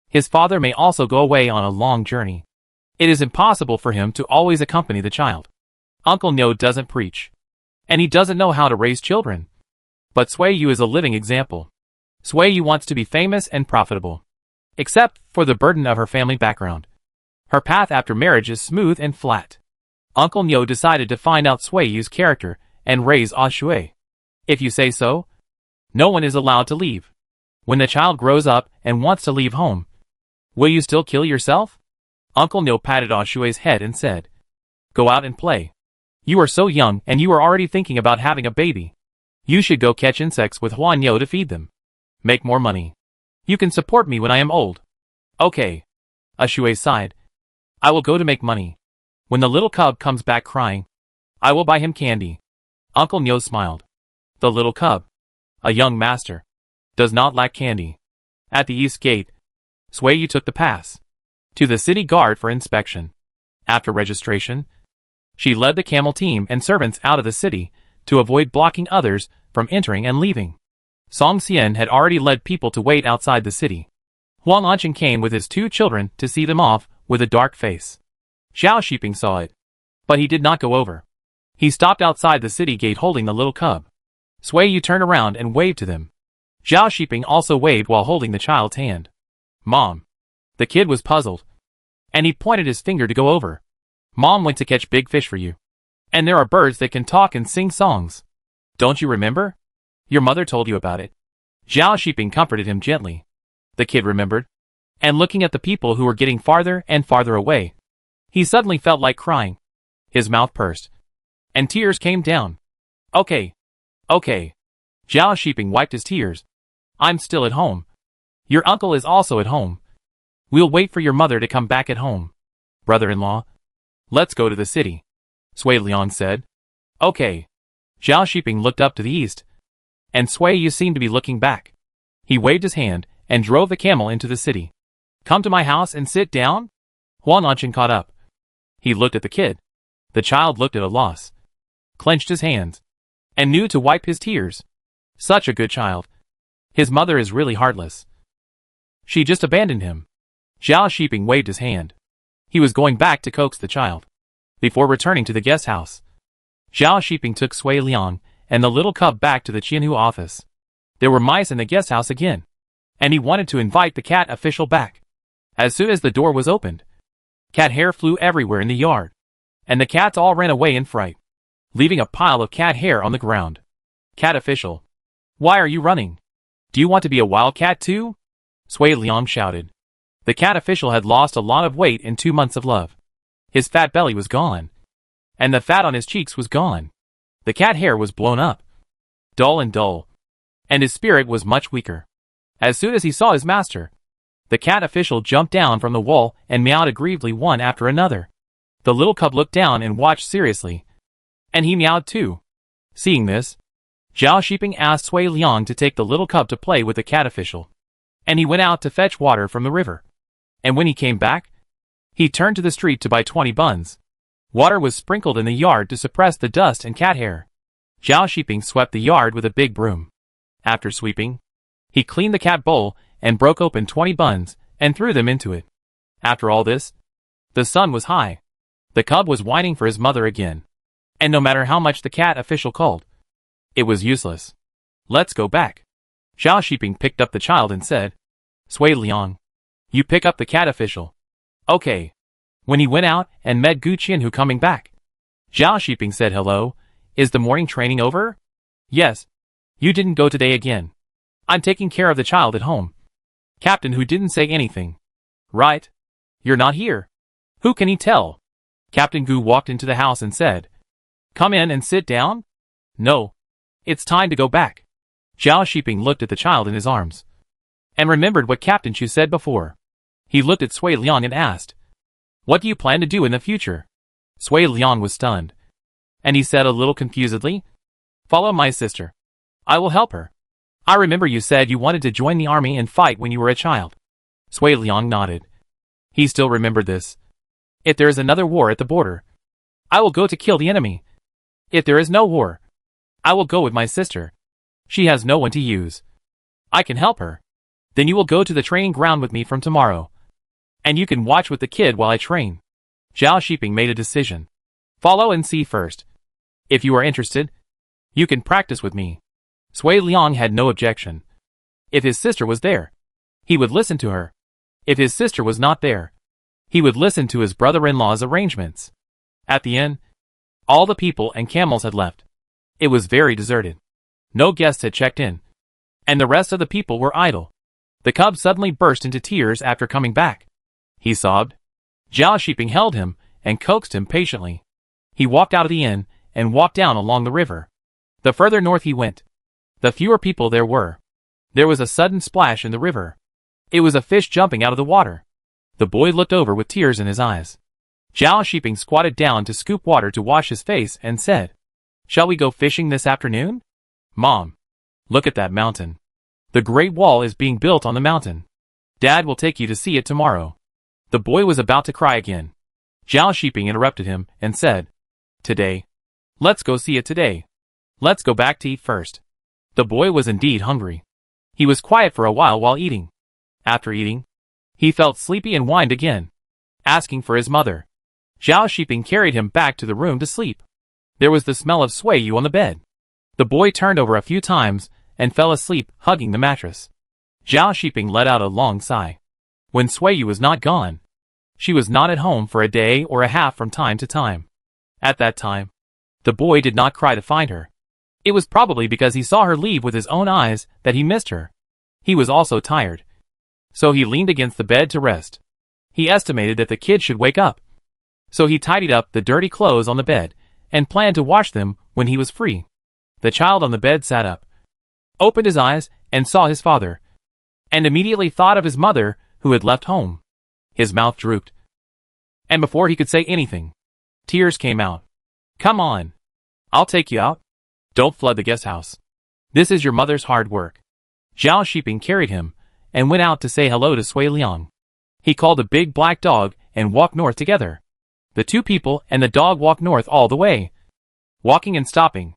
his father may also go away on a long journey. It is impossible for him to always accompany the child." Uncle Nyo doesn't preach, and he doesn't know how to raise children. But Swayu is a living example. Swayu wants to be famous and profitable, except for the burden of her family background. Her path after marriage is smooth and flat. Uncle Nyo decided to find out Swayu's character and raise Ashui. "If you say so, no one is allowed to leave. When the child grows up and wants to leave home, will you still kill yourself?" Uncle Nyo patted Ashui's head and said, "Go out and play. You are so young and you are already thinking about having a baby. You should go catch insects with Huan Yo to feed them. Make more money. You can support me when I am old." "Okay." Ashui sighed. "I will go to make money. When the little cub comes back crying, I will buy him candy." Uncle Nyo smiled. The little cub. A young master. does not lack candy. At the east gate, Sui Yu took the pass to the city guard for inspection. After registration, she led the camel team and servants out of the city to avoid blocking others from entering and leaving. Song Xian had already led people to wait outside the city. Huang Anqing came with his 2 children to see them off with a dark face. Zhao Shiping saw it, but he did not go over. He stopped outside the city gate holding the little cub. Sui Yu turned around and waved to them. Zhao Shiping also waved while holding the child's hand. Mom. The kid was puzzled, and he pointed his finger to go over. Mom went to catch big fish for you. And there are birds that can talk and sing songs. Don't you remember? Your mother told you about it. Zhao Shiping comforted him gently. The kid remembered, and looking at the people who were getting farther and farther away, he suddenly felt like crying. His mouth pursed, and tears came down. Okay. Zhao Shiping wiped his tears. I'm still at home. Your uncle is also at home. We'll wait for your mother to come back at home. Brother-in-law, let's go to the city, Sui Liang said. Okay. Zhao Shiping looked up to the east, and Sui Yu seemed to be looking back. He waved his hand and drove the camel into the city. Come to my house and sit down? Huang Anqing caught up. He looked at the kid. The child looked at a loss, clenched his hands, and knew to wipe his tears. Such a good child. His mother is really heartless. She just abandoned him. Zhao Shiping waved his hand. He was going back to coax the child. Before returning to the guest house, Zhao Shiping took Sui Liang and the little cub back to the Qianhu office. There were mice in the guest house again, and he wanted to invite the cat official back. As soon as the door was opened, cat hair flew everywhere in the yard, and the cats all ran away in fright, leaving a pile of cat hair on the ground. Cat official, why are you running? Do you want to be a wild cat too? Sui Liang shouted. The cat official had lost a lot of weight in 2 months of love. His fat belly was gone, and the fat on his cheeks was gone. The cat hair was blown up, dull, and his spirit was much weaker. As soon as he saw his master, the cat official jumped down from the wall and meowed aggrievedly one after another. The little cub looked down and watched seriously, and he meowed too. Seeing this, Zhao Shiping asked Sui Liang to take the little cub to play with the cat official, and he went out to fetch water from the river. And when he came back, he turned to the street to buy 20 buns. Water was sprinkled in the yard to suppress the dust and cat hair. Zhao Shiping swept the yard with a big broom. After sweeping, he cleaned the cat bowl and broke open 20 buns and threw them into it. After all this, the sun was high. The cub was whining for his mother again, and no matter how much the cat official called, it was useless. Let's go back. Zhao Shiping picked up the child and said, Sui Liang, you pick up the cat official. Okay. When he went out and met Gu Qianhu coming back, Zhao Shiping said, hello, is the morning training over? Yes. You didn't go today again. I'm taking care of the child at home. Captain Hu didn't say anything. Right? You're not here. Who can he tell? Captain Gu walked into the house and said, come in and sit down? No. It's time to go back. Zhao Shiping looked at the child in his arms, and remembered what Captain Chu said before. He looked at Sui Liang and asked, what do you plan to do in the future? Sui Liang was stunned, and he said a little confusedly, follow my sister. I will help her. I remember you said you wanted to join the army and fight when you were a child. Sui Liang nodded. He still remembered this. If there is another war at the border, I will go to kill the enemy. If there is no war, I will go with my sister. She has no one to use. I can help her. Then you will go to the training ground with me from tomorrow, and you can watch with the kid while I train. Zhao Shiping made a decision. Follow and see first. If you are interested, you can practice with me. Sui Liang had no objection. If his sister was there, he would listen to her. If his sister was not there, he would listen to his brother-in-law's arrangements. At the inn, all the people and camels had left. It was very deserted. No guests had checked in, and the rest of the people were idle. The cub suddenly burst into tears after coming back. He sobbed. Zhao Shiping held him and coaxed him patiently. He walked out of the inn and walked down along the river. The further north he went, the fewer people there were. There was a sudden splash in the river. It was a fish jumping out of the water. The boy looked over with tears in his eyes. Zhao Shiping squatted down to scoop water to wash his face and said, shall we go fishing this afternoon? Mom, look at that mountain. The Great Wall is being built on the mountain. Dad will take you to see it tomorrow. The boy was about to cry again. Zhao Shiping interrupted him and said, Today. Let's go see it today. Let's go back to eat first. The boy was indeed hungry. He was quiet for a while eating. After eating, he felt sleepy and whined again, asking for his mother. Zhao Shiping carried him back to the room to sleep. There was the smell of Suiyu on the bed. The boy turned over a few times and fell asleep, hugging the mattress. Zhao Shiping let out a long sigh. When Suiyu was not gone, she was not at home for a day or a half from time to time. At that time, the boy did not cry to find her. It was probably because he saw her leave with his own eyes that he missed her. He was also tired. So he leaned against the bed to rest. He estimated that the kid should wake up. So he tidied up the dirty clothes on the bed and planned to wash them when he was free. The child on the bed sat up, opened his eyes and saw his father, and immediately thought of his mother who had left home. His mouth drooped. And before he could say anything, tears came out. Come on. I'll take you out. Don't flood the guest house. This is your mother's hard work. Zhao Shiping carried him and went out to say hello to Sui Liang. He called a big black dog and walked north together. The two people and the dog walked north all the way, walking and stopping.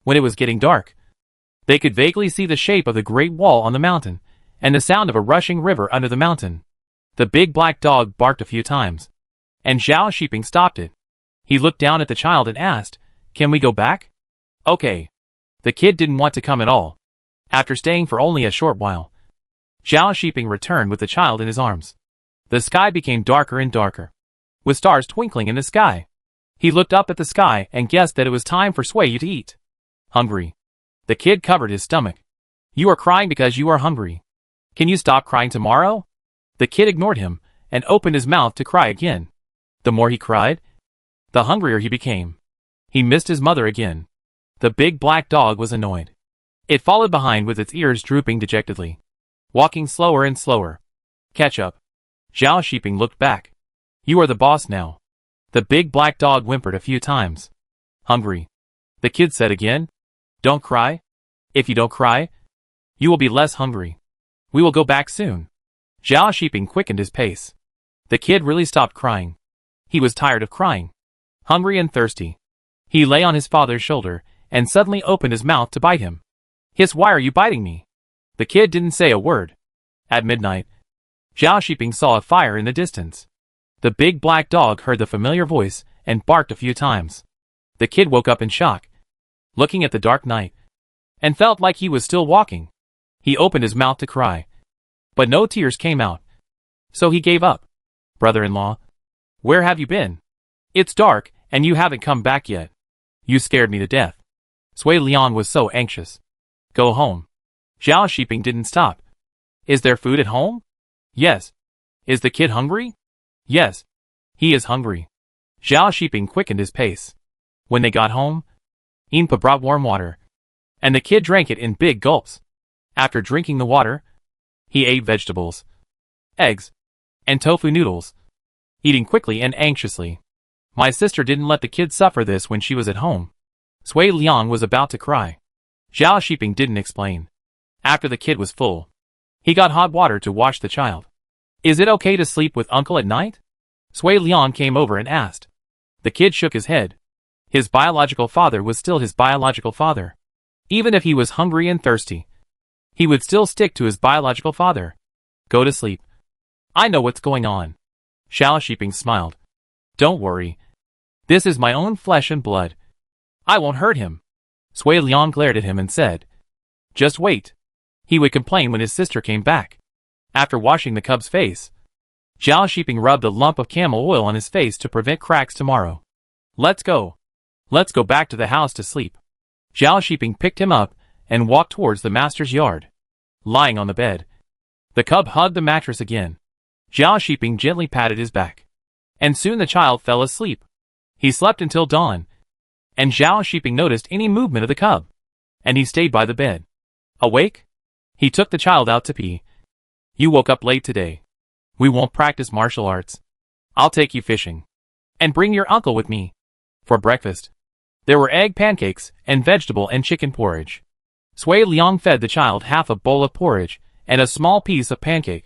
When it was getting dark, they could vaguely see the shape of the Great Wall on the mountain and the sound of a rushing river under the mountain. The big black dog barked a few times, and Zhao Shiping stopped it. He looked down at the child and asked, Can we go back? Okay. The kid didn't want to come at all. After staying for only a short while, Zhao Shiping returned with the child in his arms. The sky became darker and darker, with stars twinkling in the sky. He looked up at the sky and guessed that it was time for Suiyu to eat. Hungry. The kid covered his stomach. You are crying because you are hungry. Can you stop crying tomorrow? The kid ignored him and opened his mouth to cry again. The more he cried, the hungrier he became. He missed his mother again. The big black dog was annoyed. It followed behind with its ears drooping dejectedly, walking slower and slower. Catch up. Zhao Shiping looked back. You are the boss now. The big black dog whimpered a few times. Hungry. The kid said again. Don't cry. If you don't cry, you will be less hungry. We will go back soon. Zhao Shiping quickened his pace. The kid really stopped crying. He was tired of crying. Hungry and thirsty. He lay on his father's shoulder and suddenly opened his mouth to bite him. Hiss, why are you biting me? The kid didn't say a word. At midnight, Zhao Shiping saw a fire in the distance. The big black dog heard the familiar voice and barked a few times. The kid woke up in shock, looking at the dark night, and felt like he was still walking. He opened his mouth to cry, but no tears came out. So he gave up. Brother-in-law, where have you been? It's dark and you haven't come back yet. You scared me to death. Sui Liang was so anxious. Go home. Zhao Shiping didn't stop. Is there food at home? Yes. Is the kid hungry? Yes. He is hungry. Zhao Shiping quickened his pace. When they got home, Inpa brought warm water, and the kid drank it in big gulps. After drinking the water, he ate vegetables, eggs, and tofu noodles, eating quickly and anxiously. My sister didn't let the kid suffer this when she was at home. Sui Liang was about to cry. Zhao Shiping didn't explain. After the kid was full, he got hot water to wash the child. Is it okay to sleep with uncle at night? Sui Liang came over and asked. The kid shook his head. His biological father was still his biological father. Even if he was hungry and thirsty, he would still stick to his biological father. Go to sleep. I know what's going on. Zhao Shiping smiled. Don't worry. This is my own flesh and blood. I won't hurt him. Sui Liang glared at him and said, Just wait. He would complain when his sister came back. After washing the cub's face, Zhao Shiping rubbed a lump of camel oil on his face to prevent cracks tomorrow. Let's go. Let's go back to the house to sleep. Zhao Shiping picked him up and walked towards the master's yard. Lying on the bed, the cub hugged the mattress again. Zhao Shiping gently patted his back, and soon the child fell asleep. He slept until dawn, and Zhao Shiping noticed any movement of the cub, and he stayed by the bed. Awake? He took the child out to pee. You woke up late today. We won't practice martial arts. I'll take you fishing. And bring your uncle with me. For breakfast, there were egg pancakes and vegetable and chicken porridge. Sui Liang fed the child half a bowl of porridge and a small piece of pancake.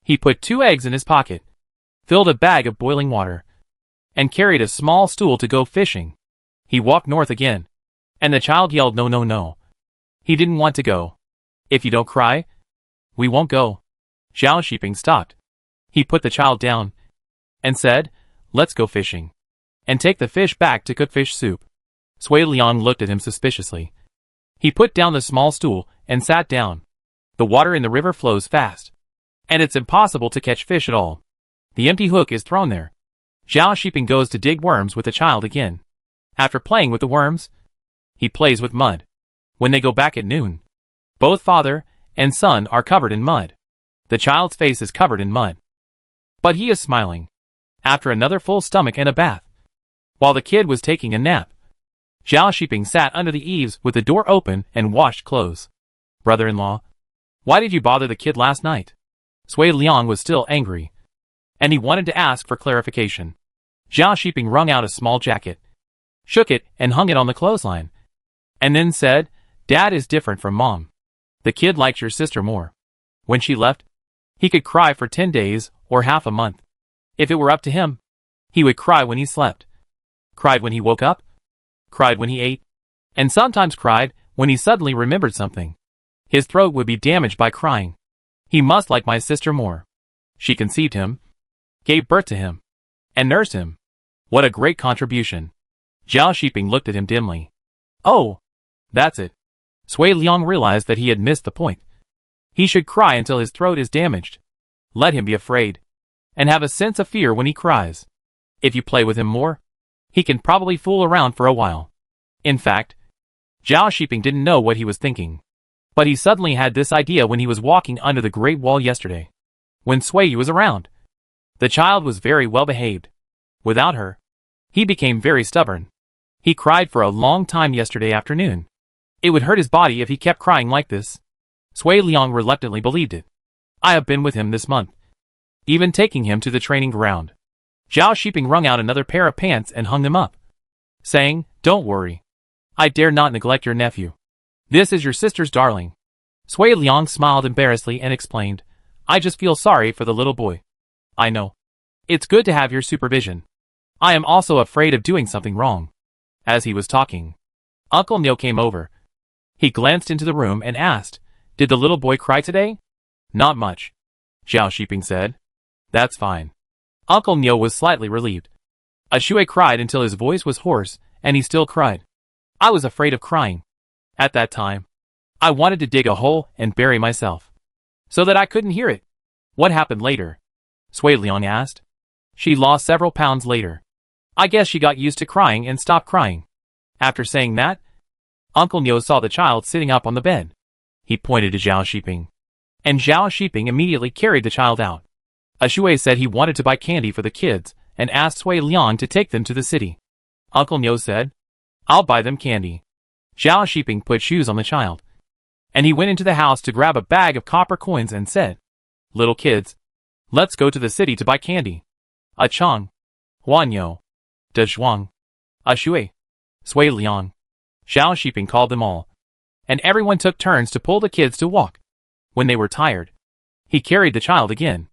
He put 2 eggs in his pocket, filled a bag of boiling water, and carried a small stool to go fishing. He walked north again, and the child yelled no no no. He didn't want to go. If you don't cry, we won't go. Zhao Shiping stopped. He put the child down and said, let's go fishing, and take the fish back to cook fish soup. Sui Liang looked at him suspiciously. He put down the small stool and sat down. The water in the river flows fast, and it's impossible to catch fish at all. The empty hook is thrown there. Zhao Shiping goes to dig worms with the child again. After playing with the worms, he plays with mud. When they go back at noon, both father and son are covered in mud. The child's face is covered in mud, but he is smiling. After another full stomach and a bath, while the kid was taking a nap, Zhao Shiping sat under the eaves with the door open and washed clothes. Brother-in-law, why did you bother the kid last night? Sui Liang was still angry, and he wanted to ask for clarification. Zhao Shiping wrung out a small jacket, shook it and hung it on the clothesline, and then said, Dad is different from Mom. The kid likes your sister more. When she left, he could cry for 10 days or half a month. If it were up to him, he would cry when he slept, cried when he woke up, cried when he ate, and sometimes cried when he suddenly remembered something. His throat would be damaged by crying. He must like my sister more. She conceived him, gave birth to him, and nursed him. What a great contribution. Zhao Shiping looked at him dimly. Oh, that's it. Sui Liang realized that he had missed the point. He should cry until his throat is damaged. Let him be afraid, and have a sense of fear when he cries. If you play with him more, he can probably fool around for a while. In fact, Zhao Shiping didn't know what he was thinking, but he suddenly had this idea when he was walking under the Great Wall yesterday. When Sui was around, the child was very well behaved. Without her, he became very stubborn. He cried for a long time yesterday afternoon. It would hurt his body if he kept crying like this. Sui Liang reluctantly believed it. I have been with him this month, even taking him to the training ground. Zhao Shiping wrung out another pair of pants and hung them up, saying, Don't worry. I dare not neglect your nephew. This is your sister's darling. Sui Liang smiled embarrassedly and explained, I just feel sorry for the little boy. I know. It's good to have your supervision. I am also afraid of doing something wrong. As he was talking, Uncle Neo came over. He glanced into the room and asked, Did the little boy cry today? Not much, Zhao Shiping said. That's fine. Uncle Neo was slightly relieved. Shui cried until his voice was hoarse, and he still cried. I was afraid of crying. At that time, I wanted to dig a hole and bury myself, so that I couldn't hear it. What happened later? Sui Liang asked. She lost several pounds later. I guess she got used to crying and stopped crying. After saying that, Uncle Neo saw the child sitting up on the bed. He pointed to Zhao Shiping, and Zhao Shiping immediately carried the child out. Shui said he wanted to buy candy for the kids and asked Sui Liang to take them to the city. Uncle Neo said, I'll buy them candy. Zhao Shiping put shoes on the child, and he went into the house to grab a bag of copper coins and said, Little kids, let's go to the city to buy candy. Chang, Huanyo, Dunhuang, Shui, Sui Liang. Zhao Shiping called them all, and everyone took turns to pull the kids to walk. When they were tired, he carried the child again.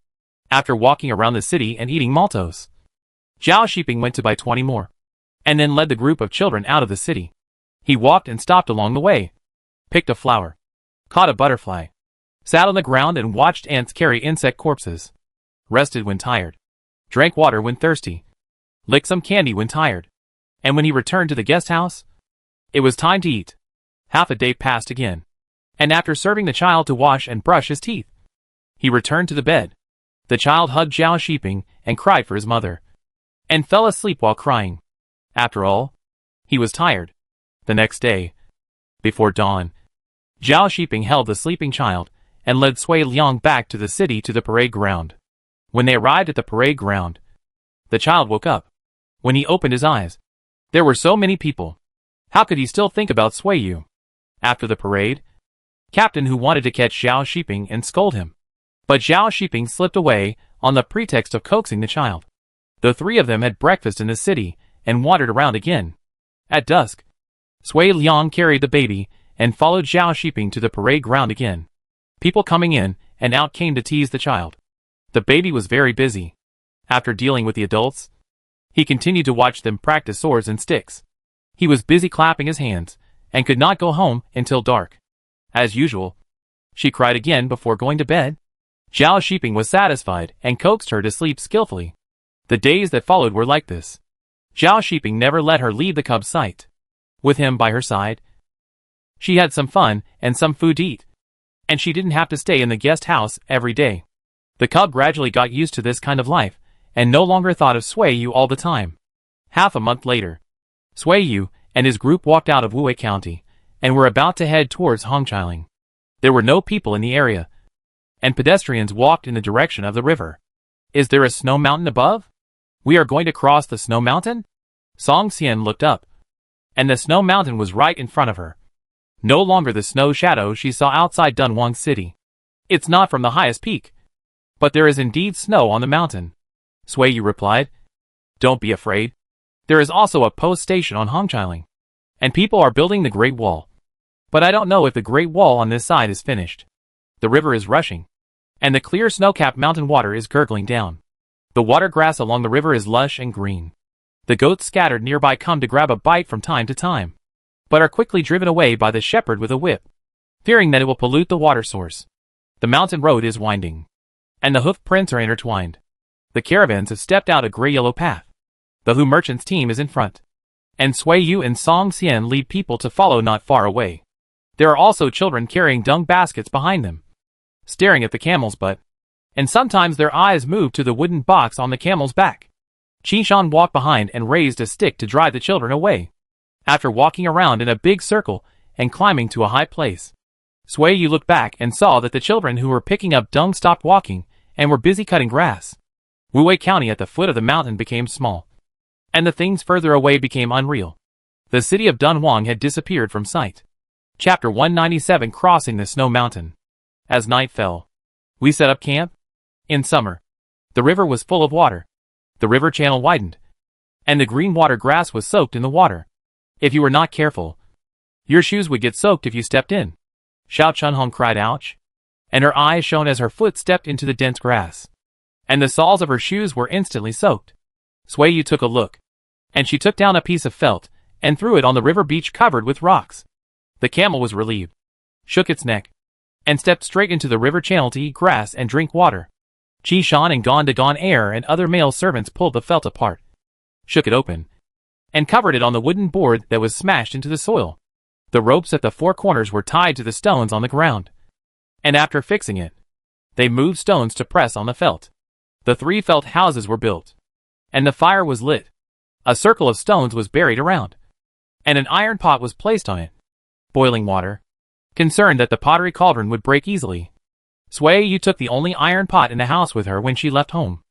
After walking around the city and eating maltos, Zhao Shiping went to buy 20 more, and then led the group of children out of the city. He walked and stopped along the way, picked a flower, caught a butterfly, sat on the ground and watched ants carry insect corpses, rested when tired, drank water when thirsty, licked some candy when tired, and when he returned to the guest house, it was time to eat. Half a day passed again, and after serving the child to wash and brush his teeth, he returned to the bed. The child hugged Zhao Shiping and cried for his mother, and fell asleep while crying. After all, he was tired. The next day, before dawn, Zhao Shiping held the sleeping child and led Sui Liang back to the city to the parade ground. When they arrived at the parade ground, the child woke up. When he opened his eyes, there were so many people. How could he still think about Sui Yu? After the parade, Captain Hu wanted to catch Zhao Shiping and scold him, but Zhao Shiping slipped away on the pretext of coaxing the child. The three of them had breakfast in the city and wandered around again. At dusk, Sui Liang carried the baby and followed Zhao Shiping to the parade ground again. People coming in and out came to tease the child. The baby was very busy. After dealing with the adults, he continued to watch them practice swords and sticks. He was busy clapping his hands, and could not go home until dark. As usual, she cried again before going to bed. Zhao Shiping was satisfied and coaxed her to sleep skillfully. The days that followed were like this. Zhao Shiping never let her leave the cub's sight. With him by her side, she had some fun and some food to eat, and she didn't have to stay in the guest house every day. The cub gradually got used to this kind of life, and no longer thought of Sui Yu all the time. Half a month later, Sui Yu and his group walked out of Wuwei County, and were about to head towards Hongqiling. There were no people in the area, and pedestrians walked in the direction of the river. Is there a snow mountain above? We are going to cross the snow mountain? Song Xian looked up, and the snow mountain was right in front of her. No longer the snow shadow she saw outside Dunhuang City. It's not from the highest peak, but there is indeed snow on the mountain. Sui Yu replied. Don't be afraid. There is also a post station on Hongqiling, and people are building the Great Wall. But I don't know if the Great Wall on this side is finished. The river is rushing, and the clear snow-capped mountain water is gurgling down. The water grass along the river is lush and green. The goats scattered nearby come to grab a bite from time to time, but are quickly driven away by the shepherd with a whip, fearing that it will pollute the water source. The mountain road is winding, and the hoof prints are intertwined. The caravans have stepped out a gray-yellow path. The Hu merchants team is in front, and Sui Yu and Song Xian lead people to follow not far away. There are also children carrying dung baskets behind them, staring at the camel's butt, and sometimes their eyes move to the wooden box on the camel's back. Qishan walked behind and raised a stick to drive the children away. After walking around in a big circle and climbing to a high place, Sui Yu looked back and saw that the children who were picking up dung stopped walking and were busy cutting grass. Wuwei County at the foot of the mountain became small, and the things further away became unreal. The city of Dunhuang had disappeared from sight. Chapter 197 Crossing the Snow Mountain. As night fell, we set up camp. In summer, the river was full of water. The river channel widened, and the green water grass was soaked in the water. If you were not careful, your shoes would get soaked if you stepped in. Xiao Chunhong cried ouch, and her eyes shone as her foot stepped into the dense grass, and the soles of her shoes were instantly soaked. Sui Yu took a look, and she took down a piece of felt and threw it on the river beach covered with rocks. The camel was relieved, shook its neck, and stepped straight into the river channel to eat grass and drink water. Qishan and Gon Air and other male servants pulled the felt apart, shook it open, and covered it on the wooden board that was smashed into the soil. The ropes at the four corners were tied to the stones on the ground, and after fixing it, they moved stones to press on the felt. The 3 felt houses were built, and the fire was lit. A circle of stones was buried around, and an iron pot was placed on it. Boiling water, concerned that the pottery cauldron would break easily, Sui Yu took the only iron pot in the house with her when she left home.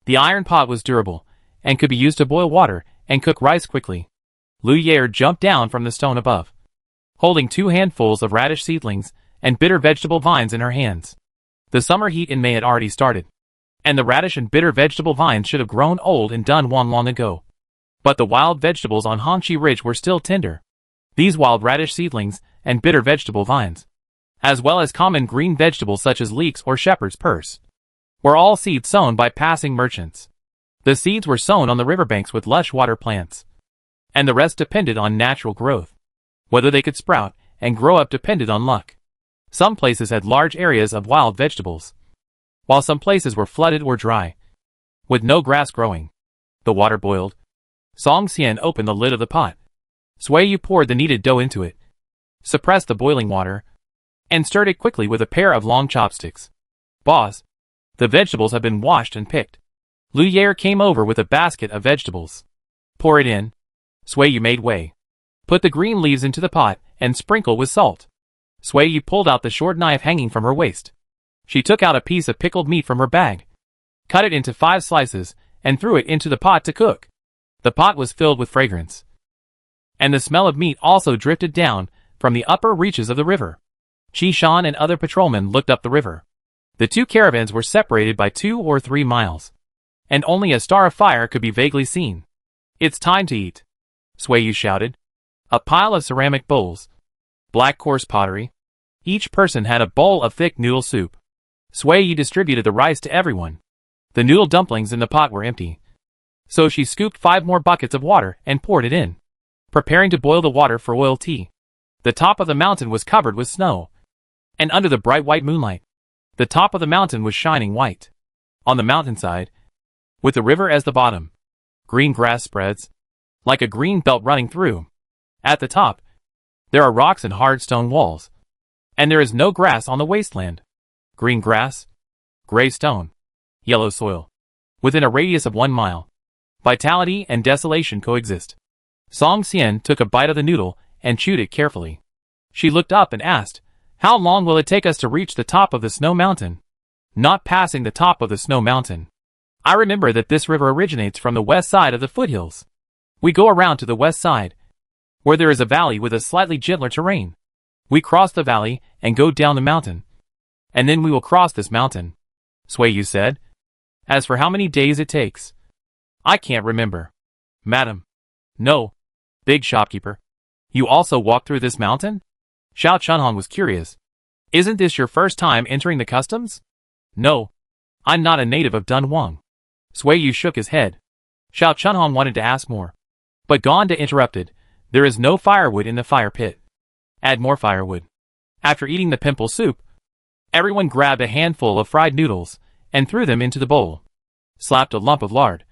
The iron pot was durable, and could be used to boil water and cook rice quickly. Lu Yair jumped down from the stone above, holding 2 handfuls of radish seedlings and bitter vegetable vines in her hands. The summer heat in May had already started, and the radish and bitter vegetable vines should have grown old and done long ago. But the wild vegetables on Hongqi Ridge were still tender. These wild radish seedlings and bitter vegetable vines, as well as common green vegetables such as leeks or shepherd's purse, were all seeds sown by passing merchants. The seeds were sown on the riverbanks with lush water plants, and the rest depended on natural growth. Whether they could sprout and grow up depended on luck. Some places had large areas of wild vegetables, while some places were flooded or dry, with no grass growing. The water boiled. Song Xian opened the lid of the pot. Sui Yu poured the kneaded dough into it, suppressed the boiling water, and stirred it quickly with a pair of long chopsticks. Boss, the vegetables have been washed and picked. Lu Yair came over with a basket of vegetables. Pour it in. Sui Yu made way. Put the green leaves into the pot and sprinkle with salt. Sui Yu pulled out the short knife hanging from her waist. She took out a piece of pickled meat from her bag, cut it into 5 slices, and threw it into the pot to cook. The pot was filled with fragrance, and the smell of meat also drifted down from the upper reaches of the river. Qishan and other patrolmen looked up the river. The 2 caravans were separated by 2 or 3 miles, and only a star of fire could be vaguely seen. It's time to eat, Sui Yu shouted. A pile of ceramic bowls, black coarse pottery. Each person had a bowl of thick noodle soup. Sui Yu distributed the rice to everyone. The noodle dumplings in the pot were empty. So she scooped 5 more buckets of water and poured it in, preparing to boil the water for oil tea. The top of the mountain was covered with snow, and under the bright white moonlight, the top of the mountain was shining white. On the mountainside, with the river as the bottom, green grass spreads, like a green belt running through. At the top, there are rocks and hard stone walls, and there is no grass on the wasteland. Green grass, gray stone, yellow soil. Within a radius of 1 mile, vitality and desolation coexist. Song Xian took a bite of the noodle and chewed it carefully. She looked up and asked, "How long will it take us to reach the top of the snow mountain?" "Not passing the top of the snow mountain. I remember that this river originates from the west side of the foothills. We go around to the west side, where there is a valley with a slightly gentler terrain. We cross the valley and go down the mountain. And then we will cross this mountain," Sui Yu said. "As for how many days it takes, I can't remember." "Madam." "No. Big shopkeeper. You also walk through this mountain?" Xiao Chunhong was curious. "Isn't this your first time entering the customs?" "No. I'm not a native of Dunhuang." Sui Yu shook his head. Xiao Chunhong wanted to ask more, but Gonda interrupted. "There is no firewood in the fire pit. Add more firewood." After eating the pimple soup, everyone grabbed a handful of fried noodles and threw them into the bowl, slapped a lump of lard,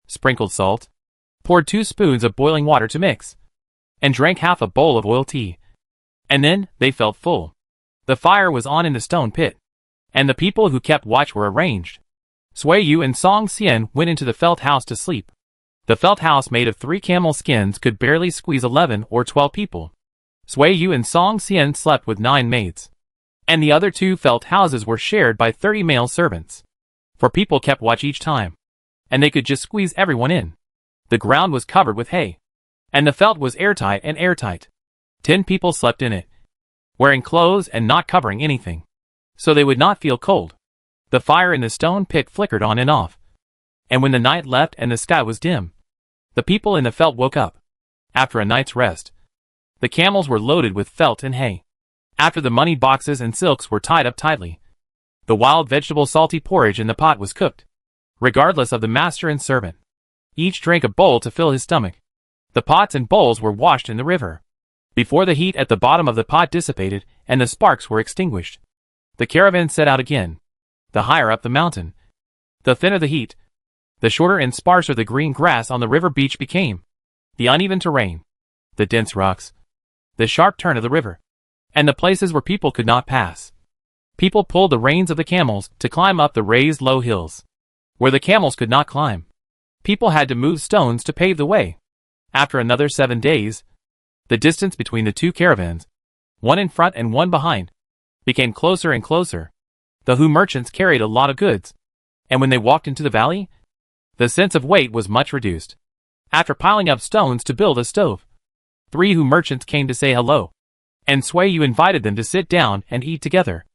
sprinkled salt, poured 2 spoons of boiling water to mix, and drank half a bowl of oil tea. And then they felt full. The fire was on in the stone pit, and the people who kept watch were arranged. Sui Yu and Song Xian went into the felt house to sleep. The felt house made of 3 camel skins could barely squeeze 11 or 12 people. Sui Yu and Song Xian slept with 9 maids, and the other 2 felt houses were shared by 30 male servants. For people kept watch each time, and they could just squeeze everyone in. The ground was covered with hay, and the felt was airtight and airtight. 10 people slept in it, wearing clothes and not covering anything, so they would not feel cold. The fire in the stone pit flickered on and off, and when the night left and the sky was dim, the people in the felt woke up. After a night's rest, the camels were loaded with felt and hay. After the money boxes and silks were tied up tightly, the wild vegetable salty porridge in the pot was cooked, regardless of the master and servant. Each drank a bowl to fill his stomach. The pots and bowls were washed in the river. Before the heat at the bottom of the pot dissipated and the sparks were extinguished, the caravan set out again. The higher up the mountain, the thinner the heat, the shorter and sparser the green grass on the river beach became, the uneven terrain, the dense rocks, the sharp turn of the river, and the places where people could not pass. People pulled the reins of the camels to climb up the raised low hills, where the camels could not climb. People had to move stones to pave the way. After another 7 days, the distance between the 2 caravans, one in front and one behind, became closer and closer. The Hu merchants carried a lot of goods, and when they walked into the valley, the sense of weight was much reduced. After piling up stones to build a stove, 3 Hu merchants came to say hello, and Sui Yu invited them to sit down and eat together.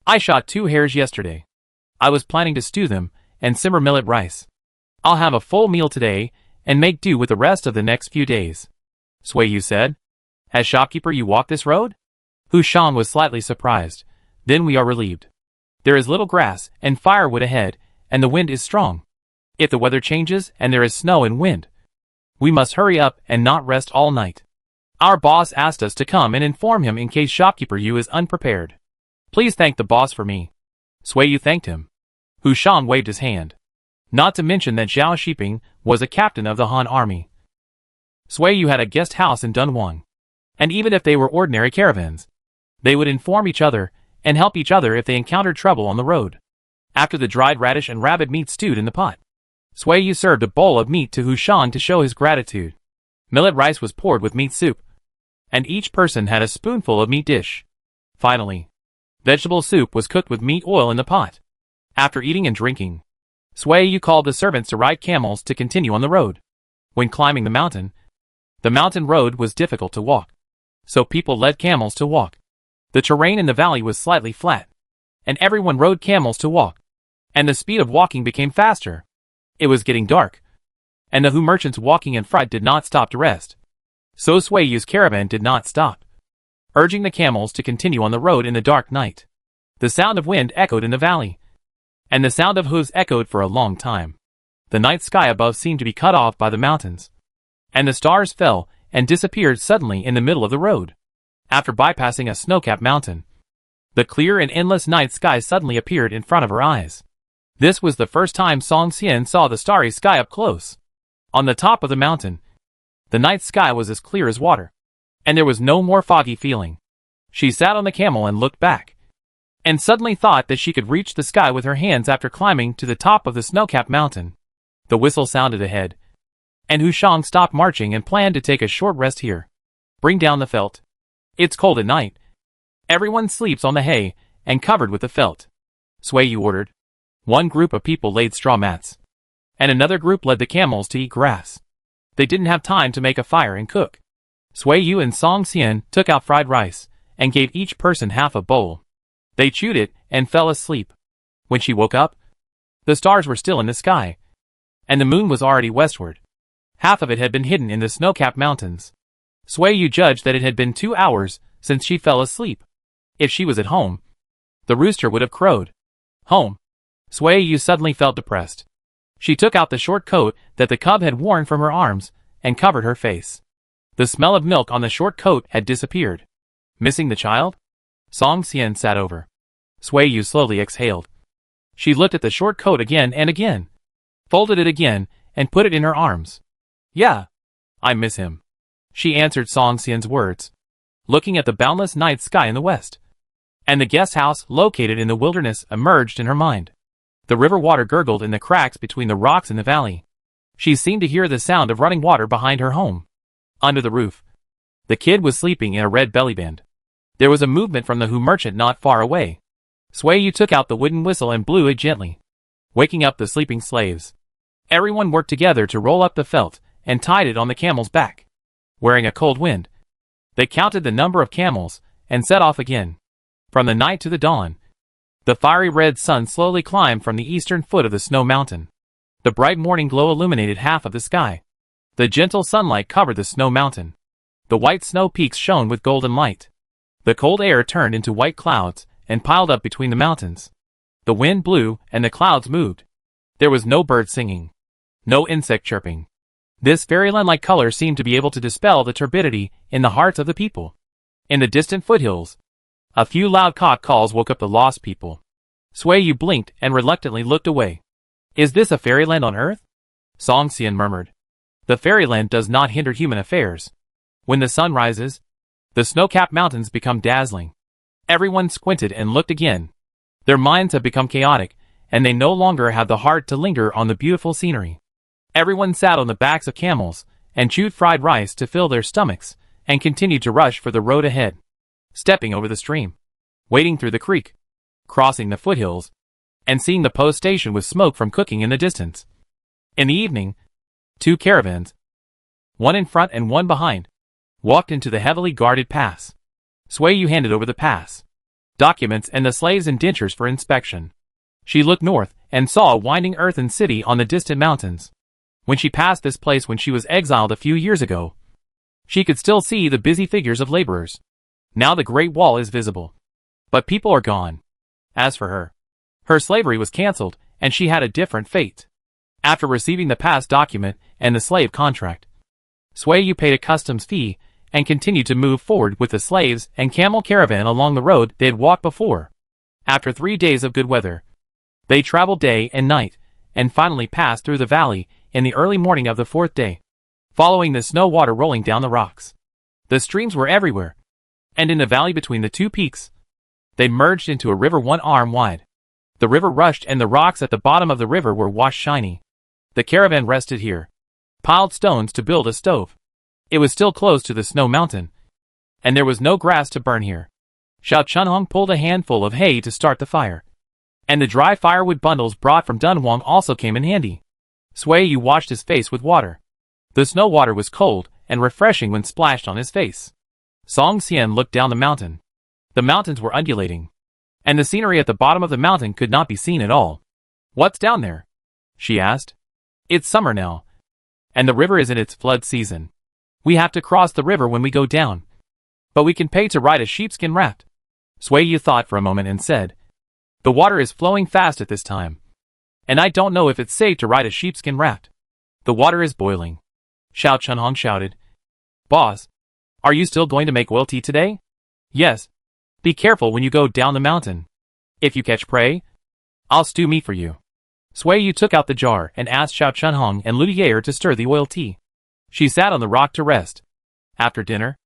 "I shot 2 hares yesterday. I was planning to stew them and simmer millet rice. I'll have a full meal today and make do with the rest of the next few days," Sui Yu said. "As shopkeeper you walk this road?" Hu Shan was slightly surprised. "Then we are relieved. There is little grass and firewood ahead, and the wind is strong. If the weather changes and there is snow and wind, we must hurry up and not rest all night. Our boss asked us to come and inform him in case shopkeeper Yu is unprepared. Please thank the boss for me." Sui Yu thanked him. Hu Shan waved his hand. Not to mention that Zhao Shiping was a captain of the Han army. Sui Yu had a guest house in Dunhuang, and even if they were ordinary caravans, they would inform each other and help each other if they encountered trouble on the road. After the dried radish and rabbit meat stewed in the pot, Sui Yu served a bowl of meat to Hu Shan to show his gratitude. Millet rice was poured with meat soup, and each person had a spoonful of meat dish. Finally, vegetable soup was cooked with meat oil in the pot. After eating and drinking, Sui Yu called the servants to ride camels to continue on the road. When climbing the mountain road was difficult to walk, so people led camels to walk. The terrain in the valley was slightly flat, and everyone rode camels to walk, and the speed of walking became faster. It was getting dark, and the Hu merchants walking in front did not stop to rest. So Sui Yu's caravan did not stop. urging the camels to continue on the road in the dark night. The sound of wind echoed in the valley, and the sound of hooves echoed for a long time. The night sky above seemed to be cut off by the mountains, and the stars fell and disappeared suddenly in the middle of the road. After bypassing a snow-capped mountain, the clear and endless night sky suddenly appeared in front of her eyes. This was the first time Song Xian saw the starry sky up close. On the top of the mountain, the night sky was as clear as water, and there was no more foggy feeling. She sat on the camel and looked back, and suddenly thought that she could reach the sky with her hands after climbing to the top of the snow-capped mountain. The whistle sounded ahead, and Hu Shang stopped marching and planned to take a short rest here. Bring down the felt. It's cold at night. Everyone sleeps on the hay and covered with the felt. Sui Yu ordered. One group of people laid straw mats, and another group led the camels to eat grass. They didn't have time to make a fire and cook. Sui Yu and Song Xian took out fried rice and gave each person half a bowl. They chewed it and fell asleep. When she woke up, the stars were still in the sky, and the moon was already westward. Half of it had been hidden in the snow-capped mountains. Sui Yu judged that it had been 2 hours since she fell asleep. If she was at home, the rooster would have crowed. Home. Sui Yu suddenly felt depressed. She took out the short coat that the cub had worn from her arms and covered her face. The smell of milk on the short coat had disappeared. Missing the child? Song Xian sat over. Sui Yu slowly exhaled. She looked at the short coat again and again, folded it again, and put it in her arms. Yeah, I miss him, she answered Song Xian's words, looking at the boundless night sky in the west. And the guest house located in the wilderness emerged in her mind. The river water gurgled in the cracks between the rocks in the valley. She seemed to hear the sound of running water behind her home. Under the roof, the kid was sleeping in a red belly band. There was a movement from the Hu merchant not far away. Sui Yu took out the wooden whistle and blew it gently, waking up the sleeping slaves. Everyone worked together to roll up the felt and tied it on the camel's back. Wearing a cold wind, they counted the number of camels and set off again. From the night to the dawn, the fiery red sun slowly climbed from the eastern foot of the snow mountain. The bright morning glow illuminated half of the sky. The gentle sunlight covered the snow mountain. The white snow peaks shone with golden light. The cold air turned into white clouds and piled up between the mountains. The wind blew and the clouds moved. There was no bird singing, no insect chirping. This fairyland-like color seemed to be able to dispel the turbidity in the hearts of the people. In the distant foothills, a few loud cock calls woke up the lost people. Sui Yu blinked and reluctantly looked away. Is this a fairyland on earth? Song Xian murmured. The fairyland does not hinder human affairs. When the sun rises, the snow-capped mountains become dazzling. Everyone squinted and looked again. Their minds have become chaotic, and they no longer have the heart to linger on the beautiful scenery. Everyone sat on the backs of camels and chewed fried rice to fill their stomachs and continued to rush for the road ahead. Stepping over the stream, wading through the creek, crossing the foothills, and seeing the post station with smoke from cooking in the distance. In the evening, 2 caravans, one in front and one behind, walked into the heavily guarded pass. Sui Yu handed over the pass, documents and the slaves' indentures for inspection. She looked north and saw a winding earthen city on the distant mountains. When she passed this place when she was exiled a few years ago, she could still see the busy figures of laborers. Now the Great Wall is visible, but people are gone. As for her, her slavery was cancelled and she had a different fate. After receiving the pass document and the slave contract, Sui Yu paid a customs fee and continued to move forward with the slaves and camel caravan along the road they had walked before. After 3 days of good weather, they traveled day and night, and finally passed through the valley in the early morning of the 4th day, following the snow water rolling down the rocks. The streams were everywhere, and in the valley between the 2 peaks, they merged into a river 1 arm wide. The river rushed and the rocks at the bottom of the river were washed shiny. The caravan rested here, piled stones to build a stove. It was still close to the snow mountain, and there was no grass to burn here. Xiao Chunhong pulled a handful of hay to start the fire, and the dry firewood bundles brought from Dunhuang also came in handy. Sui Yu washed his face with water. The snow water was cold and refreshing when splashed on his face. Song Xian looked down the mountain. The mountains were undulating, and the scenery at the bottom of the mountain could not be seen at all. What's down there? She asked. It's summer now, and the river is in its flood season. We have to cross the river when we go down. but we can pay to ride a sheepskin raft. Sui Yu thought for a moment and said, the water is flowing fast at this time, and I don't know if it's safe to ride a sheepskin raft. The water is boiling. Xiao Chunhong shouted. Boss, are you still going to make oil tea today? Yes. Be careful when you go down the mountain. If you catch prey, I'll stew meat for you. Sui Yu took out the jar and asked Xiao Chunhong and Lu Yaer to stir the oil tea. She sat on the rock to rest. After dinner,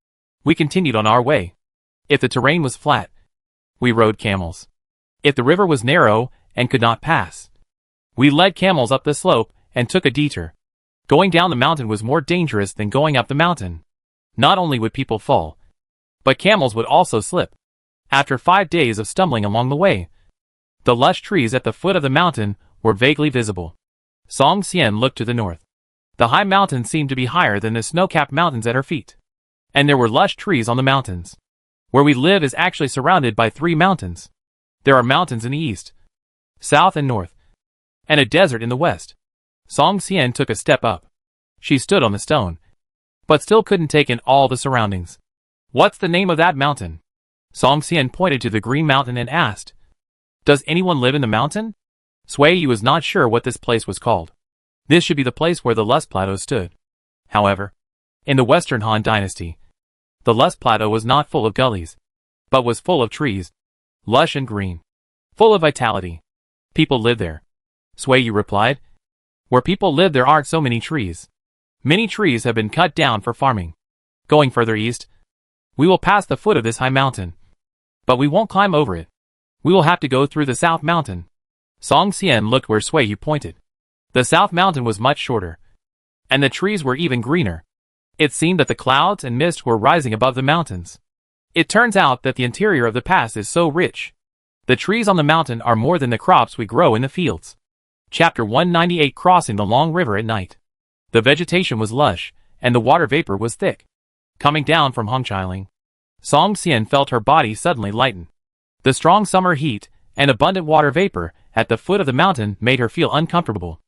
we continued on our way. If the terrain was flat, we rode camels. If the river was narrow and could not pass, we led camels up the slope and took a detour. Going down the mountain was more dangerous than going up the mountain. Not only would people fall, but camels would also slip. After 5 days of stumbling along the way, the lush trees at the foot of the mountain were vaguely visible. Song Xian looked to the north. The high mountain seemed to be higher than the snow-capped mountains at her feet. And there were lush trees on the mountains. Where we live is actually surrounded by 3 mountains. There are mountains in the east, south and north, and a desert in the west. Song Xian took a step up. She stood on the stone, but still couldn't take in all the surroundings. What's the name of that mountain? Song Xian pointed to the green mountain and asked, does anyone live in the mountain? Sui Yu was not sure what this place was called. This should be the place where the Lust Plateau stood. However, in the Western Han Dynasty, the Lust Plateau was not full of gullies, but was full of trees, lush and green, full of vitality. People live there. Sui Yu replied. Where people live there aren't so many trees. Many trees have been cut down for farming. Going further east, we will pass the foot of this high mountain. But we won't climb over it. We will have to go through the south mountain. Song Xian looked where Sui Yu pointed. The south mountain was much shorter, and the trees were even greener. It seemed that the clouds and mist were rising above the mountains. It turns out that the interior of the pass is so rich. The trees on the mountain are more than the crops we grow in the fields. Chapter 198 Crossing the Long River at Night. The vegetation was lush, and the water vapor was thick. Coming down from Hongqiling, Song Xian felt her body suddenly lighten. The strong summer heat and abundant water vapor at the foot of the mountain made her feel uncomfortable.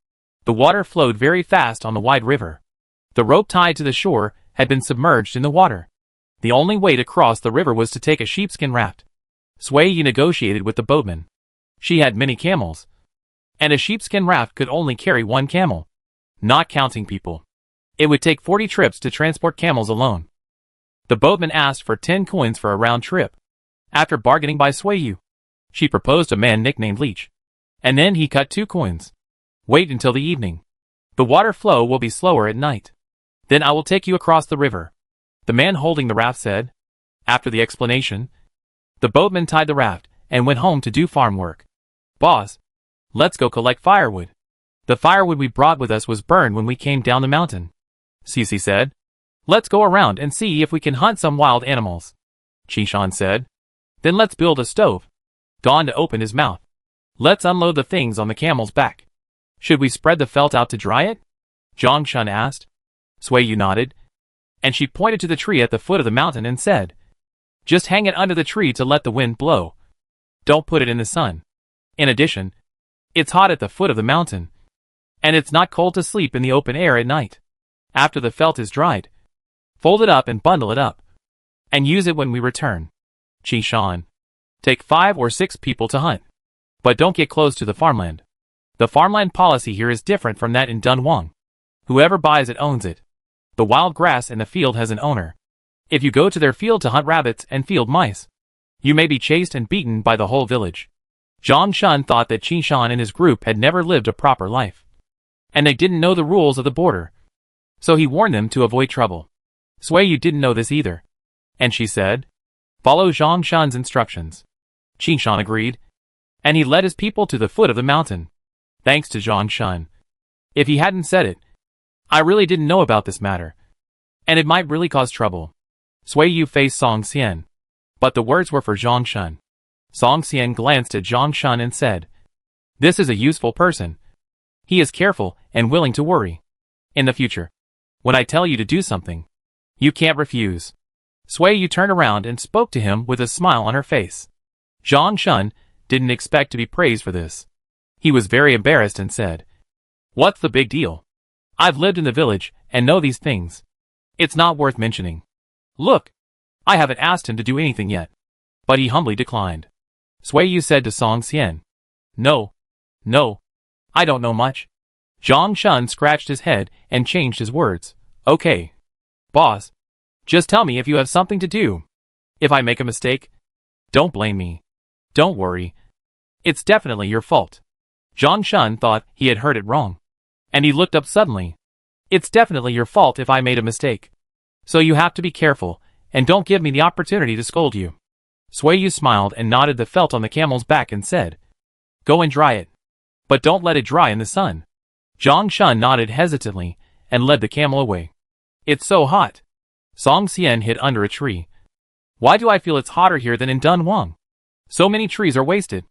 The water flowed very fast on the wide river. The rope tied to the shore had been submerged in the water. The only way to cross the river was to take a sheepskin raft. Sui Yu negotiated with the boatman. She had many camels, and a sheepskin raft could only carry 1 camel, not counting people. It would take 40 trips to transport camels alone. The boatman asked for 10 coins for a round trip. After bargaining by Sui Yu, she proposed a man nicknamed Leech. And then he cut 2 coins. Wait until the evening. The water flow will be slower at night. Then I will take you across the river. The man holding the raft said. After the explanation, the boatman tied the raft and went home to do farm work. Boss, let's go collect firewood. The firewood we brought with us was burned when we came down the mountain. Cece said. Let's go around and see if we can hunt some wild animals. Qishan said. Then let's build a stove. Don opened his mouth. Let's unload the things on the camel's back. Should we spread the felt out to dry it? Zhang Shun asked. Sui Yu nodded, and she pointed to the tree at the foot of the mountain and said, just hang it under the tree to let the wind blow. Don't put it in the sun. In addition, it's hot at the foot of the mountain, and it's not cold to sleep in the open air at night. After the felt is dried, fold it up and bundle it up, and use it when we return. Qishan, take 5 or 6 people to hunt, but don't get close to the farmland. The farmland policy here is different from that in Dunhuang. Whoever buys it owns it. The wild grass in the field has an owner. If you go to their field to hunt rabbits and field mice, you may be chased and beaten by the whole village. Zhang Shun thought that Qishan and his group had never lived a proper life, and they didn't know the rules of the border, so he warned them to avoid trouble. Sui Yu didn't know this either, and she said, follow Zhang Shun's instructions. Qishan agreed, and he led his people to the foot of the mountain. Thanks to Zhang Shun. If he hadn't said it, I really didn't know about this matter, and it might really cause trouble. Sui Yu faced Song Xian, but the words were for Zhang Shun. Song Xian glanced at Zhang Shun and said, this is a useful person. He is careful and willing to worry. In the future, when I tell you to do something, you can't refuse. Sui Yu turned around and spoke to him with a smile on her face. Zhang Shun didn't expect to be praised for this. He was very embarrassed and said, what's the big deal? I've lived in the village and know these things. It's not worth mentioning. Look, I haven't asked him to do anything yet. But he humbly declined. Sui Yu said to Song Xian. No. I don't know much. Zhang Shun scratched his head and changed his words. Okay. Boss. Just tell me if you have something to do. If I make a mistake, don't blame me. Don't worry. It's definitely your fault. Zhang Shun thought he had heard it wrong. And he looked up suddenly. It's definitely your fault if I made a mistake. So you have to be careful, and don't give me the opportunity to scold you. Sui Yu smiled and nodded the felt on the camel's back and said, Go and dry it. But don't let it dry in the sun. Zhang Shun nodded hesitantly and led the camel away. It's so hot. Song Xian hid under a tree. Why do I feel it's hotter here than in Dunhuang? So many trees are wasted.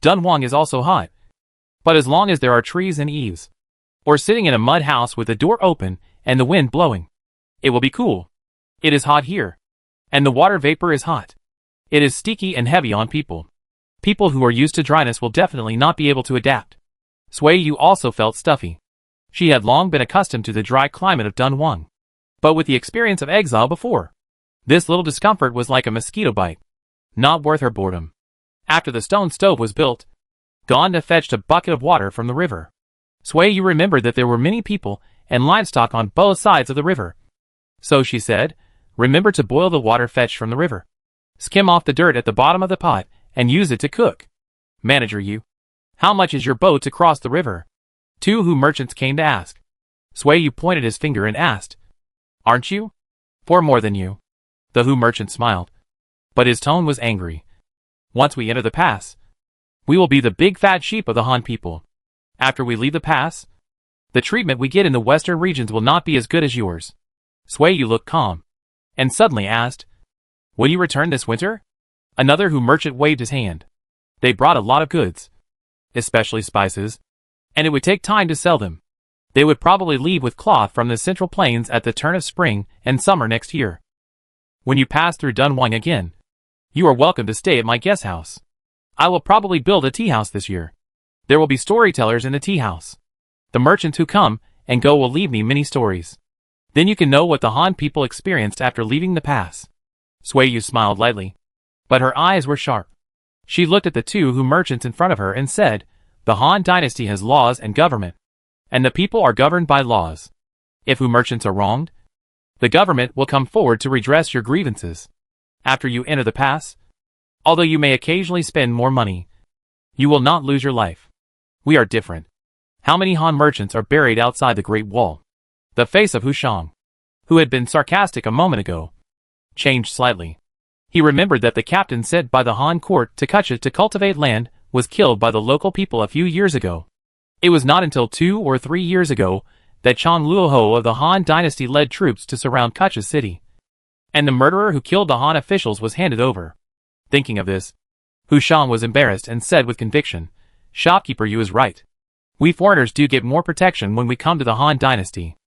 Dunhuang is also hot. But as long as there are trees and eaves, or sitting in a mud house with the door open and the wind blowing, it will be cool. It is hot here. And the water vapor is hot. It is sticky and heavy on people. People who are used to dryness will definitely not be able to adapt. Sui Yu also felt stuffy. She had long been accustomed to the dry climate of Dunhuang. But with the experience of Exile before, this little discomfort was like a mosquito bite. Not worth her boredom. After the stone stove was built, Gonda fetched a bucket of water from the river. Sui Yu remembered that there were many people and livestock on both sides of the river. So she said, Remember to boil the water fetched from the river. Skim off the dirt at the bottom of the pot and use it to cook. Manager Yu, how much is your boat to cross the river? 2 merchants came to ask. Sui Yu pointed his finger and asked, Aren't you? 4 more than you. The merchant smiled. But his tone was angry. Once we enter the pass, we will be the big fat sheep of the Han people. After we leave the pass, the treatment we get in the western regions will not be as good as yours. Sui Yu looked calm, and suddenly asked, Will you return this winter? Another merchant waved his hand. They brought a lot of goods, especially spices, and it would take time to sell them. They would probably leave with cloth from the central plains at the turn of spring and summer next year. When you pass through Dunhuang again, you are welcome to stay at my guest house. I will probably build a tea house this year. There will be storytellers in the tea house. The merchants who come and go will leave me many stories. Then you can know what the Han people experienced after leaving the pass. Sui Yu smiled lightly, but her eyes were sharp. She looked at the 2 merchants in front of her and said, The Han dynasty has laws and government, and the people are governed by laws. If merchants are wronged, the government will come forward to redress your grievances. After you enter the pass, although you may occasionally spend more money, you will not lose your life. We are different. How many Han merchants are buried outside the Great Wall? The face of Hu Shang, who had been sarcastic a moment ago, changed slightly. He remembered that the captain sent by the Han court to Kucha to cultivate land was killed by the local people a few years ago. It was not until 2 or 3 years ago that Chang Luoho of the Han dynasty led troops to surround Kucha city. And the murderer who killed the Han officials was handed over. Thinking of this, Hu Shang was embarrassed and said with conviction, Shopkeeper Yu is right. We foreigners do get more protection when we come to the Han dynasty.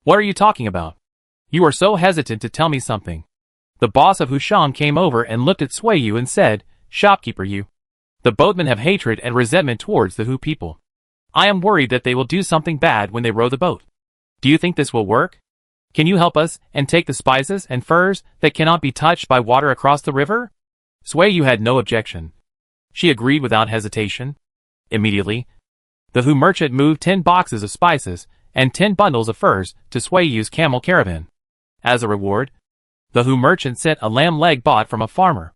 What are you talking about? You are so hesitant to tell me something. The boss of Hu Shang came over and looked at Sui Yu and said, Shopkeeper Yu, the boatmen have hatred and resentment towards the Hu people. I am worried that they will do something bad when they row the boat. Do you think this will work? Can you help us and take the spices and furs that cannot be touched by water across the river? Sui Yu had no objection. She agreed without hesitation. Immediately, the Hu merchant moved 10 boxes of spices and 10 bundles of furs to Sui Yu's camel caravan. As a reward, the Hu merchant sent a lamb leg bought from a farmer.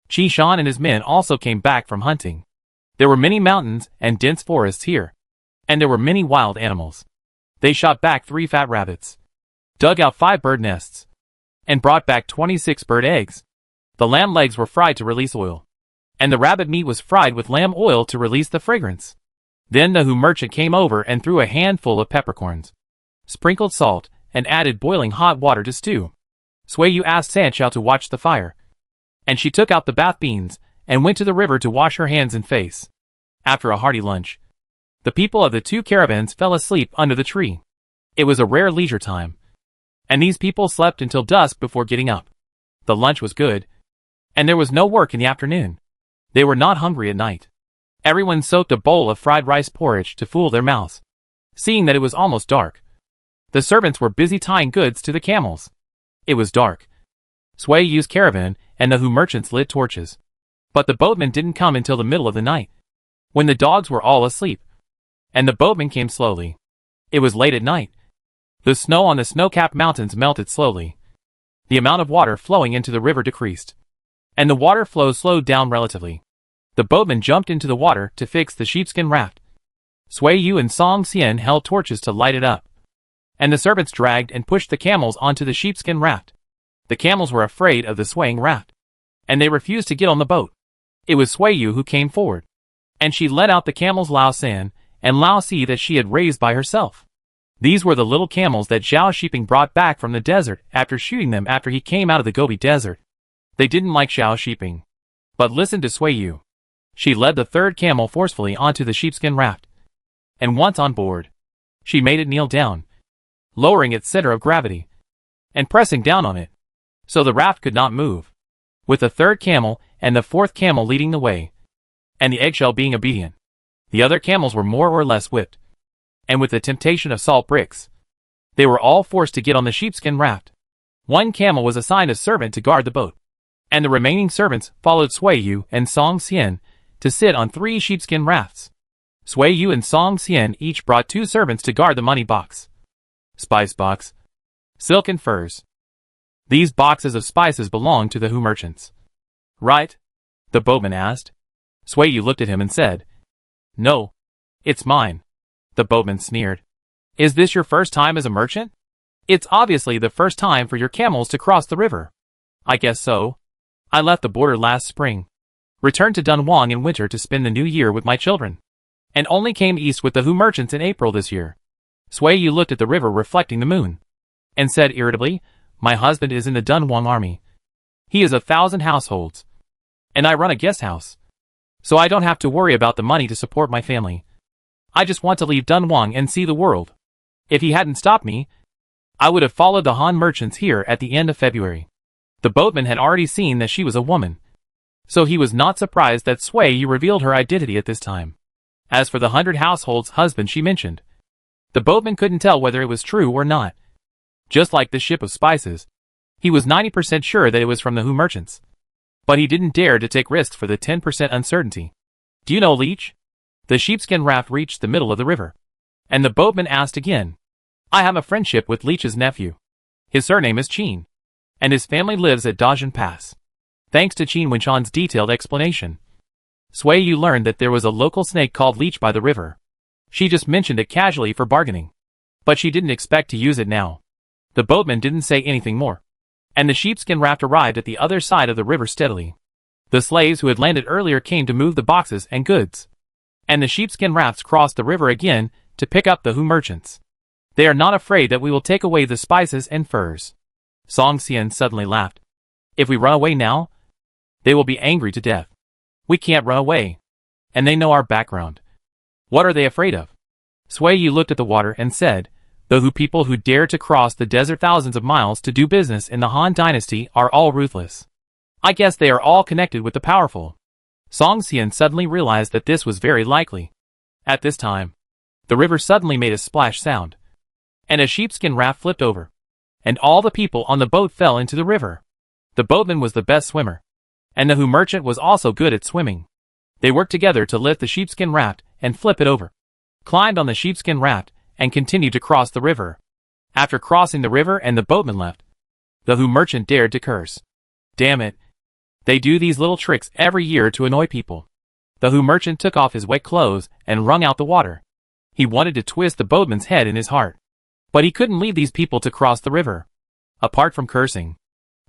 Qi Shan and his men also came back from hunting. There were many mountains and dense forests here, and there were many wild animals. They shot back 3 fat rabbits, dug out 5 bird nests, and brought back 26 bird eggs. The lamb legs were fried to release oil, and the rabbit meat was fried with lamb oil to release the fragrance. Then the Hu merchant came over and threw a handful of peppercorns, sprinkled salt, and added boiling hot water to stew. Sui Yu asked Sanchao to watch the fire, and she took out the bath beans and went to the river to wash her hands and face. After a hearty lunch, the people of the 2 caravans fell asleep under the tree. It was a rare leisure time, and these people slept until dusk before getting up. The lunch was good, and there was no work in the afternoon. They were not hungry at night. Everyone soaked a bowl of fried rice porridge to fool their mouths. Seeing that it was almost dark, the servants were busy tying goods to the camels. It was dark, Sui Yu's caravan and the Hu merchants lit torches. But the boatman didn't come until the middle of the night, when the dogs were all asleep. And the boatman came slowly. It was late at night. The snow on the snow-capped mountains melted slowly. The amount of water flowing into the river decreased, and the water flow slowed down relatively. The boatman jumped into the water to fix the sheepskin raft. Sui Yu and Song Xian held torches to light it up, and the servants dragged and pushed the camels onto the sheepskin raft. The camels were afraid of the swaying raft, and they refused to get on the boat. It was Sui Yu who came forward, and she led out the camels Lao San and Lao Si that she had raised by herself. These were the little camels that Zhao Shiping brought back from the desert after shooting them after he came out of the Gobi Desert. They didn't like Zhao Shiping, but listened to Sui Yu. She led the third camel forcefully onto the sheepskin raft, and once on board, she made it kneel down, lowering its center of gravity, and pressing down on it, so the raft could not move, with the third camel and the fourth camel leading the way, and the eggshell being obedient. The other camels were more or less whipped, and with the temptation of salt bricks, they were all forced to get on the sheepskin raft. One camel was assigned a servant to guard the boat, and the remaining servants followed Sui Yu and Song Xian to sit on 3 sheepskin rafts. Sui Yu and Song Xian each brought 2 servants to guard the money box, spice box, silk and furs. These boxes of spices belonged to the Hu merchants. Right? The boatman asked. Sui Yu looked at him and said, "No, it's mine." The boatman sneered. "Is this your first time as a merchant? It's obviously the first time for your camels to cross the river." "I guess so. I left the border last spring, returned to Dunhuang in winter to spend the new year with my children, and only came east with the Hu merchants in April this year." Sui Yu looked at the river reflecting the moon, and said irritably, "My husband is in the Dunhuang army. He is 1,000 households, and I run a guest house, so I don't have to worry about the money to support my family. I just want to leave Dunhuang and see the world. If he hadn't stopped me, I would have followed the Han merchants here at the end of February." The boatman had already seen that she was a woman, so he was not surprised that Sui Yu revealed her identity at this time. As for the 100 households husband she mentioned, the boatman couldn't tell whether it was true or not. Just like the ship of spices, he was 90% sure that it was from the Hu merchants, but he didn't dare to take risks for the 10% uncertainty. "Do you know Leech?" The sheepskin raft reached the middle of the river, and the boatman asked again. "I have a friendship with Leech's nephew. His surname is Qin, and his family lives at Dajin Pass." Thanks to Qin Wenchan's detailed explanation, Sui Yu learned that there was a local snake called Leech by the river. She just mentioned it casually for bargaining, but she didn't expect to use it now. The boatman didn't say anything more, and the sheepskin raft arrived at the other side of the river steadily. The slaves who had landed earlier came to move the boxes and goods, and the sheepskin rafts crossed the river again to pick up the Hu merchants. "They are not afraid that we will take away the spices and furs." Song Xian suddenly laughed. "If we run away now, they will be angry to death. We can't run away, and they know our background. What are they afraid of?" Sui Yu looked at the water and said, "The Hu people who dare to cross the desert thousands of miles to do business in the Han dynasty are all ruthless. I guess they are all connected with the powerful." Song Xian suddenly realized that this was very likely. At this time, the river suddenly made a splash sound, and a sheepskin raft flipped over, and all the people on the boat fell into the river. The boatman was the best swimmer, and the Hu merchant was also good at swimming. They worked together to lift the sheepskin raft and flip it over, climbed on the sheepskin raft, and continued to cross the river. After crossing the river and the boatman left, the Hu merchant dared to curse. "Damn it. They do these little tricks every year to annoy people." The Hu merchant took off his wet clothes and wrung out the water. He wanted to twist the boatman's head in his heart, but he couldn't leave these people to cross the river. Apart from cursing,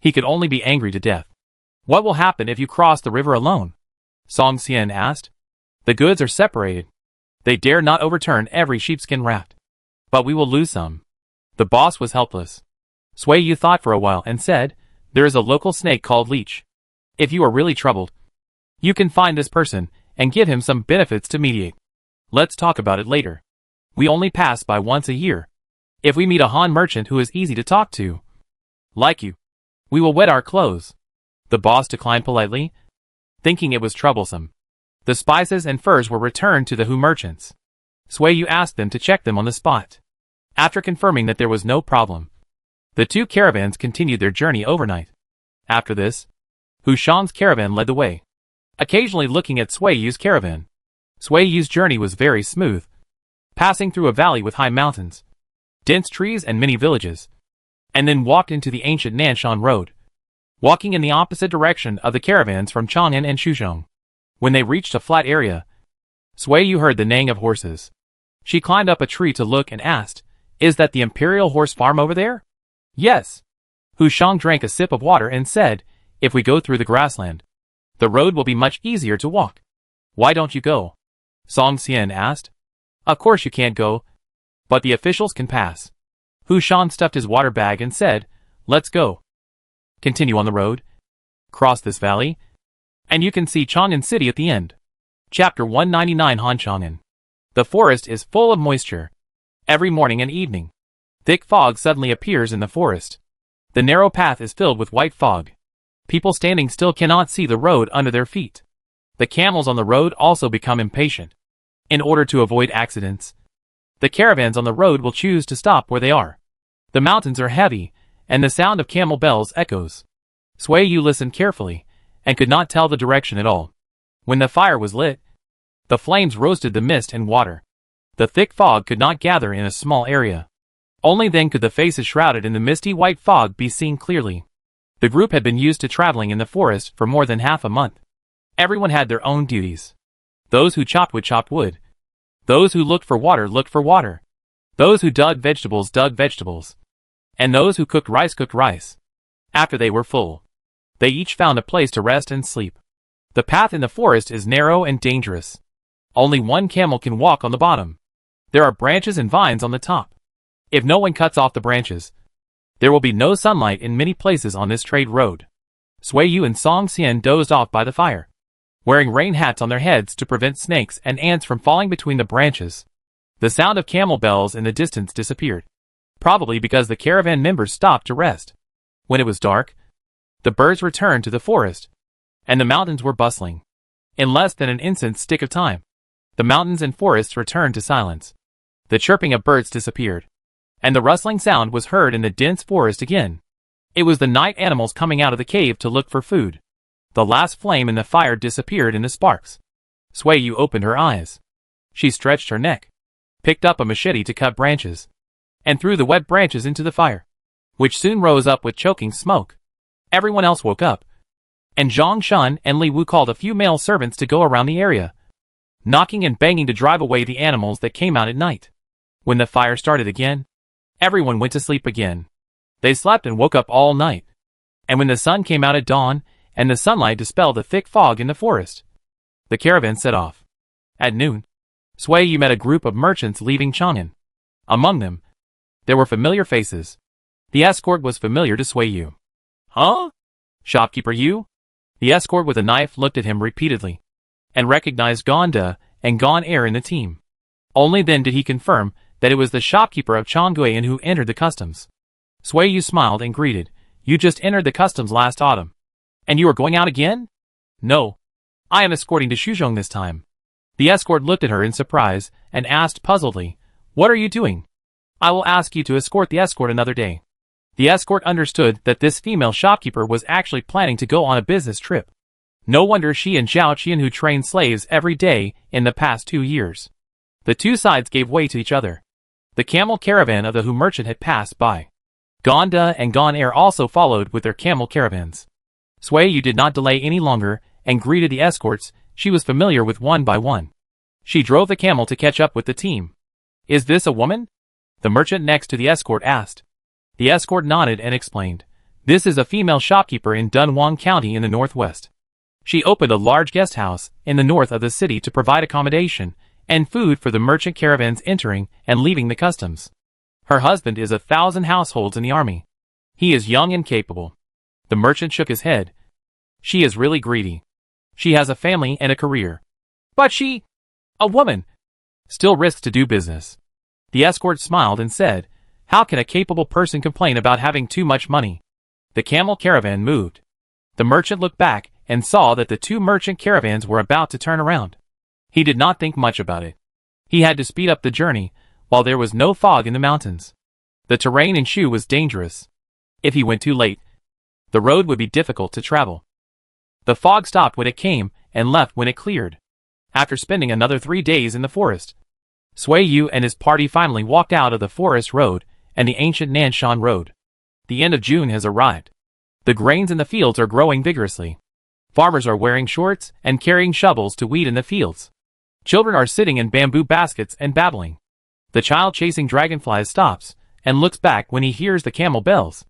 he could only be angry to death. "What will happen if you cross the river alone?" Song Xian asked. "The goods are separated. They dare not overturn every sheepskin raft. But we will lose some." The boss was helpless. Sui Yu thought for a while and said, "There is a local snake called Leech. If you are really troubled, you can find this person and give him some benefits to mediate. Let's talk about it later. We only pass by once a year. If we meet a Han merchant who is easy to talk to, like you, we will wet our clothes." The boss declined politely, thinking it was troublesome. The spices and furs were returned to the Hu merchants. Sui Yu asked them to check them on the spot. After confirming that there was no problem, the 2 caravans continued their journey overnight. After this, Hu Shang's caravan led the way, occasionally looking at Sui Yu's caravan. Sui Yu's journey was very smooth, passing through a valley with high mountains, dense trees and many villages, and then walked into the ancient Nanshan Road, walking in the opposite direction of the caravans from Chang'an and Shuzhong. When they reached a flat area, Sui Yu heard the neighing of horses. She climbed up a tree to look and asked, "Is that the Imperial Horse Farm over there?" "Yes." Hu Shang drank a sip of water and said, "If we go through the grassland, the road will be much easier to walk." "Why don't you go?" Song Xian asked. "Of course you can't go, but the officials can pass." Hu Shang stuffed his water bag and said, "Let's go." Continue on the road, cross this valley, and you can see Chang'an City at the end. Chapter 199 Han Chang'an. The forest is full of moisture. Every morning and evening, thick fog suddenly appears in the forest. The narrow path is filled with white fog. People standing still cannot see the road under their feet. The camels on the road also become impatient. In order to avoid accidents, the caravans on the road will choose to stop where they are. The mountains are heavy, and the sound of camel bells echoes. Sui Yu listened carefully, and could not tell the direction at all. When the fire was lit, the flames roasted the mist and water. The thick fog could not gather in a small area. Only then could the faces shrouded in the misty white fog be seen clearly. The group had been used to traveling in the forest for more than half a month. Everyone had their own duties. Those who chopped wood chopped wood. Those who looked for water. Those who dug vegetables. And those who cooked rice. After they were full, they each found a place to rest and sleep. The path in the forest is narrow and dangerous. Only one camel can walk on the bottom. There are branches and vines on the top. If no one cuts off the branches, there will be no sunlight in many places on this trade road. Sui Yu and Song Xian dozed off by the fire, wearing rain hats on their heads to prevent snakes and ants from falling between the branches. The sound of camel bells in the distance disappeared, probably because the caravan members stopped to rest. When it was dark, the birds returned to the forest, and the mountains were bustling. In less than an instant's stick of time, the mountains and forests returned to silence. The chirping of birds disappeared, and the rustling sound was heard in the dense forest again. It was the night animals coming out of the cave to look for food. The last flame in the fire disappeared in the sparks. Sui Yu opened her eyes. She stretched her neck, picked up a machete to cut branches, and threw the wet branches into the fire, which soon rose up with choking smoke. Everyone else woke up, and Zhang Shun and Li Wu called a few male servants to go around the area, knocking and banging to drive away the animals that came out at night. When the fire started again, everyone went to sleep again. They slept and woke up all night. And when the sun came out at dawn, and the sunlight dispelled the thick fog in the forest, the caravan set off. At noon, Sui Yu met a group of merchants leaving Chang'an. Among them, there were familiar faces. The escort was familiar to Sui Yu. "Huh? Shopkeeper Yu?" The escort with a knife looked at him repeatedly, and recognized Gonda and Gon Air in the team. Only then did he confirm that it was the shopkeeper of Changguan who entered the customs. Sui Yu smiled and greeted, "You just entered the customs last autumn. And you are going out again?" "No. I am escorting to Shuzhong this time." The escort looked at her in surprise and asked puzzledly, "What are you doing?" "I will ask you to escort the escort another day." The escort understood that this female shopkeeper was actually planning to go on a business trip. No wonder she and Zhao Qian who trained slaves every day in the past 2 years. The two sides gave way to each other. The camel caravan of the Hu merchant had passed by. Gonda and Gon Air also followed with their camel caravans. Sui Yu did not delay any longer and greeted the escorts she was familiar with one by one. She drove the camel to catch up with the team. "Is this a woman?" the merchant next to the escort asked. The escort nodded and explained, "This is a female shopkeeper in Dunhuang County in the northwest. She opened a large guest house in the north of the city to provide accommodation and food for the merchant caravans entering and leaving the customs. Her husband is 1,000 households in the army. He is young and capable." The merchant shook his head. "She is really greedy. She has a family and a career. But she, a woman, still risks to do business." The escort smiled and said, "How can a capable person complain about having too much money?" The camel caravan moved. The merchant looked back and saw that the two merchant caravans were about to turn around. He did not think much about it. He had to speed up the journey while there was no fog in the mountains. The terrain in Shu was dangerous. If he went too late, The road would be difficult to travel. The fog stopped when it came and left when it cleared. After spending another 3 days in the forest, Sui Yu and his party finally walked out of the forest road and the ancient Nanshan road. The end of June has arrived. The grains in the fields are growing vigorously. Farmers are wearing shorts and carrying shovels to weed in the fields. Children are sitting in bamboo baskets and babbling. The child chasing dragonflies stops and looks back when he hears the camel bells.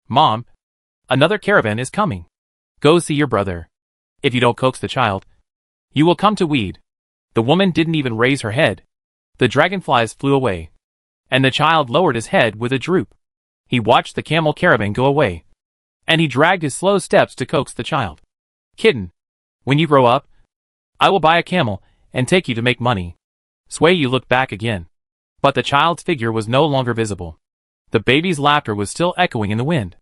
Mom, another caravan is coming. Go see your brother. If you don't coax the child, you will come to weed. The woman didn't even raise her head. The dragonflies flew away, and the child lowered his head with a droop. He watched the camel caravan go away, and he dragged his slow steps to coax the child. Kitten, when you grow up, I will buy a camel and take you to make money. Sui Yu looked back again, but the child's figure was no longer visible. The baby's laughter was still echoing in the wind.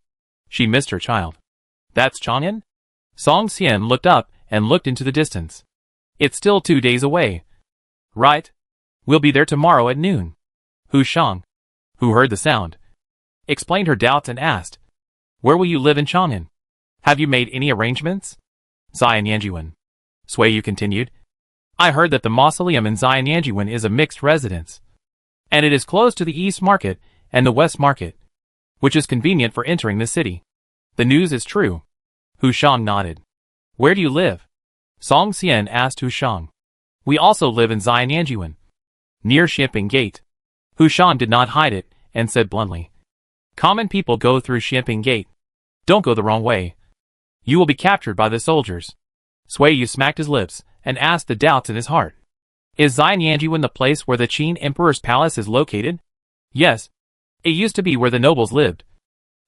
She missed her child. That's Chang'an? Song Xian looked up and looked into the distance. It's still 2 days away. Right? We'll be there tomorrow at noon. Hu Shang, who heard the sound, explained her doubts and asked, Where will you live in Chang'an? Have you made any arrangements? Zion Yanjiwen. Sui Yu continued. I heard that the mausoleum in Zion Yanjiwen is a mixed residence, and it is close to the East Market and the West Market, which is convenient for entering the city. The news is true. Hu Shang nodded. Where do you live? Song Xian asked Hu Shang. We also live in Zion Yanjiwen, near Xianping Gate. Hu Shang did not hide it and said bluntly, Common people go through Xianping Gate. Don't go the wrong way. You will be captured by the soldiers. Sui Yu smacked his lips and asked the doubts in his heart. Is Zion Yanjiwen the place where the Qin Emperor's palace is located? Yes. It used to be where the nobles lived,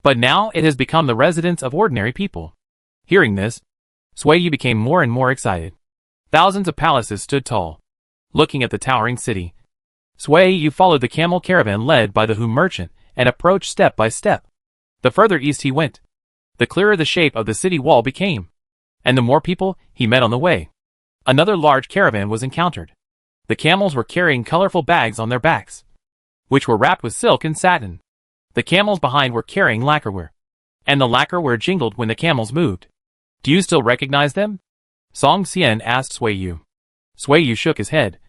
but now it has become the residence of ordinary people. Hearing this, Sui Yu became more and more excited. Thousands of palaces stood tall, looking at the towering city. Sui Yu followed the camel caravan led by the Hu merchant and approached step by step. The further east he went, the clearer the shape of the city wall became, and the more people he met on the way. Another large caravan was encountered. The camels were carrying colorful bags on their backs, which were wrapped with silk and satin. The camels behind were carrying lacquerware, and the lacquerware jingled when the camels moved. Do you still recognize them? Song Xian asked Sui Yu. Sui Yu shook his head.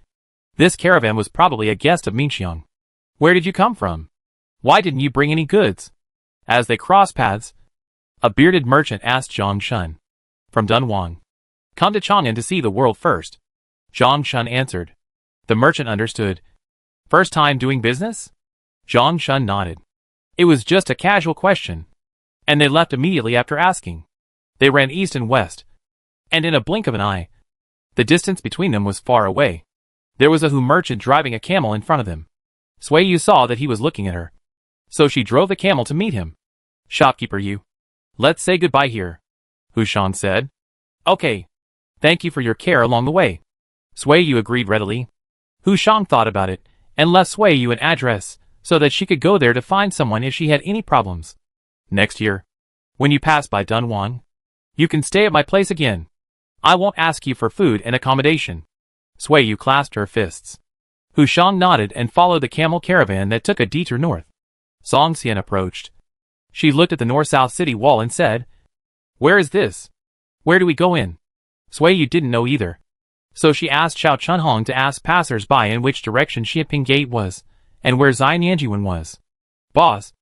This caravan was probably a guest of Minxiang. Where did you come from? Why didn't you bring any goods? As they crossed paths, a bearded merchant asked Zhang Shun. From Dunhuang. Come to Chang'an to see the world first. Zhang Shun answered. The merchant understood. First time doing business? Zhang Shun nodded. It was just a casual question, and they left immediately after asking. They ran east and west, and in a blink of an eye, the distance between them was far away. There was a Hu merchant driving a camel in front of them. Sui Yu saw that he was looking at her, so she drove the camel to meet him. Shopkeeper Yu, let's say goodbye here, Hu Shang said. Okay. Thank you for your care along the way. Sui Yu agreed readily. Hu Shang thought about it and left Sui Yu an address so that she could go there to find someone if she had any problems. Next year, when you pass by Dunhuang, you can stay at my place again. I won't ask you for food and accommodation. Sui Yu clasped her fists. Hu Shang nodded and followed the camel caravan that took a detour north. Song Xian approached. She looked at the north-south city wall and said, Where is this? Where do we go in? Sui Yu didn't know either, so she asked Xiao Chunhong to ask passers-by in which direction Xianping Gate was, and where Zion Yanjiwen was. Boss,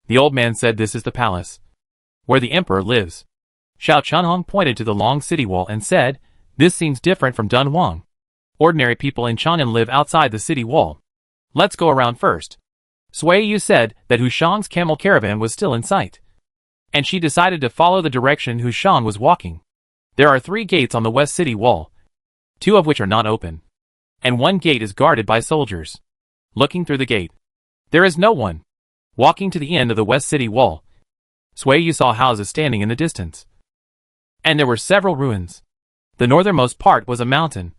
the old man said this is the palace, where the emperor lives. Xiao Chunhong pointed to the long city wall and said, This seems different from Dunhuang. Ordinary people in Chang'an live outside the city wall. Let's go around first. Sui Yu said that Hu Shang's camel caravan was still in sight, and she decided to follow the direction Hu Shang was walking. There are 3 gates on the west city wall, 2 of which are not open, and 1 gate is guarded by soldiers. Looking through the gate, there is no one. Walking to the end of the west city wall, Sui Yu saw houses standing in the distance, and there were several ruins. The northernmost part was a mountain,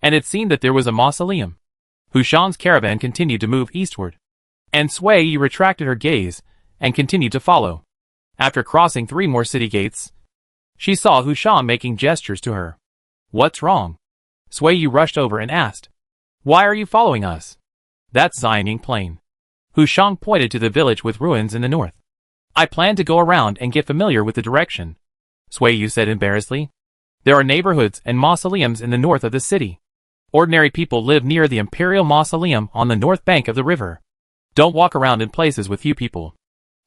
and it seemed that there was a mausoleum. Hu Shang's caravan continued to move eastward, and Sui Yu retracted her gaze and continued to follow. After crossing 3 more city gates, she saw Hu Shang making gestures to her. What's wrong? Sui Yu rushed over and asked. Why are you following us? That's Xianying Plain. Hu Shang pointed to the village with ruins in the north. I plan to go around and get familiar with the direction, Sui Yu said embarrassedly. There are neighborhoods and mausoleums in the north of the city. Ordinary people live near the Imperial Mausoleum on the north bank of the river. Don't walk around in places with few people.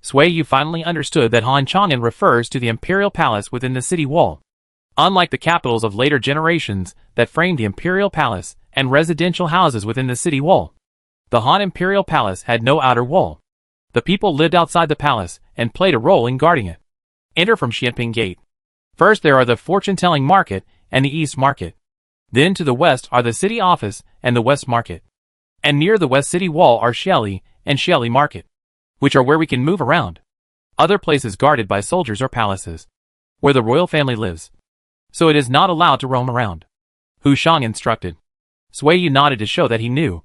Sui Yu finally understood that Han Chang'an refers to the Imperial Palace within the city wall. Unlike the capitals of later generations that framed the Imperial Palace and residential houses within the city wall, the Han Imperial Palace had no outer wall. The people lived outside the palace and played a role in guarding it. Enter from Xianping Gate. First there are the fortune-telling market and the East Market. Then to the west are the city office and the West Market. And near the West City Wall are Xiali and Xiali Market, which are where we can move around. Other places guarded by soldiers or palaces, where the royal family lives. So it is not allowed to roam around. Hu Shang instructed. Sui Yu nodded to show that he knew.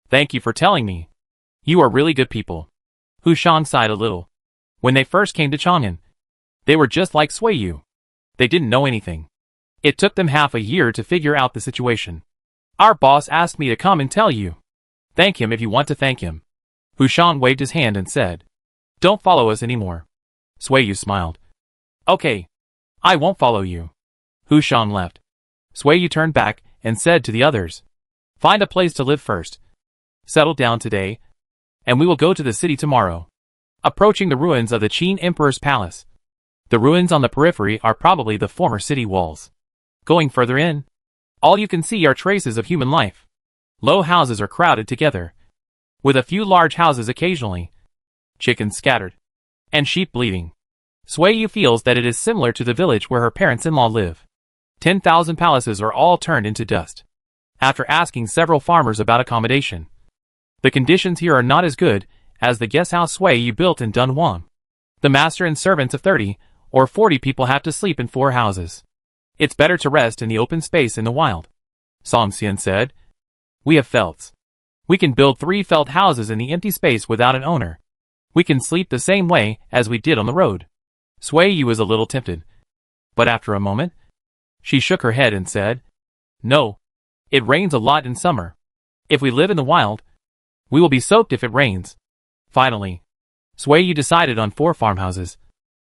Thank you for telling me. You are really good people. Hu Shang sighed a little. When they first came to Chang'an, they were just like Sui Yu. They didn't know anything. It took them half a year to figure out the situation. Our boss asked me to come and tell you. Thank him if you want to thank him. Hu Shang waved his hand and said, Don't follow us anymore. Sui Yu smiled. Okay. I won't follow you. Hu Shang left. Sui Yu turned back and said to the others, Find a place to live first. Settle down today, and we will go to the city tomorrow. Approaching the ruins of the Qin Emperor's palace. The ruins on the periphery are probably the former city walls. Going further in, all you can see are traces of human life. Low houses are crowded together, with a few large houses occasionally. Chickens scattered, and sheep bleating. Sui Yu feels that it is similar to the village where her parents-in-law live. 10,000 palaces are all turned into dust. After asking several farmers about accommodation, the conditions here are not as good as the guest house Sui Yu built in Dunhuang. The master and servants of 30 or 40 people have to sleep in 4 houses. It's better to rest in the open space in the wild. Song Xian said. We have felts. We can build 3 felt houses in the empty space without an owner. We can sleep the same way as we did on the road. Sui Yu was a little tempted. But after a moment, she shook her head and said, No. It rains a lot in summer. If we live in the wild, we will be soaked if it rains. Finally, Sui Yu decided on 4 farmhouses,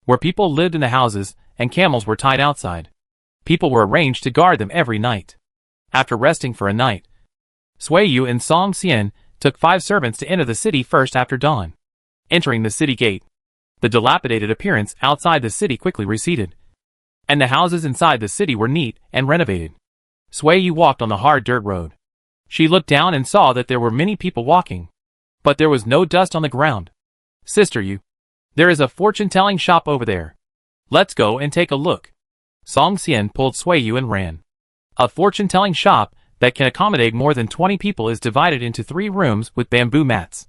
where people lived in the houses and camels were tied outside. People were arranged to guard them every night. After resting for a night, Sui Yu and Song Xian took 5 servants to enter the city first after dawn. Entering the city gate, the dilapidated appearance outside the city quickly receded, and the houses inside the city were neat and renovated. Sui Yu walked on the hard dirt road. She looked down and saw that there were many people walking, but there was no dust on the ground. Sister Yu, there is a fortune-telling shop over there. Let's go and take a look. Song Xian pulled Sui Yu and ran. A fortune-telling shop that can accommodate more than 20 people is divided into 3 rooms with bamboo mats.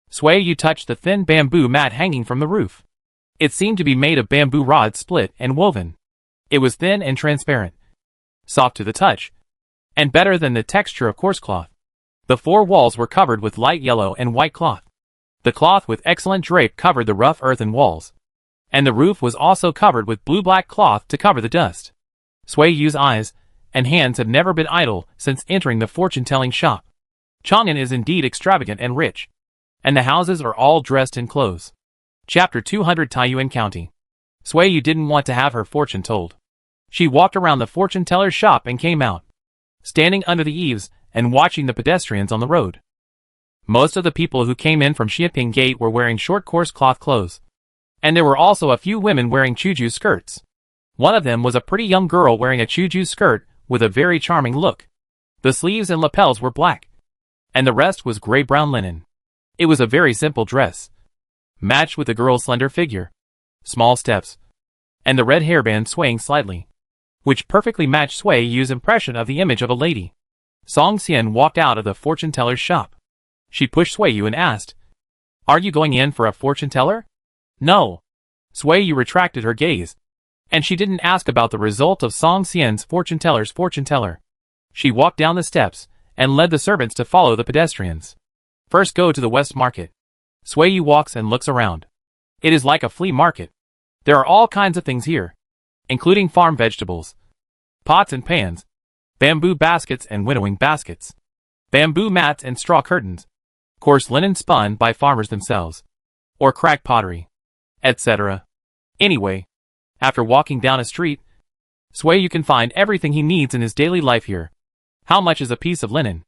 Sui Yu touched the thin bamboo mat hanging from the roof. It seemed to be made of bamboo rods split and woven. It was thin and transparent, soft to the touch, and better than the texture of coarse cloth. The 4 walls were covered with light yellow and white cloth. The cloth with excellent drape covered the rough earthen walls, and the roof was also covered with blue-black cloth to cover the dust. Sui Yu's eyes and hands have never been idle since entering the fortune-telling shop. Chang'an is indeed extravagant and rich, and the houses are all dressed in clothes. Chapter 200 Taiyuan County. Sui Yu didn't want to have her fortune told. She walked around the fortune-teller's shop and came out, standing under the eaves and watching the pedestrians on the road. Most of the people who came in from Xianping Gate were wearing short coarse cloth clothes, and there were also a few women wearing chuju skirts. One of them was a pretty young girl wearing a chuju skirt with a very charming look. The sleeves and lapels were black, and the rest was gray-brown linen. It was a very simple dress, matched with the girl's slender figure, small steps, and the red hairband swaying slightly, which perfectly matched Sui Yu's impression of the image of a lady. Song Xian walked out of the fortune-teller's shop. She pushed Sui Yu and asked, Are you going in for a fortune-teller? No. Sui Yu retracted her gaze, and she didn't ask about the result of Song Xian's fortune-teller's fortune-teller. She walked down the steps and led the servants to follow the pedestrians. First go to the West Market. Sui Yu walks and looks around. It is like a flea market. There are all kinds of things here, including farm vegetables, pots and pans, bamboo baskets and winnowing baskets, bamboo mats and straw curtains, coarse linen spun by farmers themselves, or cracked pottery. etc. Anyway, after walking down a street, Sui Yu can find everything he needs in his daily life here. How much is a piece of linen?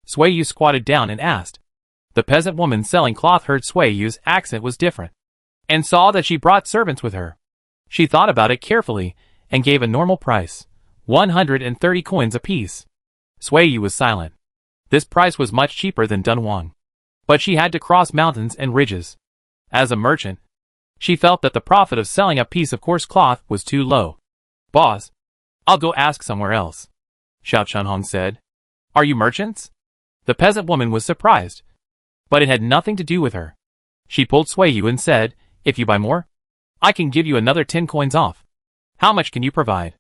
Sui Yu squatted down and asked. The peasant woman selling cloth heard Sui Yu's accent was different, and saw that she brought servants with her. She thought about it carefully, and gave a normal price, 130 coins apiece. Sui Yu was silent. This price was much cheaper than Dunhuang. But she had to cross mountains and ridges. As a merchant, she felt that the profit of selling a piece of coarse cloth was too low. Boss, I'll go ask somewhere else, Xiao Chunhong said. Are you merchants? The peasant woman was surprised. But it had nothing to do with her. She pulled Sui Yu and said, if you buy more, I can give you another 10 coins off. How much can you provide?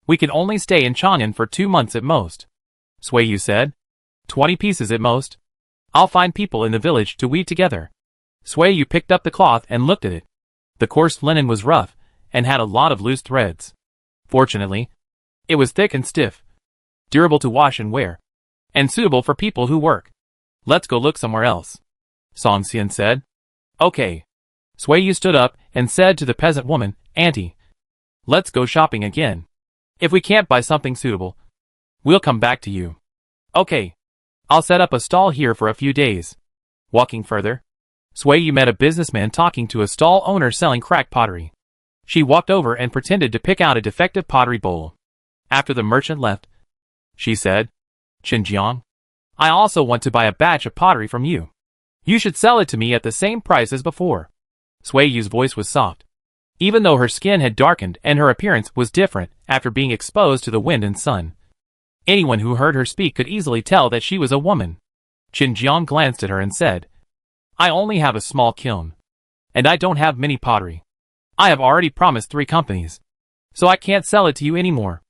We can only stay in Chang'an for 2 months at most. Sui Yu said. 20 pieces at most. I'll find people in the village to weave together. Sui Yu picked up the cloth and looked at it. The coarse linen was rough, and had a lot of loose threads. Fortunately, it was thick and stiff, durable to wash and wear, and suitable for people who work. Let's go look somewhere else, Song Xian said. Okay. Sui Yu stood up and said to the peasant woman, Auntie, let's go shopping again. If we can't buy something suitable, we'll come back to you. Okay. I'll set up a stall here for a few days. Walking further, Sui Yu met a businessman talking to a stall owner selling cracked pottery. She walked over and pretended to pick out a defective pottery bowl. After the merchant left, she said, Xinjiang, I also want to buy a batch of pottery from you. You should sell it to me at the same price as before. Sui Yu's voice was soft, even though her skin had darkened and her appearance was different after being exposed to the wind and sun. Anyone who heard her speak could easily tell that she was a woman. Xinjiang glanced at her and said, I only have a small kiln, and I don't have many pottery. I have already promised 3 companies, so I can't sell it to you anymore.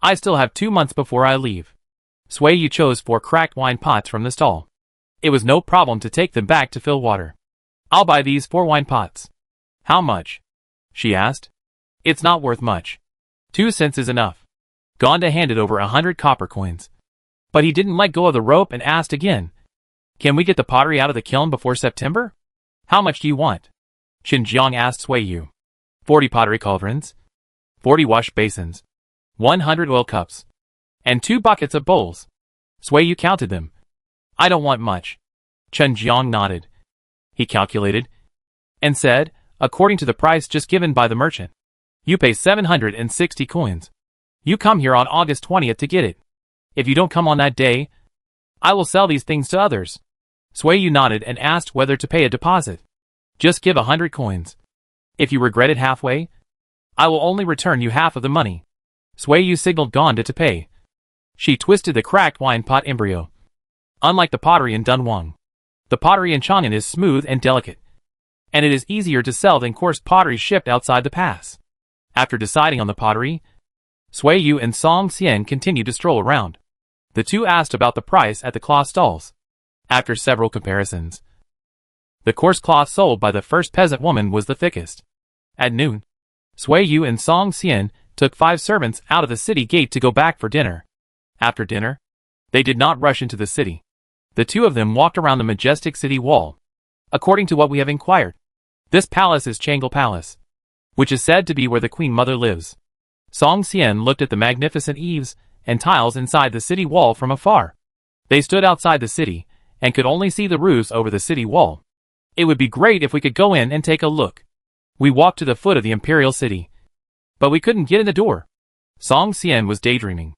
I still have 2 months before I leave. Sui Yu chose 4 cracked wine pots from the stall. It was no problem to take them back to fill water. I'll buy these 4 wine pots. How much? She asked. It's not worth much. 2 cents is enough. Gonda handed over 100 copper coins. But he didn't let go of the rope and asked again. Can we get the pottery out of the kiln before September? How much do you want? Xinjiang asked Sui Yu. 40 pottery cauldrons, 40 wash basins, 100 oil cups, and 2 buckets of bowls. Sui Yu counted them. I don't want much. Xinjiang nodded. He calculated and said, according to the price just given by the merchant, you pay 760 coins. You come here on August 20th to get it. If you don't come on that day, I will sell these things to others. Sui Yu nodded and asked whether to pay a deposit. Just give 100 coins. If you regret it halfway, I will only return you half of the money. Sui Yu signaled Gonda to pay. She twisted the cracked wine pot embryo. Unlike the pottery in Dunhuang, the pottery in Chang'an is smooth and delicate, and it is easier to sell than coarse pottery shipped outside the pass. After deciding on the pottery, Sui Yu and Song Xian continued to stroll around. The two asked about the price at the cloth stalls. After several comparisons, the coarse cloth sold by the first peasant woman was the thickest. At noon, Sui Yu and Song Xian took 5 servants out of the city gate to go back for dinner. After dinner, they did not rush into the city. The 2 of them walked around the majestic city wall. According to what we have inquired, this palace is Changle Palace, which is said to be where the Queen Mother lives. Song Xian looked at the magnificent eaves and tiles inside the city wall from afar. They stood outside the city, and could only see the roofs over the city wall. It would be great if we could go in and take a look. We walked to the foot of the imperial city, but we couldn't get in the door. Song Xian was daydreaming.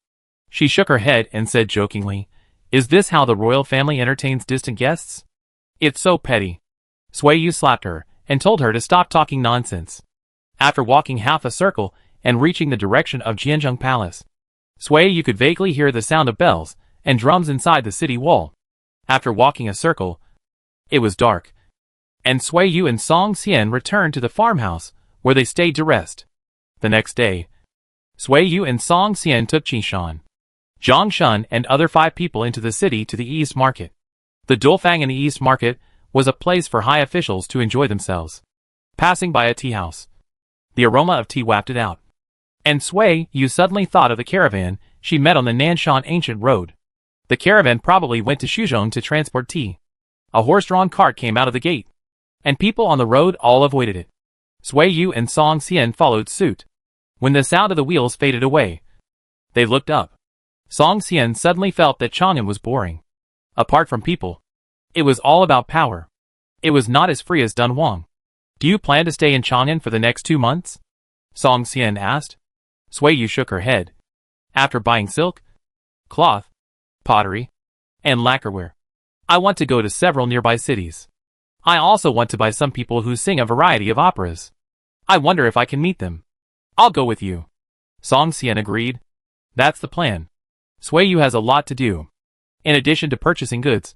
She shook her head and said jokingly, Is this how the royal family entertains distant guests? It's so petty. Sui Yu slapped her and told her to stop talking nonsense. After walking half a circle and reaching the direction of Jianzheng Palace, Sui Yu could vaguely hear the sound of bells and drums inside the city wall. After walking a circle, it was dark, and Sui Yu and Song Xian returned to the farmhouse, where they stayed to rest. The next day, Sui Yu and Song Xian took Qishan, Zhongshan and other 5 people into the city to the East Market. The Dunhuang in the East Market was a place for high officials to enjoy themselves. Passing by a tea house, the aroma of tea wafted out, and Sui Yu suddenly thought of the caravan she met on the Nanshan Ancient Road. The caravan probably went to Shuzhong to transport tea. A horse-drawn cart came out of the gate, and people on the road all avoided it. Sui Yu and Song Xian followed suit. When the sound of the wheels faded away, they looked up. Song Xian suddenly felt that Chang'an was boring. Apart from people, it was all about power. It was not as free as Dunhuang. Do you plan to stay in Chang'an for the next 2 months? Song Xian asked. Sui Yu shook her head. After buying silk, cloth, pottery, and lacquerware, I want to go to several nearby cities. I also want to buy some people who sing a variety of operas. I wonder if I can meet them. I'll go with you. Song Xian agreed. That's the plan. Sui Yu has a lot to do. In addition to purchasing goods,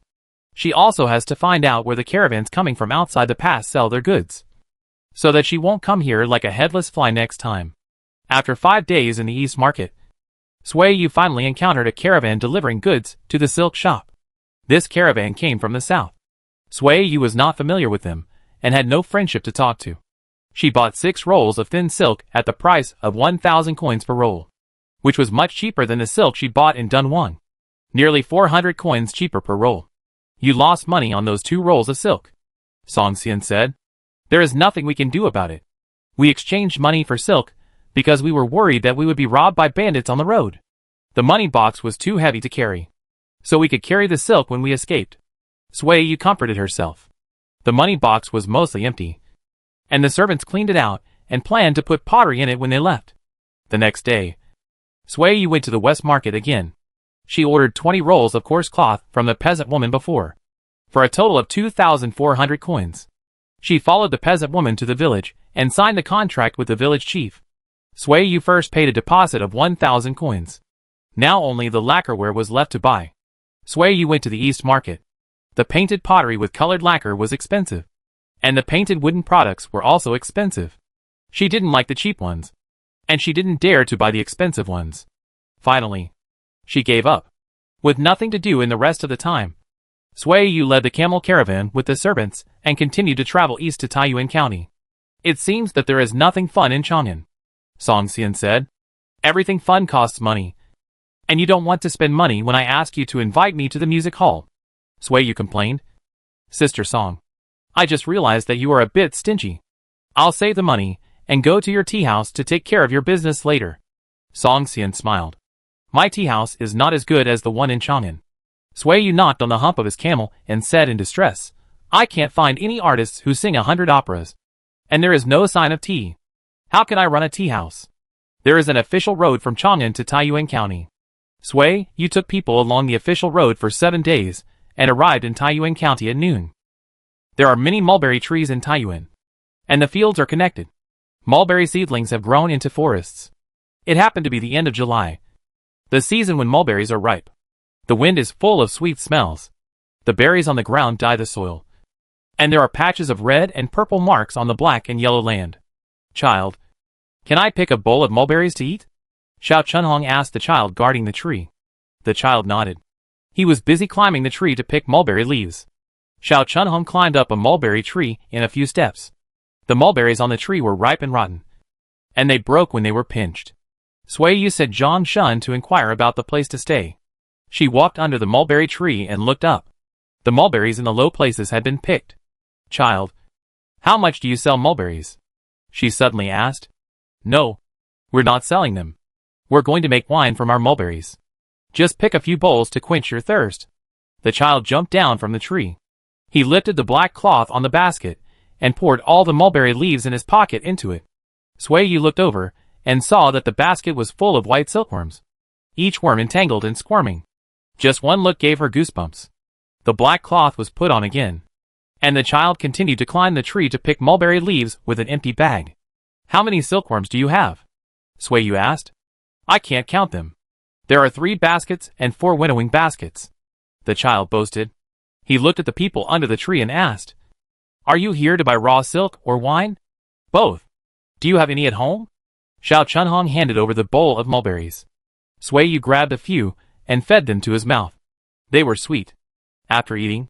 she also has to find out where the caravans coming from outside the pass sell their goods, so that she won't come here like a headless fly next time. After 5 days in the East Market, Sui Yu finally encountered a caravan delivering goods to the silk shop. This caravan came from the south. Sui Yu was not familiar with them, and had no friendship to talk to. She bought 6 rolls of thin silk at the price of 1,000 coins per roll, which was much cheaper than the silk she bought in Dunhuang. Nearly 400 coins cheaper per roll. You lost money on those 2 rolls of silk, Song Xian said. There is nothing we can do about it. We exchanged money for silk because we were worried that we would be robbed by bandits on the road. The money box was too heavy to carry, so we could carry the silk when we escaped. Sui Yu comforted herself. The money box was mostly empty, and the servants cleaned it out and planned to put pottery in it when they left. The next day, Sui Yu went to the West Market again. She ordered 20 rolls of coarse cloth from the peasant woman before, for a total of 2,400 coins. She followed the peasant woman to the village and signed the contract with the village chief. Sui Yu first paid a deposit of 1,000 coins. Now only the lacquerware was left to buy. Sui Yu went to the East Market. The painted pottery with colored lacquer was expensive, and the painted wooden products were also expensive. She didn't like the cheap ones, and she didn't dare to buy the expensive ones. Finally, she gave up. With nothing to do in the rest of the time, Sui Yu led the camel caravan with the servants and continued to travel east to Taiyuan County. It seems that there is nothing fun in Chang'an, Song Xian said. Everything fun costs money, and you don't want to spend money when I ask you to invite me to the music hall, Sui Yu complained. Sister Song, I just realized that you are a bit stingy. I'll save the money and go to your tea house to take care of your business later. Song Xian smiled. My tea house is not as good as the one in Chang'an. Sui Yu knocked on the hump of his camel and said in distress, I can't find any artists who sing 100 operas, and there is no sign of tea. How can I run a tea house? There is an official road from Chang'an to Taiyuan County. Sui Yu took people along the official road for 7 days and arrived in Taiyuan County at noon. There are many mulberry trees in Taiyuan, and the fields are connected. Mulberry seedlings have grown into forests. It happened to be the end of July, the season when mulberries are ripe. The wind is full of sweet smells. The berries on the ground dye the soil, and there are patches of red and purple marks on the black and yellow land. Child, can I pick a bowl of mulberries to eat? Xiao Chunhong asked the child guarding the tree. The child nodded. He was busy climbing the tree to pick mulberry leaves. Xiao Chunhong climbed up a mulberry tree in a few steps. The mulberries on the tree were ripe and rotten, and they broke when they were pinched. Sui Yu said Zhang Shun to inquire about the place to stay. She walked under the mulberry tree and looked up. The mulberries in the low places had been picked. Child, how much do you sell mulberries? She suddenly asked. No, we're not selling them. We're going to make wine from our mulberries. Just pick a few bowls to quench your thirst. The child jumped down from the tree. He lifted the black cloth on the basket and poured all the mulberry leaves in his pocket into it. Sui Yu looked over and saw that the basket was full of white silkworms, each worm entangled and squirming. Just one look gave her goosebumps. The black cloth was put on again, and the child continued to climb the tree to pick mulberry leaves with an empty bag. How many silkworms do you have? Sui Yu asked. I can't count them. There are 3 baskets and 4 winnowing baskets, the child boasted. He looked at the people under the tree and asked, Are you here to buy raw silk or wine? Both. Do you have any at home? Xiao Chunhong handed over the bowl of mulberries. Sui Yu grabbed a few and fed them to his mouth. They were sweet. After eating,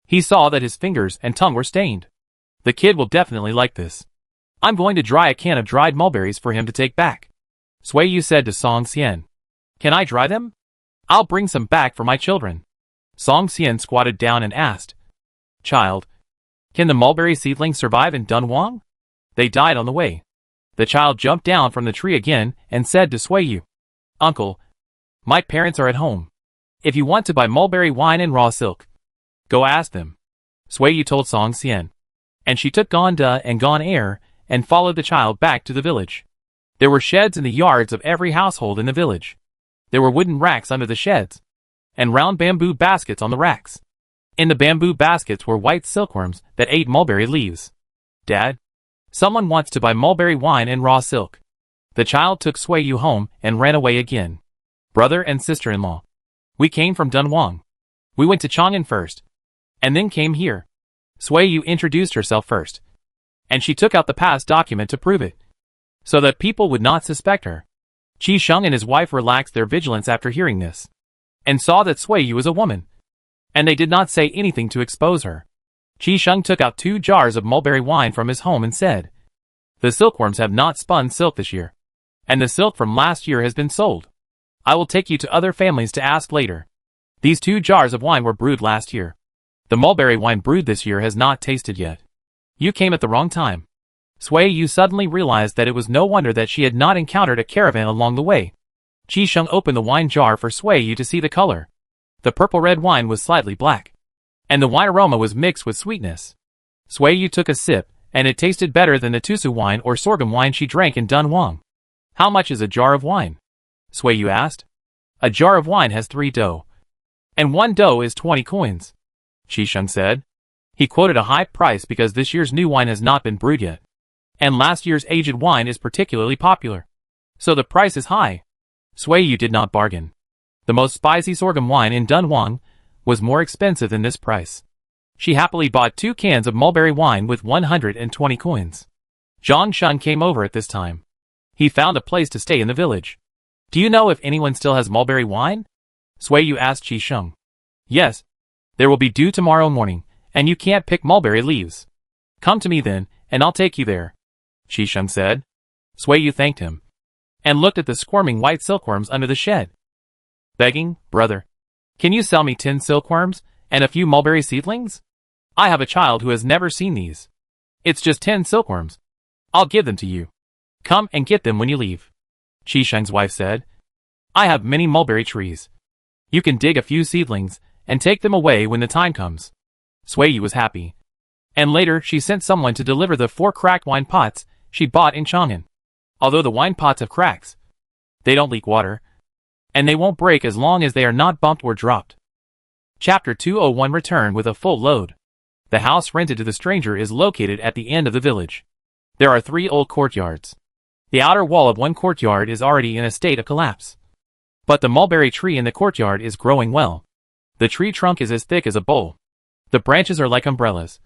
he saw that his fingers and tongue were stained. The kid will definitely like this. I'm going to dry a can of dried mulberries for him to take back. Sui Yu said to Song Xian. Can I dry them? I'll bring some back for my children. Song Xian squatted down and asked. Child, can the mulberry seedlings survive in Dunhuang? They died on the way. The child jumped down from the tree again and said to Swayu, "Uncle, my parents are at home. If you want to buy mulberry wine and raw silk, go ask them." Swayu told Song Xian. And she took Gone Da and Gone Air and followed the child back to the village. There were sheds in the yards of every household in the village. There were wooden racks under the sheds, and round bamboo baskets on the racks. In the bamboo baskets were white silkworms that ate mulberry leaves. "Dad, someone wants to buy mulberry wine and raw silk." The child took Swayu home and ran away again. "Brother and sister-in-law, we came from Dunhuang. We went to Chang'an first, and then came here." Swayu introduced herself first, and she took out the pass document to prove it, so that people would not suspect her. Qi Sheng and his wife relaxed their vigilance after hearing this, and saw that Swayu was a woman, and they did not say anything to expose her. Qi Sheng took out 2 jars of mulberry wine from his home and said, "The silkworms have not spun silk this year, and the silk from last year has been sold. I will take you to other families to ask later." These 2 jars of wine were brewed last year. The mulberry wine brewed this year has not tasted yet. You came at the wrong time. Swayu suddenly realized that it was no wonder that she had not encountered a caravan along the way. Qi Sheng opened the wine jar for Swayu to see the color. The purple-red wine was slightly black, and the wine aroma was mixed with sweetness. Swayu took a sip, and it tasted better than the tusu wine or sorghum wine she drank in Dunhuang. "How much is a jar of wine?" Swayu asked. "A jar of wine has 3 dough, and 1 dough is 20 coins. Qi Sheng said. He quoted a high price because this year's new wine has not been brewed yet, and last year's aged wine is particularly popular, so the price is high. Swayu did not bargain. The most spicy sorghum wine in Dunhuang was more expensive than this price. She happily bought 2 cans of mulberry wine with 120 coins. Zhang Shun came over at this time. He found a place to stay in the village. "Do you know if anyone still has mulberry wine?" Swayu asked Qi Sheng. "Yes. There will be dew tomorrow morning, and you can't pick mulberry leaves. Come to me then, and I'll take you there," Qi Sheng said. Swayu thanked him, and looked at the squirming white silkworms under the shed. Begging, "Brother, can you sell me 10 silkworms, and a few mulberry seedlings? I have a child who has never seen these. It's just 10 silkworms. I'll give them to you. Come and get them when you leave," Qi Sheng's wife said. "I have many mulberry trees. You can dig a few seedlings, and take them away when the time comes." Swayu was happy. And later she sent someone to deliver the 4 cracked wine pots she bought in Chang'an. Although the wine pots have cracks, they don't leak water, and they won't break as long as they are not bumped or dropped. Chapter 201 Return with a full load. The house rented to the stranger is located at the end of the village. There are 3 old courtyards. The outer wall of one courtyard is already in a state of collapse, but the mulberry tree in the courtyard is growing well. The tree trunk is as thick as a bowl. The branches are like umbrellas.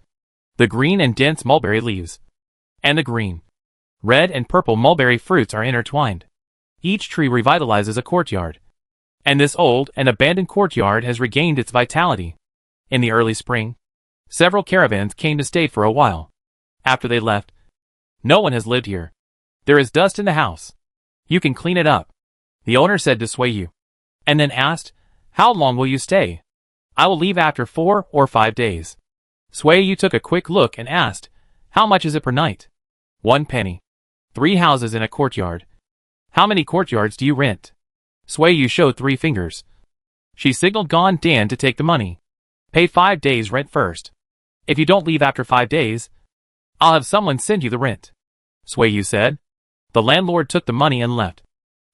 The green and dense mulberry leaves, and the green, red and purple mulberry fruits are intertwined. Each tree revitalizes a courtyard, and this old and abandoned courtyard has regained its vitality. In the early spring, several caravans came to stay for a while. After they left, no one has lived here. There is dust in the house. You can clean it up, the owner said to Swayu, and then asked, "How long will you stay?" "I will leave after 4 or 5 days. Swayu took a quick look and asked, "How much is it per night?" 1 penny. 3 houses in a courtyard. "How many courtyards do you rent?" Swayu showed 3 fingers. She signaled Gon Dan to take the money. "Pay 5 days rent first. If you don't leave after 5 days, I'll have someone send you the rent," Swayu said. The landlord took the money and left.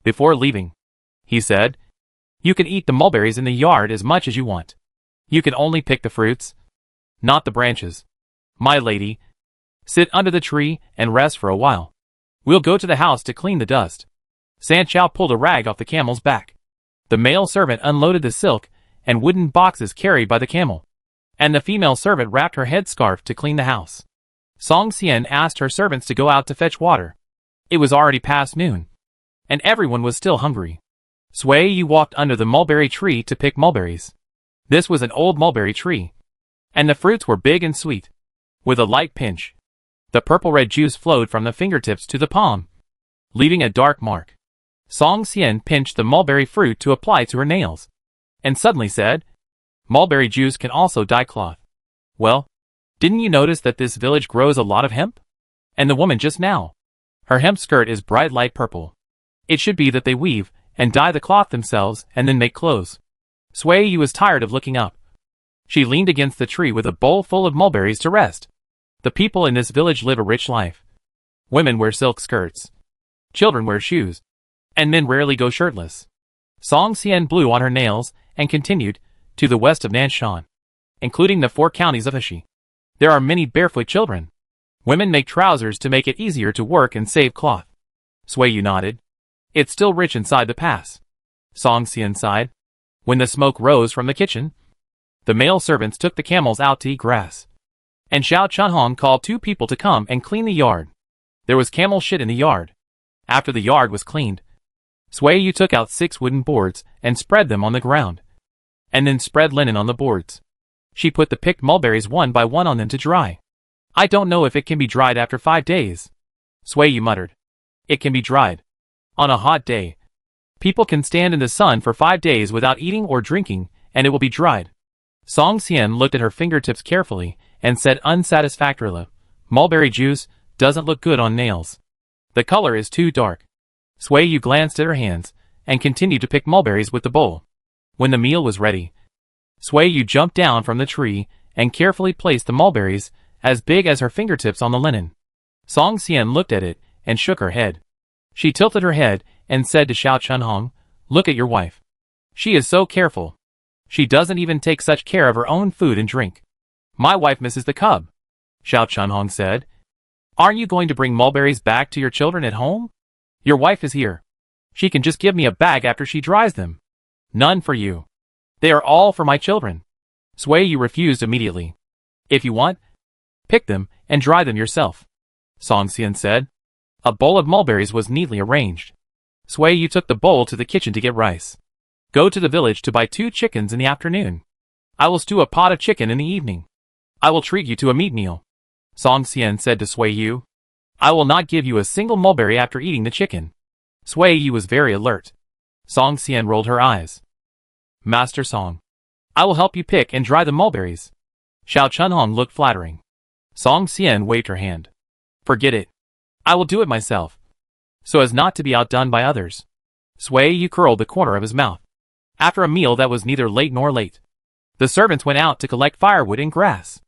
Before leaving, he said, "You can eat the mulberries in the yard as much as you want. You can only pick the fruits, not the branches. My lady, sit under the tree and rest for a while. We'll go to the house to clean the dust." Sanchao pulled a rag off the camel's back. The male servant unloaded the silk and wooden boxes carried by the camel, and the female servant wrapped her headscarf to clean the house. Song Xian asked her servants to go out to fetch water. It was already past noon, and everyone was still hungry. Swayu walked under the mulberry tree to pick mulberries. This was an old mulberry tree, and the fruits were big and sweet. With a light pinch, the purple-red juice flowed from the fingertips to the palm, leaving a dark mark. Song Xian pinched the mulberry fruit to apply to her nails, and suddenly said, "Mulberry juice can also dye cloth. Well, didn't you notice that this village grows a lot of hemp? And the woman just now. Her hemp skirt is bright light purple. It should be that they weave and dye the cloth themselves and then make clothes. Sui Yu was tired of looking up. She leaned against the tree with a bowl full of mulberries to rest. The people in this village live a rich life. Women wear silk skirts. Children wear shoes. And men rarely go shirtless. Song Xian blew on her nails and continued, to the west of Nanshan, including the 4 counties of Heshi. There are many barefoot children. Women make trousers to make it easier to work and save cloth. Sui Yu nodded. It's still rich inside the pass. Song Xian sighed. When the smoke rose from the kitchen, the male servants took the camels out to eat grass. And Xiao Chunhong called 2 people to come and clean the yard. There was camel shit in the yard. After the yard was cleaned, Sui Yu took out 6 wooden boards and spread them on the ground. And then spread linen on the boards. She put the picked mulberries one by one on them to dry. I don't know if it can be dried after 5 days. Sui Yu muttered. It can be dried. On a hot day. People can stand in the sun for 5 days without eating or drinking, and it will be dried. Song Xian looked at her fingertips carefully and said unsatisfactorily, mulberry juice doesn't look good on nails. The color is too dark. Sui Yu glanced at her hands and continued to pick mulberries with the bowl. When the meal was ready, Sui Yu jumped down from the tree and carefully placed the mulberries as big as her fingertips on the linen. Song Xian looked at it and shook her head. She tilted her head and said to Xiao Chunhong, look at your wife. She is so careful. She doesn't even take such care of her own food and drink. My wife misses the cub. Xiao Chunhong said. Aren't you going to bring mulberries back to your children at home? Your wife is here. She can just give me a bag after she dries them. None for you. They are all for my children. Sui Yu refused immediately. If you want, pick them and dry them yourself. Song Xian said. A bowl of mulberries was neatly arranged. Sui Yu took the bowl to the kitchen to get rice. Go to the village to buy 2 chickens in the afternoon. I will stew a pot of chicken in the evening. I will treat you to a meat meal. Song Xian said to Sui Yu. I will not give you a single mulberry after eating the chicken. Sui Yu was very alert. Song Xian rolled her eyes. Master Song. I will help you pick and dry the mulberries. Xiao Chunhong looked flattering. Song Xian waved her hand. Forget it. I will do it myself. So as not to be outdone by others. Sui Yu curled the corner of his mouth. After a meal that was neither late nor late, the servants went out to collect firewood and grass.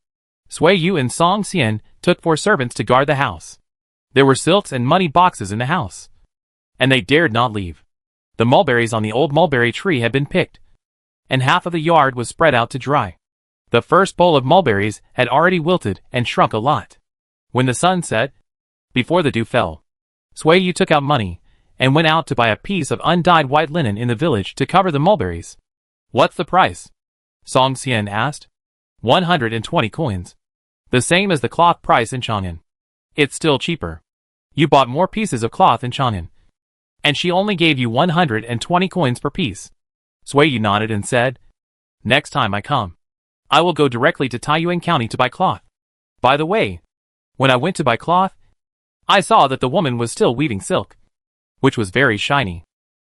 Sui Yu and Song Xian took 4 servants to guard the house. There were silks and money boxes in the house. And they dared not leave. The mulberries on the old mulberry tree had been picked, and half of the yard was spread out to dry. The first bowl of mulberries had already wilted and shrunk a lot. When the sun set, before the dew fell, Sui Yu took out money and went out to buy a piece of undyed white linen in the village to cover the mulberries. What's the price? Song Xian asked. 120 coins. The same as the cloth price in Chang'an. It's still cheaper. You bought more pieces of cloth in Chang'an. And she only gave you 120 coins per piece. Sui Yu nodded and said, next time I come, I will go directly to Taiyuan County to buy cloth. By the way, when I went to buy cloth, I saw that the woman was still weaving silk, which was very shiny.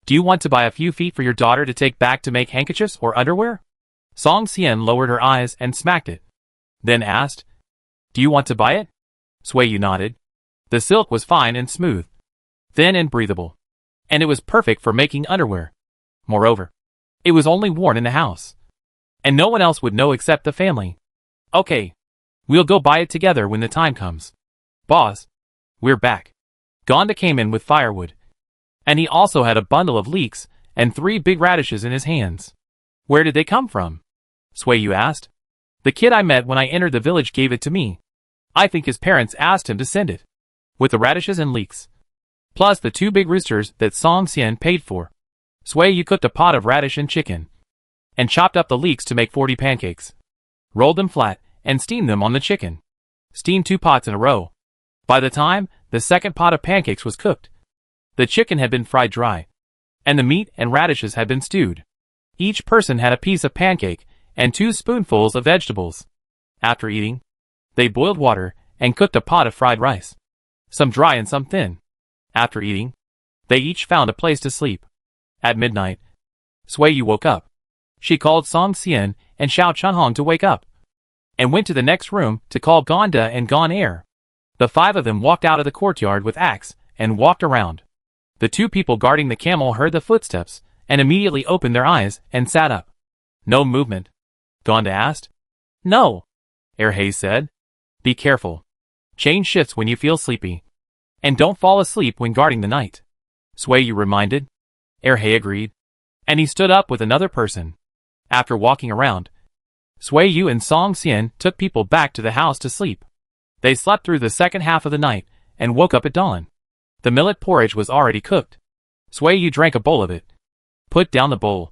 Do you want to buy a few feet for your daughter to take back to make handkerchiefs or underwear? Song Xian lowered her eyes and smacked it. Then asked, do you want to buy it? Sui Yu nodded. The silk was fine and smooth, thin and breathable, and it was perfect for making underwear. Moreover, it was only worn in the house, and no one else would know except the family. Okay, we'll go buy it together when the time comes. Boss, we're back. Gonda came in with firewood, and he also had a bundle of leeks and 3 big radishes in his hands. Where did they come from? Sui Yu asked. The kid I met when I entered the village gave it to me. I think his parents asked him to send it, with the radishes and leeks, plus the 2 big roosters that Song Xian paid for. Sui Yu cooked a pot of radish and chicken, and chopped up the leeks to make 40 pancakes. Rolled them flat, and steamed them on the chicken. Steamed 2 pots in a row. By the time the second pot of pancakes was cooked, the chicken had been fried dry, and the meat and radishes had been stewed. Each person had a piece of pancake and 2 spoonfuls of vegetables. After eating, they boiled water and cooked a pot of fried rice, some dry and some thin. After eating, they each found a place to sleep. At midnight, Sui Yu woke up. She called Song Xian and Xiao Chunhong to wake up, and went to the next room to call Gonda and Gon Air. The 5 of them walked out of the courtyard with axe and walked around. The 2 people guarding the camel heard the footsteps and immediately opened their eyes and sat up. No movement. Gonda asked. No, Erhe said. Be careful. Change shifts when you feel sleepy. And don't fall asleep when guarding the night. Sueyu reminded. Erhe agreed. And he stood up with another person. After walking around, Sueyu and Song Xian took people back to the house to sleep. They slept through the second half of the night and woke up at dawn. The millet porridge was already cooked. Sueyu drank a bowl of it, put down the bowl,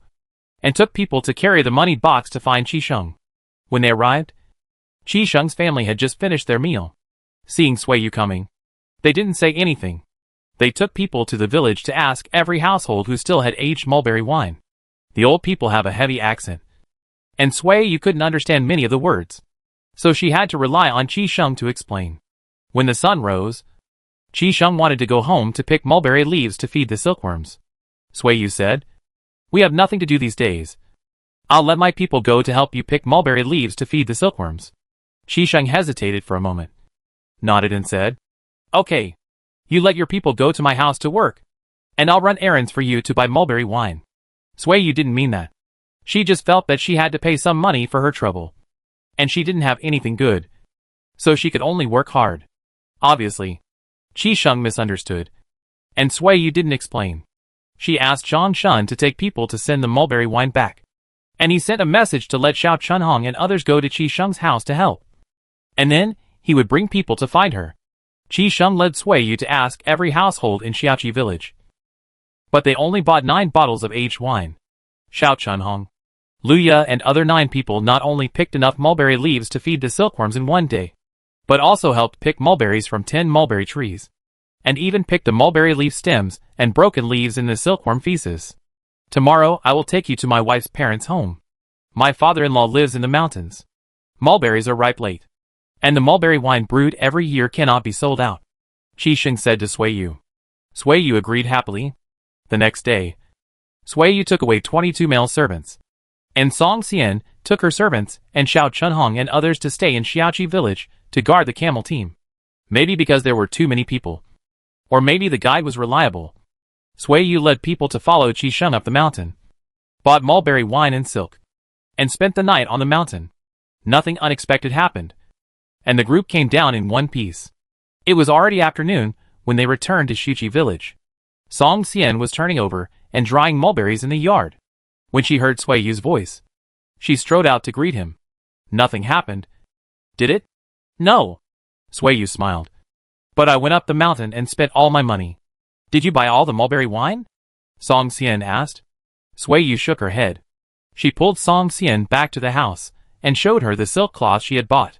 and took people to carry the money box to find Qisheng. When they arrived, Qisheng's family had just finished their meal. Seeing Sueyu coming, they didn't say anything. They took people to the village to ask every household who still had aged mulberry wine. The old people have a heavy accent, and Sueyu couldn't understand many of the words, so she had to rely on Qisheng to explain. When the sun rose, Qisheng wanted to go home to pick mulberry leaves to feed the silkworms. Sueyu said, "We have nothing to do these days. I'll let my people go to help you pick mulberry leaves to feed the silkworms." Qisheng hesitated for a moment, nodded and said, "Okay, you let your people go to my house to work, and I'll run errands for you to buy mulberry wine." Sueyu didn't mean that. She just felt that she had to pay some money for her trouble, and she didn't have anything good, so she could only work hard. Obviously, Qisheng misunderstood, and Sueyu didn't explain. She asked Zhang Shun to take people to send the mulberry wine back, and he sent a message to let Xiao Chunhong and others go to Qisheng's house to help. And then, he would bring people to find her. Qisheng led Sueyu to ask every household in Xiaoqi village. But they only bought 9 bottles of aged wine. Xiao Chunhong, Luya and other 9 people not only picked enough mulberry leaves to feed the silkworms in one day, but also helped pick mulberries from 10 mulberry trees, and even picked the mulberry leaf stems and broken leaves in the silkworm feces. "Tomorrow I will take you to my wife's parents' home. My father-in-law lives in the mountains. Mulberries are ripe late, and the mulberry wine brewed every year cannot be sold out," Qisheng said to Sueyu. Sueyu agreed happily. The next day, Sueyu took away 22 male servants, and Song Xian took her servants and Xiao Chunhong and others to stay in Xiaoqi village to guard the camel team. Maybe because there were too many people, or maybe the guide was reliable, Sueyu led people to follow Qisheng up the mountain, bought mulberry wine and silk, and spent the night on the mountain. Nothing unexpected happened, and the group came down in one piece. It was already afternoon when they returned to Xiaoqi village. Song Xian was turning over and drying mulberries in the yard when she heard Sueyu's voice. She strode out to greet him. Nothing happened, did it? No. Sueyu smiled. But I went up the mountain and spent all my money. Did you buy all the mulberry wine? Song Xian asked. Sueyu shook her head. She pulled Song Xian back to the house and showed her the silk cloth she had bought.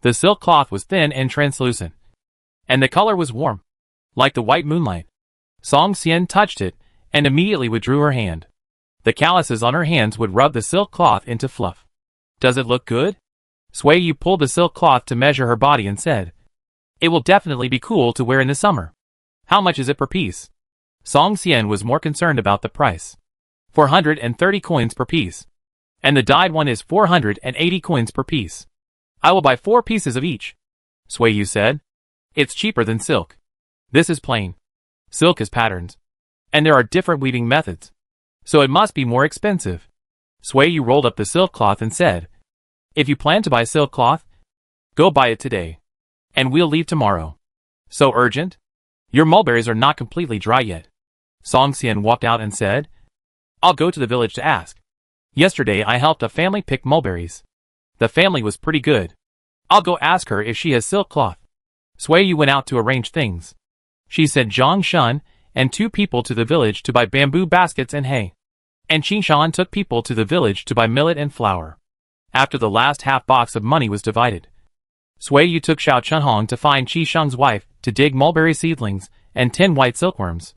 The silk cloth was thin and translucent, and the color was warm, like the white moonlight. Song Xian touched it and immediately withdrew her hand. The calluses on her hands would rub the silk cloth into fluff. Does it look good? Sueyu pulled the silk cloth to measure her body and said, "It will definitely be cool to wear in the summer. How much is it per piece?" Song Xian was more concerned about the price. 430 coins per piece. And the dyed one is 480 coins per piece. I will buy 4 pieces of each, Sueyu said. It's cheaper than silk. This is plain. Silk is patterns, and there are different weaving methods, so it must be more expensive. Sueyu rolled up the silk cloth and said, "If you plan to buy silk cloth, go buy it today, and we'll leave tomorrow." So urgent? Your mulberries are not completely dry yet. Song Xian walked out and said, "I'll go to the village to ask. Yesterday I helped a family pick mulberries. The family was pretty good. I'll go ask her if she has silk cloth." Sueyu went out to arrange things. She sent Zhang Shun and 2 people to the village to buy bamboo baskets and hay, and Qingshan took people to the village to buy millet and flour. After the last half box of money was divided, Sueyu took Xiao Chunhong to find Qisheng's wife to dig mulberry seedlings and 10 white silkworms.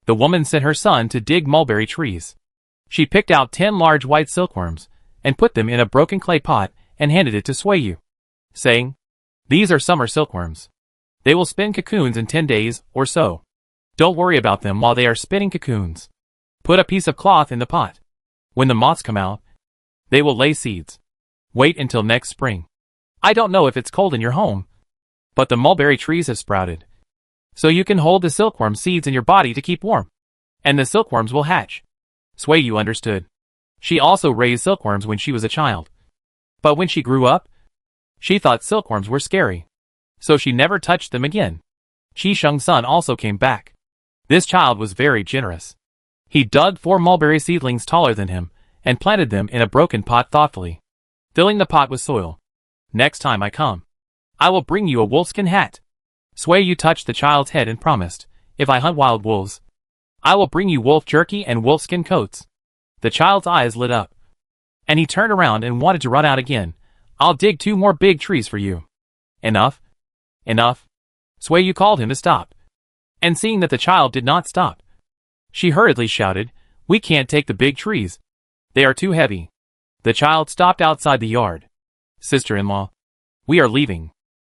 The woman sent her son to dig mulberry trees. She picked out 10 large white silkworms and put them in a broken clay pot and handed it to Sueyu, saying, "These are summer silkworms. They will spin cocoons in 10 days or so. Don't worry about them while they are spinning cocoons. Put a piece of cloth in the pot. When the moths come out, they will lay seeds. Wait until next spring. I don't know if it's cold in your home, But the mulberry trees have sprouted. So you can hold the silkworm seeds in your body to keep warm. And the silkworms will hatch. Sui understood. She also raised silkworms when she was a child. But when she grew up, she thought silkworms were scary. So she never touched them again. Qi Sheng's son also came back. This child was very generous. He dug 4 mulberry seedlings taller than him, and planted them in a broken pot thoughtfully, filling the pot with soil. Next time I come, I will bring you a wolfskin hat. Sui touched the child's head and promised, if I hunt wild wolves, I will bring you wolf jerky and wolfskin coats. The child's eyes lit up, and he turned around and wanted to run out again. I'll dig 2 more big trees for you. Enough. Enough. Sui called him to stop. And seeing that the child did not stop, she hurriedly shouted, we can't take the big trees. They are too heavy. The child stopped outside the yard. Sister-in-law, we are leaving.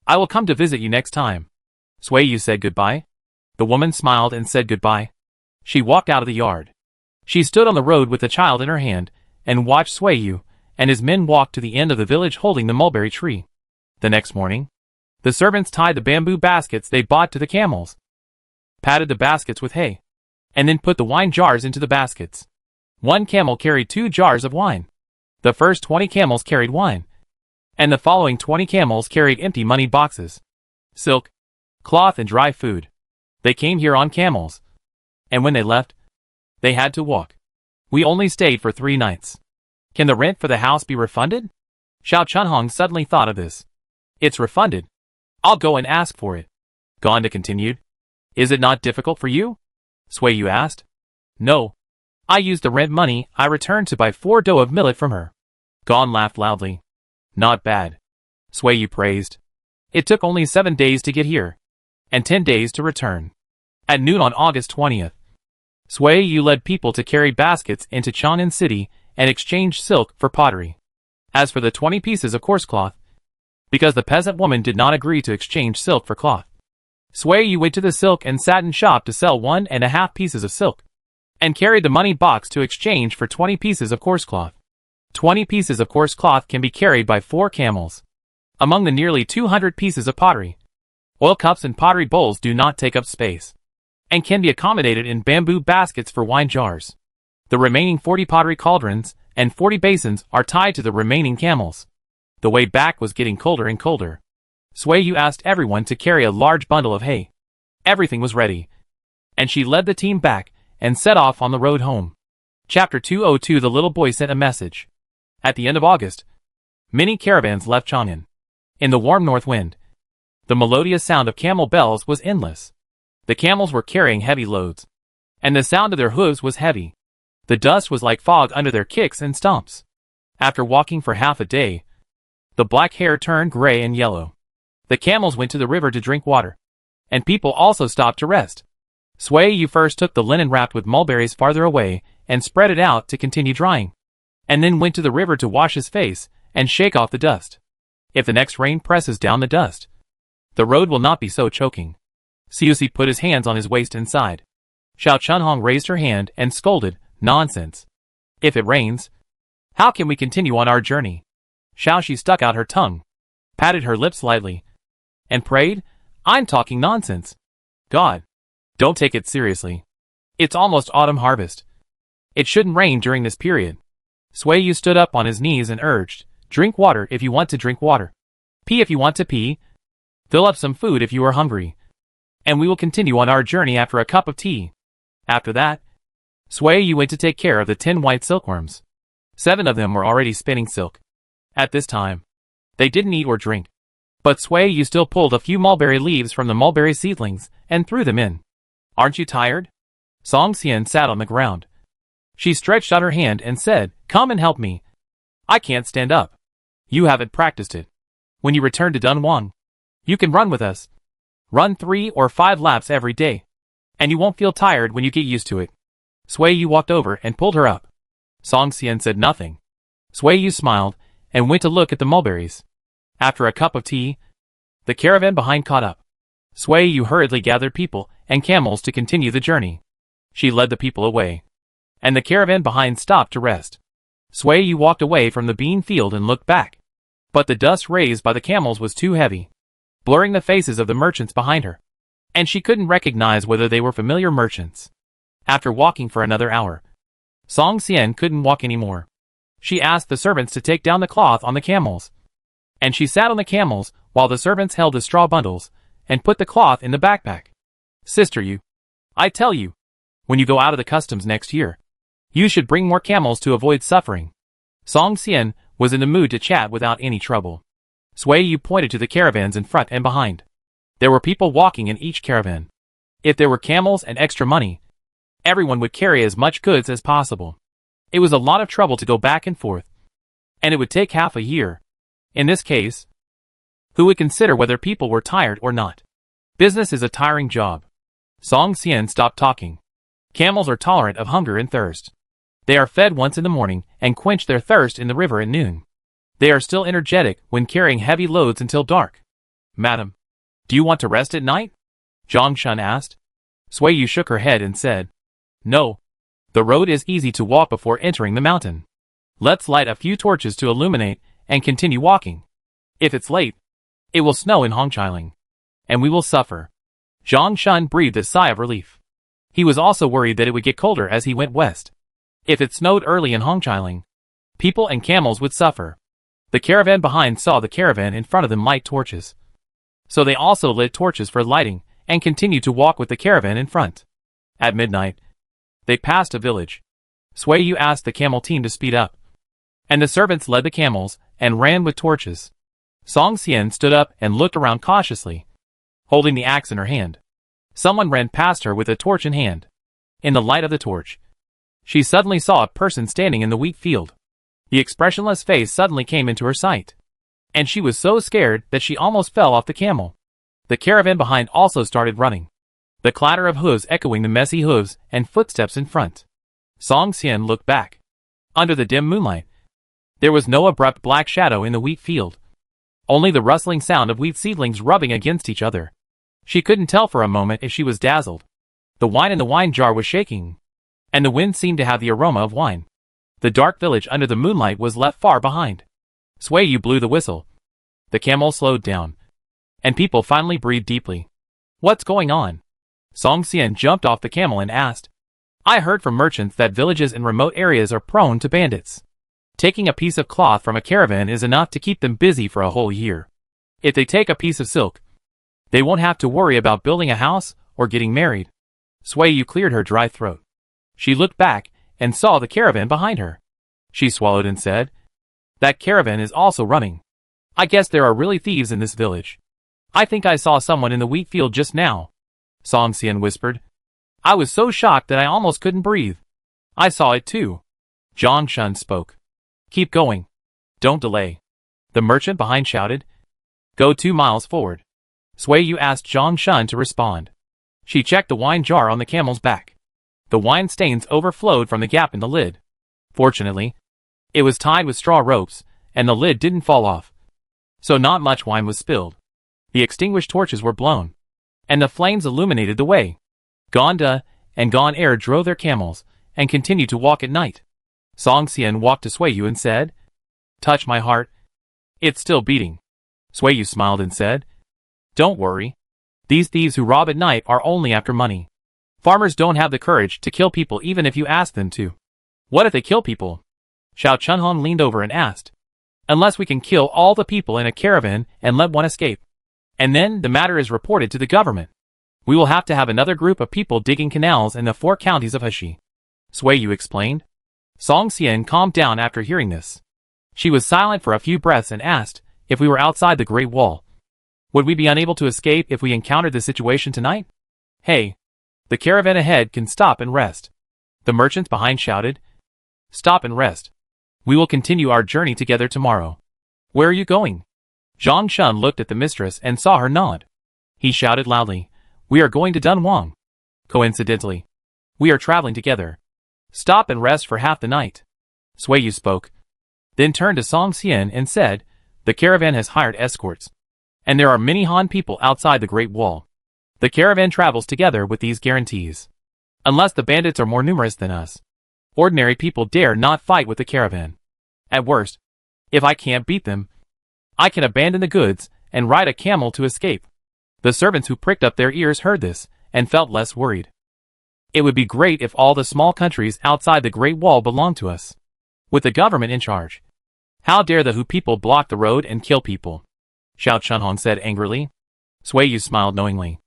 I will come to visit you next time. Sui said goodbye. The woman smiled and said goodbye. She walked out of the yard. She stood on the road with the child in her hand, and watched Sui and his men walk to the end of the village holding the mulberry tree. The next morning, the servants tied the bamboo baskets they bought to the camels, patted the baskets with hay, and then put the wine jars into the baskets. 1 camel carried 2 jars of wine. The first 20 camels carried wine, and the following 20 camels carried empty money boxes, silk, cloth and dry food. They came here on camels, and when they left, they had to walk. We only stayed for 3 nights. Can the rent for the house be refunded? Xiao Chunhong suddenly thought of this. It's refunded. I'll go and ask for it. Gonda continued. Is it not difficult for you? Sui asked. No. I used the rent money I returned to buy 4 dough of millet from her. Gon laughed loudly. Not bad. Sui praised. It took only 7 days to get here, and 10 days to return. At noon on August 20th, Sui led people to carry baskets into Chang'an City and exchange silk for pottery. As for the 20 pieces of coarse cloth, because the peasant woman did not agree to exchange silk for cloth, Sui went to the silk and satin shop to sell 1.5 pieces of silk, and carried the money box to exchange for 20 pieces of coarse cloth. 20 pieces of coarse cloth can be carried by 4 camels. Among the nearly 200 pieces of pottery, oil cups and pottery bowls do not take up space, and can be accommodated in bamboo baskets for wine jars. The remaining 40 pottery cauldrons and 40 basins are tied to the remaining camels. The way back was getting colder and colder. Sui asked everyone to carry a large bundle of hay. Everything was ready, and she led the team back and set off on the road home. Chapter 202. The little boy sent a message. At the end of August, many caravans left Chang'an. In the warm north wind, the melodious sound of camel bells was endless. The camels were carrying heavy loads, and the sound of their hooves was heavy. The dust was like fog under their kicks and stomps. After walking for half a day, the black hair turned gray and yellow. The camels went to the river to drink water, and people also stopped to rest. Sui first took the linen wrapped with mulberries farther away and spread it out to continue drying, and then went to the river to wash his face and shake off the dust. If the next rain presses down the dust, the road will not be so choking. Siusi put his hands on his waist and sighed. Xiao Chunhong raised her hand and scolded, nonsense. If it rains, how can we continue on our journey? Xiaoxi stuck out her tongue, patted her lips lightly, and prayed, I'm talking nonsense. God, don't take it seriously. It's almost autumn harvest. It shouldn't rain during this period. Sui stood up on his knees and urged, drink water if you want to drink water. Pee if you want to pee. Fill up some food if you are hungry. And we will continue on our journey after a cup of tea. After that, Sui went to take care of the 10 white silkworms. 7 of them were already spinning silk. At this time, they didn't eat or drink. But Sui still pulled a few mulberry leaves from the mulberry seedlings and threw them in. Aren't you tired? Song Xian sat on the ground. She stretched out her hand and said, come and help me. I can't stand up. You haven't practiced it. When you return to Dunhuang, you can run with us. Run 3 or 5 laps every day, and you won't feel tired when you get used to it. Sui walked over and pulled her up. Song Xian said nothing. Sui smiled and went to look at the mulberries. After a cup of tea, the caravan behind caught up. Sui hurriedly gathered people and camels to continue the journey. She led the people away, and the caravan behind stopped to rest. Sui walked away from the bean field and looked back, but the dust raised by the camels was too heavy. blurring the faces of the merchants behind her, and she couldn't recognize whether they were familiar merchants. After walking for another hour, Song Xian couldn't walk anymore. She asked the servants to take down the cloth on the camels, and she sat on the camels while the servants held the straw bundles and put the cloth in the backpack. Sister, I tell you, when you go out of the customs next year, you should bring more camels to avoid suffering. Song Xian was in the mood to chat without any trouble. Sui Yu pointed to the caravans in front and behind. There were people walking in each caravan. If there were camels and extra money, everyone would carry as much goods as possible. It was a lot of trouble to go back and forth, and it would take half a year. In this case, who would consider whether people were tired or not? Business is a tiring job. Song Xian stopped talking. Camels are tolerant of hunger and thirst. They are fed once in the morning and quench their thirst in the river at noon. They are still energetic when carrying heavy loads until dark. Madam, do you want to rest at night? Zhang Shun asked. Sui Yu shook her head and said, No. The road is easy to walk before entering the mountain. Let's light a few torches to illuminate and continue walking. If it's late, it will snow in Hongqiling, and we will suffer. Zhang Shun breathed a sigh of relief. He was also worried that it would get colder as he went west. If it snowed early in Hongqiling, people and camels would suffer. The caravan behind saw the caravan in front of them light torches, so they also lit torches for lighting and continued to walk with the caravan in front. At midnight, they passed a village. Sui Yu asked the camel team to speed up, and the servants led the camels and ran with torches. Song Xian stood up and looked around cautiously, holding the axe in her hand. Someone ran past her with a torch in hand. In the light of the torch, she suddenly saw a person standing in the wheat field. The expressionless face suddenly came into her sight, and she was so scared that she almost fell off the camel. The caravan behind also started running, the clatter of hooves echoing the messy hooves and footsteps in front. Song Xian looked back. Under the dim moonlight, there was no abrupt black shadow in the wheat field, only the rustling sound of wheat seedlings rubbing against each other. She couldn't tell for a moment if she was dazzled. The wine in the wine jar was shaking, and the wind seemed to have the aroma of wine. The dark village under the moonlight was left far behind. Sui Yu blew the whistle. The camel slowed down, and people finally breathed deeply. What's going on? Song Xian jumped off the camel and asked. I heard from merchants that villages in remote areas are prone to bandits. Taking a piece of cloth from a caravan is enough to keep them busy for a whole year. If they take a piece of silk, they won't have to worry about building a house or getting married. Sui Yu cleared her dry throat. She looked back and saw the caravan behind her. She swallowed and said, That caravan is also running. I guess there are really thieves in this village. I think I saw someone in the wheat field just now. Song Xian whispered. I was so shocked that I almost couldn't breathe. I saw it too. Zhang Shun spoke. Keep going. Don't delay. The merchant behind shouted. Go 2 miles forward. Sui Yu asked Zhang Shun to respond. She checked the wine jar on the camel's back. The wine stains overflowed from the gap in the lid. Fortunately, it was tied with straw ropes, and the lid didn't fall off, so not much wine was spilled. The extinguished torches were blown, and the flames illuminated the way. Gonda and Gon Air drove their camels and continued to walk at night. Song Xian walked to Sui Yu and said, Touch my heart. It's still beating. Sui Yu smiled and said, Don't worry. These thieves who rob at night are only after money. Farmers don't have the courage to kill people even if you ask them to. What if they kill people? Xiao Chunhong leaned over and asked. Unless we can kill all the people in a caravan and let one escape. And then the matter is reported to the government. We will have to have another group of people digging canals in the 4 counties of Heshi. Sui Yu explained. Song Xian calmed down after hearing this. She was silent for a few breaths and asked, if we were outside the Great Wall, would we be unable to escape if we encountered the situation tonight? Hey, the caravan ahead can stop and rest. The merchants behind shouted. Stop and rest. We will continue our journey together tomorrow. Where are you going? Zhang Shun looked at the mistress and saw her nod. He shouted loudly. We are going to Dunhuang. Coincidentally, we are traveling together. Stop and rest for half the night. Sui Yu spoke, then turned to Song Xian and said, The caravan has hired escorts, and there are many Han people outside the Great Wall. The caravan travels together with these guarantees. Unless the bandits are more numerous than us, ordinary people dare not fight with the caravan. At worst, if I can't beat them, I can abandon the goods and ride a camel to escape. The servants who pricked up their ears heard this, and felt less worried. It would be great if all the small countries outside the Great Wall belonged to us, with the government in charge. How dare the Hu people block the road and kill people? Xiao Chunhong said angrily. Sui Yu smiled knowingly.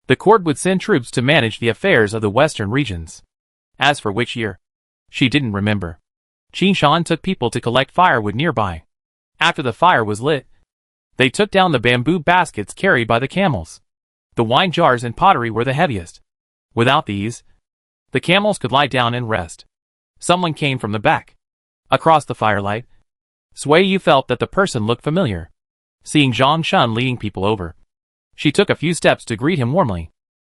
The court would send troops to manage the affairs of the western regions. As for which year, she didn't remember. Qin Shan took people to collect firewood nearby. After the fire was lit, they took down the bamboo baskets carried by the camels. The wine jars and pottery were the heaviest. Without these, the camels could lie down and rest. Someone came from the back. Across the firelight, Sui Yu felt that the person looked familiar. Seeing Zhang Shun leading people over, she took a few steps to greet him warmly.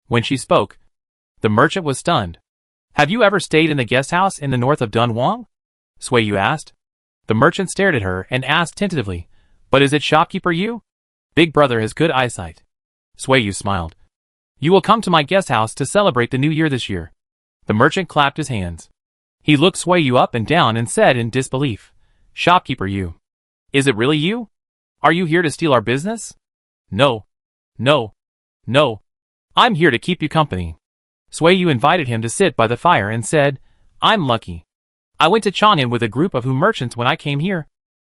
When she spoke, the merchant was stunned. Have you ever stayed in the guest house in the north of Dunhuang? Sui Yu asked. The merchant stared at her and asked tentatively, But is it shopkeeper Yu? Big brother has good eyesight. Sui Yu smiled. You will come to my guest house to celebrate the new year this year. The merchant clapped his hands. He looked Sui Yu up and down and said in disbelief, Shopkeeper Yu. Is it really you? Are you here to steal our business? No. No. No. I'm here to keep you company. Sui Yu invited him to sit by the fire and said, I'm lucky. I went to Chang'an with a group of Hu merchants when I came here,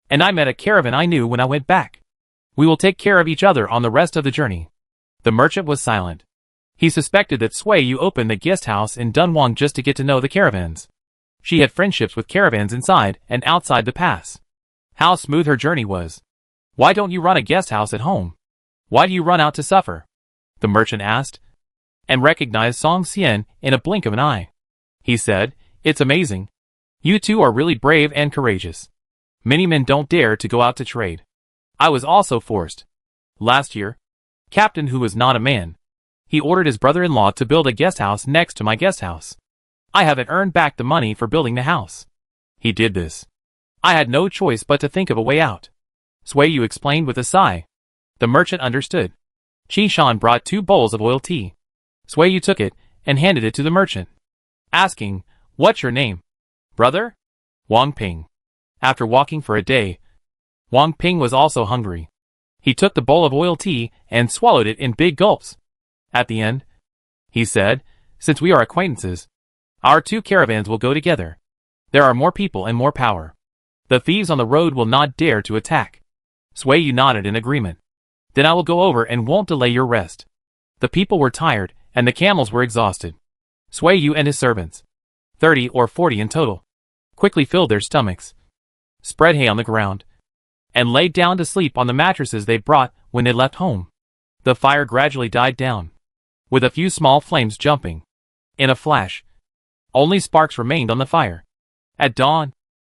and I met a caravan I knew when I went back. We will take care of each other on the rest of the journey. The merchant was silent. He suspected that Sui Yu opened the guest house in Dunhuang just to get to know the caravans. She had friendships with caravans inside and outside the pass. How smooth her journey was. Why don't you run a guest house at home? Why do you run out to suffer? The merchant asked, and recognized Song Xian in a blink of an eye. He said, It's amazing. You two are really brave and courageous. Many men don't dare to go out to trade. I was also forced. Last year, Captain Hu was not a man. He ordered his brother-in-law to build a guest house next to my guest house. I haven't earned back the money for building the house. He did this. I had no choice but to think of a way out. Sui Yu explained with a sigh. The merchant understood. Qin Shan brought 2 bowls of oil tea. Sui Yu took it and handed it to the merchant, asking, What's your name? Brother? Wang Ping. After walking for a day, Wang Ping was also hungry. He took the bowl of oil tea and swallowed it in big gulps. At the end, he said, Since we are acquaintances, our 2 caravans will go together. There are more people and more power. The thieves on the road will not dare to attack. Sui Yu nodded in agreement. Then I will go over and won't delay your rest. The people were tired, and the camels were exhausted. Sui Yu and his servants, 30 or 40 in total, quickly filled their stomachs, spread hay on the ground, and laid down to sleep on the mattresses they brought when they left home. The fire gradually died down, with a few small flames jumping. In a flash, only sparks remained on the fire. At dawn,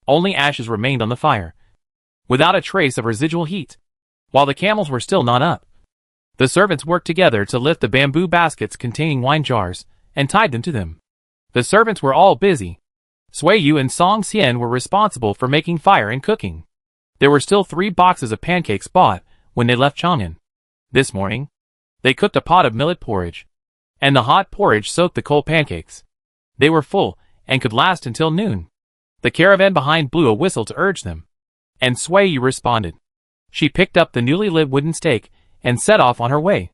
only ashes remained on the fire, without a trace of residual heat. While the camels were still not up, the servants worked together to lift the bamboo baskets containing wine jars, and tied them to them. The servants were all busy. Sui Yu and Song Xian were responsible for making fire and cooking. There were still 3 boxes of pancakes bought when they left Chang'an. This morning, they cooked a pot of millet porridge, and the hot porridge soaked the cold pancakes. They were full, and could last until noon. The caravan behind blew a whistle to urge them, and Sui Yu responded. She picked up the newly lit wooden stake and set off on her way.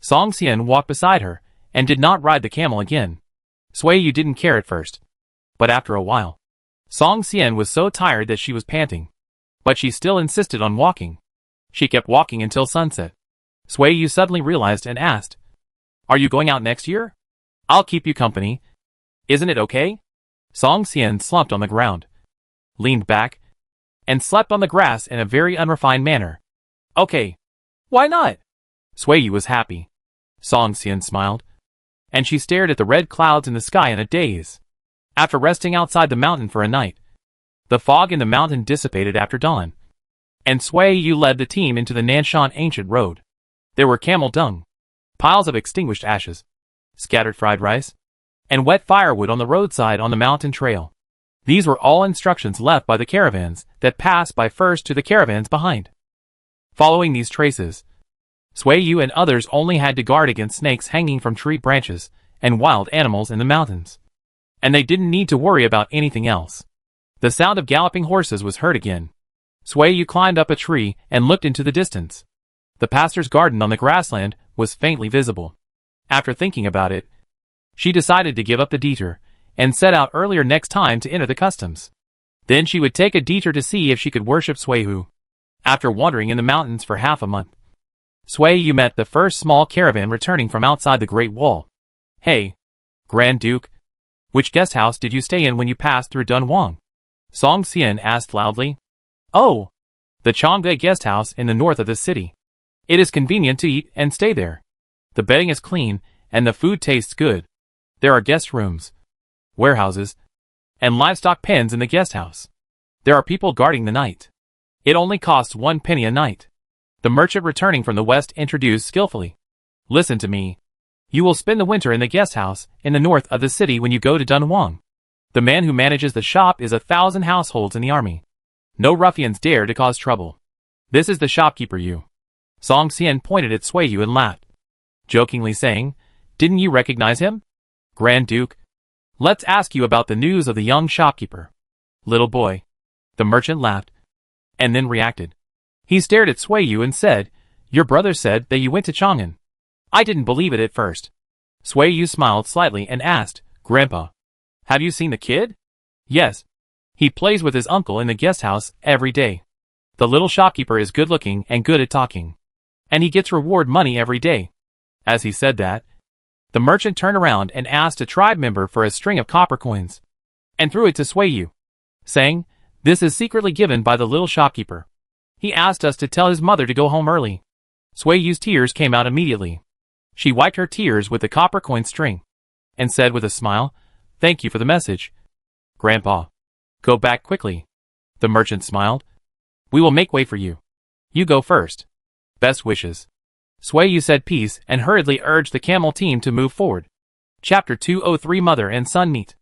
Song Xian walked beside her and did not ride the camel again. Sui Yu didn't care at first, but after a while, Song Xian was so tired that she was panting, but she still insisted on walking. She kept walking until sunset. Sui Yu suddenly realized and asked, Are you going out next year? I'll keep you company. Isn't it okay? Song Xian slumped on the ground, leaned back, and slept on the grass in a very unrefined manner. Okay. Why not? Sui Yu was happy. Song Xian smiled, and she stared at the red clouds in the sky in a daze. After resting outside the mountain for a night, the fog in the mountain dissipated after dawn, and Sui Yu led the team into the Nanshan ancient road. There were camel dung, piles of extinguished ashes, scattered fried rice, and wet firewood on the roadside on the mountain trail. These were all instructions left by the caravans that passed by first to the caravans behind. Following these traces, Sui Yu and others only had to guard against snakes hanging from tree branches and wild animals in the mountains. And they didn't need to worry about anything else. The sound of galloping horses was heard again. Sui Yu climbed up a tree and looked into the distance. The pastor's garden on the grassland was faintly visible. After thinking about it, she decided to give up the detour and set out earlier next time to enter the customs. Then she would take a detour to see if she could worship Sueyu. After wandering in the mountains for half a month, Sueyu met the first small caravan returning from outside the Great Wall. "Hey, Grand Duke, which guest house did you stay in when you passed through Dunhuang?" Song Xian asked loudly. "Oh, the Changde guest house in the north of the city. It is convenient to eat and stay there. The bedding is clean and the food tastes good. There are guest rooms, warehouses, and livestock pens in the guest house. There are people guarding the night. It only costs 1 penny a night." The merchant returning from the west introduced skillfully. "Listen to me. You will spend the winter in the guest house in the north of the city when you go to Dunhuang. The man who manages the shop is 1,000 households in the army. No ruffians dare to cause trouble. This is the shopkeeper Yu." Song Xian pointed at Sueyu and laughed, jokingly saying, "Didn't you recognize him? Grand Duke, let's ask you about the news of the young shopkeeper." "Little boy." The merchant laughed, and then reacted. He stared at Sueyu and said, "Your brother said that you went to Chang'an. I didn't believe it at first." Sueyu smiled slightly and asked, "Grandpa, have you seen the kid?" "Yes. He plays with his uncle in the guest house every day. The little shopkeeper is good looking and good at talking. And he gets reward money every day." As he said that, the merchant turned around and asked a tribe member for a string of copper coins, and threw it to Sueyu, saying, "This is secretly given by the little shopkeeper. He asked us to tell his mother to go home early." Sueyu's tears came out immediately. She wiped her tears with the copper coin string, and said with a smile, "Thank you for the message, Grandpa. Go back quickly." The merchant smiled. "We will make way for you. You go first. Best wishes." Sueyu said peace and hurriedly urged the camel team to move forward. Chapter 203 Mother and son meet.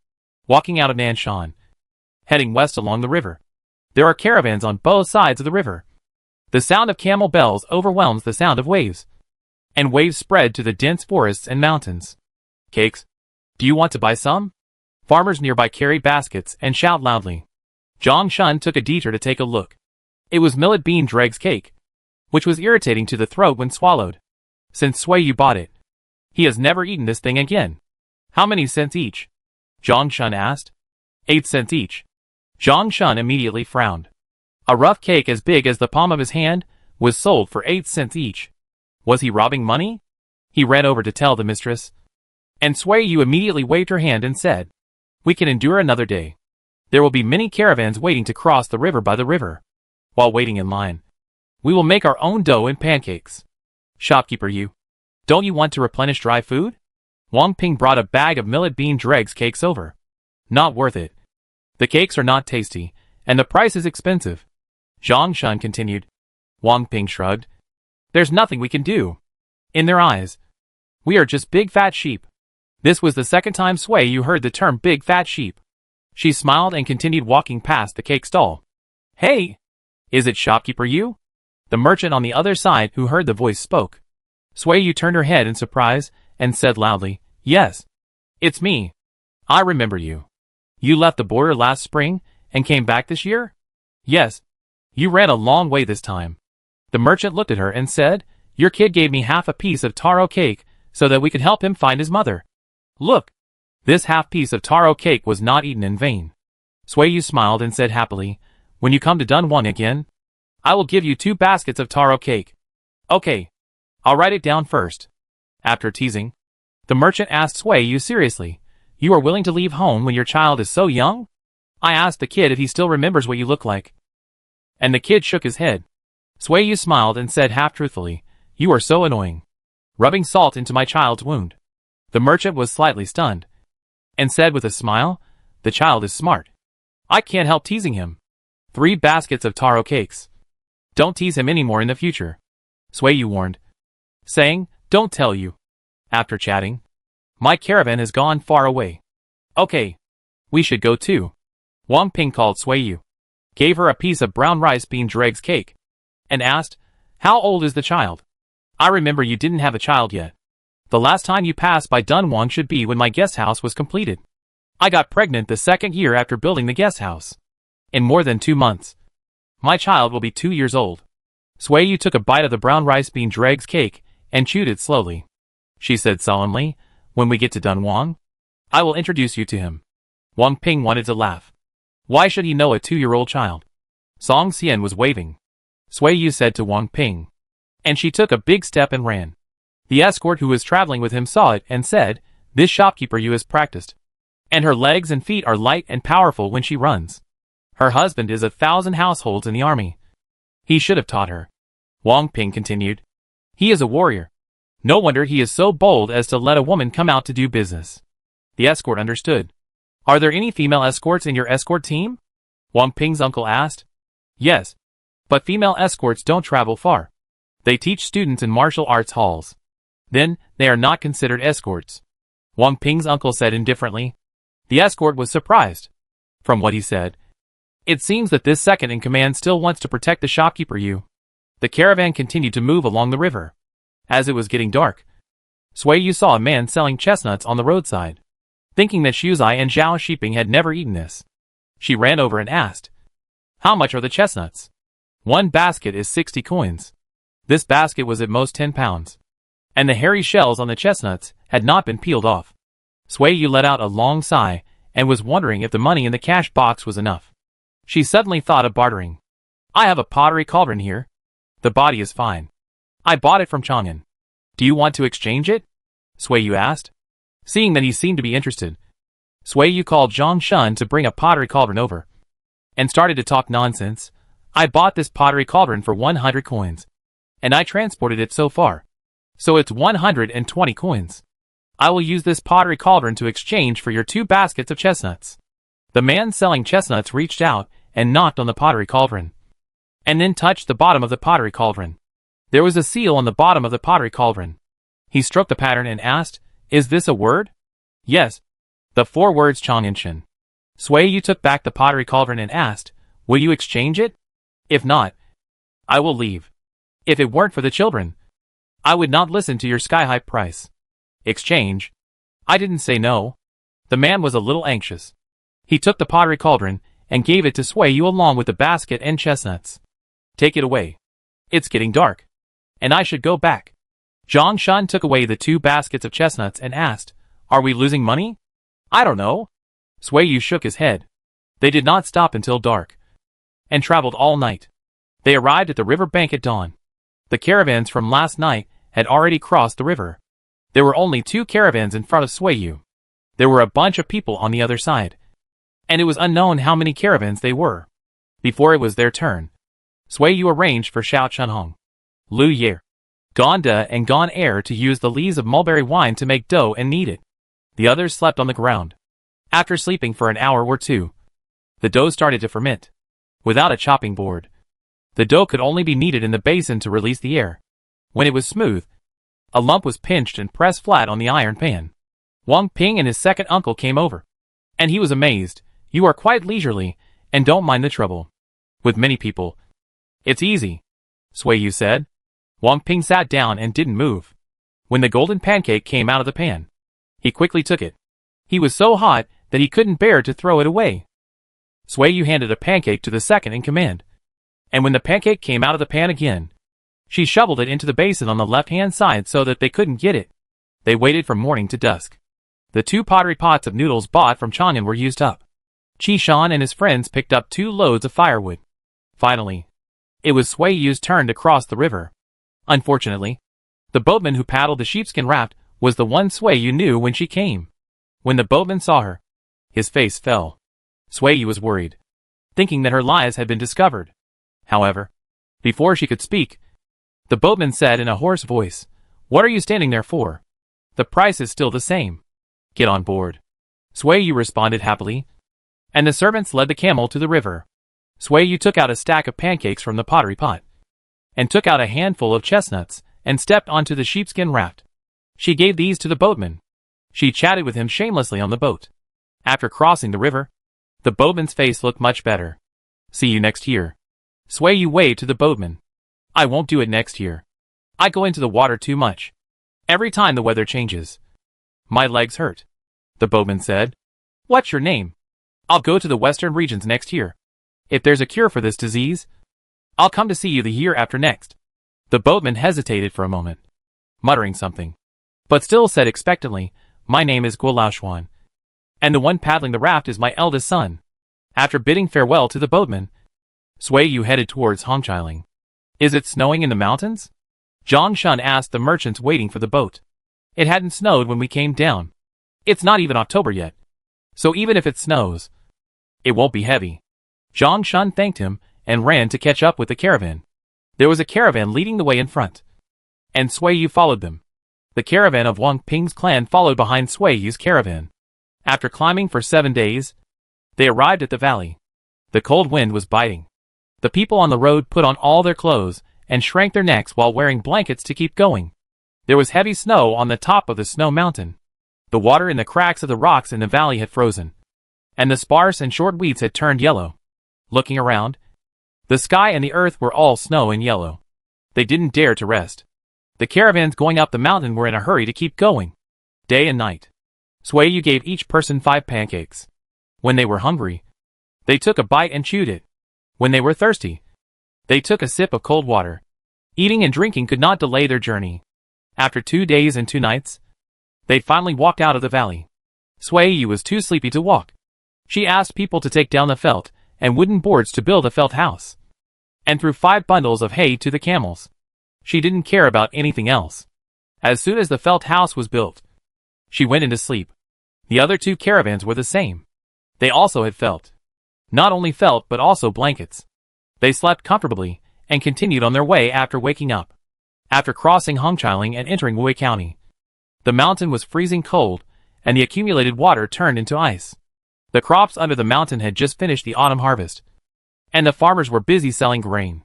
Walking out of Nanshan, heading west along the river. There are caravans on both sides of the river. The sound of camel bells overwhelms the sound of waves, and waves spread to the dense forests and mountains. "Cakes? Do you want to buy some?" Farmers nearby carry baskets and shout loudly. Zhang Shun took a detour to take a look. It was millet bean dregs cake, which was irritating to the throat when swallowed. Since Sueyu bought it, he has never eaten this thing again. "How many cents each?" Zhang Shun asked. 8 cents each. Zhang Shun immediately frowned. A rough cake as big as the palm of his hand was sold for 8 cents each. Was he robbing money? He ran over to tell the mistress. And Sueyu immediately waved her hand and said, "We can endure another day. There will be many caravans waiting to cross the river by the river. While waiting in line, we will make our own dough and pancakes." "Shopkeeper Yu, don't you want to replenish dry food?" Wang Ping brought a bag of millet bean dregs cakes over. "Not worth it. The cakes are not tasty, and the price is expensive." Zhang Shun continued. Wang Ping shrugged. "There's nothing we can do. In their eyes, we are just big fat sheep." This was the second time Sueyu heard the term big fat sheep. She smiled and continued walking past the cake stall. "Hey! Is it shopkeeper Yu?" The merchant on the other side who heard the voice spoke. Sueyu turned her head in surprise and said loudly, "Yes. It's me. I remember you. You left the border last spring and came back this year?" "Yes. You ran a long way this time." The merchant looked at her and said, "Your kid gave me half a piece of taro cake so that we could help him find his mother. Look, this half piece of taro cake was not eaten in vain." Sueyu smiled and said happily, "When you come to Dunhuang again, I will give you 2 baskets of taro cake." "Okay. I'll write it down first." After teasing, the merchant asked Sueyu seriously, "You are willing to leave home when your child is so young?" "I asked the kid if he still remembers what you look like." And the kid shook his head. Sueyu smiled and said half-truthfully, "You are so annoying. Rubbing salt into my child's wound." The merchant was slightly stunned, and said with a smile, "The child is smart. I can't help teasing him." 3 baskets of taro cakes. "Don't tease him anymore in the future," Sueyu warned, saying, "Don't tell you." After chatting, "My caravan has gone far away. Okay. We should go too." Wang Ping called Sueyu, gave her a piece of brown rice bean dregs cake, and asked, "How old is the child?" "I remember you didn't have a child yet. The last time you passed by Dunhuang should be when my guest house was completed. I got pregnant the 2nd year after building the guest house. In more than 2 months, my child will be 2 years old." Yu took a bite of the brown rice bean dregs cake and chewed it slowly. She said sullenly, when we get to Dunhuang, I will introduce you to him. Wang Ping wanted to laugh. Why should he know a 2-year-old child? Song Xian was waving. Yu said to Wang Ping. And she took a big step and ran. The escort who was traveling with him saw it and said, this shopkeeper Yu is practiced. And her legs and feet are light and powerful when she runs. Her husband is 1,000 households in the army. He should have taught her. Wang Ping continued. He is a warrior. No wonder he is so bold as to let a woman come out to do business. The escort understood. Are there any female escorts in your escort team? Wang Ping's uncle asked. Yes. But female escorts don't travel far. They teach students in martial arts halls. Then, they are not considered escorts. Wang Ping's uncle said indifferently. The escort was surprised. From what he said, it seems that this second in command still wants to protect the shopkeeper Yu. The caravan continued to move along the river. As it was getting dark, Yu saw a man selling chestnuts on the roadside. Thinking that Shuzai and Zhao Shiping had never eaten this, she ran over and asked, how much are the chestnuts? 1 basket is 60 coins. This basket was at most 10 pounds. And the hairy shells on the chestnuts had not been peeled off. Yu let out a long sigh and was wondering if the money in the cash box was enough. She suddenly thought of bartering. I have a pottery cauldron here. The body is fine. I bought it from Chang'an. Do you want to exchange it? Yu asked. Seeing that he seemed to be interested, Yu called Zhang Shun to bring a pottery cauldron over, and started to talk nonsense. I bought this pottery cauldron for 100 coins, and I transported it so far. So it's 120 coins. I will use this pottery cauldron to exchange for your 2 baskets of chestnuts. The man selling chestnuts reached out and knocked on the pottery cauldron, and then touched the bottom of the pottery cauldron. There was a seal on the bottom of the pottery cauldron. He stroked the pattern and asked, is this a word? Yes. The 4 words Chang'an. Yu took back the pottery cauldron and asked, will you exchange it? If not, I will leave. If it weren't for the children, I would not listen to your sky-high price. Exchange? I didn't say no. The man was a little anxious. He took the pottery cauldron and gave it to Yu along with the basket and chestnuts. Take it away. It's getting dark, and I should go back. Zhang Shun took away the 2 baskets of chestnuts and asked, are we losing money? I don't know. Yu shook his head. They did not stop until dark, and traveled all night. They arrived at the river bank at dawn. The caravans from last night had already crossed the river. There were only 2 caravans in front of Yu. There were a bunch of people on the other side, and it was unknown how many caravans they were. Before it was their turn, Yu arranged for Xiao Chunhong, Lu Ye, Gonda and Gon Air to use the leaves of mulberry wine to make dough and knead it. The others slept on the ground. After sleeping for an hour or 2, the dough started to ferment. Without a chopping board, the dough could only be kneaded in the basin to release the air. When it was smooth, a lump was pinched and pressed flat on the iron pan. Wang Ping and his second uncle came over, and he was amazed. You are quite leisurely, and don't mind the trouble. With many people, it's easy, Yu said. Wang Ping sat down and didn't move. When the golden pancake came out of the pan, he quickly took it. He was so hot that he couldn't bear to throw it away. Yu handed a pancake to the second in command, and when the pancake came out of the pan again, she shoveled it into the basin on the left-hand side so that they couldn't get it. They waited from morning to dusk. The 2 pottery pots of noodles bought from Chang'an were used up. Qi Shan and his friends picked up 2 loads of firewood. Finally, it was Yu's turn to cross the river. Unfortunately, the boatman who paddled the sheepskin raft was the one Yu knew when she came. When the boatman saw her, his face fell. Yu was worried, thinking that her lies had been discovered. However, before she could speak, the boatman said in a hoarse voice, what are you standing there for? The price is still the same. Get on board. Yu responded happily, and the servants led the camel to the river. Yu took out a stack of pancakes from the pottery pot, and took out a handful of chestnuts, and stepped onto the sheepskin raft. She gave these to the boatman. She chatted with him shamelessly on the boat. After crossing the river, the boatman's face looked much better. See you next year. Yu waved to the boatman. I won't do it next year. I go into the water too much. Every time the weather changes. My legs hurt. The boatman said. What's your name? I'll go to the western regions next year. If there's a cure for this disease, I'll come to see you the year after next. The boatman hesitated for a moment, muttering something, but still said expectantly, My name is Guolaoshuan, and the one paddling the raft is my eldest son. After bidding farewell to the boatman, Sui Yu headed towards Hongqiling. Is it snowing in the mountains? Zhang Shun asked the merchants waiting for the boat. It hadn't snowed when we came down. It's not even October yet. So even if it snows, it won't be heavy. Zhang Shun thanked him and ran to catch up with the caravan. There was a caravan leading the way in front, and Sui Yu followed them. The caravan of Wang Ping's clan followed behind Sui Yu's caravan. After climbing for 7 days, they arrived at the valley. The cold wind was biting. The people on the road put on all their clothes and shrank their necks while wearing blankets to keep going. There was heavy snow on the top of the snow mountain. The water in the cracks of the rocks in the valley had frozen, and the sparse and short weeds had turned yellow. Looking around, the sky and the earth were all snow and yellow. They didn't dare to rest. The caravans going up the mountain were in a hurry to keep going, day and night. Sui Yu gave each person 5 pancakes. When they were hungry, they took a bite and chewed it. When they were thirsty, they took a sip of cold water. Eating and drinking could not delay their journey. After 2 days and 2 nights, they finally walked out of the valley. Sui Yu was too sleepy to walk. She asked people to take down the felt and wooden boards to build a felt house, and threw 5 bundles of hay to the camels. She didn't care about anything else. As soon as the felt house was built, she went into sleep. The other 2 caravans were the same. They also had felt. Not only felt but also blankets. They slept comfortably and continued on their way after waking up. After crossing Hongqiling and entering Wui County, the mountain was freezing cold and the accumulated water turned into ice. The crops under the mountain had just finished the autumn harvest, and the farmers were busy selling grain.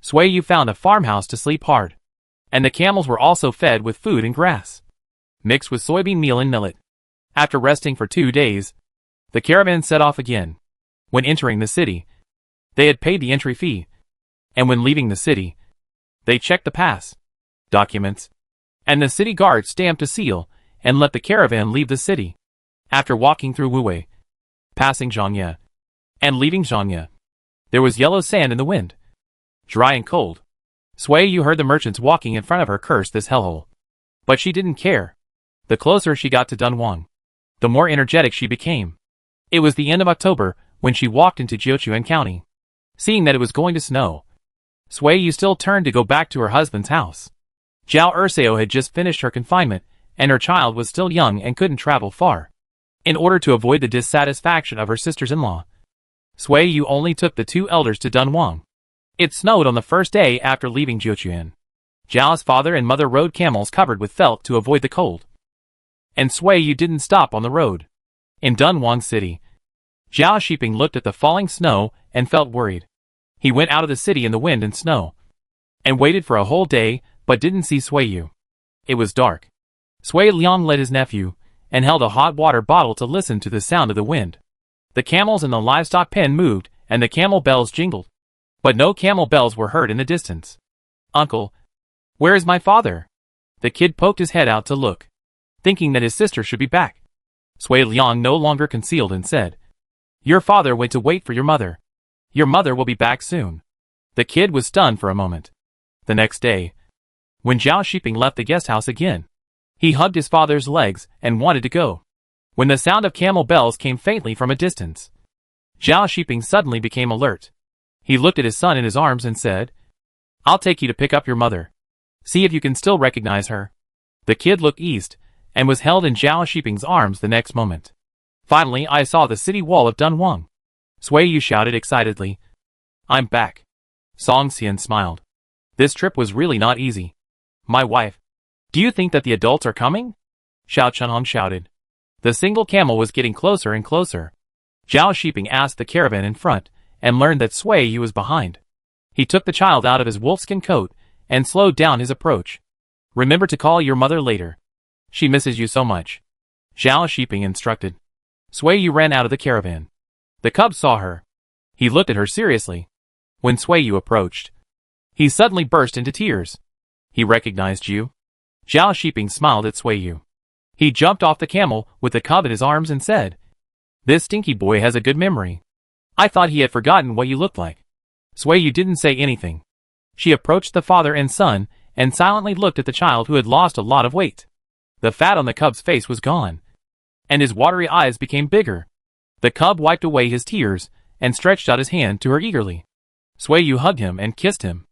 Sui Yu found a farmhouse to sleep hard, and the camels were also fed with food and grass, mixed with soybean meal and millet. After resting for 2 days, the caravan set off again. When entering the city, they had paid the entry fee, and when leaving the city, they checked the pass, documents, and the city guard stamped a seal and let the caravan leave the city. After walking through Wuwei, passing Zhangye, and leaving Zhangye, there was yellow sand in the wind, dry and cold. Sui Yu heard the merchants walking in front of her curse this hellhole, but she didn't care. The closer she got to Dunhuang, the more energetic she became. It was the end of October when she walked into Jiuquan County. Seeing that it was going to snow, Sui Yu still turned to go back to her husband's house. Zhao Erseo had just finished her confinement, and her child was still young and couldn't travel far. In order to avoid the dissatisfaction of her sisters-in-law, Sui Yu only took the 2 elders to Dunhuang. It snowed on the first day after leaving Jiuquan. Zhao's father and mother rode camels covered with felt to avoid the cold, and Sui Yu didn't stop on the road. In Dunhuang City, Zhao Shiping looked at the falling snow and felt worried. He went out of the city in the wind and snow, and waited for a whole day, but didn't see Sui Yu. It was dark. Sui Liang led his nephew, and held a hot water bottle to listen to the sound of the wind. The camels in the livestock pen moved, and the camel bells jingled, but no camel bells were heard in the distance. Uncle, where is my father? The kid poked his head out to look, thinking that his sister should be back. Sui Liang no longer concealed and said, Your father went to wait for your mother. Your mother will be back soon. The kid was stunned for a moment. The next day, when Zhao Shiping left the guest house again, he hugged his father's legs and wanted to go, when the sound of camel bells came faintly from a distance. Zhao Shiping suddenly became alert. He looked at his son in his arms and said, I'll take you to pick up your mother. See if you can still recognize her. The kid looked east, and was held in Zhao Shiping's arms the next moment. Finally I saw the city wall of Dunhuang. Sui Yu shouted excitedly, I'm back. Song Xian smiled. This trip was really not easy. My wife. Do you think that the adults are coming? Xiao Chunhong shouted. The single camel was getting closer and closer. Zhao Shiping asked the caravan in front, and learned that Sui Yu was behind. He took the child out of his wolfskin coat, and slowed down his approach. Remember to call your mother later. She misses you so much. Zhao Shiping instructed. Sui Yu ran out of the caravan. The cub saw her. He looked at her seriously. When Sui Yu approached, he suddenly burst into tears. He recognized you. Zhao Shiping smiled at Sui Yu. He jumped off the camel with the cub in his arms and said, This stinky boy has a good memory. I thought he had forgotten what you looked like. Yu didn't say anything. She approached the father and son, and silently looked at the child who had lost a lot of weight. The fat on the cub's face was gone, and his watery eyes became bigger. The cub wiped away his tears, and stretched out his hand to her eagerly. Yu hugged him and kissed him.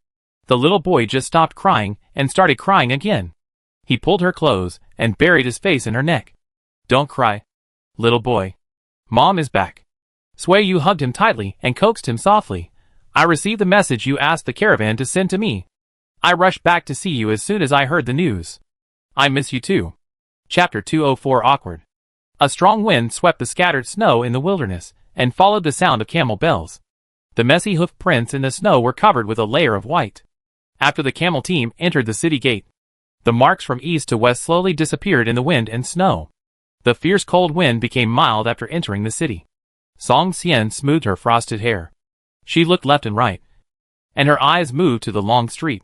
The little boy just stopped crying, and started crying again. He pulled her close, and buried his face in her neck. Don't cry, little boy. Mom is back. Yu hugged him tightly, and coaxed him softly. I received the message you asked the caravan to send to me. I rushed back to see you as soon as I heard the news. I miss you too. Chapter 204 Awkward. A strong wind swept the scattered snow in the wilderness, and followed the sound of camel bells. The messy hoof prints in the snow were covered with a layer of white. After the camel team entered the city gate, the marks from east to west slowly disappeared in the wind and snow. The fierce cold wind became mild after entering the city. Song Xian smoothed her frosted hair. She looked left and right, and her eyes moved to the long street.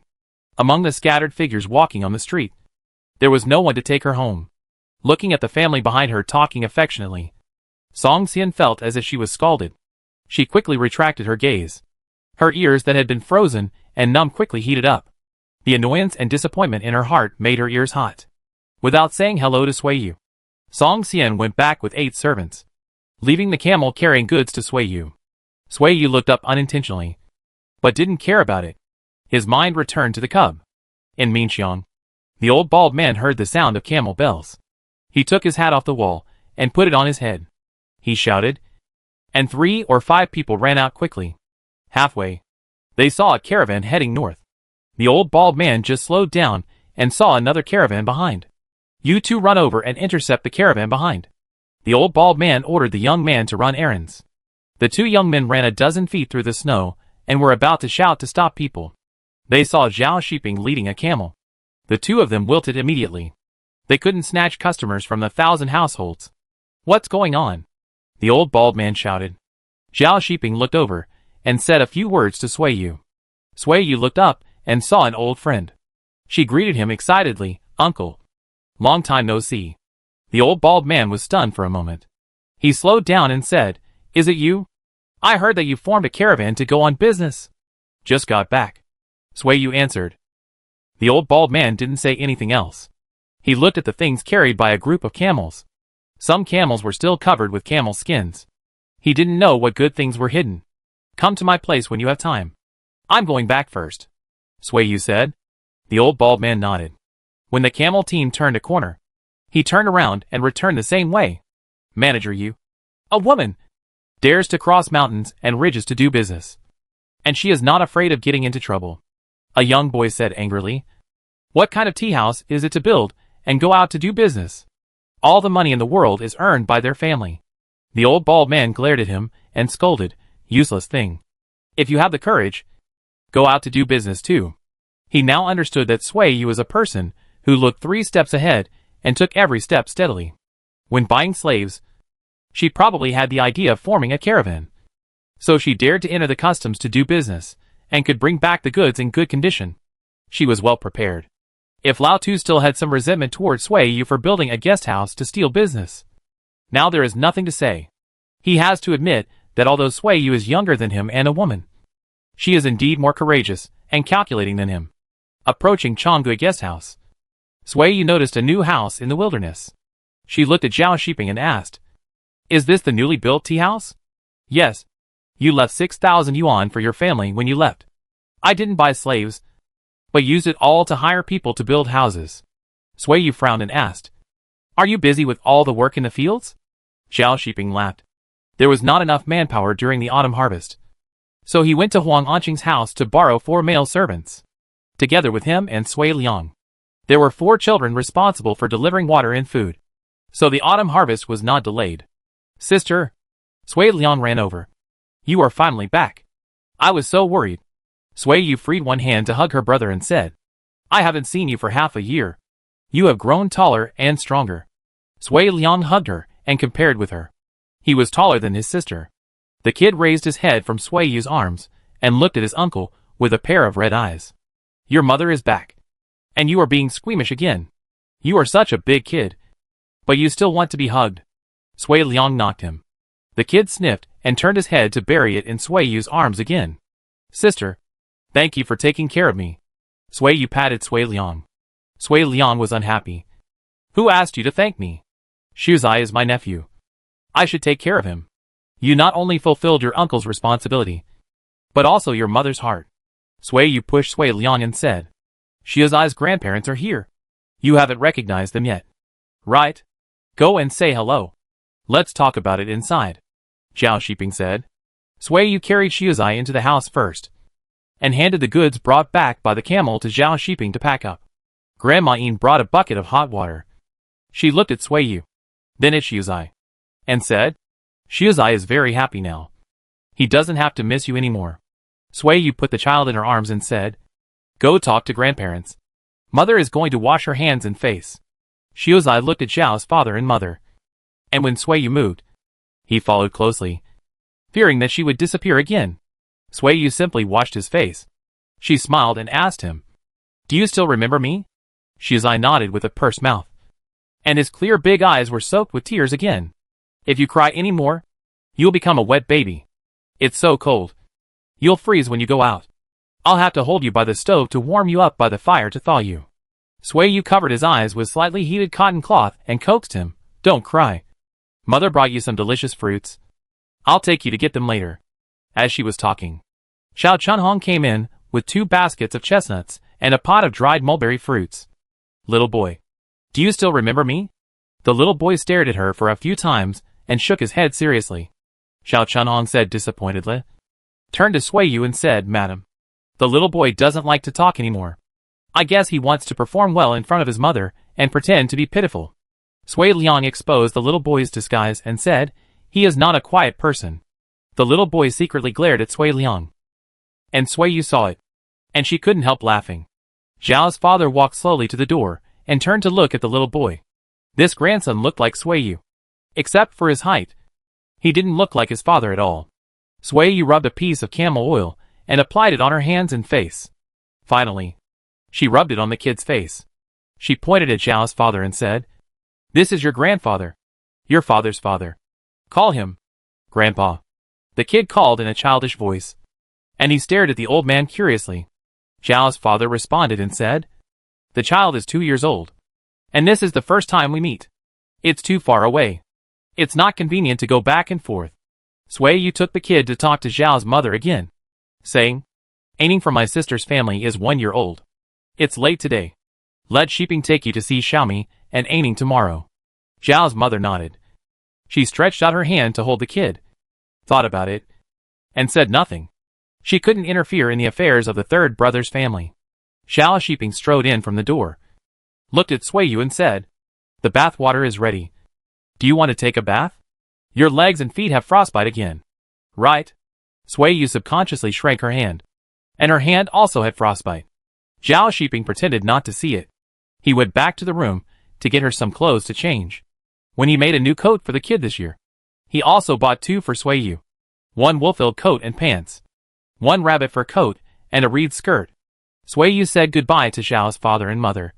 Among the scattered figures walking on the street, there was no one to take her home. Looking at the family behind her talking affectionately, Song Xian felt as if she was scalded. She quickly retracted her gaze. Her ears that had been frozen and numb quickly heated up. The annoyance and disappointment in her heart made her ears hot. Without saying hello to Yu, Song Xian went back with 8 servants, leaving the camel carrying goods to Yu. Yu looked up unintentionally, but didn't care about it. His mind returned to the cub. In Minxiang, the old bald man heard the sound of camel bells. He took his hat off the wall and put it on his head. He shouted, and 3 or 5 people ran out quickly. Halfway, they saw a caravan heading north. The old bald man just slowed down and saw another caravan behind. You two run over and intercept the caravan behind. The old bald man ordered the young man to run errands. The 2 young men ran a dozen feet through the snow and were about to shout to stop people. They saw Zhao Shiping leading a camel. The 2 of them wilted immediately. They couldn't snatch customers from the 1,000 households. What's going on? The old bald man shouted. Zhao Shiping looked over and said a few words to Yu. Yu looked up and saw an old friend. She greeted him excitedly, Uncle. Long time no see. The old bald man was stunned for a moment. He slowed down and said, Is it you? I heard that you formed a caravan to go on business. Just got back. Yu answered. The old bald man didn't say anything else. He looked at the things carried by a group of camels. Some camels were still covered with camel skins. He didn't know what good things were hidden. Come to my place when you have time. I'm going back first. Yu said. The old bald man nodded. When the camel team turned a corner, he turned around and returned the same way. Manager Yu. A woman dares to cross mountains and ridges to do business. And she is not afraid of getting into trouble. A young boy said angrily. What kind of tea house is it to build and go out to do business? All the money in the world is earned by their family. The old bald man glared at him and scolded, Useless thing. If you have the courage, go out to do business too. He now understood that Yu was a person who looked 3 steps ahead and took every step steadily. When buying slaves, she probably had the idea of forming a caravan. So she dared to enter the customs to do business, and could bring back the goods in good condition. She was well prepared. If Lao Tu still had some resentment towards Yu for building a guest house to steal business, now there is nothing to say. He has to admit that although Yu is younger than him and a woman, she is indeed more courageous and calculating than him. Approaching Chonggui guest house, Yu noticed a new house in the wilderness. She looked at Zhao Shiping and asked, Is this the newly built tea house? Yes. You left 6,000 yuan for your family when you left. I didn't buy slaves, but used it all to hire people to build houses. Yu frowned and asked, Are you busy with all the work in the fields? Zhao Shiping laughed. There was not enough manpower during the autumn harvest, so he went to Huang Anqing's house to borrow 4 male servants. Together with him and Sui Liang, there were 4 children responsible for delivering water and food, so the autumn harvest was not delayed. Sister, Sui Liang ran over. You are finally back. I was so worried. Yu freed one hand to hug her brother and said, I haven't seen you for half a year. You have grown taller and stronger. Sui Liang hugged her and compared with her. He was taller than his sister. The kid raised his head from Yu's arms and looked at his uncle with a pair of red eyes. Your mother is back. And you are being squeamish again. You are such a big kid. But you still want to be hugged. Sui Liang knocked him. The kid sniffed and turned his head to bury it in Yu's arms again. Sister, thank you for taking care of me. Sui Yu patted Sui Liang. Sui Liang was unhappy. Who asked you to thank me? Shuzai is my nephew. I should take care of him. You not only fulfilled your uncle's responsibility, but also your mother's heart. Sui Yu pushed Sui Liang and said, Shuzai's grandparents are here. You haven't recognized them yet. Right? Go and say hello. Let's talk about it inside. Zhao Shiping said. Sui Yu carried Shuzai into the house first, and handed the goods brought back by the camel to Zhao Shiping to pack up. Grandma Yin brought a bucket of hot water. She looked at Sui Yu, then at Shuzai, and said, Shuzai is very happy now. He doesn't have to miss you anymore. Sui Yu put the child in her arms and said, Go talk to grandparents. Mother is going to wash her hands and face. Shuzai looked at Zhao's father and mother, and when Sui Yu moved, he followed closely, fearing that she would disappear again. Sui Yu simply washed his face. She smiled and asked him, Do you still remember me? Shuzai nodded with a pursed mouth, and his clear big eyes were soaked with tears again. If you cry any more, you'll become a wet baby. It's so cold. You'll freeze when you go out. I'll have to hold you by the stove to warm you up by the fire to thaw you. Sui Yu covered his eyes with slightly heated cotton cloth and coaxed him, Don't cry. Mother brought you some delicious fruits. I'll take you to get them later. As she was talking, Xiao Chunhong came in with 2 baskets of chestnuts and a pot of dried mulberry fruits. Little boy, do you still remember me? The little boy stared at her for a few times and shook his head seriously. Xiao Chunhong said disappointedly, turned to Sui Yu and said, Madam, the little boy doesn't like to talk anymore. I guess he wants to perform well in front of his mother and pretend to be pitiful. Sui Liang exposed the little boy's disguise and said, He is not a quiet person. The little boy secretly glared at Sui Liang, and Sui Yu saw it, and she couldn't help laughing. Zhao's father walked slowly to the door and turned to look at the little boy. This grandson looked like Sui Yu, except for his height. He didn't look like his father at all. Sui Yu rubbed a piece of camel oil and applied it on her hands and face. Finally, she rubbed it on the kid's face. She pointed at Zhao's father and said, This is your grandfather. Your father's father. Call him Grandpa. The kid called in a childish voice, and he stared at the old man curiously. Zhao's father responded and said, The child is 2 years old, and this is the first time we meet. It's too far away. It's not convenient to go back and forth. Sui Yu took the kid to talk to Zhao's mother again, saying, Aiming for my sister's family is 1 year old. It's late today. Let Shiping take you to see Xiaomi and Aiming tomorrow. Zhao's mother nodded. She stretched out her hand to hold the kid, thought about it, and said nothing. She couldn't interfere in the affairs of the third brother's family. Zhao Shiping strode in from the door, looked at Sui Yu and said, The bath water is ready. Do you want to take a bath? Your legs and feet have frostbite again. Right? Sui Yu subconsciously shrank her hand, and her hand also had frostbite. Zhao Shiping pretended not to see it. He went back to the room to get her some clothes to change. When he made a new coat for the kid this year, he also bought 2 for Sui Yu. 1 wool-filled coat and pants, 1 rabbit fur coat, and a reed skirt. Sui Yu said goodbye to Zhao's father and mother,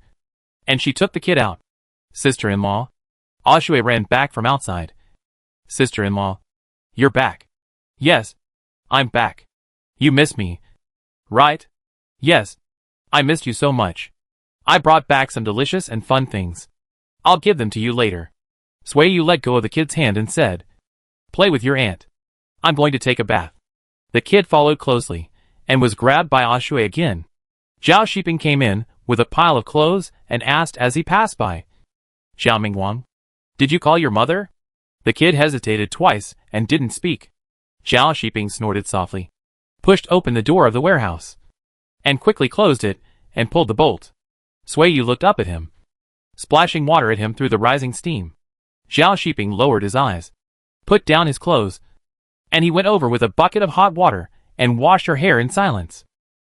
and she took the kid out. Sister-in-law. Ashui ran back from outside. Sister-in-law. You're back. Yes, I'm back. You miss me, right? Yes, I missed you so much. I brought back some delicious and fun things. I'll give them to you later. Sui Yu let go of the kid's hand and said, Play with your aunt. I'm going to take a bath. The kid followed closely, and was grabbed by Ashui again. Zhao Shiping came in with a pile of clothes and asked as he passed by, Xiao Mingwang, did you call your mother? The kid hesitated twice and didn't speak. Zhao Shiping snorted softly, pushed open the door of the warehouse, and quickly closed it and pulled the bolt. Sui Yu looked up at him, splashing water at him through the rising steam. Zhao Shiping lowered his eyes, put down his clothes, and he went over with a bucket of hot water and washed her hair in silence.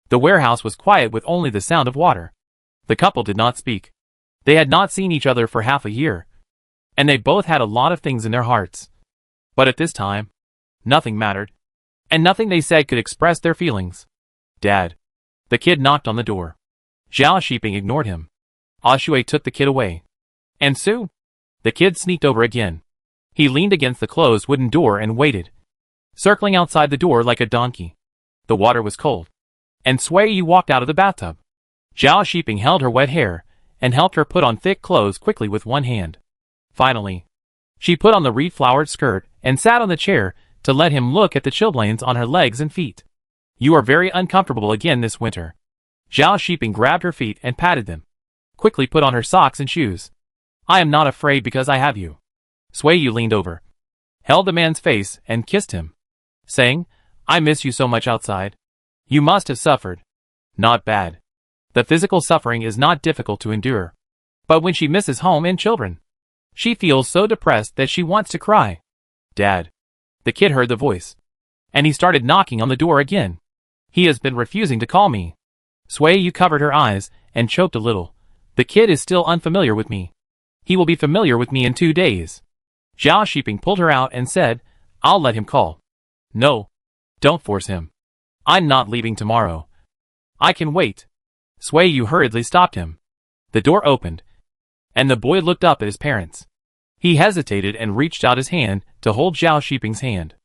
The warehouse was quiet with only the sound of water. The couple did not speak. They had not seen each other for half a year, and they both had a lot of things in their hearts. But at this time, nothing mattered, and nothing they said could express their feelings. Dad. The kid knocked on the door. Zhao Shiping ignored him. Ashui took the kid away. And Sue? The kid sneaked over again. He leaned against the closed wooden door and waited, circling outside the door like a donkey. The water was cold, and Sui Yu walked out of the bathtub. Zhao Shiping held her wet hair and helped her put on thick clothes quickly with one hand. Finally, she put on the reed-flowered skirt and sat on the chair to let him look at the chilblains on her legs and feet. You are very uncomfortable again this winter. Zhao Shiping grabbed her feet and patted them. Quickly put on her socks and shoes. I am not afraid because I have you. Sui Yu leaned over, held the man's face and kissed him, saying, I miss you so much outside. You must have suffered. Not bad. The physical suffering is not difficult to endure. But when she misses home and children, she feels so depressed that she wants to cry. Dad. The kid heard the voice, and he started knocking on the door again. He has been refusing to call me. Sui Yu covered her eyes and choked a little. The kid is still unfamiliar with me. He will be familiar with me in 2 days. Zhao Shiping pulled her out and said, I'll let him call. No. Don't force him. I'm not leaving tomorrow. I can wait. Sui Yu hurriedly stopped him. The door opened, and the boy looked up at his parents. He hesitated and reached out his hand to hold Zhao Shiping's hand.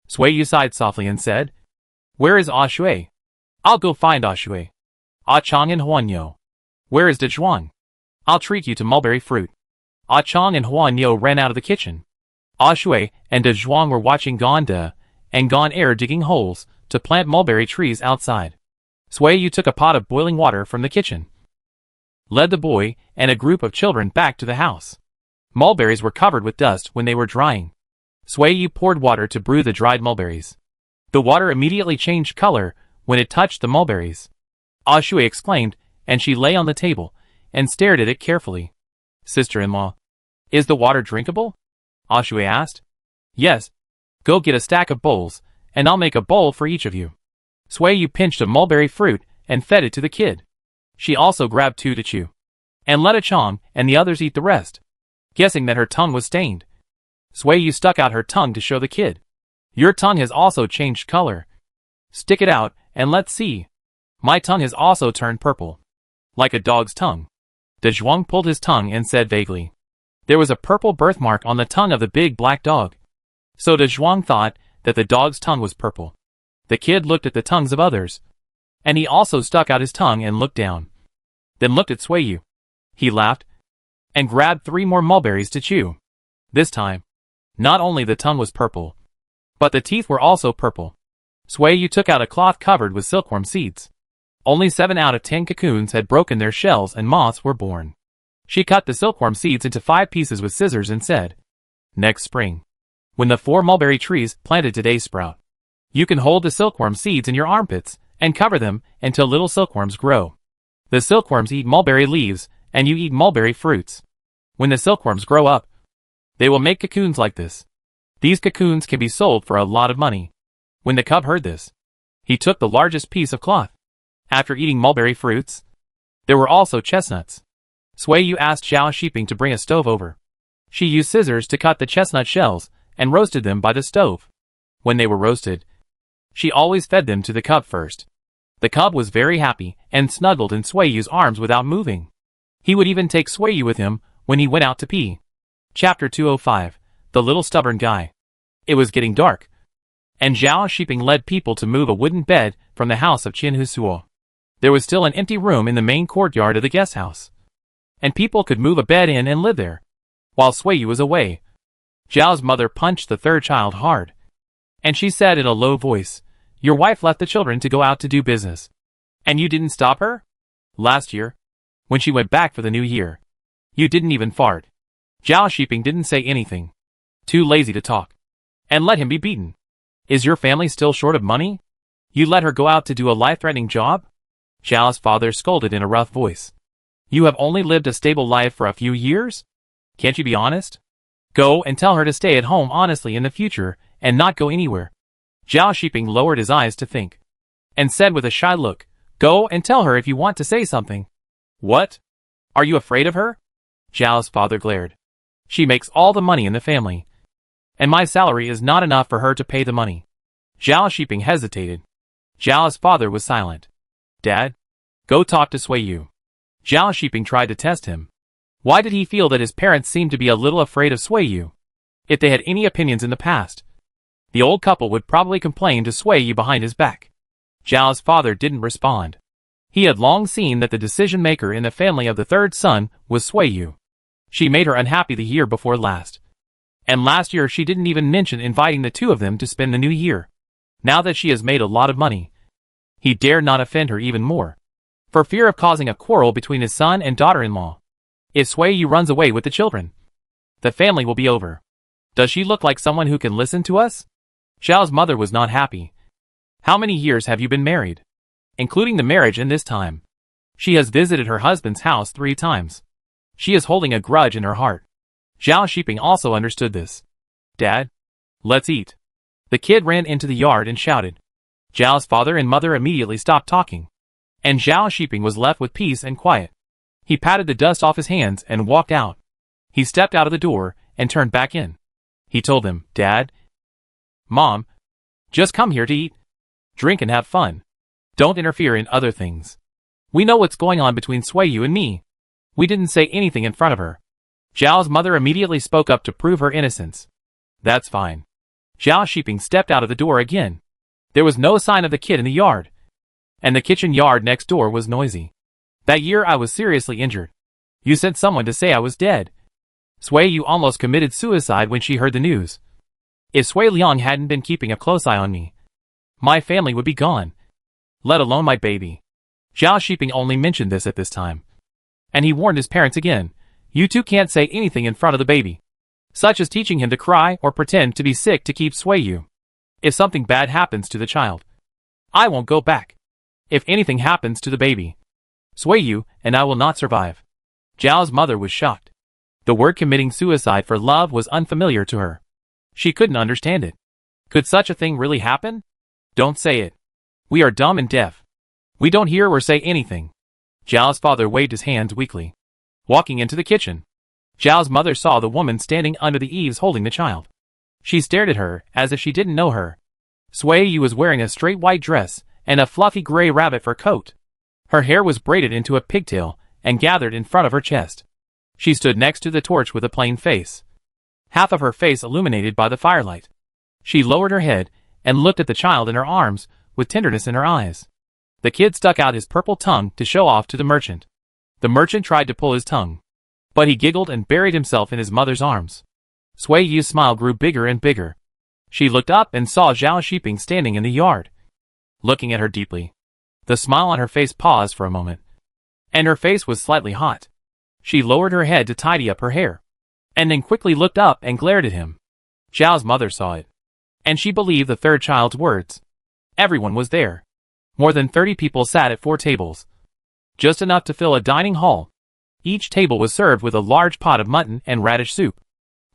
Sui Yu sighed softly and said, Where is Ah Shui? I'll go find Ah Shui. Ah Chong and Huanyo. Where is Dunhuang? I'll treat you to mulberry fruit. Ah Chong and Huanyo ran out of the kitchen. Ah Shui and Dunhuang were watching Gone De and Gone Air digging holes to plant mulberry trees outside. Sui Yu took a pot of boiling water from the kitchen, led the boy and a group of children back to the house. Mulberries were covered with dust when they were drying. Sui Yu poured water to brew the dried mulberries. The water immediately changed color when it touched the mulberries. Ah Shui exclaimed, and she lay on the table and stared at it carefully. Sister-in-law, is the water drinkable? Ah Shui asked. Yes. Go get a stack of bowls, and I'll make a bowl for each of you. Sui Yu pinched a mulberry fruit and fed it to the kid. She also grabbed 2 to chew, and let A Chong and the others eat the rest, guessing that her tongue was stained. Sui Yu stuck out her tongue to show the kid. Your tongue has also changed color. Stick it out, and let's see. My tongue has also turned purple. Like a dog's tongue. Dunhuang pulled his tongue and said vaguely. There was a purple birthmark on the tongue of the big black dog. So Dunhuang thought that the dog's tongue was purple. The kid looked at the tongues of others, and he also stuck out his tongue and looked down. Then looked at Sui Yu. He laughed, and grabbed 3 more mulberries to chew. This time, not only the tongue was purple, but the teeth were also purple. Sui Yu took out a cloth covered with silkworm seeds. Only 7 out of 10 cocoons had broken their shells and moths were born. She cut the silkworm seeds into 5 pieces with scissors and said, Next spring, when the 4 mulberry trees planted today sprout, you can hold the silkworm seeds in your armpits and cover them until little silkworms grow. The silkworms eat mulberry leaves, and you eat mulberry fruits. When the silkworms grow up, they will make cocoons like this. These cocoons can be sold for a lot of money. When the cub heard this, he took the largest piece of cloth. After eating mulberry fruits, there were also chestnuts. Sui Yu asked Zhao Shiping to bring a stove over. She used scissors to cut the chestnut shells and roasted them by the stove. When they were roasted, she always fed them to the cub first. The cub was very happy and snuggled in Sui Yu's arms without moving. He would even take Sui Yu with him when he went out to pee. Chapter 205, The Little Stubborn Guy. It was getting dark, and Zhao Shiping led people to move a wooden bed from the house of Qin Husuo. There was still an empty room in the main courtyard of the guest house, and people could move a bed in and live there, while Sui Yu was away. Zhao's mother punched the 3rd child hard, and she said in a low voice, Your wife left the children to go out to do business, and you didn't stop her? Last year, when she went back for the new year, you didn't even fart. Zhao Shiping didn't say anything. Too lazy to talk. And let him be beaten. Is your family still short of money? You let her go out to do a life-threatening job? Zhao's father scolded in a rough voice. You have only lived a stable life for a few years? Can't you be honest? Go and tell her to stay at home honestly in the future and not go anywhere. Zhao Shiping lowered his eyes to think, and said with a shy look, Go and tell her if you want to say something. What? Are you afraid of her? Zhao's father glared. She makes all the money in the family, and my salary is not enough for her to pay the money. Zhao Shiping hesitated. Zhao's father was silent. Dad, go talk to Sui Yu. Zhao Shiping tried to test him. Why did he feel that his parents seemed to be a little afraid of Sui Yu? If they had any opinions in the past, the old couple would probably complain to Sui Yu behind his back. Zhao's father didn't respond. He had long seen that the decision-maker in the family of the third son was Sui Yu. She made her unhappy the year before last. And last year she didn't even mention inviting the two of them to spend the new year. Now that she has made a lot of money, he dared not offend her even more, for fear of causing a quarrel between his son and daughter-in-law. If Sui Yu runs away with the children, the family will be over. Does she look like someone who can listen to us? Zhao's mother was not happy. How many years have you been married? Including the marriage and this time. She has visited her husband's house 3 times. She is holding a grudge in her heart. Zhao Shiping also understood this. Dad, let's eat. The kid ran into the yard and shouted. Zhao's father and mother immediately stopped talking, and Zhao Shiping was left with peace and quiet. He patted the dust off his hands and walked out. He stepped out of the door and turned back in. He told them, Dad, Mom, just come here to eat, drink and have fun. Don't interfere in other things. We know what's going on between Sui Yu and me. We didn't say anything in front of her. Zhao's mother immediately spoke up to prove her innocence. That's fine. Zhao Shiping stepped out of the door again. There was no sign of the kid in the yard, and the kitchen yard next door was noisy. That year I was seriously injured. You sent someone to say I was dead. Sui Yu almost committed suicide when she heard the news. If Sui Liang hadn't been keeping a close eye on me, my family would be gone, let alone my baby. Zhao Shiping only mentioned this at this time, and he warned his parents again. You two can't say anything in front of the baby, such as teaching him to cry or pretend to be sick to keep Sui Yu. If something bad happens to the child, I won't go back. If anything happens to the baby, Sui Yu and I will not survive. Zhao's mother was shocked. The word committing suicide for love was unfamiliar to her. She couldn't understand it. Could such a thing really happen? Don't say it. We are dumb and deaf. We don't hear or say anything. Zhao's father waved his hands weakly, walking into the kitchen. Zhao's mother saw the woman standing under the eaves holding the child. She stared at her as if she didn't know her. Sui Yu was wearing a straight white dress and a fluffy gray rabbit fur coat. Her hair was braided into a pigtail and gathered in front of her chest. She stood next to the torch with a plain face, half of her face illuminated by the firelight. She lowered her head and looked at the child in her arms with tenderness in her eyes. The kid stuck out his purple tongue to show off to the merchant. The merchant tried to pull his tongue, but he giggled and buried himself in his mother's arms. Sui Yu's smile grew bigger and bigger. She looked up and saw Zhao Shiping standing in the yard, looking at her deeply. The smile on her face paused for a moment, and her face was slightly hot. She lowered her head to tidy up her hair, and then quickly looked up and glared at him. Zhao's mother saw it, and she believed the third child's words. Everyone was there. More than 30 people sat at 4 tables, just enough to fill a dining hall. Each table was served with a large pot of mutton and radish soup.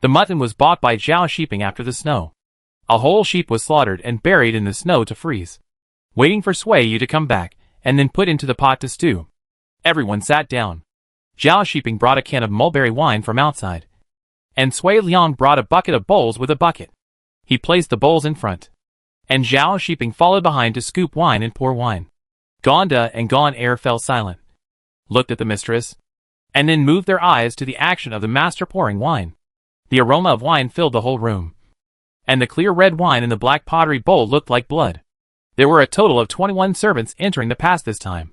The mutton was bought by Zhao Shiping after the snow. A whole sheep was slaughtered and buried in the snow to freeze, waiting for Sui Yu to come back and then put into the pot to stew. Everyone sat down. Zhao Shiping brought a can of mulberry wine from outside, and Sui Liang brought a bucket of bowls with a bucket. He placed the bowls in front, and Zhao Shiping followed behind to scoop wine and pour wine. Gonda and Gon Air fell silent, looked at the mistress, and then moved their eyes to the action of the master pouring wine. The aroma of wine filled the whole room, and the clear red wine in the black pottery bowl looked like blood. There were a total of 21 servants entering the past this time,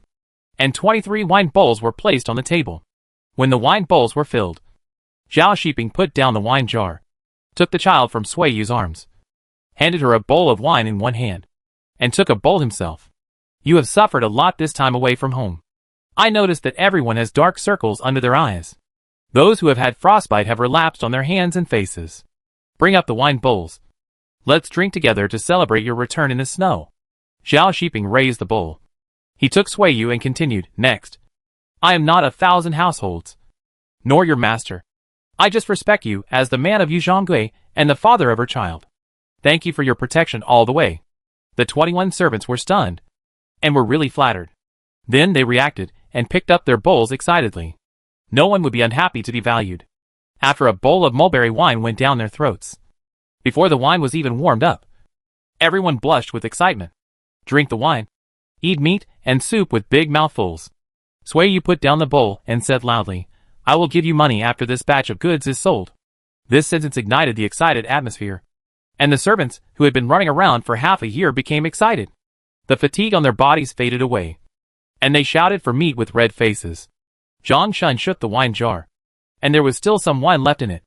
and 23 wine bowls were placed on the table. When the wine bowls were filled, Zhao Shiping put down the wine jar, took the child from Sui Yu's arms, handed her a bowl of wine in one hand, and took a bowl himself. You have suffered a lot this time away from home. I noticed that everyone has dark circles under their eyes. Those who have had frostbite have relapsed on their hands and faces. Bring up the wine bowls. Let's drink together to celebrate your return in the snow. Zhao Shiping raised the bowl. He took Sui Yu and continued, Next. I am not 1,000 households, nor your master. I just respect you as the man of Yu Zhonggui and the father of her child. Thank you for your protection all the way. The 21 servants were stunned, and were really flattered. Then they reacted, and picked up their bowls excitedly. No one would be unhappy to be valued. After a bowl of mulberry wine went down their throats, before the wine was even warmed up, everyone blushed with excitement. Drink the wine. Eat meat and soup with big mouthfuls. Sui Yu put down the bowl and said loudly, I will give you money after this batch of goods is sold. This sentence ignited the excited atmosphere, and the servants, who had been running around for half a year, became excited. The fatigue on their bodies faded away, and they shouted for meat with red faces. Zhang Shun shook the wine jar, and there was still some wine left in it.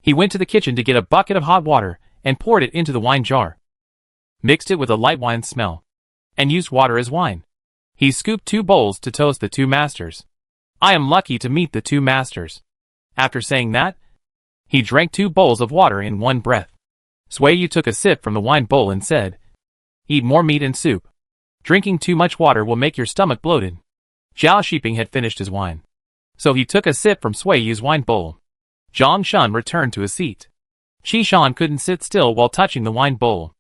He went to the kitchen to get a bucket of hot water and poured it into the wine jar, mixed it with a light wine smell, and used water as wine. He scooped 2 bowls to toast the 2 masters. I am lucky to meet the 2 masters. After saying that, he drank 2 bowls of water in one breath. Sui Yu took a sip from the wine bowl and said, "Eat more meat and soup. Drinking too much water will make your stomach bloated." Zhao Shiping had finished his wine, so he took a sip from Sui Yu's wine bowl. Zhang Shun returned to his seat. Qi Shan couldn't sit still while touching the wine bowl.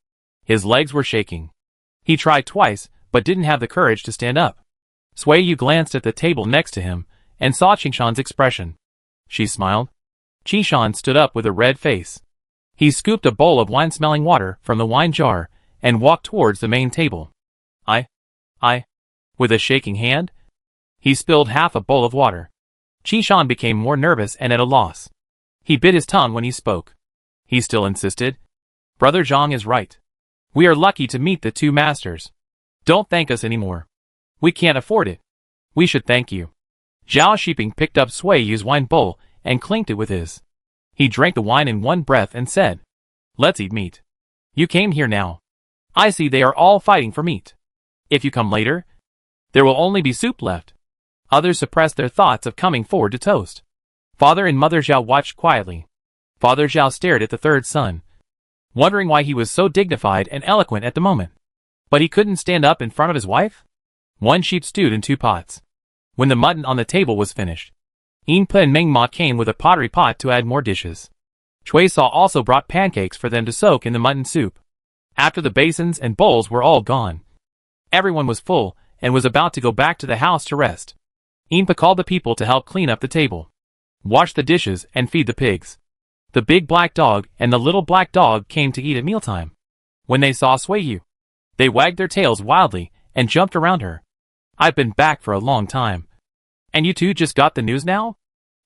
His legs were shaking. He tried twice, but didn't have the courage to stand up. Sui Yu glanced at the table next to him and saw Qi Shan's expression. She smiled. Qi Shan stood up with a red face. He scooped a bowl of wine-smelling water from the wine jar and walked towards the main table. With a shaking hand, he spilled half a bowl of water. Qi Shan became more nervous and at a loss. He bit his tongue when he spoke. He still insisted. Brother Zhang is right. We are lucky to meet the 2 masters. Don't thank us anymore. We can't afford it. We should thank you. Zhao Shiping picked up Sui Yu's wine bowl and clinked it with his. He drank the wine in one breath and said, "Let's eat meat. You came here now. I see they are all fighting for meat. If you come later, there will only be soup left." Others suppressed their thoughts of coming forward to toast. Father and Mother Zhao watched quietly. Father Zhao stared at the 3rd son, wondering why he was so dignified and eloquent at the moment. But he couldn't stand up in front of his wife? 1 sheep stewed in 2 pots. When the mutton on the table was finished, Yinpa and Mengma came with a pottery pot to add more dishes. Chui Sa also brought pancakes for them to soak in the mutton soup. After the basins and bowls were all gone, everyone was full and was about to go back to the house to rest. Yinpa called the people to help clean up the table, wash the dishes, and feed the pigs. The big black dog and the little black dog came to eat at mealtime. When they saw Sui Yu, they wagged their tails wildly and jumped around her. "I've been back for a long time. And you two just got the news now?"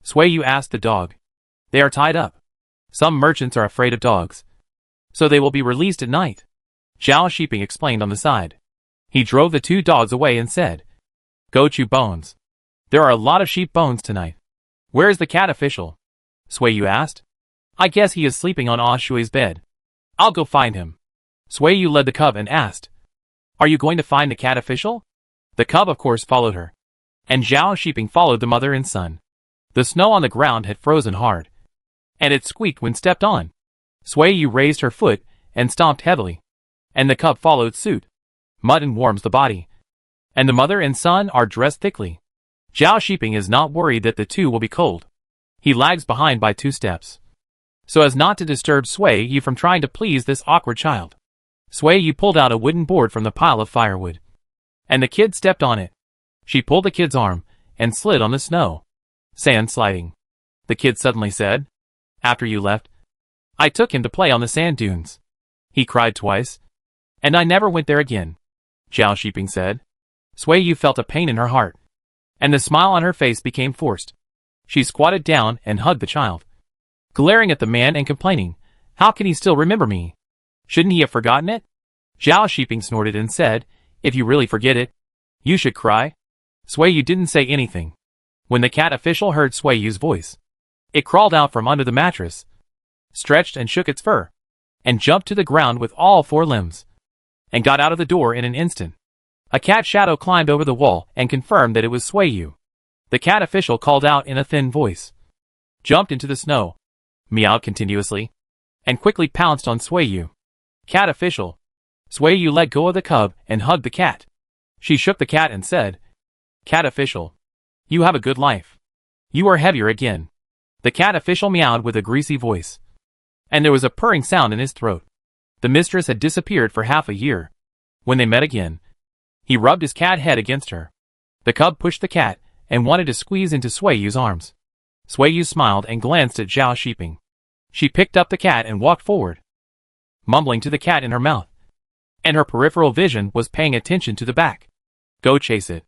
Sui Yu asked the dog. "They are tied up. Some merchants are afraid of dogs, so they will be released at night," Zhao Shiping explained on the side. He drove the 2 dogs away and said, "Go chew bones. There are a lot of sheep bones tonight." "Where is the cat official?" Sui Yu asked. "I guess he is sleeping on Ah Shui's bed. I'll go find him." Sui Yu led the cub and asked, "Are you going to find the cat official?" The cub of course followed her, and Zhao Shiping followed the mother and son. The snow on the ground had frozen hard, and it squeaked when stepped on. Sui Yu raised her foot and stomped heavily, and the cub followed suit. Mutton warms the body, and the mother and son are dressed thickly. Zhao Shiping is not worried that the 2 will be cold. He lags behind by 2 steps, so as not to disturb Sui Yu from trying to please this awkward child. Sui Yu pulled out a wooden board from the pile of firewood, and the kid stepped on it. She pulled the kid's arm and slid on the snow. "Sand sliding," the kid suddenly said. "After you left, I took him to play on the sand dunes. He cried twice, and I never went there again," Zhao Shiping said. Sui Yu felt a pain in her heart, and the smile on her face became forced. She squatted down and hugged the child, glaring at the man and complaining, "How can he still remember me? Shouldn't he have forgotten it?" Zhao Shiping snorted and said, "If you really forget it, you should cry." Sui Yu didn't say anything. When the cat official heard Sui Yu's voice, it crawled out from under the mattress, stretched and shook its fur, and jumped to the ground with all 4 limbs, and got out of the door in an instant. A cat shadow climbed over the wall and confirmed that it was Sui Yu. The cat official called out in a thin voice, jumped into the snow, meowed continuously, and quickly pounced on Sui Yu. "Cat official." Sui Yu let go of the cub and hugged the cat. She shook the cat and said, "Cat official, you have a good life. You are heavier again." The cat official meowed with a greasy voice, and there was a purring sound in his throat. The mistress had disappeared for half a year. When they met again, he rubbed his cat head against her. The cub pushed the cat and wanted to squeeze into Sui Yu's arms. Sui Yu smiled and glanced at Zhao Shiping. She picked up the cat and walked forward, mumbling to the cat in her mouth, and her peripheral vision was paying attention to the back. "Go chase it."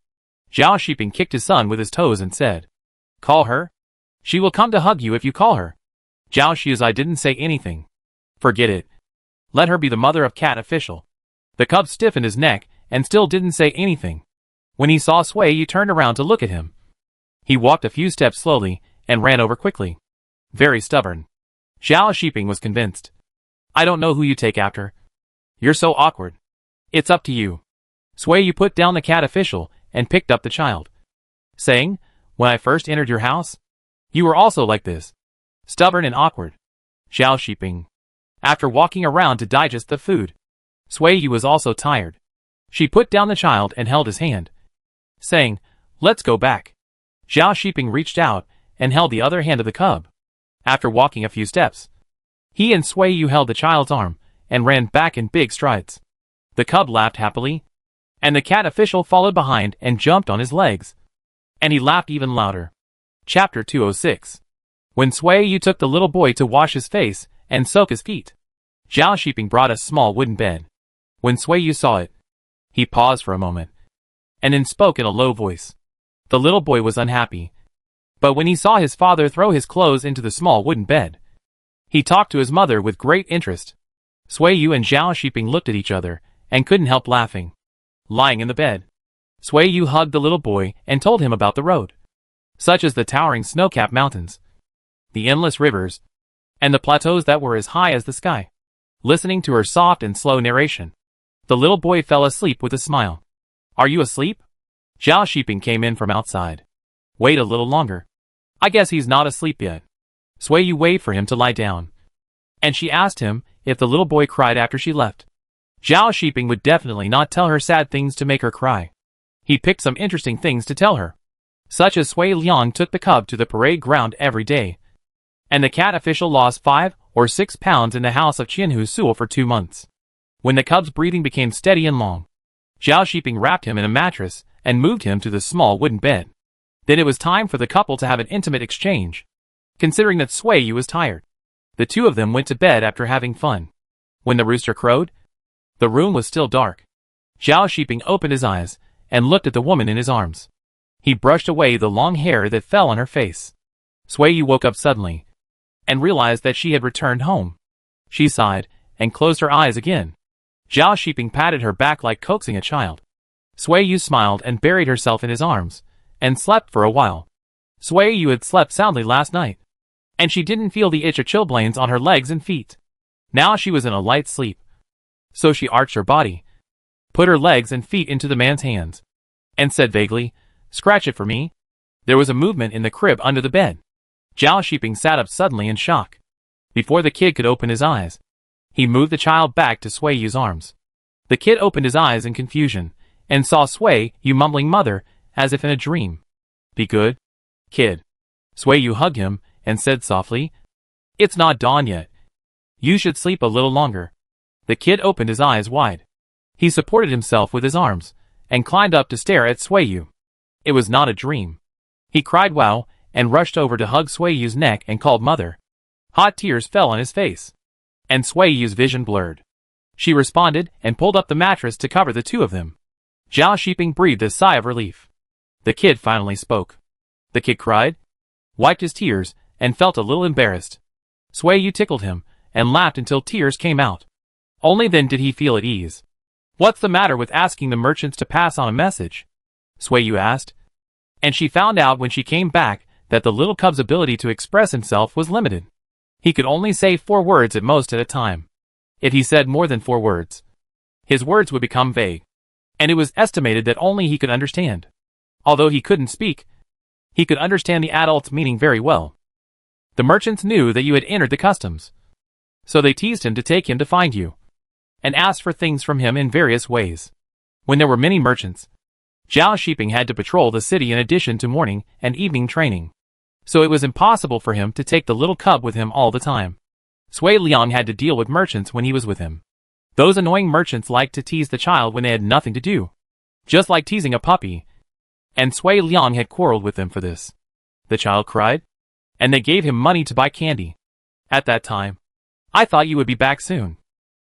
Zhao Shiping kicked his son with his toes and said, "Call her. She will come to hug you if you call her." Zhao Shizai didn't say anything. "Forget it. Let her be the mother of cat official." The cub stiffened his neck and still didn't say anything. When he saw Sui Yu turned around to look at him. He walked a few steps slowly and ran over quickly. Very stubborn. Zhao Shiping was convinced. I don't know who you take after. You're so awkward. It's up to you. Sui Yu put down the cat official and picked up the child, saying, when I first entered your house, you were also like this. Stubborn and awkward. Zhao Shiping. After walking around to digest the food, Sui Yu was also tired. She put down the child and held his hand, saying, let's go back. Zhao Shiping reached out and held the other hand of the cub. After walking a few steps, he and Sui Yu held the child's arm and ran back in big strides. The cub laughed happily, and the cat official followed behind and jumped on his legs. And he laughed even louder. Chapter 206. When Sui Yu took the little boy to wash his face and soak his feet, Zhao Shiping brought a small wooden bed. When Sui Yu saw it, he paused for a moment, and then spoke in a low voice. The little boy was unhappy, but when he saw his father throw his clothes into the small wooden bed, he talked to his mother with great interest. Sui Yu and Zhao Shiping looked at each other and couldn't help laughing. Lying in the bed, Sui Yu hugged the little boy and told him about the road, such as the towering snow-capped mountains, the endless rivers, and the plateaus that were as high as the sky. Listening to her soft and slow narration, the little boy fell asleep with a smile. Are you asleep? Zhao Shiping came in from outside. Wait a little longer. I guess he's not asleep yet. Sui Yu waited for him to lie down, and she asked him if the little boy cried after she left. Zhao Shiping would definitely not tell her sad things to make her cry. He picked some interesting things to tell her, such as Sui Liang took the cub to the parade ground every day, and the cat official lost 5 or 6 pounds in the house of Qianhu Suo for 2 months. When the cub's breathing became steady and long, Zhao Shiping wrapped him in a mattress and moved him to the small wooden bed. Then it was time for the couple to have an intimate exchange. Considering that Sui Yu was tired, the two of them went to bed after having fun. When the rooster crowed, the room was still dark. Zhao Shiping opened his eyes and looked at the woman in his arms. He brushed away the long hair that fell on her face. Sui Yu woke up suddenly and realized that she had returned home. She sighed and closed her eyes again. Zhao Shiping patted her back like coaxing a child. Sui Yu smiled and buried herself in his arms and slept for a while. Sui Yu had slept soundly last night, and she didn't feel the itch of chilblains on her legs and feet. Now she was in a light sleep. So she arched her body, put her legs and feet into the man's hands, and said vaguely, scratch it for me. There was a movement in the crib under the bed. Zhao Shiping sat up suddenly in shock. Before the kid could open his eyes, he moved the child back to Sui Yu's arms. The kid opened his eyes in confusion, and saw Sui Yu mumbling mother, as if in a dream. Be good, kid. Sui Yu hugged him, and said softly, it's not dawn yet. You should sleep a little longer. The kid opened his eyes wide. He supported himself with his arms, and climbed up to stare at Sui Yu. It was not a dream. He cried wow, and rushed over to hug Sui Yu's neck and called mother. Hot tears fell on his face, and Sui Yu's vision blurred. She responded and pulled up the mattress to cover the two of them. Zhao Shiping breathed a sigh of relief. The kid finally spoke. The kid cried, wiped his tears, and felt a little embarrassed. Sui Yu tickled him, and laughed until tears came out. Only then did he feel at ease. What's the matter with asking the merchants to pass on a message? Sui Yu asked. And she found out when she came back that the little cub's ability to express himself was limited. He could only say 4 words at most at a time. If he said more than 4 words, his words would become vague, and it was estimated that only he could understand. Although he couldn't speak, he could understand the adult's meaning very well. The merchants knew that you had entered the customs, so they teased him to take him to find you, and asked for things from him in various ways. When there were many merchants, Zhao Shiping had to patrol the city in addition to morning and evening training, so it was impossible for him to take the little cub with him all the time. Sui Liang had to deal with merchants when he was with him. Those annoying merchants liked to tease the child when they had nothing to do, just like teasing a puppy, and Sui Liang had quarreled with them for this. The child cried, and they gave him money to buy candy. At that time, I thought you would be back soon,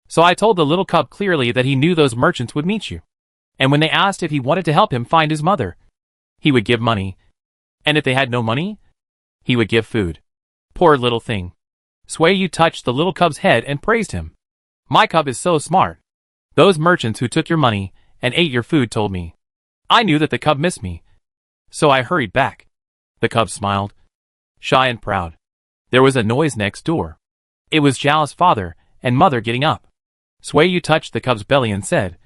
so I told the little cub clearly that he knew those merchants would meet you, and when they asked if he wanted to help him find his mother, he would give money, and if they had no money, he would give food. Poor little thing. Sui Yu touched the little cub's head and praised him. My cub is so smart. Those merchants who took your money and ate your food told me. I knew that the cub missed me, so I hurried back. The cub smiled, shy and proud. There was a noise next door. It was Zhao's father and mother getting up. Sui Yu touched the cub's belly and said,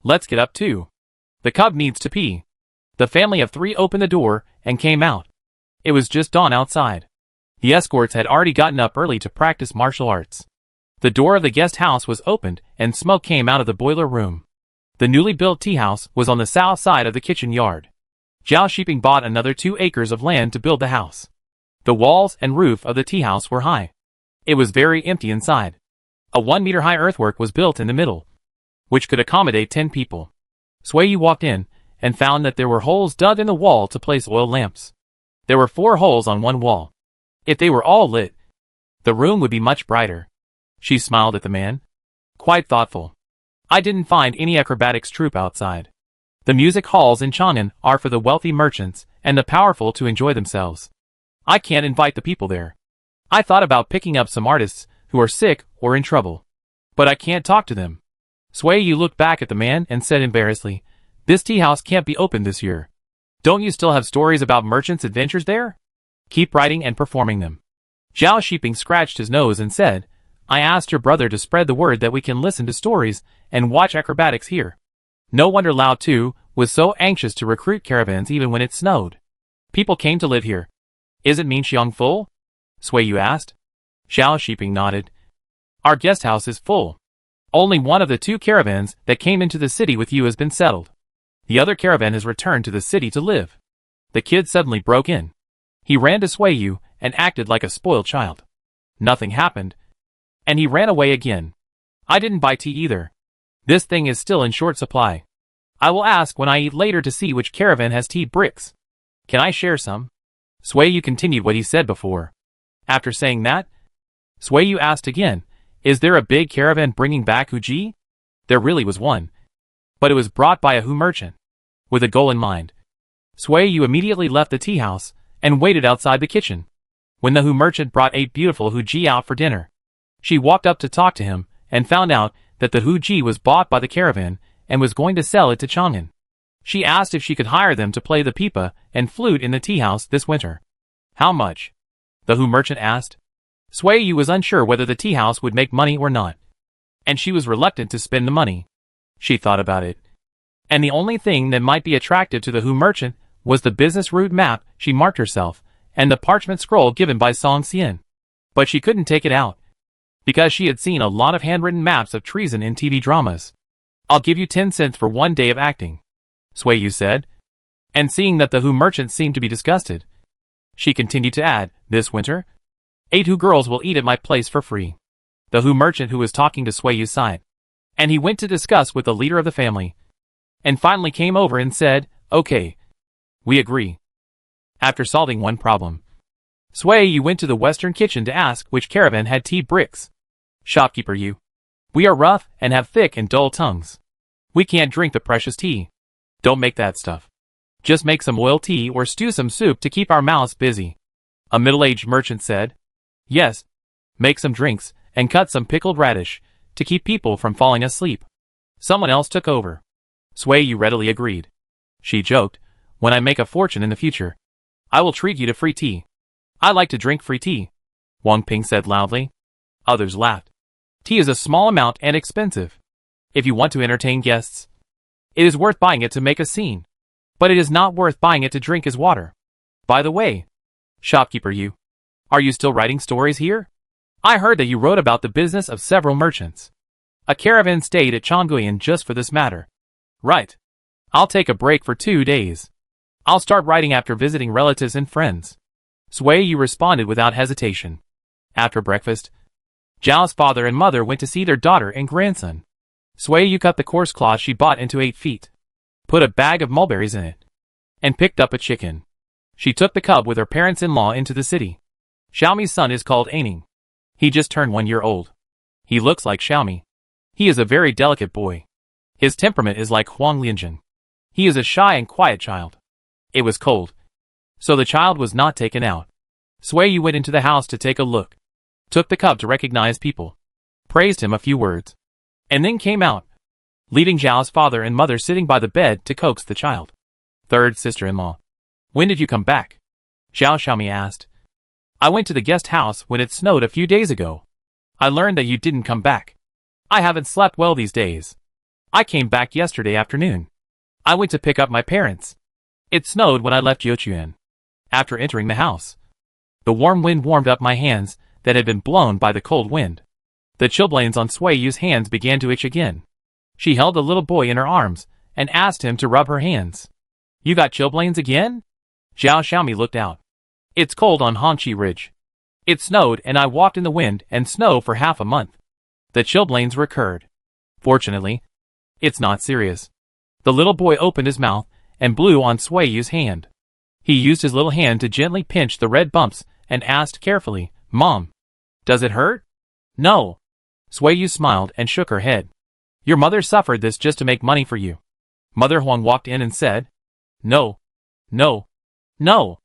"Let's get up too. The cub needs to pee." The family of 3 opened the door and came out. It was just dawn outside. The escorts had already gotten up early to practice martial arts. The door of the guest house was opened and smoke came out of the boiler room. The newly built tea house was on the south side of the kitchen yard. Zhao Shiping bought another 2 acres of land to build the house. The walls and roof of the tea house were high. It was very empty inside. A 1-meter-high earthwork was built in the middle, which could accommodate 10 people. Sui Yu walked in and found that there were holes dug in the wall to place oil lamps. There were 4 holes on one wall. If they were all lit, the room would be much brighter. She smiled at the man. Quite thoughtful. I didn't find any acrobatics troupe outside. The music halls in Chang'an are for the wealthy merchants and the powerful to enjoy themselves. I can't invite the people there. I thought about picking up some artists who are sick or in trouble, but I can't talk to them. Sui Yu looked back at the man and said embarrassedly, "This tea house can't be opened this year. Don't you still have stories about merchants' adventures there? Keep writing and performing them." Zhao Shiping scratched his nose and said, "I asked your brother to spread the word that we can listen to stories and watch acrobatics here." No wonder Lao Tu was so anxious to recruit caravans even when it snowed. People came to live here. Isn't Minxiang full? Sui Yu asked. Zhao Shiping nodded. Our guest house is full. Only one of the 2 caravans that came into the city with you has been settled. The other caravan has returned to the city to live. The kid suddenly broke in. He ran to Sui Yu and acted like a spoiled child. Nothing happened, and he ran away again. I didn't buy tea either. This thing is still in short supply. I will ask when I eat later to see which caravan has tea bricks. Can I share some? Sui Yu continued what he said before. After saying that, Sui Yu asked again, is there a big caravan bringing back Huji? There really was one, but it was brought by a Hu merchant. With a goal in mind, Sui Yu immediately left the tea house and waited outside the kitchen. When the Hu merchant brought 8 beautiful Huji out for dinner, she walked up to talk to him and found out that the Huji was bought by the caravan and was going to sell it to Chang'an. She asked if she could hire them to play the pipa and flute in the tea house this winter. How much? The Hu merchant asked. Sui Yu was unsure whether the tea house would make money or not, and she was reluctant to spend the money. She thought about it, and the only thing that might be attractive to the Hu merchant was the business route map she marked herself and the parchment scroll given by Song Xian. But she couldn't take it out, because she had seen a lot of handwritten maps of treason in TV dramas. I'll give you 10 cents for 1 day of acting, Sui Yu said, and seeing that the Hu merchant seemed to be disgusted, she continued to add, this winter, 8 Hu girls will eat at my place for free. The Hu merchant who was talking to Sui Yu sighed, and he went to discuss with the leader of the family, and finally came over and said, okay, we agree. After solving one problem, Sui Yu went to the western kitchen to ask which caravan had tea bricks. Shopkeeper Yu, we are rough and have thick and dull tongues. We can't drink the precious tea. Don't make that stuff. Just make some oil tea or stew some soup to keep our mouths busy. A middle-aged merchant said, yes, make some drinks and cut some pickled radish to keep people from falling asleep. Someone else took over. Sui Yu readily agreed. She joked, when I make a fortune in the future, I will treat you to free tea. I like to drink free tea, Wang Ping said loudly. Others laughed. Tea is a small amount and expensive. If you want to entertain guests, it is worth buying it to make a scene, but it is not worth buying it to drink as water. By the way, shopkeeper Yu, are you still writing stories here? I heard that you wrote about the business of several merchants. A caravan stayed at Changguan just for this matter. Right. I'll take a break for 2 days. I'll start writing after visiting relatives and friends. Sui Yu responded without hesitation. After breakfast, Zhao's father and mother went to see their daughter and grandson. Sui Yu cut the coarse cloth she bought into 8 feet, put a bag of mulberries in it, and picked up a chicken. She took the cub with her parents-in-law into the city. Xiaomi's son is called Aning. He just turned 1 year old. He looks like Xiaomi. He is a very delicate boy. His temperament is like Huang Lianjun. He is a shy and quiet child. It was cold, so the child was not taken out. Sui Yu went into the house to take a look, took the cub to recognize people, praised him a few words, and then came out. leaving Zhao's father and mother sitting by the bed to coax the child. Third sister-in-law. When did you come back? Zhao Xiaomi asked. I went to the guest house when it snowed a few days ago. I learned that you didn't come back. I haven't slept well these days. I came back yesterday afternoon. I went to pick up my parents. It snowed when I left Youquan. After entering the house, the warm wind warmed up my hands that had been blown by the cold wind. The chilblains on Sui Yu's hands began to itch again. She held the little boy in her arms and asked him to rub her hands. You got chilblains again? Zhao Xiaomi looked out. It's cold on Hongqi Ridge. It snowed and I walked in the wind and snow for half a month. The chilblains recurred. Fortunately, it's not serious. The little boy opened his mouth and blew on Sui Yu's hand. He used his little hand to gently pinch the red bumps and asked carefully, Mom, does it hurt? No. Sui Yu smiled and shook her head. Your mother suffered this just to make money for you. Mother Huang walked in and said, No. No. No.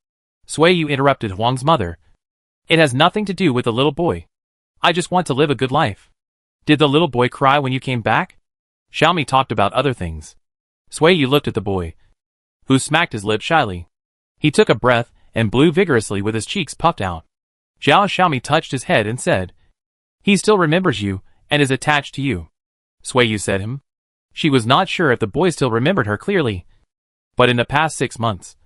Sui Yu interrupted Huang's mother. It has nothing to do with the little boy. I just want to live a good life. Did the little boy cry when you came back? Xiaomi talked about other things. Sui Yu looked at the boy, who smacked his lips shyly. He took a breath and blew vigorously with his cheeks puffed out. Zhao Xiaomi touched his head and said, He still remembers you and is attached to you. Sui Yu said him. She was not sure if the boy still remembered her clearly. But in the past 6 months,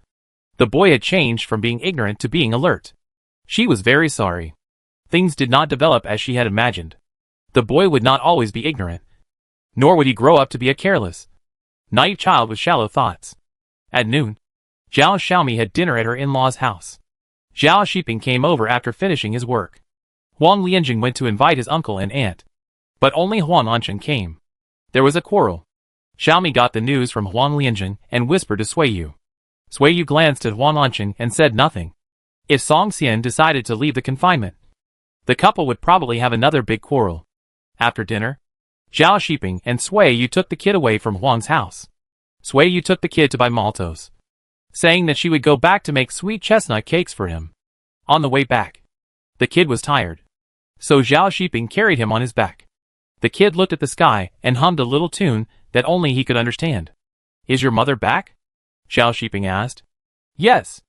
the boy had changed from being ignorant to being alert. She was very sorry. Things did not develop as she had imagined. The boy would not always be ignorant, nor would he grow up to be a careless, naive child with shallow thoughts. At noon, Zhao Xiaomi had dinner at her in-laws' house. Zhao Shiping came over after finishing his work. Huang Lianjing went to invite his uncle and aunt, but only Huang Anchen came. There was a quarrel. Xiaomi got the news from Huang Lianjing and whispered to Sui Yu. Sui Yu glanced at Huang Anchen and said nothing. If Song Xian decided to leave the confinement, the couple would probably have another big quarrel. After dinner, Zhao Shiping and Sui Yu took the kid away from Huang's house. Sui Yu took the kid to buy maltos, saying that she would go back to make sweet chestnut cakes for him. On the way back, the kid was tired, so Zhao Shiping carried him on his back. The kid looked at the sky and hummed a little tune that only he could understand. Is your mother back? Zhao Shiping asked. Yes,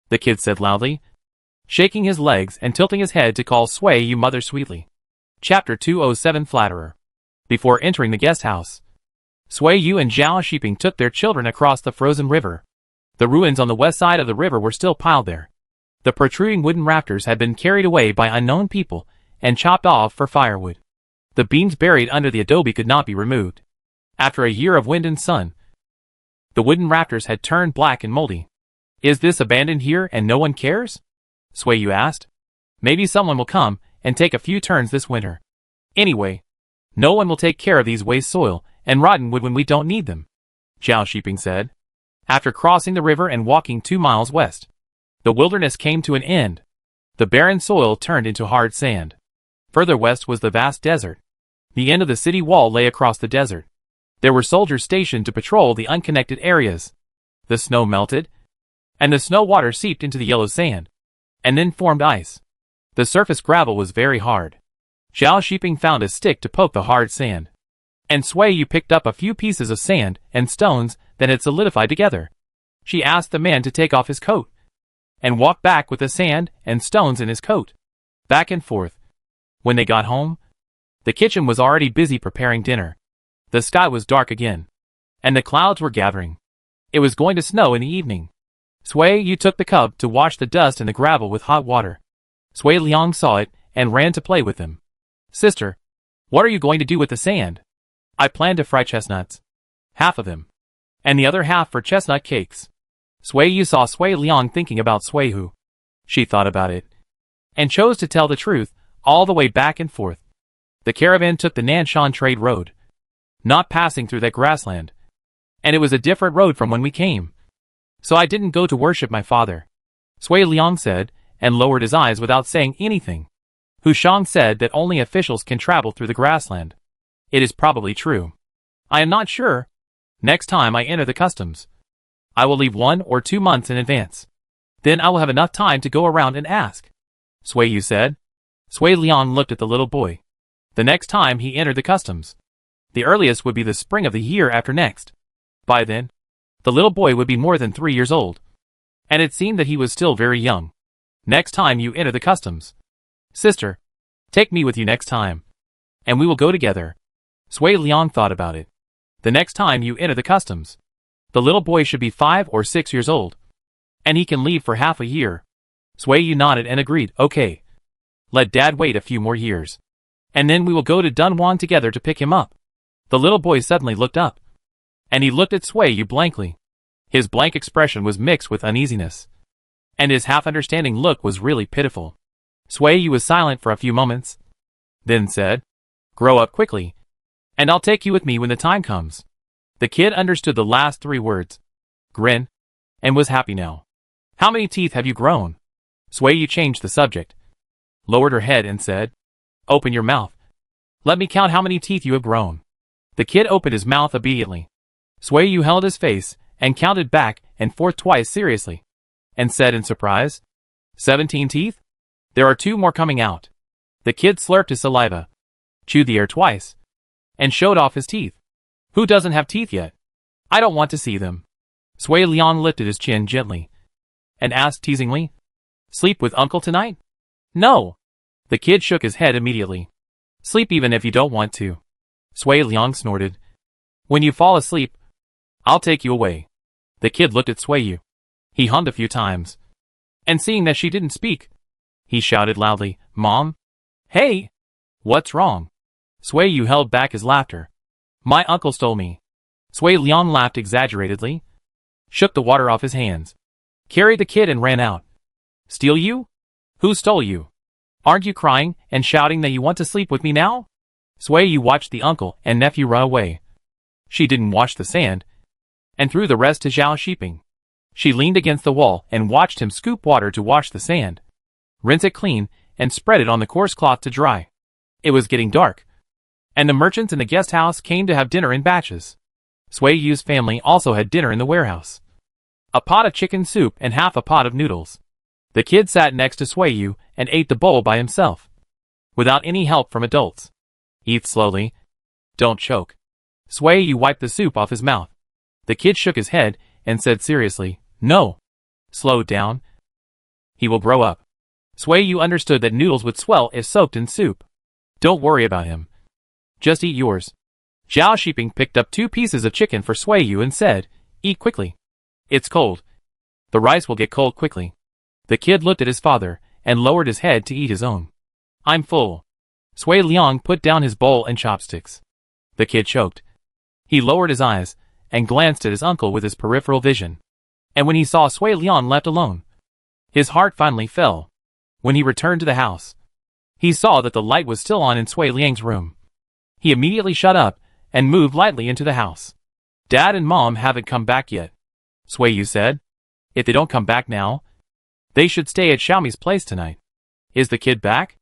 the kid said loudly, shaking his legs and tilting his head to call Sui Yu mother sweetly. Chapter 207 Flatterer. Before entering the guest house, Sui Yu and Zhao Shiping took their children across the frozen river. The ruins on the west side of the river were still piled there. The protruding wooden rafters had been carried away by unknown people and chopped off for firewood. The beams buried under the adobe could not be removed. After a year of wind and sun, the wooden rafters had turned black and moldy. Is this abandoned here and no one cares? Sui Yu asked. Maybe someone will come and take a few turns this winter. Anyway, no one will take care of these waste soil and rotten wood when we don't need them, Zhao Shiping said. After crossing the river and walking 2 miles west, the wilderness came to an end. The barren soil turned into hard sand. Further west was the vast desert. The end of the city wall lay across the desert. There were soldiers stationed to patrol the unconnected areas. The snow melted, and the snow water seeped into the yellow sand, and then formed ice. The surface gravel was very hard. Zhao Shiping found a stick to poke the hard sand, and Sui Yu picked up a few pieces of sand and stones that had solidified together. She asked the man to take off his coat, and walk back with the sand and stones in his coat, back and forth. When they got home, the kitchen was already busy preparing dinner. The sky was dark again, and the clouds were gathering. It was going to snow in the evening. Sui Yu took the cub to wash the dust in the gravel with hot water. Sui Liang saw it and ran to play with him. Sister, what are you going to do with the sand? I plan to fry chestnuts. Half of them, and the other half for chestnut cakes. Sui Yu saw Sui Liang thinking about Sui Hu. She thought about it, and chose to tell the truth all the way back and forth. The caravan took the Nanshan trade road, not passing through that grassland, and it was a different road from when we came. So I didn't go to worship my father, Sui Liang said, and lowered his eyes without saying anything. Hu Shang said that only officials can travel through the grassland. It is probably true. I am not sure. Next time I enter the customs, I will leave 1 or 2 months in advance. Then I will have enough time to go around and ask, Sui Yu said. Sui Liang looked at the little boy. The next time he entered the customs, The earliest would be the spring of the year after next. By then, the little boy would be more than 3 years old. And it seemed that he was still very young. Next time you enter the customs. Sister, take me with you next time. And we will go together. Sui Liang thought about it. The next time you enter the customs. The little boy should be 5 or 6 years old. And he can leave for half a year. Sui Yu nodded and agreed, okay. Let Dad wait a few more years. And then we will go to Dunhuang together to pick him up. The little boy suddenly looked up. And he looked at Sui Yu blankly. His blank expression was mixed with uneasiness. And his half-understanding look was really pitiful. Sui Yu was silent for a few moments. Then said, grow up quickly. And I'll take you with me when the time comes. The kid understood the last 3 words. Grin. And was happy now. How many teeth have you grown? Sui Yu changed the subject. Lowered her head and said, open your mouth. Let me count how many teeth you have grown. The kid opened his mouth obediently. Sui Yu held his face and counted back and forth twice seriously. And said in surprise, 17 teeth? There are 2 more coming out. The kid slurped his saliva, chewed the air twice, and showed off his teeth. Who doesn't have teeth yet? I don't want to see them. Sui Liang lifted his chin gently and asked teasingly, sleep with Uncle tonight? No. The kid shook his head immediately. Sleep even if you don't want to. Sui Liang snorted. When you fall asleep, I'll take you away. The kid looked at Sui Yu. He hummed a few times. And seeing that she didn't speak, he shouted loudly, Mom? Hey! What's wrong? Sui Yu held back his laughter. My uncle stole me. Sui Liang laughed exaggeratedly, shook the water off his hands, carried the kid and ran out. Steal you? Who stole you? Aren't you crying and shouting that you want to sleep with me now? Sui Yu watched the uncle and nephew run away. She didn't wash the sand, and threw the rest to Zhao Shiping. She leaned against the wall and watched him scoop water to wash the sand, rinse it clean, and spread it on the coarse cloth to dry. It was getting dark, and the merchants in the guest house came to have dinner in batches. Sui Yu's family also had dinner in the warehouse. A pot of chicken soup and half a pot of noodles. The kid sat next to Sui Yu and ate the bowl by himself, without any help from adults. Eat slowly. Don't choke. Sui Yu wiped the soup off his mouth. The kid shook his head and said seriously, no. Slow down. He will grow up. Sui Yu understood that noodles would swell if soaked in soup. Don't worry about him. Just eat yours. Zhao Shiping picked up 2 pieces of chicken for Sui Yu and said, eat quickly. It's cold. The rice will get cold quickly. The kid looked at his father and lowered his head to eat his own. I'm full. Sui Liang put down his bowl and chopsticks. The kid choked. He lowered his eyes and glanced at his uncle with his peripheral vision. And when he saw Sui Liang left alone, his heart finally fell. When he returned to the house, he saw that the light was still on in Sui Liang's room. He immediately shut up and moved lightly into the house. Dad and Mom haven't come back yet, Sui Yu said. If they don't come back now, they should stay at Xiaomi's place tonight. Is the kid back?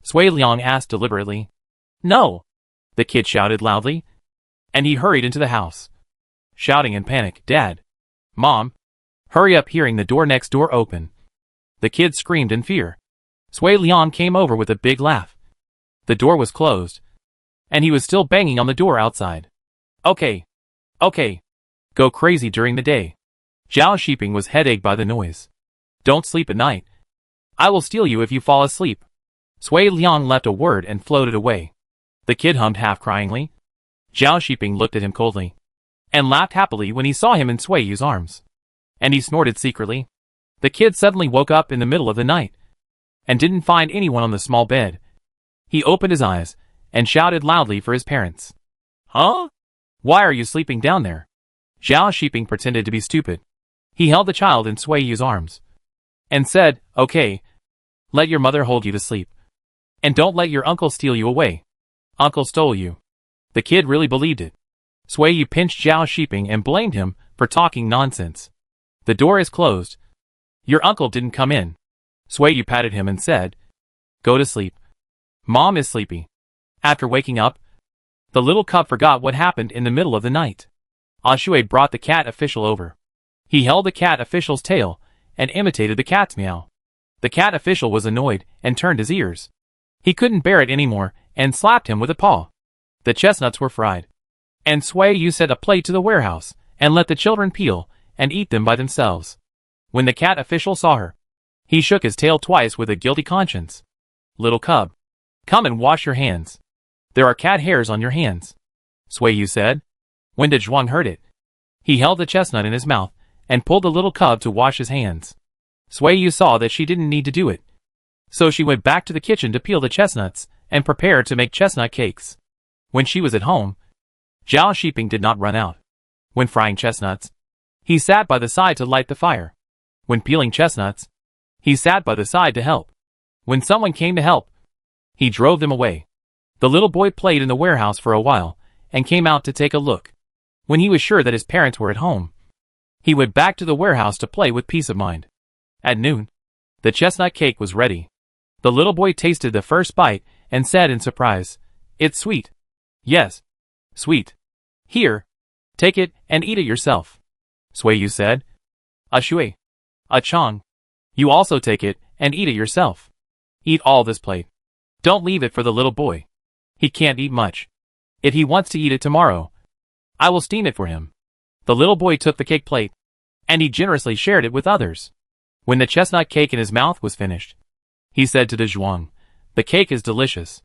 Sui Liang asked deliberately. No, the kid shouted loudly, and he hurried into the house, shouting in panic, Dad! Mom! Hurry up, hearing the door next door open. The kid screamed in fear. Sui Liang came over with a big laugh. The door was closed, and he was still banging on the door outside. Okay. Go crazy during the day. Zhao Shiping was headached by the noise. Don't sleep at night. I will steal you if you fall asleep. Sui Liang left a word and floated away. The kid hummed half-cryingly. Zhao Shiping looked at him coldly, and laughed happily when he saw him in Sui Yu's arms. And he snorted secretly. The kid suddenly woke up in the middle of the night, and didn't find anyone on the small bed. He opened his eyes, and shouted loudly for his parents. Huh? Why are you sleeping down there? Zhao Shiping pretended to be stupid. He held the child in Sui Yu's arms, and said, okay, let your mother hold you to sleep. And don't let your uncle steal you away. Uncle stole you. The kid really believed it. Sui Yu pinched Zhao Shiping and blamed him for talking nonsense. The door is closed. Your uncle didn't come in. Sui Yu patted him and said, go to sleep. Mom is sleepy. After waking up, the little cub forgot what happened in the middle of the night. Ashui brought the cat official over. He held the cat official's tail and imitated the cat's meow. The cat official was annoyed and turned his ears. He couldn't bear it anymore and slapped him with a paw. The chestnuts were fried. And Sui Yu set a plate to the warehouse, and let the children peel, and eat them by themselves. When the cat official saw her, he shook his tail twice with a guilty conscience. Little cub, come and wash your hands. There are cat hairs on your hands, Sui Yu said. When Dunhuang heard it, he held the chestnut in his mouth, and pulled the little cub to wash his hands. Sui Yu saw that she didn't need to do it. So she went back to the kitchen to peel the chestnuts, and prepare to make chestnut cakes. When she was at home, Zhao Shiping did not run out. When frying chestnuts, he sat by the side to light the fire. When peeling chestnuts, he sat by the side to help. When someone came to help, he drove them away. The little boy played in the warehouse for a while, and came out to take a look. When he was sure that his parents were at home, he went back to the warehouse to play with peace of mind. At noon, the chestnut cake was ready. The little boy tasted the first bite, and said in surprise, "It's sweet." "Yes, sweet. Here, take it, and eat it yourself," Sui Yu said. "Shui, Chang, you also take it, and eat it yourself. Eat all this plate. Don't leave it for the little boy. He can't eat much. If he wants to eat it tomorrow, I will steam it for him." The little boy took the cake plate, and he generously shared it with others. When the chestnut cake in his mouth was finished, he said to Dunhuang, "The cake is delicious."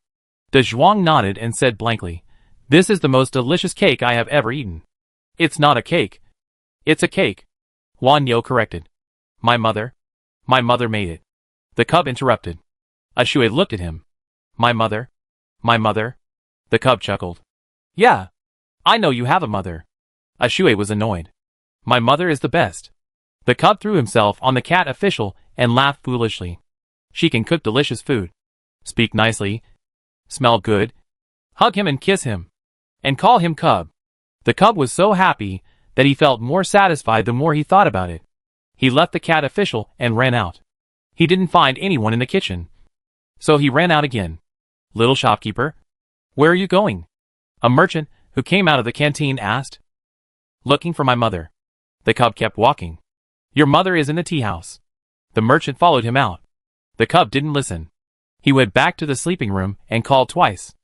Dunhuang nodded and said blankly, "This is the most delicious cake I have ever eaten." "It's not a cake. It's a cake," Wan Yo corrected. My mother made it." The cub interrupted. Shui looked at him. My mother? The cub chuckled. "Yeah, I know you have a mother." Shui was annoyed. "My mother is the best." The cub threw himself on the cat official and laughed foolishly. "She can cook delicious food, speak nicely, smell good, hug him and kiss him, and call him cub." The cub was so happy that he felt more satisfied the more he thought about it. He left the cat official and ran out. He didn't find anyone in the kitchen, so he ran out again. "Little shopkeeper, where are you going?" a merchant who came out of the canteen asked. "Looking for my mother." The cub kept walking. "Your mother is in the tea house." The merchant followed him out. The cub didn't listen. He went back to the sleeping room and called twice.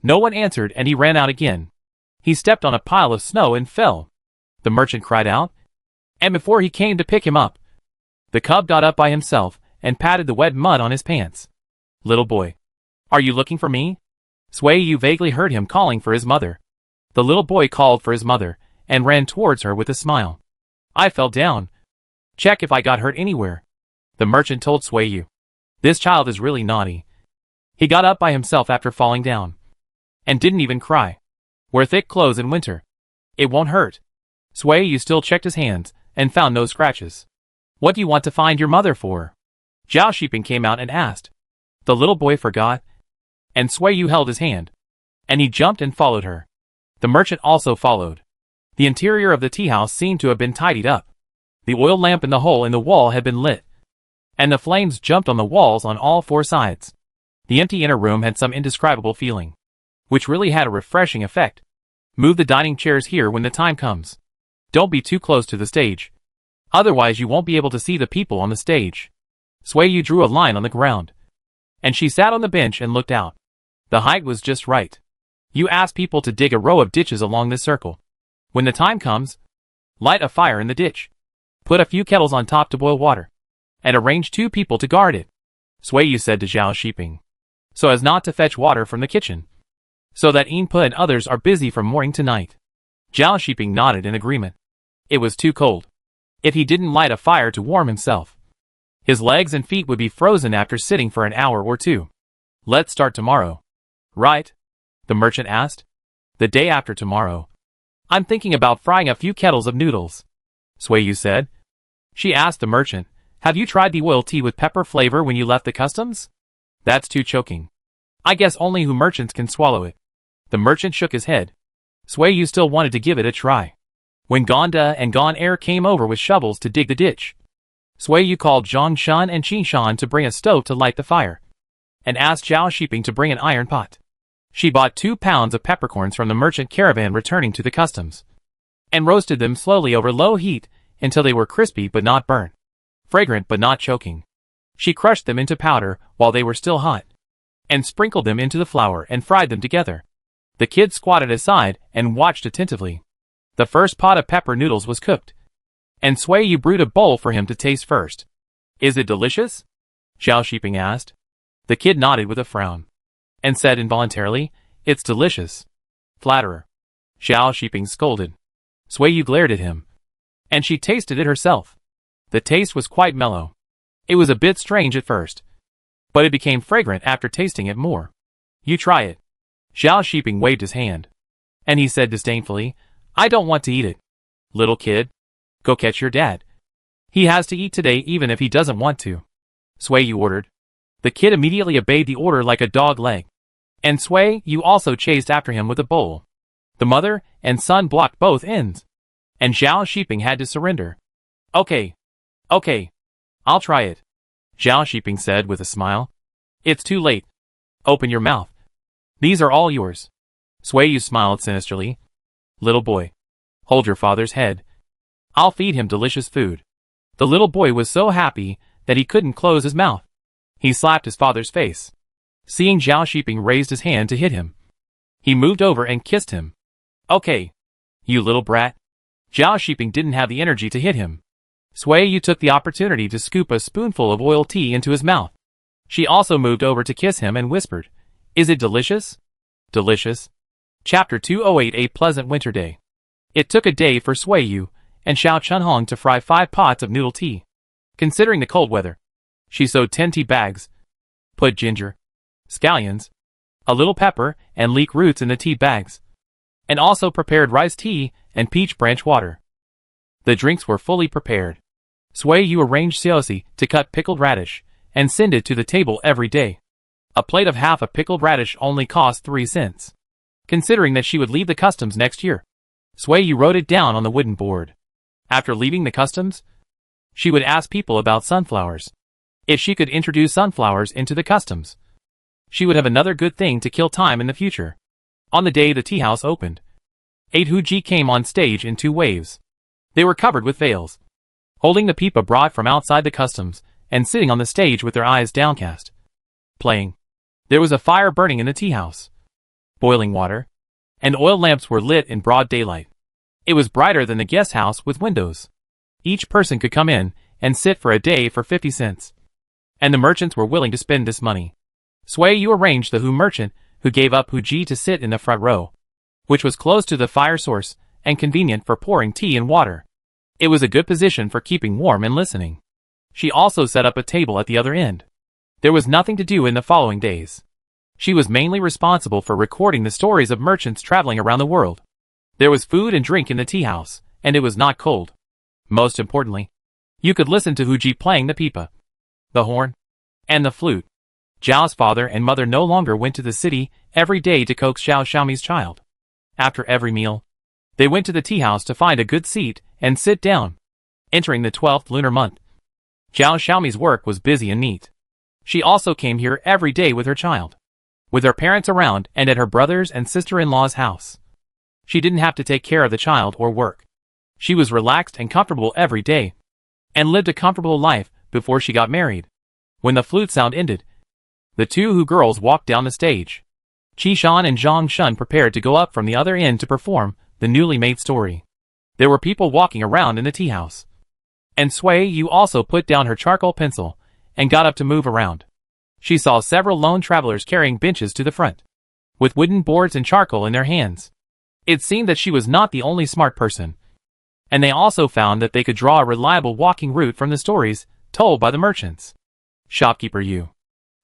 No one answered, and he ran out again. He stepped on a pile of snow and fell. The merchant cried out, and before he came to pick him up, the cub got up by himself and patted the wet mud on his pants. "Little boy, are you looking for me?" Sui Yu vaguely heard him calling for his mother. The little boy called for his mother and ran towards her with a smile. "I fell down. Check if I got hurt anywhere," the merchant told Sui Yu. "This child is really naughty." He got up by himself after falling down, and didn't even cry. "Wear thick clothes in winter. It won't hurt." Sui Yu still checked his hands and found no scratches. "What do you want to find your mother for?" Zhao Shiping came out and asked. The little boy forgot, and Sui Yu held his hand, and he jumped and followed her. The merchant also followed. The interior of the tea house seemed to have been tidied up. The oil lamp in the hole in the wall had been lit, and the flames jumped on the walls on all four sides. The empty inner room had some indescribable feeling, which really had a refreshing effect. "Move the dining chairs here when the time comes. Don't be too close to the stage. Otherwise you won't be able to see the people on the stage." Sui Yu drew a line on the ground, and she sat on the bench and looked out. The height was just right. "You ask people to dig a row of ditches along this circle. When the time comes, light a fire in the ditch. Put a few kettles on top to boil water, and arrange 2 people to guard it," Sui Yu said to Zhao Shiping, "so as not to fetch water from the kitchen, so that Inpa and others are busy from morning to night." Zhao Shiping nodded in agreement. It was too cold. If he didn't light a fire to warm himself, his legs and feet would be frozen after sitting for an hour or 2. "Let's start tomorrow." "Right?" the merchant asked. "The day after tomorrow. I'm thinking about frying a few kettles of noodles," Sui Yu said. She asked the merchant, "Have you tried the oil tea with pepper flavor when you left the customs?" "That's too choking. I guess only who merchants can swallow it." The merchant shook his head. Sui Yu still wanted to give it a try. When Gonda and Gon Air came over with shovels to dig the ditch, Sui Yu called Zhang Shan and Qin Shan to bring a stove to light the fire, and asked Zhao Shiping to bring an iron pot. She bought 2 pounds of peppercorns from the merchant caravan returning to the customs, and roasted them slowly over low heat until they were crispy but not burnt, fragrant but not choking. She crushed them into powder while they were still hot, and sprinkled them into the flour and fried them together. The kid squatted aside and watched attentively. The first pot of pepper noodles was cooked, and Sui Yu brewed a bowl for him to taste first. Is it delicious? Zhao Shiping asked. The kid nodded with a frown, and said involuntarily, It's delicious. Flatterer. Zhao Shiping scolded. Sui Yu glared at him, and she tasted it herself. The taste was quite mellow. It was a bit strange at first, but it became fragrant after tasting it more. You try it. Zhao Shiping waved his hand, and he said disdainfully, I don't want to eat it. Little kid, go catch your dad. He has to eat today even if he doesn't want to. Sui Yu ordered. The kid immediately obeyed the order like a dog leg, and Sui Yu also chased after him with a bowl. The mother and son blocked both ends, and Zhao Shiping had to surrender. Okay. I'll try it, Zhao Shiping said with a smile. It's too late. Open your mouth. These are all yours. Sui Yu smiled sinisterly. Little boy, hold your father's head. I'll feed him delicious food. The little boy was so happy that he couldn't close his mouth. He slapped his father's face. Seeing Zhao Shiping raised his hand to hit him, he moved over and kissed him. Okay, you little brat. Zhao Shiping didn't have the energy to hit him. Sui Yu took the opportunity to scoop a spoonful of oil tea into his mouth. She also moved over to kiss him and whispered, Is it delicious? Delicious. Chapter 208 A pleasant winter day. It took a day for Sui Yu and Xiao Chunhong to fry 5 pots of noodle tea. Considering the cold weather, she sewed 10 tea bags, put ginger, scallions, a little pepper, and leek roots in the tea bags, and also prepared rice tea and peach branch water. The drinks were fully prepared. Sui Yu arranged Xiaoxi to cut pickled radish and send it to the table every day. A plate of half a pickled radish only cost 3 cents. Considering that she would leave the customs next year, Sui Yu wrote it down on the wooden board. After leaving the customs, she would ask people about sunflowers. If she could introduce sunflowers into the customs, she would have another good thing to kill time in the future. On the day the tea house opened, 8 Huji came on stage in 2 waves. They were covered with veils, holding the pipa brought from outside the customs, and sitting on the stage with their eyes downcast, playing. There was a fire burning in the tea house. Boiling water and oil lamps were lit in broad daylight. It was brighter than the guest house with windows. Each person could come in and sit for a day for 50 cents. And the merchants were willing to spend this money. Sui Yu arranged the Hu merchant who gave up Huji to sit in the front row, which was close to the fire source and convenient for pouring tea and water. It was a good position for keeping warm and listening. She also set up a table at the other end. There was nothing to do in the following days. She was mainly responsible for recording the stories of merchants traveling around the world. There was food and drink in the tea house, and it was not cold. Most importantly, you could listen to Huji playing the pipa, the horn, and the flute. Zhao's father and mother no longer went to the city every day to coax Xiao Xiaomi's child. After every meal, they went to the tea house to find a good seat and sit down. Entering the 12th lunar month, Xiao Xiaomi's work was busy and neat. She also came here every day with her child, with her parents around and at her brother's and sister-in-law's house. She didn't have to take care of the child or work. She was relaxed and comfortable every day, and lived a comfortable life before she got married. When the flute sound ended, the 2 Hu girls walked down the stage. Qi Shan and Zhang Shun prepared to go up from the other end to perform the newly made story. There were people walking around in the tea house. And Sui Yu also put down her charcoal pencil and got up to move around. She saw several lone travelers carrying benches to the front, with wooden boards and charcoal in their hands. It seemed that she was not the only smart person, and they also found that they could draw a reliable walking route from the stories told by the merchants. Shopkeeper Yu.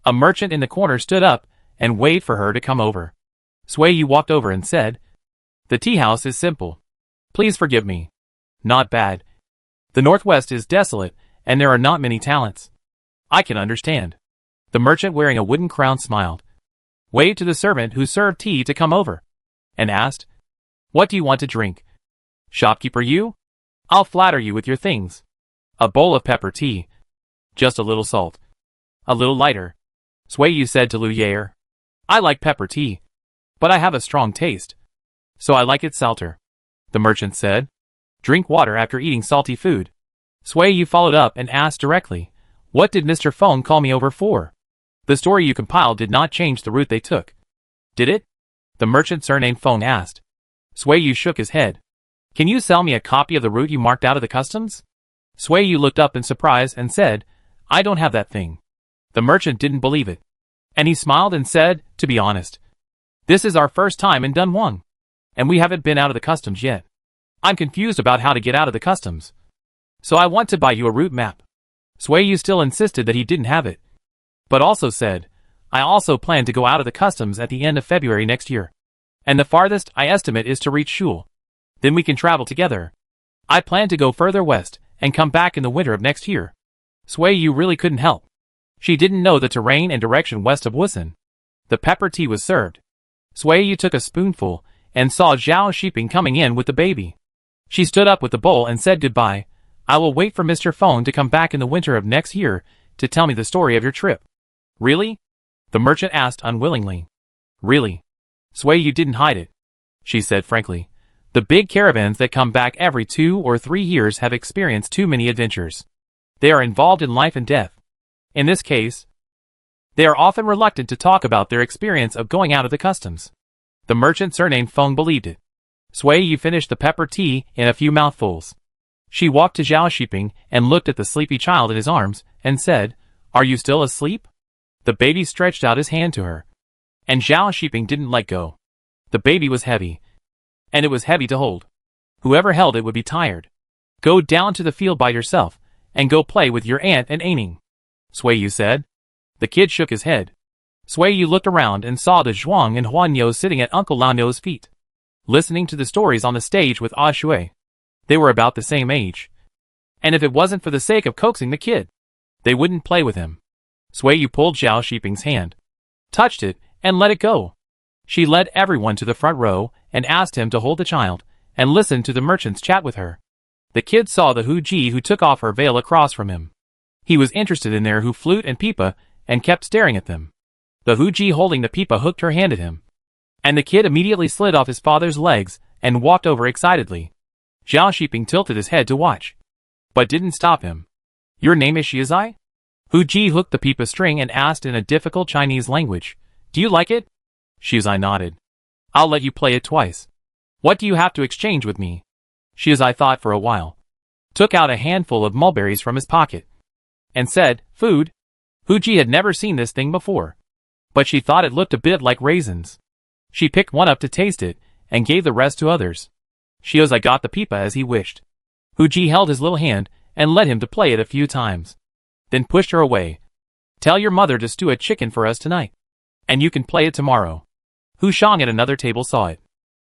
A merchant in the corner stood up and waved for her to come over. Sui Yu walked over and said, The tea house is simple. Please forgive me. Not bad. The Northwest is desolate, and there are not many talents. I can understand. The merchant wearing a wooden crown smiled, waved to the servant who served tea to come over, and asked, What do you want to drink? Shopkeeper Yu? I'll flatter you with your things. A bowl of pepper tea. Just a little salt. A little lighter. Sui Yu said to Lu Yair, I like pepper tea, but I have a strong taste, so I like it salter. The merchant said, Drink water after eating salty food. Sui Yu followed up and asked directly, What did Mr. Feng call me over for? The story you compiled did not change the route they took, did it? The merchant surnamed Feng asked. Sui Yu shook his head. Can you sell me a copy of the route you marked out of the customs? Sui Yu looked up in surprise and said, I don't have that thing. The merchant didn't believe it. And he smiled and said, to be honest, this is our first time in Dunhuang, and we haven't been out of the customs yet. I'm confused about how to get out of the customs. So I want to buy you a route map. Sui Yu still insisted that he didn't have it, but also said, I also plan to go out of the customs at the end of February next year. And the farthest I estimate is to reach Shul. Then we can travel together. I plan to go further west and come back in the winter of next year. Sui Yu really couldn't help. She didn't know the terrain and direction west of Wusan. The pepper tea was served. Sui Yu took a spoonful and saw Zhao Shiping coming in with the baby. She stood up with the bowl and said goodbye. I will wait for Mr. Feng to come back in the winter of next year to tell me the story of your trip. Really? The merchant asked unwillingly. Really? Sui Yu didn't hide it. She said frankly. The big caravans that come back every 2 or 3 years have experienced too many adventures. They are involved in life and death. In this case, they are often reluctant to talk about their experience of going out of the customs. The merchant surnamed Feng believed it. Sui Yu finished the pepper tea in a few mouthfuls. She walked to Zhao Shiping and looked at the sleepy child in his arms and said, Are you still asleep? The baby stretched out his hand to her. And Zhao Shiping didn't let go. The baby was heavy. And it was heavy to hold. Whoever held it would be tired. Go down to the field by yourself, and go play with your aunt and Aining. Sui Yu said. The kid shook his head. Sui Yu looked around and saw the Zhuang and Huan Yo sitting at Uncle Lao No's feet, listening to the stories on the stage with Ah Shui. They were about the same age. And if it wasn't for the sake of coaxing the kid, they wouldn't play with him. Sui Yu pulled Zhao Shiping's hand, touched it, and let it go. She led everyone to the front row and asked him to hold the child and listen to the merchants chat with her. The kid saw the Hu Ji who took off her veil across from him. He was interested in their Hu flute and pipa and kept staring at them. The Hu Ji holding the pipa hooked her hand at him. And the kid immediately slid off his father's legs and walked over excitedly. Zhao Shiping tilted his head to watch, but didn't stop him. Your name is Shizai? Hu Ji hooked the pipa string and asked in a difficult Chinese language, Do you like it? Shizai nodded. I'll let you play it twice. What do you have to exchange with me? Shizai thought for a while, took out a handful of mulberries from his pocket, and said, Food? Hu Ji had never seen this thing before, but she thought it looked a bit like raisins. She picked one up to taste it and gave the rest to others. Shizai got the pipa as he wished. Hu Ji held his little hand and led him to play it a few times, then pushed her away. Tell your mother to stew a chicken for us tonight, and you can play it tomorrow. Hu Shang at another table saw it.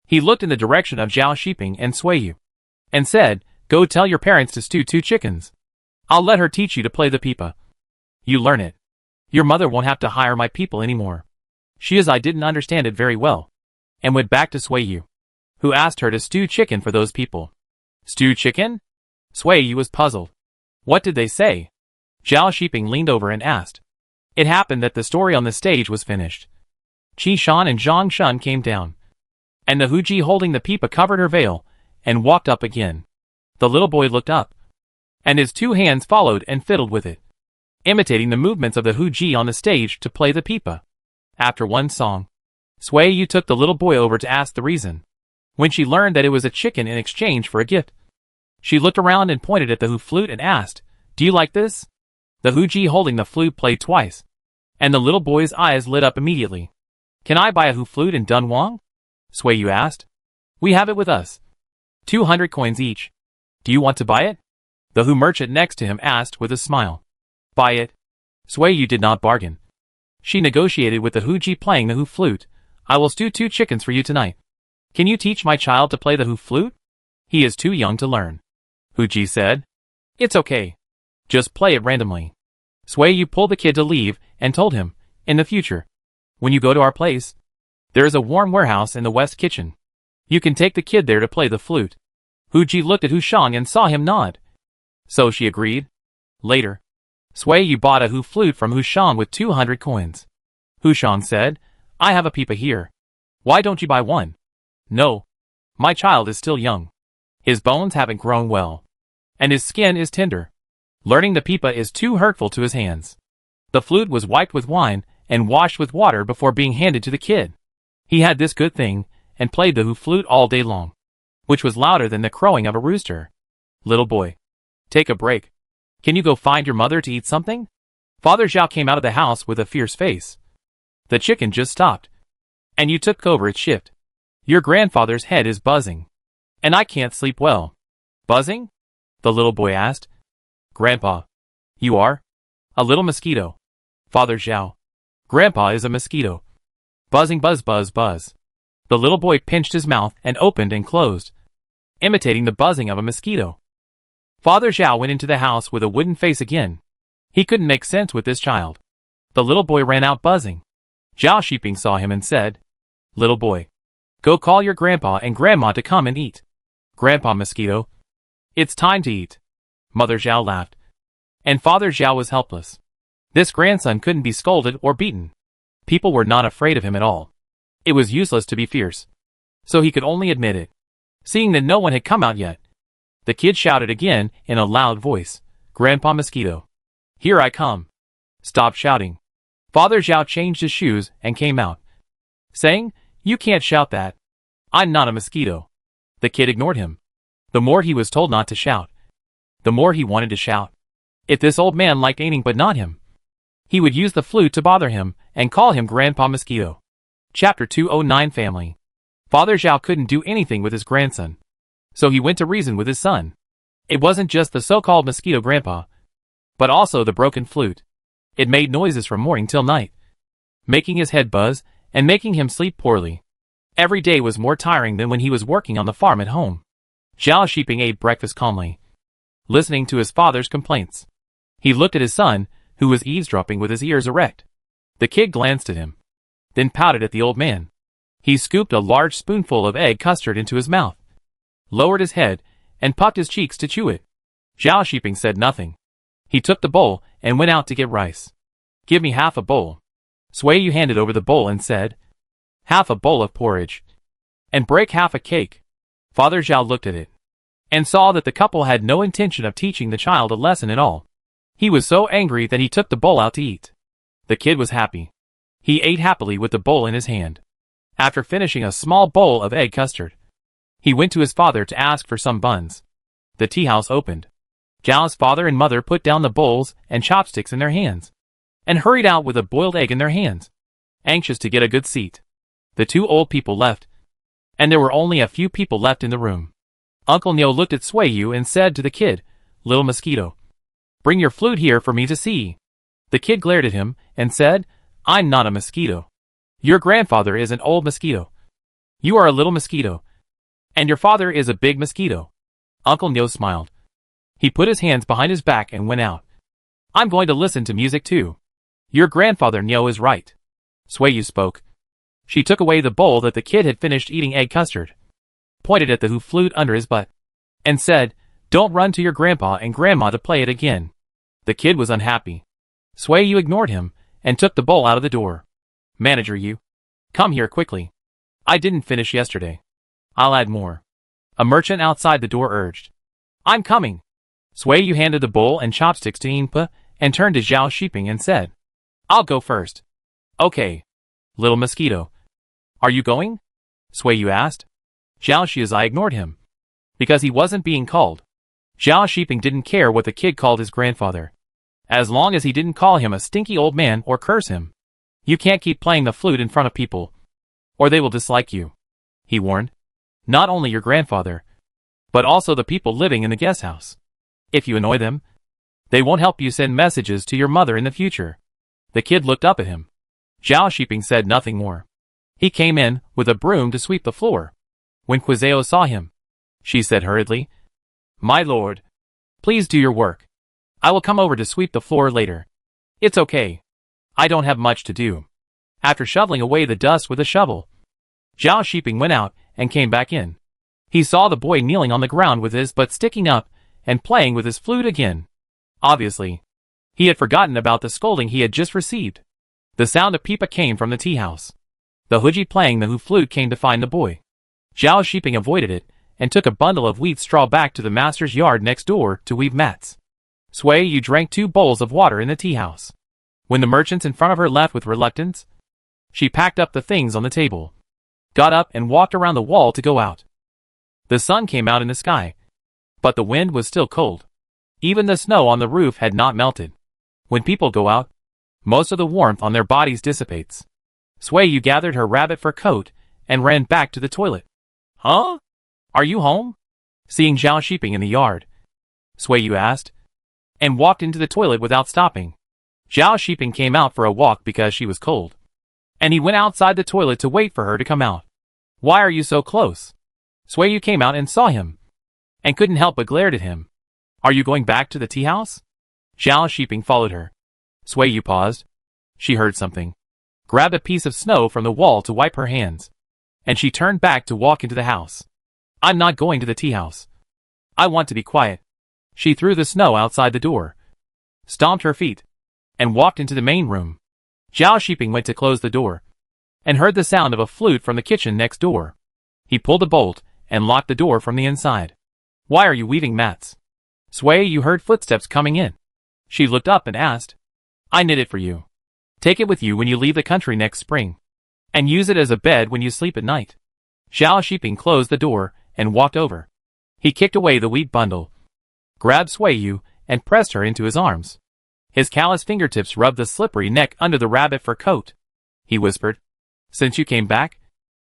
He looked in the direction of Zhao Shiping and Sui Yu, and said, Go tell your parents to stew 2 chickens. I'll let her teach you to play the pipa. You learn it. Your mother won't have to hire my people anymore. Shizai didn't understand it very well, and went back to Sui Yu, who asked her to stew chicken for those people. Stew chicken? Sui Yu was puzzled. What did they say? Zhao Shiping leaned over and asked. It happened that the story on the stage was finished. Qi Shan and Zhang Shun came down, and the Hu Ji holding the pipa covered her veil and walked up again. The little boy looked up, and his 2 hands followed and fiddled with it, imitating the movements of the Hu Ji on the stage to play the pipa. After one song, Sui Yu took the little boy over to ask the reason. When she learned that it was a chicken in exchange for a gift, she looked around and pointed at the Hu flute and asked, Do you like this? The Hu Ji holding the flute played twice, and the little boy's eyes lit up immediately. Can I buy a Hu flute in Dunhuang? Sui Yu asked. We have it with us. 200 coins each. Do you want to buy it? The Hu merchant next to him asked with a smile. Buy it. Sui Yu did not bargain. She negotiated with the Hu Ji playing the Hu flute. I will stew 2 chickens for you tonight. Can you teach my child to play the Hu flute? He is too young to learn. Hu Ji said. It's okay. Just play it randomly. Sui Yu pulled the kid to leave and told him, In the future, when you go to our place, there is a warm warehouse in the west kitchen. You can take the kid there to play the flute. Hu Ji looked at Hu Shang and saw him nod. So she agreed. Later, Sui Yu bought a Hu flute from Hu Shang with 200 coins. Hu Shang said, I have a pipa here. Why don't you buy one? No. My child is still young. His bones haven't grown well, and his skin is tender. Learning the pipa is too hurtful to his hands. The flute was wiped with wine and washed with water before being handed to the kid. He had this good thing, and played the flute all day long, which was louder than the crowing of a rooster. Little boy, take a break. Can you go find your mother to eat something? Father Zhao came out of the house with a fierce face. The chicken just stopped. And you took over its shift. Your grandfather's head is buzzing. And I can't sleep well. Buzzing? The little boy asked. Grandpa. You are? A little mosquito. Father Zhao. Grandpa is a mosquito. Buzzing buzz buzz buzz. The little boy pinched his mouth and opened and closed, imitating the buzzing of a mosquito. Father Zhao went into the house with a wooden face again. He couldn't make sense with this child. The little boy ran out buzzing. Zhao Shiping saw him and said, Little boy, go call your grandpa and grandma to come and eat. Grandpa Mosquito, it's time to eat. Mother Zhao laughed. And Father Zhao was helpless. This grandson couldn't be scolded or beaten. People were not afraid of him at all. It was useless to be fierce. So he could only admit it. Seeing that no one had come out yet, the kid shouted again in a loud voice, Grandpa Mosquito, here I come. Stop shouting. Father Zhao changed his shoes and came out, saying, You can't shout that. I'm not a mosquito. The kid ignored him. The more he was told not to shout, the more he wanted to shout. If this old man liked eating but not him, he would use the flute to bother him and call him Grandpa Mosquito. Chapter 209 Family. Father Zhao couldn't do anything with his grandson, so he went to reason with his son. It wasn't just the so-called mosquito grandpa, but also the broken flute. It made noises from morning till night, making his head buzz and making him sleep poorly. Every day was more tiring than when he was working on the farm at home. Zhao Shiping ate breakfast calmly, listening to his father's complaints. He looked at his son, who was eavesdropping with his ears erect. The kid glanced at him, then pouted at the old man. He scooped a large spoonful of egg custard into his mouth, lowered his head, and puffed his cheeks to chew it. Zhao Shiping said nothing. He took the bowl and went out to get rice. Give me half a bowl. Sui Yu handed over the bowl and said, Half a bowl of porridge. And break half a cake. Father Zhao looked at it, and saw that the couple had no intention of teaching the child a lesson at all. He was so angry that he took the bowl out to eat. The kid was happy. He ate happily with the bowl in his hand. After finishing a small bowl of egg custard, he went to his father to ask for some buns. The tea house opened. Zhao's father and mother put down the bowls and chopsticks in their hands, and hurried out with a boiled egg in their hands, anxious to get a good seat. The two old people left, and there were only a few people left in the room. Uncle Neo looked at Sui Yu and said to the kid, Little mosquito, bring your flute here for me to see. The kid glared at him and said, I'm not a mosquito. Your grandfather is an old mosquito. You are a little mosquito. And your father is a big mosquito. Uncle Neo smiled. He put his hands behind his back and went out. I'm going to listen to music too. Your grandfather Neo is right. Sui Yu spoke. She took away the bowl that the kid had finished eating egg custard, pointed at the flute under his butt, and said, Don't run to your grandpa and grandma to play it again. The kid was unhappy. Sui Yu ignored him and took the bowl out of the door. Manager Yu, come here quickly. I didn't finish yesterday. I'll add more. A merchant outside the door urged. I'm coming. Sui Yu handed the bowl and chopsticks to Yingpa and turned to Zhao Shiping and said, I'll go first. Okay. Little mosquito. Are you going? Sui Yu asked. Zhao Shizai ignored him, because he wasn't being called. Zhao Shiping didn't care what the kid called his grandfather, as long as he didn't call him a stinky old man or curse him. You can't keep playing the flute in front of people, or they will dislike you, he warned. Not only your grandfather, but also the people living in the guest house. If you annoy them, they won't help you send messages to your mother in the future. The kid looked up at him. Zhao Shiping said nothing more. He came in with a broom to sweep the floor. When Quizeo saw him, she said hurriedly, My lord, please do your work. I will come over to sweep the floor later. It's okay. I don't have much to do. After shoveling away the dust with a shovel, Zhao Shiping went out and came back in. He saw the boy kneeling on the ground with his butt sticking up and playing with his flute again. Obviously, he had forgotten about the scolding he had just received. The sound of pipa came from the tea house. The Huji playing the flute came to find the boy. Zhao Shiping avoided it and took a bundle of wheat straw back to the master's yard next door to weave mats. Sui Yu drank 2 bowls of water in the tea house. When the merchants in front of her left with reluctance, she packed up the things on the table. got up and walked around the wall to go out. The sun came out in the sky, but the wind was still cold. Even the snow on the roof had not melted. When people go out, most of the warmth on their bodies dissipates. Sui gathered her rabbit fur coat and ran back to the toilet. Huh? Are you home? Seeing Zhao Shiping in the yard, Sui asked, and walked into the toilet without stopping. Zhao Shiping came out for a walk because she was cold, and he went outside the toilet to wait for her to come out. Why are you so close? Sui came out and saw him, and couldn't help but glared at him. Are you going back to the tea house? Zhao Shiping followed her. Sui paused. She heard something, grabbed a piece of snow from the wall to wipe her hands, and she turned back to walk into the house. I'm not going to the tea house. I want to be quiet. She threw the snow outside the door, stomped her feet, and walked into the main room. Zhao Shiping went to close the door, and heard the sound of a flute from the kitchen next door. He pulled a bolt and locked the door from the inside. Why are you weaving mats? Sui, you heard footsteps coming in. She looked up and asked. I knit it for you. Take it with you when you leave the country next spring, and use it as a bed when you sleep at night. Zhao Shiping closed the door and walked over. He kicked away the wheat bundle, grabbed Sui and pressed her into his arms. His callous fingertips rubbed the slippery neck under the rabbit fur coat. He whispered, Since you came back,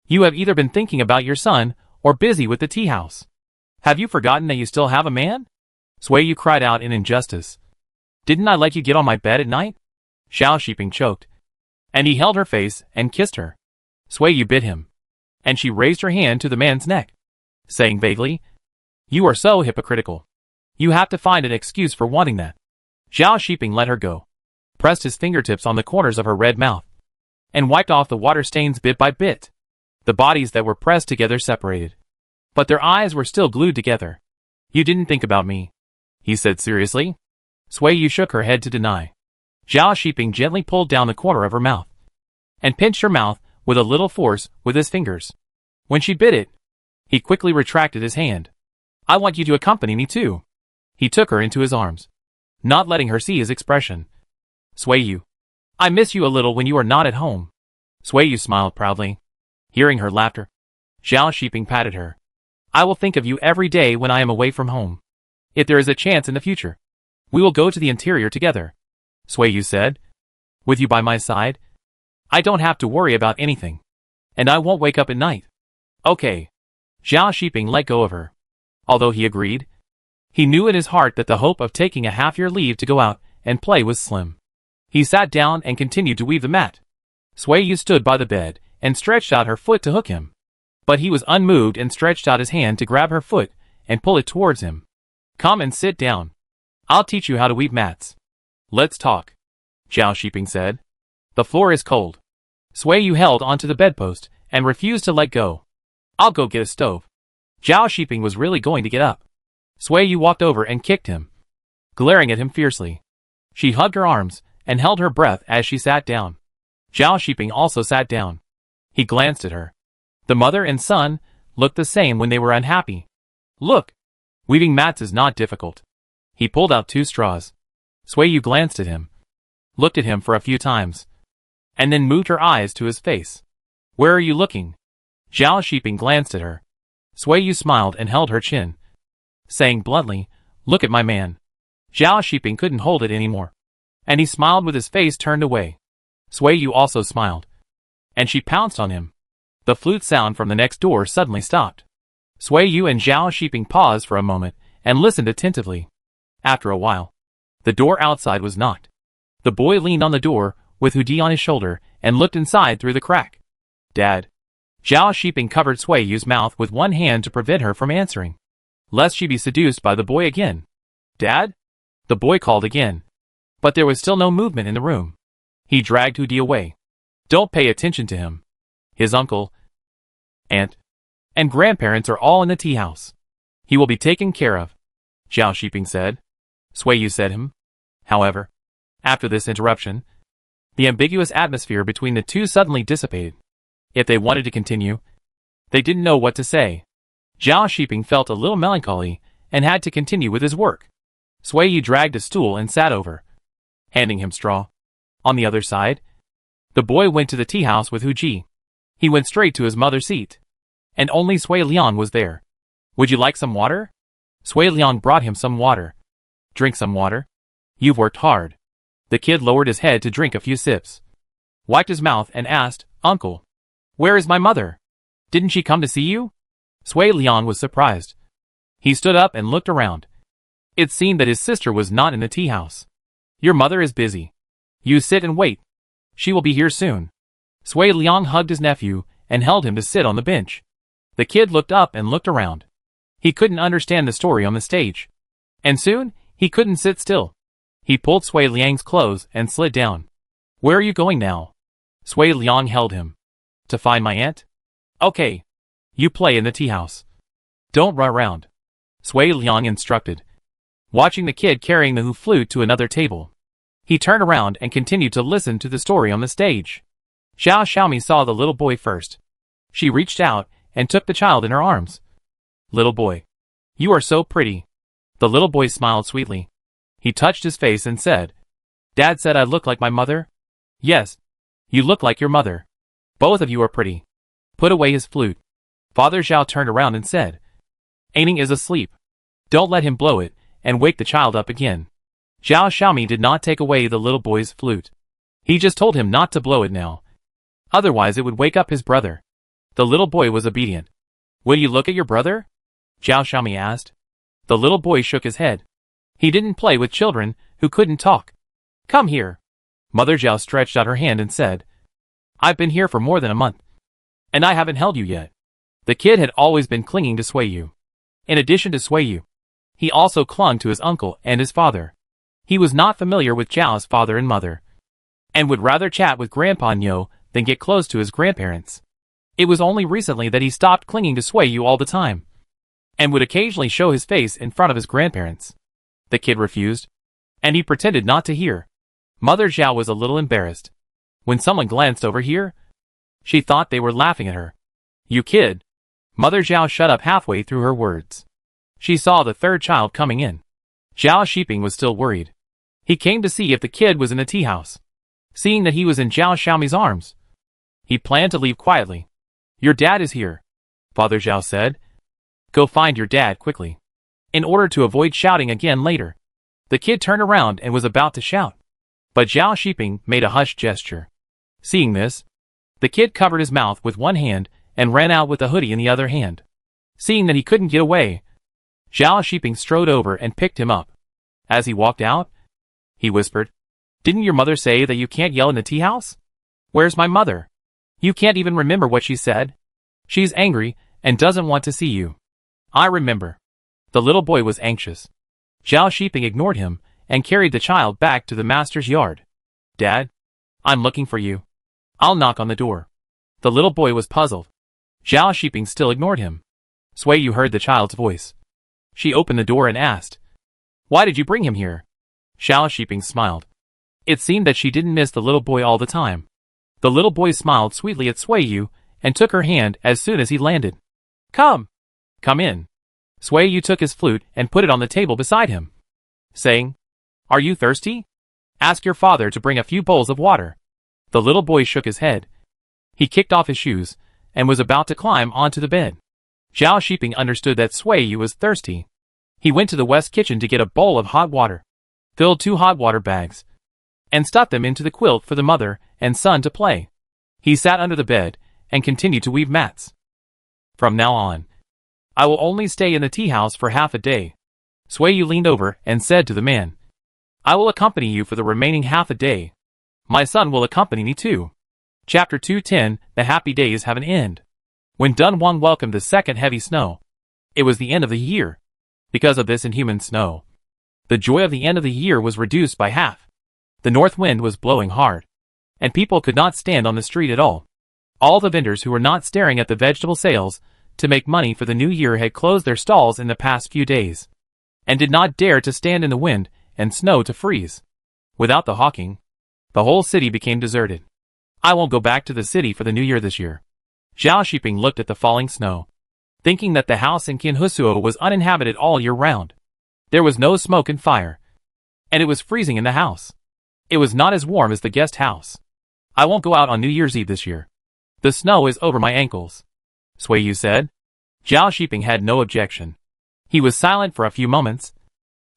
you have either been thinking about your son or busy with the tea house. Have you forgotten that you still have a man? Sui cried out in injustice. Didn't I let you get on my bed at night? Zhao Shiping choked, and he held her face and kissed her. Sui bit him, and she raised her hand to the man's neck, saying vaguely, You are so hypocritical. You have to find an excuse for wanting that. Zhao Shiping let her go, pressed his fingertips on the corners of her red mouth, and wiped off the water stains bit by bit. The bodies that were pressed together separated, but their eyes were still glued together. You didn't think about me, he said seriously. Sui shook her head to deny. Zhao Shiping gently pulled down the corner of her mouth, and pinched her mouth with a little force with his fingers. When she bit it, he quickly retracted his hand. I want you to accompany me too. He took her into his arms, not letting her see his expression. Sui, I miss you a little when you are not at home. Sui smiled proudly, hearing her laughter. Zhao Shiping patted her. I will think of you every day when I am away from home. If there is a chance in the future, we will go to the interior together. Sui said. With you by my side, I don't have to worry about anything, and I won't wake up at night. Okay. Zhao Shiping let go of her. Although he agreed, he knew in his heart that the hope of taking a half-year leave to go out and play was slim. He sat down and continued to weave the mat. Sui stood by the bed and stretched out her foot to hook him, but he was unmoved and stretched out his hand to grab her foot and pull it towards him. Come and sit down. I'll teach you how to weave mats. Let's talk, Zhao Shiping said. The floor is cold. Sui held onto the bedpost and refused to let go. I'll go get a stove. Zhao Shiping was really going to get up. Sui walked over and kicked him, glaring at him fiercely. She hugged her arms and held her breath as she sat down. Zhao Shiping also sat down. He glanced at her. The mother and son looked the same when they were unhappy. Look, weaving mats is not difficult. He pulled out 2 straws. Sui glanced at him, looked at him for a few times, and then moved her eyes to his face. Where are you looking? Zhao Shiping glanced at her. Sui smiled and held her chin, saying bluntly, Look at my man. Zhao Shiping couldn't hold it anymore, and he smiled with his face turned away. Sui also smiled, and she pounced on him. The flute sound from the next door suddenly stopped. Sui and Zhao Shiping paused for a moment and listened attentively. After a while, the door outside was knocked. The boy leaned on the door with Hudi on his shoulder and looked inside through the crack. Dad. Zhao Shiping covered Sui's mouth with one hand to prevent her from answering, lest she be seduced by the boy again. Dad? The boy called again, but there was still no movement in the room. He dragged Hudi away. Don't pay attention to him. His uncle, aunt, and grandparents are all in the tea house. He will be taken care of, Zhao Shiping said. Sui said him. However, after this interruption, the ambiguous atmosphere between the two suddenly dissipated. If they wanted to continue, they didn't know what to say. Zhao Shiping felt a little melancholy and had to continue with his work. Sui dragged a stool and sat over, handing him straw. On the other side, the boy went to the tea house with Huji. He went straight to his mother's seat. And only Sui Liang was there. Would you like some water? Sui Liang brought him some water. Drink some water. You've worked hard. The kid lowered his head to drink a few sips. Wiped his mouth and asked, Uncle, where is my mother? Didn't she come to see you? Sui Liang was surprised. He stood up and looked around. It seemed that his sister was not in the tea house. Your mother is busy. You sit and wait. She will be here soon. Sui Liang hugged his nephew and held him to sit on the bench. The kid looked up and looked around. He couldn't understand the story on the stage. And soon, he couldn't sit still. He pulled Sui Liang's clothes and slid down. Where are you going now? Sui Liang held him. To find my aunt? Okay. You play in the tea house. Don't run around. Sui Liang instructed. Watching the kid carrying the hu flute to another table. He turned around and continued to listen to the story on the stage. Xiao Xiaomi saw the little boy first. She reached out and took the child in her arms. Little boy. You are so pretty. The little boy smiled sweetly. He touched his face and said, Dad said I look like my mother? Yes. You look like your mother. Both of you are pretty. Put away his flute. Father Zhao turned around and said, Aning is asleep. Don't let him blow it and wake the child up again. Xiao Xiaomi did not take away the little boy's flute. He just told him not to blow it now. Otherwise it would wake up his brother. The little boy was obedient. Will you look at your brother? Xiao Xiaomi asked. The little boy shook his head. He didn't play with children who couldn't talk. Come here. Mother Zhao stretched out her hand and said, I've been here for more than a month. And I haven't held you yet. The kid had always been clinging to Sui Yu. In addition to Sui Yu, he also clung to his uncle and his father. He was not familiar with Zhao's father and mother, and would rather chat with Grandpa Nyo than get close to his grandparents. It was only recently that he stopped clinging to Sui Yu all the time, and would occasionally show his face in front of his grandparents. The kid refused, and he pretended not to hear. Mother Zhao was a little embarrassed. When someone glanced over here, she thought they were laughing at her. You kid. Mother Zhao shut up halfway through her words. She saw the third child coming in. Zhao Shiping was still worried. He came to see if the kid was in the tea house. Seeing that he was in Zhao Xiaomi's arms, he planned to leave quietly. Your dad is here, Father Zhao said. Go find your dad quickly. In order to avoid shouting again later. The kid turned around and was about to shout. But Zhao Shiping made a hushed gesture. Seeing this, the kid covered his mouth with one hand and ran out with the hoodie in the other hand. Seeing that he couldn't get away, Zhao Shiping strode over and picked him up. As he walked out, he whispered, Didn't your mother say that you can't yell in the tea house? Where's my mother? You can't even remember what she said. She's angry and doesn't want to see you. I remember. The little boy was anxious. Zhao Shiping ignored him and carried the child back to the master's yard. Dad, I'm looking for you. I'll knock on the door. The little boy was puzzled. Zhao Shiping still ignored him. Sui Yu heard the child's voice. She opened the door and asked, Why did you bring him here? Zhao Shiping smiled. It seemed that she didn't miss the little boy all the time. The little boy smiled sweetly at Sui Yu and took her hand as soon as he landed. Come in. Sui Yu took his flute and put it on the table beside him, saying, Are you thirsty? Ask your father to bring a few bowls of water. The little boy shook his head. He kicked off his shoes and was about to climb onto the bed. Zhao Shiping understood that Sui Yu was thirsty. He went to the west kitchen to get a bowl of hot water, filled 2 hot water bags, and stuffed them into the quilt for the mother and son to play. He sat under the bed and continued to weave mats. From now on, I will only stay in the tea house for half a day. Sui Yu leaned over and said to the man, I will accompany you for the remaining half a day. My son will accompany me too. Chapter 210, The Happy Days Have an End. When Dunhuang welcomed the second heavy snow, it was the end of the year. Because of this inhuman snow, the joy of the end of the year was reduced by half. The north wind was blowing hard, and people could not stand on the street at all. All the vendors who were not staring at the vegetable sales to make money for the new year had closed their stalls in the past few days, and did not dare to stand in the wind and snow to freeze. Without the hawking, the whole city became deserted. I won't go back to the city for the new year this year. Zhao Shiping looked at the falling snow, thinking that the house in Qinhusuo was uninhabited all year round. There was no smoke and fire, and it was freezing in the house. It was not as warm as the guest house. I won't go out on New Year's Eve this year. The snow is over my ankles, Sui Yu said. Zhao Shiping had no objection. He was silent for a few moments,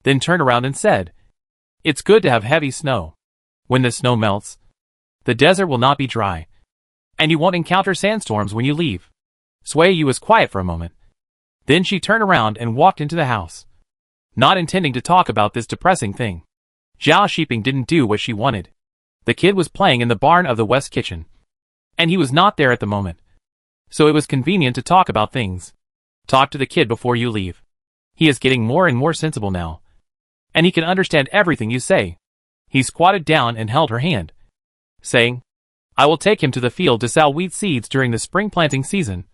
then turned around and said, "It's good to have heavy snow. When the snow melts, the desert will not be dry, and you won't encounter sandstorms when you leave." Sui Yu was quiet for a moment. Then she turned around and walked into the house, not intending to talk about this depressing thing. Zhao Shiping didn't do what she wanted. The kid was playing in the barn of the west kitchen, and he was not there at the moment, so it was convenient to talk about things. Talk to the kid before you leave. He is getting more and more sensible now, and he can understand everything you say. He squatted down and held her hand, saying, "I will take him to the field to sow wheat seeds during the spring planting season,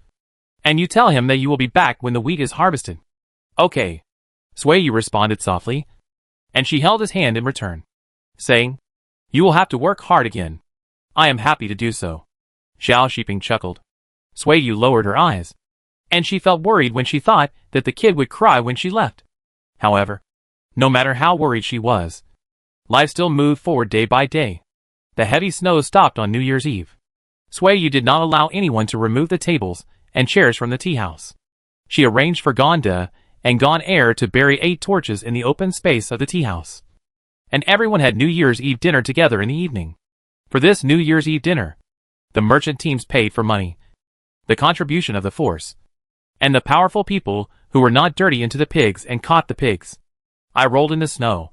and you tell him that you will be back when the wheat is harvested." "Okay," Sui Yu responded softly, and she held his hand in return, saying, "You will have to work hard again." "I am happy to do so." Zhao Shiping chuckled. Sui Yu lowered her eyes, and she felt worried when she thought that the kid would cry when she left. However, no matter how worried she was, life still moved forward day by day. The heavy snow stopped on New Year's Eve. Sui Yu did not allow anyone to remove the tables and chairs from the tea house. She arranged for Gonda and Gon Air to bury 8 torches in the open space of the tea house. And everyone had New Year's Eve dinner together in the evening. For this New Year's Eve dinner, the merchant teams paid for money, the contribution of the force, and the powerful people who were not dirty into the pigs and caught the pigs. I rolled in the snow.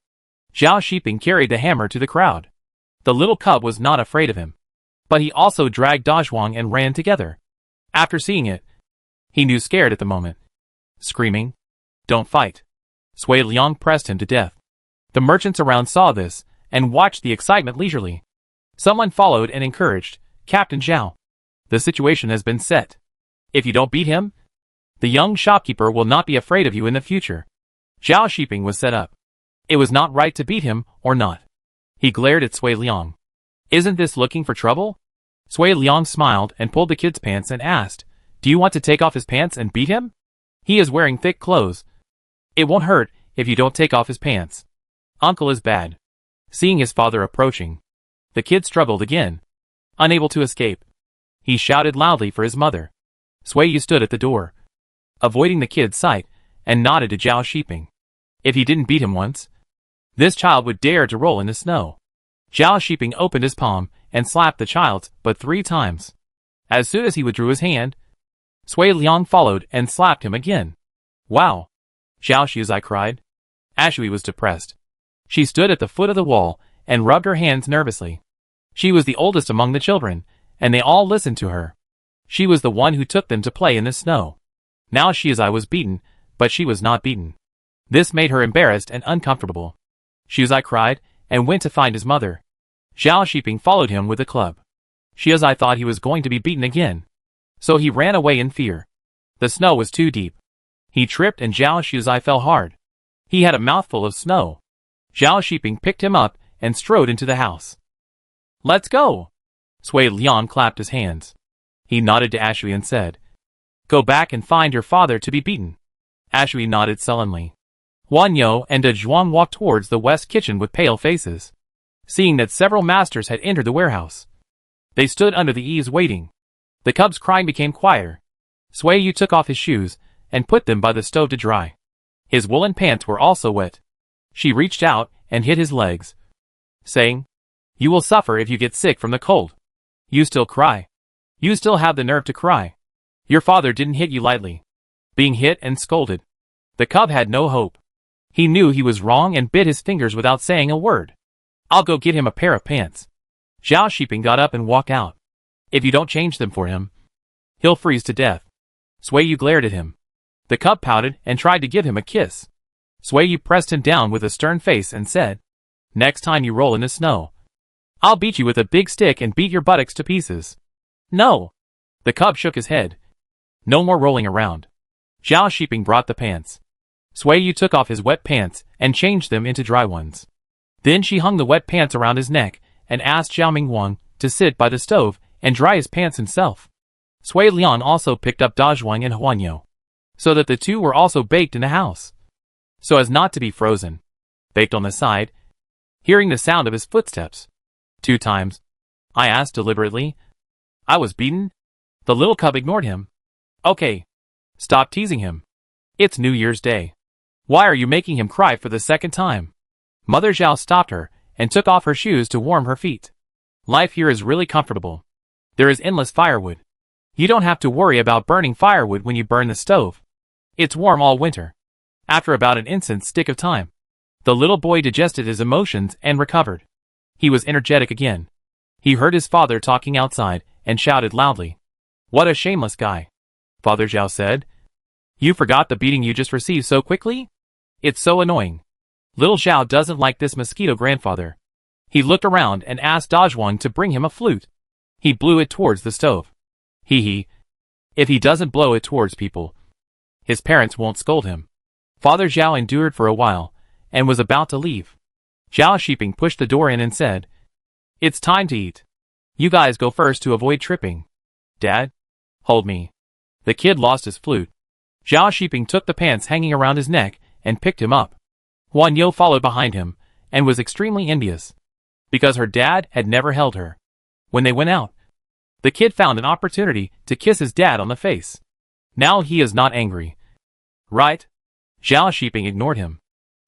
Zhao Shiping carried the hammer to the crowd. The little cub was not afraid of him, but he also dragged Dunhuang and ran together. After seeing it, he knew scared at the moment. Screaming, "Don't fight!" Sui Liang pressed him to death. The merchants around saw this and watched the excitement leisurely. Someone followed and encouraged, "Captain Zhao, the situation has been set. If you don't beat him, the young shopkeeper will not be afraid of you in the future." Zhao Shiping was set up. It was not right to beat him, or not. He glared at Sui Liang. "Isn't this looking for trouble?" Sui Liang smiled and pulled the kid's pants and asked, "Do you want to take off his pants and beat him? He is wearing thick clothes. It won't hurt if you don't take off his pants. Uncle is bad." Seeing his father approaching, the kid struggled again, unable to escape. He shouted loudly for his mother. Sui Yu stood at the door, avoiding the kid's sight, and nodded to Zhao Shiping. If he didn't beat him once, this child would dare to roll in the snow. Zhao Shiping opened his palm and slapped the child's but 3 times. As soon as he withdrew his hand, Sui Liang followed and slapped him again. "Wow!" Zhao Shizai cried. Ashui was depressed. She stood at the foot of the wall and rubbed her hands nervously. She was the oldest among the children, and they all listened to her. She was the one who took them to play in the snow. Now Shizai was beaten, but she was not beaten. This made her embarrassed and uncomfortable. Shizai cried and went to find his mother. Zhao Shiping followed him with a club. Shizai thought he was going to be beaten again, so he ran away in fear. The snow was too deep. He tripped and Zhao Shizai fell hard. He had a mouthful of snow. Zhao Shiping picked him up and strode into the house. "Let's go!" Sui Liang clapped his hands. He nodded to Ashui and said, "Go back and find your father to be beaten." Ashui nodded sullenly. Wanyo and Dunhuang walked towards the west kitchen with pale faces, seeing that several masters had entered the warehouse. They stood under the eaves waiting. The cub's crying became quieter. Sui Yu took off his shoes and put them by the stove to dry. His woolen pants were also wet. She reached out and hit his legs, saying, "You will suffer if you get sick from the cold. You still cry. You still have the nerve to cry. Your father didn't hit you lightly." Being hit and scolded, the cub had no hope. He knew he was wrong and bit his fingers without saying a word. "I'll go get him a pair of pants." Zhao Shiping got up and walked out. "If you don't change them for him, he'll freeze to death." Sui Yu glared at him. The cub pouted and tried to give him a kiss. Sui Yu pressed him down with a stern face and said, "Next time you roll in the snow, I'll beat you with a big stick and beat your buttocks to pieces." "No." The cub shook his head. "No more rolling around." Zhao Shiping brought the pants. Sui Yu took off his wet pants and changed them into dry ones. Then she hung the wet pants around his neck and asked Zhao Mingguang to sit by the stove and dry his pants himself. Sui Liang also picked up Dunhuang and Huanyo, so that the two were also baked in the house, so as not to be frozen. Baked on the side, hearing the sound of his footsteps. 2 times. I asked deliberately. "I was beaten?" The little cub ignored him. Okay. Stop teasing him. It's New Year's Day. Why are you making him cry for the second time? Mother Zhao stopped her and took off her shoes to warm her feet. Life here is really comfortable. There is endless firewood. You don't have to worry about burning firewood when you burn the stove. It's warm all winter. After about an instant's stick of time, the little boy digested his emotions and recovered. He was energetic again. He heard his father talking outside and shouted loudly. What a shameless guy. Father Zhao said. You forgot the beating you just received so quickly? It's so annoying. Little Zhao doesn't like this mosquito grandfather. He looked around and asked Dunhuang to bring him a flute. He blew it towards the stove. Hee. If he doesn't blow it towards people, his parents won't scold him. Father Zhao endured for a while and was about to leave. Zhao Shiping pushed the door in and said, It's time to eat. You guys go first to avoid tripping. Dad? Hold me. The kid lost his flute. Zhao Shiping took the pants hanging around his neck and picked him up. Huan Yo followed behind him and was extremely envious, because her dad had never held her. When they went out, the kid found an opportunity to kiss his dad on the face. Now he is not angry. Right? Zhao Shiping ignored him.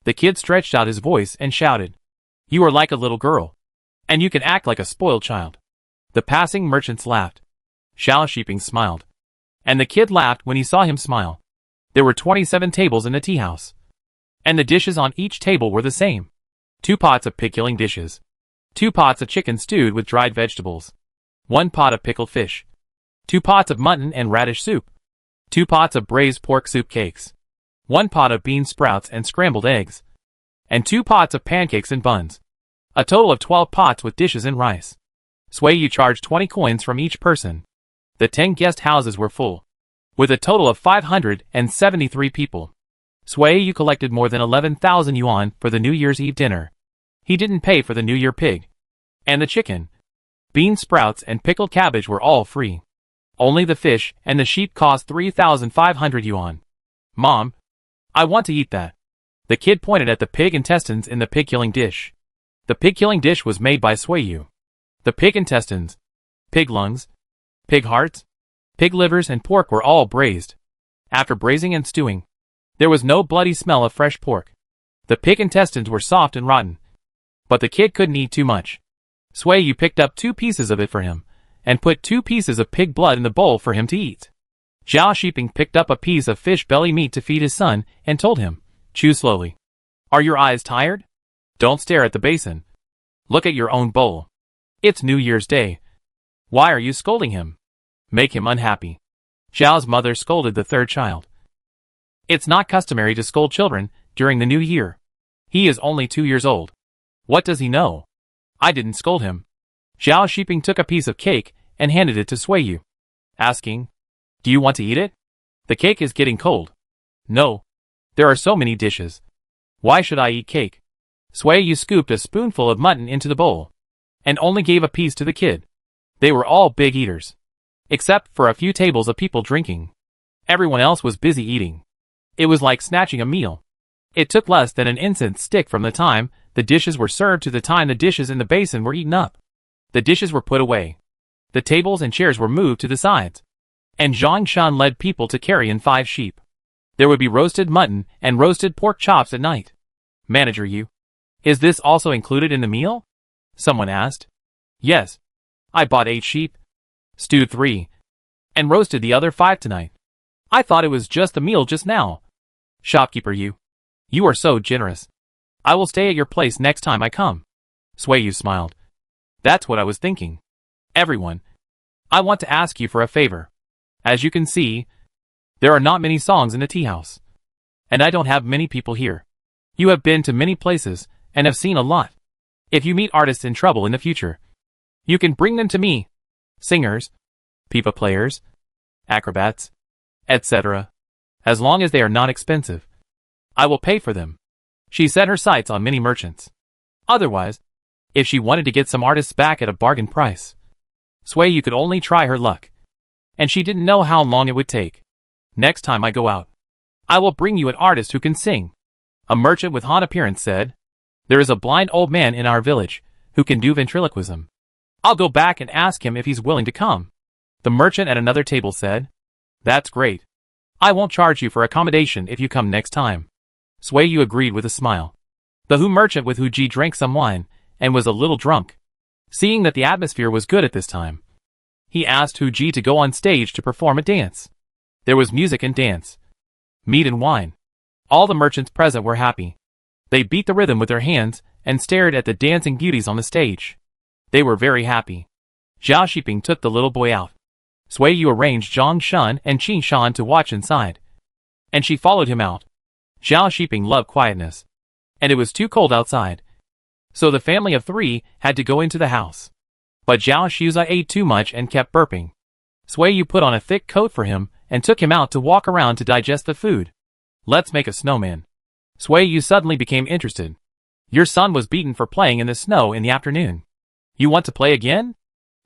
The kid stretched out his voice and shouted, You are like a little girl, and you can act like a spoiled child. The passing merchants laughed. Zhao Shiping smiled, and the kid laughed when he saw him smile. There were 27 tables in the tea house, and the dishes on each table were the same. 2 pots of pig-killing dishes, 2 pots of chicken stewed with dried vegetables, 1 pot of pickled fish, 2 pots of mutton and radish soup, 2 pots of braised pork soup cakes, 1 pot of bean sprouts and scrambled eggs, and 2 pots of pancakes and buns. A total of 12 pots with dishes and rice. Sui Yu charged 20 coins from each person. The 10 guest houses were full, with a total of 573 people. Sui Yu collected more than 11,000 yuan for the New Year's Eve dinner. He didn't pay for the New Year pig. And the chicken, bean sprouts and pickled cabbage were all free. Only the fish and the sheep cost 3,500 yuan. Mom, I want to eat that. The kid pointed at the pig intestines in the pig-killing dish. The pig-killing dish was made by Sui Yu. The pig intestines, pig lungs, pig hearts, pig livers and pork were all braised. After braising and stewing, there was no bloody smell of fresh pork. The pig intestines were soft and rotten, but the kid couldn't eat too much. Sui Yu picked up 2 pieces of it for him, and put 2 pieces of pig blood in the bowl for him to eat. Zhao Shiping picked up a piece of fish belly meat to feed his son, and told him, Chew slowly. Are your eyes tired? Don't stare at the basin. Look at your own bowl. It's New Year's Day. Why are you scolding him? Make him unhappy. Zhao's mother scolded the 3rd child. It's not customary to scold children during the new year. He is only 2 years old. What does he know? I didn't scold him. Zhao Shiping took a piece of cake and handed it to Sui Yu, asking, Do you want to eat it? The cake is getting cold. No. There are so many dishes. Why should I eat cake? Sui Yu scooped a spoonful of mutton into the bowl, and only gave a piece to the kid. They were all big eaters, except for a few tables of people drinking. Everyone else was busy eating. It was like snatching a meal. It took less than an incense stick from the time the dishes were served to the time the dishes in the basin were eaten up. The dishes were put away. The tables and chairs were moved to the sides. And Zhang Shan led people to carry in 5 sheep. There would be roasted mutton and roasted pork chops at night. Manager Yu, is this also included in the meal? Someone asked. Yes. I bought 8 sheep, stewed 3, and roasted the other 5 tonight. I thought it was just the meal just now. Shopkeeper Yu, you are so generous. I will stay at your place next time I come. Sui Yu smiled. That's what I was thinking. Everyone, I want to ask you for a favor. As you can see, there are not many songs in the tea house, and I don't have many people here. You have been to many places and have seen a lot. If you meet artists in trouble in the future, you can bring them to me. Singers, pipa players, acrobats, etc. As long as they are not expensive, I will pay for them. She set her sights on many merchants. Otherwise, if she wanted to get some artists back at a bargain price, Sui Yu could only try her luck. And she didn't know how long it would take. Next time I go out, I will bring you an artist who can sing. A merchant with Han appearance said, There is a blind old man in our village who can do ventriloquism. I'll go back and ask him if he's willing to come. The merchant at another table said. That's great. I won't charge you for accommodation if you come next time. Sui Yu agreed with a smile. The Hu merchant with Hu Ji drank some wine, and was a little drunk. Seeing that the atmosphere was good at this time, he asked Hu Ji to go on stage to perform a dance. There was music and dance, meat and wine. All the merchants present were happy. They beat the rhythm with their hands and stared at the dancing beauties on the stage. They were very happy. Zhao Shiping took the little boy out. Sui Yu arranged Zhang Shun and Qin Shan to watch inside, and she followed him out. Zhao Shiping loved quietness, and it was too cold outside, so the family of 3 had to go into the house. But Zhao Shuza ate too much and kept burping. Sui Yu put on a thick coat for him and took him out to walk around to digest the food. Let's make a snowman. Sui Yu suddenly became interested. Your son was beaten for playing in the snow in the afternoon. You want to play again?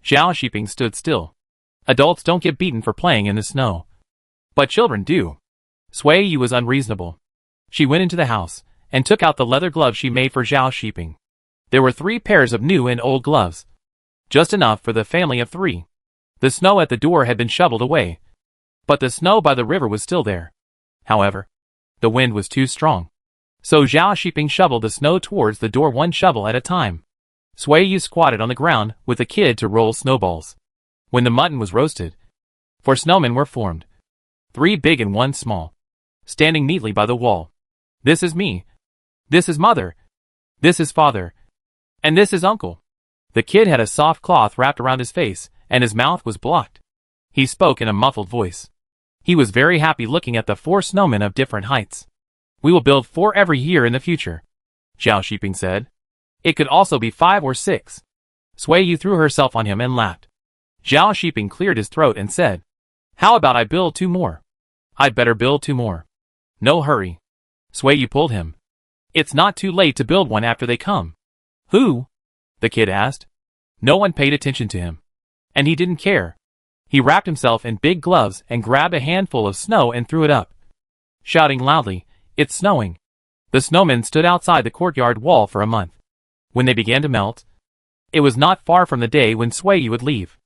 Zhao Shiping stood still. Adults don't get beaten for playing in the snow, but children do. Sui Yu was unreasonable. She went into the house and took out the leather gloves she made for Zhao Shiping. There were 3 pairs of new and old gloves, just enough for the family of 3. The snow at the door had been shoveled away, but the snow by the river was still there. However, the wind was too strong, so Zhao Shiping shoveled the snow towards the door 1 shovel at a time. Sui Yu squatted on the ground with the kid to roll snowballs. When the mutton was roasted, 4 snowmen were formed, 3 big and 1 small, standing neatly by the wall. This is me. This is mother. This is father. And this is uncle. The kid had a soft cloth wrapped around his face, and his mouth was blocked. He spoke in a muffled voice. He was very happy looking at the 4 snowmen of different heights. We will build 4 every year in the future, Zhao Shiping said. It could also be 5 or 6. Sui Yu threw herself on him and laughed. Zhao Shiping cleared his throat and said, How about I build 2 more? I'd better build 2 more. No hurry. Sui Yu pulled him. It's not too late to build one after they come. Who? The kid asked. No one paid attention to him, and he didn't care. He wrapped himself in big gloves and grabbed a handful of snow and threw it up, shouting loudly, It's snowing. The snowmen stood outside the courtyard wall for a month. When they began to melt, it was not far from the day when Sui Yu would leave.